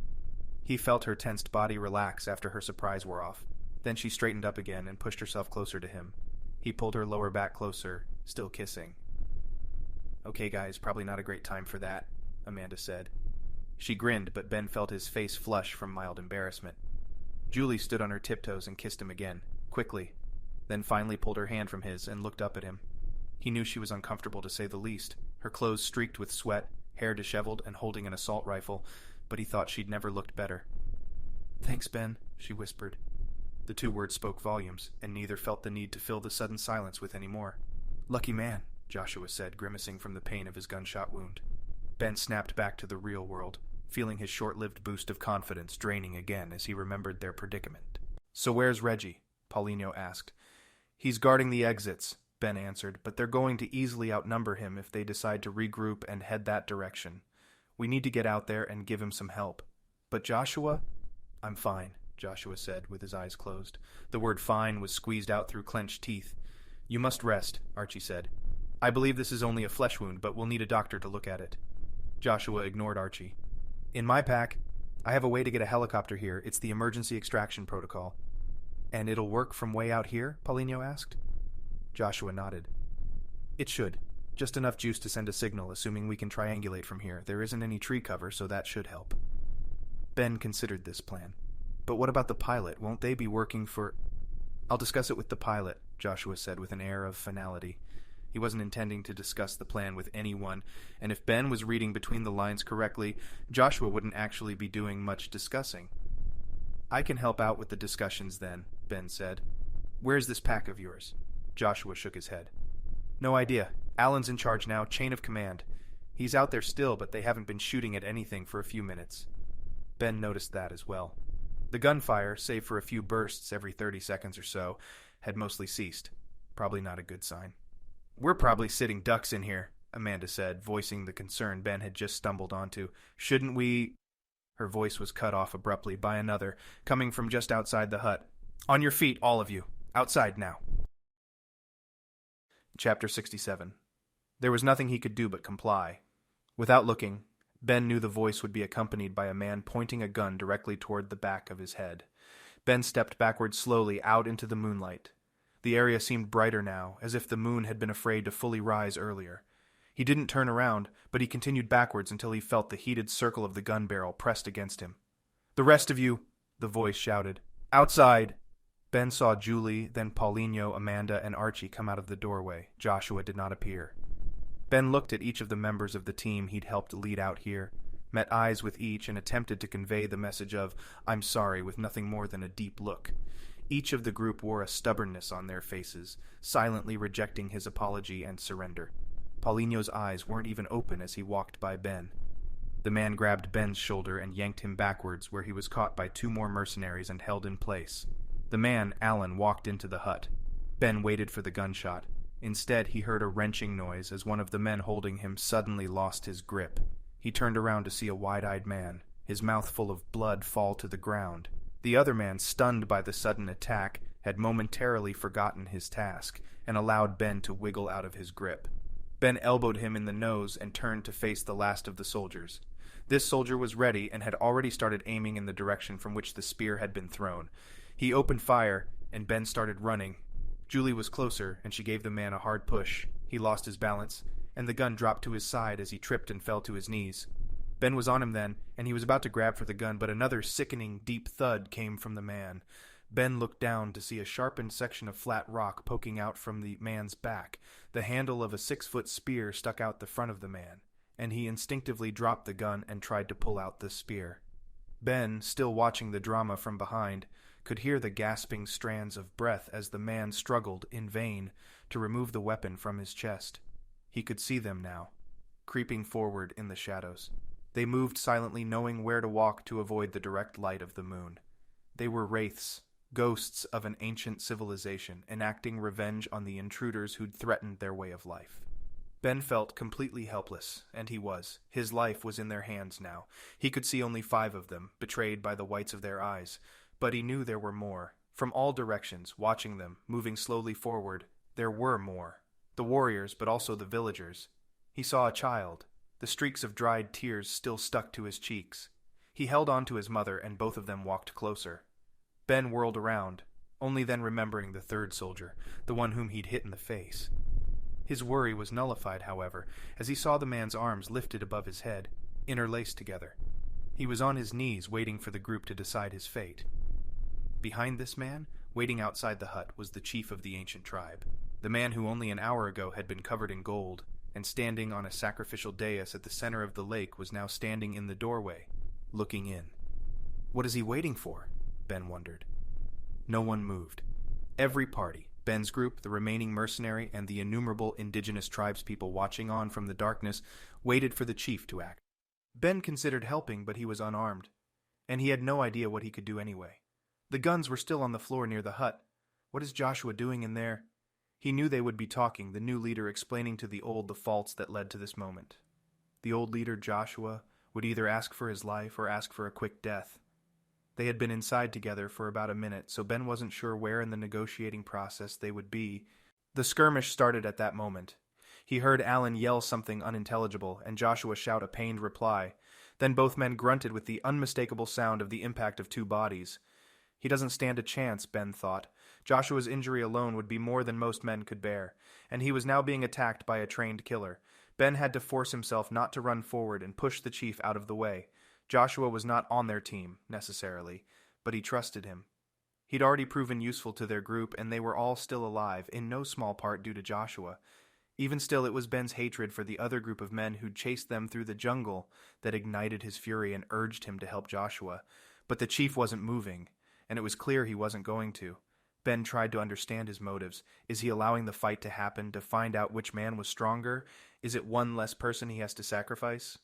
He felt her tensed body relax after her surprise wore off. Then she straightened up again and pushed herself closer to him. He pulled her lower back closer, still kissing. "Okay, guys, probably not a great time for that," Amanda said. She grinned, but Ben felt his face flush from mild embarrassment. Julie stood on her tiptoes and kissed him again, quickly, then finally pulled her hand from his and looked up at him. He knew she was uncomfortable to say the least, her clothes streaked with sweat, hair disheveled, and holding an assault rifle, but he thought she'd never looked better. "Thanks, Ben," she whispered. The two words spoke volumes, and neither felt the need to fill the sudden silence with any more. "Lucky man," Joshua said, grimacing from the pain of his gunshot wound. Ben snapped back to the real world, feeling his short-lived boost of confidence draining again as he remembered their predicament. "So where's Reggie?" Paulinho asked. "He's guarding the exits," Ben answered, "but they're going to easily outnumber him if they decide to regroup and head that direction. We need to get out there and give him some help. But Joshua?" "I'm fine," Joshua said, with his eyes closed. The word fine was squeezed out through clenched teeth. "You must rest," Archie said. "I believe this is only a flesh wound, but we'll need a doctor to look at it." Joshua ignored Archie. "In my pack, I have a way to get a helicopter here. It's the emergency extraction protocol." "And it'll work from way out here?" Paulinho asked. Joshua nodded. "It should. Just enough juice to send a signal, assuming we can triangulate from here. There isn't any tree cover, so that should help." Ben considered this plan. "But what about the pilot? Won't they be working for—" "I'll discuss it with the pilot," Joshua said with an air of finality. He wasn't intending to discuss the plan with anyone, and if Ben was reading between the lines correctly, Joshua wouldn't actually be doing much discussing. "I can help out with the discussions then," Ben said. "Where's this pack of yours?" Joshua shook his head. "No idea. Alan's in charge now, chain of command. He's out there still, but they haven't been shooting at anything for a few minutes." Ben noticed that as well. The gunfire, save for a few bursts every 30 seconds or so, had mostly ceased. Probably not a good sign. "We're probably sitting ducks in here," Amanda said, voicing the concern Ben had just stumbled onto. "Shouldn't we—" Her voice was cut off abruptly by another, coming from just outside the hut. "On your feet, all of you. Outside now." Chapter 67. There was nothing he could do but comply. Without looking, Ben knew the voice would be accompanied by a man pointing a gun directly toward the back of his head. Ben stepped backward slowly out into the moonlight. The area seemed brighter now, as if the moon had been afraid to fully rise earlier. He didn't turn around, but he continued backwards until he felt the heated circle of the gun barrel pressed against him. "The rest of you," the voice shouted. "Outside!" Ben saw Julie, then Paulinho, Amanda, and Archie come out of the doorway. Joshua did not appear. Ben looked at each of the members of the team he'd helped lead out here, met eyes with each, and attempted to convey the message of, "I'm sorry," with nothing more than a deep look. Each of the group wore a stubbornness on their faces, silently rejecting his apology and surrender. Paulinho's eyes weren't even open as he walked by Ben. The man grabbed Ben's shoulder and yanked him backwards, where he was caught by two more mercenaries and held in place. The man, Alan, walked into the hut. Ben waited for the gunshot. Instead, he heard a wrenching noise as one of the men holding him suddenly lost his grip. He turned around to see a wide-eyed man, his mouth full of blood, fall to the ground. The other man, stunned by the sudden attack, had momentarily forgotten his task and allowed Ben to wiggle out of his grip. Ben elbowed him in the nose and turned to face the last of the soldiers. This soldier was ready and had already started aiming in the direction from which the spear had been thrown. He opened fire, and Ben started running. Julie was closer, and she gave the man a hard push. He lost his balance, and the gun dropped to his side as he tripped and fell to his knees. Ben was on him then, and he was about to grab for the gun, but another sickening, deep thud came from the man. Ben looked down to see a sharpened section of flat rock poking out from the man's back. The handle of a 6-foot spear stuck out the front of the man, and he instinctively dropped the gun and tried to pull out the spear. Ben, still watching the drama from behind, could hear the gasping strands of breath as the man struggled, in vain, to remove the weapon from his chest. He could see them now, creeping forward in the shadows. They moved silently, knowing where to walk to avoid the direct light of the moon. They were wraiths, ghosts of an ancient civilization, enacting revenge on the intruders who'd threatened their way of life. Ben felt completely helpless, and he was. His life was in their hands now. He could see only 5 of them, betrayed by the whites of their eyes. But he knew there were more. From all directions, watching them, moving slowly forward, there were more. The warriors, but also the villagers. He saw a child. The streaks of dried tears still stuck to his cheeks. He held on to his mother, and both of them walked closer. Ben whirled around, only then remembering the 3rd soldier, the one whom he'd hit in the face. His worry was nullified, however, as he saw the man's arms lifted above his head, interlaced together. He was on his knees, waiting for the group to decide his fate. Behind this man, waiting outside the hut, was the chief of the ancient tribe, the man who only an hour ago had been covered in gold, and standing on a sacrificial dais at the center of the lake was now standing in the doorway, looking in. What is he waiting for? Ben wondered. No one moved. Every party, Ben's group, the remaining mercenary, and the innumerable indigenous tribespeople watching on from the darkness, waited for the chief to act. Ben considered helping, but he was unarmed, and he had no idea what he could do anyway. The guns were still on the floor near the hut. What is Joshua doing in there? He knew they would be talking, the new leader explaining to the old the faults that led to this moment. The old leader, Joshua, would either ask for his life or ask for a quick death. They had been inside together for about a minute, so Ben wasn't sure where in the negotiating process they would be. The skirmish started at that moment. He heard Alan yell something unintelligible, and Joshua shout a pained reply. Then both men grunted with the unmistakable sound of the impact of 2 bodies. He doesn't stand a chance, Ben thought. Joshua's injury alone would be more than most men could bear, and he was now being attacked by a trained killer. Ben had to force himself not to run forward and push the chief out of the way. Joshua was not on their team, necessarily, but he trusted him. He'd already proven useful to their group, and they were all still alive, in no small part due to Joshua. Even still, it was Ben's hatred for the other group of men who'd chased them through the jungle that ignited his fury and urged him to help Joshua. But the chief wasn't moving, and it was clear he wasn't going to. Ben tried to understand his motives. Is he allowing the fight to happen to find out which man was stronger? Is it one less person he has to sacrifice?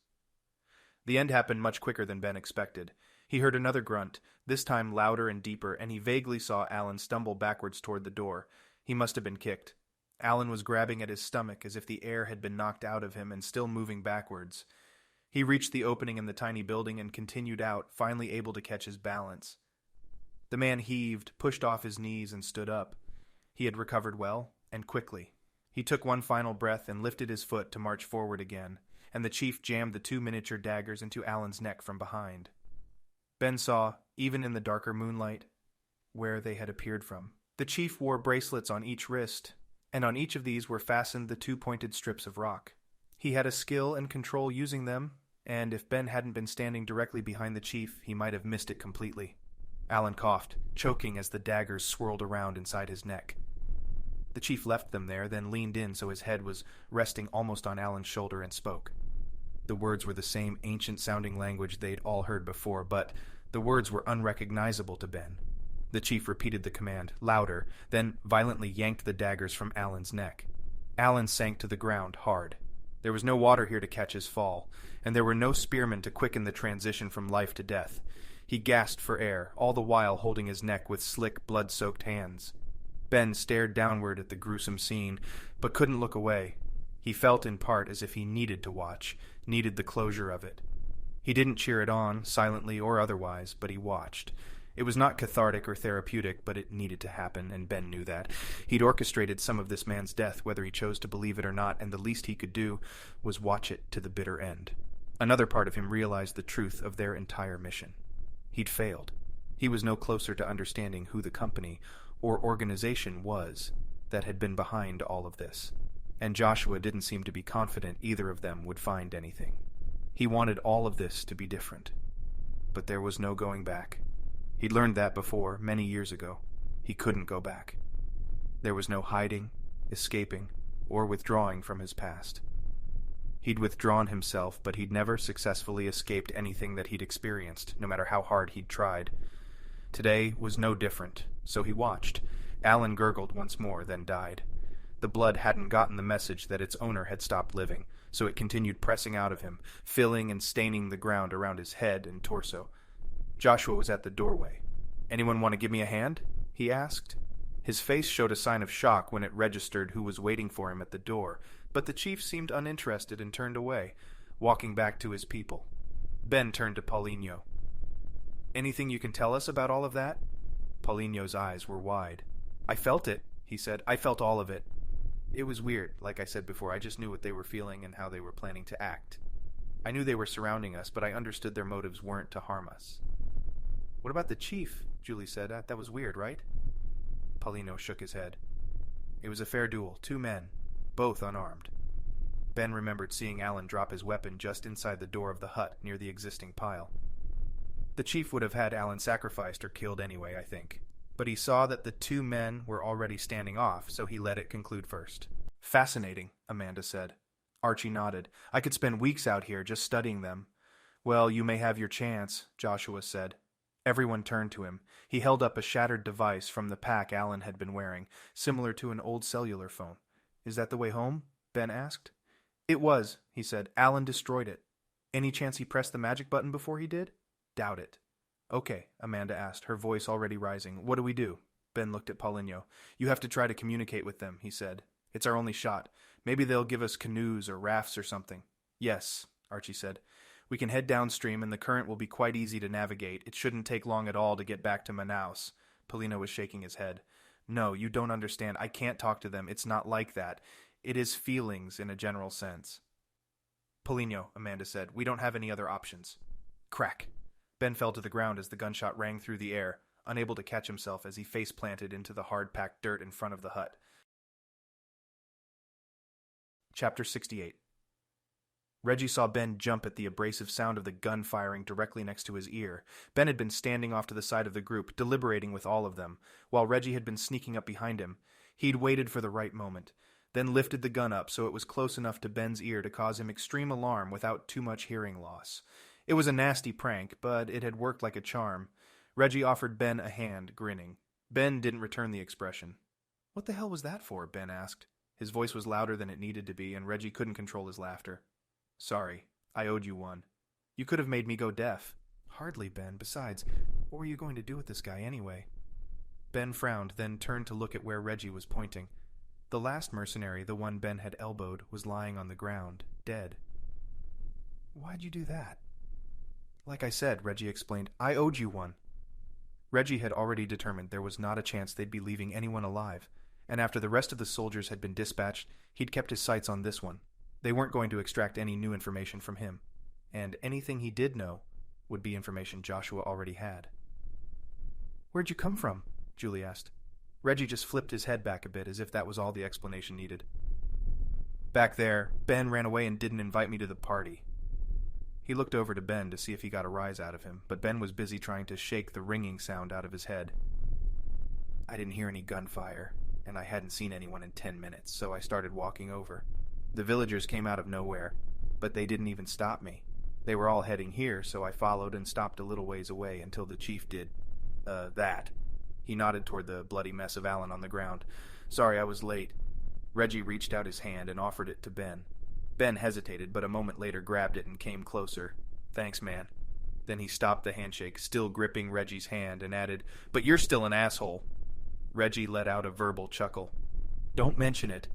The end happened much quicker than Ben expected. He heard another grunt, this time louder and deeper, and he vaguely saw Alan stumble backwards toward the door. He must have been kicked. Alan was grabbing at his stomach as if the air had been knocked out of him and still moving backwards. He reached the opening in the tiny building and continued out, finally able to catch his balance. The man heaved, pushed off his knees, and stood up. He had recovered well, and quickly. He took one final breath and lifted his foot to march forward again, and the chief jammed the 2 miniature daggers into Alan's neck from behind. Ben saw, even in the darker moonlight, where they had appeared from. The chief wore bracelets on each wrist, and on each of these were fastened the 2 pointed strips of rock. He had a skill and control using them, and if Ben hadn't been standing directly behind the chief, he might have missed it completely. Alan coughed, choking as the daggers swirled around inside his neck. The chief left them there, then leaned in so his head was resting almost on Alan's shoulder and spoke. The words were the same ancient-sounding language they'd all heard before, but the words were unrecognizable to Ben. The chief repeated the command, louder, then violently yanked the daggers from Alan's neck. Alan sank to the ground hard. There was no water here to catch his fall, and there were no spearmen to quicken the transition from life to death. He gasped for air, all the while holding his neck with slick, blood-soaked hands. Ben stared downward at the gruesome scene, but couldn't look away. He felt in part as if he needed to watch, needed the closure of it. He didn't cheer it on, silently or otherwise, but he watched. It was not cathartic or therapeutic, but it needed to happen, and Ben knew that. He'd orchestrated some of this man's death, whether he chose to believe it or not, and the least he could do was watch it to the bitter end. Another part of him realized the truth of their entire mission. He'd failed. He was no closer to understanding who the company or organization was that had been behind all of this. And Joshua didn't seem to be confident either of them would find anything. He wanted all of this to be different. But there was no going back. He'd learned that before, many years ago. He couldn't go back. There was no hiding, escaping, or withdrawing from his past. He'd withdrawn himself, but he'd never successfully escaped anything that he'd experienced, no matter how hard he'd tried. Today was no different, so he watched. Alan gurgled once more, then died. The blood hadn't gotten the message that its owner had stopped living, so it continued pressing out of him, filling and staining the ground around his head and torso. Joshua was at the doorway. "Anyone want to give me a hand?" he asked. His face showed a sign of shock when it registered who was waiting for him at the door, but the chief seemed uninterested and turned away, walking back to his people. Ben turned to Paulinho. "Anything you can tell us about all of that?" Paulinho's eyes were wide. "I felt it," he said. "I felt all of it. It was weird, like I said before. I just knew what they were feeling and how they were planning to act. I knew they were surrounding us, but I understood their motives weren't to harm us." "What about the chief?" Julie said. "That was weird, right?" Paulinho shook his head. "It was a fair duel. 2 men, both unarmed." Ben remembered seeing Alan drop his weapon just inside the door of the hut near the existing pile. The chief would have had Alan sacrificed or killed anyway, I think. But he saw that the 2 men were already standing off, so he let it conclude first. "Fascinating," Amanda said. Archie nodded. "I could spend weeks out here just studying them." "Well, you may have your chance," Joshua said. Everyone turned to him. He held up a shattered device from the pack Alan had been wearing, similar to an old cellular phone. "Is that the way home?" Ben asked. "It was," he said. "Alan destroyed it. Any chance he pressed the magic button before he did?" "Doubt it." "Okay," Amanda asked, her voice already rising. "What do we do?" Ben looked at Paulinho. "You have to try to communicate with them," he said. "It's our only shot. Maybe they'll give us canoes or rafts or something." "Yes," Archie said. "We can head downstream and the current will be quite easy to navigate. It shouldn't take long at all to get back to Manaus." Paulinho was shaking his head. "No, you don't understand. I can't talk to them. It's not like that. It is feelings in a general sense." "Paulinho," Amanda said, "we don't have any other options." Crack. Ben fell to the ground as the gunshot rang through the air, unable to catch himself as he face-planted into the hard-packed dirt in front of the hut. Chapter 68. Reggie saw Ben jump at the abrasive sound of the gun firing directly next to his ear. Ben had been standing off to the side of the group, deliberating with all of them, while Reggie had been sneaking up behind him. He'd waited for the right moment, then lifted the gun up so it was close enough to Ben's ear to cause him extreme alarm without too much hearing loss. It was a nasty prank, but it had worked like a charm. Reggie offered Ben a hand, grinning. Ben didn't return the expression. "What the hell was that for?" Ben asked. His voice was louder than it needed to be, and Reggie couldn't control his laughter. "Sorry, I owed you one. You could have made me go deaf." "Hardly, Ben. Besides, what were you going to do with this guy anyway?" Ben frowned, then turned to look at where Reggie was pointing. The last mercenary, the one Ben had elbowed, was lying on the ground, dead. "Why'd you do that?" "Like I said," Reggie explained, "I owed you one." Reggie had already determined there was not a chance they'd be leaving anyone alive, and after the rest of the soldiers had been dispatched, he'd kept his sights on this one. They weren't going to extract any new information from him, and anything he did know would be information Joshua already had. "Where'd you come from?" Julie asked. Reggie just flipped his head back a bit as if that was all the explanation needed. "Back there, Ben ran away and didn't invite me to the party." He looked over to Ben to see if he got a rise out of him, but Ben was busy trying to shake the ringing sound out of his head. "I didn't hear any gunfire, and I hadn't seen anyone in 10 minutes, so I started walking over. The villagers came out of nowhere, but they didn't even stop me. They were all heading here, so I followed and stopped a little ways away until the chief did, that." He nodded toward the bloody mess of Alan on the ground. "Sorry I was late." Reggie reached out his hand and offered it to Ben. Ben hesitated, but a moment later grabbed it and came closer. "Thanks, man." Then he stopped the handshake, still gripping Reggie's hand, and added, "But you're still an asshole." Reggie let out a verbal chuckle. "Don't mention it."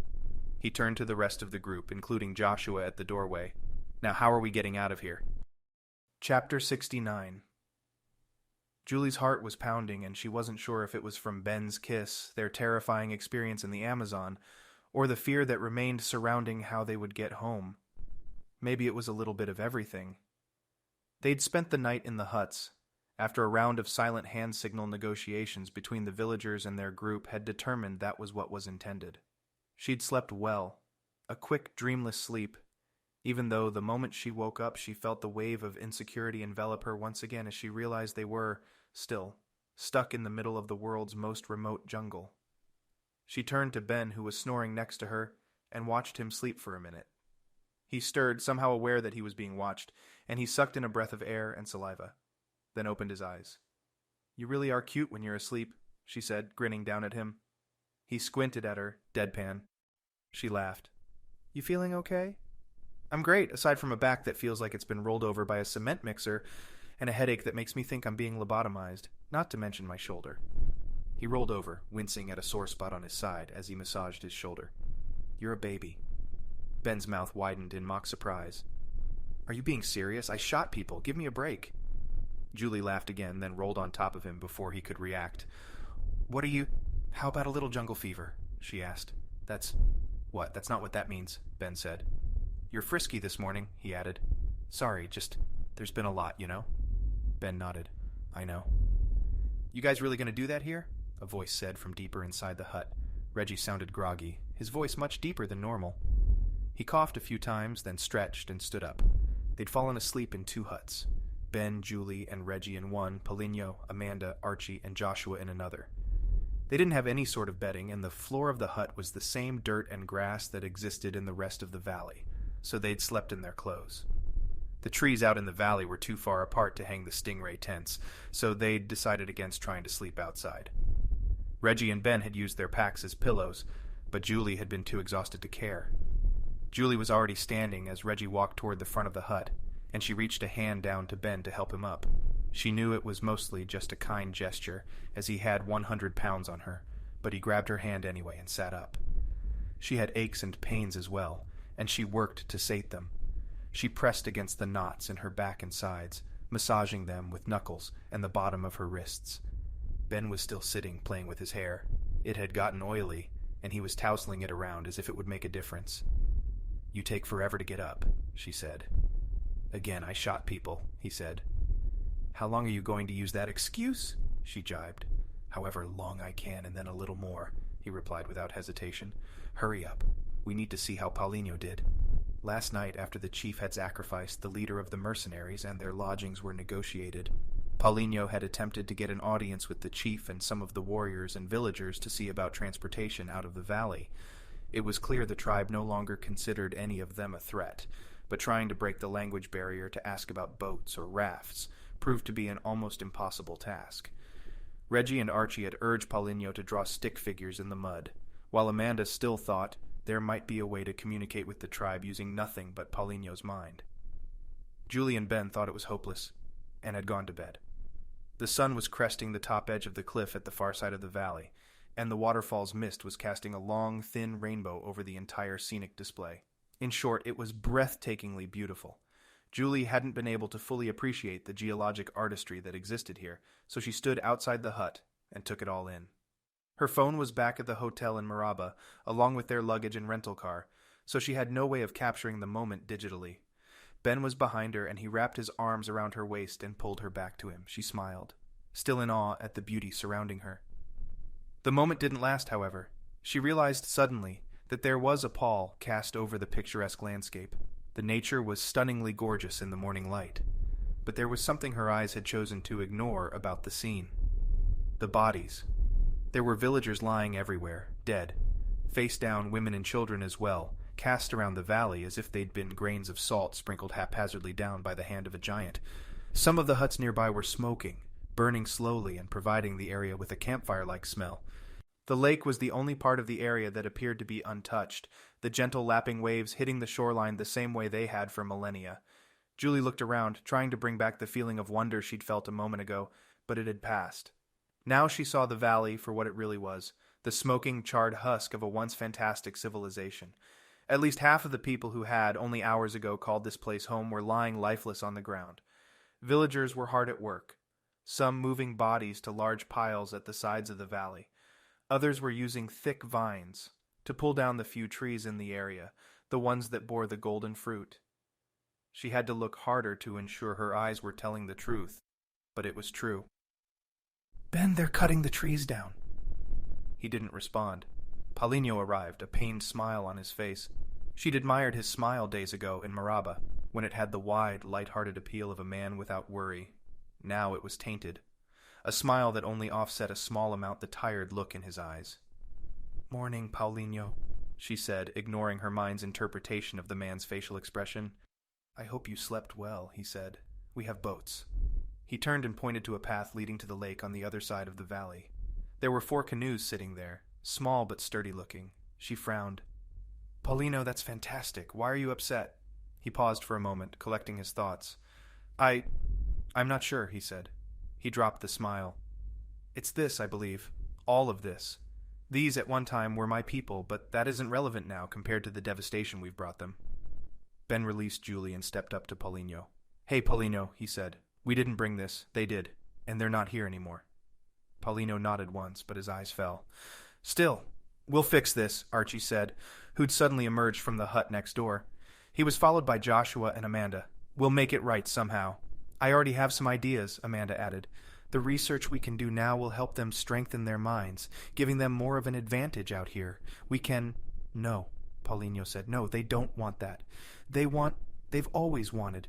He turned to the rest of the group, including Joshua at the doorway. "Now how are we getting out of here?" Chapter 69. Julie's heart was pounding, and she wasn't sure if it was from Ben's kiss, their terrifying experience in the Amazon, or the fear that remained surrounding how they would get home. Maybe it was a little bit of everything. They'd spent the night in the huts. After a round of silent hand signal negotiations between the villagers and their group had determined that was what was intended. She'd slept well, a quick, dreamless sleep, even though the moment she woke up she felt the wave of insecurity envelop her once again as she realized they were, still, stuck in the middle of the world's most remote jungle. She turned to Ben, who was snoring next to her, and watched him sleep for a minute. He stirred, somehow aware that he was being watched, and he sucked in a breath of air and saliva, then opened his eyes. "You really are cute when you're asleep," she said, grinning down at him. He squinted at her, deadpan. She laughed. "You feeling okay?" "I'm great, aside from a back that feels like it's been rolled over by a cement mixer, and a headache that makes me think I'm being lobotomized, not to mention my shoulder." He rolled over, wincing at a sore spot on his side as he massaged his shoulder. "You're a baby." Ben's mouth widened in mock surprise. "Are you being serious? I shot people. Give me a break." Julie laughed again, then rolled on top of him before he could react. "What are you... How about a little jungle fever?" she asked. That's not what that means," Ben said. "You're frisky this morning," he added. "Sorry, just... There's been a lot, you know?" Ben nodded. "I know." "You guys really gonna do that here?" a voice said from deeper inside the hut. Reggie sounded groggy, his voice much deeper than normal. He coughed a few times, then stretched and stood up. They'd fallen asleep in 2 huts. Ben, Julie, and Reggie in one, Paulinho, Amanda, Archie, and Joshua in another. They didn't have any sort of bedding, and the floor of the hut was the same dirt and grass that existed in the rest of the valley, so they'd slept in their clothes. The trees out in the valley were too far apart to hang the stingray tents, so they'd decided against trying to sleep outside. Reggie and Ben had used their packs as pillows, but Julie had been too exhausted to care. Julie was already standing as Reggie walked toward the front of the hut, and she reached a hand down to Ben to help him up. She knew it was mostly just a kind gesture, as he had 100 pounds on her, but he grabbed her hand anyway and sat up. She had aches and pains as well, and she worked to sate them. She pressed against the knots in her back and sides, massaging them with knuckles and the bottom of her wrists. Ben was still sitting, playing with his hair. It had gotten oily, and he was tousling it around as if it would make a difference. "You take forever to get up," she said. "Again, I shot people," he said. "How long are you going to use that excuse?" she jibed. "However long I can, and then a little more," he replied without hesitation. "Hurry up. We need to see how Paulinho did." Last night, after the chief had sacrificed the leader of the Mercenaries and their lodgings were negotiated, Paulinho had attempted to get an audience with the chief and some of the warriors and villagers to see about transportation out of the valley. It was clear the tribe no longer considered any of them a threat, but trying to break the language barrier to ask about boats or rafts proved to be an almost impossible task. Reggie and Archie had urged Paulinho to draw stick figures in the mud, while Amanda still thought there might be a way to communicate with the tribe using nothing but Paulinho's mind. Julie and Ben thought it was hopeless, and had gone to bed. The sun was cresting the top edge of the cliff at the far side of the valley, and the waterfall's mist was casting a long, thin rainbow over the entire scenic display. In short, it was breathtakingly beautiful. Julie hadn't been able to fully appreciate the geologic artistry that existed here, so she stood outside the hut and took it all in. Her phone was back at the hotel in Maraba, along with their luggage and rental car, so she had no way of capturing the moment digitally. Ben was behind her, and he wrapped his arms around her waist and pulled her back to him. She smiled, still in awe at the beauty surrounding her. The moment didn't last, however. She realized suddenly that there was a pall cast over the picturesque landscape. The nature was stunningly gorgeous in the morning light, but there was something her eyes had chosen to ignore about the scene. The bodies. There were villagers lying everywhere, dead. Face down, women and children as well, cast around the valley as if they'd been grains of salt sprinkled haphazardly down by the hand of a giant. Some of the huts nearby were smoking, burning slowly and providing the area with a campfire-like smell. The lake was the only part of the area that appeared to be untouched, the gentle lapping waves hitting the shoreline the same way they had for millennia. Julie looked around, trying to bring back the feeling of wonder she'd felt a moment ago, but it had passed. Now she saw the valley for what it really was, the smoking, charred husk of a once fantastic civilization. At least half of the people who had, only hours ago, called this place home were lying lifeless on the ground. Villagers were hard at work, some moving bodies to large piles at the sides of the valley. Others were using thick vines to pull down the few trees in the area, the ones that bore the golden fruit. She had to look harder to ensure her eyes were telling the truth, but it was true. "Ben, they're cutting the trees down." He didn't respond. Paulinho arrived, a pained smile on his face. She'd admired his smile days ago in Maraba, when it had the wide, light-hearted appeal of a man without worry. Now it was tainted, a smile that only offset a small amount the tired look in his eyes. "Morning, Paulinho," she said, ignoring her mind's interpretation of the man's facial expression. "I hope you slept well," he said. "We have boats." He turned and pointed to a path leading to the lake on the other side of the valley. There were 4 canoes sitting there, small but sturdy-looking. She frowned. "Paulinho, that's fantastic. Why are you upset?" He paused for a moment, collecting his thoughts. I'm not sure," he said. He dropped the smile. "It's this, I believe. All of this. These at one time were my people, but that isn't relevant now compared to the devastation we've brought them." Ben released Julie and stepped up to Paulinho. "Hey, Paulinho," he said. "We didn't bring this. They did. And they're not here anymore." Paulinho nodded once, but his eyes fell. "Still, we'll fix this," Archie said, who'd suddenly emerged from the hut next door. He was followed by Joshua and Amanda. "We'll make it right somehow." "I already have some ideas," Amanda added. "The research we can do now will help them strengthen their minds, giving them more of an advantage out here. We can—" "No," Paulinho said. "No, they don't want that. They've always wanted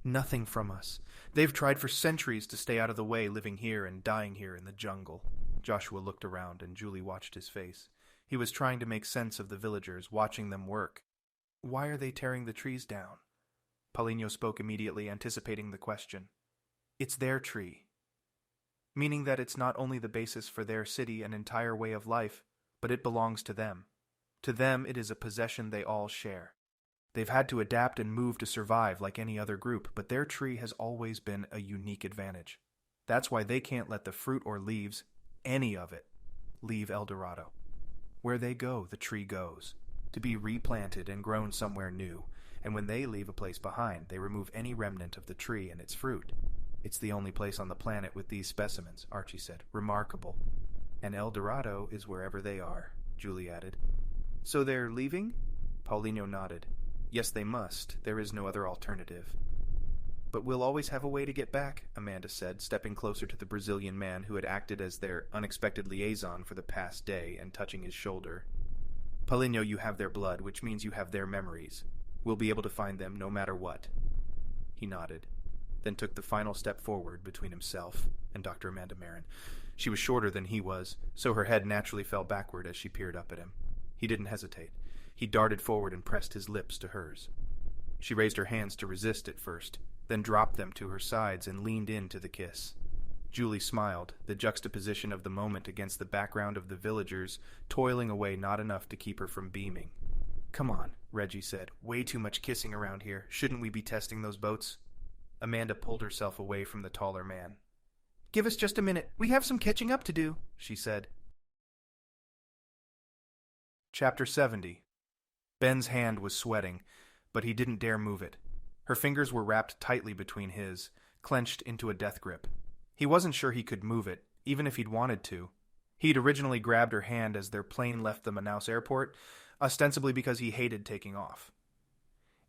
nothing from us. They've tried for centuries to stay out of the way, living here and dying here in the jungle." Joshua looked around, and Julie watched his face. He was trying to make sense of the villagers, watching them work. "Why are they tearing the trees down?" Paulinho spoke immediately, anticipating the question. "It's their tree." Meaning that it's not only the basis for their city and entire way of life, but it belongs to them. To them, it is a possession they all share. They've had to adapt and move to survive like any other group, but their tree has always been a unique advantage. That's why they can't let the fruit or leaves, any of it, leave El Dorado. Where they go, the tree goes, to be replanted and grown somewhere new, and when they leave a place behind, they remove any remnant of the tree and its fruit. "It's the only place on the planet with these specimens," Archie said. "Remarkable. And El Dorado is wherever they are," Julie added. "So they're leaving?" Paulinho nodded. "Yes, they must. There is no other alternative." "But we'll always have a way to get back," Amanda said, stepping closer to the Brazilian man who had acted as their unexpected liaison for the past day and touching his shoulder. "Paulinho, you have their blood, which means you have their memories. We'll be able to find them no matter what." He nodded, then took the final step forward between himself and Dr. Amanda Meron. She was shorter than he was, so her head naturally fell backward as she peered up at him. He didn't hesitate. He darted forward and pressed his lips to hers. She raised her hands to resist at first, then dropped them to her sides and leaned into the kiss. Julie smiled, the juxtaposition of the moment against the background of the villagers toiling away not enough to keep her from beaming. "Come on," Reggie said. "Way too much kissing around here. Shouldn't we be testing those boats?" Amanda pulled herself away from the taller man. "Give us just a minute. We have some catching up to do," she said. Chapter 70. Ben's hand was sweating, but he didn't dare move it. Her fingers were wrapped tightly between his, clenched into a death grip. He wasn't sure he could move it, even if he'd wanted to. He'd originally grabbed her hand as their plane left the Manaus airport, ostensibly because he hated taking off.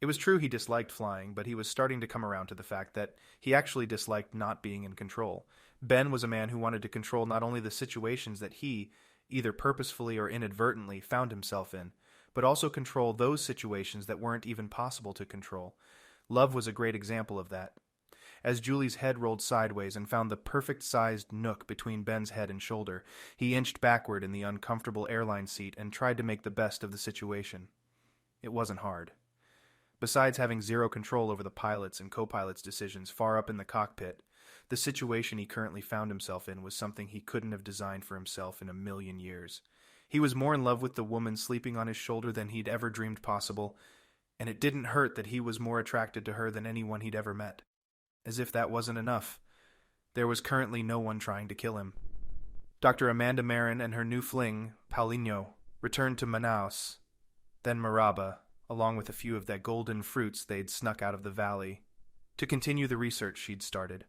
It was true he disliked flying, but he was starting to come around to the fact that he actually disliked not being in control. Ben was a man who wanted to control not only the situations that he, either purposefully or inadvertently, found himself in, but also control those situations that weren't even possible to control. Love was a great example of that. As Julie's head rolled sideways and found the perfect-sized nook between Ben's head and shoulder, he inched backward in the uncomfortable airline seat and tried to make the best of the situation. It wasn't hard. Besides having zero control over the pilot's and co-pilot's decisions far up in the cockpit, the situation he currently found himself in was something he couldn't have designed for himself in a million years. He was more in love with the woman sleeping on his shoulder than he'd ever dreamed possible, and it didn't hurt that he was more attracted to her than anyone he'd ever met. As if that wasn't enough, there was currently no one trying to kill him. Dr. Amanda Meron and her new fling, Paulinho, returned to Manaus, then Maraba, along with a few of the golden fruits they'd snuck out of the valley, to continue the research she'd started.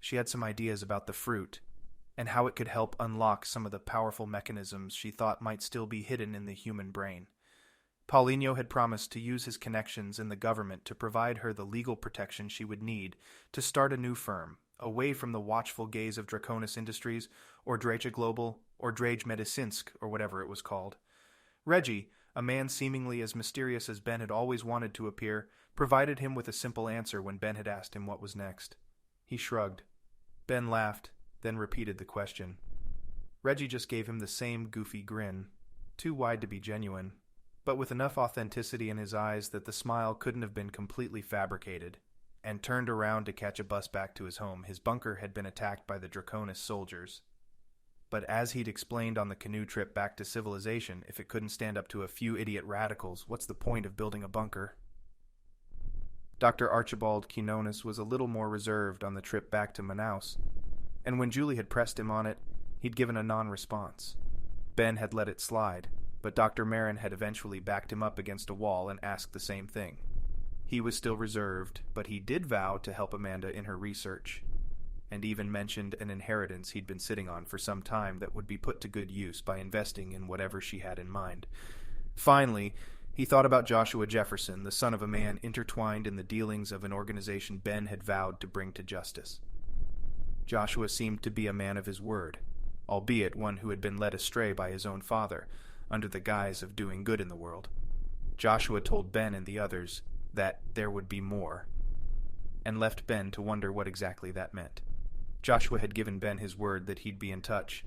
She had some ideas about the fruit, and how it could help unlock some of the powerful mechanisms she thought might still be hidden in the human brain. Paulinho had promised to use his connections in the government to provide her the legal protection she would need to start a new firm, away from the watchful gaze of Draconis Industries, or Drage Global, or Drage Medicinsk, or whatever it was called. Reggie, a man seemingly as mysterious as Ben had always wanted to appear, provided him with a simple answer when Ben had asked him what was next. He shrugged. Ben laughed, then repeated the question. Reggie just gave him the same goofy grin, too wide to be genuine, but with enough authenticity in his eyes that the smile couldn't have been completely fabricated, and turned around to catch a bus back to his home. His bunker had been attacked by the Draconis soldiers. But as he'd explained on the canoe trip back to civilization, if it couldn't stand up to a few idiot radicals, what's the point of building a bunker? Dr. Archibald Quinones was a little more reserved on the trip back to Manaus, and when Julie had pressed him on it, he'd given a non-response. Ben had let it slide, but Dr. Meron had eventually backed him up against a wall and asked the same thing. He was still reserved, but he did vow to help Amanda in her research, and even mentioned an inheritance he'd been sitting on for some time that would be put to good use by investing in whatever she had in mind. Finally, he thought about Joshua Jefferson, the son of a man intertwined in the dealings of an organization Ben had vowed to bring to justice. Joshua seemed to be a man of his word, albeit one who had been led astray by his own father, under the guise of doing good in the world. Joshua told Ben and the others that there would be more, and left Ben to wonder what exactly that meant. Joshua had given Ben his word that he'd be in touch.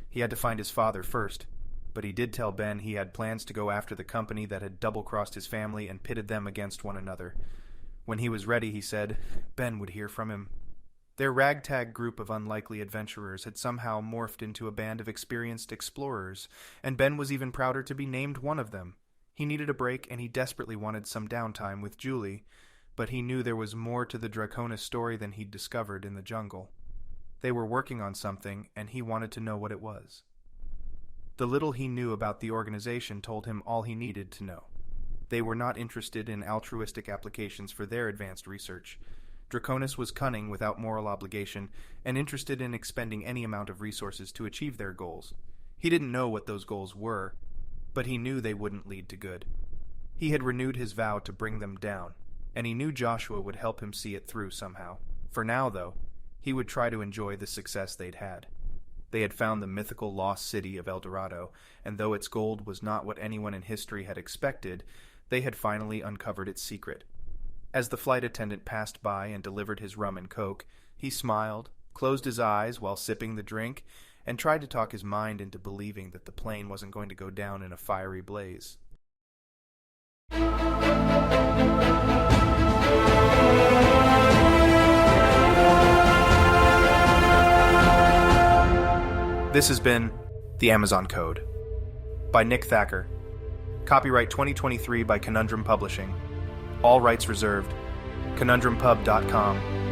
He had to find his father first, but he did tell Ben he had plans to go after the company that had double-crossed his family and pitted them against one another. When he was ready, he said, Ben would hear from him. Their ragtag group of unlikely adventurers had somehow morphed into a band of experienced explorers, and Ben was even prouder to be named one of them. He needed a break, and he desperately wanted some downtime with Julie, but he knew there was more to the Draconis story than he'd discovered in the jungle. They were working on something, and he wanted to know what it was. The little he knew about the organization told him all he needed to know. They were not interested in altruistic applications for their advanced research. Draconis was cunning without moral obligation, and interested in expending any amount of resources to achieve their goals. He didn't know what those goals were, but he knew they wouldn't lead to good. He had renewed his vow to bring them down, and he knew Joshua would help him see it through somehow. For now, though, he would try to enjoy the success they'd had. They had found the mythical lost city of El Dorado, and though its gold was not what anyone in history had expected, they had finally uncovered its secret. As the flight attendant passed by and delivered his rum and coke, he smiled, closed his eyes while sipping the drink, and tried to talk his mind into believing that the plane wasn't going to go down in a fiery blaze. This has been The Amazon Code by Nick Thacker. Copyright 2023 by Conundrum Publishing. All rights reserved. ConundrumPub.com.